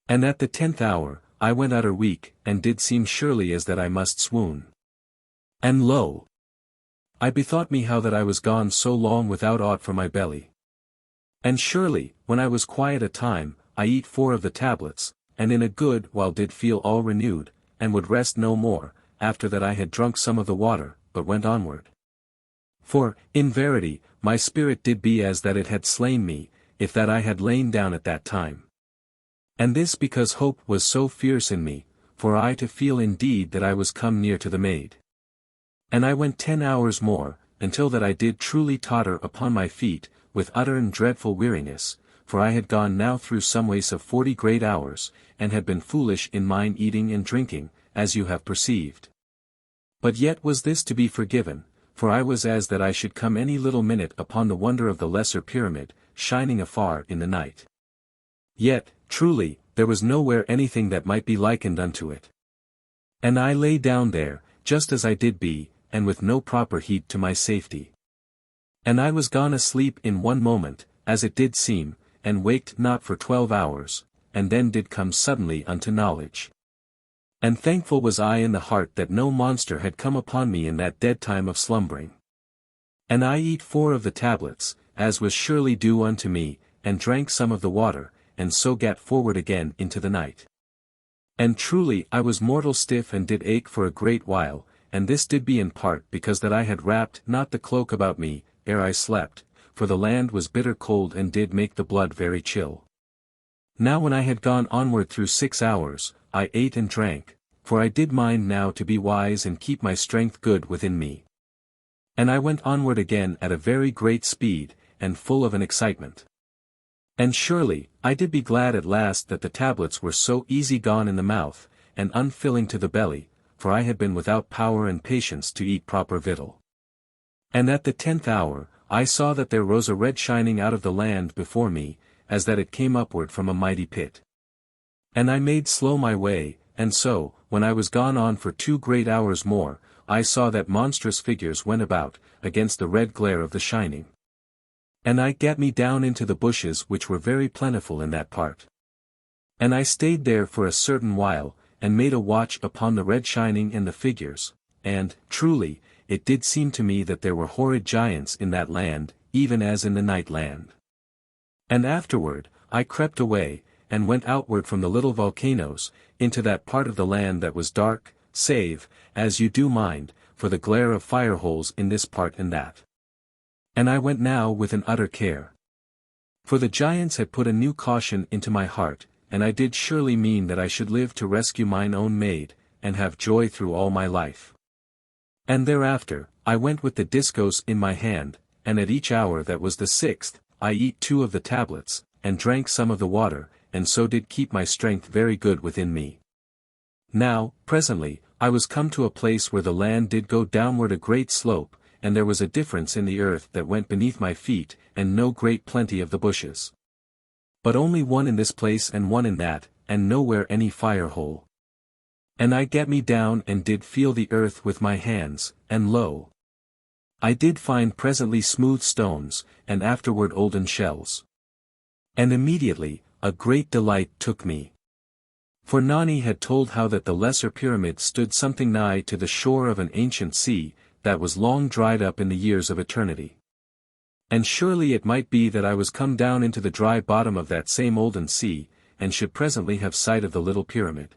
And at the 10th hour, I went utter weak, and did seem surely as that I must swoon. And lo! I bethought me how that I was gone so long without aught for my belly. And surely, when I was quiet a time, I eat 4 of the tablets, and in a good while did feel all renewed, and would rest no more, after that I had drunk some of the water, but went onward. For, in verity, my spirit did be as that it had slain me, if that I had lain down at that time. And this because hope was so fierce in me, for I to feel indeed that I was come near to the Maid. And I went 10 hours more, until that I did truly totter upon my feet, with utter and dreadful weariness, for I had gone now through some ways of 40 great hours, and had been foolish in mine eating and drinking, as you have perceived. But yet was this to be forgiven, for I was as that I should come any little minute upon the wonder of the lesser pyramid, shining afar in the night. Yet, truly, there was nowhere anything that might be likened unto it. And I lay down there, just as I did be, and with no proper heed to my safety. And I was gone asleep in one moment, as it did seem, and waked not for 12 hours, and then did come suddenly unto knowledge. And thankful was I in the heart that no monster had come upon me in that dead time of slumbering. And I eat 4 of the tablets, as was surely due unto me, and drank some of the water, and so gat forward again into the night. And truly I was mortal stiff and did ache for a great while, and this did be in part because that I had wrapped not the cloak about me, ere I slept, for the land was bitter cold and did make the blood very chill. Now when I had gone onward through 6 hours, I ate and drank, for I did mind now to be wise and keep my strength good within me. And I went onward again at a very great speed, and full of an excitement. And surely, I did be glad at last that the tablets were so easy gone in the mouth, and unfilling to the belly, for I had been without power and patience to eat proper victual. And at the 10th hour, I saw that there rose a red shining out of the land before me, as that it came upward from a mighty pit. And I made slow my way, and so, when I was gone on for 2 great hours more, I saw that monstrous figures went about, against the red glare of the shining. And I gat me down into the bushes which were very plentiful in that part. And I stayed there for a certain while, and made a watch upon the red shining and the figures, and, truly, it did seem to me that there were horrid giants in that land, even as in the night land. And afterward, I crept away, and went outward from the little volcanoes, into that part of the land that was dark, save, as you do mind, for the glare of fire holes in this part and that. And I went now with an utter care. For the giants had put a new caution into my heart, and I did surely mean that I should live to rescue mine own Maid, and have joy through all my life. And thereafter, I went with the discos in my hand, and at each hour that was the 6th, I eat 2 of the tablets, and drank some of the water, and so did keep my strength very good within me. Now, presently, I was come to a place where the land did go downward a great slope, and there was a difference in the earth that went beneath my feet, and no great plenty of the bushes. But only one in this place and one in that, and nowhere any fire hole. And I gat me down and did feel the earth with my hands, and lo! I did find presently smooth stones, and afterward Olden shells. And immediately, a great delight took me. For Nani had told how that the lesser pyramid stood something nigh to the shore of an ancient sea, that was long dried up in the years of eternity. And surely it might be that I was come down into the dry bottom of that same Olden sea, and should presently have sight of the little pyramid.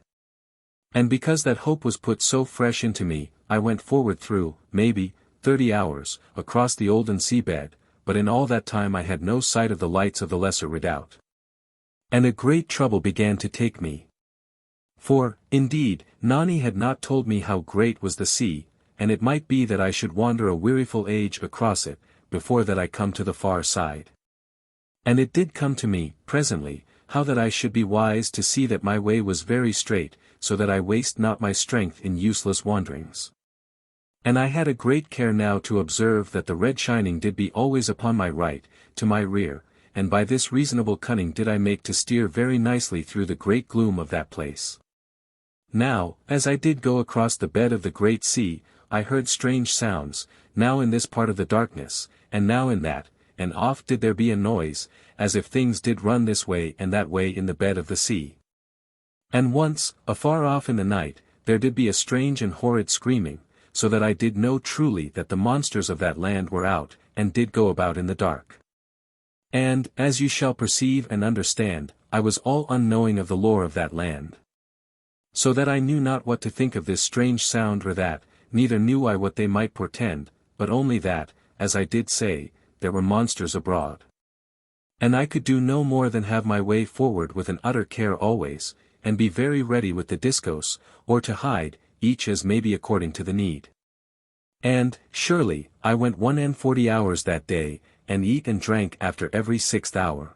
And because that hope was put so fresh into me, I went forward through, maybe, 30 hours, across the Olden seabed, but in all that time I had no sight of the lights of the lesser redoubt. And a great trouble began to take me. For, indeed, Nani had not told me how great was the sea, and it might be that I should wander a weariful age across it, before that I come to the far side. And it did come to me, presently, how that I should be wise to see that my way was very straight, so that I waste not my strength in useless wanderings. And I had a great care now to observe that the red shining did be always upon my right, to my rear, and by this reasonable cunning did I make to steer very nicely through the great gloom of that place. Now, as I did go across the bed of the great sea, I heard strange sounds, now in this part of the darkness, and now in that, and oft did there be a noise, as if things did run this way and that way in the bed of the sea. And once, afar off in the night, there did be a strange and horrid screaming, so that I did know truly that the monsters of that land were out, and did go about in the dark. And, as you shall perceive and understand, I was all unknowing of the lore of that land. So that I knew not what to think of this strange sound or that, neither knew I what they might portend, but only that, as I did say, there were monsters abroad. And I could do no more than have my way forward with an utter care always, and be very ready with the discourse, or to hide, each as may be according to the need. And, surely, I went 1 and 40 hours that day, and eat and drank after every 6th hour.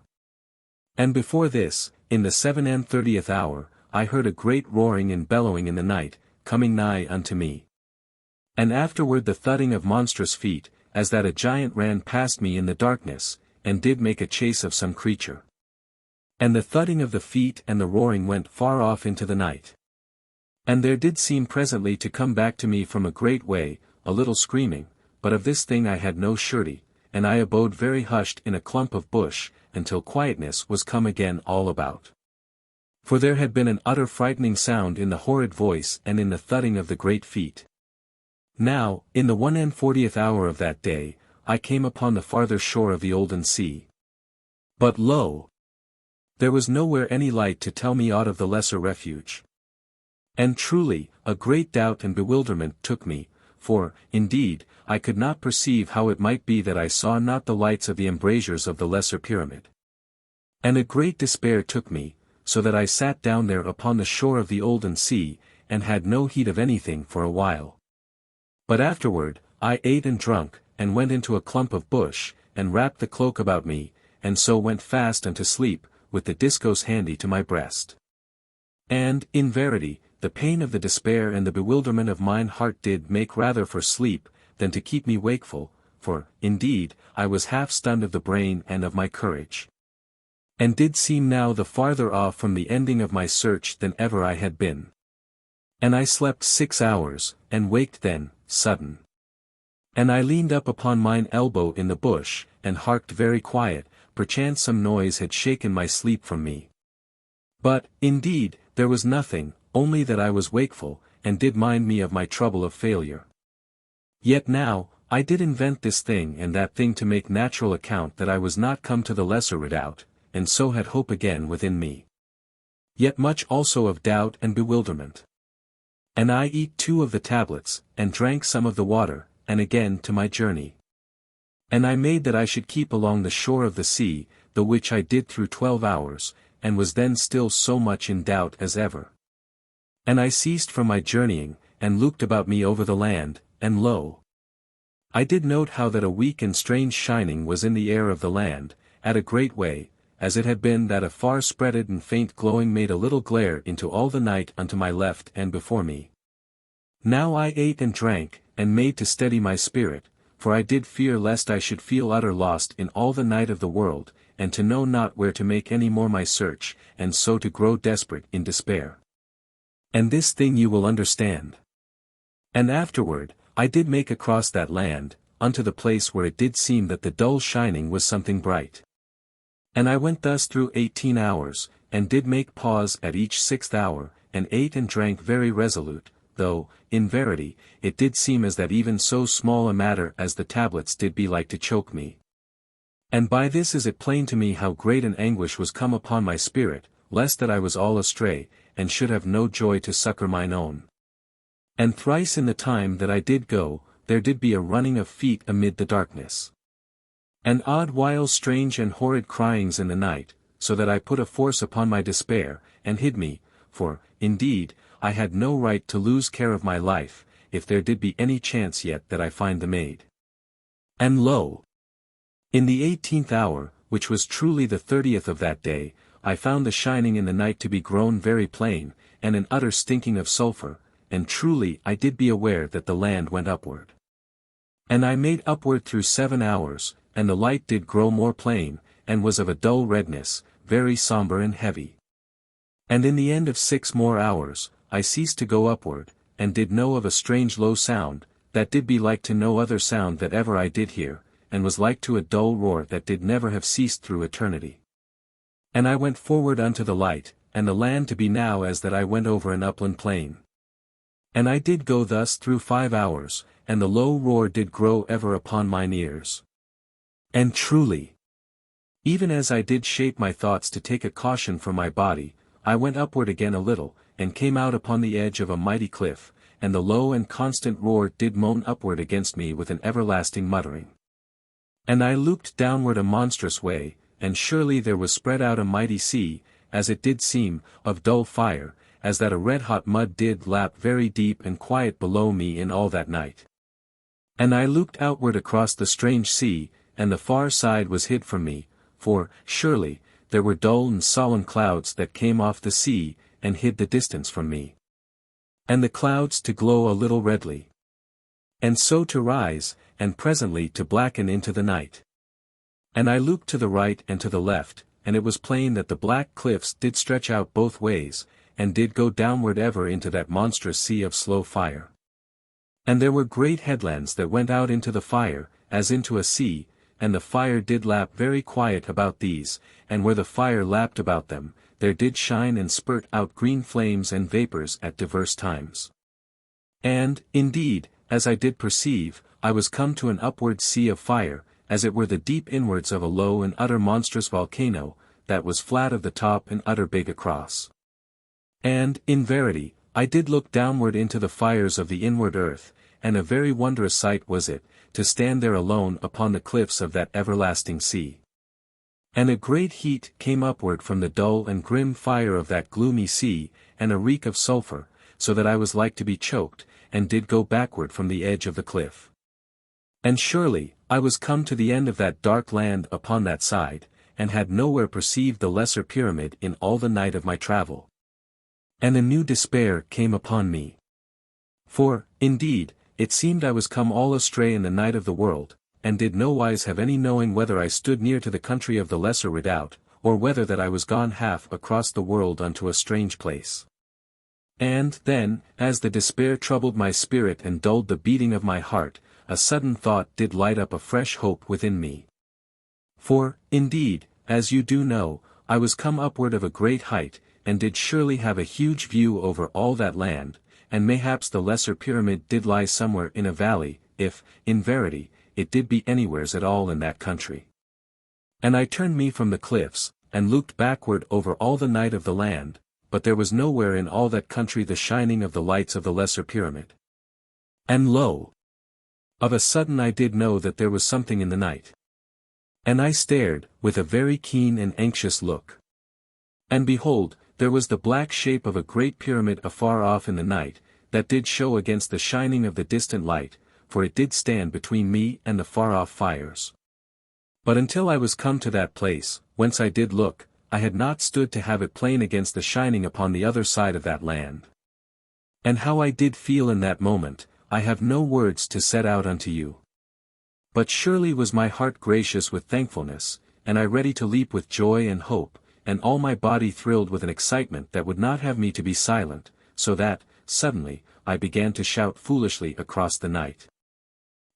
And before this, in the 7 and 30th hour, I heard a great roaring and bellowing in the night, coming nigh unto me. And afterward the thudding of monstrous feet, as that a giant ran past me in the darkness, and did make a chase of some creature. And the thudding of the feet and the roaring went far off into the night. And there did seem presently to come back to me from a great way, a little screaming, but of this thing I had no surety, and I abode very hushed in a clump of bush, until quietness was come again all about. For there had been an utter frightening sound in the horrid voice and in the thudding of the great feet. Now, in the 1 and 40th hour of that day, I came upon the farther shore of the Olden sea. But lo! There was nowhere any light to tell me aught of the lesser refuge. And truly, a great doubt and bewilderment took me, for, indeed, I could not perceive how it might be that I saw not the lights of the embrasures of the lesser pyramid. And a great despair took me, so that I sat down there upon the shore of the Olden sea, and had no heed of anything for a while. But afterward, I ate and drunk, and went into a clump of bush, and wrapped the cloak about me, and so went fast unto sleep, with the discourse handy to my breast. And, in verity, the pain of the despair and the bewilderment of mine heart did make rather for sleep, than to keep me wakeful, for, indeed, I was half stunned of the brain and of my courage. And did seem now the farther off from the ending of my search than ever I had been. And I slept 6 hours, and waked then, sudden. And I leaned up upon mine elbow in the bush, and harked very quiet, perchance some noise had shaken my sleep from me. But, indeed, there was nothing, only that I was wakeful, and did mind me of my trouble of failure. Yet now, I did invent this thing and that thing to make natural account that I was not come to the lesser redoubt, and so had hope again within me. Yet much also of doubt and bewilderment. And I eat 2 of the tablets, and drank some of the water, and again to my journey. And I made that I should keep along the shore of the sea, the which I did through 12 hours, and was then still so much in doubt as ever. And I ceased from my journeying, and looked about me over the land, and lo! I did note how that a weak and strange shining was in the air of the land, at a great way, as it had been that a far spreaded and faint glowing made a little glare into all the night unto my left and before me. Now I ate and drank, and made to steady my spirit, for I did fear lest I should feel utter lost in all the night of the world, and to know not where to make any more my search, and so to grow desperate in despair. And this thing you will understand. And afterward, I did make across that land, unto the place where it did seem that the dull shining was something bright. And I went thus through 18 hours, and did make pause at each 6th hour, and ate and drank very resolute, though, in verity, it did seem as that even so small a matter as the tablets did be like to choke me. And by this is it plain to me how great an anguish was come upon my spirit, lest that I was all astray, and should have no joy to succor mine own. And thrice in the time that I did go, there did be a running of feet amid the darkness. And odd whiles strange and horrid cryings in the night, so that I put a force upon my despair, and hid me, for, indeed, I had no right to lose care of my life, if there did be any chance yet that I find the maid. And lo! In the 18th hour, which was truly the 30th of that day, I found the shining in the night to be grown very plain, and an utter stinking of sulphur, and truly I did be aware that the land went upward. And I made upward through 7 hours, and the light did grow more plain, and was of a dull redness, very sombre and heavy. And in the end of 6 more hours, I ceased to go upward, and did know of a strange low sound, that did be like to no other sound that ever I did hear, and was like to a dull roar that did never have ceased through eternity. And I went forward unto the light, and the land to be now as that I went over an upland plain. And I did go thus through 5 hours, and the low roar did grow ever upon mine ears. And truly, even as I did shape my thoughts to take a caution from my body, I went upward again a little, and came out upon the edge of a mighty cliff, and the low and constant roar did moan upward against me with an everlasting muttering. And I looked downward a monstrous way, and surely there was spread out a mighty sea, as it did seem, of dull fire, as that a red-hot mud did lap very deep and quiet below me in all that night. And I looked outward across the strange sea, and the far side was hid from me, for, surely, there were dull and solemn clouds that came off the sea, and hid the distance from me. And the clouds to glow a little redly. And so to rise, and presently to blacken into the night. And I looked to the right and to the left, and it was plain that the black cliffs did stretch out both ways, and did go downward ever into that monstrous sea of slow fire. And there were great headlands that went out into the fire, as into a sea, and the fire did lap very quiet about these, and where the fire lapped about them, there did shine and spurt out green flames and vapours at divers times. And, indeed, as I did perceive, I was come to an upward sea of fire, as it were the deep inwards of a low and utter monstrous volcano, that was flat of the top and utter big across. And, in verity, I did look downward into the fires of the inward earth, and a very wondrous sight was it, to stand there alone upon the cliffs of that everlasting sea. And a great heat came upward from the dull and grim fire of that gloomy sea, and a reek of sulphur, so that I was like to be choked, and did go backward from the edge of the cliff. And surely, I was come to the end of that dark land upon that side, and had nowhere perceived the lesser pyramid in all the night of my travel. And a new despair came upon me. For, indeed, it seemed I was come all astray in the night of the world, and did nowise have any knowing whether I stood near to the country of the Lesser Redoubt, or whether that I was gone half across the world unto a strange place. And, then, as the despair troubled my spirit and dulled the beating of my heart, a sudden thought did light up a fresh hope within me. For, indeed, as you do know, I was come upward of a great height, and did surely have a huge view over all that land, and mayhaps the lesser pyramid did lie somewhere in a valley, if, in verity, it did be anywheres at all in that country. And I turned me from the cliffs, and looked backward over all the night of the land, but there was nowhere in all that country the shining of the lights of the lesser pyramid. And lo! Of a sudden I did know that there was something in the night. And I stared, with a very keen and anxious look. And behold, there was the black shape of a great pyramid afar off in the night, that did show against the shining of the distant light, for it did stand between me and the far-off fires. But until I was come to that place, whence I did look, I had not stood to have it plain against the shining upon the other side of that land. And how I did feel in that moment, I have no words to set out unto you. But surely was my heart gracious with thankfulness, and I ready to leap with joy and hope, and all my body thrilled with an excitement that would not have me to be silent, so that, suddenly, I began to shout foolishly across the night.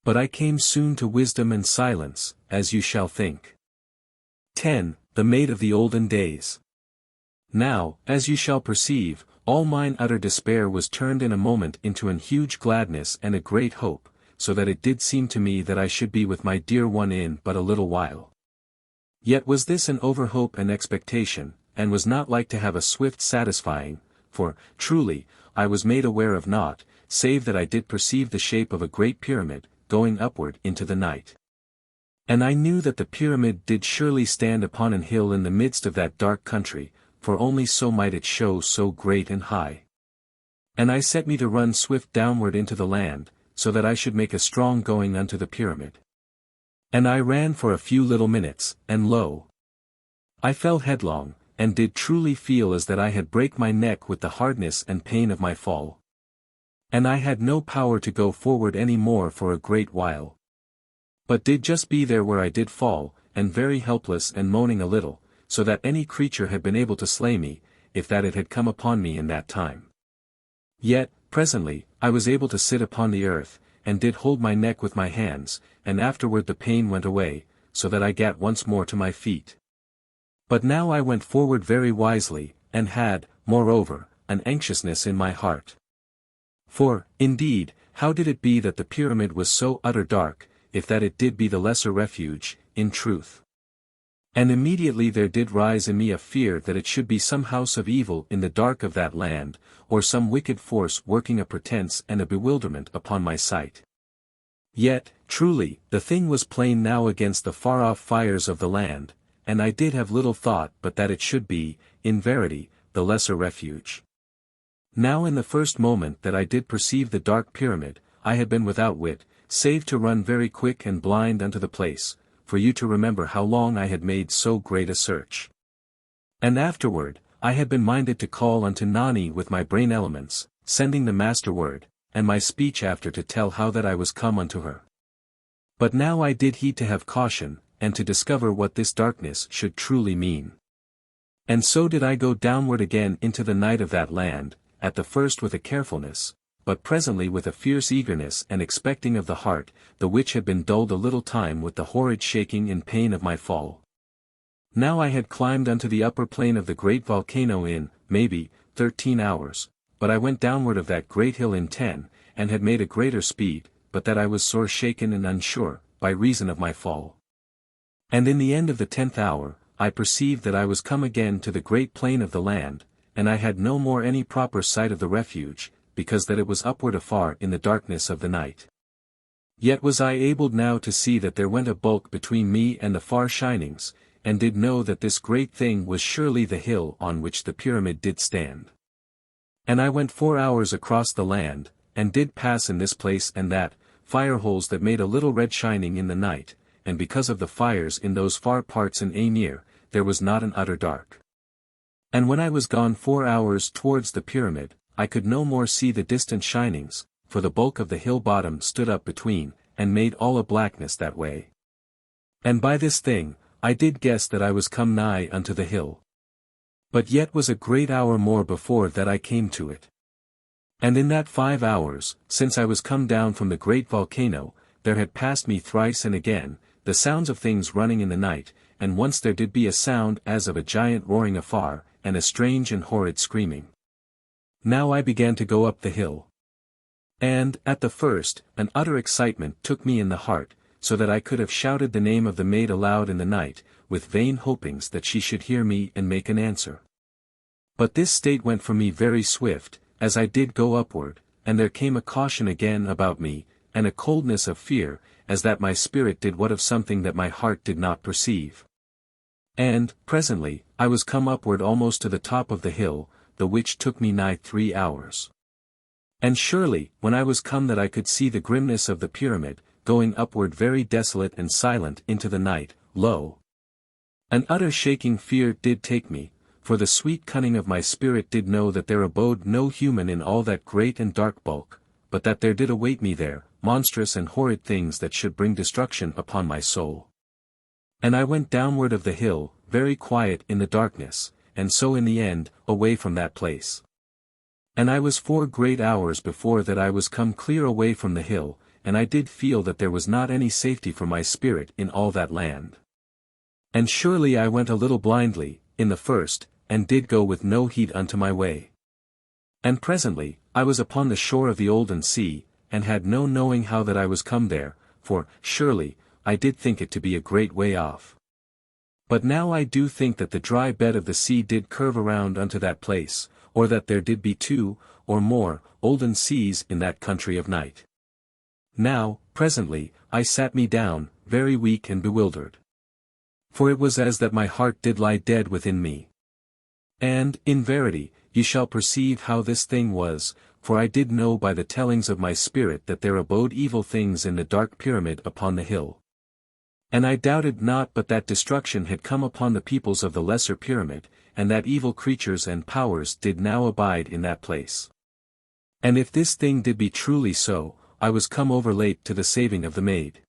But I came soon to wisdom and silence, as you shall think. 10. The Maid of the Olden Days. Now, as you shall perceive, all mine utter despair was turned in a moment into an huge gladness and a great hope, so that it did seem to me that I should be with my dear one in but a little while. Yet was this an over-hope and expectation, and was not like to have a swift satisfying, for, truly, I was made aware of naught, save that I did perceive the shape of a great pyramid, going upward into the night. And I knew that the pyramid did surely stand upon an hill in the midst of that dark country, for only so might it show so great and high. And I set me to run swift downward into the land, so that I should make a strong going unto the pyramid. And I ran for a few little minutes, and lo! I fell headlong, and did truly feel as that I had break my neck with the hardness and pain of my fall. And I had no power to go forward any more for a great while. But did just be there where I did fall, and very helpless and moaning a little, so that any creature had been able to slay me, if that it had come upon me in that time. Yet, presently, I was able to sit upon the earth, and did hold my neck with my hands, and afterward the pain went away, so that I gat once more to my feet. But now I went forward very wisely, and had, moreover, an anxiousness in my heart. For, indeed, how did it be that the pyramid was so utter dark, if that it did be the lesser refuge, in truth? And immediately there did rise in me a fear that it should be some house of evil in the dark of that land, or some wicked force working a pretence and a bewilderment upon my sight. Yet, truly, the thing was plain now against the far-off fires of the land, and I did have little thought but that it should be, in verity, the lesser refuge. Now in the first moment that I did perceive the dark pyramid, I had been without wit, save to run very quick and blind unto the place, for you to remember how long I had made so great a search. And afterward, I had been minded to call unto Nani with my brain elements, sending the master word, and my speech after to tell how that I was come unto her. But now I did heed to have caution, and to discover what this darkness should truly mean. And so did I go downward again into the night of that land, at the first with a carefulness, but presently with a fierce eagerness and expecting of the heart, the which had been dulled a little time with the horrid shaking and pain of my fall. Now I had climbed unto the upper plane of the great volcano in, maybe, 13 hours, but I went downward of that great hill in 10, and had made a greater speed, but that I was sore shaken and unsure, by reason of my fall. And in the end of the 10th hour, I perceived that I was come again to the great plain of the land, and I had no more any proper sight of the refuge, because that it was upward afar in the darkness of the night. Yet was I able now to see that there went a bulk between me and the far shinings, and did know that this great thing was surely the hill on which the pyramid did stand. And I went 4 hours across the land, and did pass in this place and that, fire-holes that made a little red shining in the night, and because of the fires in those far parts in Aenir, there was not an utter dark. And when I was gone 4 hours towards the pyramid, I could no more see the distant shinings, for the bulk of the hill bottom stood up between, and made all a blackness that way. And by this thing, I did guess that I was come nigh unto the hill. But yet was a great hour more before that I came to it. And in that 5 hours, since I was come down from the great volcano, there had passed me thrice and again, the sounds of things running in the night, and once there did be a sound as of a giant roaring afar, and a strange and horrid screaming. Now I began to go up the hill. And, at the first, an utter excitement took me in the heart, so that I could have shouted the name of the maid aloud in the night, with vain hopings that she should hear me and make an answer. But this state went from me very swift, as I did go upward, and there came a caution again about me, and a coldness of fear, as that my spirit did what of something that my heart did not perceive. And, presently, I was come upward almost to the top of the hill, the which took me nigh 3 hours. And surely, when I was come that I could see the grimness of the pyramid, going upward very desolate and silent into the night, lo! An utter shaking fear did take me, for the sweet cunning of my spirit did know that there abode no human in all that great and dark bulk, but that there did await me there, monstrous and horrid things that should bring destruction upon my soul. And I went downward of the hill, very quiet in the darkness, and so in the end, away from that place. And I was 4 great hours before that I was come clear away from the hill, and I did feel that there was not any safety for my spirit in all that land. And surely I went a little blindly, in the first, and did go with no heed unto my way. And presently, I was upon the shore of the Olden sea, and had no knowing how that I was come there, for, surely, I did think it to be a great way off. But now I do think that the dry bed of the sea did curve around unto that place, or that there did be 2, or more, Olden seas in that country of night. Now, presently, I sat me down, very weak and bewildered. For it was as that my heart did lie dead within me. And, in verity, ye shall perceive how this thing was, for I did know by the tellings of my spirit that there abode evil things in the dark pyramid upon the hill. And I doubted not but that destruction had come upon the peoples of the Lesser Pyramid, and that evil creatures and powers did now abide in that place. And if this thing did be truly so, I was come over late to the saving of the Maid.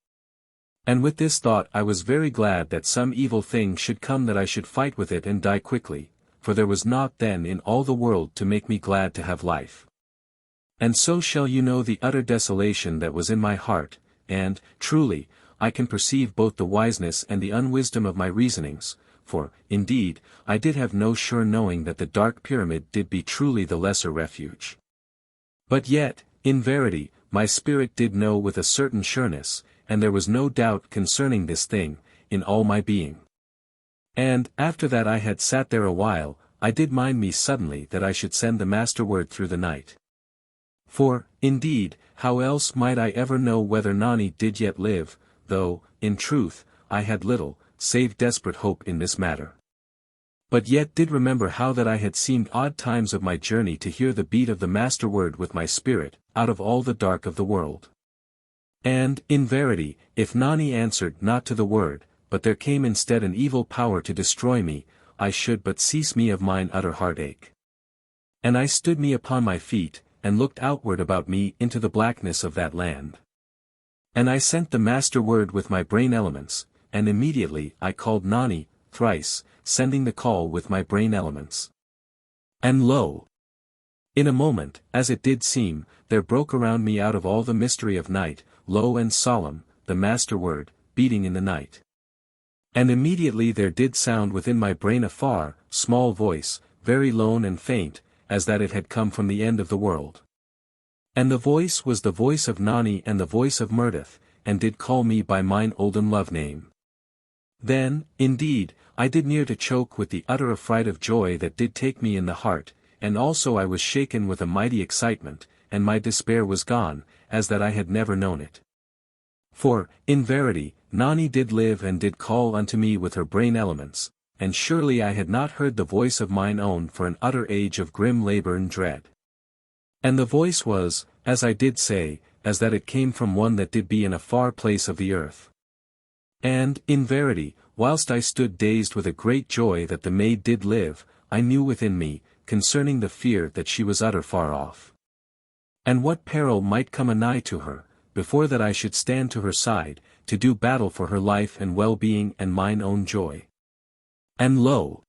And with this thought I was very glad that some evil thing should come that I should fight with it and die quickly, for there was naught then in all the world to make me glad to have life. And so shall you know the utter desolation that was in my heart, and, truly, I can perceive both the wiseness and the unwisdom of my reasonings, for, indeed, I did have no sure knowing that the dark pyramid did be truly the lesser refuge. But yet, in verity, my spirit did know with a certain sureness, and there was no doubt concerning this thing, in all my being. And, after that I had sat there a while, I did mind me suddenly that I should send the master word through the night. For, indeed, how else might I ever know whether Nani did yet live, though, in truth, I had little, save desperate hope in this matter. But yet did remember how that I had seemed odd times of my journey to hear the beat of the master word with my spirit, out of all the dark of the world. And, in verity, if Nani answered not to the word, but there came instead an evil power to destroy me, I should but cease me of mine utter heartache. And I stood me upon my feet, and looked outward about me into the blackness of that land. And I sent the master word with my brain elements, and immediately I called Nani, thrice, sending the call with my brain elements. And lo! In a moment, as it did seem, there broke around me out of all the mystery of night, low and solemn, the master word, beating in the night. And immediately there did sound within my brain a far, small voice, very lone and faint, as that it had come from the end of the world. And the voice was the voice of Nani and the voice of Mirdath, and did call me by mine Olden love name. Then, indeed, I did near to choke with the utter affright of joy that did take me in the heart, and also I was shaken with a mighty excitement, and my despair was gone, as that I had never known it. For, in verity, Nani did live and did call unto me with her brain elements, and surely I had not heard the voice of mine own for an utter age of grim labor and dread. And the voice was, as I did say, as that it came from one that did be in a far place of the earth. And, in verity, whilst I stood dazed with a great joy that the maid did live, I knew within me, concerning the fear that she was utter far off. And what peril might come anigh to her, before that I should stand to her side, to do battle for her life and well-being and mine own joy. And lo!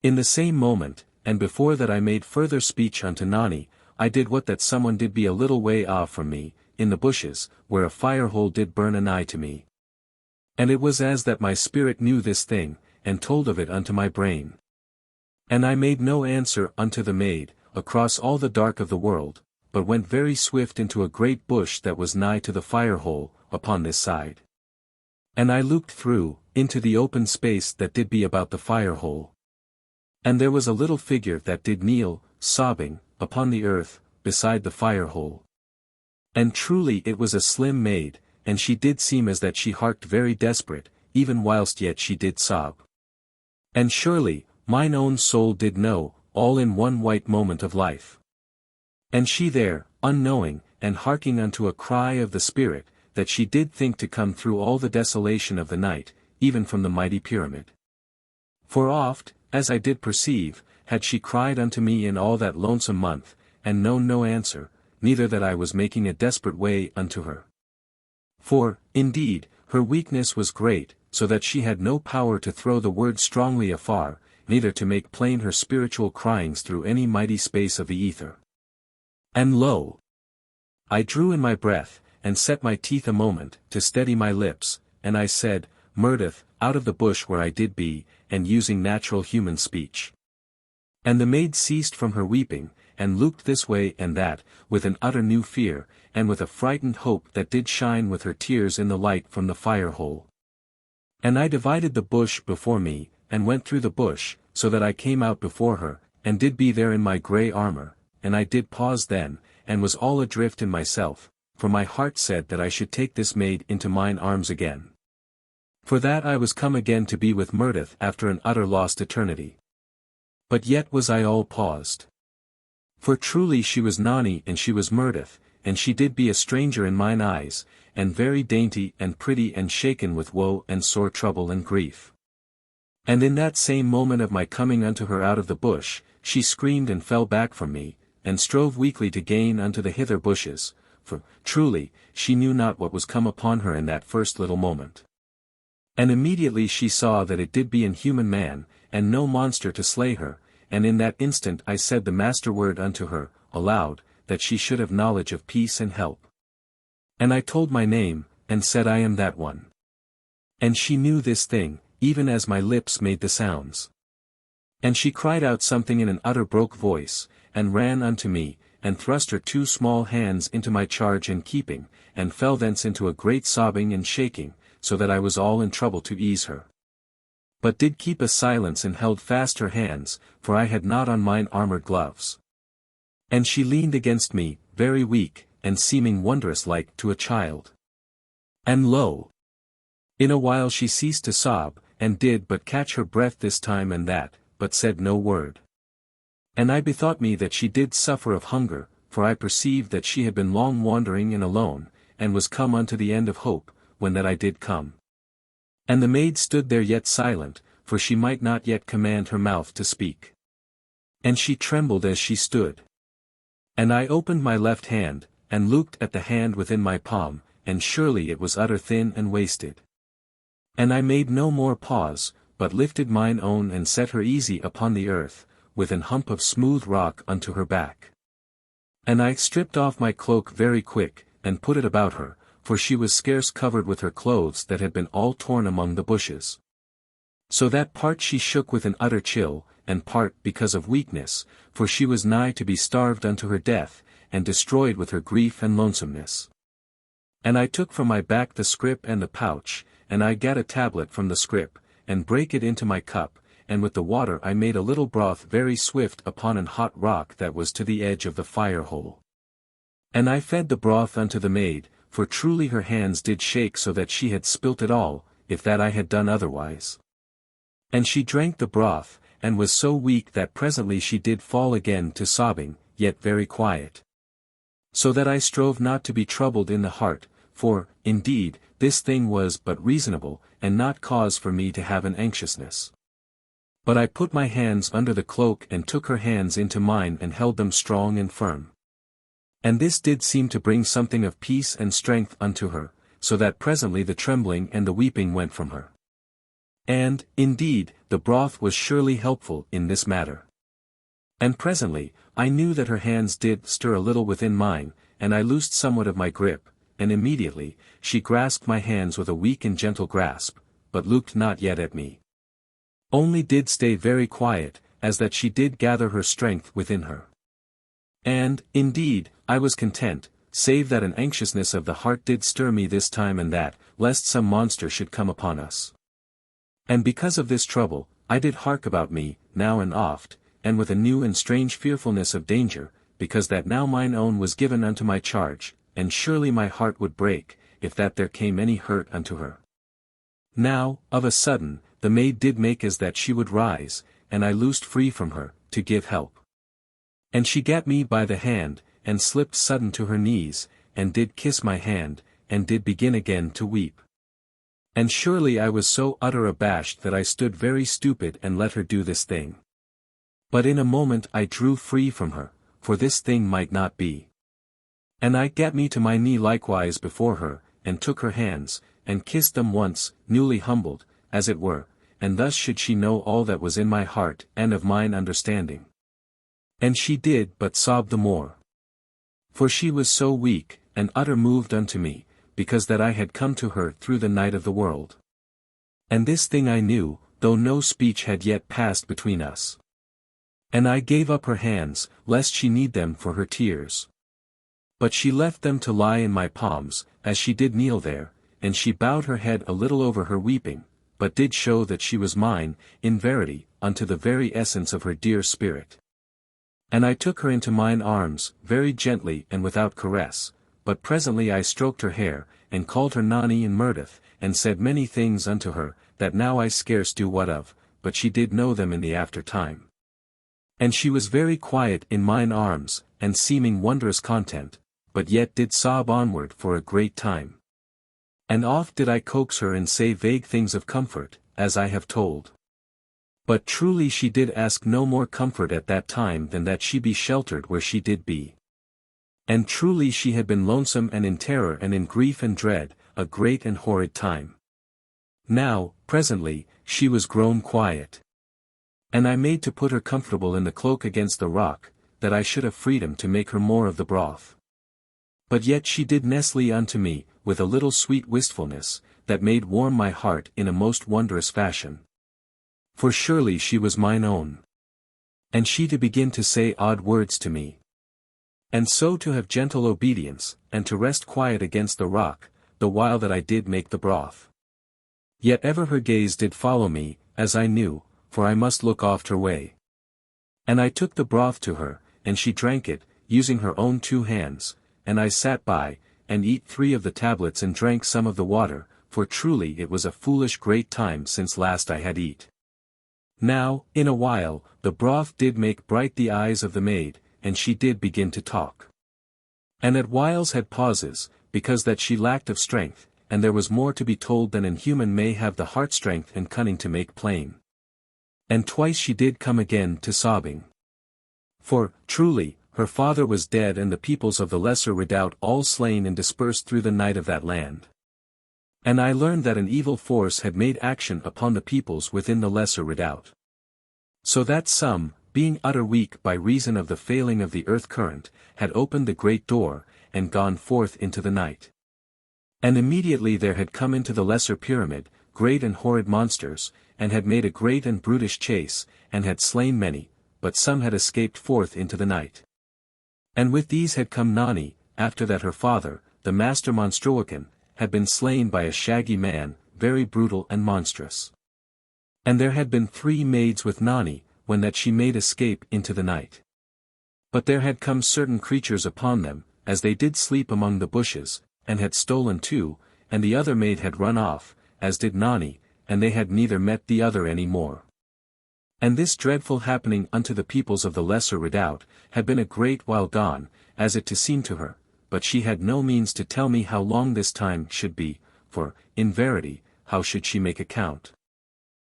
In the same moment, and before that I made further speech unto Nani, I did what that someone did be a little way off from me, in the bushes, where a fire-hole did burn anigh to me. And it was as that my spirit knew this thing, and told of it unto my brain. And I made no answer unto the maid, across all the dark of the world, but went very swift into a great bush that was nigh to the fire-hole, upon this side. And I looked through, into the open space that did be about the fire-hole. And there was a little figure that did kneel, sobbing, upon the earth, beside the fire-hole. And truly it was a slim maid, and she did seem as that she harked very desperate, even whilst yet she did sob. And surely, mine own soul did know, all in one white moment of life. And she there, unknowing, and harking unto a cry of the spirit, that she did think to come through all the desolation of the night, even from the mighty pyramid. For oft, as I did perceive, had she cried unto me in all that lonesome month, and known no answer, neither that I was making a desperate way unto her. For, indeed, her weakness was great, so that she had no power to throw the word strongly afar, neither to make plain her spiritual cryings through any mighty space of the ether. And lo! I drew in my breath, and set my teeth a moment, to steady my lips, and I said, Mirdath, out of the bush where I did be, and using natural human speech. And the maid ceased from her weeping, and looked this way and that, with an utter new fear, and with a frightened hope that did shine with her tears in the light from the fire-hole. And I divided the bush before me, and went through the bush, so that I came out before her, and did be there in my grey armour, and I did pause then, and was all adrift in myself, for my heart said that I should take this maid into mine arms again. For that I was come again to be with Mirdath after an utter lost eternity. But yet was I all paused. For truly she was Nani and she was Mirdath, and she did be a stranger in mine eyes, and very dainty and pretty and shaken with woe and sore trouble and grief. And in that same moment of my coming unto her out of the bush, she screamed and fell back from me, and strove weakly to gain unto the hither bushes, for, truly, she knew not what was come upon her in that first little moment. And immediately she saw that it did be an human man, and no monster to slay her, and in that instant I said the master word unto her, aloud, that she should have knowledge of peace and help. And I told my name, and said I am that one. And she knew this thing, even as my lips made the sounds. And she cried out something in an utter broke voice, and ran unto me, and thrust her 2 small hands into my charge and keeping, and fell thence into a great sobbing and shaking, so that I was all in trouble to ease her. But did keep a silence and held fast her hands, for I had not on mine armored gloves. And she leaned against me, very weak, and seeming wondrous like to a child. And lo! In a while she ceased to sob, and did but catch her breath this time and that, but said no word. And I bethought me that she did suffer of hunger, for I perceived that she had been long wandering and alone, and was come unto the end of hope, when that I did come. And the maid stood there yet silent, for she might not yet command her mouth to speak. And she trembled as she stood. And I opened my left hand, and looked at the hand within my palm, and surely it was utter thin and wasted. And I made no more pause, but lifted mine own and set her easy upon the earth, with an hump of smooth rock unto her back. And I stripped off my cloak very quick, and put it about her, for she was scarce covered with her clothes that had been all torn among the bushes. So that part she shook with an utter chill, and part because of weakness, for she was nigh to be starved unto her death, and destroyed with her grief and lonesomeness. And I took from my back the scrip and the pouch, and I gat a tablet from the scrip, and brake it into my cup, and with the water I made a little broth very swift upon an hot rock that was to the edge of the fire hole. And I fed the broth unto the maid, for truly her hands did shake so that she had spilt it all, if that I had done otherwise. And she drank the broth, and was so weak that presently she did fall again to sobbing, yet very quiet. So that I strove not to be troubled in the heart, for, indeed, this thing was but reasonable, and not cause for me to have an anxiousness. But I put my hands under the cloak and took her hands into mine and held them strong and firm. And this did seem to bring something of peace and strength unto her, so that presently the trembling and the weeping went from her. And, indeed, the broth was surely helpful in this matter. And presently, I knew that her hands did stir a little within mine, and I loosed somewhat of my grip, and immediately, she grasped my hands with a weak and gentle grasp, but looked not yet at me. Only did stay very quiet, as that she did gather her strength within her. And, indeed, I was content, save that an anxiousness of the heart did stir me this time and that, lest some monster should come upon us. And because of this trouble, I did hark about me, now and oft, and with a new and strange fearfulness of danger, because that now mine own was given unto my charge, and surely my heart would break, if that there came any hurt unto her. Now, of a sudden, the maid did make as that she would rise, and I loosed free from her, to give help. And she gat me by the hand, and slipped sudden to her knees, and did kiss my hand, and did begin again to weep. And surely I was so utter abashed that I stood very stupid and let her do this thing. But in a moment I drew free from her, for this thing might not be. And I gat me to my knee likewise before her, and took her hands, and kissed them once, newly humbled, as it were, and thus should she know all that was in my heart and of mine understanding. And she did but sob the more. For she was so weak, and utter moved unto me, because that I had come to her through the night of the world. And this thing I knew, though no speech had yet passed between us. And I gave up her hands, lest she need them for her tears. But she left them to lie in my palms, as she did kneel there, and she bowed her head a little over her weeping, but did show that she was mine, in verity, unto the very essence of her dear spirit. And I took her into mine arms, very gently and without caress, but presently I stroked her hair, and called her Nani and Mirdath, and said many things unto her, that now I scarce do what of, but she did know them in the after time. And she was very quiet in mine arms, and seeming wondrous content, but yet did sob onward for a great time. And oft did I coax her and say vague things of comfort, as I have told. But truly she did ask no more comfort at that time than that she be sheltered where she did be. And truly she had been lonesome and in terror and in grief and dread, a great and horrid time. Now, presently, she was grown quiet. And I made to put her comfortable in the cloak against the rock, that I should have freedom to make her more of the broth. But yet she did nestle unto me, with a little sweet wistfulness, that made warm my heart in a most wondrous fashion. For surely she was mine own. And she to begin to say odd words to me. And so to have gentle obedience, and to rest quiet against the rock, the while that I did make the broth. Yet ever her gaze did follow me, as I knew, for I must look oft her way. And I took the broth to her, and she drank it, using her own 2 hands, and I sat by, and eat 3 of the tablets and drank some of the water, for truly it was a foolish great time since last I had eat. Now, in a while, the broth did make bright the eyes of the maid, and she did begin to talk. And at whiles had pauses, because that she lacked of strength, and there was more to be told than an human may have the heart strength and cunning to make plain. And twice she did come again to sobbing. For, truly, her father was dead and the peoples of the Lesser Redoubt all slain and dispersed through the night of that land. And I learned that an evil force had made action upon the peoples within the Lesser Redoubt. So that some, being utter weak by reason of the failing of the earth current, had opened the great door, and gone forth into the night. And immediately there had come into the Lesser Pyramid, great and horrid monsters, and had made a great and brutish chase, and had slain many, but some had escaped forth into the night. And with these had come Nani, after that her father, the master Monstruocan, had been slain by a shaggy man, very brutal and monstrous. And there had been 3 maids with Nani, when that she made escape into the night. But there had come certain creatures upon them, as they did sleep among the bushes, and had stolen 2, and the other maid had run off, as did Nani, and they had neither met the other any more. And this dreadful happening unto the peoples of the Lesser Redoubt, had been a great while gone, as it to seem to her, but she had no means to tell me how long this time should be, for, in verity, how should she make account?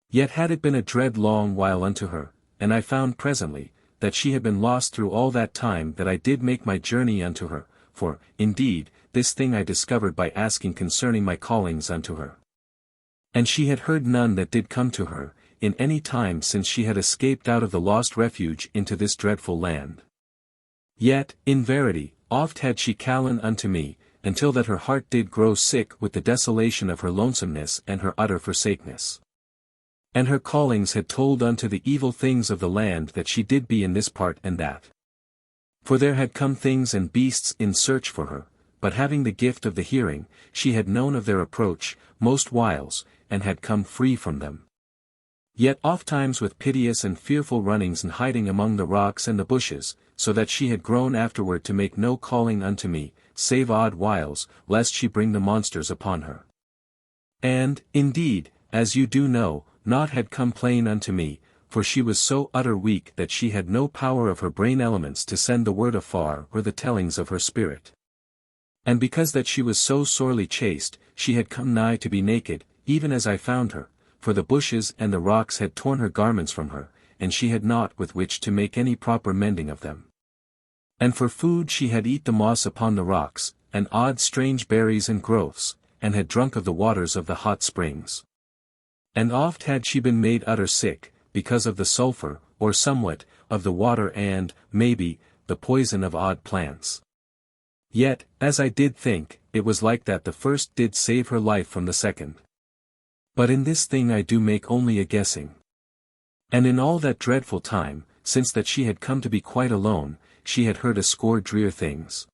Yet had it been a dread long while unto her, and I found presently, that she had been lost through all that time that I did make my journey unto her, for, indeed, this thing I discovered by asking concerning my callings unto her. And she had heard none that did come to her, in any time since she had escaped out of the lost refuge into this dreadful land. Yet, in verity, oft had she callen unto me, until that her heart did grow sick with the desolation of her lonesomeness and her utter forsakenness. And her callings had told unto the evil things of the land that she did be in this part and that. For there had come things and beasts in search for her, but having the gift of the hearing, she had known of their approach, most whiles, and had come free from them. Yet ofttimes with piteous and fearful runnings and hiding among the rocks and the bushes, so that she had grown afterward to make no calling unto me, save odd whiles, lest she bring the monsters upon her. And, indeed, as you do know, naught had come plain unto me, for she was so utter weak that she had no power of her brain elements to send the word afar or the tellings of her spirit. And because that she was so sorely chased, she had come nigh to be naked, even as I found her, for the bushes and the rocks had torn her garments from her, and she had naught with which to make any proper mending of them. And for food she had eat the moss upon the rocks, and odd strange berries and growths, and had drunk of the waters of the hot springs. And oft had she been made utter sick, because of the sulphur, or somewhat, of the water and, maybe, the poison of odd plants. Yet, as I did think, it was like that the first did save her life from the second. But in this thing I do make only a guessing. And in all that dreadful time, since that she had come to be quite alone, she had heard a score drear things.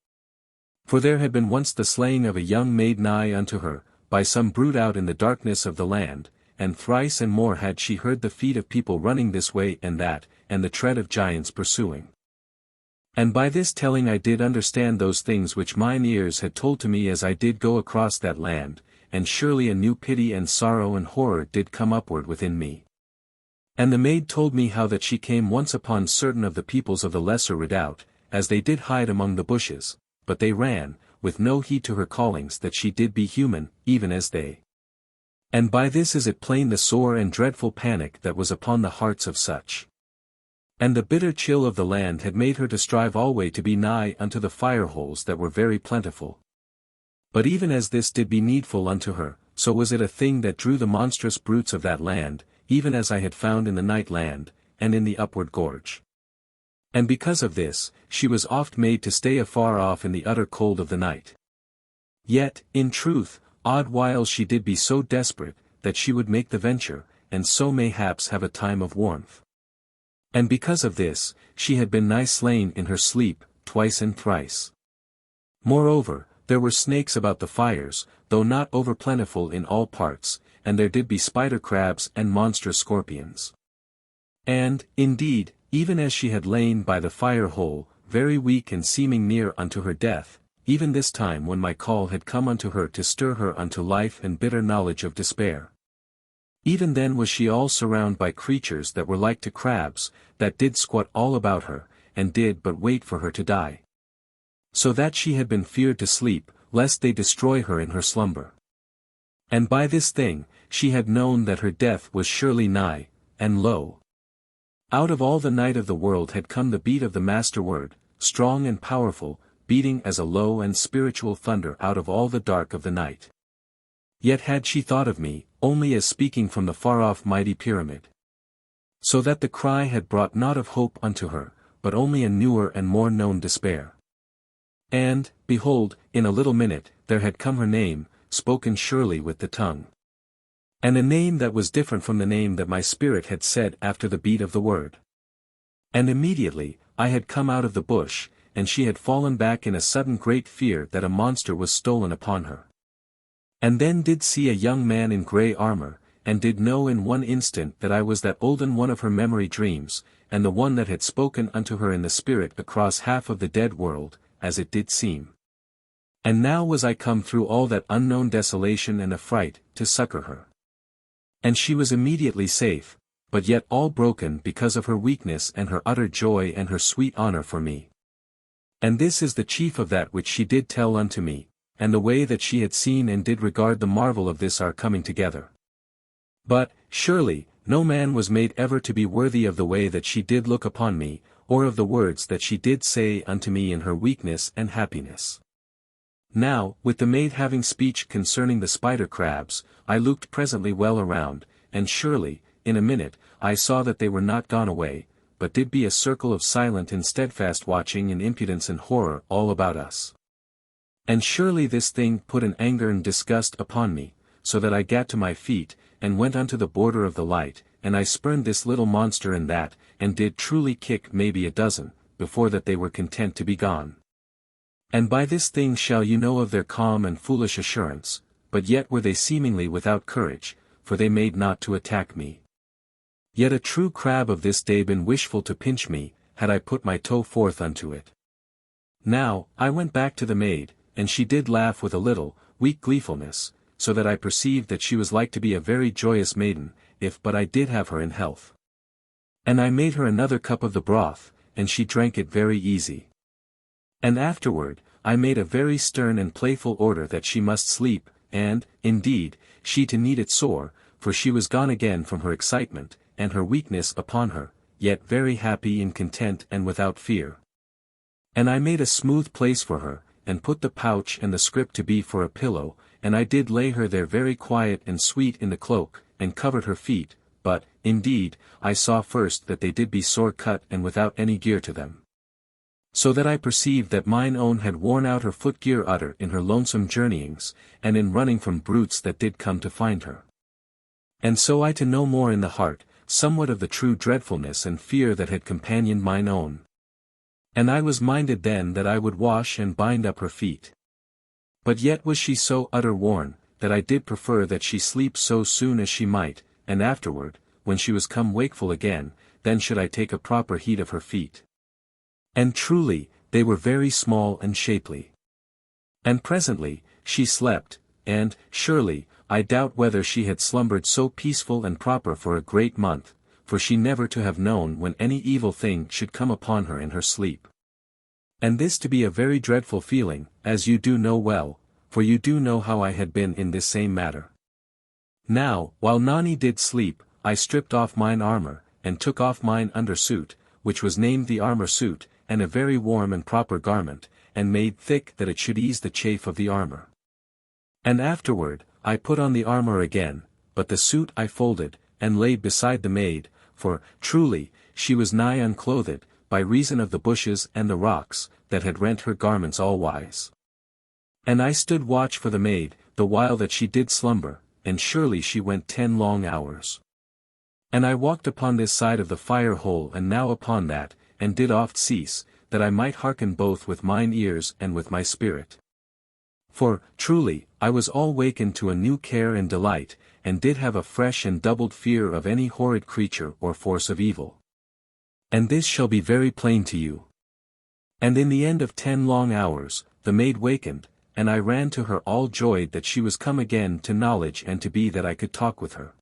For there had been once the slaying of a young maid nigh unto her, by some brute out in the darkness of the land, and thrice and more had she heard the feet of people running this way and that, and the tread of giants pursuing. And by this telling I did understand those things which mine ears had told to me as I did go across that land, and surely a new pity and sorrow and horror did come upward within me. And the maid told me how that she came once upon certain of the peoples of the Lesser Redoubt, as they did hide among the bushes, but they ran, with no heed to her callings that she did be human, even as they. And by this is it plain the sore and dreadful panic that was upon the hearts of such. And the bitter chill of the land had made her to strive alway to be nigh unto the fire-holes that were very plentiful. But even as this did be needful unto her, so was it a thing that drew the monstrous brutes of that land, even as I had found in the night land, and in the upward gorge. And because of this, she was oft made to stay afar off in the utter cold of the night. Yet, in truth, odd whiles she did be so desperate, that she would make the venture, and so mayhaps have a time of warmth. And because of this, she had been nigh slain in her sleep, twice and thrice. Moreover, there were snakes about the fires, though not over plentiful in all parts, and there did be spider crabs and monstrous scorpions. And, indeed, even as she had lain by the fire-hole, very weak and seeming near unto her death, even this time when my call had come unto her to stir her unto life and bitter knowledge of despair. Even then was she all surrounded by creatures that were like to crabs, that did squat all about her, and did but wait for her to die. So that she had been feared to sleep, lest they destroy her in her slumber. And by this thing, she had known that her death was surely nigh, and lo! Out of all the night of the world had come the beat of the Master Word, strong and powerful, beating as a low and spiritual thunder out of all the dark of the night. Yet had she thought of me, only as speaking from the far-off mighty pyramid. So that the cry had brought not of hope unto her, but only a newer and more known despair. And, behold, in a little minute, there had come her name, spoken surely with the tongue. And a name that was different from the name that my spirit had said after the beat of the word. And immediately, I had come out of the bush, and she had fallen back in a sudden great fear that a monster was stolen upon her. And then did see a young man in grey armour, and did know in one instant that I was that Olden one of her memory dreams, and the one that had spoken unto her in the spirit across half of the dead world, as it did seem. And now was I come through all that unknown desolation and affright, to succour her. And she was immediately safe, but yet all broken because of her weakness and her utter joy and her sweet honour for me. And this is the chief of that which she did tell unto me, and the way that she had seen and did regard the marvel of this our coming together. But, surely, no man was made ever to be worthy of the way that she did look upon me, or of the words that she did say unto me in her weakness and happiness. Now, with the maid having speech concerning the spider crabs, I looked presently well around, and surely, in a minute, I saw that they were not gone away, but did be a circle of silent and steadfast watching in impudence and horror all about us. And surely this thing put an anger and disgust upon me, so that I gat to my feet, and went unto the border of the light, and I spurned this little monster and that, and did truly kick maybe a dozen, before that they were content to be gone. And by this thing shall you know of their calm and foolish assurance, but yet were they seemingly without courage, for they made not to attack me. Yet a true crab of this day been wishful to pinch me, had I put my toe forth unto it. Now, I went back to the maid, and she did laugh with a little, weak gleefulness, so that I perceived that she was like to be a very joyous maiden, if but I did have her in health. And I made her another cup of the broth, and she drank it very easy. And afterward, I made a very stern and playful order that she must sleep, and, indeed, she to need it sore, for she was gone again from her excitement, and her weakness upon her, yet very happy and content and without fear. And I made a smooth place for her, and put the pouch and the scrip to be for a pillow, and I did lay her there very quiet and sweet in the cloak, and covered her feet, but, indeed, I saw first that they did be sore cut and without any gear to them. So that I perceived that mine own had worn out her foot-gear utter in her lonesome journeyings, and in running from brutes that did come to find her. And so I to know more in the heart, somewhat of the true dreadfulness and fear that had companioned mine own. And I was minded then that I would wash and bind up her feet. But yet was she so utter worn, that I did prefer that she sleep so soon as she might, and afterward, when she was come wakeful again, then should I take a proper heed of her feet. And truly, they were very small and shapely. And presently, she slept, and, surely, I doubt whether she had slumbered so peaceful and proper for a great month, for she never to have known when any evil thing should come upon her in her sleep. And this to be a very dreadful feeling, as you do know well, for you do know how I had been in this same matter. Now, while Nani did sleep, I stripped off mine armor, and took off mine undersuit, which was named the armor suit, and a very warm and proper garment, and made thick that it should ease the chafe of the armor. And afterward, I put on the armor again, but the suit I folded, and laid beside the maid, for, truly, she was nigh unclothed, by reason of the bushes and the rocks, that had rent her garments allwise. And I stood watch for the maid, the while that she did slumber, and surely she went 10 long hours. And I walked upon this side of the fire hole and now upon that, and did oft cease, that I might hearken both with mine ears and with my spirit. For, truly, I was all wakened to a new care and delight, and did have a fresh and doubled fear of any horrid creature or force of evil. And this shall be very plain to you. And in the end of 10 long hours, the maid wakened, and I ran to her all joyed that she was come again to knowledge and to be that I could talk with her.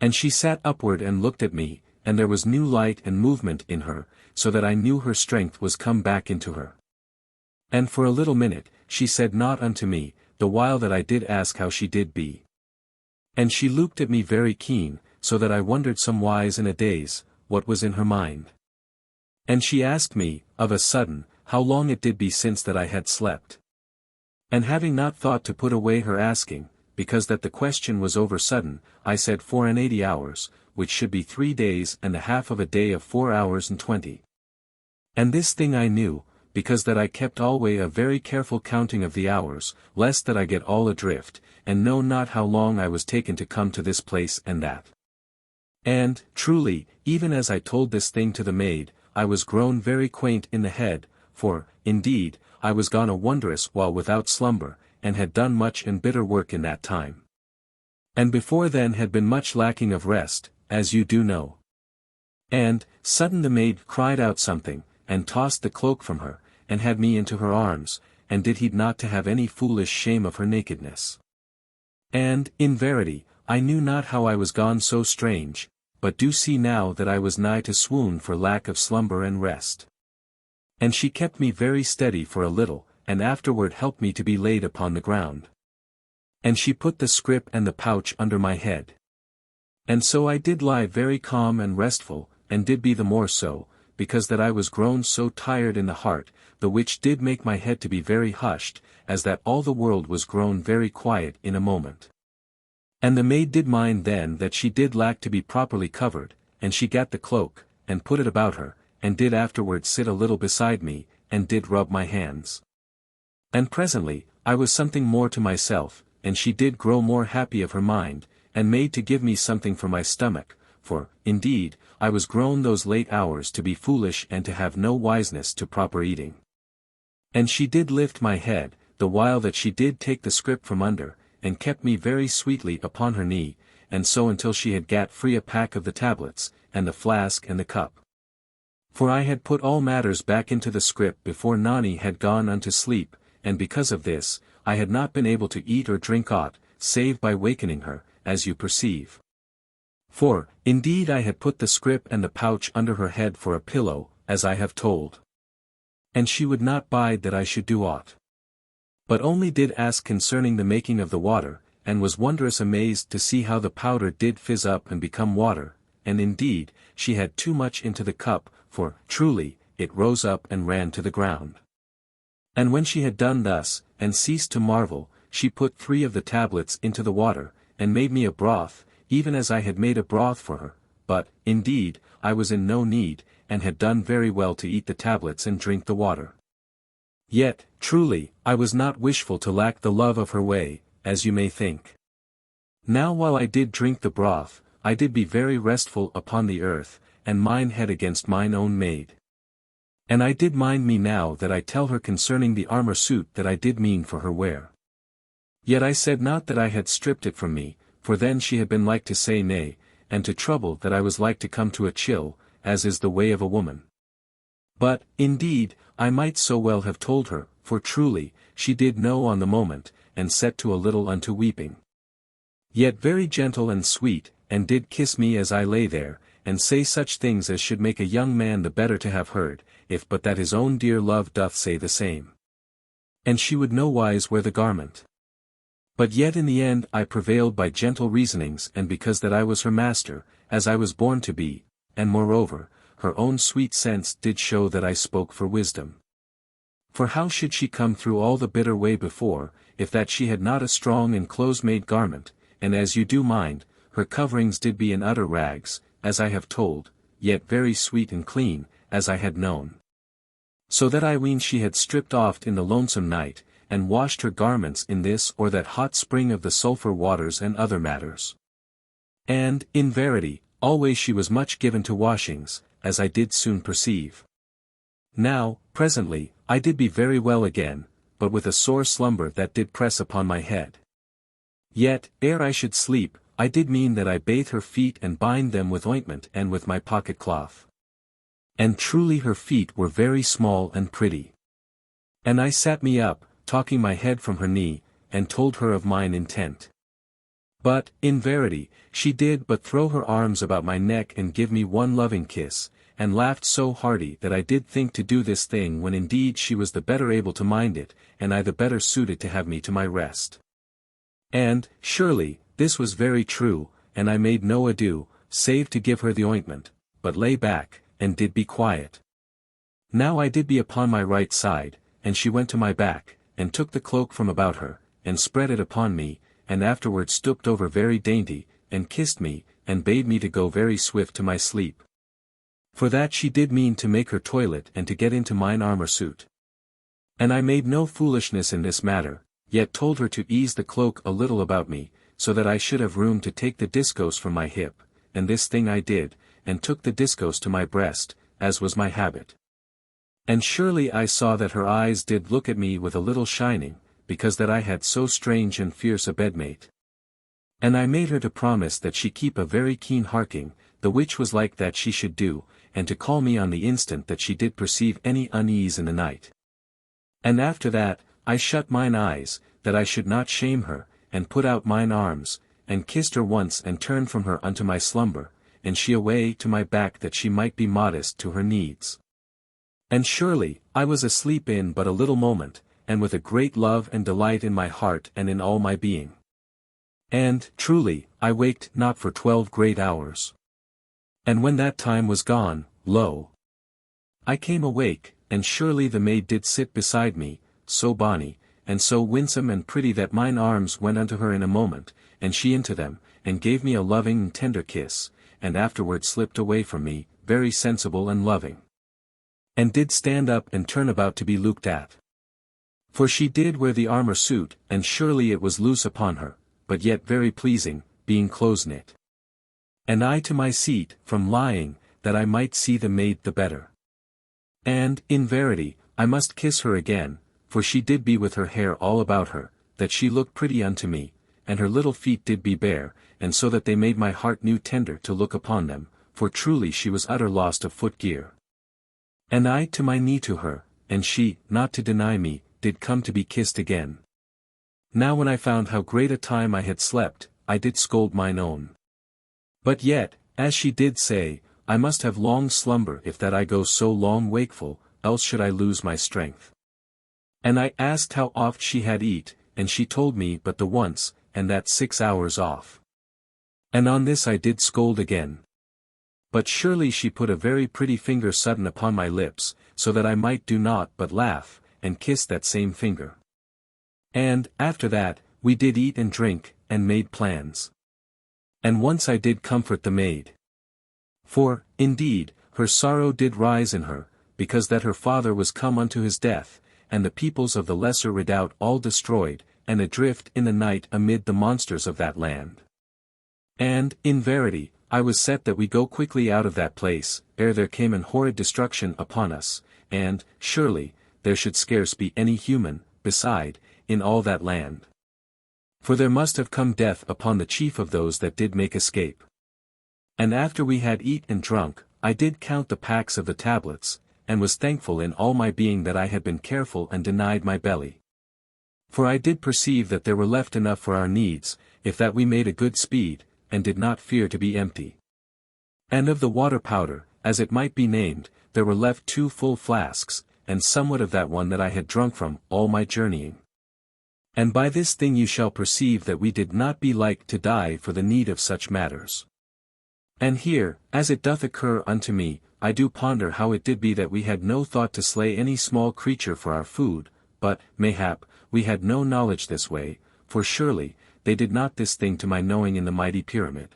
And she sat upward and looked at me, and there was new light and movement in her, so that I knew her strength was come back into her. And for a little minute, she said naught unto me, the while that I did ask how she did be. And she looked at me very keen, so that I wondered somewise in a daze, what was in her mind. And she asked me, of a sudden, how long it did be since that I had slept. And having not thought to put away her asking, because that the question was over sudden, I said 84 hours, which should be 3 days and a half of a day of 4 hours and 20. And this thing I knew, because that I kept alway a very careful counting of the hours, lest that I get all adrift, and know not how long I was taken to come to this place and that. And, truly, even as I told this thing to the maid, I was grown very quaint in the head, for, indeed, I was gone a wondrous while without slumber, and had done much and bitter work in that time. And before then had been much lacking of rest, as you do know. And, sudden the maid cried out something, and tossed the cloak from her, and had me into her arms, and did heed not to have any foolish shame of her nakedness. And, in verity, I knew not how I was gone so strange, but do see now that I was nigh to swoon for lack of slumber and rest. And she kept me very steady for a little, and afterward helped me to be laid upon the ground. And she put the scrip and the pouch under my head. And so I did lie very calm and restful, and did be the more so, because that I was grown so tired in the heart, the which did make my head to be very hushed, as that all the world was grown very quiet in a moment. And the maid did mind then that she did lack to be properly covered, and she gat the cloak, and put it about her, and did afterward sit a little beside me, and did rub my hands. And presently, I was something more to myself, and she did grow more happy of her mind, and made to give me something for my stomach, for, indeed, I was grown those late hours to be foolish and to have no wiseness to proper eating. And she did lift my head, the while that she did take the scrip from under, and kept me very sweetly upon her knee, and so until she had gat free a pack of the tablets, and the flask and the cup. For I had put all matters back into the scrip before Nani had gone unto sleep, and because of this, I had not been able to eat or drink aught, save by wakening her, as you perceive. For, indeed I had put the scrip and the pouch under her head for a pillow, as I have told. And she would not bide that I should do aught. But only did ask concerning the making of the water, and was wondrous amazed to see how the powder did fizz up and become water, and indeed, she had too much into the cup, for, truly, it rose up and ran to the ground. And when she had done thus, and ceased to marvel, she put 3 of the tablets into the water, and made me a broth, even as I had made a broth for her, but, indeed, I was in no need, and had done very well to eat the tablets and drink the water. Yet, truly, I was not wishful to lack the love of her way, as you may think. Now while I did drink the broth, I did be very restful upon the earth, and mine head against mine own maid. And I did mind me now that I tell her concerning the armor suit that I did mean for her wear. Yet I said not that I had stripped it from me, for then she had been like to say nay, and to trouble that I was like to come to a chill, as is the way of a woman. But, indeed, I might so well have told her, for truly, she did know on the moment, and set to a little unto weeping. Yet very gentle and sweet, and did kiss me as I lay there, and say such things as should make a young man the better to have heard, if but that his own dear love doth say the same. And she would nowise wear the garment. But yet in the end I prevailed by gentle reasonings, and because that I was her master, as I was born to be, and moreover, her own sweet sense did show that I spoke for wisdom. For how should she come through all the bitter way before, if that she had not a strong and close-made garment, and as you do mind, her coverings did be in utter rags, as I have told, yet very sweet and clean, as I had known. So that I ween she had stripped oft in the lonesome night, and washed her garments in this or that hot spring of the sulphur waters and other matters. And, in verity, always she was much given to washings, as I did soon perceive. Now, presently, I did be very well again, but with a sore slumber that did press upon my head. Yet, ere I should sleep, I did mean that I bathe her feet and bind them with ointment and with my pocket cloth. And truly her feet were very small and pretty. And I sat me up, talking my head from her knee, and told her of mine intent. But, in verity, she did but throw her arms about my neck and give me one loving kiss, and laughed so hearty that I did think to do this thing when indeed she was the better able to mind it, and I the better suited to have me to my rest. And, surely, this was very true, and I made no ado, save to give her the ointment, but lay back, and did be quiet. Now I did be upon my right side, and she went to my back, and took the cloak from about her, and spread it upon me, and afterward stooped over very dainty, and kissed me, and bade me to go very swift to my sleep. For that she did mean to make her toilet and to get into mine armor suit. And I made no foolishness in this matter, yet told her to ease the cloak a little about me, so that I should have room to take the discourse from my hip, and this thing I did, and took the discourse to my breast, as was my habit. And surely I saw that her eyes did look at me with a little shining, because that I had so strange and fierce a bedmate. And I made her to promise that she keep a very keen harking, the which was like that she should do, and to call me on the instant that she did perceive any unease in the night. And after that, I shut mine eyes, that I should not shame her, and put out mine arms, and kissed her once and turned from her unto my slumber, and she away to my back that she might be modest to her needs. And surely, I was asleep in but a little moment, and with a great love and delight in my heart and in all my being. And, truly, I waked not for 12 great hours. And when that time was gone, lo! I came awake, and surely the maid did sit beside me, so bonny, and so winsome and pretty that mine arms went unto her in a moment, and she into them, and gave me a loving and tender kiss, and afterward slipped away from me, very sensible and loving. And did stand up and turn about to be looked at. For she did wear the armor suit, and surely it was loose upon her, but yet very pleasing, being close-knit. And I to my seat, from lying, that I might see the maid the better. And, in verity, I must kiss her again, for she did be with her hair all about her, that she looked pretty unto me, and her little feet did be bare, and so that they made my heart new tender to look upon them, for truly she was utter lost of foot gear. And I to my knee to her, and she, not to deny me, did come to be kissed again. Now when I found how great a time I had slept, I did scold mine own. But yet, as she did say, I must have long slumber if that I go so long wakeful, else should I lose my strength. And I asked how oft she had eat, and she told me but the once, and that 6 hours off. And on this I did scold again. But surely she put a very pretty finger sudden upon my lips, so that I might do naught but laugh, and kiss that same finger. And, after that, we did eat and drink, and made plans. And once I did comfort the maid. For, indeed, her sorrow did rise in her, because that her father was come unto his death, and the peoples of the lesser redoubt all destroyed, and adrift in the night amid the monsters of that land. And, in verity, I was set that we go quickly out of that place, ere there came an horrid destruction upon us, and, surely, there should scarce be any human, beside, in all that land. For there must have come death upon the chief of those that did make escape. And after we had eat and drunk, I did count the packs of the tablets, and was thankful in all my being that I had been careful and denied my belly. For I did perceive that there were left enough for our needs, if that we made a good speed, and did not fear to be empty. And of the water powder, as it might be named, there were left 2 full flasks, and somewhat of that one that I had drunk from all my journeying. And by this thing you shall perceive that we did not be like to die for the need of such matters. And here, as it doth occur unto me, I do ponder how it did be that we had no thought to slay any small creature for our food, but, mayhap, we had no knowledge this way, for surely, they did not this thing to my knowing in the mighty pyramid.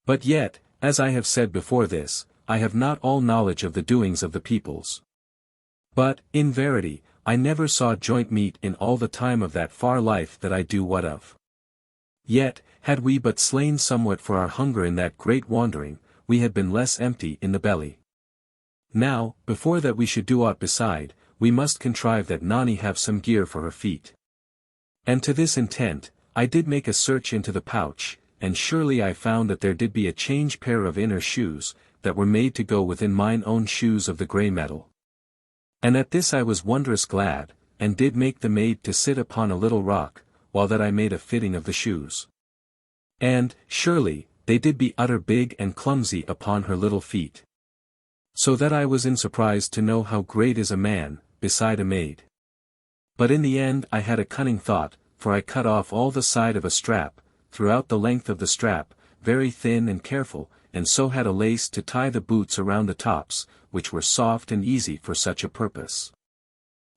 But yet, as I have said before this, I have not all knowledge of the doings of the peoples. But, in verity, I never saw joint meat in all the time of that far life that I do what of. Yet, had we but slain somewhat for our hunger in that great wandering, we had been less empty in the belly. Now, before that we should do aught beside, we must contrive that Nani have some gear for her feet. And to this intent, I did make a search into the pouch, and surely I found that there did be a change pair of inner shoes, that were made to go within mine own shoes of the grey metal. And at this I was wondrous glad, and did make the maid to sit upon a little rock, while that I made a fitting of the shoes. And, surely, they did be utter big and clumsy upon her little feet. So that I was in surprise to know how great is a man, beside a maid. But in the end I had a cunning thought, for I cut off all the side of a strap, throughout the length of the strap, very thin and careful, and so had a lace to tie the boots around the tops, which were soft and easy for such a purpose.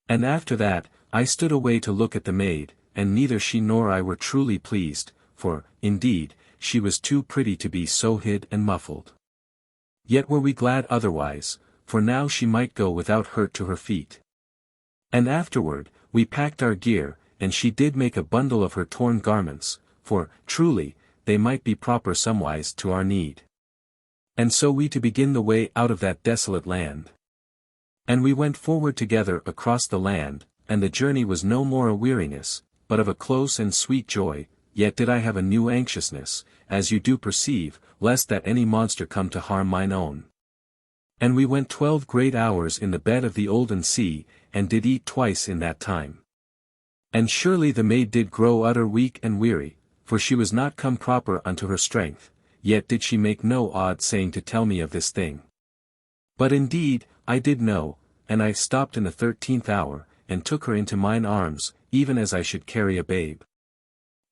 And after that, I stood away to look at the maid, and neither she nor I were truly pleased, for, indeed, she was too pretty to be so hid and muffled. Yet were we glad otherwise, for now she might go without hurt to her feet. And afterward, we packed our gear, and she did make a bundle of her torn garments, for, truly, they might be proper somewise to our need. And so we to begin the way out of that desolate land. And we went forward together across the land, and the journey was no more a weariness, but of a close and sweet joy, yet did I have a new anxiousness, as you do perceive, lest that any monster come to harm mine own. And we went 12 great hours in the bed of the Olden sea, and did eat twice in that time. And surely the maid did grow utter weak and weary, for she was not come proper unto her strength, yet did she make no odd saying to tell me of this thing. But indeed, I did know, and I stopped in the 13th hour, and took her into mine arms, even as I should carry a babe.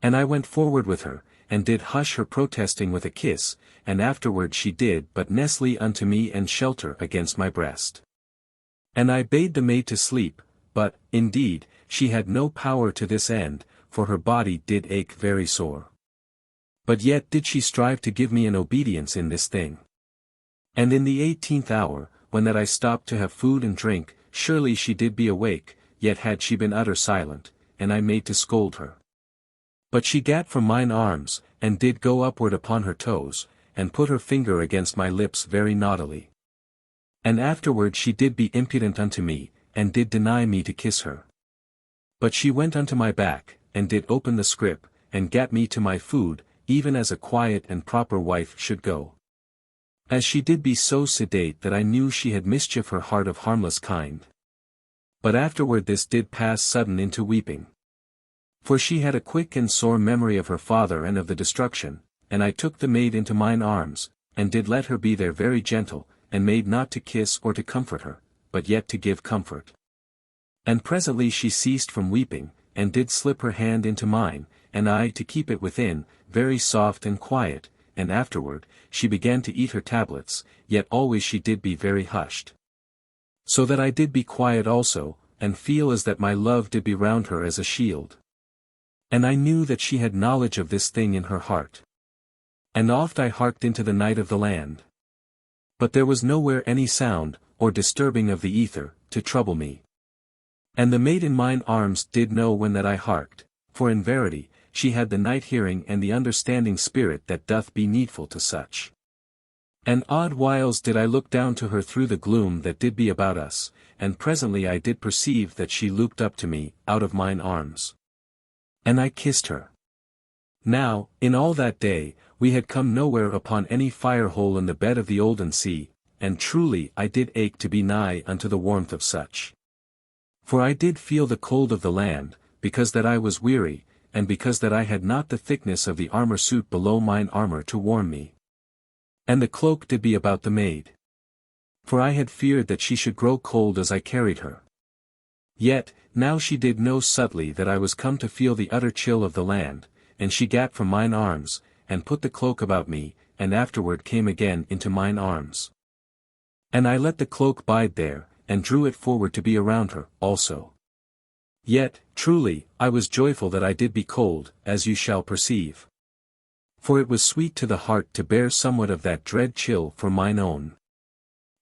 And I went forward with her, and did hush her protesting with a kiss, and afterward she did but nestle unto me and shelter against my breast. And I bade the maid to sleep, but, indeed, she had no power to this end, for her body did ache very sore. But yet did she strive to give me an obedience in this thing. And in the 18th hour, when that I stopped to have food and drink, surely she did be awake, yet had she been utter silent, and I made to scold her. But she gat from mine arms, and did go upward upon her toes, and put her finger against my lips very naughtily. And afterward she did be impudent unto me, and did deny me to kiss her. But she went unto my back, and did open the scrip, and gat me to my food, even as a quiet and proper wife should go. As she did be so sedate that I knew she had mischief her heart of harmless kind. But afterward this did pass sudden into weeping. For she had a quick and sore memory of her father and of the destruction, and I took the maid into mine arms, and did let her be there very gentle, and made not to kiss or to comfort her, but yet to give comfort. And presently she ceased from weeping, and did slip her hand into mine, and I to keep it within, very soft and quiet, and afterward, she began to eat her tablets, yet always she did be very hushed. So that I did be quiet also, and feel as that my love did be round her as a shield. And I knew that she had knowledge of this thing in her heart. And oft I harked into the night of the land. But there was nowhere any sound, or disturbing of the ether, to trouble me. And the maid in mine arms did know when that I harked, for in verity, she had the night hearing and the understanding spirit that doth be needful to such. And odd whiles did I look down to her through the gloom that did be about us, and presently I did perceive that she looked up to me, out of mine arms. And I kissed her. Now, in all that day, we had come nowhere upon any fire hole in the bed of the Olden sea, and truly I did ache to be nigh unto the warmth of such. For I did feel the cold of the land, because that I was weary, and because that I had not the thickness of the armor suit below mine armor to warm me. And the cloak did be about the maid. For I had feared that she should grow cold as I carried her. Yet, now she did know subtly that I was come to feel the utter chill of the land, and she gat from mine arms, and put the cloak about me, and afterward came again into mine arms. And I let the cloak bide there, and drew it forward to be around her, also. Yet, truly, I was joyful that I did be cold, as you shall perceive. For it was sweet to the heart to bear somewhat of that dread chill for mine own.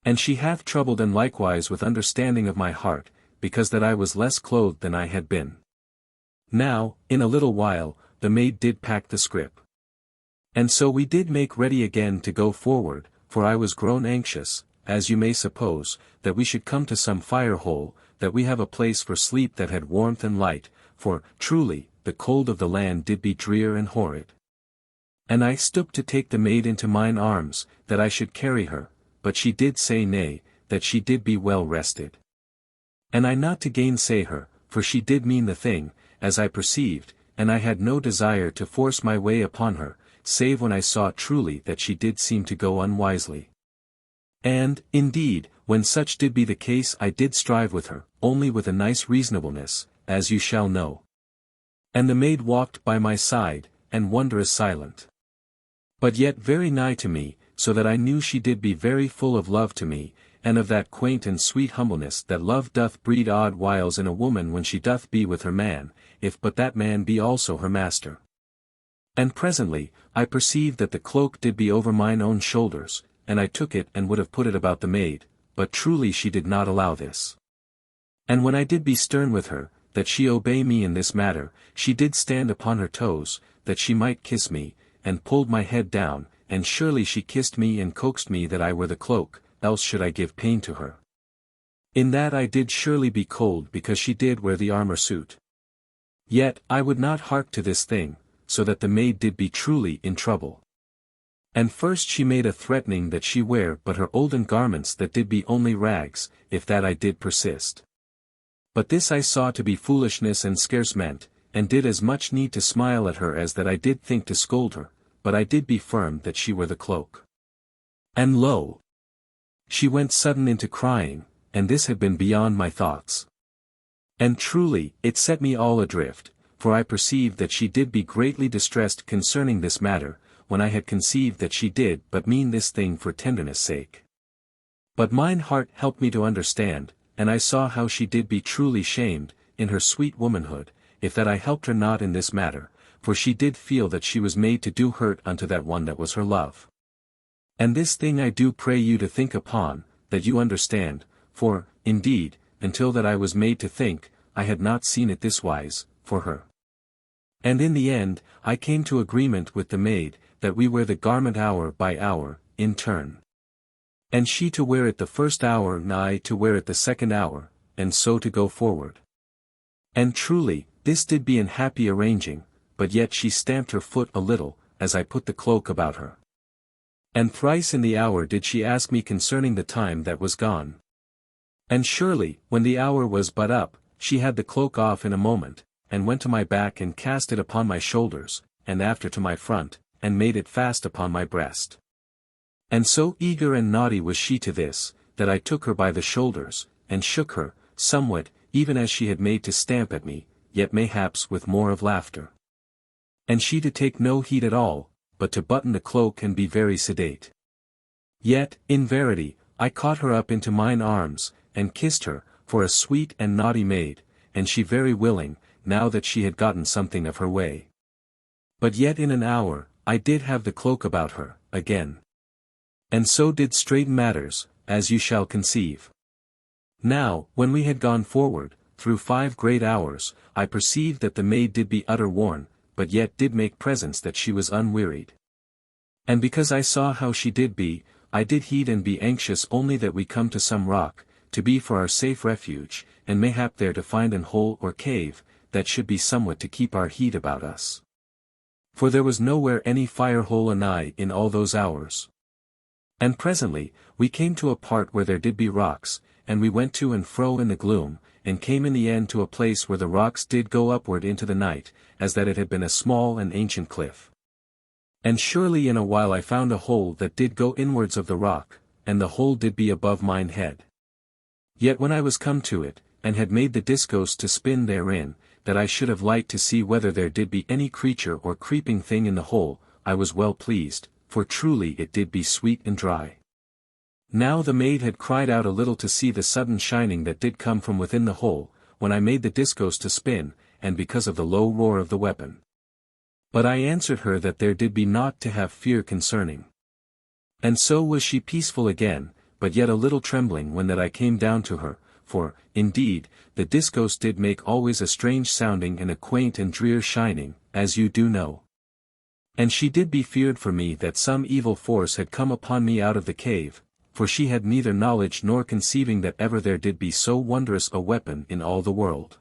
And she hath troubled and likewise with understanding of my heart, because that I was less clothed than I had been. Now, in a little while, the maid did pack the scrip. And so we did make ready again to go forward, for I was grown anxious, as you may suppose, that we should come to some fire hole, that we have a place for sleep that had warmth and light, for, truly, the cold of the land did be drear and horrid. And I stooped to take the maid into mine arms, that I should carry her, but she did say nay, that she did be well rested. And I not to gainsay her, for she did mean the thing, as I perceived, and I had no desire to force my way upon her, save when I saw truly that she did seem to go unwisely. And, indeed, when such did be the case I did strive with her, only with a nice reasonableness, as you shall know. And the maid walked by my side, and wondrous silent. But yet very nigh to me, so that I knew she did be very full of love to me, and of that quaint and sweet humbleness that love doth breed odd whiles in a woman when she doth be with her man, if but that man be also her master. And presently, I perceived that the cloak did be over mine own shoulders, and I took it and would have put it about the maid, but truly she did not allow this. And when I did be stern with her, that she obey me in this matter, she did stand upon her toes, that she might kiss me, and pulled my head down, and surely she kissed me and coaxed me that I were the cloak, else should I give pain to her. In that I did surely be cold because she did wear the armor suit. Yet I would not hark to this thing, so that the maid did be truly in trouble. And first she made a threatening that she wear but her olden garments that did be only rags, if that I did persist. But this I saw to be foolishness and scarce meant, and did as much need to smile at her as that I did think to scold her, but I did be firm that she were the cloak. And lo! She went sudden into crying, and this had been beyond my thoughts. And truly, it set me all adrift, for I perceived that she did be greatly distressed concerning this matter, when I had conceived that she did but mean this thing for tenderness' sake. But mine heart helped me to understand, and I saw how she did be truly shamed, in her sweet womanhood, if that I helped her not in this matter, for she did feel that she was made to do hurt unto that one that was her love. And this thing I do pray you to think upon, that you understand, for, indeed, until that I was made to think, I had not seen it this wise, for her. And in the end, I came to agreement with the maid, that we wear the garment hour by hour, in turn. And she to wear it the first hour and I to wear it the second hour, and so to go forward. And truly, this did be an happy arranging, but yet she stamped her foot a little, as I put the cloak about her. And thrice in the hour did she ask me concerning the time that was gone. And surely, when the hour was but up, she had the cloak off in a moment, and went to my back and cast it upon my shoulders, and after to my front, and made it fast upon my breast. And so eager and naughty was she to this, that I took her by the shoulders, and shook her, somewhat, even as she had made to stamp at me, yet mayhaps with more of laughter. And she to take no heed at all, but to button the cloak and be very sedate. Yet, in verity, I caught her up into mine arms, and kissed her, for a sweet and naughty maid, and she very willing, now that she had gotten something of her way. But yet in an hour, I did have the cloak about her, again. And so did straighten matters, as you shall conceive. Now, when we had gone forward, through 5 great hours, I perceived that the maid did be utter worn, but yet did make presence that she was unwearied. And because I saw how she did be, I did heed and be anxious only that we come to some rock, to be for our safe refuge, and mayhap there to find an hole or cave, that should be somewhat to keep our heat about us. For there was nowhere any fire hole anigh in all those hours. And presently, we came to a part where there did be rocks, and we went to and fro in the gloom, and came in the end to a place where the rocks did go upward into the night, as that it had been a small and ancient cliff. And surely in a while I found a hole that did go inwards of the rock, and the hole did be above mine head. Yet when I was come to it, and had made the discos to spin therein, that I should have liked to see whether there did be any creature or creeping thing in the hole, I was well pleased, for truly it did be sweet and dry. Now the maid had cried out a little to see the sudden shining that did come from within the hole, when I made the discos to spin, and because of the low roar of the weapon. But I answered her that there did be naught to have fear concerning. And so was she peaceful again, but yet a little trembling when that I came down to her, for, indeed, the discos did make always a strange sounding and a quaint and drear shining, as you do know. And she did be feared for me that some evil force had come upon me out of the cave, for she had neither knowledge nor conceiving that ever there did be so wondrous a weapon in all the world.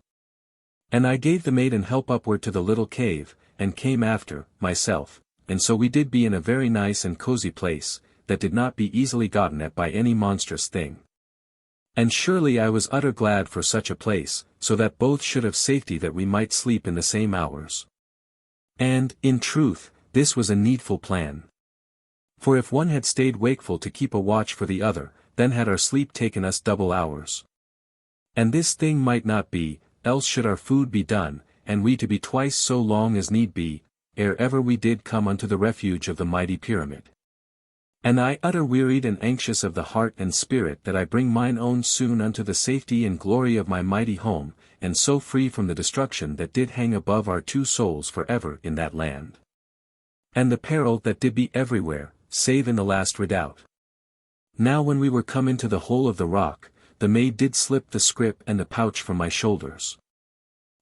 And I gave the maiden help upward to the little cave, and came after, myself, and so we did be in a very nice and cozy place, that did not be easily gotten at by any monstrous thing. And surely I was utter glad for such a place, so that both should have safety that we might sleep in the same hours. And, in truth, this was a needful plan. For if one had stayed wakeful to keep a watch for the other, then had our sleep taken us double hours. And this thing might not be, else should our food be done, and we to be twice so long as need be, ere ever we did come unto the refuge of the mighty pyramid. And I utter wearied and anxious of the heart and spirit that I bring mine own soon unto the safety and glory of my mighty home, and so free from the destruction that did hang above our two souls for ever in that land. And the peril that did be everywhere, save in the last redoubt. Now when we were come into the hole of the rock, the maid did slip the scrip and the pouch from my shoulders.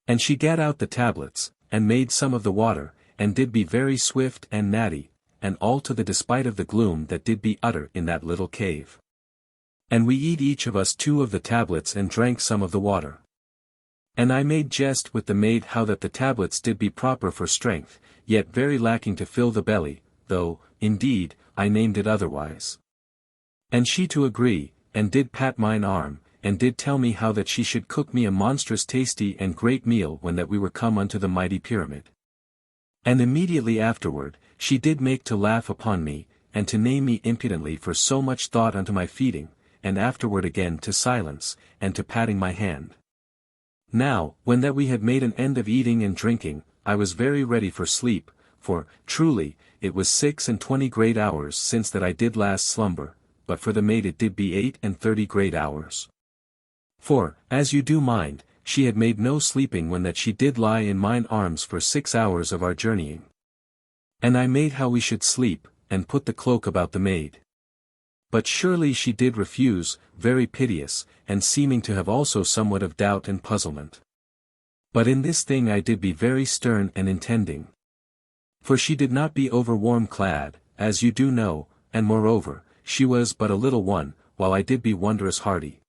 And she gat out the tablets, and made some of the water, and did be very swift and natty, and all to the despite of the gloom that did be utter in that little cave. And we eat each of us 2 of the tablets and drank some of the water. And I made jest with the maid how that the tablets did be proper for strength, yet very lacking to fill the belly, though, indeed, I named it otherwise. And she to agree, and did pat mine arm, and did tell me how that she should cook me a monstrous tasty and great meal when that we were come unto the mighty pyramid. And immediately afterward, she did make to laugh upon me, and to name me impudently for so much thought unto my feeding, and afterward again to silence, and to patting my hand. Now, when that we had made an end of eating and drinking, I was very ready for sleep, for, truly, it was 26 great hours since that I did last slumber, but for the maid it did be 38 great hours. For, as you do mind, she had made no sleeping when that she did lie in mine arms for 6 hours of our journeying. And I made how we should sleep, and put the cloak about the maid. But surely she did refuse, very piteous, and seeming to have also somewhat of doubt and puzzlement. But in this thing I did be very stern and intending. For she did not be over warm clad, as you do know, and moreover, she was but a little one, while I did be wondrous hardy.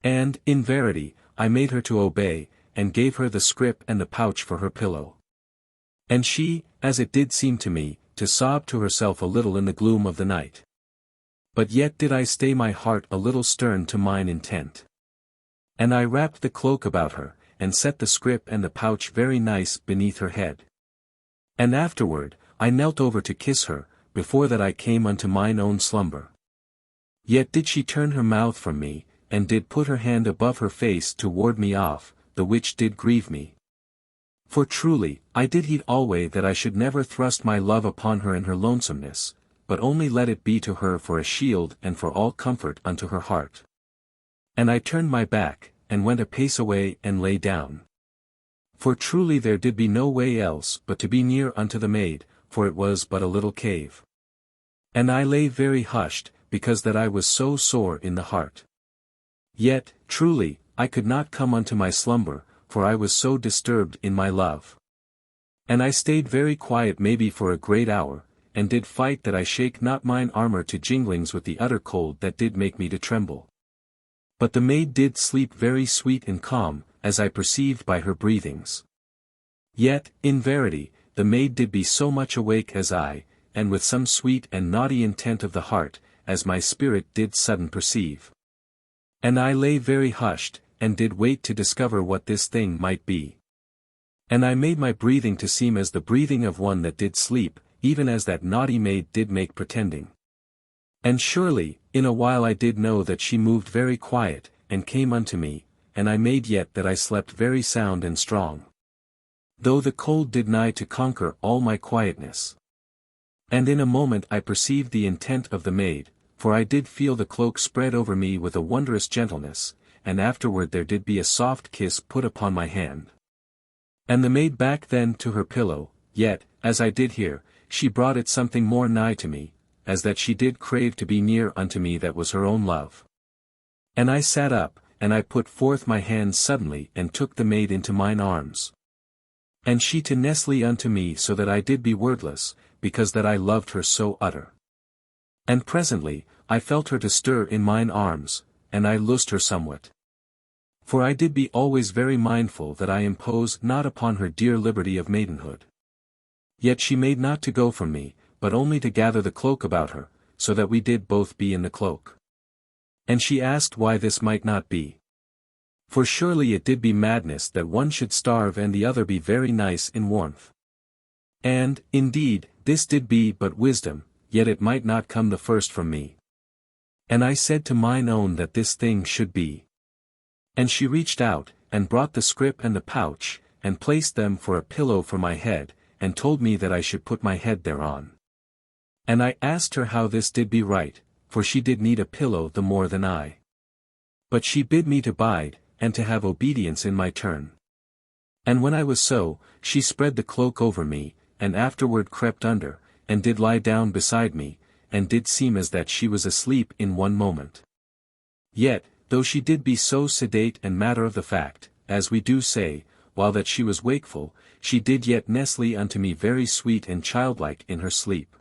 And, in verity, I made her to obey, and gave her the scrip and the pouch for her pillow. And she, as it did seem to me, to sob to herself a little in the gloom of the night. But yet did I stay my heart a little stern to mine intent. And I wrapped the cloak about her, and set the scrip and the pouch very nice beneath her head. And afterward, I knelt over to kiss her, before that I came unto mine own slumber. Yet did she turn her mouth from me, and did put her hand above her face to ward me off, the which did grieve me. For truly, I did heed alway that I should never thrust my love upon her in her lonesomeness, but only let it be to her for a shield and for all comfort unto her heart. And I turned my back, and went a pace away and lay down. For truly there did be no way else but to be near unto the maid, for it was but a little cave. And I lay very hushed, because that I was so sore in the heart. Yet, truly, I could not come unto my slumber, for I was so disturbed in my love. And I stayed very quiet maybe for a great hour, and did fight that I shake not mine armor to jinglings with the utter cold that did make me to tremble. But the maid did sleep very sweet and calm, as I perceived by her breathings. Yet, in verity, the maid did be so much awake as I, and with some sweet and naughty intent of the heart, as my spirit did sudden perceive. And I lay very hushed, and did wait to discover what this thing might be. And I made my breathing to seem as the breathing of one that did sleep, even as that naughty maid did make pretending. And surely, in a while I did know that she moved very quiet, and came unto me, and I made yet that I slept very sound and strong. Though the cold did nigh to conquer all my quietness. And in a moment I perceived the intent of the maid, for I did feel the cloak spread over me with a wondrous gentleness, and afterward there did be a soft kiss put upon my hand. And the maid back then to her pillow, yet, as I did hear, she brought it something more nigh to me, as that she did crave to be near unto me that was her own love. And I sat up, and I put forth my hands suddenly and took the maid into mine arms. And she to nestle unto me so that I did be wordless, because that I loved her so utter. And presently, I felt her to stir in mine arms, and I loosed her somewhat. For I did be always very mindful that I impose not upon her dear liberty of maidenhood. Yet she made not to go from me, but only to gather the cloak about her, so that we did both be in the cloak. And she asked why this might not be. For surely it did be madness that one should starve and the other be very nice in warmth. And, indeed, this did be but wisdom, yet it might not come the first from me. And I said to mine own that this thing should be. And she reached out, and brought the scrip and the pouch, and placed them for a pillow for my head, and told me that I should put my head thereon. And I asked her how this did be right, for she did need a pillow the more than I. But she bid me to bide, and to have obedience in my turn. And when I was so, she spread the cloak over me, and afterward crept under, and did lie down beside me, and did seem as that she was asleep in one moment. Yet, though she did be so sedate and matter of the fact, as we do say, while that she was wakeful, she did yet nestle unto me very sweet and childlike in her sleep.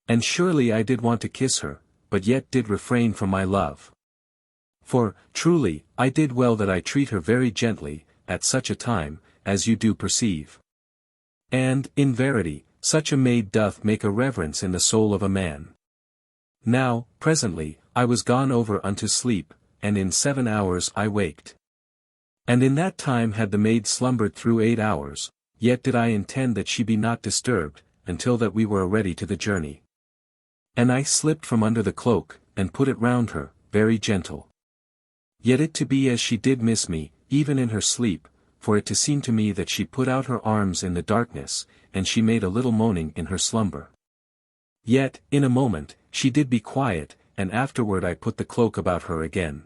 And surely I did want to kiss her, but yet did refrain from my love. For, truly, I did well that I treat her very gently, at such a time, as you do perceive. And, in verity, such a maid doth make a reverence in the soul of a man. Now, presently, I was gone over unto sleep, and in 7 hours I waked. And in that time had the maid slumbered through 8 hours, yet did I intend that she be not disturbed, until that we were ready to the journey. And I slipped from under the cloak, and put it round her, very gentle. Yet it to be as she did miss me, even in her sleep, for it to seem to me that she put out her arms in the darkness, and she made a little moaning in her slumber. Yet, in a moment, she did be quiet, and afterward I put the cloak about her again.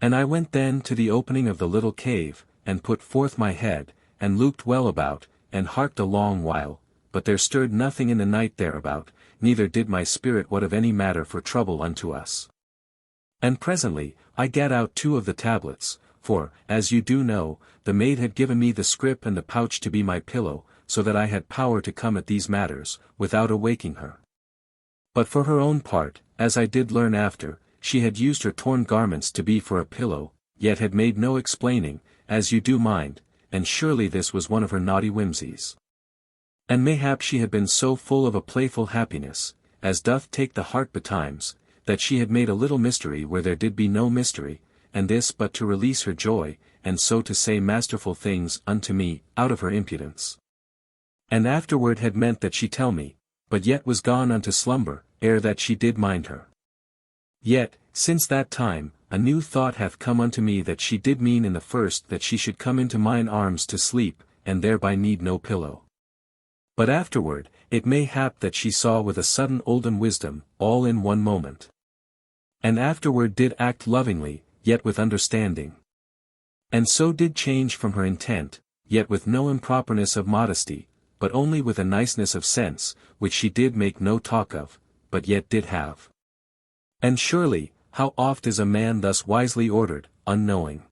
And I went then to the opening of the little cave, and put forth my head, and looked well about, and harked a long while, but there stirred nothing in the night thereabout, neither did my spirit what of any matter for trouble unto us. And presently, I gat out 2 of the tablets, for, as you do know, the maid had given me the scrip and the pouch to be my pillow, so that I had power to come at these matters, without awaking her. But for her own part, as I did learn after, she had used her torn garments to be for a pillow, yet had made no explaining, as you do mind, and surely this was one of her naughty whimsies. And mayhap she had been so full of a playful happiness, as doth take the heart betimes, that she had made a little mystery where there did be no mystery, and this but to release her joy, and so to say masterful things unto me, out of her impudence. And afterward had meant that she tell me, but yet was gone unto slumber, ere that she did mind her. Yet, since that time, a new thought hath come unto me that she did mean in the first that she should come into mine arms to sleep, and thereby need no pillow. But afterward, it may hap that she saw with a sudden olden wisdom, all in one moment. And afterward did act lovingly, yet with understanding. And so did change from her intent, yet with no improperness of modesty, but only with a niceness of sense, which she did make no talk of, but yet did have. And surely, how oft is a man thus wisely ordered, unknowing?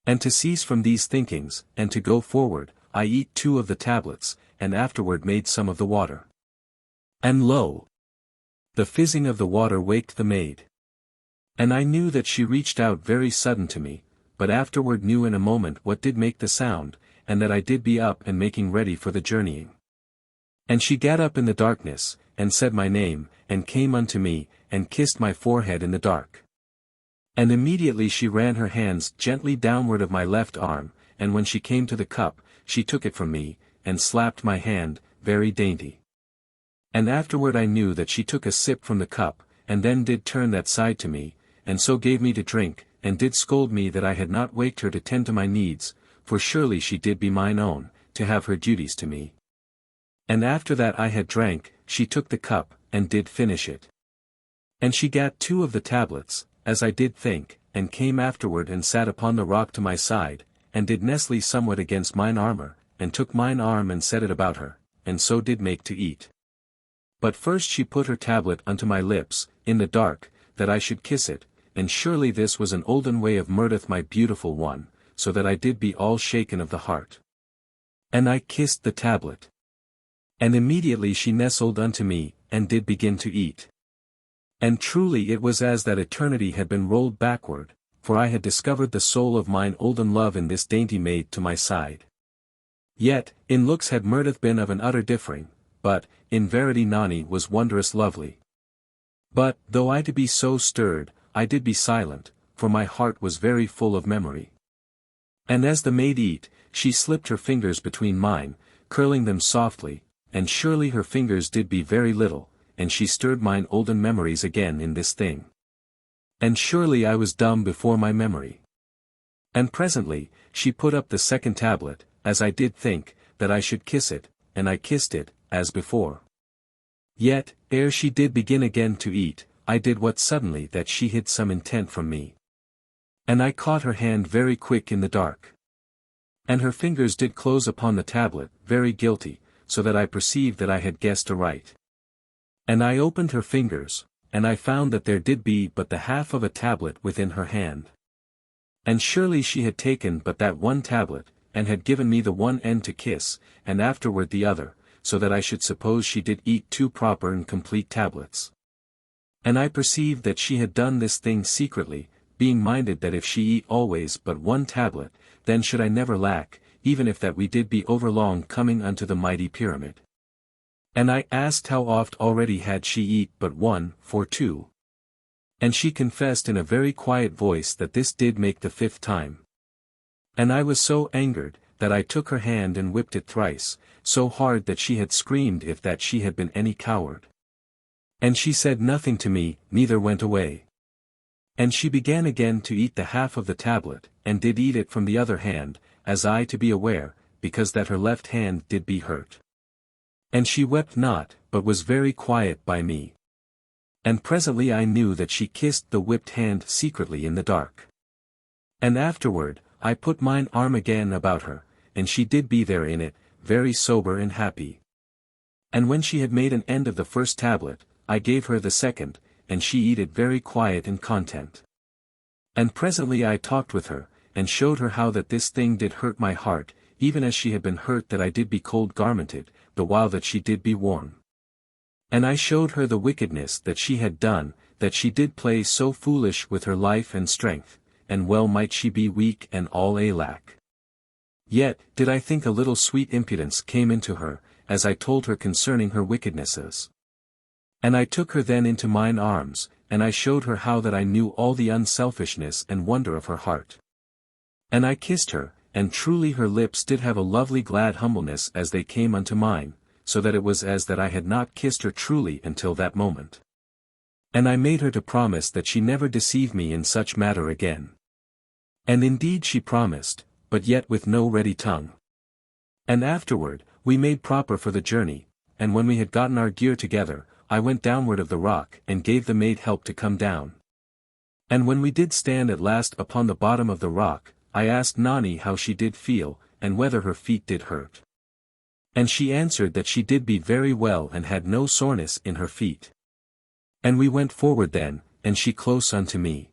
And to cease from these thinkings, and to go forward, I eat 2 of the tablets, and afterward made some of the water. And lo! The fizzing of the water waked the maid. And I knew that she reached out very sudden to me, but afterward knew in a moment what did make the sound, and that I did be up and making ready for the journeying. And she gat up in the darkness, and said my name, and came unto me, and kissed my forehead in the dark. And immediately she ran her hands gently downward of my left arm, and when she came to the cup, she took it from me, and slapped my hand, very dainty. And afterward I knew that she took a sip from the cup, and then did turn that side to me, and so gave me to drink, and did scold me that I had not waked her to tend to my needs, for surely she did be mine own, to have her duties to me. And after that I had drank, she took the cup, and did finish it. And she gat 2 of the tablets, as I did think, and came afterward and sat upon the rock to my side, and did nestle somewhat against mine armor, and took mine arm and set it about her, and so did make to eat. But first she put her tablet unto my lips, in the dark, that I should kiss it, and surely this was an olden way of Mirdath my beautiful one, so that I did be all shaken of the heart. And I kissed the tablet. And immediately she nestled unto me, and did begin to eat. And truly it was as that eternity had been rolled backward, for I had discovered the soul of mine olden love in this dainty maid to my side. Yet, in looks had Mirdath been of an utter differing, but, in verity Nani was wondrous lovely. But, though I to be so stirred, I did be silent, for my heart was very full of memory. And as the maid eat, she slipped her fingers between mine, curling them softly, and surely her fingers did be very little, and she stirred mine olden memories again in this thing. And surely I was dumb before my memory. And presently, she put up the second tablet, as I did think, that I should kiss it, and I kissed it, as before. Yet, ere she did begin again to eat, I did what suddenly that she hid some intent from me. And I caught her hand very quick in the dark. And her fingers did close upon the tablet, very guilty, so that I perceived that I had guessed aright. And I opened her fingers, and I found that there did be but the half of a tablet within her hand. And surely she had taken but that one tablet, and had given me the one end to kiss, and afterward the other, so that I should suppose she did eat 2 proper and complete tablets. And I perceived that she had done this thing secretly, being minded that if she eat always but 1 tablet, then should I never lack, even if that we did be overlong coming unto the mighty pyramid. And I asked how oft already had she eat but 1, for 2. And she confessed in a very quiet voice that this did make the 5th time. And I was so angered, that I took her hand and whipped it thrice, so hard that she had screamed if that she had been any coward. And she said nothing to me, neither went away. And she began again to eat the half of the tablet, and did eat it from the other hand, as I to be aware, because that her left hand did be hurt. And she wept not, but was very quiet by me. And presently I knew that she kissed the whipped hand secretly in the dark. And afterward, I put mine arm again about her, and she did be there in it, very sober and happy. And when she had made an end of the first tablet, I gave her the second, and she eat it very quiet and content. And presently I talked with her, and showed her how that this thing did hurt my heart, even as she had been hurt that I did be cold garmented, the while that she did be warm. And I showed her the wickedness that she had done, that she did play so foolish with her life and strength, and well might she be weak and all a lack. Yet, did I think a little sweet impudence came into her, as I told her concerning her wickednesses. And I took her then into mine arms, and I showed her how that I knew all the unselfishness and wonder of her heart. And I kissed her, and truly her lips did have a lovely glad humbleness as they came unto mine, so that it was as that I had not kissed her truly until that moment. And I made her to promise that she never deceive me in such matter again. And indeed she promised, but yet with no ready tongue. And afterward, we made proper for the journey, and when we had gotten our gear together, I went downward of the rock and gave the maid help to come down. And when we did stand at last upon the bottom of the rock, I asked Nani how she did feel, and whether her feet did hurt. And she answered that she did be very well and had no soreness in her feet. And we went forward then, and she close unto me.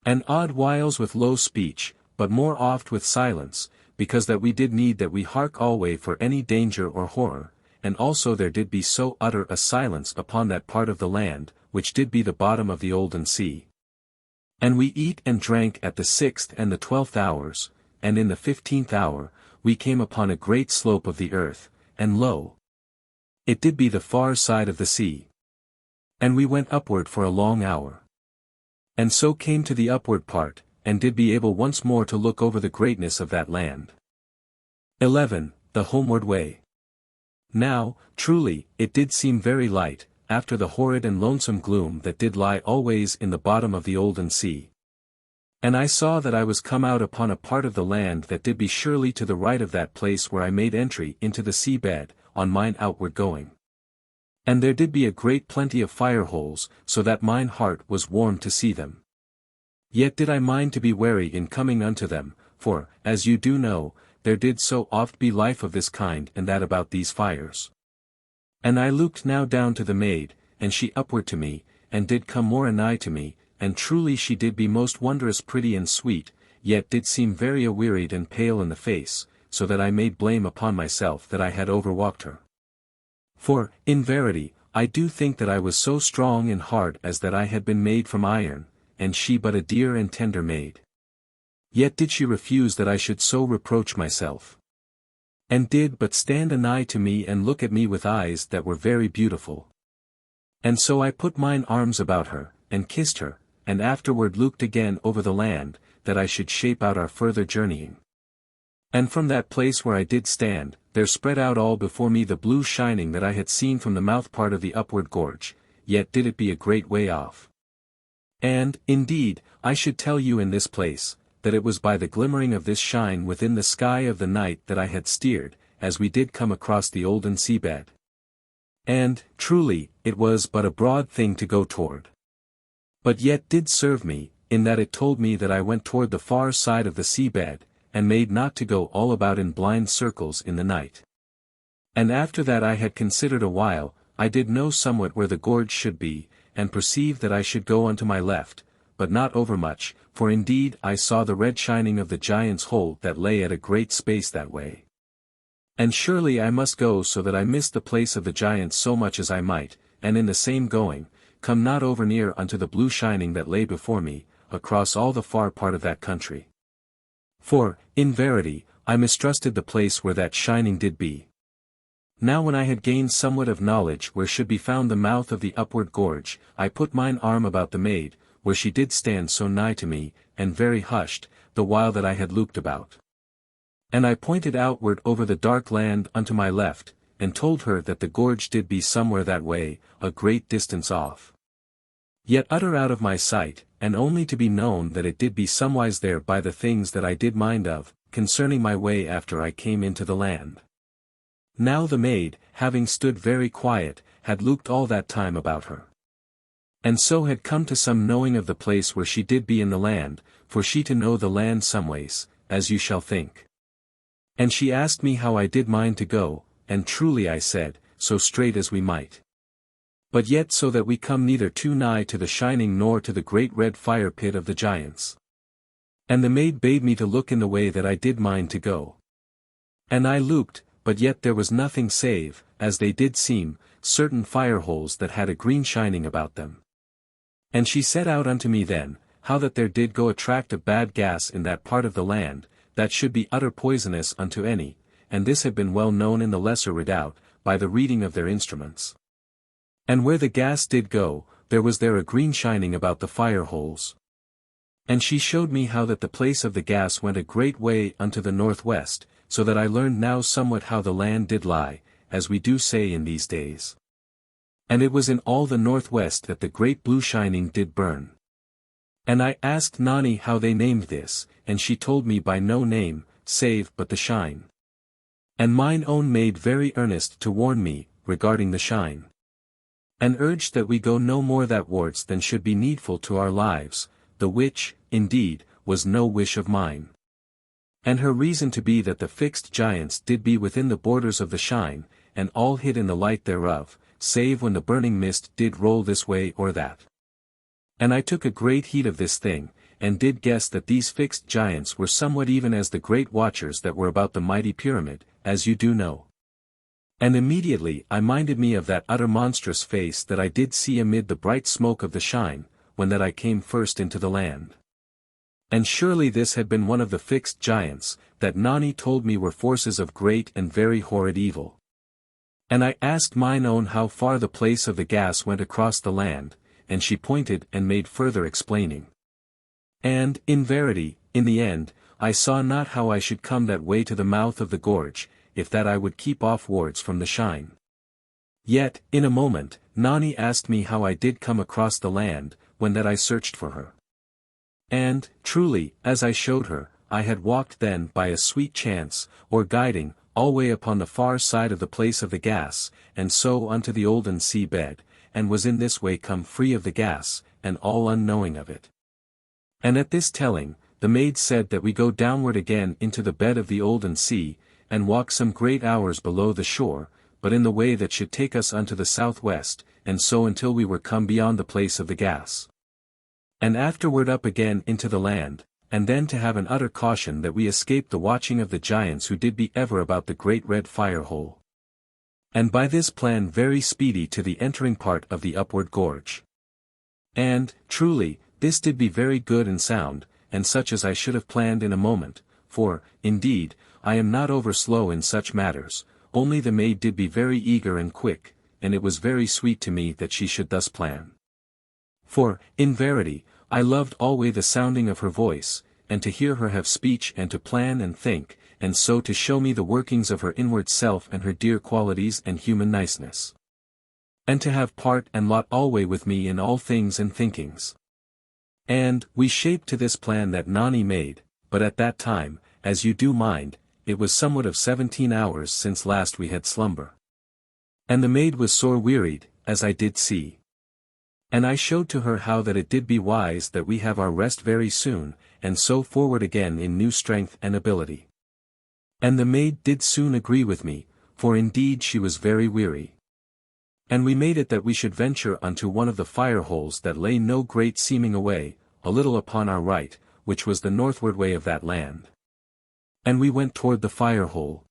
And odd whiles with low speech, but more oft with silence, because that we did need that we hark alway for any danger or horror, and also there did be so utter a silence upon that part of the land, which did be the bottom of the Olden sea. And we eat and drank at the 6th and the 12th hours, and in the 15th hour, we came upon a great slope of the earth, and lo! It did be the far side of the sea. And we went upward for a long hour. And so came to the upward part, and did be able once more to look over the greatness of that land. 11. The Homeward Way. Now, truly, it did seem very light, after the horrid and lonesome gloom that did lie always in the bottom of the Olden sea. And I saw that I was come out upon a part of the land that did be surely to the right of that place where I made entry into the sea bed, on mine outward going. And there did be a great plenty of fire holes, so that mine heart was warmed to see them. Yet did I mind to be wary in coming unto them, for, as you do know, there did so oft be life of this kind and that about these fires. And I looked now down to the maid, and she upward to me, and did come more anigh to me, and truly she did be most wondrous pretty and sweet, yet did seem very awearied and pale in the face, so that I made blame upon myself that I had overwalked her. For, in verity, I do think that I was so strong and hard as that I had been made from iron, and she but a dear and tender maid. Yet did she refuse that I should so reproach myself. And did but stand anigh to me and look at me with eyes that were very beautiful. And so I put mine arms about her, and kissed her, and afterward looked again over the land, that I should shape out our further journeying. And from that place where I did stand, there spread out all before me the blue shining that I had seen from the mouth part of the upward gorge, yet did it be a great way off. And, indeed, I should tell you in this place, that it was by the glimmering of this shine within the sky of the night that I had steered, as we did come across the Olden seabed. And, truly, it was but a broad thing to go toward. But yet did serve me, in that it told me that I went toward the far side of the seabed, and made not to go all about in blind circles in the night. And after that I had considered a while, I did know somewhat where the gorge should be, and perceived that I should go unto my left, but not overmuch, for indeed I saw the red shining of the giant's hole that lay at a great space that way. And surely I must go so that I missed the place of the giants so much as I might, and in the same going, come not over near unto the blue shining that lay before me, across all the far part of that country. For, in verity, I mistrusted the place where that shining did be. Now when I had gained somewhat of knowledge where should be found the mouth of the upward gorge, I put mine arm about the maid, where she did stand so nigh to me, and very hushed, the while that I had looked about. And I pointed outward over the dark land unto my left, and told her that the gorge did be somewhere that way, a great distance off. Yet utter out of my sight, and only to be known that it did be somewise there by the things that I did mind of, concerning my way after I came into the land. Now the maid, having stood very quiet, had looked all that time about her. And so had come to some knowing of the place where she did be in the land, for she to know the land someways, as you shall think. And she asked me how I did mind to go, and truly I said, so straight as we might. But yet so that we come neither too nigh to the shining nor to the great red fire pit of the giants. And the maid bade me to look in the way that I did mind to go. And I looked, but yet there was nothing save, as they did seem, certain fire holes that had a green shining about them. And she said out unto me then, how that there did go a tract of bad gas in that part of the land, that should be utter poisonous unto any, and this had been well known in the Lesser Redoubt, by the reading of their instruments. And where the gas did go, there was there a green shining about the fire holes. And she showed me how that the place of the gas went a great way unto the northwest, so that I learned now somewhat how the land did lie, as we do say in these days. And it was in all the northwest that the great blue shining did burn. And I asked Nani how they named this, and she told me by no name, save but the shine. And mine own maid very earnest to warn me, regarding the shine. And urged that we go no more that wards than should be needful to our lives, the which, indeed, was no wish of mine. And her reason to be that the fixed giants did be within the borders of the shine, and all hid in the light thereof, save when the burning mist did roll this way or that. And I took a great heed of this thing, and did guess that these fixed giants were somewhat even as the great watchers that were about the mighty pyramid, as you do know. And immediately I minded me of that utter monstrous face that I did see amid the bright smoke of the shine, when that I came first into the land. And surely this had been one of the fixed giants, that Nani told me were forces of great and very horrid evil. And I asked mine own how far the place of the gas went across the land, and she pointed and made further explaining. And, in verity, in the end, I saw not how I should come that way to the mouth of the gorge, if that I would keep off wards from the shine. Yet, in a moment, Nani asked me how I did come across the land, when that I searched for her. And, truly, as I showed her, I had walked then by a sweet chance, or guiding, alway upon the far side of the place of the gas, and so unto the Olden sea bed, and was in this way come free of the gas, and all unknowing of it. And at this telling, the maid said that we go downward again into the bed of the Olden sea, and walk some great hours below the shore, but in the way that should take us unto the southwest, and so until we were come beyond the place of the gas. And afterward up again into the land, and then to have an utter caution that we escape the watching of the giants who did be ever about the great red fire hole. And by this plan very speedy to the entering part of the upward gorge. And, truly, this did be very good and sound, and such as I should have planned in a moment, for, indeed, I am not over slow in such matters, only the maid did be very eager and quick, and it was very sweet to me that she should thus plan. For, in verity, I loved alway the sounding of her voice, and to hear her have speech and to plan and think, and so to show me the workings of her inward self and her dear qualities and human niceness. And to have part and lot alway with me in all things and thinkings. And, we shaped to this plan that Nani made, but at that time, as you do mind, it was somewhat of 17 hours since last we had slumber. And the maid was sore wearied, as I did see. And I showed to her how that it did be wise that we have our rest very soon, and so forward again in new strength and ability. And the maid did soon agree with me, for indeed she was very weary. And we made it that we should venture unto one of the fire holes that lay no great seeming away, a little upon our right, which was the northward way of that land. And we went toward the fire hole.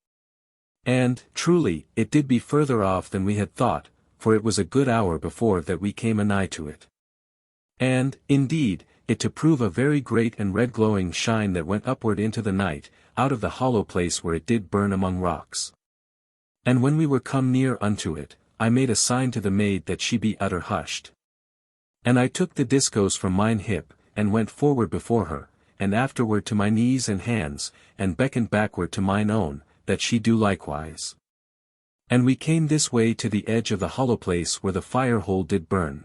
And, truly, it did be further off than we had thought, for it was a good hour before that we came anigh to it. And, indeed, it to prove a very great and red glowing shine that went upward into the night, out of the hollow place where it did burn among rocks. And when we were come near unto it, I made a sign to the maid that she be utter hushed. And I took the discos from mine hip, and went forward before her, and afterward to my knees and hands, and beckoned backward to mine own, that she do likewise. And we came this way to the edge of the hollow place where the fire hole did burn.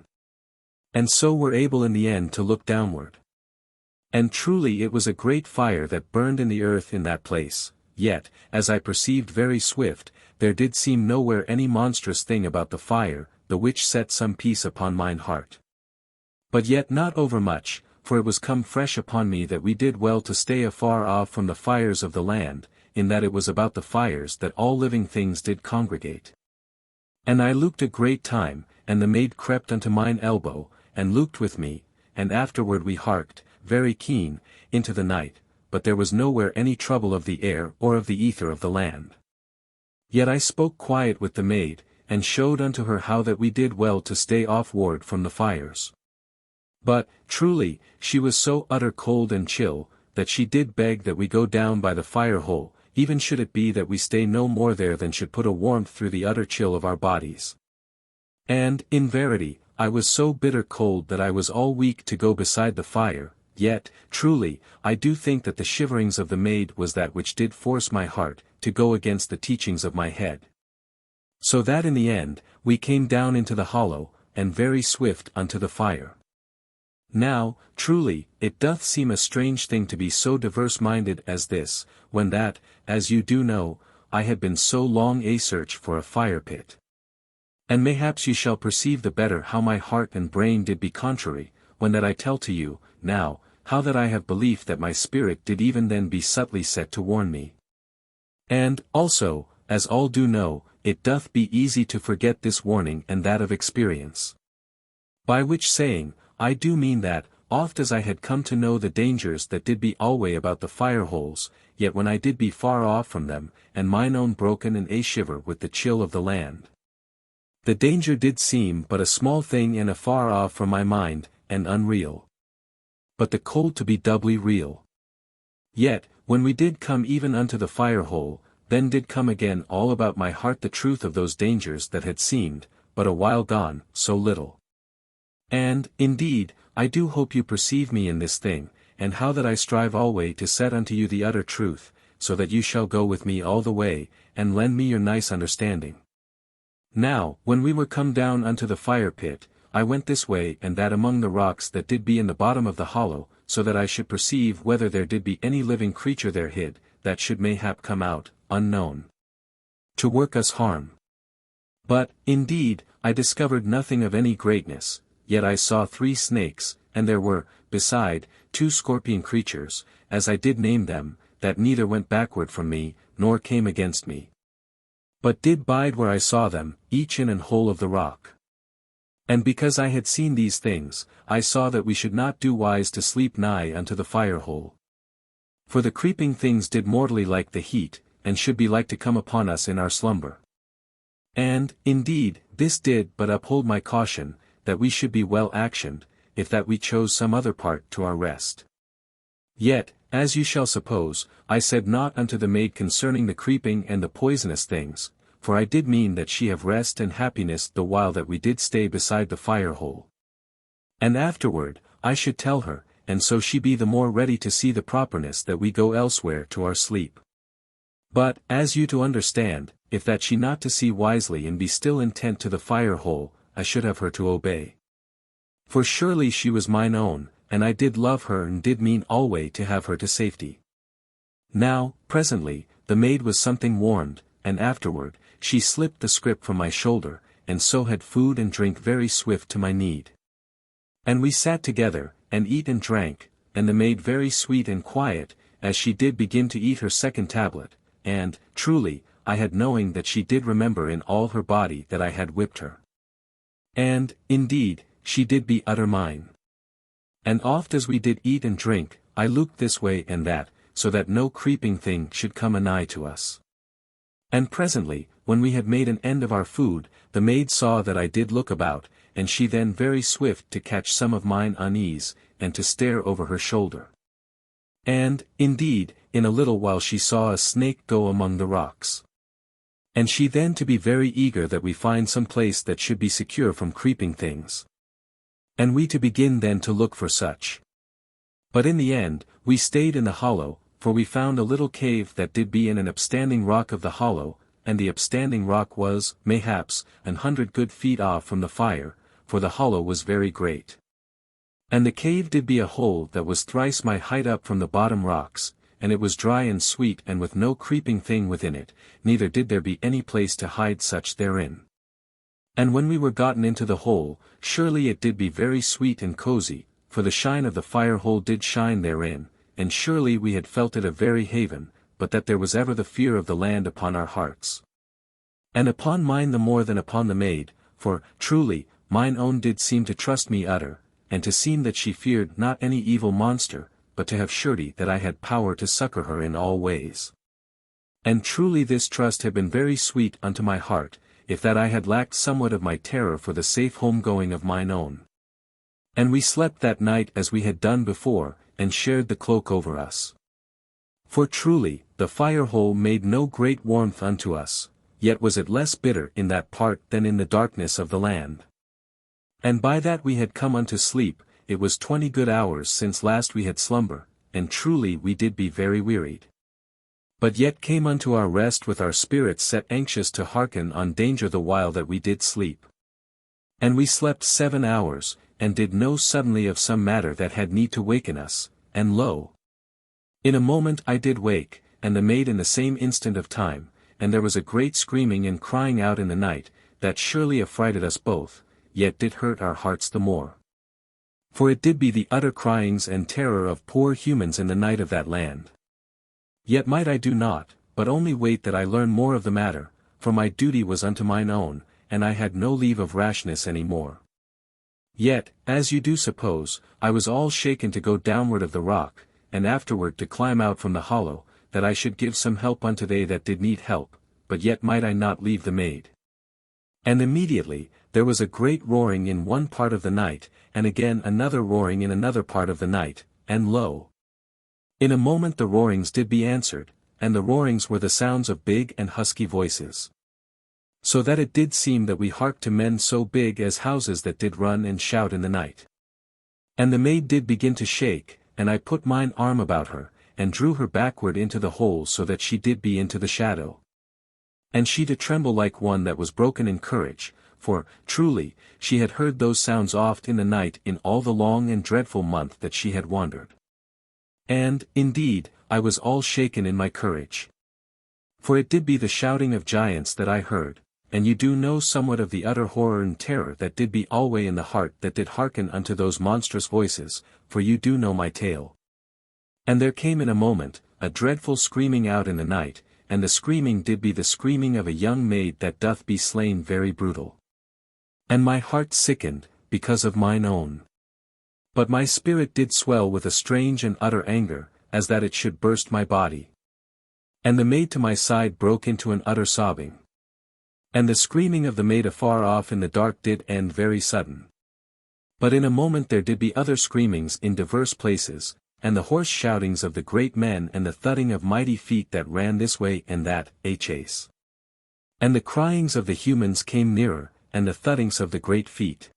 And so were able in the end to look downward. And truly it was a great fire that burned in the earth in that place, yet, as I perceived very swift, there did seem nowhere any monstrous thing about the fire, the which set some peace upon mine heart. But yet not overmuch, for it was come fresh upon me that we did well to stay afar off from the fires of the land, in that it was about the fires that all living things did congregate. And I looked a great time, and the maid crept unto mine elbow, and looked with me, and afterward we harked, very keen, into the night, but there was nowhere any trouble of the air or of the ether of the land. Yet I spoke quiet with the maid, and showed unto her how that we did well to stay off ward from the fires. But, truly, she was so utter cold and chill, that she did beg that we go down by the fire hole, even should it be that we stay no more there than should put a warmth through the utter chill of our bodies. And, in verity, I was so bitter cold that I was all weak to go beside the fire, yet, truly, I do think that the shiverings of the maid was that which did force my heart, to go against the teachings of my head. So that in the end, we came down into the hollow, and very swift unto the fire. Now, truly, it doth seem a strange thing to be so diverse-minded as this, when that, as you do know, I had been so long a search for a fire-pit. And mayhaps you shall perceive the better how my heart and brain did be contrary, when that I tell to you, now, how that I have belief that my spirit did even then be subtly set to warn me. And, also, as all do know, it doth be easy to forget this warning and that of experience. By which saying, I do mean that, oft as I had come to know the dangers that did be alway about the fire holes, yet when I did be far off from them, and mine own broken and a shiver with the chill of the land. The danger did seem but a small thing and afar off from my mind, and unreal. But the cold to be doubly real. Yet, when we did come even unto the fire hole, then did come again all about my heart the truth of those dangers that had seemed, but a while gone, so little. And, indeed, I do hope you perceive me in this thing, and how that I strive alway to set unto you the utter truth, so that you shall go with me all the way, and lend me your nice understanding. Now, when we were come down unto the fire pit, I went this way and that among the rocks that did be in the bottom of the hollow, so that I should perceive whether there did be any living creature there hid, that should mayhap come out, unknown, to work us harm. But, indeed, I discovered nothing of any greatness, yet I saw 3 snakes, and there were, beside, 2 scorpion creatures, as I did name them, that neither went backward from me, nor came against me, but did bide where I saw them, each in an hole of the rock. And because I had seen these things, I saw that we should not do wise to sleep nigh unto the fire hole. For the creeping things did mortally like the heat, and should be like to come upon us in our slumber. And, indeed, this did but uphold my caution, that we should be well actioned, if that we chose some other part to our rest. Yet, as you shall suppose, I said naught unto the maid concerning the creeping and the poisonous things, for I did mean that she have rest and happiness the while that we did stay beside the fire hole. And afterward, I should tell her, and so she be the more ready to see the properness that we go elsewhere to our sleep. But, as you to understand, if that she not to see wisely and be still intent to the fire hole, I should have her to obey. For surely she was mine own, and I did love her and did mean alway to have her to safety. Now, presently, the maid was something warned, and afterward, she slipped the scrip from my shoulder, and so had food and drink very swift to my need. And we sat together, and eat and drank, and the maid very sweet and quiet, as she did begin to eat her second tablet, and, truly, I had knowing that she did remember in all her body that I had whipped her. And, indeed, she did be utter mine. And oft as we did eat and drink, I looked this way and that, so that no creeping thing should come anigh to us. And presently, when we had made an end of our food, the maid saw that I did look about, and she then very swift to catch some of mine unease, and to stare over her shoulder. And, indeed, in a little while she saw a snake go among the rocks. And she then to be very eager that we find some place that should be secure from creeping things. And we to begin then to look for such. But in the end, we stayed in the hollow, for we found a little cave that did be in an upstanding rock of the hollow, and the upstanding rock was, mayhaps, 100 good feet off from the fire, for the hollow was very great. And the cave did be a hole that was thrice my height up from the bottom rocks, and it was dry and sweet and with no creeping thing within it, neither did there be any place to hide such therein. And when we were gotten into the hole, surely it did be very sweet and cozy, for the shine of the fire hole did shine therein, and surely we had felt it a very haven, but that there was ever the fear of the land upon our hearts. And upon mine the more than upon the maid, for, truly, mine own did seem to trust me utter, and to seem that she feared not any evil monster, but to have surety that I had power to succor her in all ways. And truly this trust had been very sweet unto my heart, if that I had lacked somewhat of my terror for the safe home-going of mine own. And we slept that night as we had done before, and shared the cloak over us. For truly, the fire-hole made no great warmth unto us, yet was it less bitter in that part than in the darkness of the land. And by that we had come unto sleep, it was 20 good hours since last we had slumber, and truly we did be very wearied. But yet came unto our rest with our spirits set anxious to hearken on danger the while that we did sleep. And we slept 7 hours, and did know suddenly of some matter that had need to waken us, and lo! In a moment I did wake, and the maid in the same instant of time, and there was a great screaming and crying out in the night, that surely affrighted us both, yet did hurt our hearts the more. For it did be the utter cryings and terror of poor humans in the night of that land. Yet might I do naught, but only wait that I learn more of the matter, for my duty was unto mine own, and I had no leave of rashness any more. Yet, as you do suppose, I was all shaken to go downward of the rock, and afterward to climb out from the hollow, that I should give some help unto they that did need help, but yet might I not leave the maid. And immediately, there was a great roaring in one part of the night, and again another roaring in another part of the night, and lo! In a moment the roarings did be answered, and the roarings were the sounds of big and husky voices. So that it did seem that we harked to men so big as houses that did run and shout in the night. And the maid did begin to shake, and I put mine arm about her, and drew her backward into the hole so that she did be into the shadow. And she did tremble like one that was broken in courage, for, truly, she had heard those sounds oft in the night in all the long and dreadful month that she had wandered. And, indeed, I was all shaken in my courage. For it did be the shouting of giants that I heard, and you do know somewhat of the utter horror and terror that did be alway in the heart that did hearken unto those monstrous voices, for you do know my tale. And there came in a moment, a dreadful screaming out in the night, and the screaming did be the screaming of a young maid that doth be slain very brutal. And my heart sickened, because of mine own. But my spirit did swell with a strange and utter anger, as that it should burst my body. And the maid to my side broke into an utter sobbing. And the screaming of the maid afar off in the dark did end very sudden. But in a moment there did be other screamings in divers places, and the hoarse shoutings of the great men and the thudding of mighty feet that ran this way and that, a chase. And the cryings of the humans came nearer, and the thuddings of the great feet.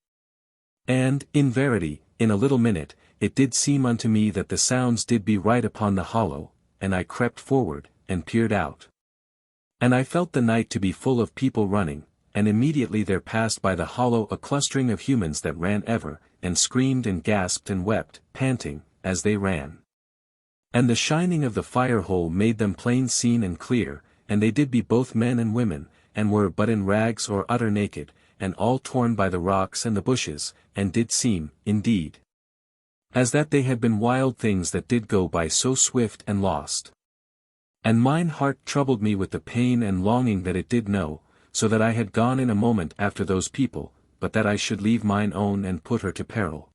And, in verity, in a little minute, it did seem unto me that the sounds did be right upon the hollow, and I crept forward, and peered out. And I felt the night to be full of people running, and immediately there passed by the hollow a clustering of humans that ran ever, and screamed and gasped and wept, panting, as they ran. And the shining of the fire hole made them plain seen and clear, and they did be both men and women, and were but in rags or utter naked, and all torn by the rocks and the bushes, and did seem, indeed, as that they had been wild things that did go by so swift and lost. And mine heart troubled me with the pain and longing that it did know, so that I had gone in a moment after those people, but that I should leave mine own and put her to peril.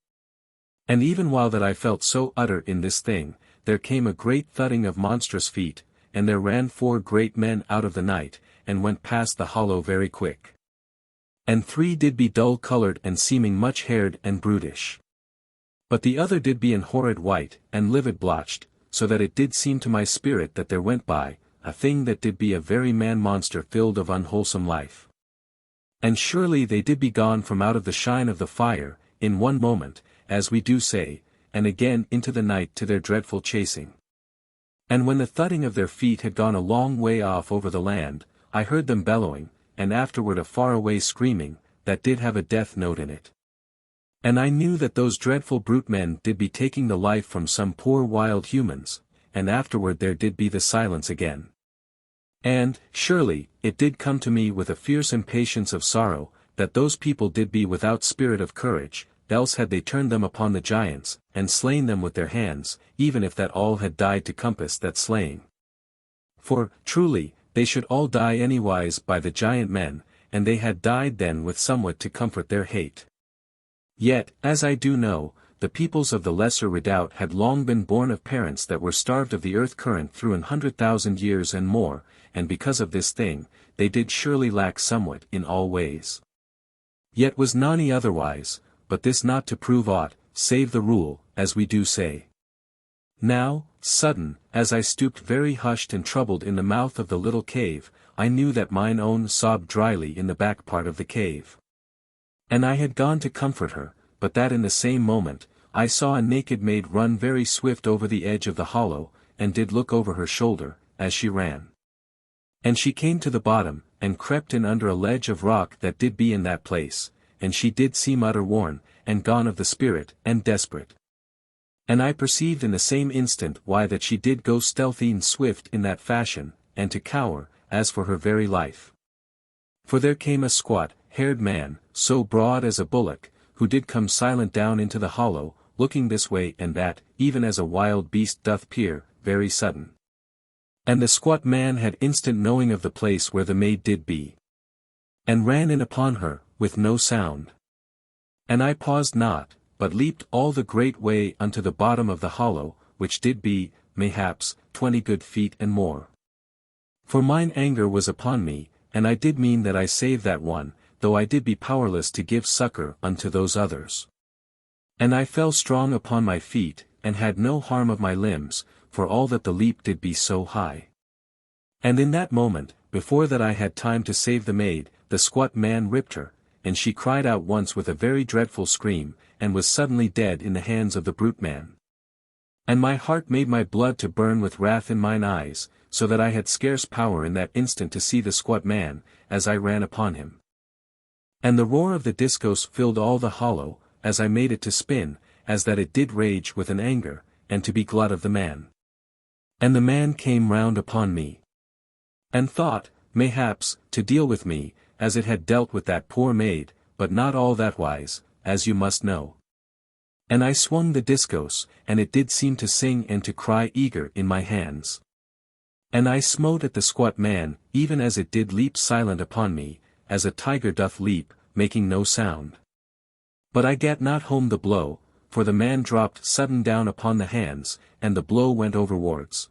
And even while that I felt so utter in this thing, there came a great thudding of monstrous feet, and there ran 4 great men out of the night, and went past the hollow very quick. And 3 did be dull-coloured and seeming much haired and brutish. But the other did be in horrid white, and livid blotched, so that it did seem to my spirit that there went by, a thing that did be a very man-monster filled of unwholesome life. And surely they did be gone from out of the shine of the fire, in one moment, as we do say, and again into the night to their dreadful chasing. And when the thudding of their feet had gone a long way off over the land, I heard them bellowing, and afterward a far-away screaming, that did have a death note in it. And I knew that those dreadful brute men did be taking the life from some poor wild humans, and afterward there did be the silence again. And, surely, it did come to me with a fierce impatience of sorrow, that those people did be without spirit of courage, else had they turned them upon the giants, and slain them with their hands, even if that all had died to compass that slaying. For, truly, they should all die anywise by the giant men, and they had died then with somewhat to comfort their hate. Yet, as I do know, the peoples of the Lesser Redoubt had long been born of parents that were starved of the earth current through 100,000 years and more, and because of this thing, they did surely lack somewhat in all ways. Yet was none otherwise, but this not to prove aught, save the rule, as we do say. Now, sudden, as I stooped very hushed and troubled in the mouth of the little cave, I knew that mine own sobbed dryly in the back part of the cave. And I had gone to comfort her, but that in the same moment, I saw a naked maid run very swift over the edge of the hollow, and did look over her shoulder, as she ran. And she came to the bottom, and crept in under a ledge of rock that did be in that place, and she did seem utter worn, and gone of the spirit, and desperate. And I perceived in the same instant why that she did go stealthy and swift in that fashion, and to cower, as for her very life. For there came a squat, haired man, so broad as a bullock, who did come silent down into the hollow, looking this way and that, even as a wild beast doth peer, very sudden. And the squat man had instant knowing of the place where the maid did be, and ran in upon her, with no sound. And I paused not, but leaped all the great way unto the bottom of the hollow, which did be, mayhaps, 20 good feet and more. For mine anger was upon me, and I did mean that I save that one, though I did be powerless to give succor unto those others. And I fell strong upon my feet, and had no harm of my limbs, for all that the leap did be so high. And in that moment, before that I had time to save the maid, the squat man ripped her, and she cried out once with a very dreadful scream, and was suddenly dead in the hands of the brute man. And my heart made my blood to burn with wrath in mine eyes, so that I had scarce power in that instant to see the squat man, as I ran upon him. And the roar of the discos filled all the hollow, as I made it to spin, as that it did rage with an anger, and to be glut of the man. And the man came round upon me, and thought, mayhaps, to deal with me, as it had dealt with that poor maid, but not all that wise, as you must know. And I swung the discos, and it did seem to sing and to cry eager in my hands. And I smote at the squat man, even as it did leap silent upon me, as a tiger doth leap, making no sound. But I gat not home the blow, for the man dropped sudden down upon the hands, and the blow went overwards.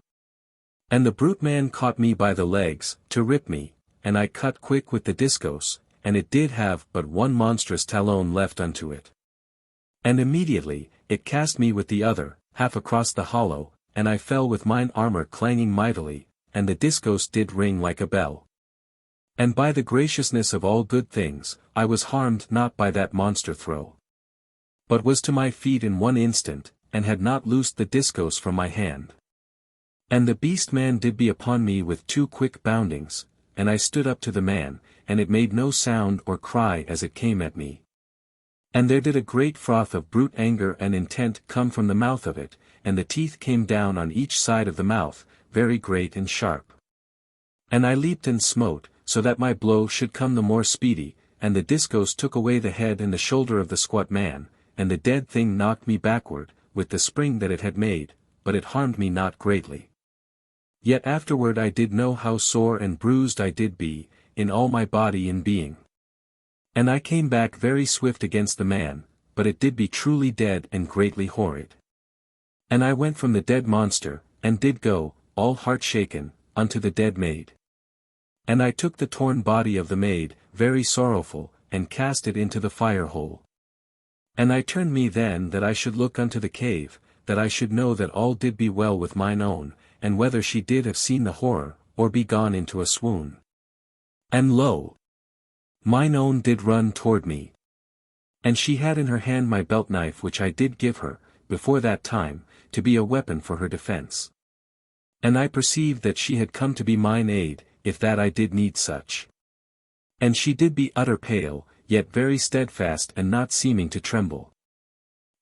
And the brute man caught me by the legs, to rip me, and I cut quick with the discos, and it did have but one monstrous talon left unto it. And immediately, it cast me with the other, half across the hollow, and I fell with mine armor clanging mightily, and the discos did ring like a bell. And by the graciousness of all good things, I was harmed not by that monster throw, but was to my feet in one instant, and had not loosed the discos from my hand. And the beast man did be upon me with 2 quick boundings, and I stood up to the man, and it made no sound or cry as it came at me. And there did a great froth of brute anger and intent come from the mouth of it, and the teeth came down on each side of the mouth, very great and sharp. And I leaped and smote, so that my blow should come the more speedy, and the discos took away the head and the shoulder of the squat man, and the dead thing knocked me backward, with the spring that it had made, but it harmed me not greatly. Yet afterward I did know how sore and bruised I did be, in all my body and being. And I came back very swift against the man, but it did be truly dead and greatly horrid. And I went from the dead monster, and did go, all heart shaken, unto the dead maid. And I took the torn body of the maid, very sorrowful, and cast it into the fire hole. And I turned me then that I should look unto the cave, that I should know that all did be well with mine own, and whether she did have seen the horror, or be gone into a swoon. And lo! Mine own did run toward me. And she had in her hand my belt knife which I did give her, before that time, to be a weapon for her defence. And I perceived that she had come to be mine aid, if that I did need such. And she did be utter pale, yet very steadfast and not seeming to tremble.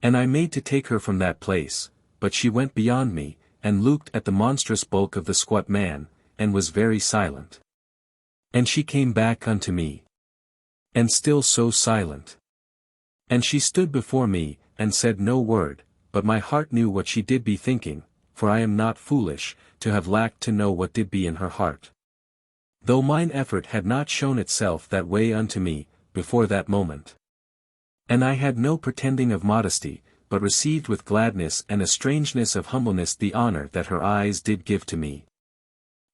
And I made to take her from that place, but she went beyond me, and looked at the monstrous bulk of the squat man, and was very silent. And she came back unto me, and still so silent. And she stood before me, and said no word, but my heart knew what she did be thinking, for I am not foolish, to have lacked to know what did be in her heart. Though mine effort had not shown itself that way unto me, before that moment. And I had no pretending of modesty, but received with gladness and a strangeness of humbleness the honor that her eyes did give to me.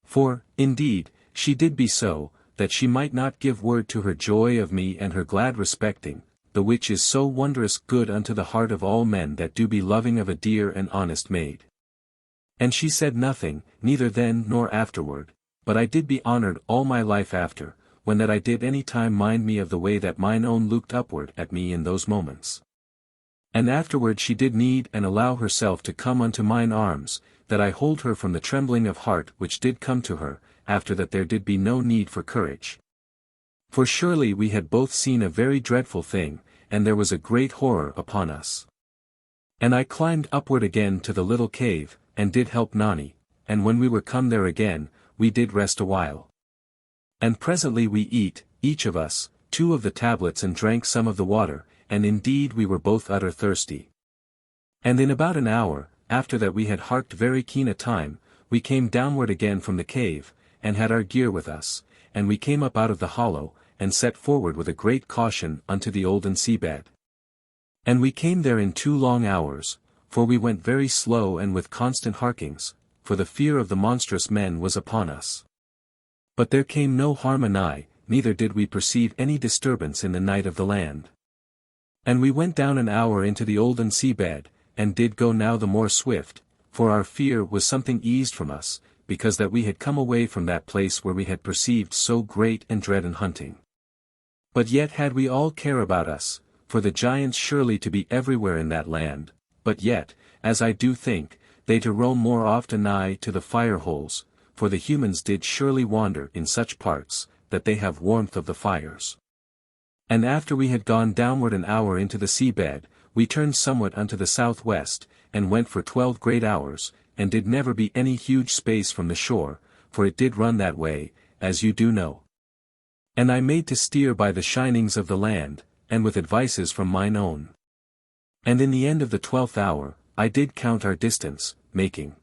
For, indeed, she did be so, that she might not give word to her joy of me and her glad respecting, the which is so wondrous good unto the heart of all men that do be loving of a dear and honest maid. And she said nothing, neither then nor afterward, but I did be honored all my life after, when that I did any time mind me of the way that mine own looked upward at me in those moments. And afterward she did need and allow herself to come unto mine arms, that I hold her from the trembling of heart which did come to her, after that there did be no need for courage. For surely we had both seen a very dreadful thing, and there was a great horror upon us. And I climbed upward again to the little cave, and did help Nani, and when we were come there again, we did rest awhile. And presently we eat, each of us, 2 of the tablets and drank some of the water, and indeed we were both utter thirsty. And in about an hour, after that we had harked very keen a time, we came downward again from the cave, and had our gear with us, and we came up out of the hollow, and set forward with a great caution unto the Olden seabed. And we came there in 2 long hours, for we went very slow and with constant harkings, for the fear of the monstrous men was upon us. But there came no harm anigh, neither did we perceive any disturbance in the night of the land. And we went down an hour into the Olden seabed, and did go now the more swift, for our fear was something eased from us, because that we had come away from that place where we had perceived so great and dread in hunting. But yet had we all care about us, for the giants surely to be everywhere in that land, but yet, as I do think, they to roam more often nigh to the fire holes, for the humans did surely wander in such parts, that they have warmth of the fires. And after we had gone downward an hour into the seabed, we turned somewhat unto the southwest, and went for 12 great hours, and did never be any huge space from the shore, for it did run that way, as you do know. And I made to steer by the shinings of the land, and with advices from mine own. And in the end of the 12th hour, I did count our distance, making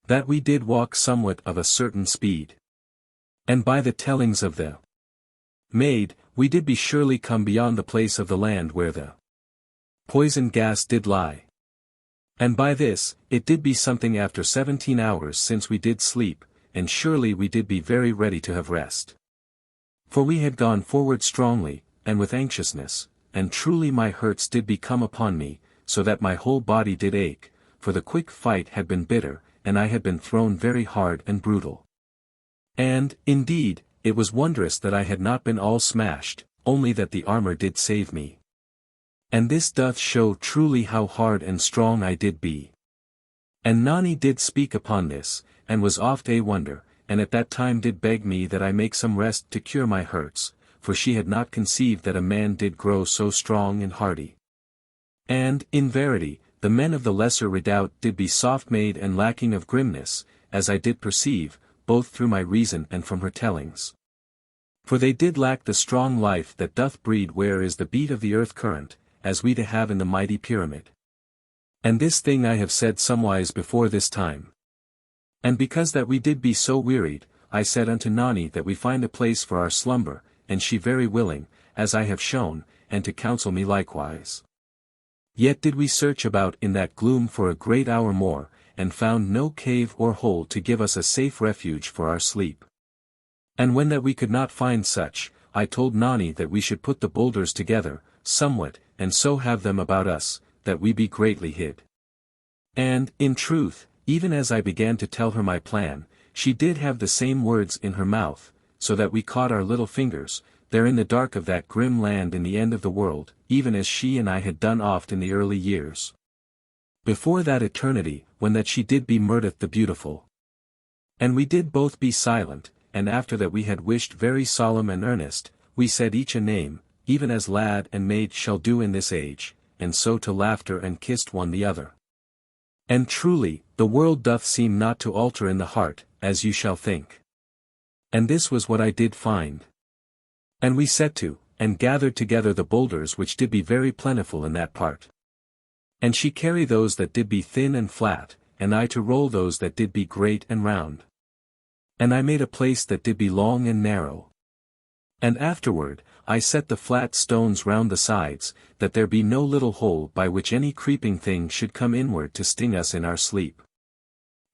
that we did walk somewhat of a certain speed. And by the tellings of the Maid, we did be surely come beyond the place of the land where the poison gas did lie. And by this, it did be something after 17 hours since we did sleep, and surely we did be very ready to have rest. For we had gone forward strongly, and with anxiousness, and truly my hurts did be come upon me, so that my whole body did ache, for the quick fight had been bitter, and I had been thrown very hard and brutal. And, indeed, it was wondrous that I had not been all smashed, only that the armor did save me. And this doth show truly how hard and strong I did be. And Nani did speak upon this, and was oft a wonder, and at that time did beg me that I make some rest to cure my hurts, for she had not conceived that a man did grow so strong and hardy. And, in verity, the men of the lesser redoubt did be soft-made and lacking of grimness, as I did perceive, both through my reason and from her tellings. For they did lack the strong life that doth breed where is the beat of the earth current, as we to have in the mighty pyramid. And this thing I have said somewise before this time. And because that we did be so wearied, I said unto Nani that we find a place for our slumber, and she very willing, as I have shown, and to counsel me likewise. Yet did we search about in that gloom for a great hour more, and found no cave or hole to give us a safe refuge for our sleep. And when that we could not find such, I told Nani that we should put the boulders together, somewhat, and so have them about us, that we be greatly hid. And, in truth, even as I began to tell her my plan, she did have the same words in her mouth, so that we caught our little fingers, there in the dark of that grim land in the end of the world, even as she and I had done oft in the early years. Before that eternity, when that she did be Mirdath the Beautiful. And we did both be silent, and after that we had wished very solemn and earnest, we said each a name, even as lad and maid shall do in this age, and so to laughter and kissed one the other. And truly, the world doth seem not to alter in the heart, as you shall think. And this was what I did find. And we set to, and gathered together the boulders which did be very plentiful in that part. And she carry those that did be thin and flat, and I to roll those that did be great and round. And I made a place that did be long and narrow. And afterward, I set the flat stones round the sides, that there be no little hole by which any creeping thing should come inward to sting us in our sleep.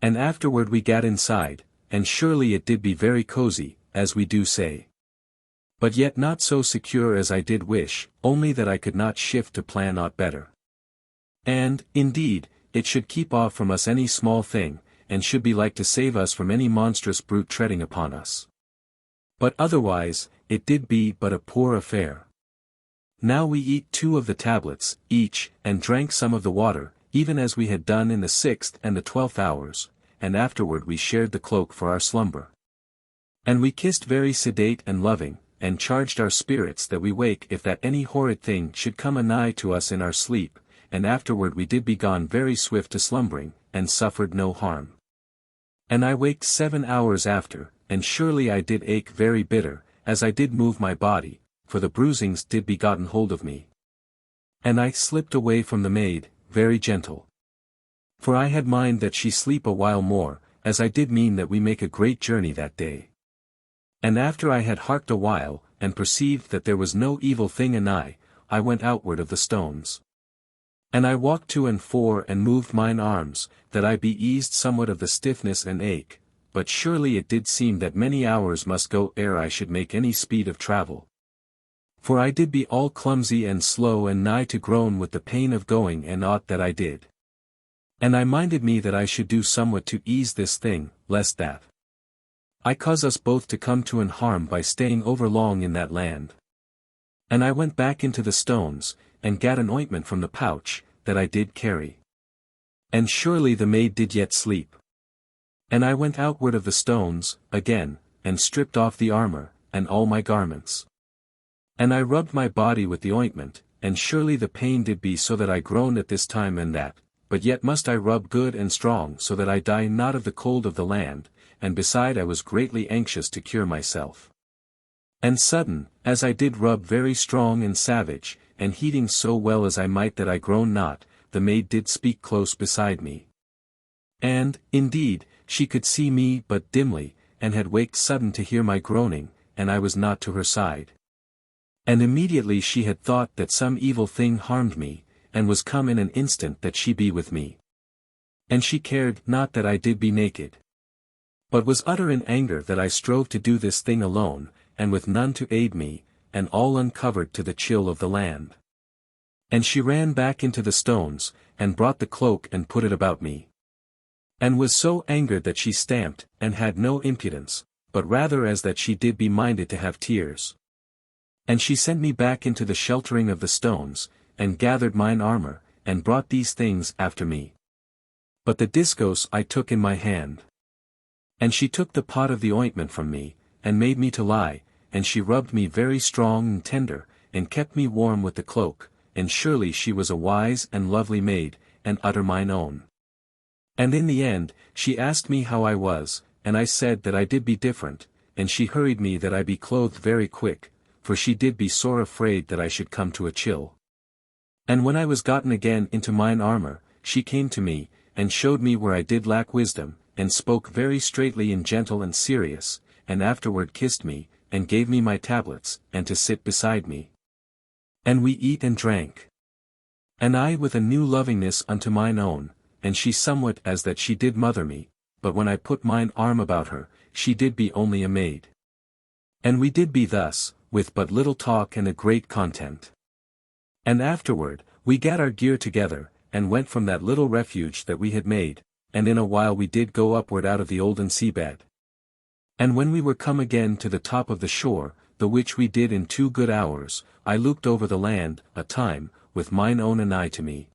And afterward we gat inside, and surely it did be very cozy, as we do say. But yet not so secure as I did wish, only that I could not shift to plan aught better. And, indeed, it should keep off from us any small thing, and should be like to save us from any monstrous brute treading upon us. But otherwise, it did be but a poor affair. Now we eat 2 of the tablets, each, and drank some of the water, even as we had done in the 6th and the 12th hours, and afterward we shared the cloak for our slumber. And we kissed very sedate and loving, and charged our spirits that we wake if that any horrid thing should come anigh to us in our sleep, and afterward we did be gone very swift to slumbering, and suffered no harm. And I waked 7 hours after, and surely I did ache very bitter, as I did move my body, for the bruisings did be gotten hold of me. And I slipped away from the maid, very gentle. For I had mind that she sleep a while more, as I did mean that we make a great journey that day. And after I had harked a while, and perceived that there was no evil thing anigh, I went outward of the stones. And I walked to and fro and moved mine arms, that I be eased somewhat of the stiffness and ache, but surely it did seem that many hours must go ere I should make any speed of travel. For I did be all clumsy and slow and nigh to groan with the pain of going and aught that I did. And I minded me that I should do somewhat to ease this thing, lest that I cause us both to come to an harm by staying over long in that land. And I went back into the stones, and gat an ointment from the pouch, that I did carry. And surely the maid did yet sleep. And I went outward of the stones, again, and stripped off the armor, and all my garments. And I rubbed my body with the ointment, and surely the pain did be so that I groaned at this time and that, but yet must I rub good and strong so that I die not of the cold of the land, and beside I was greatly anxious to cure myself. And sudden, as I did rub very strong and savage, and heating so well as I might that I groaned not, the maid did speak close beside me. And, indeed, she could see me but dimly, and had waked sudden to hear my groaning, and I was not to her side. And immediately she had thought that some evil thing harmed me, and was come in an instant that she be with me. And she cared not that I did be naked, but was utter in anger that I strove to do this thing alone, and with none to aid me, and all uncovered to the chill of the land. And she ran back into the stones, and brought the cloak and put it about me. And was so angered that she stamped, and had no impudence, but rather as that she did be minded to have tears. And she sent me back into the sheltering of the stones, and gathered mine armor, and brought these things after me. But the discos I took in my hand. And she took the pot of the ointment from me, and made me to lie, and she rubbed me very strong and tender, and kept me warm with the cloak, and surely she was a wise and lovely maid, and utter mine own. And in the end, she asked me how I was, and I said that I did be different, and she hurried me that I be clothed very quick, for she did be sore afraid that I should come to a chill. And when I was gotten again into mine armor, she came to me, and showed me where I did lack wisdom, and spoke very straightly and gentle and serious, and afterward kissed me, and gave me my tablets, and to sit beside me. And we eat and drank. And I with a new lovingness unto mine own, and she somewhat as that she did mother me, but when I put mine arm about her, she did be only a maid. And we did be thus, with but little talk and a great content. And afterward, we gat our gear together, and went from that little refuge that we had made, and in a while we did go upward out of the Olden seabed. And when we were come again to the top of the shore, the which we did in 2 good hours, I looked over the land, a time, with mine own an eye to me.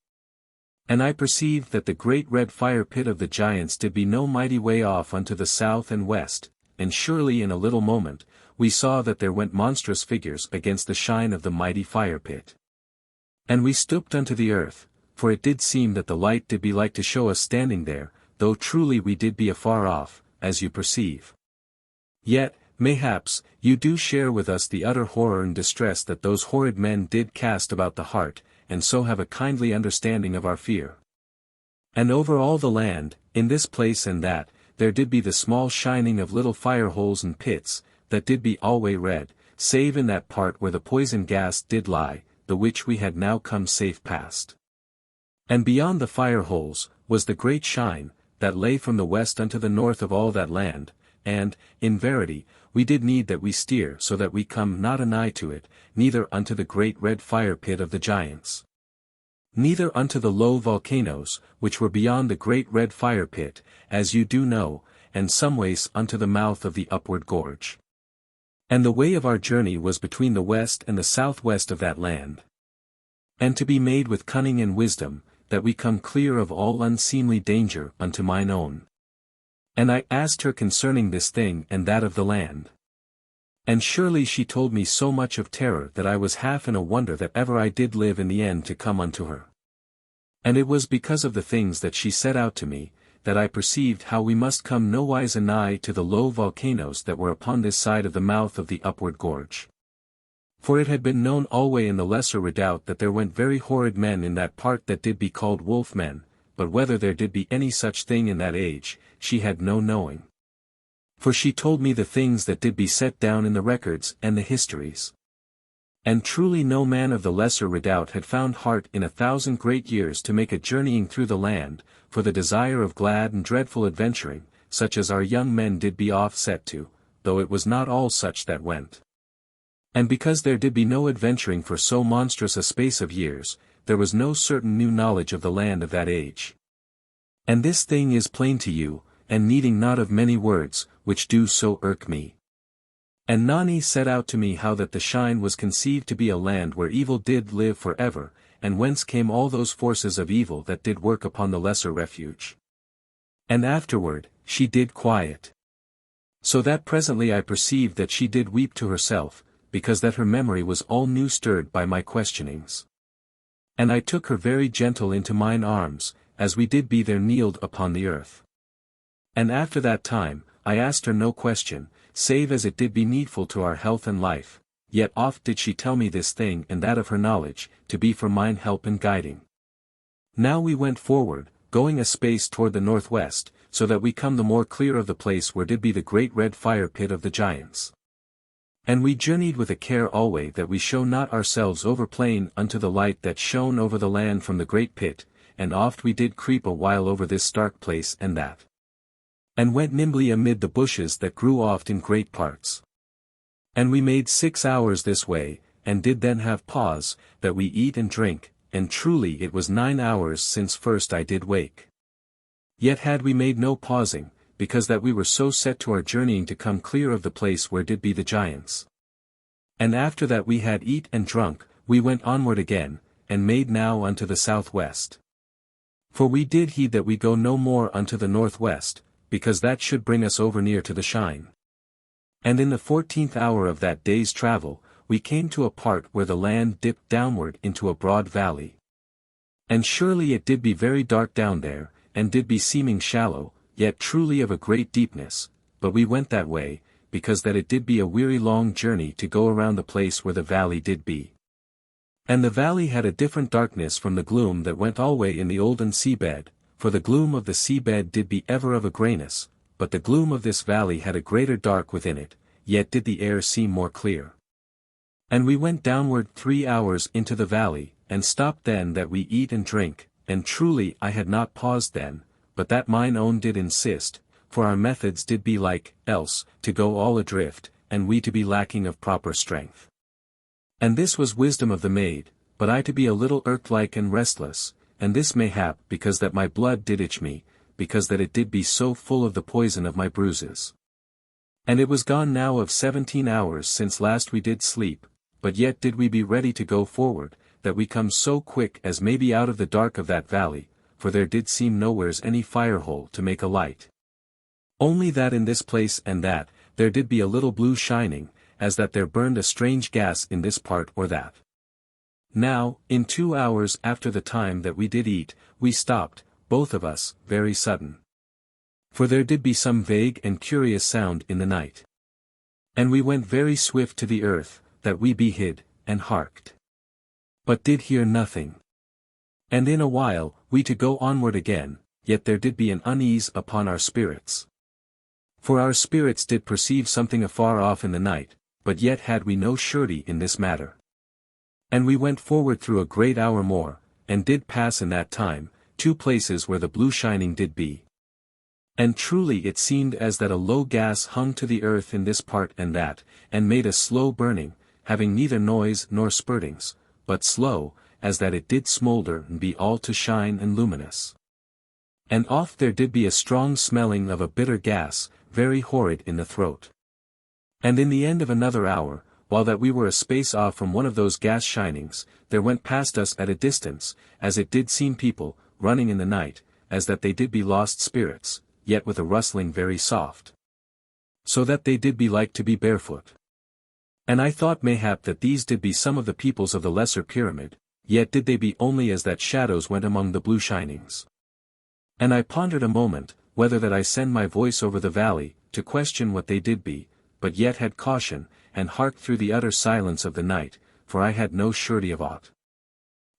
And I perceived that the great red fire pit of the giants did be no mighty way off unto the south and west, and surely in a little moment, we saw that there went monstrous figures against the shine of the mighty fire pit. And we stooped unto the earth, for it did seem that the light did be like to show us standing there, though truly we did be afar off, as you perceive. Yet, mayhaps, you do share with us the utter horror and distress that those horrid men did cast about the heart, and so have a kindly understanding of our fear. And over all the land, in this place and that, there did be the small shining of little fire holes and pits, that did be alway red, save in that part where the poison gas did lie, the which we had now come safe past. And beyond the fire holes, was the great shine, that lay from the west unto the north of all that land, and, in verity, we did need that we steer so that we come not anigh to it, neither unto the great red fire pit of the giants, neither unto the low volcanoes, which were beyond the great red fire pit, as you do know, and someways unto the mouth of the upward gorge. And the way of our journey was between the west and the southwest of that land. And to be made with cunning and wisdom, that we come clear of all unseemly danger unto mine own. And I asked her concerning this thing and that of the land. And surely she told me so much of terror that I was half in a wonder that ever I did live in the end to come unto her. And it was because of the things that she set out to me, that I perceived how we must come nowise anigh to the low volcanoes that were upon this side of the mouth of the upward gorge. For it had been known alway in the Lesser Redoubt that there went very horrid men in that part that did be called wolf-men, but whether there did be any such thing in that age, she had no knowing. For she told me the things that did be set down in the records and the histories. And truly no man of the Lesser Redoubt had found heart in 1,000 great years to make a journeying through the land, for the desire of glad and dreadful adventuring, such as our young men did be oft set to, though it was not all such that went. And because there did be no adventuring for so monstrous a space of years, there was no certain new knowledge of the land of that age. And this thing is plain to you, and needing not of many words, which do so irk me. And Nani set out to me how that the shine was conceived to be a land where evil did live for ever, and whence came all those forces of evil that did work upon the lesser refuge. And afterward, she did quiet. So that presently I perceived that she did weep to herself, because that her memory was all new stirred by my questionings. And I took her very gentle into mine arms, as we did be there kneeled upon the earth. And after that time, I asked her no question, save as it did be needful to our health and life, yet oft did she tell me this thing and that of her knowledge, to be for mine help and guiding. Now we went forward, going a space toward the northwest, so that we come the more clear of the place where did be the great red fire pit of the giants. And we journeyed with a care alway that we show not ourselves overplain unto the light that shone over the land from the great pit, and oft we did creep a while over this stark place and that. And went nimbly amid the bushes that grew oft in great parts. And we made 6 hours this way, and did then have pause, that we eat and drink, and truly it was 9 hours since first I did wake. Yet had we made no pausing, because that we were so set to our journeying to come clear of the place where did be the giants. And after that we had eat and drunk, we went onward again, and made now unto the southwest. For we did heed that we go no more unto the northwest, because that should bring us over near to the shine. And in the 14th hour of that day's travel, we came to a part where the land dipped downward into a broad valley. And surely it did be very dark down there, and did be seeming shallow, yet truly of a great deepness, but we went that way, because that it did be a weary long journey to go around the place where the valley did be. And the valley had a different darkness from the gloom that went alway in the Olden seabed, for the gloom of the seabed did be ever of a grayness, but the gloom of this valley had a greater dark within it, yet did the air seem more clear. And we went downward 3 hours into the valley, and stopped then that we eat and drink, and truly I had not paused then, but that mine own did insist, for our methods did be like, else, to go all adrift, and we to be lacking of proper strength. And this was wisdom of the maid, but I to be a little irked-like and restless, and this mayhap because that my blood did itch me, because that it did be so full of the poison of my bruises. And it was gone now of 17 hours since last we did sleep, but yet did we be ready to go forward, that we come so quick as may be out of the dark of that valley, for there did seem nowheres any fire-hole to make a light. Only that in this place and that, there did be a little blue shining, as that there burned a strange gas in this part or that. Now, in 2 hours after the time that we did eat, we stopped, both of us, very sudden. For there did be some vague and curious sound in the night. And we went very swift to the earth, that we be hid, and harked. But did hear nothing. And in a while, we to go onward again, yet there did be an unease upon our spirits. For our spirits did perceive something afar off in the night, but yet had we no surety in this matter. And we went forward through a great hour more, and did pass in that time, 2 places where the blue shining did be. And truly it seemed as that a low gas hung to the earth in this part and that, and made a slow burning, having neither noise nor spurtings, but slow, as that it did smoulder and be all to shine and luminous. And oft there did be a strong smelling of a bitter gas, very horrid in the throat. And in the end of another hour, while that we were a space off from one of those gas shinings, there went past us at a distance, as it did seem people, running in the night, as that they did be lost spirits, yet with a rustling very soft. So that they did be like to be barefoot. And I thought mayhap that these did be some of the peoples of the lesser pyramid, yet did they be only as that shadows went among the blue shinings. And I pondered a moment, whether that I send my voice over the valley, to question what they did be, but yet had caution, and harked through the utter silence of the night, for I had no surety of aught.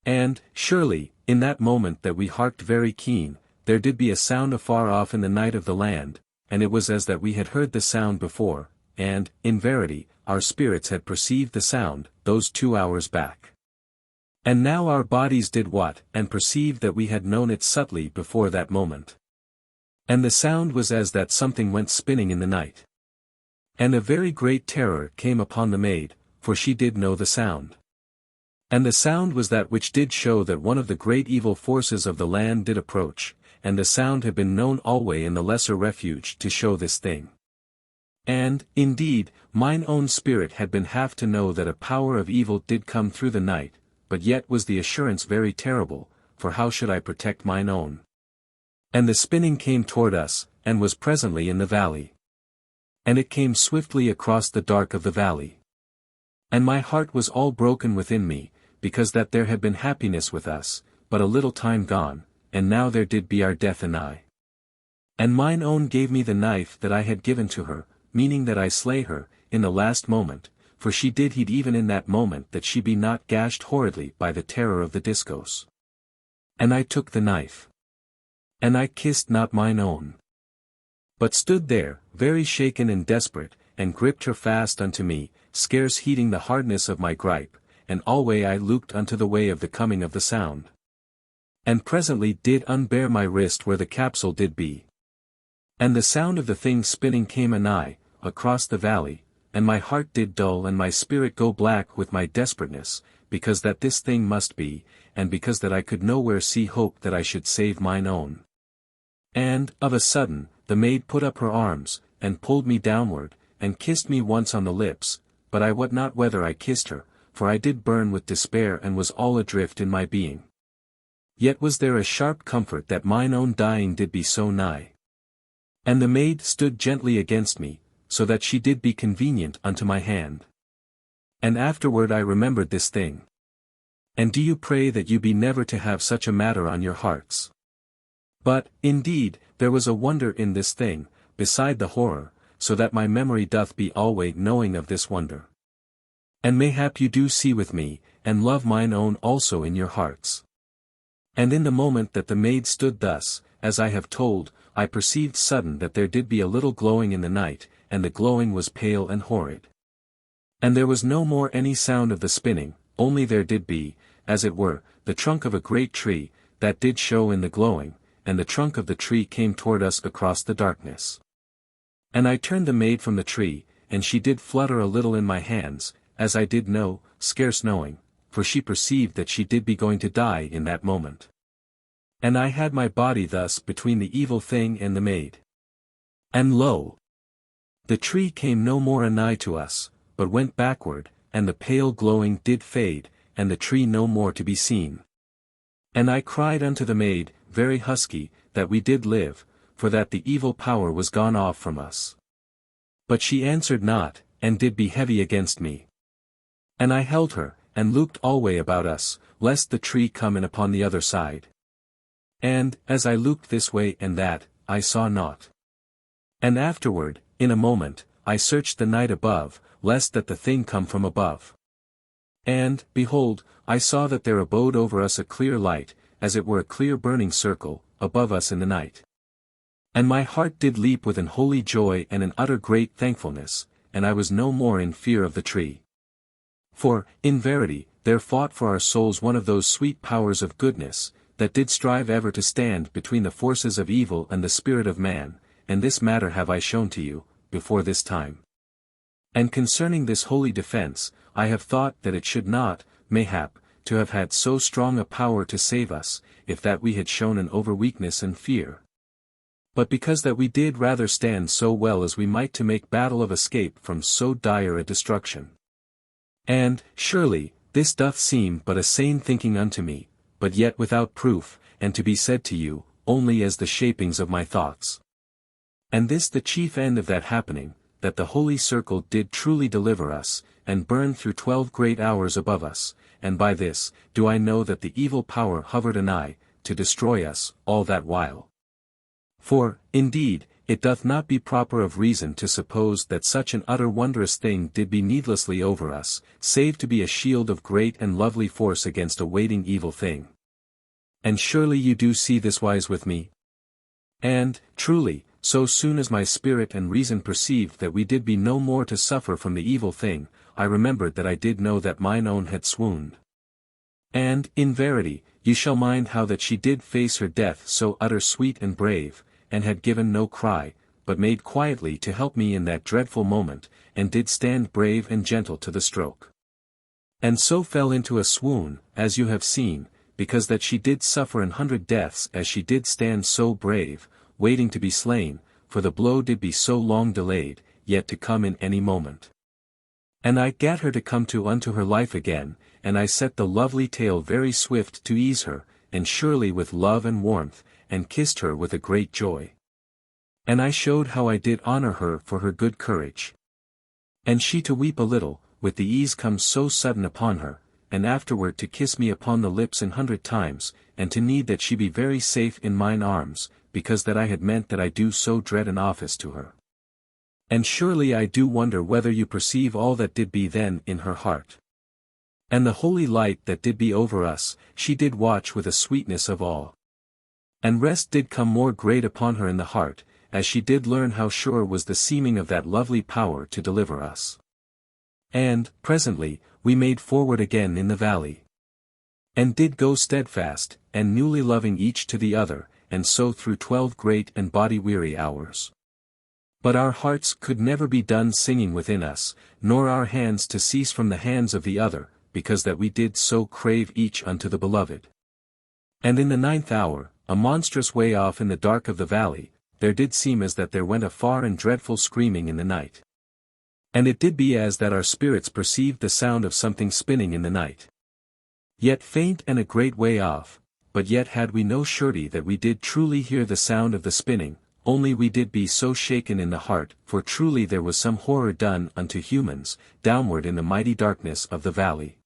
And, surely, in that moment that we harked very keen, there did be a sound afar off in the night of the land, and it was as that we had heard the sound before, and, in verity, our spirits had perceived the sound, those 2 hours back. And now our bodies did what, and perceived that we had known it subtly before that moment. And the sound was as that something went spinning in the night. And a very great terror came upon the maid, for she did know the sound. And the sound was that which did show that one of the great evil forces of the land did approach, and the sound had been known alway in the lesser refuge to show this thing. And, indeed, mine own spirit had been half to know that a power of evil did come through the night, but yet was the assurance very terrible, for how should I protect mine own? And the spinning came toward us, and was presently in the valley. And it came swiftly across the dark of the valley. And my heart was all broken within me, because that there had been happiness with us, but a little time gone, and now there did be our death anigh. And mine own gave me the knife that I had given to her, meaning that I slay her, in the last moment, for she did heed even in that moment that she be not gashed horridly by the terror of the discourse. And I took the knife. And I kissed not mine own. But stood there, very shaken and desperate, and gripped her fast unto me, scarce heeding the hardness of my gripe, and alway I looked unto the way of the coming of the sound. And presently did unbear my wrist where the capsule did be. And the sound of the thing spinning came anigh, across the valley, and my heart did dull and my spirit go black with my desperateness, because that this thing must be, and because that I could nowhere see hope that I should save mine own. And, of a sudden, the maid put up her arms, and pulled me downward, and kissed me once on the lips, but I wot not whether I kissed her, for I did burn with despair and was all adrift in my being. Yet was there a sharp comfort that mine own dying did be so nigh. And the maid stood gently against me, so that she did be convenient unto my hand. And afterward I remembered this thing. And do you pray that you be never to have such a matter on your hearts? But, indeed, there was a wonder in this thing, beside the horror, so that my memory doth be alway knowing of this wonder. And mayhap you do see with me, and love mine own also in your hearts. And in the moment that the maid stood thus, as I have told, I perceived sudden that there did be a little glowing in the night, and the glowing was pale and horrid. And there was no more any sound of the spinning, only there did be, as it were, the trunk of a great tree, that did show in the glowing, and the trunk of the tree came toward us across the darkness. And I turned the maid from the tree, and she did flutter a little in my hands, as I did know, scarce knowing, for she perceived that she did be going to die in that moment. And I had my body thus between the evil thing and the maid. And lo! The tree came no more anigh to us, but went backward, and the pale glowing did fade, and the tree no more to be seen. And I cried unto the maid, very husky, that we did live, for that the evil power was gone off from us. But she answered not, and did be heavy against me. And I held her, and looked alway about us, lest the tree come in upon the other side. And, as I looked this way and that, I saw naught. And afterward, in a moment, I searched the night above, lest that the thing come from above. And, behold, I saw that there abode over us a clear light, as it were a clear burning circle, above us in the night. And my heart did leap with an holy joy and an utter great thankfulness, and I was no more in fear of the tree. For, in verity, there fought for our souls one of those sweet powers of goodness, that did strive ever to stand between the forces of evil and the spirit of man, and this matter have I shown to you, before this time. And concerning this holy defense, I have thought that it should not, mayhap, to have had so strong a power to save us, if that we had shown an over-weakness and fear. But because that we did rather stand so well as we might to make battle of escape from so dire a destruction. And, surely, this doth seem but a sane thinking unto me, but yet without proof, and to be said to you, only as the shapings of my thoughts. And this the chief end of that happening, that the holy circle did truly deliver us, and burn through 12 great hours above us, and by this, do I know that the evil power hovered anigh, to destroy us, all that while. For, indeed, it doth not be proper of reason to suppose that such an utter wondrous thing did be needlessly over us, save to be a shield of great and lovely force against a waiting evil thing. And surely you do see this wise with me? And, truly, so soon as my spirit and reason perceived that we did be no more to suffer from the evil thing, I remembered that I did know that mine own had swooned. And, in verity, you shall mind how that she did face her death so utter sweet and brave, and had given no cry, but made quietly to help me in that dreadful moment, and did stand brave and gentle to the stroke. And so fell into a swoon, as you have seen, because that she did suffer 100 deaths as she did stand so brave, waiting to be slain, for the blow did be so long delayed, yet to come in any moment. And I gat her to come to unto her life again, and I set the lovely tale very swift to ease her, and surely with love and warmth, and kissed her with a great joy. And I showed how I did honor her for her good courage. And she to weep a little, with the ease comes so sudden upon her, and afterward to kiss me upon the lips 100 times, and to need that she be very safe in mine arms, because that I had meant that I do so dread an office to her. And surely I do wonder whether you perceive all that did be then in her heart. And the holy light that did be over us, she did watch with a sweetness of awe. And rest did come more great upon her in the heart, as she did learn how sure was the seeming of that lovely power to deliver us. And, presently, we made forward again in the valley. And did go steadfast, and newly loving each to the other, and so through 12 great and body-weary hours. But our hearts could never be done singing within us, nor our hands to cease from the hands of the other, because that we did so crave each unto the beloved. And in the 9th hour, a monstrous way off in the dark of the valley, there did seem as that there went a far and dreadful screaming in the night. And it did be as that our spirits perceived the sound of something spinning in the night. Yet faint and a great way off, but yet had we no surety that we did truly hear the sound of the spinning, only we did be so shaken in the heart, for truly there was some horror done unto humans, downward in the mighty darkness of the valley.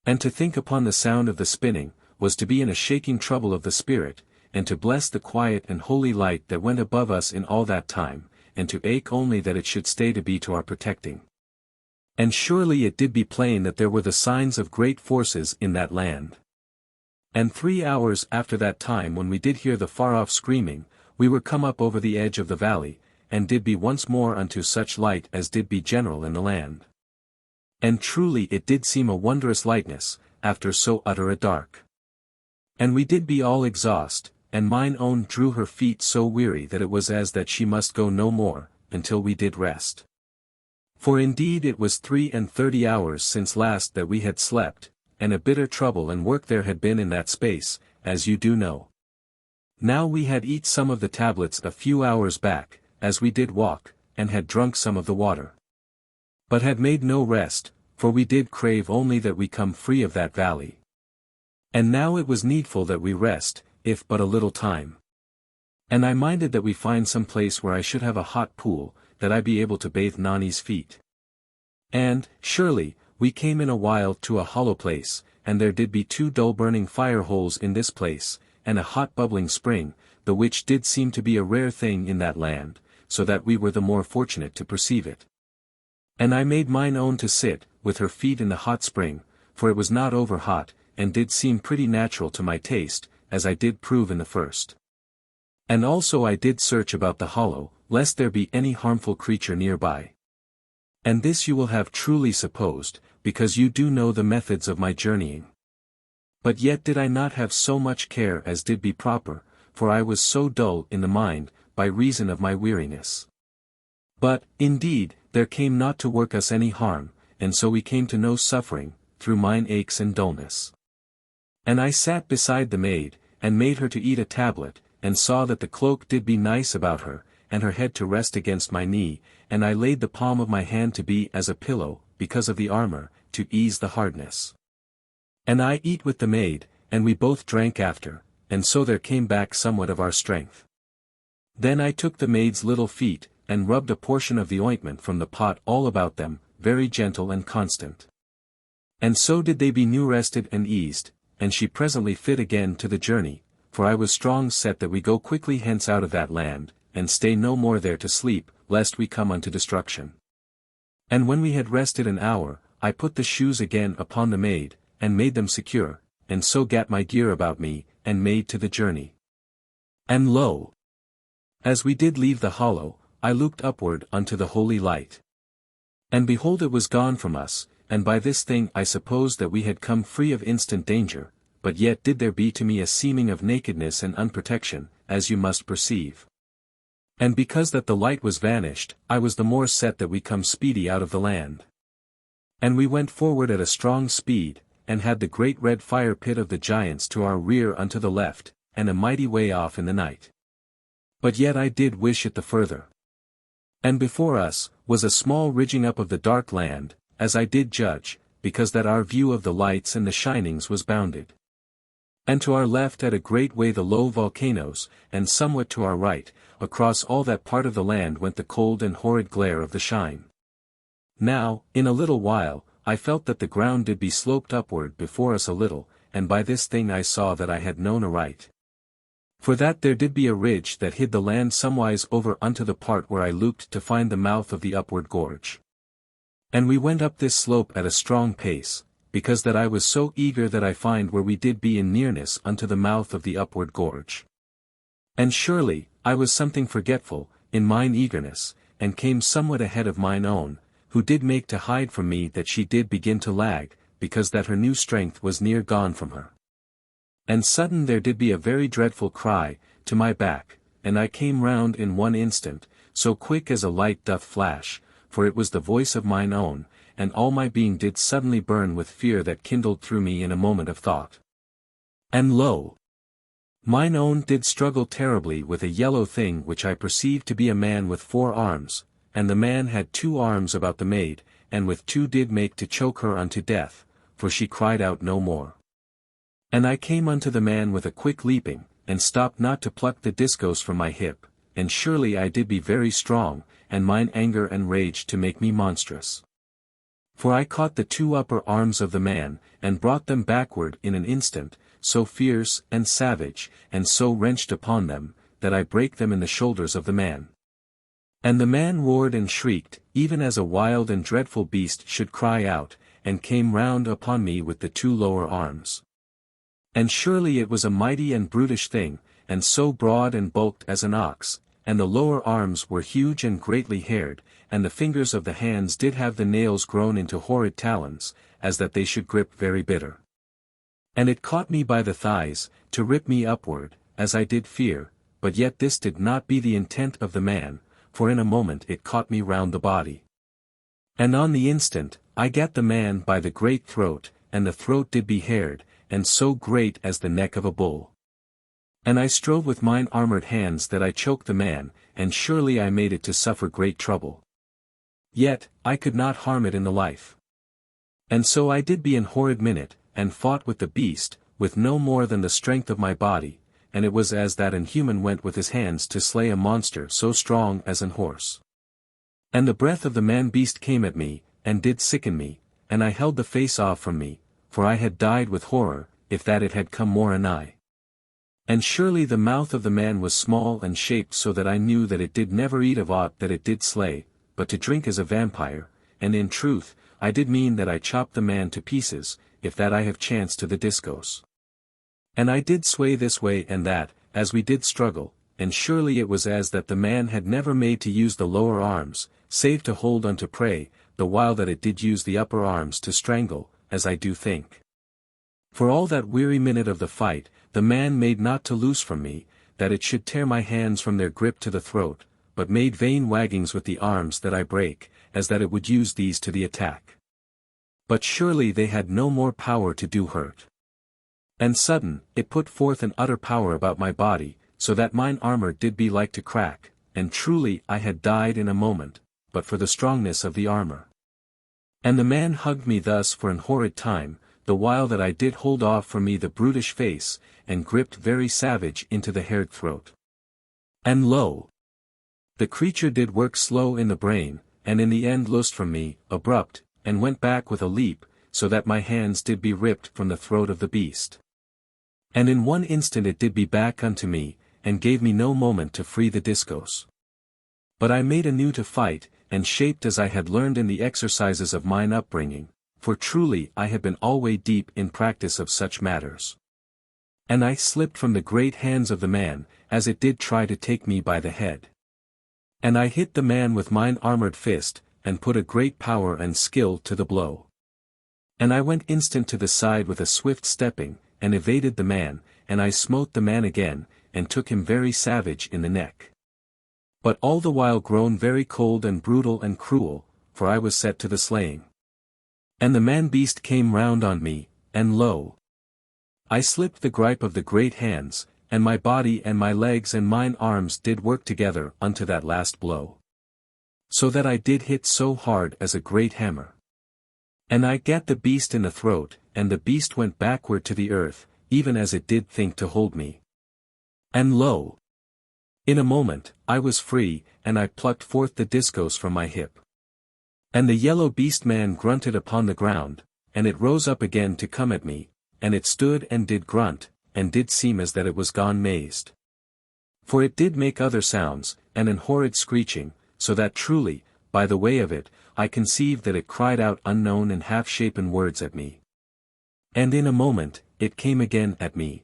And to think upon the sound of the spinning, was to be in a shaking trouble of the spirit, and to bless the quiet and holy light that went above us in all that time, and to ache only that it should stay to be to our protecting. And surely it did be plain that there were the signs of great forces in that land. And 3 hours after that time when we did hear the far-off screaming, we were come up over the edge of the valley, and did be once more unto such light as did be general in the land. And truly it did seem a wondrous lightness, after so utter a dark. And we did be all exhaust, and mine own drew her feet so weary that it was as that she must go no more, until we did rest. For indeed it was 33 hours since last that we had slept, and a bitter trouble and work there had been in that space, as you do know. Now we had eat some of the tablets a few hours back, as we did walk, and had drunk some of the water. But had made no rest, for we did crave only that we come free of that valley. And now it was needful that we rest, if but a little time. And I minded that we find some place where I should have a hot pool, that I be able to bathe Nani's feet. And, surely, we came in a while to a hollow place, and there did be 2 dull-burning fire holes in this place, and a hot bubbling spring, the which did seem to be a rare thing in that land, so that we were the more fortunate to perceive it. And I made mine own to sit, with her feet in the hot spring, for it was not over hot, and did seem pretty natural to my taste, as I did prove in the first. And also I did search about the hollow, lest there be any harmful creature nearby. And this you will have truly supposed, because you do know the methods of my journeying. But yet did I not have so much care as did be proper, for I was so dull in the mind, by reason of my weariness. But, indeed, there came not to work us any harm, and so we came to no suffering, through mine aches and dullness. And I sat beside the maid, and made her to eat a tablet, and saw that the cloak did be nice about her, and her head to rest against my knee, and I laid the palm of my hand to be as a pillow, because of the armor, to ease the hardness. And I eat with the maid, and we both drank after, and so there came back somewhat of our strength. Then I took the maid's little feet, and rubbed a portion of the ointment from the pot all about them, very gentle and constant. And so did they be new rested and eased, and she presently fit again to the journey, for I was strong set that we go quickly hence out of that land, and stay no more there to sleep, lest we come unto destruction. And when we had rested an hour, I put the shoes again upon the maid, and made them secure, and so gat my gear about me, and made to the journey. And lo! As we did leave the hollow, I looked upward unto the holy light. And behold it was gone from us, and by this thing I supposed that we had come free of instant danger, but yet did there be to me a seeming of nakedness and unprotection, as you must perceive. And because that the light was vanished, I was the more set that we come speedy out of the land. And we went forward at a strong speed, and had the great red fire pit of the giants to our rear unto the left, and a mighty way off in the night. But yet I did wish it the further. And before us, was a small ridging up of the dark land, as I did judge, because that our view of the lights and the shinings was bounded. And to our left at a great way the low volcanoes, and somewhat to our right, across all that part of the land went the cold and horrid glare of the shine. Now, in a little while, I felt that the ground did be sloped upward before us a little, and by this thing I saw that I had known aright. For that there did be a ridge that hid the land somewise over unto the part where I looked to find the mouth of the upward gorge. And we went up this slope at a strong pace, because that I was so eager that I find where we did be in nearness unto the mouth of the upward gorge. And surely, I was something forgetful, in mine eagerness, and came somewhat ahead of mine own, who did make to hide from me that she did begin to lag, because that her new strength was near gone from her. And sudden there did be a very dreadful cry, to my back, and I came round in one instant, so quick as a light doth flash, for it was the voice of mine own, and all my being did suddenly burn with fear that kindled through me in a moment of thought. And lo! Mine own did struggle terribly with a yellow thing which I perceived to be a man with 4 arms, and the man had 2 arms about the maid, and with 2 did make to choke her unto death, for she cried out no more. And I came unto the man with a quick leaping, and stopped not to pluck the discos from my hip, and surely I did be very strong, and mine anger and rage to make me monstrous. For I caught the 2 upper arms of the man, and brought them backward in an instant, so fierce and savage, and so wrenched upon them, that I brake them in the shoulders of the man. And the man roared and shrieked, even as a wild and dreadful beast should cry out, and came round upon me with the 2 lower arms. And surely it was a mighty and brutish thing, and so broad and bulked as an ox, and the lower arms were huge and greatly haired, and the fingers of the hands did have the nails grown into horrid talons, as that they should grip very bitter. And it caught me by the thighs, to rip me upward, as I did fear, but yet this did not be the intent of the man, for in a moment it caught me round the body. And on the instant, I gat the man by the great throat, and the throat did be haired, and so great as the neck of a bull. And I strove with mine armored hands that I choked the man, and surely I made it to suffer great trouble. Yet, I could not harm it in the life. And so I did be in horrid minute, and fought with the beast, with no more than the strength of my body, and it was as that an human went with his hands to slay a monster so strong as an horse. And the breath of the man-beast came at me, and did sicken me, and I held the face off from me, for I had died with horror, if that it had come more anigh. And surely the mouth of the man was small and shaped so that I knew that it did never eat of aught that it did slay, but to drink as a vampire, and in truth, I did mean that I chopped the man to pieces, if that I have chanced to the discos. And I did sway this way and that, as we did struggle, and surely it was as that the man had never made to use the lower arms, save to hold unto prey, the while that it did use the upper arms to strangle, as I do think. For all that weary minute of the fight, the man made not to loose from me, that it should tear my hands from their grip to the throat, but made vain waggings with the arms that I brake, as that it would use these to the attack. But surely they had no more power to do hurt. And sudden, it put forth an utter power about my body, so that mine armor did be like to crack, and truly I had died in a moment, but for the strongness of the armor. And the man hugged me thus for an horrid time, the while that I did hold off from me the brutish face, and gripped very savage into the haired throat. And lo! The creature did work slow in the brain, and in the end loosed from me, abrupt, and went back with a leap, so that my hands did be ripped from the throat of the beast. And in one instant it did be back unto me, and gave me no moment to free the discos. But I made anew to fight, and shaped as I had learned in the exercises of mine upbringing, for truly I had been alway deep in practice of such matters. And I slipped from the great hands of the man, as it did try to take me by the head. And I hit the man with mine armored fist, and put a great power and skill to the blow. And I went instant to the side with a swift stepping, and evaded the man, and I smote the man again, and took him very savage in the neck. But all the while grown very cold and brutal and cruel, for I was set to the slaying. And the man-beast came round on me, and lo! I slipped the gripe of the great hands, and my body and my legs and mine arms did work together unto that last blow. So that I did hit so hard as a great hammer. And I gat the beast in the throat, and the beast went backward to the earth, even as it did think to hold me. And lo! In a moment, I was free, and I plucked forth the discos from my hip. And the yellow beast man grunted upon the ground, and it rose up again to come at me, and it stood and did grunt, and did seem as that it was gone mazed. For it did make other sounds, and an horrid screeching, so that truly, by the way of it, I conceived that it cried out unknown and half-shapen words at me. And in a moment, it came again at me.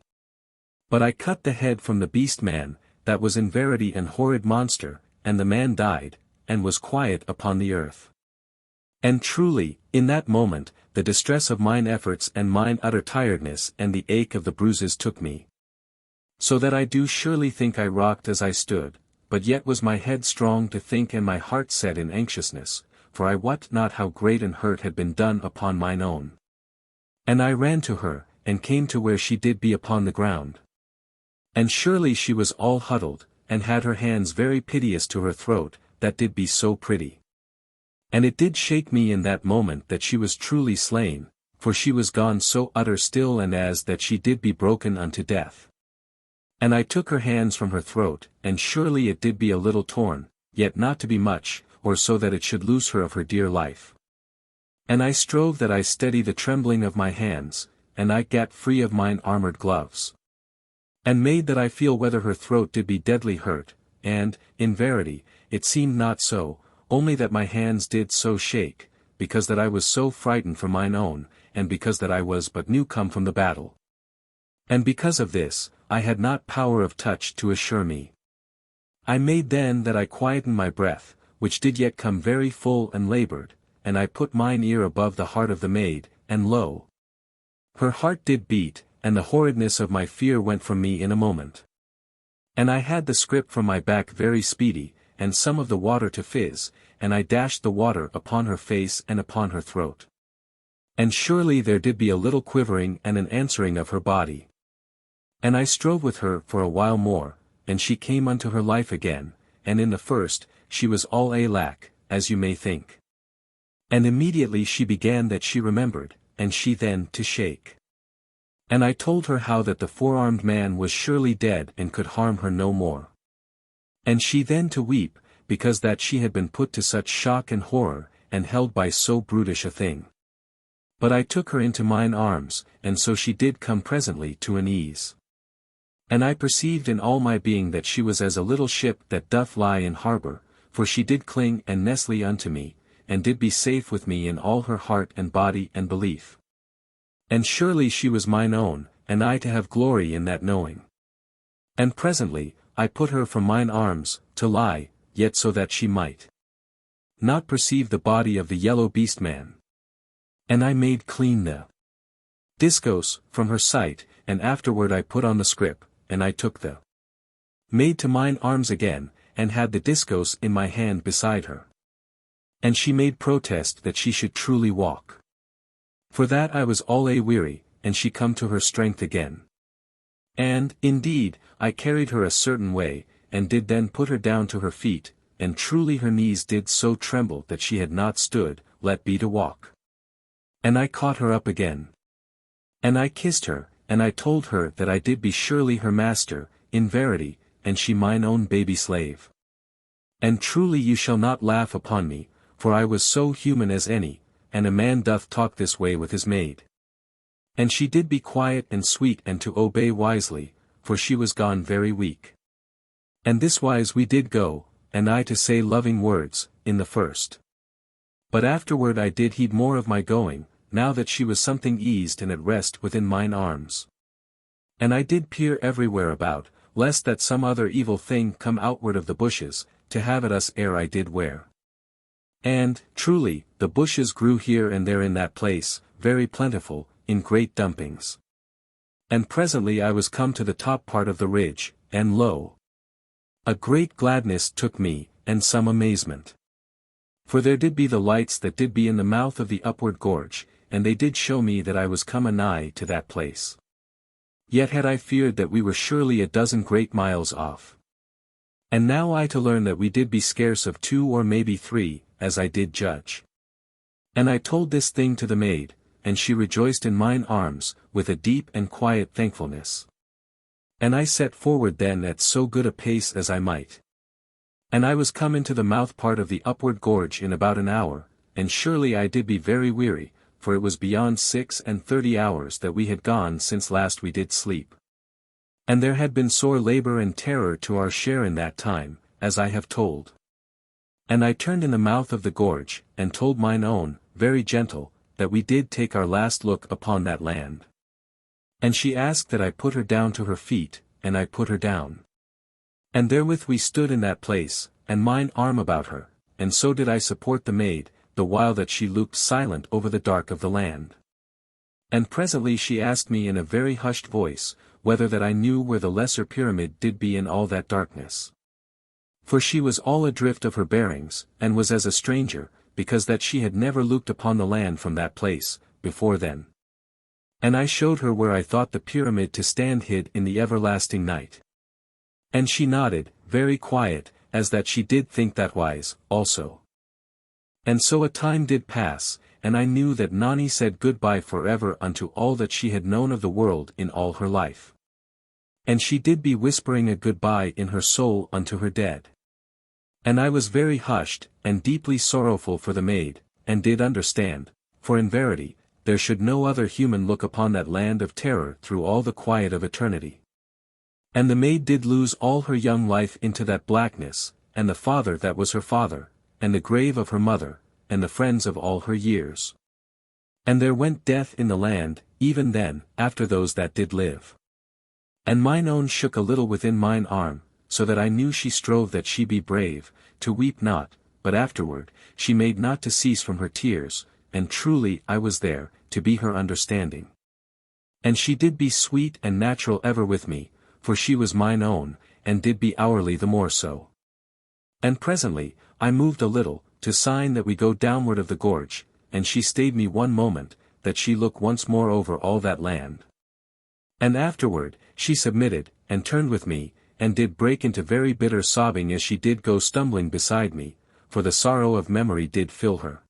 But I cut the head from the beast man, that was in verity an horrid monster, and the man died, and was quiet upon the earth. And truly, in that moment, the distress of mine efforts and mine utter tiredness and the ache of the bruises took me. So that I do surely think I rocked as I stood, but yet was my head strong to think and my heart set in anxiousness, for I wot not how great an hurt had been done upon mine own. And I ran to her, and came to where she did be upon the ground. And surely she was all huddled, and had her hands very piteous to her throat, that did be so pretty. And it did shake me in that moment that she was truly slain, for she was gone so utter still and as that she did be broken unto death. And I took her hands from her throat, and surely it did be a little torn, yet not to be much, or so that it should loose her of her dear life. And I strove that I steady the trembling of my hands, and I gat free of mine armoured gloves. And made that I feel whether her throat did be deadly hurt, and, in verity, it seemed not so, only that my hands did so shake, because that I was so frightened for mine own, and because that I was but new come from the battle. And because of this, I had not power of touch to assure me. I made then that I quietened my breath, which did yet come very full and laboured, and I put mine ear above the heart of the maid, and lo! Her heart did beat, and the horridness of my fear went from me in a moment. And I had the scrip from my back very speedy, and some of the water to fizz, and I dashed the water upon her face and upon her throat. And surely there did be a little quivering and an answering of her body. And I strove with her for a while more, and she came unto her life again, and in the first, she was all alack, as you may think. And immediately she began that she remembered, and she then to shake. And I told her how that the four-armed man was surely dead and could harm her no more. And she then to weep, because that she had been put to such shock and horror, and held by so brutish a thing. But I took her into mine arms, and so she did come presently to an ease. And I perceived in all my being that she was as a little ship that doth lie in harbour, for she did cling and nestle unto me, and did be safe with me in all her heart and body and belief. And surely she was mine own, and I to have glory in that knowing. And presently, I put her from mine arms, to lie, yet so that she might not perceive the body of the yellow beast man. And I made clean the discos from her sight, and afterward I put on the scrip, and I took the maid to mine arms again, and had the discos in my hand beside her. And she made protest that she should truly walk. For that I was all weary, and she come to her strength again. And, indeed, I carried her a certain way, and did then put her down to her feet, and truly her knees did so tremble that she had not stood, let be to walk. And I caught her up again. And I kissed her, and I told her that I did be surely her master, in verity, and she mine own baby slave. And truly you shall not laugh upon me, for I was so human as any, and a man doth talk this way with his maid. And she did be quiet and sweet and to obey wisely, for she was gone very weak. And this wise we did go, and I to say loving words, in the first. But afterward I did heed more of my going, now that she was something eased and at rest within mine arms. And I did peer everywhere about, lest that some other evil thing come outward of the bushes, to have at us ere I did where. And, truly, the bushes grew here and there in that place, very plentiful, in great dumpings. And presently I was come to the top part of the ridge, and lo! A great gladness took me, and some amazement. For there did be the lights that did be in the mouth of the upward gorge, and they did show me that I was come anigh to that place. Yet had I feared that we were surely a dozen great miles off. And now I to learn that we did be scarce of 2 or maybe 3, as I did judge. And I told this thing to the maid, and she rejoiced in mine arms, with a deep and quiet thankfulness. And I set forward then at so good a pace as I might. And I was come into the mouth part of the upward gorge in about an hour, and surely I did be very weary, for it was beyond 36 hours that we had gone since last we did sleep. And there had been sore labour and terror to our share in that time, as I have told. And I turned in the mouth of the gorge, and told mine own, very gentle, that we did take our last look upon that land. And she asked that I put her down to her feet, and I put her down. And therewith we stood in that place, and mine arm about her, and so did I support the maid, the while that she looked silent over the dark of the land. And presently she asked me in a very hushed voice, whether that I knew where the lesser pyramid did be in all that darkness. For she was all adrift of her bearings, and was as a stranger, because that she had never looked upon the land from that place, before then. And I showed her where I thought the pyramid to stand hid in the everlasting night. And she nodded, very quiet, as that she did think that wise, also. And so a time did pass, and I knew that Nani said goodbye forever unto all that she had known of the world in all her life. And she did be whispering a goodbye in her soul unto her dead. And I was very hushed, and deeply sorrowful for the maid, and did understand, for in verity, there should no other human look upon that land of terror through all the quiet of eternity. And the maid did lose all her young life into that blackness, and the father that was her father, and the grave of her mother, and the friends of all her years. And there went death in the land, even then, after those that did live. And mine own shook a little within mine arm, so that I knew she strove that she be brave, to weep not, but afterward, she made not to cease from her tears, and truly I was there, to be her understanding. And she did be sweet and natural ever with me, for she was mine own, and did be hourly the more so. And presently, I moved a little, to sign that we go downward of the gorge, and she stayed me one moment, that she look once more over all that land. And afterward, she submitted, and turned with me, and did break into very bitter sobbing as she did go stumbling beside me, for the sorrow of memory did fill her.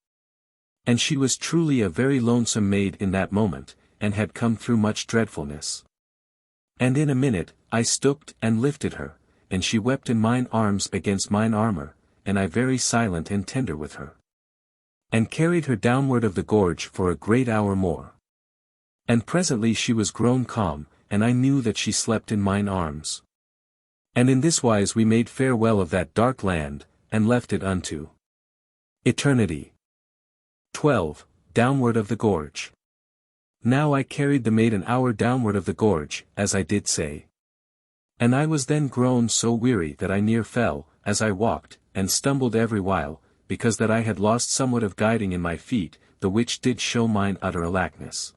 And she was truly a very lonesome maid in that moment, and had come through much dreadfulness. And in a minute, I stooped and lifted her, and she wept in mine arms against mine armour, and I very silent and tender with her. And carried her downward of the gorge for a great hour more. And presently she was grown calm, and I knew that she slept in mine arms. And in this wise we made farewell of that dark land, and left it unto eternity. 12. Downward of the gorge. Now I carried the maid an hour downward of the gorge, as I did say. And I was then grown so weary that I near fell, as I walked, and stumbled every while, because that I had lost somewhat of guiding in my feet, the which did show mine utter alackness.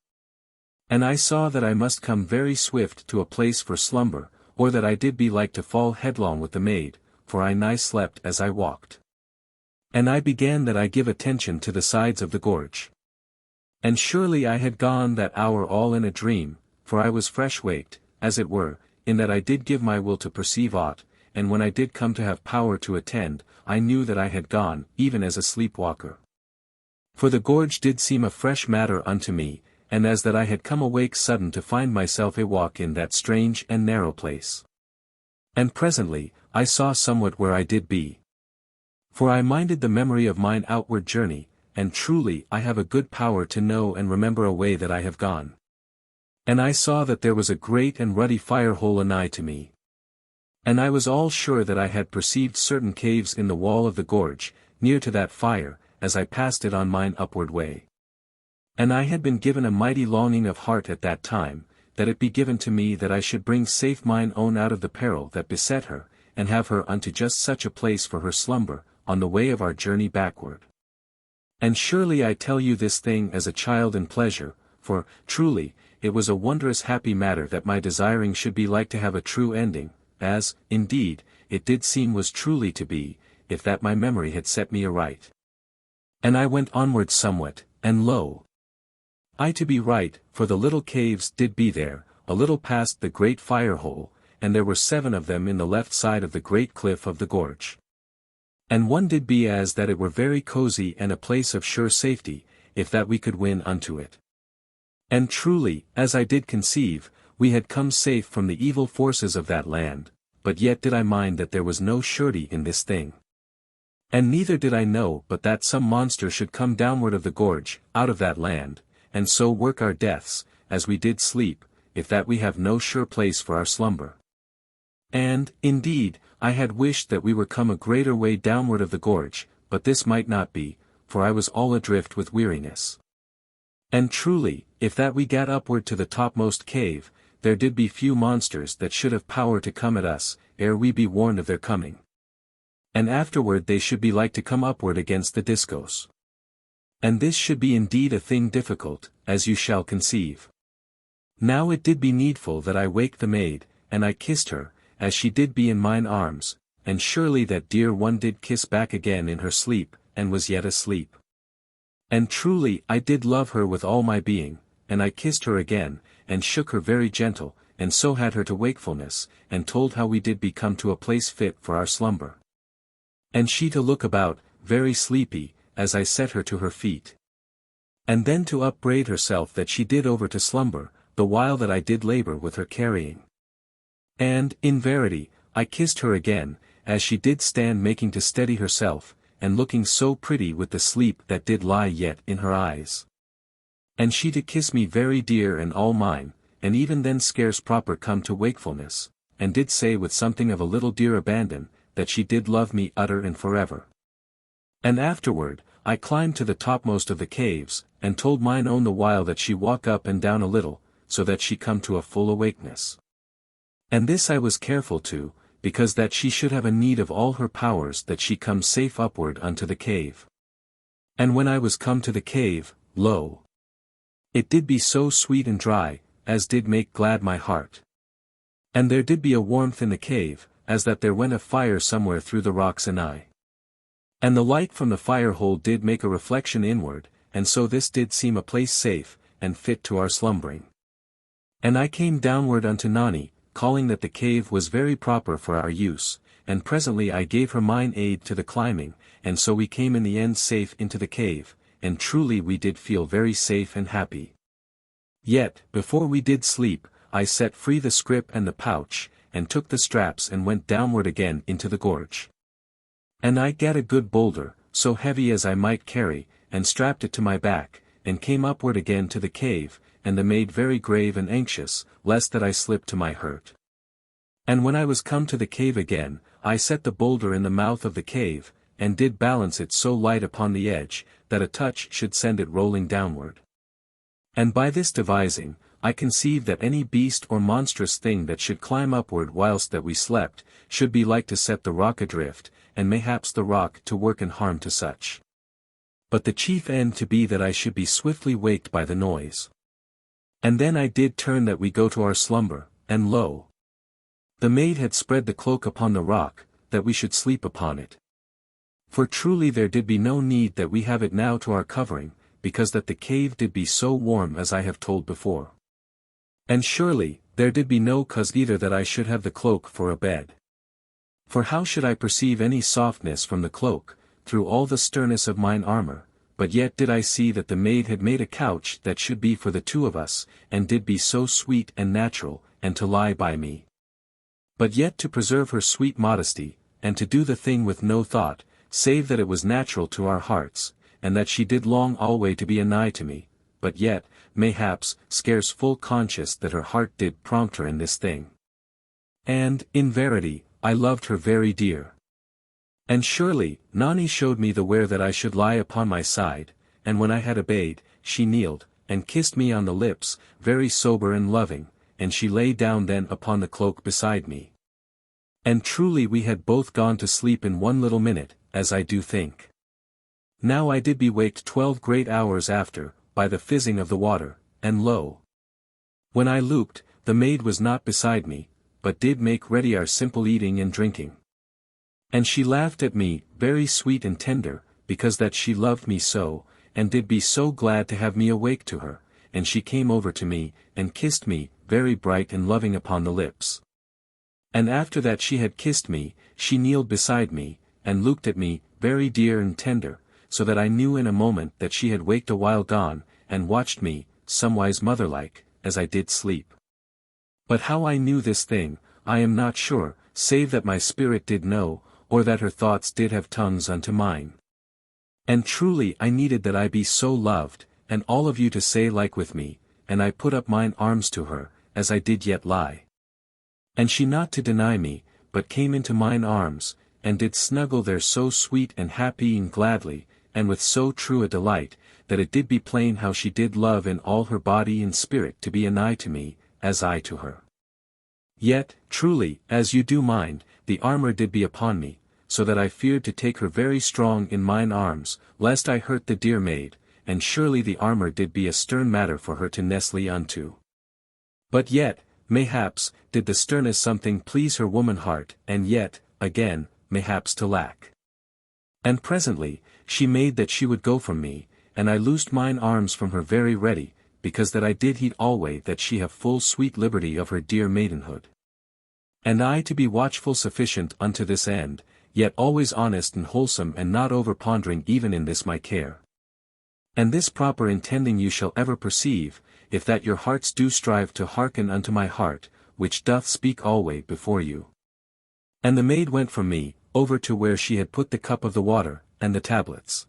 And I saw that I must come very swift to a place for slumber, or that I did be like to fall headlong with the maid, for I nigh slept as I walked. And I began that I give attention to the sides of the gorge. And surely I had gone that hour all in a dream, for I was fresh waked, as it were, in that I did give my will to perceive aught, and when I did come to have power to attend, I knew that I had gone, even as a sleepwalker. For the gorge did seem a fresh matter unto me, and as that I had come awake sudden to find myself a walk in that strange and narrow place. And presently, I saw somewhat where I did be. For I minded the memory of mine outward journey, and truly I have a good power to know and remember a way that I have gone. And I saw that there was a great and ruddy fire hole anigh to me. And I was all sure that I had perceived certain caves in the wall of the gorge, near to that fire, as I passed it on mine upward way. And I had been given a mighty longing of heart at that time, that it be given to me that I should bring safe mine own out of the peril that beset her, and have her unto just such a place for her slumber, on the way of our journey backward. And surely I tell you this thing as a child in pleasure, for, truly, it was a wondrous happy matter that my desiring should be like to have a true ending, as, indeed, it did seem was truly to be, if that my memory had set me aright. And I went onward somewhat, and lo! I to be right, for the little caves did be there, a little past the great fire hole, and there were 7 of them in the left side of the great cliff of the gorge. And one did be as that it were very cozy and a place of sure safety, if that we could win unto it. And truly, as I did conceive, we had come safe from the evil forces of that land, but yet did I mind that there was no surety in this thing. And neither did I know but that some monster should come downward of the gorge, out of that land, and so work our deaths, as we did sleep, if that we have no sure place for our slumber. And, indeed, I had wished that we were come a greater way downward of the gorge, but this might not be, for I was all adrift with weariness. And truly, if that we gat upward to the topmost cave, there did be few monsters that should have power to come at us, ere we be warned of their coming. And afterward they should be like to come upward against the discos. And this should be indeed a thing difficult, as you shall conceive. Now it did be needful that I wake the maid, and I kissed her, as she did be in mine arms, and surely that dear one did kiss back again in her sleep, and was yet asleep. And truly I did love her with all my being, and I kissed her again, and shook her very gentle, and so had her to wakefulness, and told how we did be come to a place fit for our slumber. And she to look about, very sleepy, as I set her to her feet. And then to upbraid herself that she did over to slumber, the while that I did labor with her carrying. And, in verity, I kissed her again, as she did stand making to steady herself, and looking so pretty with the sleep that did lie yet in her eyes. And she to kiss me very dear and all mine, and even then scarce proper come to wakefulness, and did say with something of a little dear abandon, that she did love me utter and forever. And afterward, I climbed to the topmost of the caves, and told mine own the while that she walk up and down a little, so that she come to a full awakeness. And this I was careful to, because that she should have a need of all her powers that she come safe upward unto the cave. And when I was come to the cave, lo! It did be so sweet and dry, as did make glad my heart. And there did be a warmth in the cave, as that there went a fire somewhere through the rocks anigh. And the light from the fire hole did make a reflection inward, and so this did seem a place safe, and fit to our slumbering. And I came downward unto Nani, calling that the cave was very proper for our use, and presently I gave her mine aid to the climbing, and so we came in the end safe into the cave, and truly we did feel very safe and happy. Yet, before we did sleep, I set free the scrip and the pouch, and took the straps and went downward again into the gorge. And I gat a good boulder, so heavy as I might carry, and strapped it to my back, and came upward again to the cave, and the maid very grave and anxious, lest that I slip to my hurt. And when I was come to the cave again, I set the boulder in the mouth of the cave, and did balance it so light upon the edge, that a touch should send it rolling downward. And by this devising, I conceived that any beast or monstrous thing that should climb upward whilst that we slept, should be like to set the rock adrift, and mayhaps the rock to work an harm to such. But the chief end to be that I should be swiftly waked by the noise. And then I did turn that we go to our slumber, and lo! The maid had spread the cloak upon the rock, that we should sleep upon it. For truly there did be no need that we have it now to our covering, because that the cave did be so warm as I have told before. And surely, there did be no cause either that I should have the cloak for a bed. For how should I perceive any softness from the cloak, through all the sternness of mine armor, but yet did I see that the maid had made a couch that should be for the two of us, and did be so sweet and natural, and to lie by me. But yet to preserve her sweet modesty, and to do the thing with no thought, save that it was natural to our hearts, and that she did long alway to be anigh to me, but yet, mayhaps, scarce full conscious that her heart did prompt her in this thing. And, in verity, I loved her very dear. And surely, Nani showed me the where that I should lie upon my side, and when I had obeyed, she kneeled, and kissed me on the lips, very sober and loving, and she lay down then upon the cloak beside me. And truly we had both gone to sleep in one little minute, as I do think. Now I did be waked 12 great hours after, by the fizzing of the water, and lo! When I looked, the maid was not beside me, but did make ready our simple eating and drinking. And she laughed at me, very sweet and tender, because that she loved me so, and did be so glad to have me awake to her, and she came over to me, and kissed me, very bright and loving upon the lips. And after that she had kissed me, she kneeled beside me, and looked at me, very dear and tender, so that I knew in a moment that she had waked a while gone, and watched me, somewise motherlike, as I did sleep. But how I knew this thing, I am not sure, save that my spirit did know, or that her thoughts did have tongues unto mine. And truly I needed that I be so loved, and all of you to say like with me, and I put up mine arms to her, as I did yet lie. And she not to deny me, but came into mine arms, and did snuggle there so sweet and happy and gladly, and with so true a delight, that it did be plain how she did love in all her body and spirit to be anigh to me, as I to her. Yet, truly, as you do mind, the armour did be upon me, so that I feared to take her very strong in mine arms, lest I hurt the dear maid, and surely the armour did be a stern matter for her to nestle unto. But yet, mayhaps, did the sternness something please her woman heart, and yet, again, mayhaps to lack. And presently, she made that she would go from me, and I loosed mine arms from her very ready, because that I did heed alway that she have full sweet liberty of her dear maidenhood. And I to be watchful sufficient unto this end, yet always honest and wholesome and not over-pondering even in this my care. And this proper intending you shall ever perceive, if that your hearts do strive to hearken unto my heart, which doth speak alway before you. And the maid went from me, over to where she had put the cup of the water, and the tablets.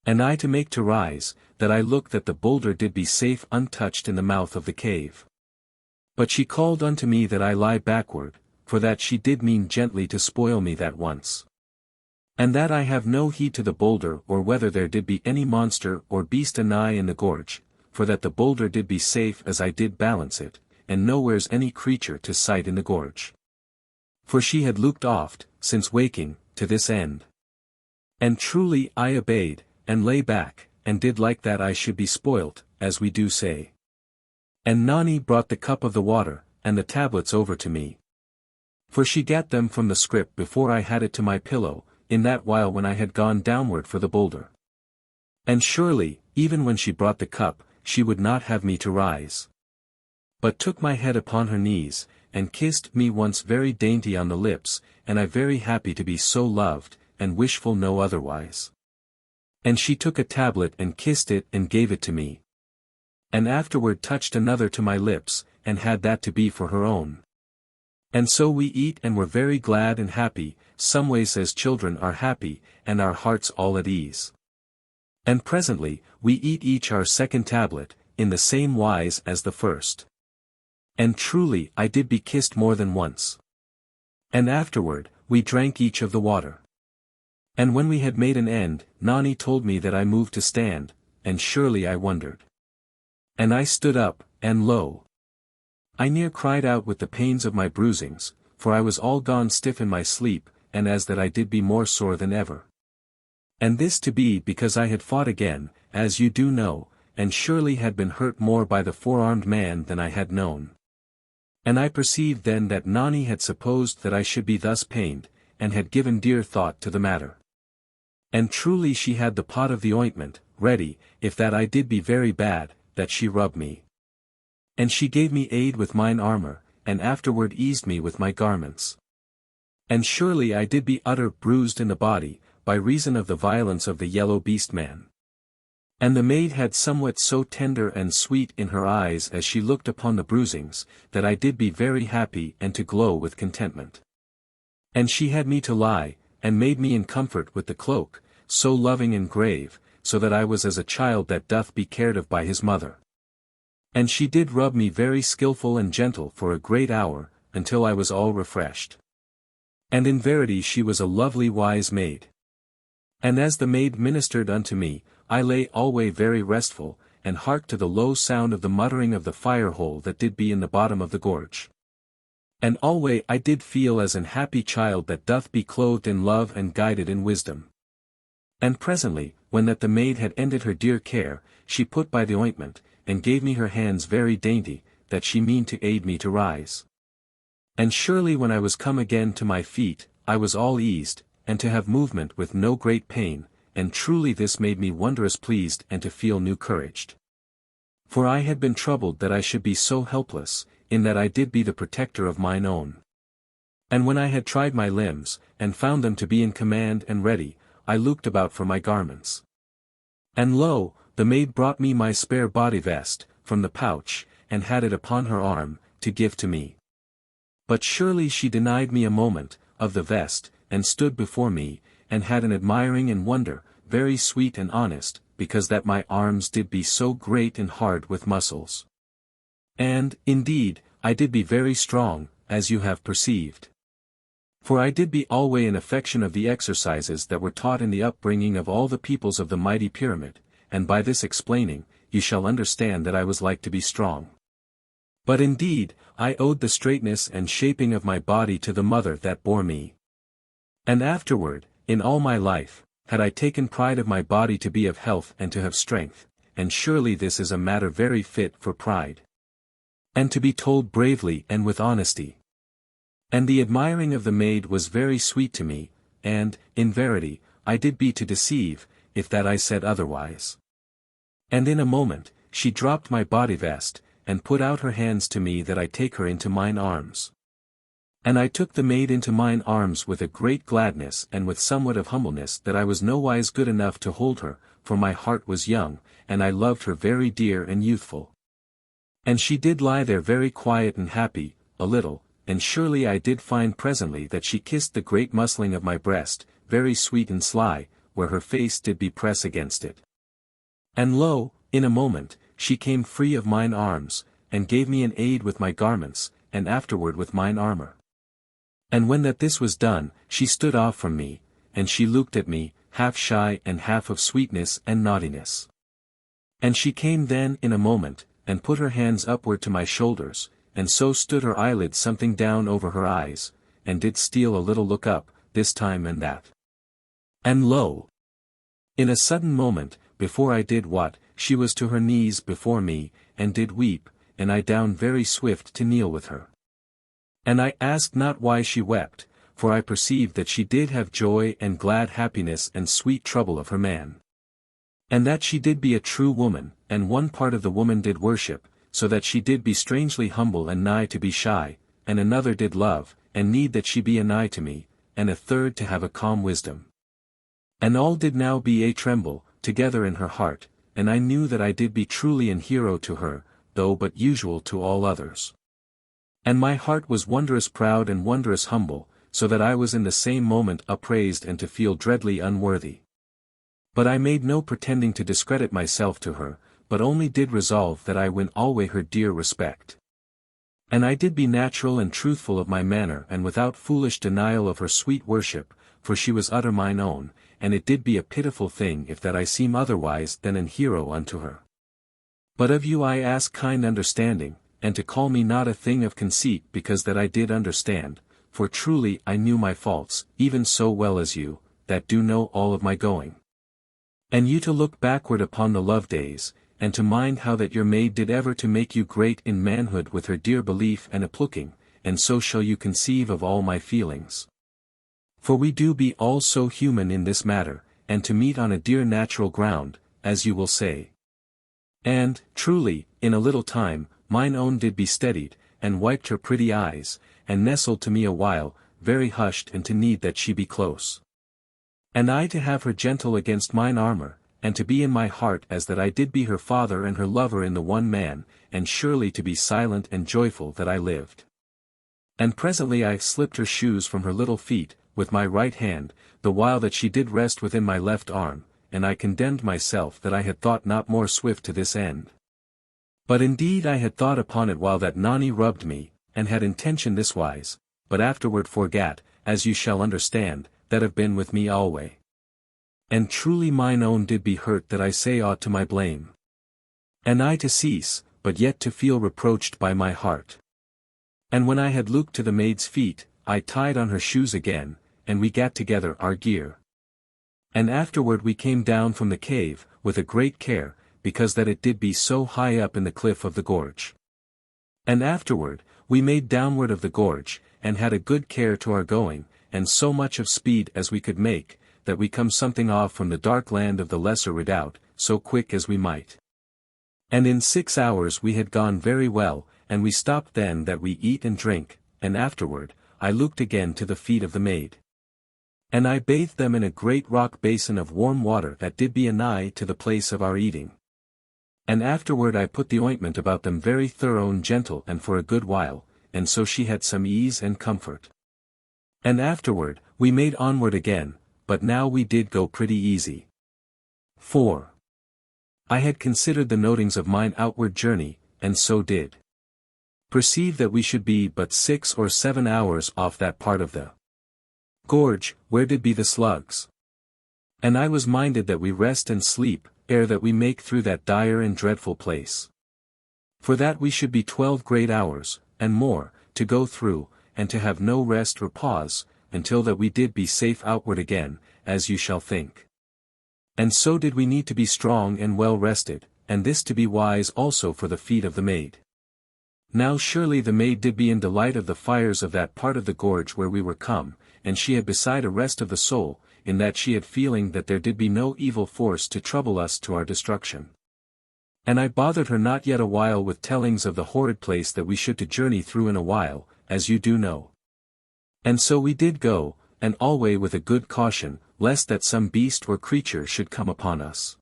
And I to make to rise, that I looked that the boulder did be safe untouched in the mouth of the cave. But she called unto me that I lie backward, for that she did mean gently to spoil me that once. And that I have no heed to the boulder or whether there did be any monster or beast anigh in the gorge, for that the boulder did be safe as I did balance it, and nowhere's any creature to sight in the gorge. For she had looked oft, since waking, to this end. And truly I obeyed, and lay back, and did like that I should be spoilt, as we do say. And Nani brought the cup of the water, and the tablets over to me. For she gat them from the scrip before I had it to my pillow, in that while when I had gone downward for the boulder. And surely, even when she brought the cup, she would not have me to rise. But took my head upon her knees, and kissed me once very dainty on the lips, and I very happy to be so loved, and wishful no otherwise. And she took a tablet and kissed it and gave it to me. And afterward touched another to my lips, and had that to be for her own. And so we eat and were very glad and happy, some ways as children are happy, and our hearts all at ease. And presently, we eat each our second tablet, in the same wise as the first. And truly I did be kissed more than once. And afterward, we drank each of the water. And when we had made an end, Nani told me that I moved to stand, and surely I wondered. And I stood up, and lo! I near cried out with the pains of my bruisings, for I was all gone stiff in my sleep, and as that I did be more sore than ever. And this to be because I had fought again, as you do know, and surely had been hurt more by the four-armed man than I had known. And I perceived then that Nani had supposed that I should be thus pained, and had given dear thought to the matter. And truly she had the pot of the ointment, ready, if that I did be very bad, that she rubbed me. And she gave me aid with mine armour, and afterward eased me with my garments. And surely I did be utter bruised in the body, by reason of the violence of the yellow beast man. And the maid had somewhat so tender and sweet in her eyes as she looked upon the bruisings, that I did be very happy and to glow with contentment. And she had me to lie, and made me in comfort with the cloak, so loving and grave, so that I was as a child that doth be cared of by his mother. And she did rub me very skilful and gentle for a great hour, until I was all refreshed. And in verity she was a lovely wise maid. And as the maid ministered unto me, I lay alway very restful, and harked to the low sound of the muttering of the fire-hole that did be in the bottom of the gorge. And alway I did feel as an happy child that doth be clothed in love and guided in wisdom. And presently, when that the maid had ended her dear care, she put by the ointment, and gave me her hands very dainty, that she meaned to aid me to rise. And surely when I was come again to my feet, I was all eased, and to have movement with no great pain, and truly this made me wondrous pleased and to feel new couraged. For I had been troubled that I should be so helpless, in that I did be the protector of mine own. And when I had tried my limbs, and found them to be in command and ready, I looked about for my garments. And lo, the maid brought me my spare body vest, from the pouch, and had it upon her arm, to give to me. But surely she denied me a moment, of the vest, and stood before me, and had an admiring and wonder, very sweet and honest, because that my arms did be so great and hard with muscles. And, indeed, I did be very strong, as you have perceived. For I did be alway in affection of the exercises that were taught in the upbringing of all the peoples of the mighty pyramid, and by this explaining, you shall understand that I was like to be strong. But indeed, I owed the straightness and shaping of my body to the mother that bore me. And afterward, in all my life, had I taken pride of my body to be of health and to have strength, and surely this is a matter very fit for pride. And to be told bravely and with honesty. And the admiring of the maid was very sweet to me, and, in verity, I did be to deceive, if that I said otherwise. And in a moment, she dropped my body vest, and put out her hands to me that I take her into mine arms. And I took the maid into mine arms with a great gladness and with somewhat of humbleness that I was nowise good enough to hold her, for my heart was young, and I loved her very dear and youthful. And she did lie there very quiet and happy, a little, and surely I did find presently that she kissed the great muscling of my breast, very sweet and sly, where her face did be press against it. And lo, in a moment, she came free of mine arms, and gave me an aid with my garments, and afterward with mine armor. And when that this was done, she stood off from me, and she looked at me, half shy and half of sweetness and naughtiness. And she came then in a moment, and put her hands upward to my shoulders, and so stood her eyelids something down over her eyes, and did steal a little look up, this time and that. And lo! In a sudden moment, before I did what, she was to her knees before me, and did weep, and I down very swift to kneel with her. And I asked not why she wept, for I perceived that she did have joy and glad happiness and sweet trouble of her man. And that she did be a true woman, and one part of the woman did worship, so that she did be strangely humble and nigh to be shy, and another did love, and need that she be a nigh to me, and a third to have a calm wisdom. And all did now be a tremble, together in her heart, and I knew that I did be truly an hero to her, though but usual to all others. And my heart was wondrous proud and wondrous humble, so that I was in the same moment upraised and to feel dreadly unworthy. But I made no pretending to discredit myself to her, but only did resolve that I win alway her dear respect. And I did be natural and truthful of my manner and without foolish denial of her sweet worship, for she was utter mine own, and it did be a pitiful thing if that I seem otherwise than an hero unto her. But of you I ask kind understanding, and to call me not a thing of conceit because that I did understand, for truly I knew my faults, even so well as you, that do know all of my going. And you to look backward upon the love days, and to mind how that your maid did ever to make you great in manhood with her dear belief and applooking, and so shall you conceive of all my feelings. For we do be all so human in this matter, and to meet on a dear natural ground, as you will say. And, truly, in a little time, mine own did be steadied, and wiped her pretty eyes, and nestled to me a while, very hushed and to need that she be close. And I to have her gentle against mine armor, and to be in my heart as that I did be her father and her lover in the one man, and surely to be silent and joyful that I lived. And presently I slipped her shoes from her little feet, with my right hand, the while that she did rest within my left arm, and I condemned myself that I had thought not more swift to this end. But indeed I had thought upon it while that Nani rubbed me, and had intention this wise, but afterward forgat, as you shall understand, that have been with me alway. And truly mine own did be hurt that I say aught to my blame. And I to cease, but yet to feel reproached by my heart. And when I had looked to the maid's feet, I tied on her shoes again, and we gat together our gear. And afterward we came down from the cave, with a great care, because that it did be so high up in the cliff of the gorge. And afterward, we made downward of the gorge, and had a good care to our going, and so much of speed as we could make, that we come something off from the dark land of the Lesser Redoubt, so quick as we might. And in 6 hours we had gone very well, and we stopped then that we eat and drink, and afterward, I looked again to the feet of the maid. And I bathed them in a great rock basin of warm water that did be anigh to the place of our eating. And afterward I put the ointment about them very thorough and gentle and for a good while, and so she had some ease and comfort. And afterward, we made onward again, but now we did go pretty easy. 4. I had considered the notings of mine outward journey, and so did perceive that we should be but 6 or 7 hours off that part of the gorge, where did be the slugs. And I was minded that we rest and sleep, ere that we make through that dire and dreadful place. For that we should be 12 great hours, and more, to go through, and to have no rest or pause, until that we did be safe outward again, as you shall think. And so did we need to be strong and well rested, and this to be wise also for the feet of the Maid. Now surely the Maid did be in delight of the fires of that part of the gorge where we were come, and she had beside a rest of the soul, in that she had feeling that there did be no evil force to trouble us to our destruction. And I bothered her not yet a while with tellings of the horrid place that we should to journey through in a while, as you do know. And so we did go, and alway with a good caution, lest that some beast or creature should come upon us.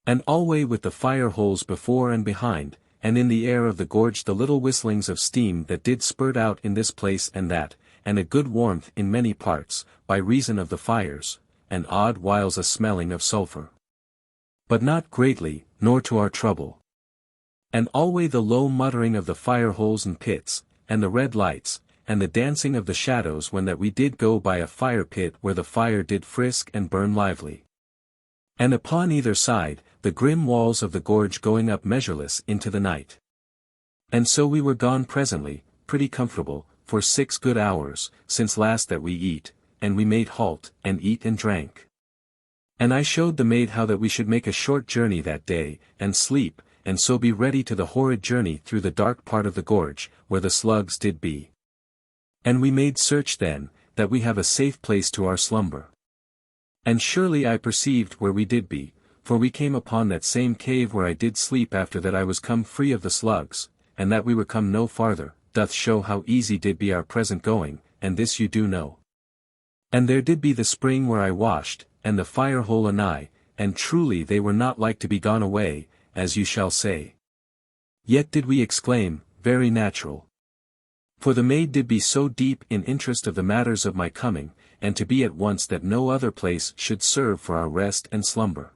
And alway with the fire holes before and behind, and in the air of the gorge the little whistlings of steam that did spurt out in this place and that, and a good warmth in many parts, by reason of the fires, and odd whiles a smelling of sulphur. But not greatly, nor to our trouble. And alway the low muttering of the fire holes and pits, and the red lights, and the dancing of the shadows when that we did go by a fire pit where the fire did frisk and burn lively. And upon either side, the grim walls of the gorge going up measureless into the night. And so we were gone presently, pretty comfortable, for 6 good hours, since last that we eat, and we made halt, and eat and drank. And I showed the Maid how that we should make a short journey that day, and sleep, and so be ready to the horrid journey through the dark part of the gorge, where the slugs did be. And we made search then, that we have a safe place to our slumber. And surely I perceived where we did be, for we came upon that same cave where I did sleep after that I was come free of the slugs, and that we were come no farther, doth show how easy did be our present going, and this you do know. And there did be the spring where I washed, and the fire hole anigh, and truly they were not like to be gone away, as you shall say. Yet did we exclaim, very natural. For the Maid did be so deep in interest of the matters of my coming, and to be at once that no other place should serve for our rest and slumber.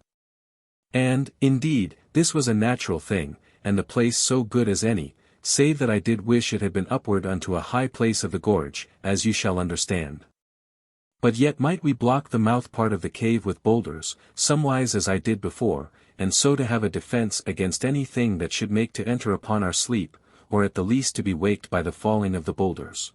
And, indeed, this was a natural thing, and the place so good as any, save that I did wish it had been upward unto a high place of the gorge, as you shall understand. But yet might we block the mouth part of the cave with boulders, somewise as I did before, and so to have a defence against any thing that should make to enter upon our sleep, or at the least to be waked by the falling of the boulders.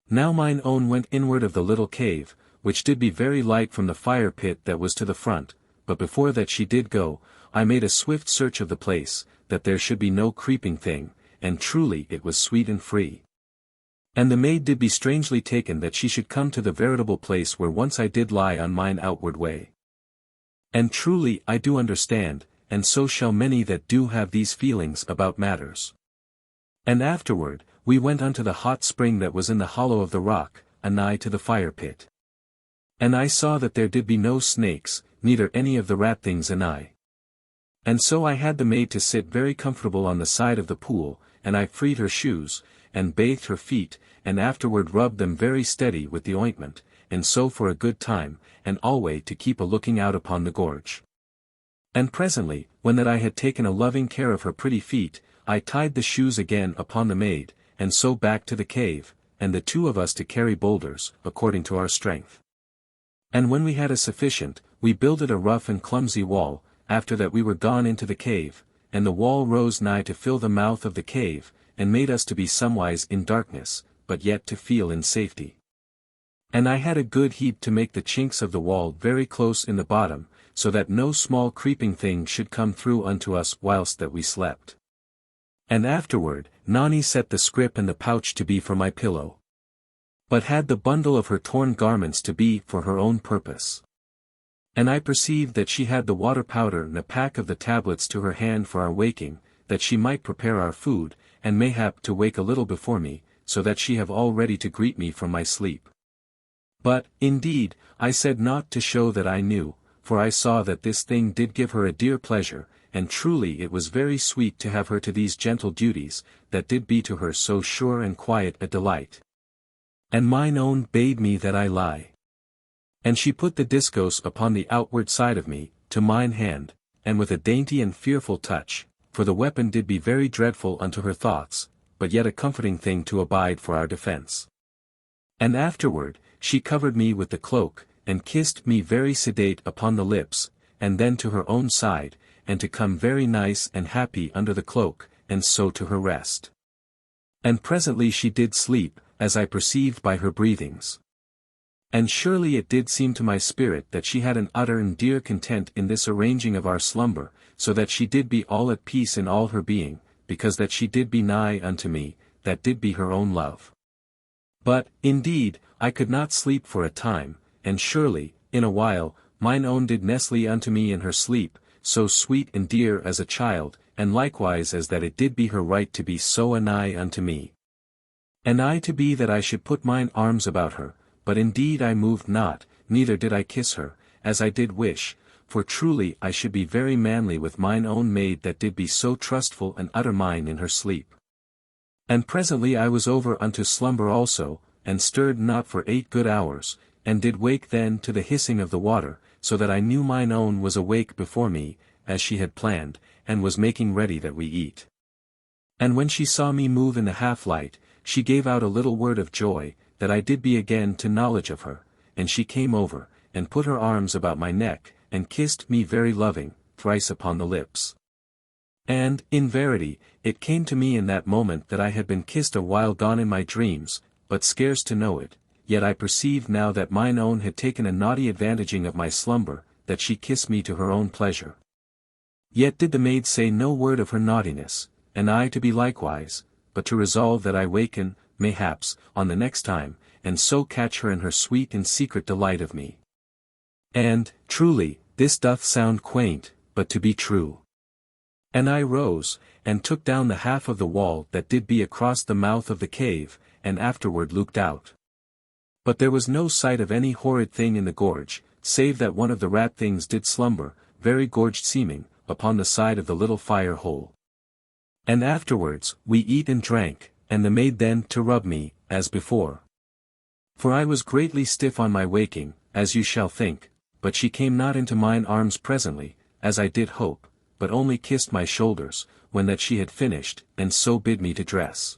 Now mine own went inward of the little cave, which did be very light from the fire pit that was to the front, but before that she did go, I made a swift search of the place, that there should be no creeping thing, and truly it was sweet and free. And the Maid did be strangely taken that she should come to the veritable place where once I did lie on mine outward way. And truly I do understand, and so shall many that do have these feelings about matters. And afterward, we went unto the hot spring that was in the hollow of the rock, anigh to the fire pit. And I saw that there did be no snakes, neither any of the rat things anigh. And so I had the Maid to sit very comfortable on the side of the pool, and I freed her shoes, and bathed her feet, and afterward rubbed them very steady with the ointment, and so for a good time, and alway to keep a looking out upon the gorge. And presently, when that I had taken a loving care of her pretty feet, I tied the shoes again upon the Maid, and so back to the cave, and the 2 of us to carry boulders, according to our strength. And when we had a sufficient, we builded a rough and clumsy wall, after that we were gone into the cave, and the wall rose nigh to fill the mouth of the cave, and made us to be somewise in darkness, but yet to feel in safety. And I had a good heap to make the chinks of the wall very close in the bottom, so that no small creeping thing should come through unto us whilst that we slept. And afterward, Nani set the scrip and the pouch to be for my pillow, but had the bundle of her torn garments to be for her own purpose. And I perceived that she had the water powder and a pack of the tablets to her hand for our waking, that she might prepare our food, and mayhap to wake a little before me, so that she have all ready to greet me from my sleep. But, indeed, I said naught to show that I knew, for I saw that this thing did give her a dear pleasure, and truly it was very sweet to have her to these gentle duties, that did be to her so sure and quiet a delight. And mine own bade me that I lie. And she put the discos upon the outward side of me, to mine hand, and with a dainty and fearful touch, for the weapon did be very dreadful unto her thoughts, but yet a comforting thing to abide for our defence. And afterward, she covered me with the cloak, and kissed me very sedate upon the lips, and then to her own side, and to come very nice and happy under the cloak, and so to her rest. And presently she did sleep, as I perceived by her breathings. And surely it did seem to my spirit that she had an utter and dear content in this arranging of our slumber, so that she did be all at peace in all her being, because that she did be nigh unto me, that did be her own love. But, indeed, I could not sleep for a time, and surely, in a while, mine own did nestle unto me in her sleep, so sweet and dear as a child, and likewise as that it did be her right to be so anigh unto me. And I to be that I should put mine arms about her, but indeed I moved not, neither did I kiss her, as I did wish, for truly I should be very manly with mine own maid that did be so trustful and utter mine in her sleep. And presently I was over unto slumber also, and stirred not for 8 good hours, and did wake then to the hissing of the water, so that I knew mine own was awake before me, as she had planned, and was making ready that we eat. And when she saw me move in the half-light, she gave out a little word of joy, that I did be again to knowledge of her, and she came over, and put her arms about my neck, and kissed me very loving, thrice upon the lips. And, in verity, it came to me in that moment that I had been kissed a while gone in my dreams, but scarce to know it, yet I perceived now that mine own had taken a naughty advantaging of my slumber, that she kissed me to her own pleasure. Yet did the maid say no word of her naughtiness, and I to be likewise, but to resolve that I waken, mayhaps, on the next time, and so catch her in her sweet and secret delight of me. And, truly, this doth sound quaint, but to be true. And I rose, and took down the half of the wall that did be across the mouth of the cave, and afterward looked out. But there was no sight of any horrid thing in the gorge, save that one of the rat things did slumber, very gorged seeming, upon the side of the little fire hole. And afterwards, we eat and drank, and the maid then to rub me, as before. For I was greatly stiff on my waking, as you shall think, but she came not into mine arms presently, as I did hope, but only kissed my shoulders, when that she had finished, and so bid me to dress.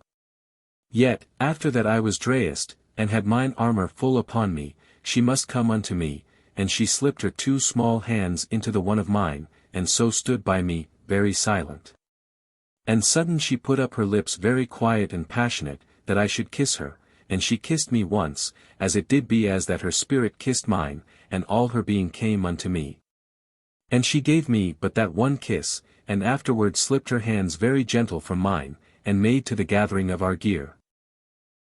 Yet, after that I was dressed, and had mine armor full upon me, she must come unto me, and she slipped her 2 small hands into the one of mine, and so stood by me, very silent. And sudden she put up her lips very quiet and passionate, that I should kiss her, and she kissed me once, as it did be as that her spirit kissed mine, and all her being came unto me. And she gave me but that one kiss, and afterward slipped her hands very gentle from mine, and made to the gathering of our gear.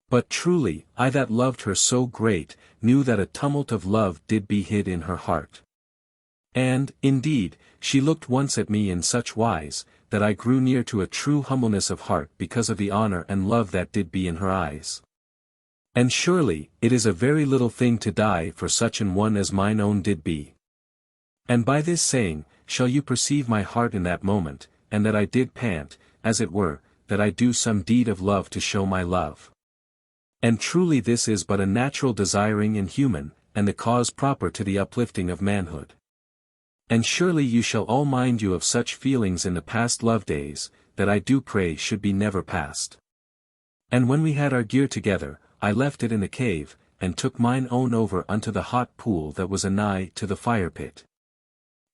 But truly, I that loved her so great, knew that a tumult of love did be hid in her heart. And, indeed, she looked once at me in such wise, that I grew near to a true humbleness of heart because of the honor and love that did be in her eyes. And surely, it is a very little thing to die for such an one as mine own did be. And by this saying, shall you perceive my heart in that moment, and that I did pant, as it were, that I do some deed of love to show my love. And truly this is but a natural desiring in human, and the cause proper to the uplifting of manhood. And surely you shall all mind you of such feelings in the past love days, that I do pray should be never past. And when we had our gear together, I left it in the cave, and took mine own over unto the hot pool that was anigh to the fire pit.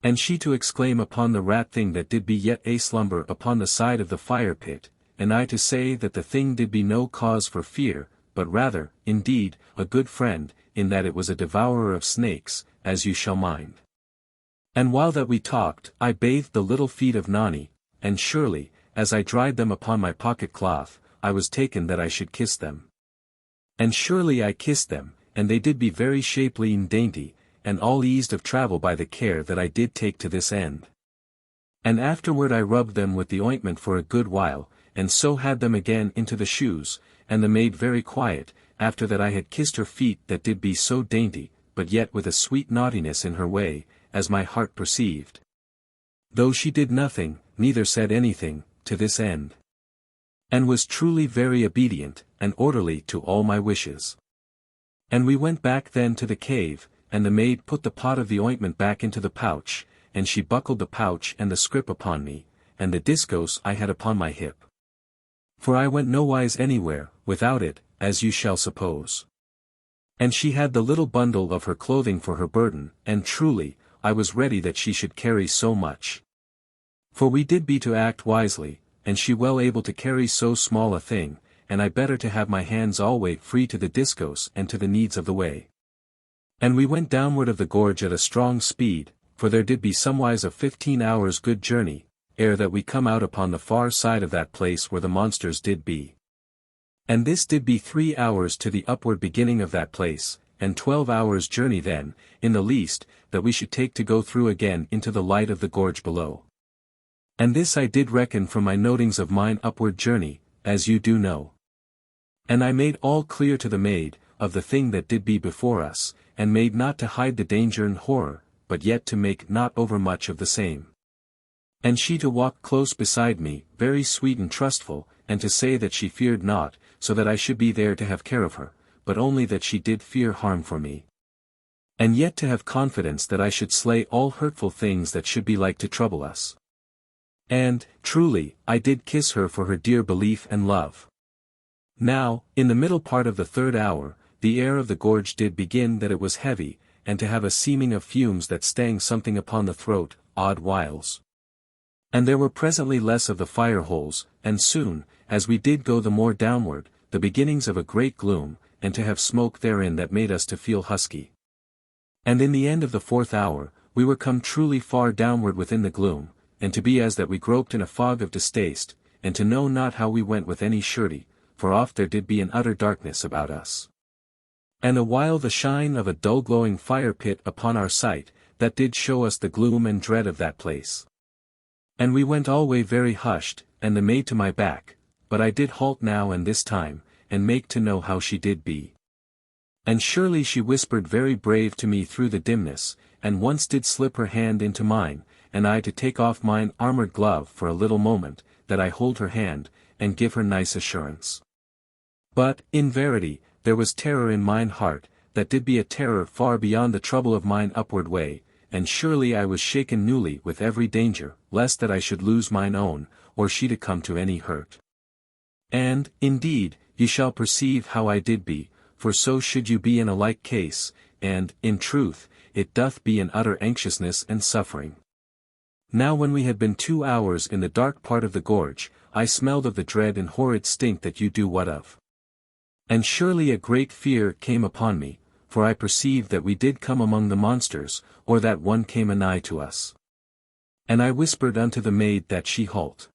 And she to exclaim upon the rat thing that did be yet a slumber upon the side of the fire pit, and I to say that the thing did be no cause for fear, but rather, indeed, a good friend, in that it was a devourer of snakes, as you shall mind. And while that we talked, I bathed the little feet of Nani, and surely, as I dried them upon my pocket cloth, I was taken that I should kiss them. And surely I kissed them, and they did be very shapely and dainty, and all eased of travel by the care that I did take to this end. And afterward I rubbed them with the ointment for a good while, and so had them again into the shoes, and the maid very quiet, after that I had kissed her feet that did be so dainty, but yet with a sweet naughtiness in her way, as my heart perceived. Though she did nothing, neither said anything, to this end. And was truly very obedient, and orderly to all my wishes. And we went back then to the cave, and the maid put the pot of the ointment back into the pouch, and she buckled the pouch and the scrip upon me, and the discos I had upon my hip. For I went nowise anywhere, without it, as you shall suppose. And she had the little bundle of her clothing for her burden, and truly, I was ready that she should carry so much. For we did be to act wisely, and she well able to carry so small a thing, and I better to have my hands alway free to the discos and to the needs of the way. And we went downward of the gorge at a strong speed, for there did be somewise of 15 hours good journey, ere that we come out upon the far side of that place where the monsters did be. And this did be 3 hours to the upward beginning of that place, and 12 hours journey then, in the least, that we should take to go through again into the light of the gorge below. And this I did reckon from my notings of mine upward journey, as you do know. And I made all clear to the maid, of the thing that did be before us, and made not to hide the danger and horror, but yet to make not overmuch of the same. And she to walk close beside me, very sweet and trustful, and to say that she feared not, so that I should be there to have care of her, but only that she did fear harm for me. And yet to have confidence that I should slay all hurtful things that should be like to trouble us. And, truly, I did kiss her for her dear belief and love. Now, in the middle part of the 3rd hour, the air of the gorge did begin that it was heavy, and to have a seeming of fumes that stang something upon the throat, odd whiles. And there were presently less of the fire holes, and soon, as we did go the more downward, the beginnings of a great gloom, and to have smoke therein that made us to feel husky. And in the end of the 4th hour, we were come truly far downward within the gloom, and to be as that we groped in a fog of distaste, and to know not how we went with any surety, for oft there did be an utter darkness about us. And a while the shine of a dull glowing fire pit upon our sight, that did show us the gloom and dread of that place. And we went alway very hushed, and the maid to my back, but I did halt now and this time, and make to know how she did be. And surely she whispered very brave to me through the dimness, and once did slip her hand into mine, and I to take off mine armoured glove for a little moment, that I hold her hand, and give her nice assurance. But, in verity, there was terror in mine heart, that did be a terror far beyond the trouble of mine upward way, and surely I was shaken newly with every danger, lest that I should lose mine own, or she to come to any hurt. And, indeed, ye shall perceive how I did be, for so should you be in a like case, and, in truth, it doth be an utter anxiousness and suffering. Now when we had been 2 hours in the dark part of the gorge, I smelled of the dread and horrid stink that you do what of. And surely a great fear came upon me, for I perceived that we did come among the monsters, or that one came anigh to us. And I whispered unto the maid that she halt.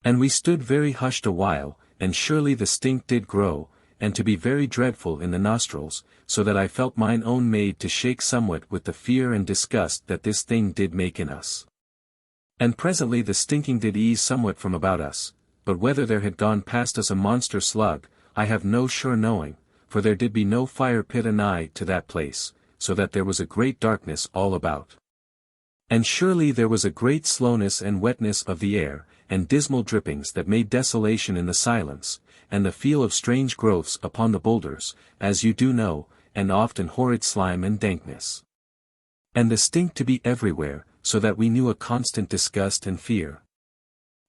And we stood very hushed a while, and surely the stink did grow, and to be very dreadful in the nostrils, so that I felt mine own maid to shake somewhat with the fear and disgust that this thing did make in us. And presently the stinking did ease somewhat from about us, but whether there had gone past us a monster slug, I have no sure knowing, for there did be no fire pit anigh to that place, so that there was a great darkness all about. And surely there was a great slowness and wetness of the air, and dismal drippings that made desolation in the silence, and the feel of strange growths upon the boulders, as you do know, and often horrid slime and dankness. And the stink to be everywhere, so that we knew a constant disgust and fear.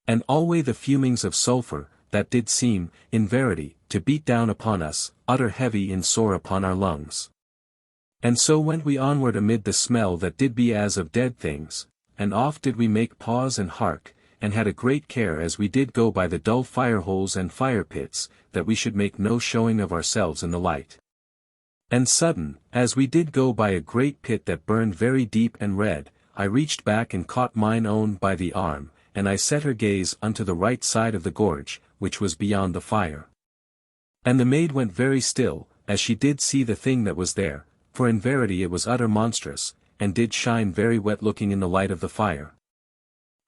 And alway the fumings of sulphur, that did seem, in verity, to beat down upon us, utter heavy and sore upon our lungs. And so went we onward amid the smell that did be as of dead things, and oft did we make pause and hark, and had a great care as we did go by the dull fire holes and fire pits, that we should make no showing of ourselves in the light. And sudden, as we did go by a great pit that burned very deep and red, I reached back and caught mine own by the arm, and I set her gaze unto the right side of the gorge, which was beyond the fire. And the maid went very still, as she did see the thing that was there, for in verity it was utter monstrous, and did shine very wet looking in the light of the fire.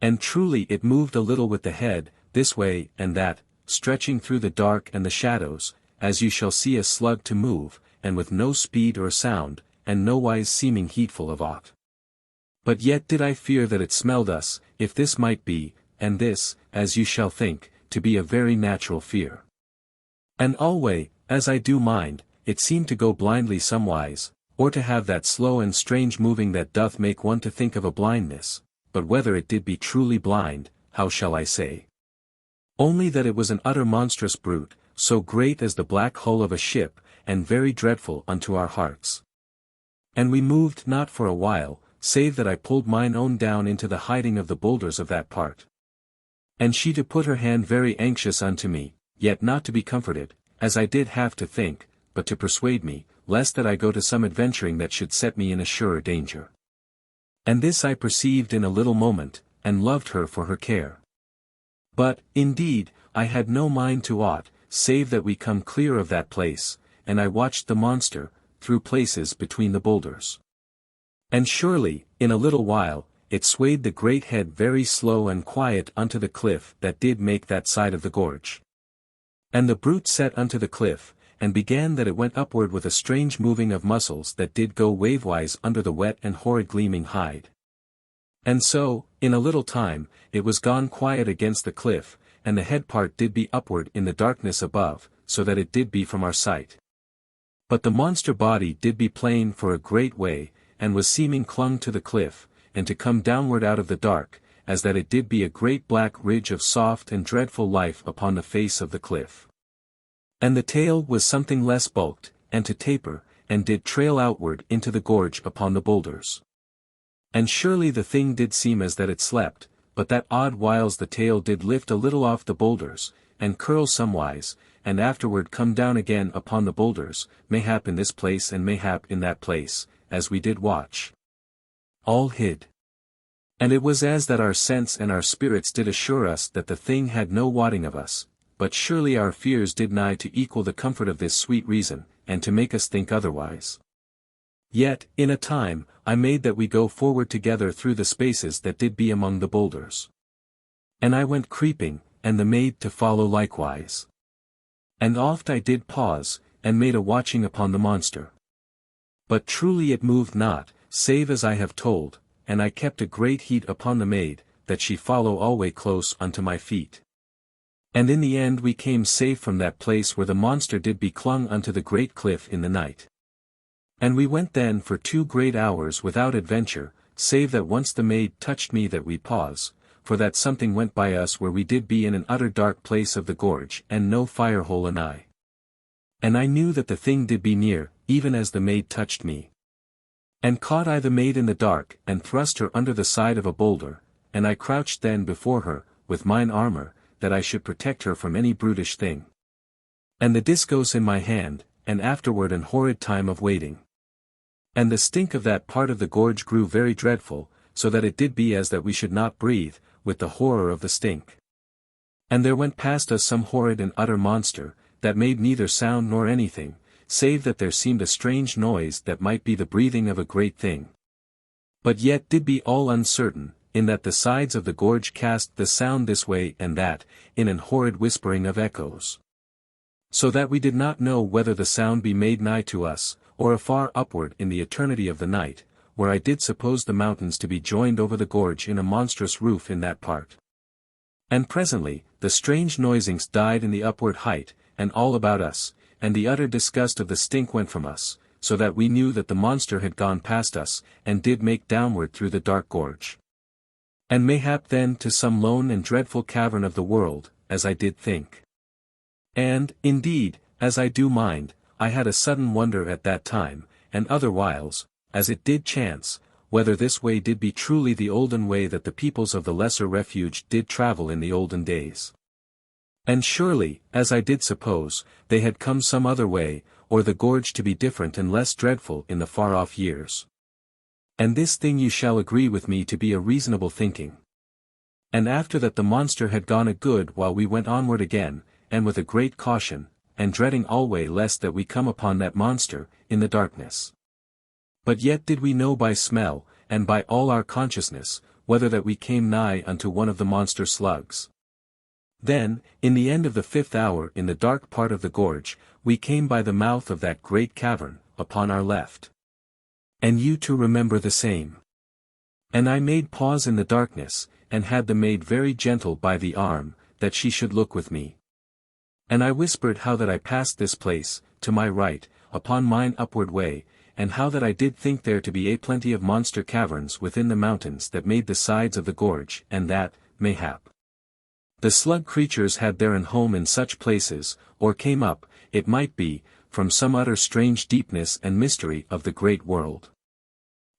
And truly it moved a little with the head, this way and that, stretching through the dark and the shadows, as you shall see a slug to move, and with no speed or sound, and nowise seeming heedful of aught. But yet did I fear that it smelled us, if this might be, and this, as you shall think, to be a very natural fear. And alway, as I do mind, it seemed to go blindly somewise, or to have that slow and strange moving that doth make one to think of a blindness, but whether it did be truly blind, how shall I say? Only that it was an utter monstrous brute, so great as the black hull of a ship, and very dreadful unto our hearts. And we moved not for a while, save that I pulled mine own down into the hiding of the boulders of that part. And she to put her hand very anxious unto me, yet not to be comforted, as I did have to think, but to persuade me, lest that I go to some adventuring that should set me in a surer danger. And this I perceived in a little moment, and loved her for her care. But, indeed, I had no mind to aught, save that we come clear of that place, and I watched the monster, through places between the boulders. And surely, in a little while, it swayed the great head very slow and quiet unto the cliff that did make that side of the gorge. And the brute set unto the cliff, and began that it went upward with a strange moving of muscles that did go wavewise under the wet and horrid gleaming hide. And so, in a little time, it was gone quiet against the cliff, and the head part did be upward in the darkness above, so that it did be from our sight. But the monster body did be plain for a great way, and was seeming clung to the cliff, and to come downward out of the dark, as that it did be a great black ridge of soft and dreadful life upon the face of the cliff. And the tail was something less bulked, and to taper, and did trail outward into the gorge upon the boulders. And surely the thing did seem as that it slept, but that odd whiles the tail did lift a little off the boulders, and curl somewise, and afterward come down again upon the boulders, mayhap in this place and mayhap in that place, as we did watch. All hid. And it was as that our sense and our spirits did assure us that the thing had no wotting of us, but surely our fears did nigh to equal the comfort of this sweet reason, and to make us think otherwise. Yet, in a time, I made that we go forward together through the spaces that did be among the boulders. And I went creeping, and the maid to follow likewise. And oft I did pause, and made a watching upon the monster. But truly it moved not, save as I have told, and I kept a great heat upon the maid, that she follow alway close unto my feet. And in the end we came safe from that place where the monster did be clung unto the great cliff in the night. And we went then for 2 great hours without adventure, save that once the maid touched me that we pause, for that something went by us where we did be in an utter dark place of the gorge and no fire hole anigh. And I knew that the thing did be near, even as the maid touched me. And caught I the maid in the dark, and thrust her under the side of a boulder, and I crouched then before her, with mine armor, that I should protect her from any brutish thing. And the discos in my hand, and afterward an horrid time of waiting. And the stink of that part of the gorge grew very dreadful, so that it did be as that we should not breathe, with the horror of the stink. And there went past us some horrid and utter monster, that made neither sound nor anything, save that there seemed a strange noise that might be the breathing of a great thing. But yet did be all uncertain, in that the sides of the gorge cast the sound this way and that, in an horrid whispering of echoes. So that we did not know whether the sound be made nigh to us, or afar upward in the eternity of the night, where I did suppose the mountains to be joined over the gorge in a monstrous roof in that part. And presently, the strange noisings died in the upward height, and all about us, and the utter disgust of the stink went from us, so that we knew that the monster had gone past us, and did make downward through the dark gorge. And mayhap then to some lone and dreadful cavern of the world, as I did think. And, indeed, as I do mind, I had a sudden wonder at that time, and other whiles, as it did chance, whether this way did be truly the olden way that the peoples of the lesser refuge did travel in the olden days. And surely, as I did suppose, they had come some other way, or the gorge to be different and less dreadful in the far-off years. And this thing you shall agree with me to be a reasonable thinking. And after that the monster had gone a good while we went onward again, and with a great caution, and dreading alway lest that we come upon that monster, in the darkness. But yet did we know by smell, and by all our consciousness, whether that we came nigh unto one of the monster slugs. Then, in the end of the 5th hour in the dark part of the gorge, we came by the mouth of that great cavern, upon our left. And you too remember the same. And I made pause in the darkness, and had the maid very gentle by the arm, that she should look with me. And I whispered how that I passed this place, to my right, upon mine upward way, and how that I did think there to be a plenty of monster caverns within the mountains that made the sides of the gorge, and that, mayhap, the slug creatures had therein home in such places, or came up, it might be, from some utter strange deepness and mystery of the great world.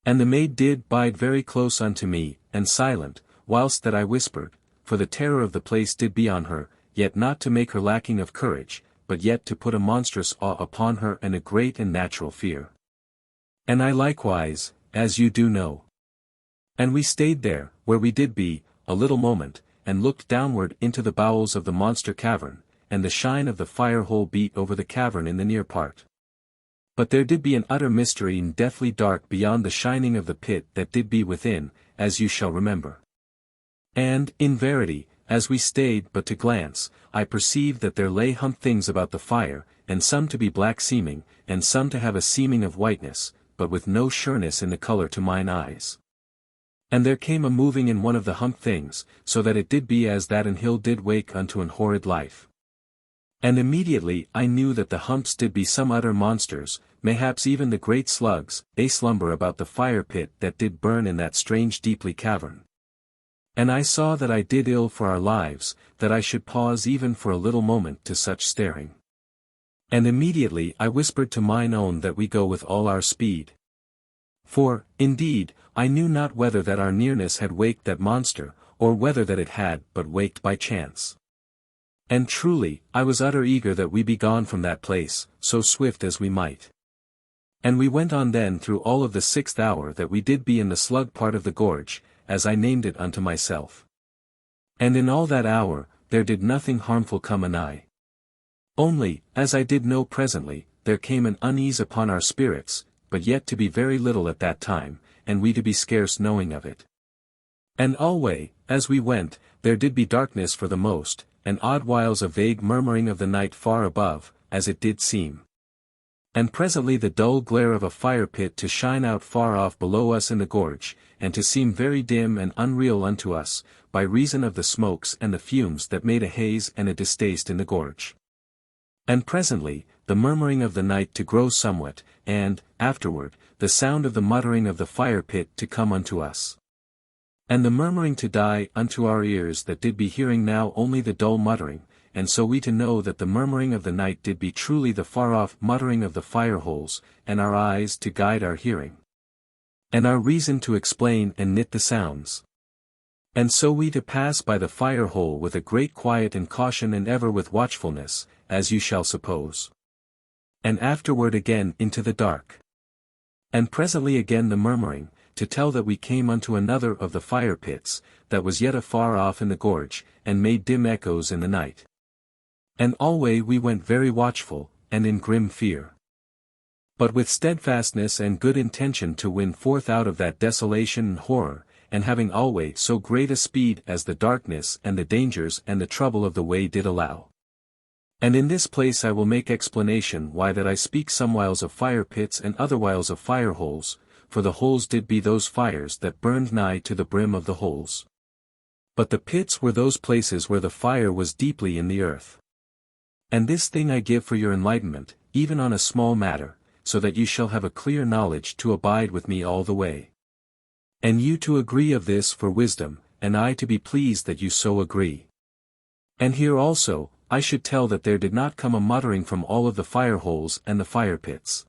And the maid did bide very close unto me, and silent, whilst that I whispered, for the terror of the place did be on her, yet not to make her lacking of courage, but yet to put a monstrous awe upon her and a great and natural fear. And I likewise, as you do know. And we stayed there, where we did be, a little moment, and looked downward into the bowels of the monster cavern, and the shine of the fire hole beat over the cavern in the near part. But there did be an utter mystery and deathly dark beyond the shining of the pit that did be within, as you shall remember. And, in verity, as we stayed but to glance, I perceived that there lay humped things about the fire, and some to be black seeming, and some to have a seeming of whiteness, but with no sureness in the colour to mine eyes. And there came a moving in one of the humped things, so that it did be as that an hill did wake unto an horrid life. And immediately I knew that the humps did be some utter monsters, mayhaps even the great slugs, a slumber about the fire pit that did burn in that strange deeply cavern. And I saw that I did ill for our lives, that I should pause even for a little moment to such staring. And immediately I whispered to mine own that we go with all our speed. For, indeed, I knew not whether that our nearness had waked that monster, or whether that it had but waked by chance. And truly, I was utter eager that we be gone from that place, so swift as we might. And we went on then through all of the 6th hour that we did be in the slug part of the gorge, as I named it unto myself. And in all that hour, there did nothing harmful come anigh. Only, as I did know presently, there came an unease upon our spirits, but yet to be very little at that time, and we to be scarce knowing of it. And alway, as we went, there did be darkness for the most, and odd whiles a vague murmuring of the night far above, as it did seem. And presently the dull glare of a fire pit to shine out far off below us in the gorge, and to seem very dim and unreal unto us, by reason of the smokes and the fumes that made a haze and a distaste in the gorge. And presently, the murmuring of the night to grow somewhat, and, afterward, the sound of the muttering of the fire pit to come unto us. And the murmuring to die unto our ears that did be hearing now only the dull muttering, and so we to know that the murmuring of the night did be truly the far-off muttering of the fire holes, and our eyes to guide our hearing. And our reason to explain and knit the sounds. And so we to pass by the fire hole with a great quiet and caution and ever with watchfulness, as you shall suppose. And afterward again into the dark. And presently again the murmuring, to tell that we came unto another of the fire pits, that was yet afar off in the gorge, and made dim echoes in the night. And alway we went very watchful, and in grim fear. But with steadfastness and good intention to win forth out of that desolation and horror, and having alway so great a speed as the darkness and the dangers and the trouble of the way did allow. And in this place I will make explanation why that I speak somewhiles of fire pits and otherwhiles of fire holes, for the holes did be those fires that burned nigh to the brim of the holes. But the pits were those places where the fire was deeply in the earth. And this thing I give for your enlightenment, even on a small matter, so that you shall have a clear knowledge to abide with me all the way. And you to agree of this for wisdom, and I to be pleased that you so agree. And here also, I should tell that there did not come a muttering from all of the fire holes and the fire pits.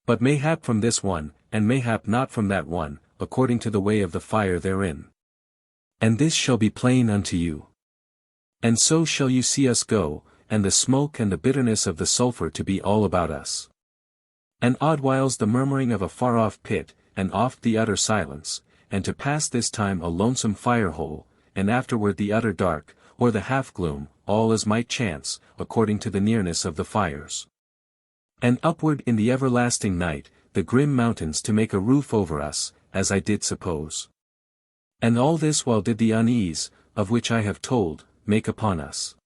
But mayhap from this one, and mayhap not from that one, according to the way of the fire therein. And this shall be plain unto you. And so shall you see us go, and the smoke and the bitterness of the sulphur to be all about us. And odd whiles the murmuring of a far-off pit, and oft the utter silence, and to pass this time a lonesome fire-hole, and afterward the utter dark, or the half-gloom, all as might chance, according to the nearness of the fires. And upward in the everlasting night, the grim mountains to make a roof over us, as I did suppose. And all this while did the unease, of which I have told, make upon us.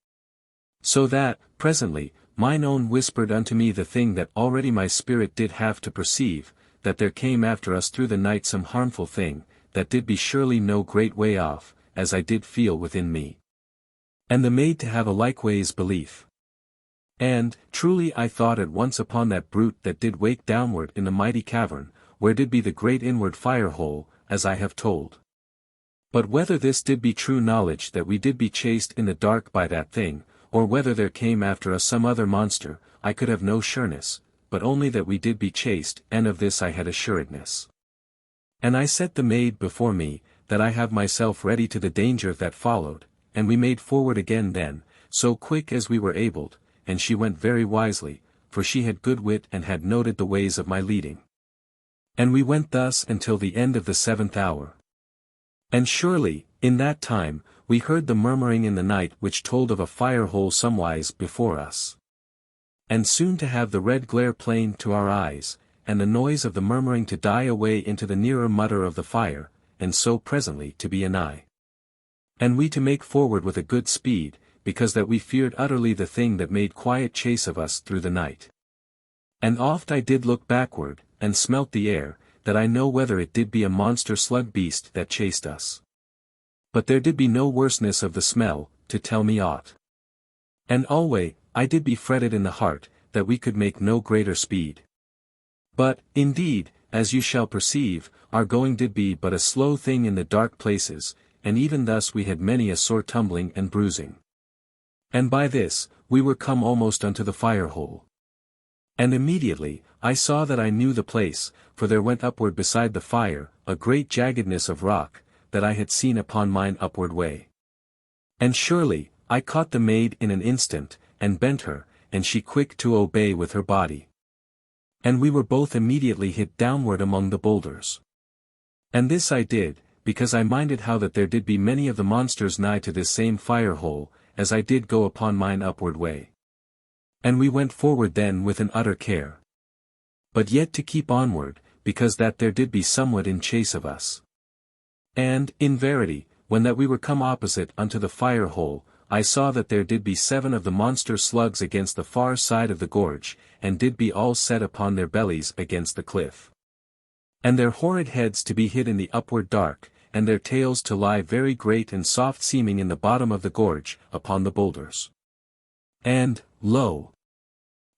So that, presently, mine own whispered unto me the thing that already my spirit did have to perceive, that there came after us through the night some harmful thing, that did be surely no great way off, as I did feel within me. And the maid to have a likeways belief. And, truly I thought at once upon that brute that did wake downward in the mighty cavern, where did be the great inward fire-hole, as I have told. But whether this did be true knowledge that we did be chased in the dark by that thing, or whether there came after us some other monster, I could have no sureness, but only that we did be chased, and of this I had assuredness. And I set the maid before me, that I have myself ready to the danger that followed, and we made forward again then, so quick as we were abled, and she went very wisely, for she had good wit and had noted the ways of my leading. And we went thus until the end of the 7th hour. And surely, in that time, we heard the murmuring in the night which told of a fire-hole somewise before us. And soon to have the red glare plain to our eyes, and the noise of the murmuring to die away into the nearer mutter of the fire, and so presently to be anigh. And we to make forward with a good speed, because that we feared utterly the thing that made quiet chase of us through the night. And oft I did look backward, and smelt the air, that I know whether it did be a monster slug beast that chased us. But there did be no worseness of the smell, to tell me aught. And alway, I did be fretted in the heart, that we could make no greater speed. But, indeed, as you shall perceive, our going did be but a slow thing in the dark places, and even thus we had many a sore tumbling and bruising. And by this, we were come almost unto the fire-hole. And immediately, I saw that I knew the place, for there went upward beside the fire, a great jaggedness of rock, that I had seen upon mine upward way. And surely, I caught the maid in an instant, and bent her, and she quick to obey with her body. And we were both immediately hit downward among the boulders. And this I did, because I minded how that there did be many of the monsters nigh to this same fire-hole, as I did go upon mine upward way. And we went forward then with an utter care. But yet to keep onward, because that there did be somewhat in chase of us. And, in verity, when that we were come opposite unto the fire-hole, I saw that there did be 7 of the monster slugs against the far side of the gorge, and did be all set upon their bellies against the cliff. And their horrid heads to be hid in the upward dark, and their tails to lie very great and soft seeming in the bottom of the gorge, upon the boulders. And, lo!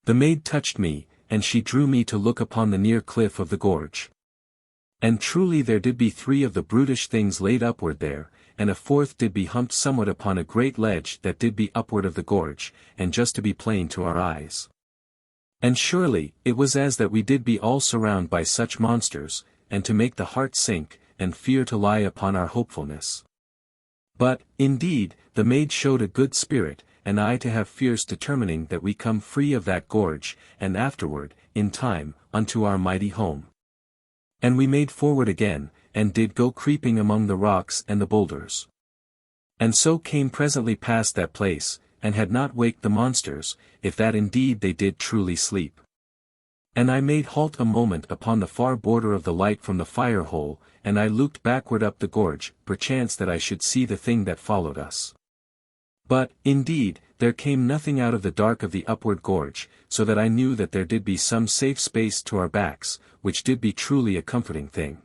The maid touched me, and she drew me to look upon the near cliff of the gorge. And truly there did be 3 of the brutish things laid upward there, and a 4th did be humped somewhat upon a great ledge that did be upward of the gorge, and just to be plain to our eyes. And surely, it was as that we did be all surrounded by such monsters, and to make the heart sink, and fear to lie upon our hopefulness. But, indeed, the maid showed a good spirit, and I to have fierce determining that we come free of that gorge, and afterward, in time, unto our mighty home. And we made forward again, and did go creeping among the rocks and the boulders. And so came presently past that place, and had not waked the monsters, if that indeed they did truly sleep. And I made halt a moment upon the far border of the light from the fire-hole, and I looked backward up the gorge, perchance that I should see the thing that followed us. But, indeed, there came nothing out of the dark of the upward gorge, so that I knew that there did be some safe space to our backs, which did be truly a comforting thing.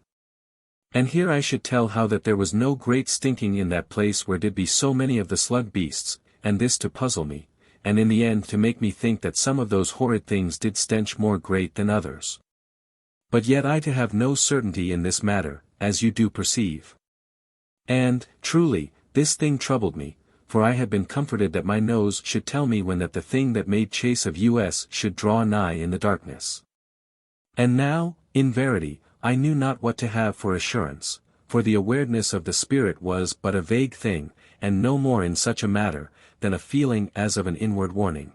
And here I should tell how that there was no great stinking in that place where did be so many of the slug beasts, and this to puzzle me, and in the end to make me think that some of those horrid things did stench more great than others. But yet I to have no certainty in this matter, as you do perceive. And, truly, this thing troubled me, for I had been comforted that my nose should tell me when that the thing that made chase of us should draw nigh in the darkness. And now, in verity, I knew not what to have for assurance, for the awareness of the spirit was but a vague thing, and no more in such a matter, than a feeling as of an inward warning.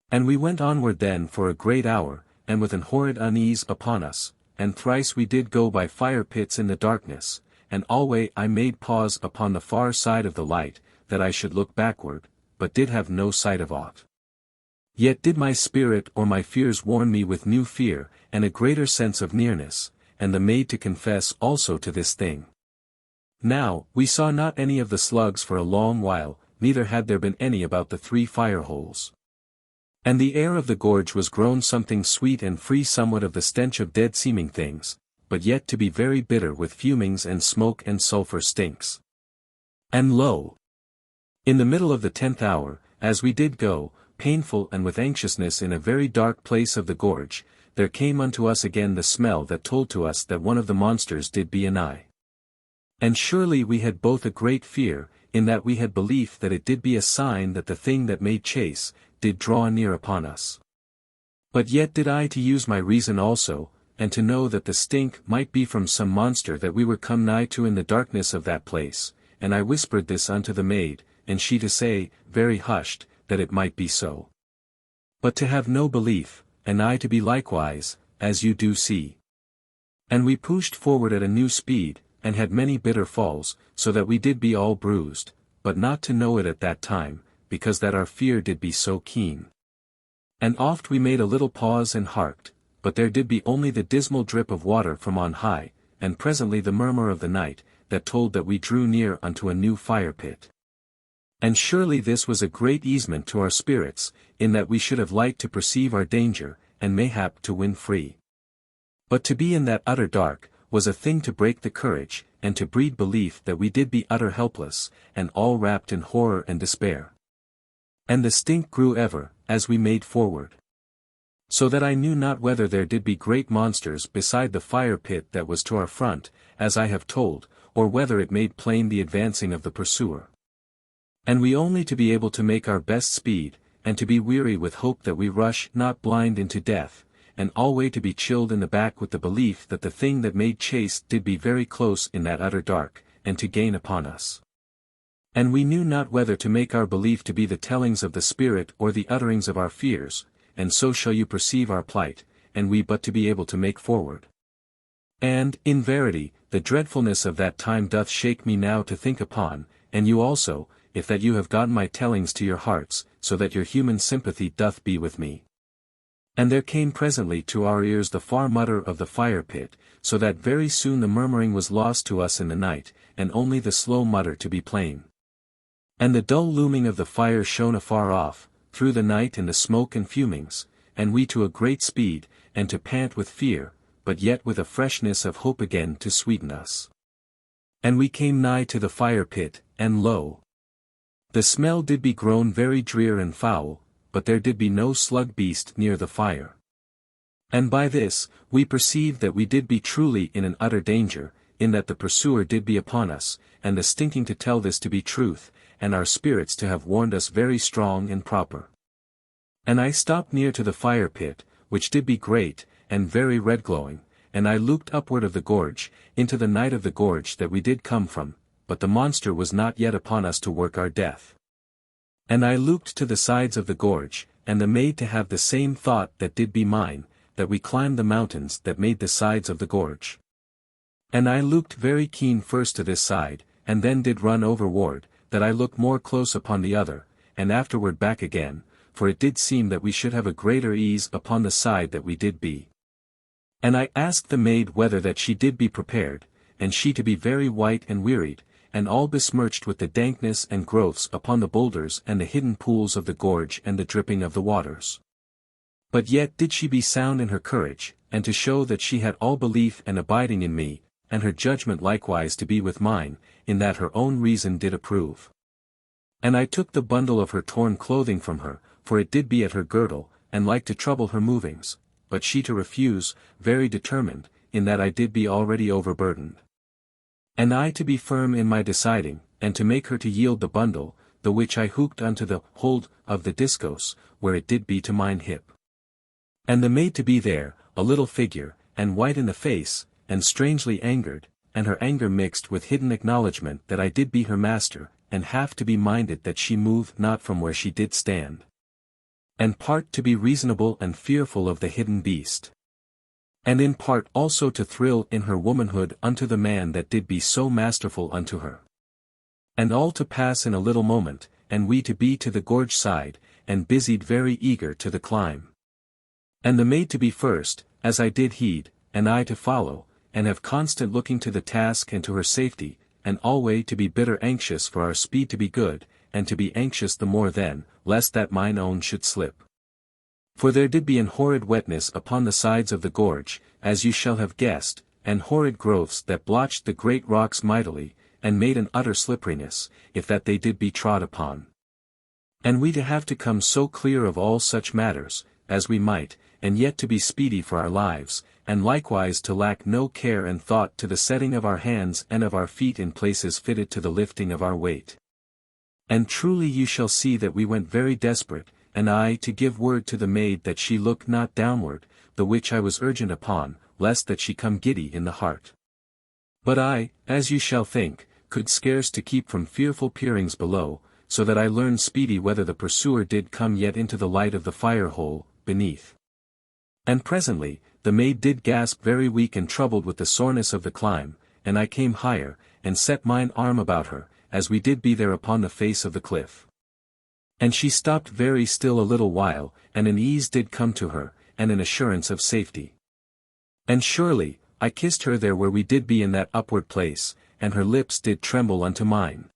And we went onward then for a great hour, and with an horrid unease upon us, and thrice we did go by fire pits in the darkness, and alway I made pause upon the far side of the light, that I should look backward, but did have no sight of aught. Yet did my spirit or my fears warn me with new fear, and a greater sense of nearness, and the maid to confess also to this thing. Now, we saw not any of the slugs for a long while, neither had there been any about the 3 fire-holes. And the air of the gorge was grown something sweet and free somewhat of the stench of dead-seeming things, but yet to be very bitter with fumings and smoke and sulphur stinks. And lo! In the middle of the 10th hour, as we did go, painful and with anxiousness in a very dark place of the gorge, there came unto us again the smell that told to us that one of the monsters did be anigh. And surely we had both a great fear, in that we had belief that it did be a sign that the thing that made chase, did draw near upon us. But yet did I to use my reason also, and to know that the stink might be from some monster that we were come nigh to in the darkness of that place, and I whispered this unto the maid, and she to say, very hushed, that it might be so. But to have no belief, and I to be likewise, as you do see. And we pushed forward at a new speed, and had many bitter falls, so that we did be all bruised, but not to know it at that time, because that our fear did be so keen. And oft we made a little pause and harked, but there did be only the dismal drip of water from on high, and presently the murmur of the night, that told that we drew near unto a new fire pit. And surely this was a great easement to our spirits, in that we should have light to perceive our danger, and mayhap to win free. But to be in that utter dark, was a thing to break the courage, and to breed belief that we did be utter helpless, and all wrapped in horror and despair. And the stink grew ever, as we made forward. So that I knew not whether there did be great monsters beside the fire pit that was to our front, as I have told, or whether it made plain the advancing of the pursuer. And we only to be able to make our best speed, and to be weary with hope that we rush not blind into death, and alway to be chilled in the back with the belief that the thing that made chase did be very close in that utter dark, and to gain upon us. And we knew not whether to make our belief to be the tellings of the Spirit or the utterings of our fears, and so shall you perceive our plight, and we but to be able to make forward. And, in verity, the dreadfulness of that time doth shake me now to think upon, and you also, if that you have gotten my tellings to your hearts, so that your human sympathy doth be with me. And there came presently to our ears the far mutter of the fire pit, so that very soon the murmuring was lost to us in the night, and only the slow mutter to be plain. And the dull looming of the fire shone afar off, through the night in the smoke and fumings, and we to a great speed, and to pant with fear, but yet with a freshness of hope again to sweeten us. And we came nigh to the fire pit, and lo! The smell did be grown very drear and foul, but there did be no slug beast near the fire. And by this, we perceived that we did be truly in an utter danger, in that the pursuer did be upon us, and the stinking to tell this to be truth, and our spirits to have warned us very strong and proper. And I stopped near to the fire pit, which did be great, and very red glowing, and I looked upward of the gorge, into the night of the gorge that we did come from, but the monster was not yet upon us to work our death. And I looked to the sides of the gorge, and the maid to have the same thought that did be mine, that we climbed the mountains that made the sides of the gorge. And I looked very keen first to this side, and then did run overward, that I looked more close upon the other, and afterward back again, for it did seem that we should have a greater ease upon the side that we did be. And I asked the maid whether that she did be prepared, and she to be very white and wearied, and all besmirched with the dankness and growths upon the boulders and the hidden pools of the gorge and the dripping of the waters. But yet did she be sound in her courage, and to show that she had all belief and abiding in me, and her judgment likewise to be with mine, in that her own reason did approve. And I took the bundle of her torn clothing from her, for it did be at her girdle, and like to trouble her movings, but she to refuse, very determined, in that I did be already overburdened. And I to be firm in my deciding, and to make her to yield the bundle, the which I hooked unto the hold of the discos, where it did be to mine hip. And the maid to be there, a little figure, and white in the face, and strangely angered, and her anger mixed with hidden acknowledgment that I did be her master, and half to be minded that she moved not from where she did stand. And part to be reasonable and fearful of the hidden beast. And in part also to thrill in her womanhood unto the man that did be so masterful unto her. And all to pass in a little moment, and we to be to the gorge side, and busied very eager to the climb. And the maid to be first, as I did heed, and I to follow, and have constant looking to the task and to her safety, and alway to be bitter anxious for our speed to be good, and to be anxious the more then, lest that mine own should slip. For there did be an horrid wetness upon the sides of the gorge, as you shall have guessed, and horrid growths that blotched the great rocks mightily, and made an utter slipperiness, if that they did be trod upon. And we to have to come so clear of all such matters, as we might, and yet to be speedy for our lives, and likewise to lack no care and thought to the setting of our hands and of our feet in places fitted to the lifting of our weight. And truly you shall see that we went very desperate, and I to give word to the maid that she look not downward, the which I was urgent upon, lest that she come giddy in the heart. But I, as you shall think, could scarce to keep from fearful peerings below, so that I learned speedy whether the pursuer did come yet into the light of the fire-hole, beneath. And presently, the maid did gasp very weak and troubled with the soreness of the climb, and I came higher, and set mine arm about her, as we did be there upon the face of the cliff. And she stopped very still a little while, and an ease did come to her, and an assurance of safety. And surely, I kissed her there where we did be in that upward place, and her lips did tremble unto mine.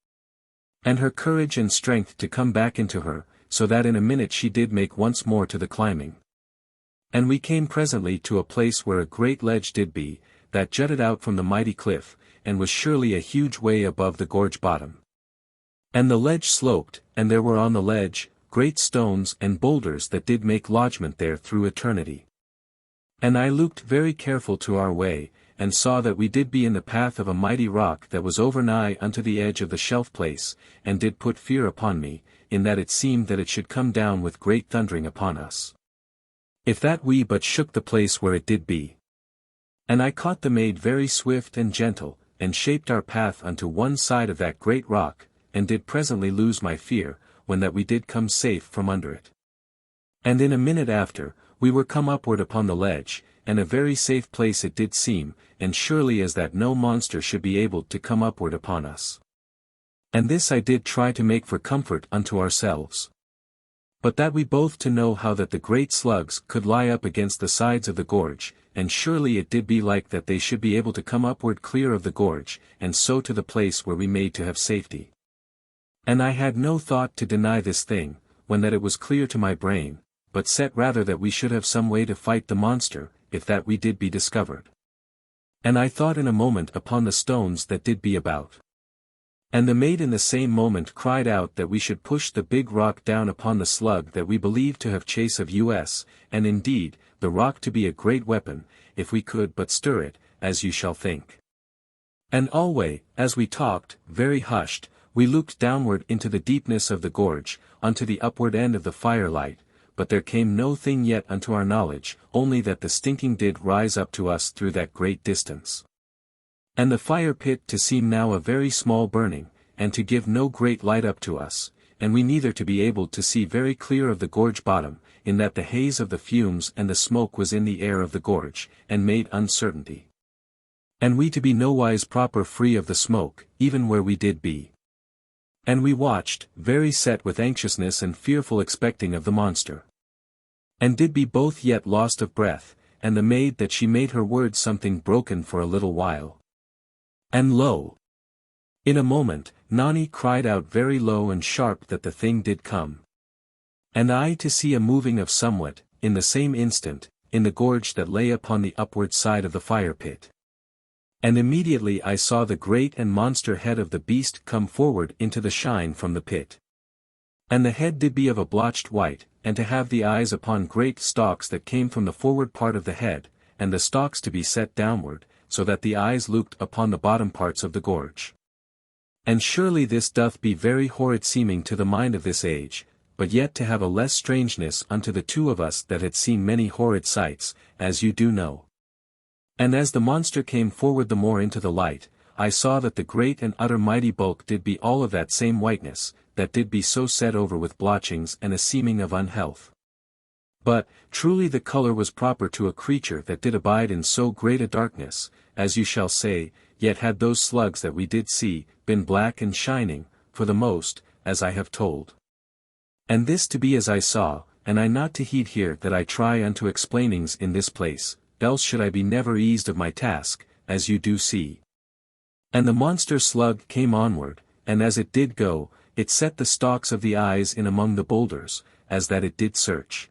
And her courage and strength to come back into her, so that in a minute she did make once more to the climbing. And we came presently to a place where a great ledge did be, that jutted out from the mighty cliff, and was surely a huge way above the gorge bottom. And the ledge sloped, and there were on the ledge, great stones and boulders that did make lodgment there through eternity. And I looked very careful to our way, and saw that we did be in the path of a mighty rock that was over nigh unto the edge of the shelf place, and did put fear upon me, in that it seemed that it should come down with great thundering upon us. If that we but shook the place where it did be. And I caught the maid very swift and gentle, and shaped our path unto one side of that great rock, and did presently lose my fear, when that we did come safe from under it. And in a minute after, we were come upward upon the ledge, and a very safe place it did seem, and surely as that no monster should be able to come upward upon us. And this I did try to make for comfort unto ourselves. But that we both to know how that the great slugs could lie up against the sides of the gorge, and surely it did be like that they should be able to come upward clear of the gorge, and so to the place where we made to have safety. And I had no thought to deny this thing, when that it was clear to my brain, but set rather that we should have some way to fight the monster, if that we did be discovered. And I thought in a moment upon the stones that did be about. And the maid in the same moment cried out that we should push the big rock down upon the slug that we believed to have chase of us, and indeed, the rock to be a great weapon, if we could but stir it, as you shall think. And alway, as we talked, very hushed, we looked downward into the deepness of the gorge, unto the upward end of the firelight, but there came no thing yet unto our knowledge, only that the stinking did rise up to us through that great distance. And the fire pit to seem now a very small burning, and to give no great light up to us, and we neither to be able to see very clear of the gorge bottom, in that the haze of the fumes and the smoke was in the air of the gorge, and made uncertainty. And we to be nowise proper free of the smoke, even where we did be. And we watched, very set with anxiousness and fearful expecting of the monster. And did be both yet lost of breath, and the maid that she made her words something broken for a little while. And lo! In a moment, Nani cried out very low and sharp that the thing did come. And I to see a moving of somewhat, in the same instant, in the gorge that lay upon the upward side of the fire pit. And immediately I saw the great and monster head of the beast come forward into the shine from the pit. And the head did be of a blotched white, and to have the eyes upon great stalks that came from the forward part of the head, and the stalks to be set downward, so that the eyes looked upon the bottom parts of the gorge. And surely this doth be very horrid seeming to the mind of this age, but yet to have a less strangeness unto the two of us that had seen many horrid sights, as you do know. And as the monster came forward the more into the light, I saw that the great and utter mighty bulk did be all of that same whiteness, that did be so set over with blotchings and a seeming of unhealth. But, truly the colour was proper to a creature that did abide in so great a darkness, as you shall say, yet had those slugs that we did see, been black and shining, for the most, as I have told. And this to be as I saw, and I not to heed here that I try unto explainings in this place, else should I be never eased of my task, as you do see. And the monster slug came onward, and as it did go, it set the stalks of the eyes in among the boulders, as that it did search.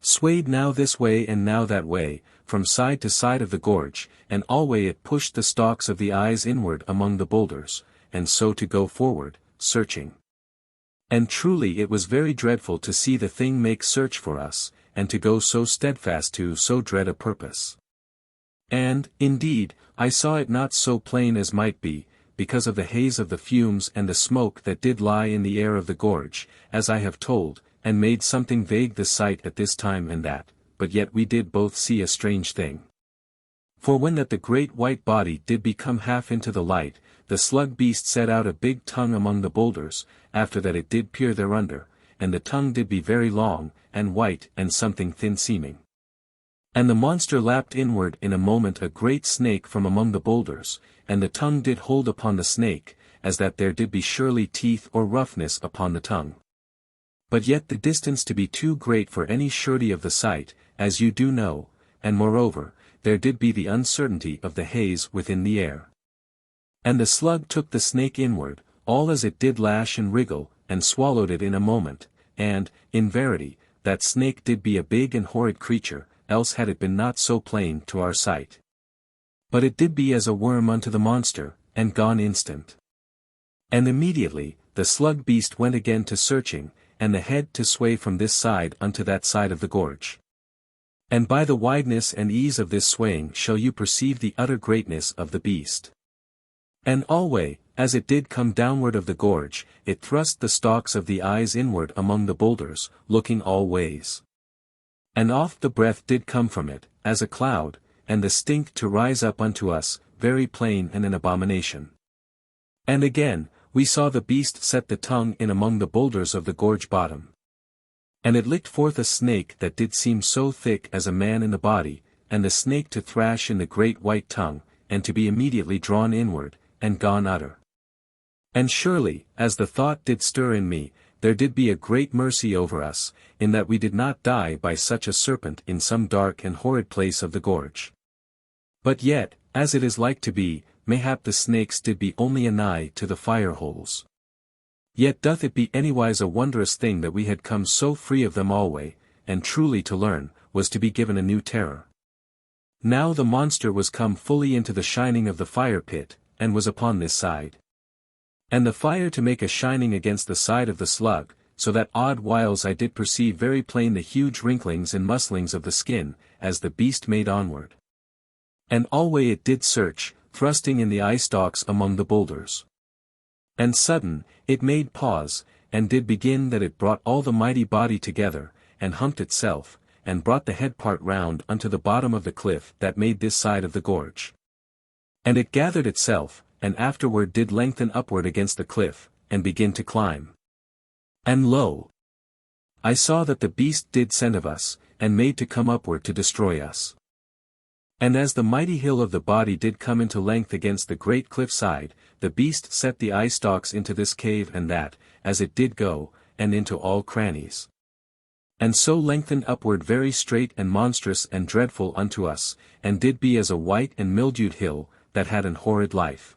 swayed now this way and now that way, from side to side of the gorge, and alway it pushed the stalks of the eyes inward among the boulders, and so to go forward, searching. And truly it was very dreadful to see the thing make search for us, and to go so steadfast to so dread a purpose. And, indeed, I saw it not so plain as might be, because of the haze of the fumes and the smoke that did lie in the air of the gorge, as I have told, and made something vague the sight at this time and that, but yet we did both see a strange thing. For when that the great white body did become half into the light, the slug beast set out a big tongue among the boulders, after that it did peer thereunder, and the tongue did be very long, and white and something thin seeming. And the monster lapped inward in a moment a great snake from among the boulders, and the tongue did hold upon the snake, as that there did be surely teeth or roughness upon the tongue. But yet the distance to be too great for any surety of the sight, as you do know, and moreover, there did be the uncertainty of the haze within the air. And the slug took the snake inward, all as it did lash and wriggle, and swallowed it in a moment, and, in verity, that snake did be a big and horrid creature, else had it been not so plain to our sight. But it did be as a worm unto the monster, and gone instant. And immediately, the slug beast went again to searching, and the head to sway from this side unto that side of the gorge. And by the wideness and ease of this swaying shall you perceive the utter greatness of the beast. And alway, as it did come downward of the gorge, it thrust the stalks of the eyes inward among the boulders, looking all ways. And oft the breath did come from it, as a cloud, and the stink to rise up unto us, very plain and an abomination. And again, we saw the beast set the tongue in among the boulders of the gorge bottom. And it licked forth a snake that did seem so thick as a man in the body, and the snake to thrash in the great white tongue, and to be immediately drawn inward, and gone utter. And surely, as the thought did stir in me, there did be a great mercy over us, in that we did not die by such a serpent in some dark and horrid place of the gorge. But yet, as it is like to be, mayhap the snakes did be only anigh to the fire holes. Yet doth it be anywise a wondrous thing that we had come so free of them alway, and truly to learn, was to be given a new terror. Now the monster was come fully into the shining of the fire pit, and was upon this side. And the fire to make a shining against the side of the slug, so that odd whiles I did perceive very plain the huge wrinklings and muslings of the skin, as the beast made onward. And alway it did search, thrusting in the eye stalks among the boulders. And sudden, it made pause, and did begin that it brought all the mighty body together, and humped itself, and brought the head part round unto the bottom of the cliff that made this side of the gorge. And it gathered itself, and afterward did lengthen upward against the cliff, and begin to climb. And lo! I saw that the beast did scent of us, and made to come upward to destroy us. And as the mighty hill of the body did come into length against the great cliff side, the beast set the eye stalks into this cave and that, as it did go, and into all crannies. And so lengthened upward very straight and monstrous and dreadful unto us, and did be as a white and mildewed hill, that had an horrid life.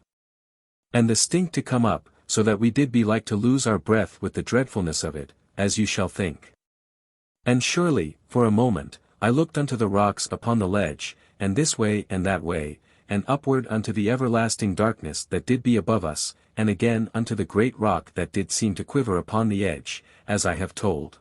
And the stink to come up, so that we did be like to lose our breath with the dreadfulness of it, as you shall think. And surely, for a moment, I looked unto the rocks upon the ledge, and this way and that way, and upward unto the everlasting darkness that did be above us, and again unto the great rock that did seem to quiver upon the edge, as I have told.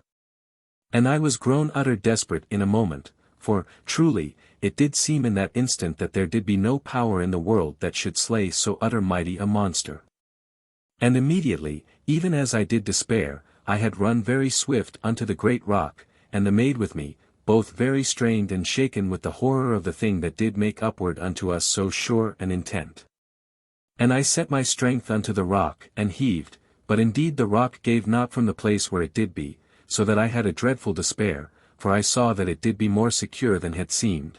And I was grown utter desperate in a moment, for, truly, it did seem in that instant that there did be no power in the world that should slay so utter mighty a monster. And immediately, even as I did despair, I had run very swift unto the great rock, and the maid with me, both very strained and shaken with the horror of the thing that did make upward unto us so sure an intent. And I set my strength unto the rock, and heaved, but indeed the rock gave not from the place where it did be, so that I had a dreadful despair, for I saw that it did be more secure than had seemed.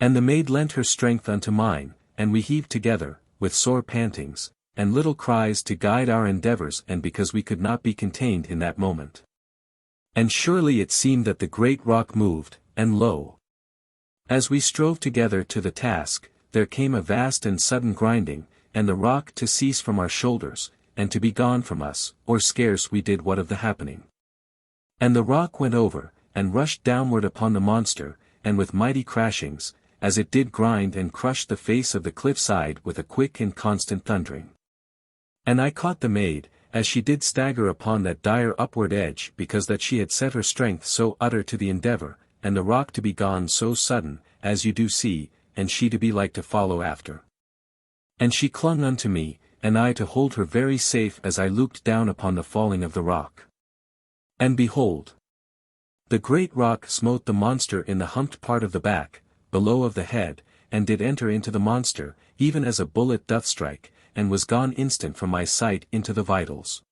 And the maid lent her strength unto mine, and we heaved together, with sore pantings, and little cries to guide our endeavors, and because we could not be contained in that moment. And surely it seemed that the great rock moved, and lo! As we strove together to the task, there came a vast and sudden grinding, and the rock to cease from our shoulders, and to be gone from us, or scarce we did what of the happening. And the rock went over, and rushed downward upon the monster, and with mighty crashings, as it did grind and crush the face of the cliff side with a quick and constant thundering. And I caught the maid, as she did stagger upon that dire upward edge because that she had set her strength so utter to the endeavour, and the rock to be gone so sudden, as you do see, and she to be like to follow after. And she clung unto me, and I to hold her very safe as I looked down upon the falling of the rock. And behold! The great rock smote the monster in the humped part of the back, below of the head, and did enter into the monster, even as a bullet doth strike, and was gone instant from my sight into the vitals.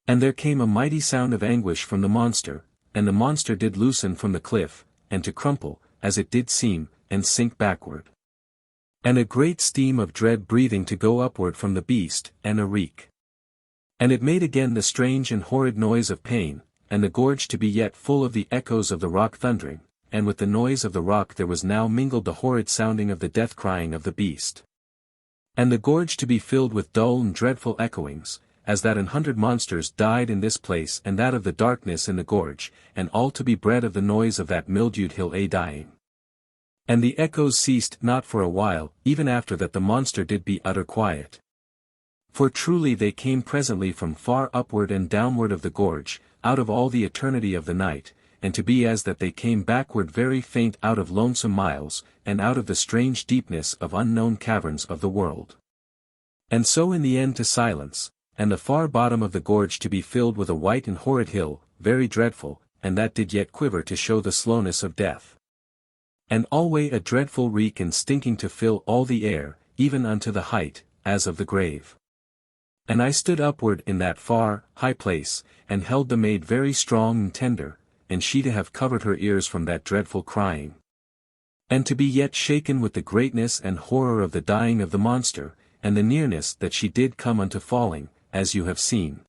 And there came a mighty sound of anguish from the monster, and the monster did loosen from the cliff, and to crumple, as it did seem, and sink backward. And a great steam of dread breathing to go upward from the beast, and a reek. And it made again the strange and horrid noise of pain, and the gorge to be yet full of the echoes of the rock thundering, and with the noise of the rock there was now mingled the horrid sounding of the death crying of the beast. And the gorge to be filled with dull and dreadful echoings, as that 100 monsters died in this place and that of the darkness in the gorge, and all to be bred of the noise of that mildewed hill dying. And the echoes ceased not for a while, even after that the monster did be utter quiet. For truly they came presently from far upward and downward of the gorge, out of all the eternity of the night, and to be as that they came backward very faint out of lonesome miles, and out of the strange deepness of unknown caverns of the world. And so in the end to silence, and the far bottom of the gorge to be filled with a white and horrid hill, very dreadful, and that did yet quiver to show the slowness of death. And alway a dreadful reek and stinking to fill all the air, even unto the height, as of the grave. And I stood upward in that far, high place, and held the maid very strong and tender, and she to have covered her ears from that dreadful crying. And to be yet shaken with the greatness and horror of the dying of the monster, and the nearness that she did come unto falling, as you have seen.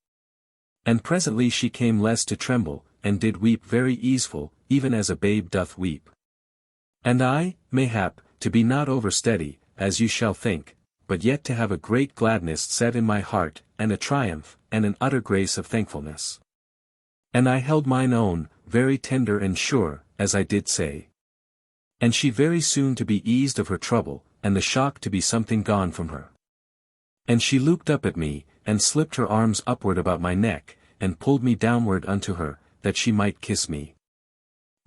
And presently she came less to tremble, and did weep very easeful, even as a babe doth weep. And I, mayhap, to be not over steady, as you shall think, but yet to have a great gladness set in my heart, and a triumph, and an utter grace of thankfulness. And I held mine own, very tender and sure, as I did say. And she very soon to be eased of her trouble, and the shock to be something gone from her. And she looked up at me, and slipped her arms upward about my neck, and pulled me downward unto her, that she might kiss me.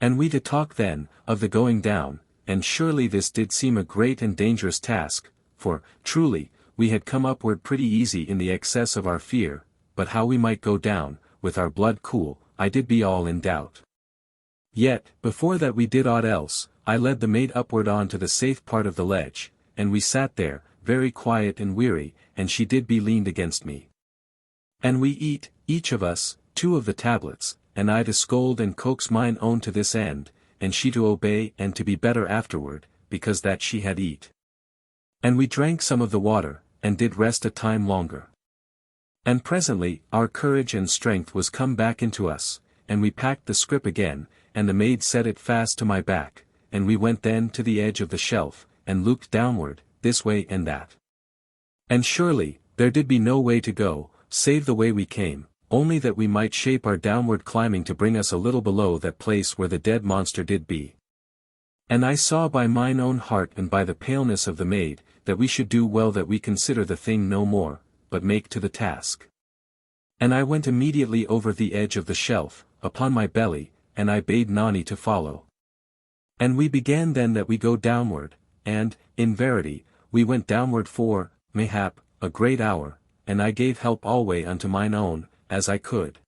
And we to talk then, of the going down, and surely this did seem a great and dangerous task, for, truly, we had come upward pretty easy in the excess of our fear, but how we might go down, with our blood cool, I did be all in doubt. Yet, before that we did aught else, I led the maid upward on to the safe part of the ledge, and we sat there, very quiet and weary, and she did be leaned against me. And we eat, each of us, 2 of the tablets, and I to scold and coax mine own to this end, and she to obey and to be better afterward, because that she had eat. And we drank some of the water, and did rest a time longer. And presently our courage and strength was come back into us, and we packed the scrip again, and the maid set it fast to my back, and we went then to the edge of the shelf, and looked downward, this way and that. And surely, there did be no way to go, save the way we came, only that we might shape our downward climbing to bring us a little below that place where the dead monster did be. And I saw by mine own heart and by the paleness of the maid, that we should do well that we consider the thing no more, but make to the task. And I went immediately over the edge of the shelf, upon my belly, and I bade Nani to follow. And we began then that we go downward, and, in verity, we went downward for, mayhap, a great hour, and I gave help alway unto mine own, as I could.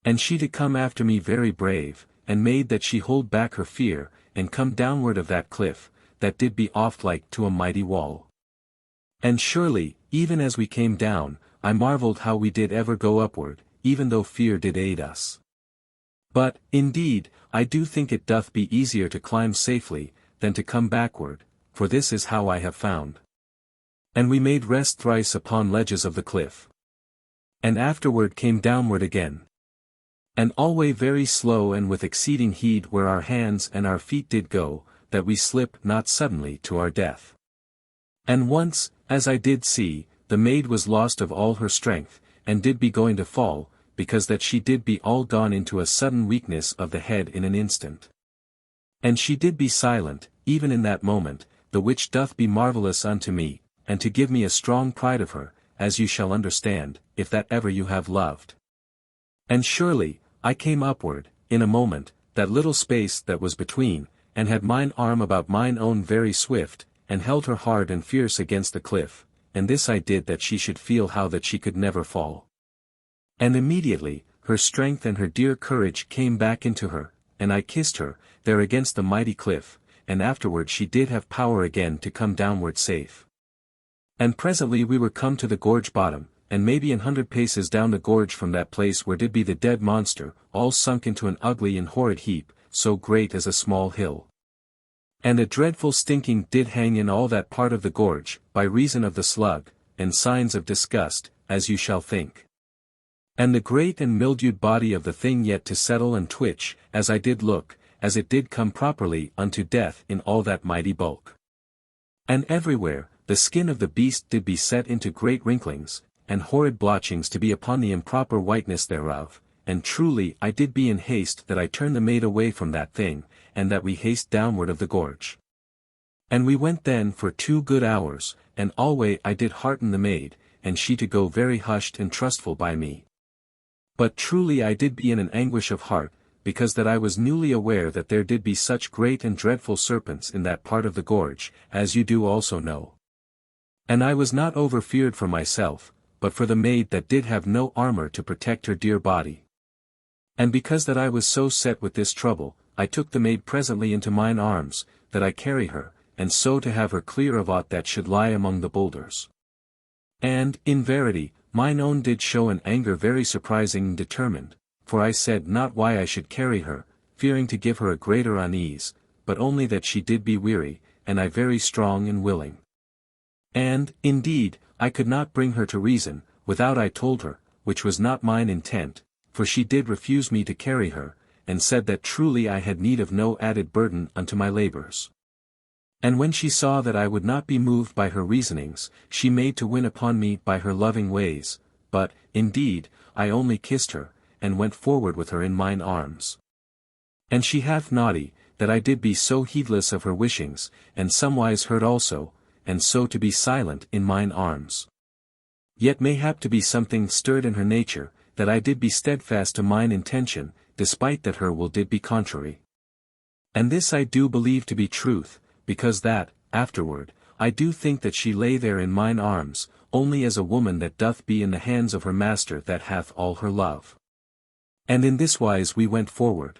And she to come after me very brave, and made that she hold back her fear, and come downward of that cliff, that did be oft like to a mighty wall. And surely, even as we came down, I marvelled how we did ever go upward, even though fear did aid us. But, indeed, I do think it doth be easier to climb safely, than to come backward, for this is how I have found. And we made rest thrice upon ledges of the cliff. And afterward came downward again. And alway very slow and with exceeding heed where our hands and our feet did go, that we slip not suddenly to our death. And once, as I did see, the maid was lost of all her strength, and did be going to fall, because that she did be all gone into a sudden weakness of the head in an instant. And she did be silent, even in that moment, the which doth be marvellous unto me, and to give me a strong pride of her, as you shall understand, if that ever you have loved. And surely, I came upward, in a moment, that little space that was between, and had mine arm about mine own very swift, and held her hard and fierce against the cliff, and this I did that she should feel how that she could never fall. And immediately, her strength and her dear courage came back into her, and I kissed her, there against the mighty cliff, and afterward she did have power again to come downward safe. And presently we were come to the gorge bottom, and maybe 100 paces down the gorge from that place where did be the dead monster, all sunk into an ugly and horrid heap, so great as a small hill. And a dreadful stinking did hang in all that part of the gorge, by reason of the slug, and signs of disgust, as you shall think. And the great and mildewed body of the thing yet to settle and twitch, as I did look, as it did come properly unto death in all that mighty bulk. And everywhere, the skin of the beast did be set into great wrinklings, and horrid blotchings to be upon the improper whiteness thereof, and truly I did be in haste that I turned the maid away from that thing, and that we haste downward of the gorge. And we went then for 2 good hours, and alway I did hearten the maid, and she to go very hushed and trustful by me. But truly I did be in an anguish of heart, because that I was newly aware that there did be such great and dreadful serpents in that part of the gorge, as you do also know. And I was not over feared for myself, but for the maid that did have no armor to protect her dear body. And because that I was so set with this trouble, I took the maid presently into mine arms, that I carry her, and so to have her clear of aught that should lie among the boulders. And, in verity, mine own did show an anger very surprising and determined, for I said not why I should carry her, fearing to give her a greater unease, but only that she did be weary, and I very strong and willing. And, indeed, I could not bring her to reason, without I told her, which was not mine intent, for she did refuse me to carry her, and said that truly I had need of no added burden unto my labors. And when she saw that I would not be moved by her reasonings, she made to win upon me by her loving ways, but, indeed, I only kissed her, and went forward with her in mine arms. And she hath naughty, that I did be so heedless of her wishings, and somewise hurt also, and so to be silent in mine arms. Yet mayhap to be something stirred in her nature, that I did be steadfast to mine intention, despite that her will did be contrary. And this I do believe to be truth, because that, afterward, I do think that she lay there in mine arms, only as a woman that doth be in the hands of her master that hath all her love. And in this wise we went forward.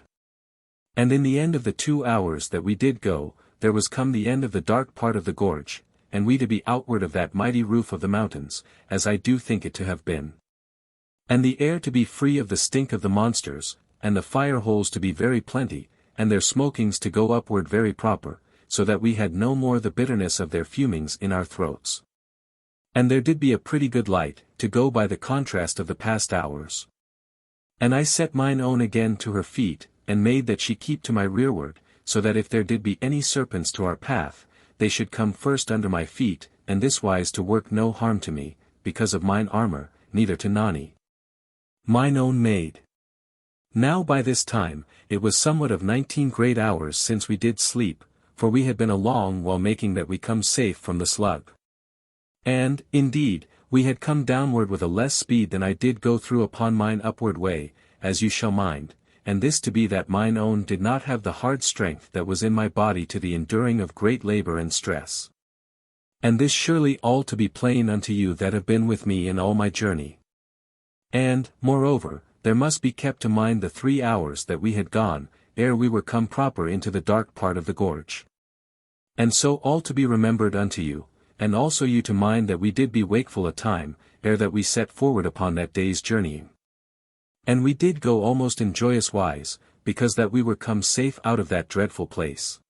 And in the end of the 2 hours that we did go, there was come the end of the dark part of the gorge, and we to be outward of that mighty roof of the mountains, as I do think it to have been. And the air to be free of the stink of the monsters, and the fire holes to be very plenty, and their smokings to go upward very proper, so that we had no more the bitterness of their fumings in our throats. And there did be a pretty good light, to go by the contrast of the past hours. And I set mine own again to her feet, and made that she keep to my rearward, so that if there did be any serpents to our path, they should come first under my feet, and this wise to work no harm to me, because of mine armor, neither to Nani, mine own maid. Now by this time, it was somewhat of 19 great hours since we did sleep, for we had been a long while making that we come safe from the slug. And, indeed, we had come downward with a less speed than I did go through upon mine upward way, as you shall mind, and this to be that mine own did not have the hard strength that was in my body to the enduring of great labor and stress. And this surely all to be plain unto you that have been with me in all my journey. And, moreover, there must be kept to mind the 3 hours that we had gone, ere we were come proper into the dark part of the gorge. And so all to be remembered unto you, and also you to mind that we did be wakeful a time, ere that we set forward upon that day's journeying. And we did go almost in joyous wise, because that we were come safe out of that dreadful place.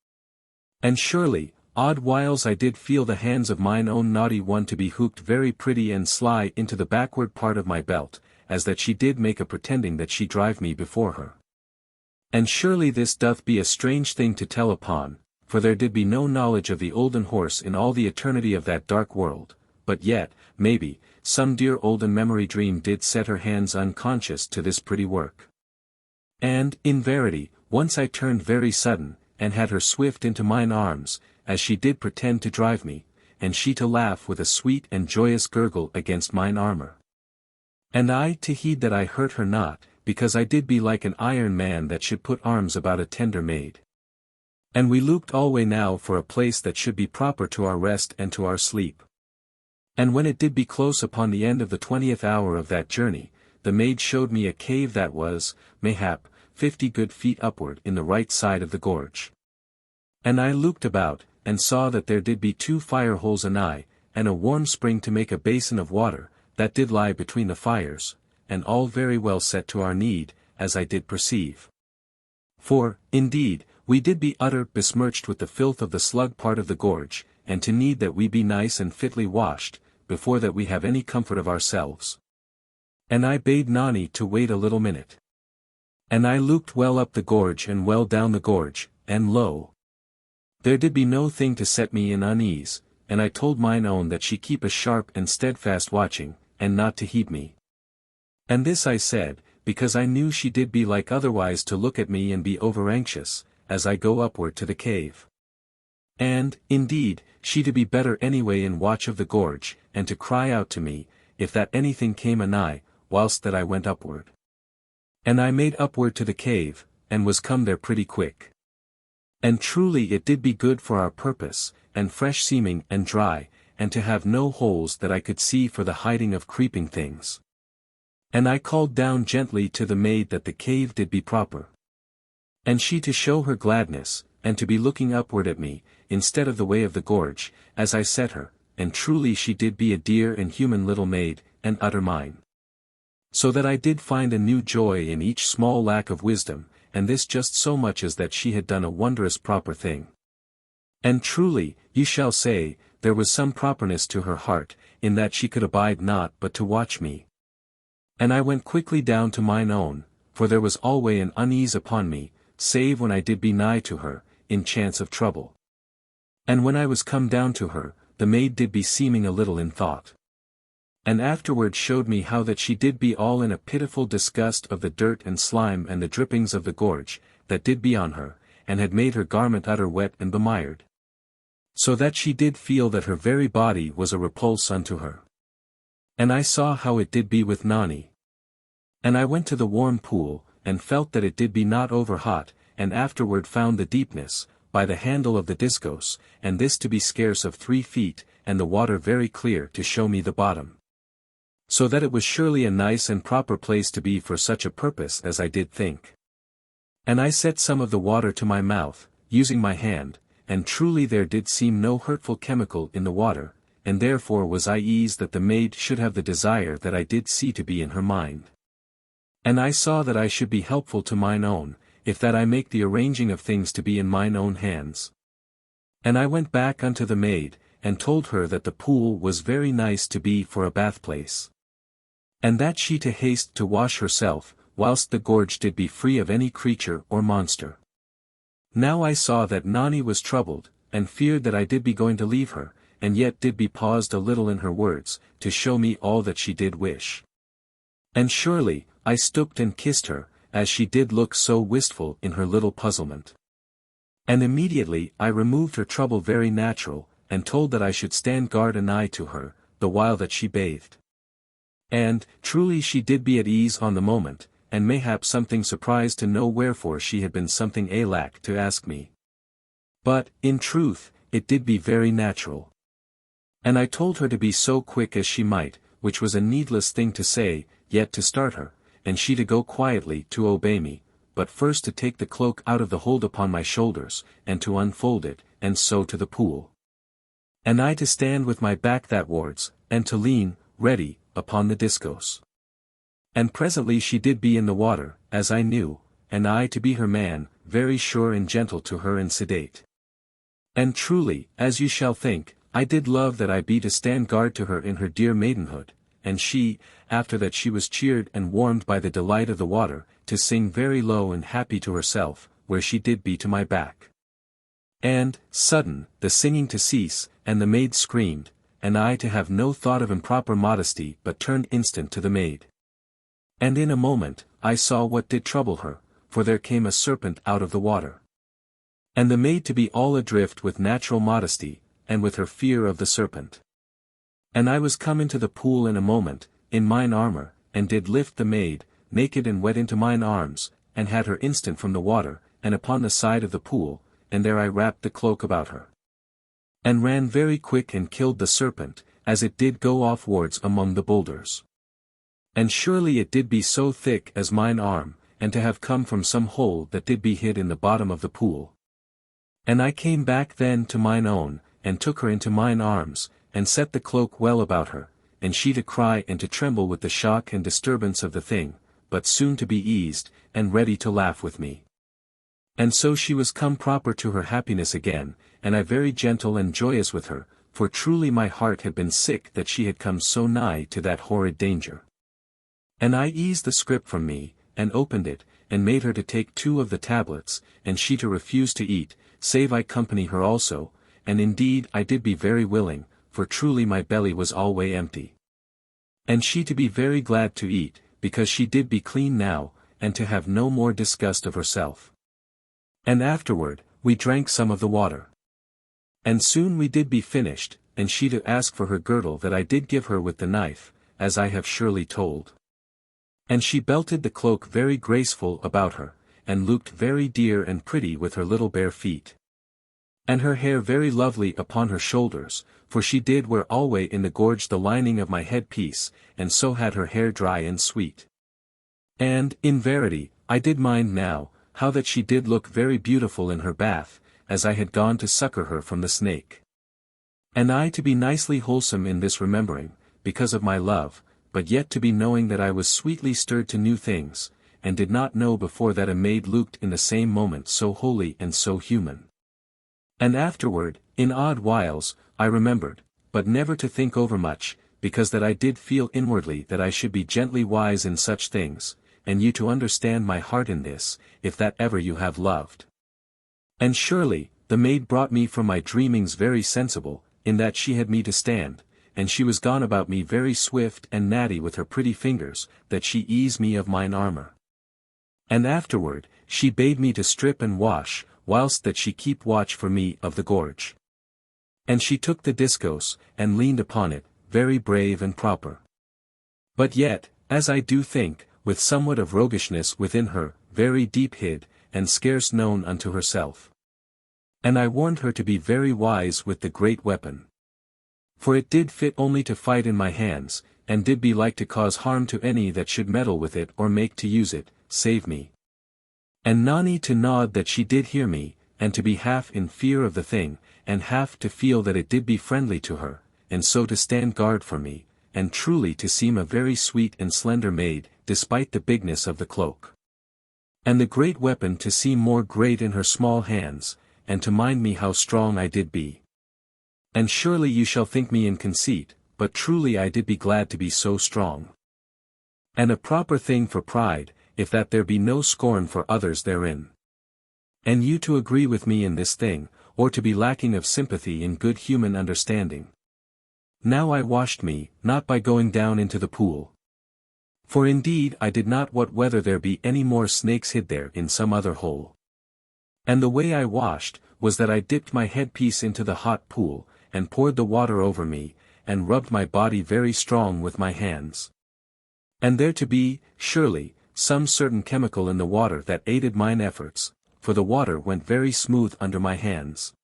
And surely, odd whiles I did feel the hands of mine own naughty one to be hooked very pretty and sly into the backward part of my belt, as that she did make a pretending that she drive me before her. And surely this doth be a strange thing to tell upon, for there did be no knowledge of the Olden horse in all the eternity of that dark world, but yet, maybe, some dear olden memory dream did set her hands unconscious to this pretty work. And, in verity, once I turned very sudden, and had her swift into mine arms, as she did pretend to drive me, and she to laugh with a sweet and joyous gurgle against mine armor. And I to heed that I hurt her not, because I did be like an iron man that should put arms about a tender maid. And we looked alway now for a place that should be proper to our rest and to our sleep. And when it did be close upon the end of the 20th hour of that journey, the maid showed me a cave that was, mayhap, 50 good feet upward in the right side of the gorge. And I looked about, and saw that there did be 2 fire holes anigh, and a warm spring to make a basin of water, that did lie between the fires, and all very well set to our need, as I did perceive. For, indeed, we did be utter besmirched with the filth of the slug part of the gorge, and to need that we be nice and fitly washed, before that we have any comfort of ourselves. And I bade Nani to wait a little minute. And I looked well up the gorge and well down the gorge, and lo! There did be no thing to set me in unease, and I told mine own that she keep a sharp and steadfast watching, and not to heed me. And this I said, because I knew she did be like otherwise to look at me and be over-anxious, as I go upward to the cave. And, indeed, she to be better anyway in watch of the gorge, and to cry out to me, if that anything came anigh, whilst that I went upward. And I made upward to the cave, and was come there pretty quick. And truly it did be good for our purpose, and fresh seeming and dry, and to have no holes that I could see for the hiding of creeping things. And I called down gently to the maid that the cave did be proper. And she to show her gladness, and to be looking upward at me, instead of the way of the gorge, as I set her, and truly she did be a dear and human little maid, and utter mine. So that I did find a new joy in each small lack of wisdom, and this just so much as that she had done a wondrous proper thing. And truly, you shall say, there was some properness to her heart, in that she could abide not but to watch me. And I went quickly down to mine own, for there was alway an unease upon me, save when I did be nigh to her, in chance of trouble. And when I was come down to her, the maid did be seeming a little in thought. And afterward showed me how that she did be all in a pitiful disgust of the dirt and slime and the drippings of the gorge, that did be on her, and had made her garment utter wet and bemired. So that she did feel that her very body was a repulse unto her. And I saw how it did be with Nani. And I went to the warm pool, and felt that it did be not over hot, and afterward found the deepness, by the handle of the discos, and this to be scarce of 3 feet, and the water very clear to show me the bottom. So that it was surely a nice and proper place to be for such a purpose as I did think. And I set some of the water to my mouth, using my hand, and truly there did seem no hurtful chemical in the water, and therefore was I eased that the maid should have the desire that I did see to be in her mind. And I saw that I should be helpful to mine own, if that I make the arranging of things to be in mine own hands. And I went back unto the maid, and told her that the pool was very nice to be for a bath place. And that she to haste to wash herself, whilst the gorge did be free of any creature or monster. Now I saw that Nani was troubled, and feared that I did be going to leave her, and yet did be paused a little in her words, to show me all that she did wish. And surely, I stooped and kissed her, as she did look so wistful in her little puzzlement. And immediately I removed her trouble very natural, and told that I should stand guard anigh to her, the while that she bathed. And, truly she did be at ease on the moment, and mayhap something surprised to know wherefore she had been something alack to ask me. But, in truth, it did be very natural. And I told her to be so quick as she might, which was a needless thing to say, yet to start her, and she to go quietly to obey me, but first to take the cloak out of the hold upon my shoulders, and to unfold it, and so to the pool. And I to stand with my back thatwards, and to lean, ready, upon the discos. And presently she did be in the water, as I knew, and I to be her man, very sure and gentle to her and sedate. And truly, as you shall think, I did love that I be to stand guard to her in her dear maidenhood, and she, after that she was cheered and warmed by the delight of the water, to sing very low and happy to herself, where she did be to my back. And, sudden, the singing to cease, and the maid screamed, and I to have no thought of improper modesty but turned instant to the maid. And in a moment, I saw what did trouble her, for there came a serpent out of the water. And the maid to be all adrift with natural modesty, and with her fear of the serpent. And I was come into the pool in a moment, in mine armour, and did lift the maid, naked and wet into mine arms, and had her instant from the water, and upon the side of the pool, and there I wrapped the cloak about her. And ran very quick and killed the serpent, as it did go offwards among the boulders. And surely it did be so thick as mine arm, and to have come from some hole that did be hid in the bottom of the pool. And I came back then to mine own, and took her into mine arms, and set the cloak well about her, and she to cry and to tremble with the shock and disturbance of the thing, but soon to be eased, and ready to laugh with me. And so she was come proper to her happiness again, and I very gentle and joyous with her, for truly my heart had been sick that she had come so nigh to that horrid danger. And I eased the scrip from me, and opened it, and made her to take 2 of the tablets, and she to refuse to eat, save I company her also, and indeed I did be very willing, for truly my belly was alway empty. And she to be very glad to eat, because she did be clean now, and to have no more disgust of herself. And afterward, we drank some of the water. And soon we did be finished, and she to ask for her girdle that I did give her with the knife, as I have surely told. And she belted the cloak very graceful about her, and looked very dear and pretty with her little bare feet. And her hair very lovely upon her shoulders, for she did wear alway in the gorge the lining of my head-piece, and so had her hair dry and sweet. And, in verity, I did mind now, how that she did look very beautiful in her bath, as I had gone to succour her from the snake. And I to be nicely wholesome in this remembering, because of my love, but yet to be knowing that I was sweetly stirred to new things, and did not know before that a maid looked in the same moment so holy and so human. And afterward, in odd whiles, I remembered, but never to think over much, because that I did feel inwardly that I should be gently wise in such things, and you to understand my heart in this, if that ever you have loved. And surely, the maid brought me from my dreamings very sensible, in that she had me to stand, and she was gone about me very swift and natty with her pretty fingers, that she eased me of mine armour. And afterward, she bade me to strip and wash, whilst that she keep watch for me of the gorge. And she took the discourse, and leaned upon it, very brave and proper. But yet, as I do think, with somewhat of roguishness within her, very deep hid, and scarce known unto herself. And I warned her to be very wise with the great weapon. For it did fit only to fight in my hands, and did be like to cause harm to any that should meddle with it or make to use it, save me. And Nani to nod that she did hear me, and to be half in fear of the thing, and half to feel that it did be friendly to her, and so to stand guard for me, and truly to seem a very sweet and slender maid, despite the bigness of the cloak. And the great weapon to seem more great in her small hands, and to mind me how strong I did be. And surely you shall think me in conceit, but truly I did be glad to be so strong. And a proper thing for pride, if that there be no scorn for others therein. And you to agree with me in this thing, or to be lacking of sympathy in good human understanding. Now I washed me, not by going down into the pool. For indeed I did not wot whether there be any more snakes hid there in some other hole. And the way I washed, was that I dipped my headpiece into the hot pool, and poured the water over me, and rubbed my body very strong with my hands. And there to be, surely, some certain chemical in the water that aided mine efforts, for the water went very smooth under my hands.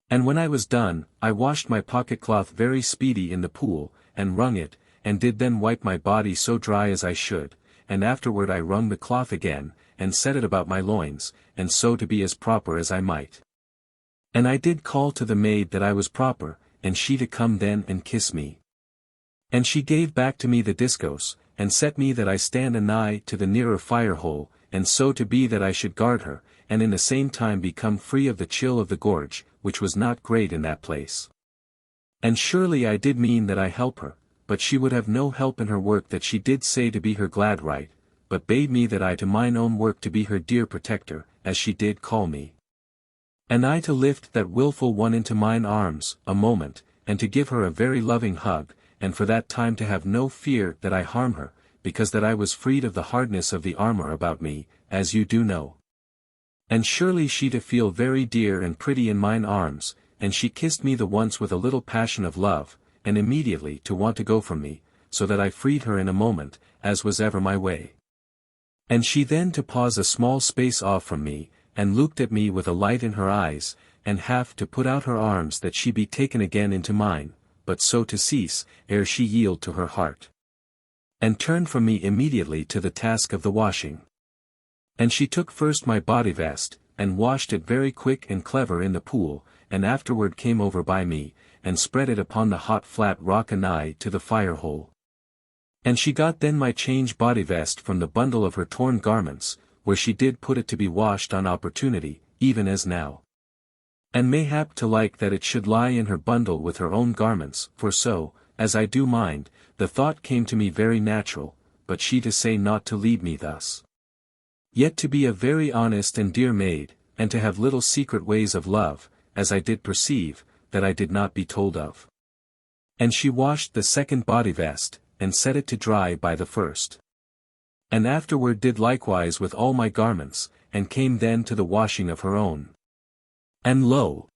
And when I was done, I washed my pocket-cloth very speedy in the pool, and wrung it, and did then wipe my body so dry as I should, and afterward I wrung the cloth again, and set it about my loins, and so to be as proper as I might. And I did call to the maid that I was proper, and she to come then and kiss me. And she gave back to me the discourse, and set me that I stand anigh to the nearer fire-hole, and so to be that I should guard her, and in the same time become free of the chill of the gorge, which was not great in that place. And surely I did mean that I help her, but she would have no help in her work that she did say to be her glad right, but bade me that I to mine own work to be her dear protector, as she did call me. And I to lift that wilful one into mine arms, a moment, and to give her a very loving hug, and for that time to have no fear that I harm her, because that I was freed of the hardness of the armor about me, as you do know. And surely she to feel very dear and pretty in mine arms, and she kissed me the once with a little passion of love, and immediately to want to go from me, so that I freed her in a moment, as was ever my way. And she then to pause a small space off from me, and looked at me with a light in her eyes, and half to put out her arms that she be taken again into mine, but so to cease, ere she yield to her heart. And turned from me immediately to the task of the washing. And she took first my body vest, and washed it very quick and clever in the pool, and afterward came over by me, and spread it upon the hot flat rock anigh to the fire hole. And she got then my change body vest from the bundle of her torn garments, where she did put it to be washed on opportunity, even as now. And mayhap to like that it should lie in her bundle with her own garments, for so, as I do mind, the thought came to me very natural, but she to say not to leave me thus. Yet to be a very honest and dear maid, and to have little secret ways of love, as I did perceive, that I did not be told of. And she washed the second body vest, and set it to dry by the first. And afterward did likewise with all my garments, and came then to the washing of her own. And lo!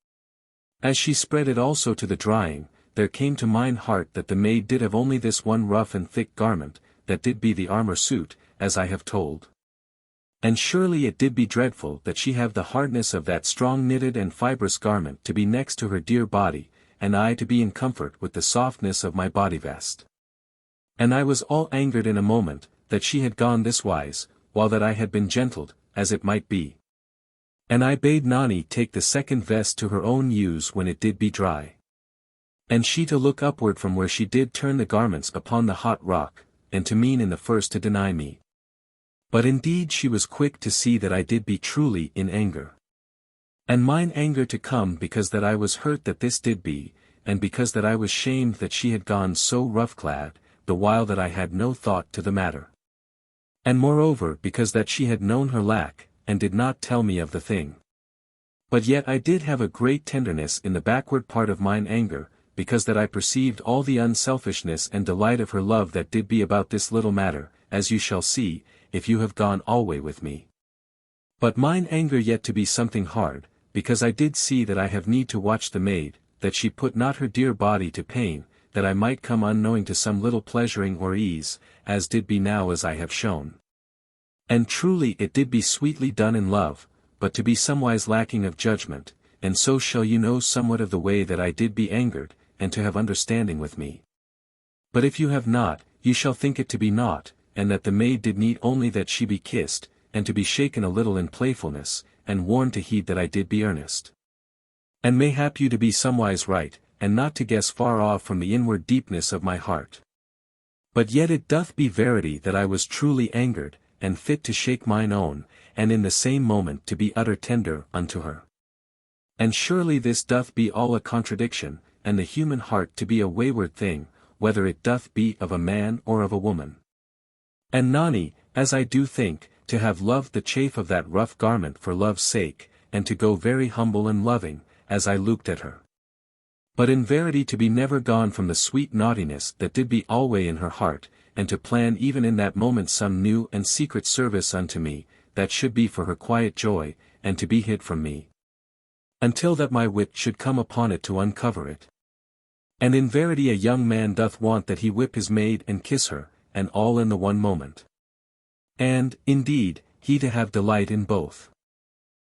As she spread it also to the drying, there came to mine heart that the maid did have only this one rough and thick garment, that did be the armor suit, as I have told. And surely it did be dreadful that she have the hardness of that strong knitted and fibrous garment to be next to her dear body, and I to be in comfort with the softness of my body vest. And I was all angered in a moment, that she had gone this wise, while that I had been gentled, as it might be. And I bade Nani take the second vest to her own use when it did be dry. And she to look upward from where she did turn the garments upon the hot rock, and to mean in the first to deny me. But indeed she was quick to see that I did be truly in anger. And mine anger to come because that I was hurt that this did be, and because that I was shamed that she had gone so rough-clad, the while that I had no thought to the matter. And moreover because that she had known her lack, and did not tell me of the thing. But yet I did have a great tenderness in the backward part of mine anger, because that I perceived all the unselfishness and delight of her love that did be about this little matter, as you shall see, if you have gone alway with me. But mine anger yet to be something hard, because I did see that I have need to watch the maid, that she put not her dear body to pain, that I might come unknowing to some little pleasuring or ease, as did be now as I have shown. And truly it did be sweetly done in love, but to be somewise lacking of judgment, and so shall you know somewhat of the way that I did be angered, and to have understanding with me. But if you have not, you shall think it to be naught, and that the maid did need only that she be kissed, and to be shaken a little in playfulness, and warned to heed that I did be earnest. And mayhap you to be somewise right, and not to guess far off from the inward deepness of my heart. But yet it doth be verity that I was truly angered, and fit to shake mine own, and in the same moment to be utter tender unto her. And surely this doth be all a contradiction, and the human heart to be a wayward thing, whether it doth be of a man or of a woman. And Nani, as I do think, to have loved the chafe of that rough garment for love's sake, and to go very humble and loving, as I looked at her. But in verity to be never gone from the sweet naughtiness that did be alway in her heart, and to plan even in that moment some new and secret service unto me, that should be for her quiet joy, and to be hid from me. Until that my wit should come upon it to uncover it. And in verity a young man doth want that he whip his maid and kiss her, and all in the one moment. And, indeed, he to have delight in both.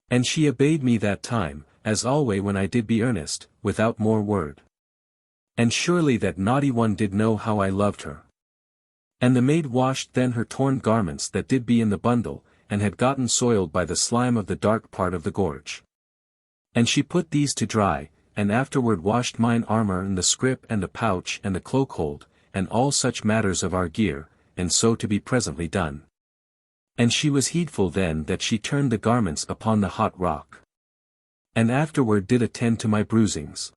And she obeyed me that time, as alway when I did be earnest, without more word. And surely that naughty one did know how I loved her. And the maid washed then her torn garments that did be in the bundle, and had gotten soiled by the slime of the dark part of the gorge. And she put these to dry, and afterward washed mine armor and the scrip and the pouch and the cloak-hold, and all such matters of our gear, and so to be presently done. And she was heedful then that she turned the garments upon the hot rock. And afterward did attend to my bruisings.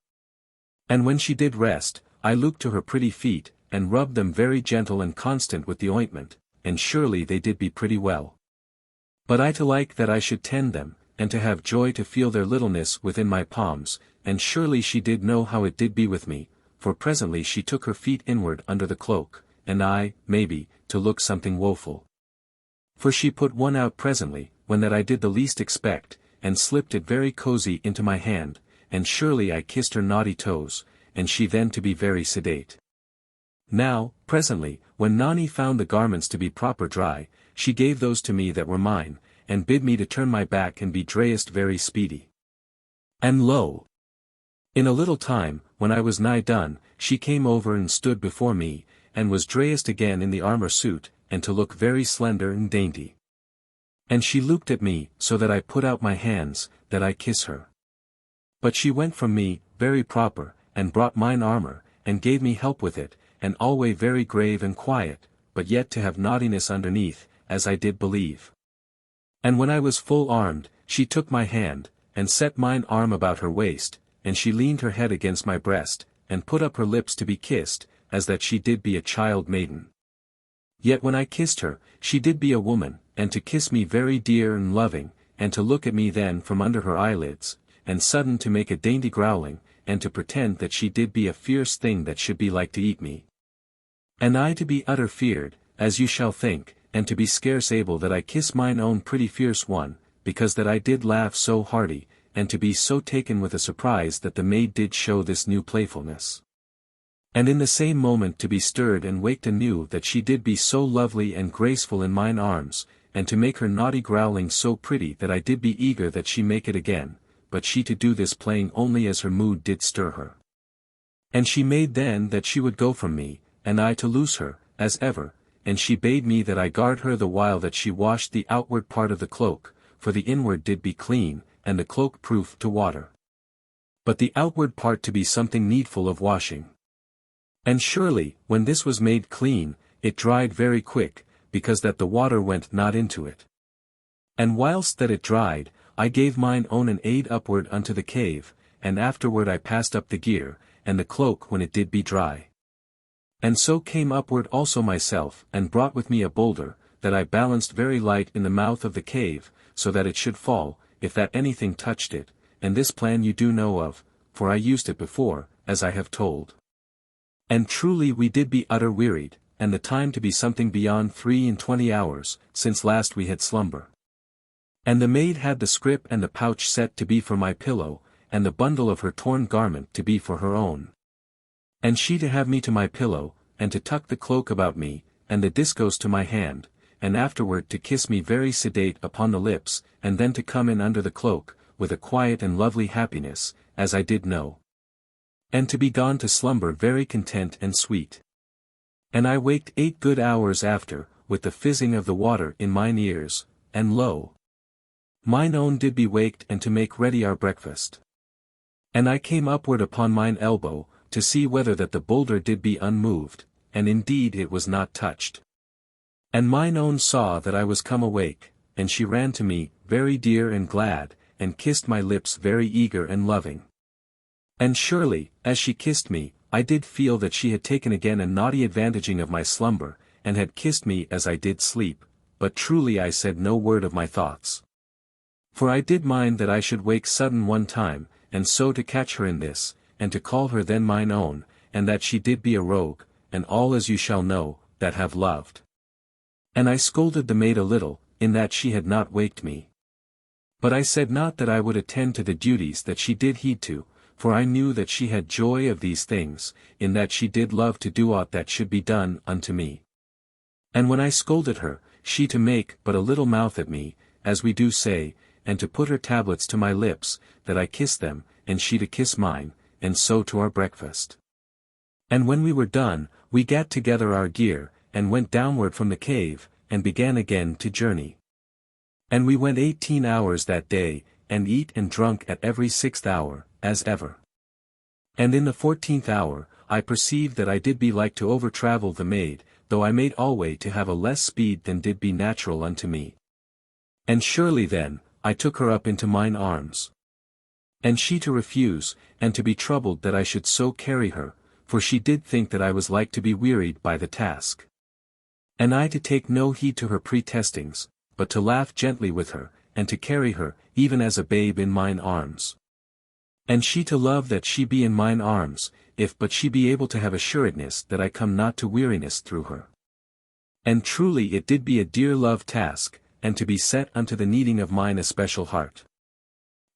And when she did rest, I looked to her pretty feet, and rubbed them very gentle and constant with the ointment, and surely they did be pretty well. But I to like that I should tend them, and to have joy to feel their littleness within my palms, and surely she did know how it did be with me, for presently she took her feet inward under the cloak, and I, maybe, to look something woeful. For she put one out presently, when that I did the least expect, and slipped it very cozy into my hand, and surely I kissed her naughty toes, and she then to be very sedate. Now, presently, when Nani found the garments to be proper dry, she gave those to me that were mine, and bid me to turn my back and be dressed very speedy. And lo! In a little time, when I was nigh done, she came over and stood before me, and was dressed again in the armor suit, and to look very slender and dainty. And she looked at me, so that I put out my hands, that I kiss her. But she went from me, very proper, and brought mine armor, and gave me help with it, and alway very grave and quiet, but yet to have naughtiness underneath, as I did believe. And when I was full armed, she took my hand, and set mine arm about her waist, and she leaned her head against my breast, and put up her lips to be kissed, as that she did be a child maiden. Yet when I kissed her, she did be a woman, and to kiss me very dear and loving, and to look at me then from under her eyelids, and sudden to make a dainty growling, and to pretend that she did be a fierce thing that should be like to eat me. And I to be utter feared, as you shall think, and to be scarce able that I kiss mine own pretty fierce one, because that I did laugh so hearty, and to be so taken with a surprise that the maid did show this new playfulness. And in the same moment to be stirred and waked anew that she did be so lovely and graceful in mine arms, and to make her naughty growling so pretty that I did be eager that she make it again, but she to do this playing only as her mood did stir her. And she made then that she would go from me, and I to loose her, as ever, and she bade me that I guard her the while that she washed the outward part of the cloak, for the inward did be clean, and the cloak proof to water. But the outward part to be something needful of washing. And surely, when this was made clean, it dried very quick, because that the water went not into it. And whilst that it dried, I gave mine own an aid upward unto the cave, and afterward I passed up the gear, and the cloak when it did be dry. And so came upward also myself, and brought with me a boulder, that I balanced very light in the mouth of the cave, so that it should fall, if that anything touched it, and this plan you do know of, for I used it before, as I have told. And truly we did be utter wearied, and the time to be something beyond 23 hours, since last we had slumber. And the maid had the scrip and the pouch set to be for my pillow, and the bundle of her torn garment to be for her own. And she to have me to my pillow, and to tuck the cloak about me, and the discos to my hand, and afterward to kiss me very sedate upon the lips, and then to come in under the cloak, with a quiet and lovely happiness, as I did know. And to be gone to slumber very content and sweet. And I waked 8 good hours after, with the fizzing of the water in mine ears, and lo! Mine own did be waked and to make ready our breakfast. And I came upward upon mine elbow, to see whether that the boulder did be unmoved, and indeed it was not touched. And mine own saw that I was come awake, and she ran to me, very dear and glad, and kissed my lips very eager and loving. And surely, as she kissed me, I did feel that she had taken again a naughty advantaging of my slumber, and had kissed me as I did sleep, but truly I said no word of my thoughts. For I did mind that I should wake sudden one time, and so to catch her in this, and to call her then mine own, and that she did be a rogue, and all as you shall know, that have loved. And I scolded the maid a little, in that she had not waked me. But I said not that I would attend to the duties that she did heed to, for I knew that she had joy of these things, in that she did love to do aught that should be done unto me. And when I scolded her, she to make but a little mouth at me, as we do say, and to put her tablets to my lips, that I kissed them, and she to kiss mine, and so to our breakfast. And when we were done, we gat together our gear, and went downward from the cave, and began again to journey. And we went 18 hours that day, and eat and drunk at every 6th hour, as ever. And in the 14th hour, I perceived that I did be like to over-travel the maid, though I made alway to have a less speed than did be natural unto me. And surely then, I took her up into mine arms. And she to refuse, and to be troubled that I should so carry her, for she did think that I was like to be wearied by the task. And I to take no heed to her pretestings, but to laugh gently with her, and to carry her, even as a babe in mine arms. And she to love that she be in mine arms, if but she be able to have assuredness that I come not to weariness through her. And truly it did be a dear love task, and to be set unto the needing of mine especial heart.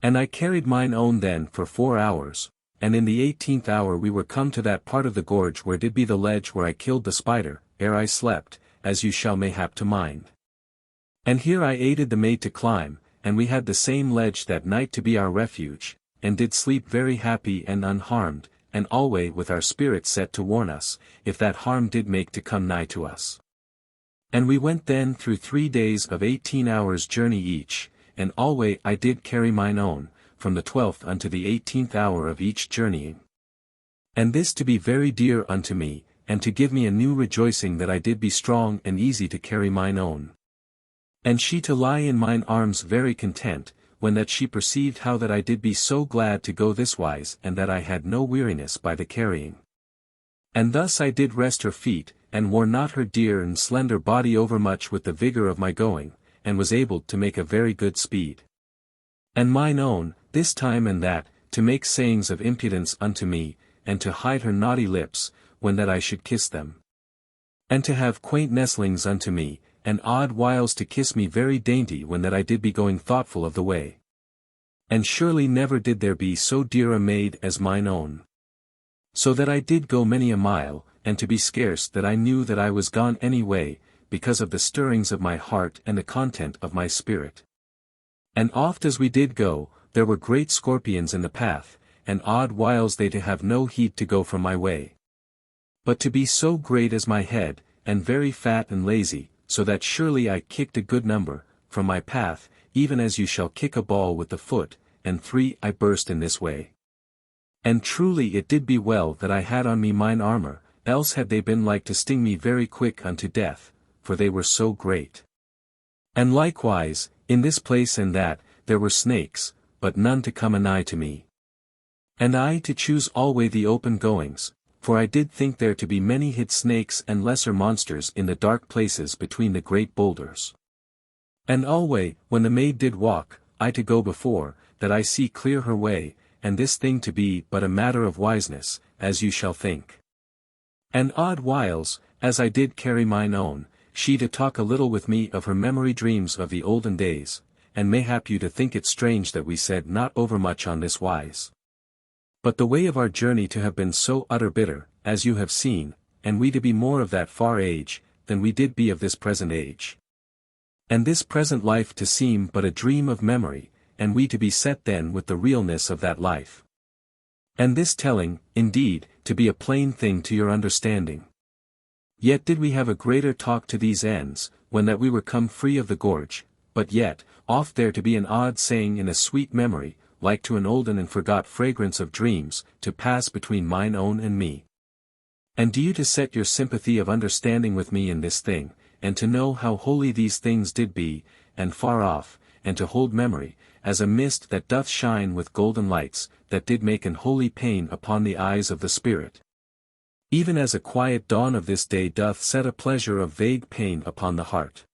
And I carried mine own then for 4 hours, and in the 18th hour we were come to that part of the gorge where did be the ledge where I killed the spider, ere I slept, as you shall mayhap to mind. And here I aided the maid to climb, and we had the same ledge that night to be our refuge, and did sleep very happy and unharmed, and alway with our spirit set to warn us, if that harm did make to come nigh to us. And we went then through 3 days of 18 hours journey each, and alway I did carry mine own, from the 12th unto the 18th hour of each journeying. And this to be very dear unto me, and to give me a new rejoicing that I did be strong and easy to carry mine own. And she to lie in mine arms very content, when that she perceived how that I did be so glad to go this wise and that I had no weariness by the carrying. And thus I did rest her feet, and wore not her dear and slender body overmuch with the vigour of my going, and was able to make a very good speed. And mine own, this time and that, to make sayings of impudence unto me, and to hide her naughty lips, when that I should kiss them. And to have quaint nestlings unto me, and odd whiles to kiss me very dainty when that I did be going thoughtful of the way. And surely never did there be so dear a maid as mine own. So that I did go many a mile, and to be scarce that I knew that I was gone any way, because of the stirrings of my heart and the content of my spirit. And oft as we did go, there were great scorpions in the path, and odd whiles they to have no heed to go from my way. But to be so great as my head, and very fat and lazy, so that surely I kicked a good number, from my path, even as you shall kick a ball with the foot, and 3 I burst in this way. And truly it did be well that I had on me mine armour, else had they been like to sting me very quick unto death, for they were so great. And likewise, in this place and that, there were snakes, but none to come anigh to me. And I to choose alway the open goings, for I did think there to be many hid snakes and lesser monsters in the dark places between the great boulders. And alway, when the maid did walk, I to go before, that I see clear her way, and this thing to be but a matter of wiseness, as you shall think. And odd whiles, as I did carry mine own, she to talk a little with me of her memory dreams of the olden days, and mayhap you to think it strange that we said not overmuch on this wise. But the way of our journey to have been so utter bitter, as you have seen, and we to be more of that far age, than we did be of this present age. And this present life to seem but a dream of memory, and we to be set then with the realness of that life. And this telling, indeed, to be a plain thing to your understanding. Yet did we have a greater talk to these ends, when that we were come free of the gorge, but yet, oft there to be an odd saying in a sweet memory, like to an olden and forgot fragrance of dreams, to pass between mine own and me. And do you to set your sympathy of understanding with me in this thing, and to know how holy these things did be, and far off, and to hold memory, as a mist that doth shine with golden lights, that did make an holy pain upon the eyes of the spirit. Even as a quiet dawn of this day doth set a pleasure of vague pain upon the heart.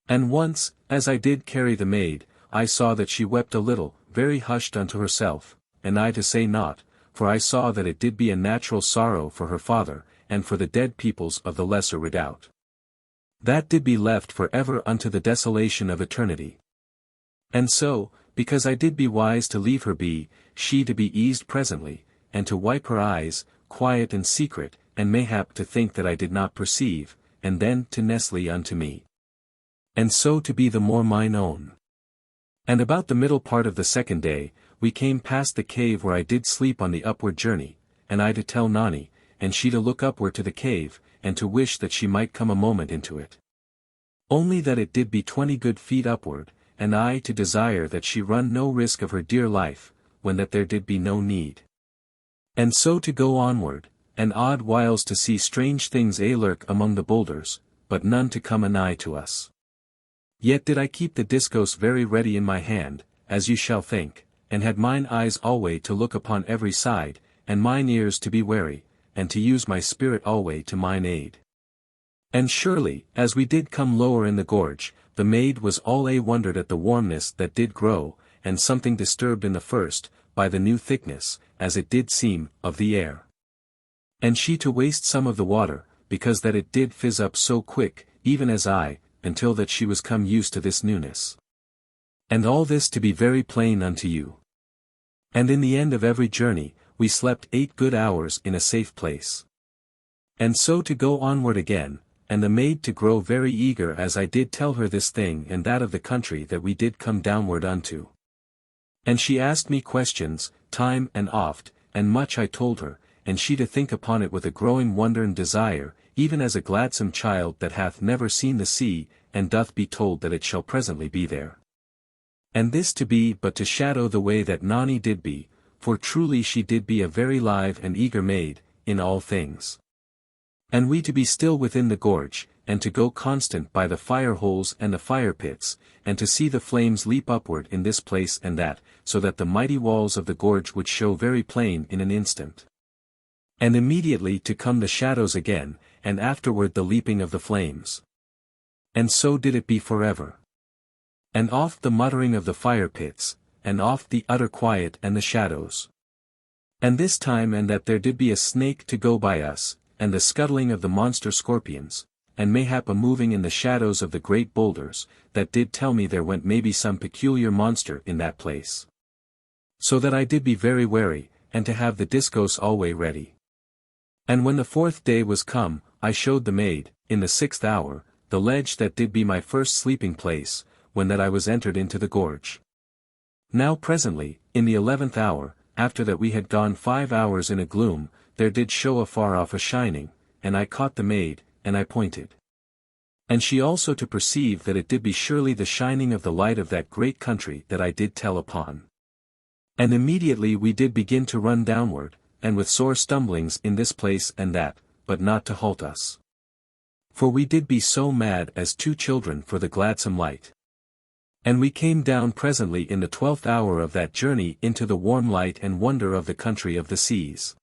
And once, as I did carry the maid, I saw that she wept a little, very hushed unto herself, and I to say naught, for I saw that it did be a natural sorrow for her father, and for the dead peoples of the lesser redoubt. That did be left for ever unto the desolation of eternity. And so, because I did be wise to leave her be, she to be eased presently, and to wipe her eyes, quiet and secret, and mayhap to think that I did not perceive, and then to nestle unto me. And so to be the more mine own. And about the middle part of the second day, we came past the cave where I did sleep on the upward journey, and I to tell Nani, and she to look upward to the cave, and to wish that she might come a moment into it. Only that it did be 20 good feet upward, and I to desire that she run no risk of her dear life, when that there did be no need. And so to go onward, and odd whiles to see strange things lurk among the boulders, but none to come anigh to us. Yet did I keep the discos very ready in my hand, as you shall think, and had mine eyes alway to look upon every side, and mine ears to be wary, and to use my spirit alway to mine aid. And surely, as we did come lower in the gorge, the maid was all a wondered at the warmness that did grow, and something disturbed in the first, by the new thickness, as it did seem, of the air. And she to waste some of the water, because that it did fizz up so quick, even as I, until that she was come used to this newness. And all this to be very plain unto you. And in the end of every journey, we slept 8 good hours in a safe place. And so to go onward again, and the maid to grow very eager as I did tell her this thing and that of the country that we did come downward unto. And she asked me questions, time and oft, and much I told her, and she to think upon it with a growing wonder and desire, even as a gladsome child that hath never seen the sea, and doth be told that it shall presently be there. And this to be but to shadow the way that Nannie did be, for truly she did be a very live and eager maid, in all things. And we to be still within the gorge, and to go constant by the fire holes and the fire pits, and to see the flames leap upward in this place and that, so that the mighty walls of the gorge would show very plain in an instant. And immediately to come the shadows again, and afterward the leaping of the flames. And so did it be forever. And oft the muttering of the fire pits, and oft the utter quiet and the shadows. And this time and that there did be a snake to go by us, and the scuttling of the monster scorpions, and mayhap a moving in the shadows of the great boulders, that did tell me there went maybe some peculiar monster in that place. So that I did be very wary, and to have the discos alway ready. And when the 4th day was come, I showed the maid, in the 6th hour, the ledge that did be my first sleeping place, when that I was entered into the gorge. Now presently, in the 11th hour, after that we had gone 5 hours in a gloom, there did show afar off a shining, and I caught the maid, and I pointed. And she also to perceive that it did be surely the shining of the light of that great country that I did tell upon. And immediately we did begin to run downward, and with sore stumblings in this place and that, but not to halt us. For we did be so mad as 2 children for the gladsome light. And we came down presently in the 12th hour of that journey into the warm light and wonder of the country of the seas.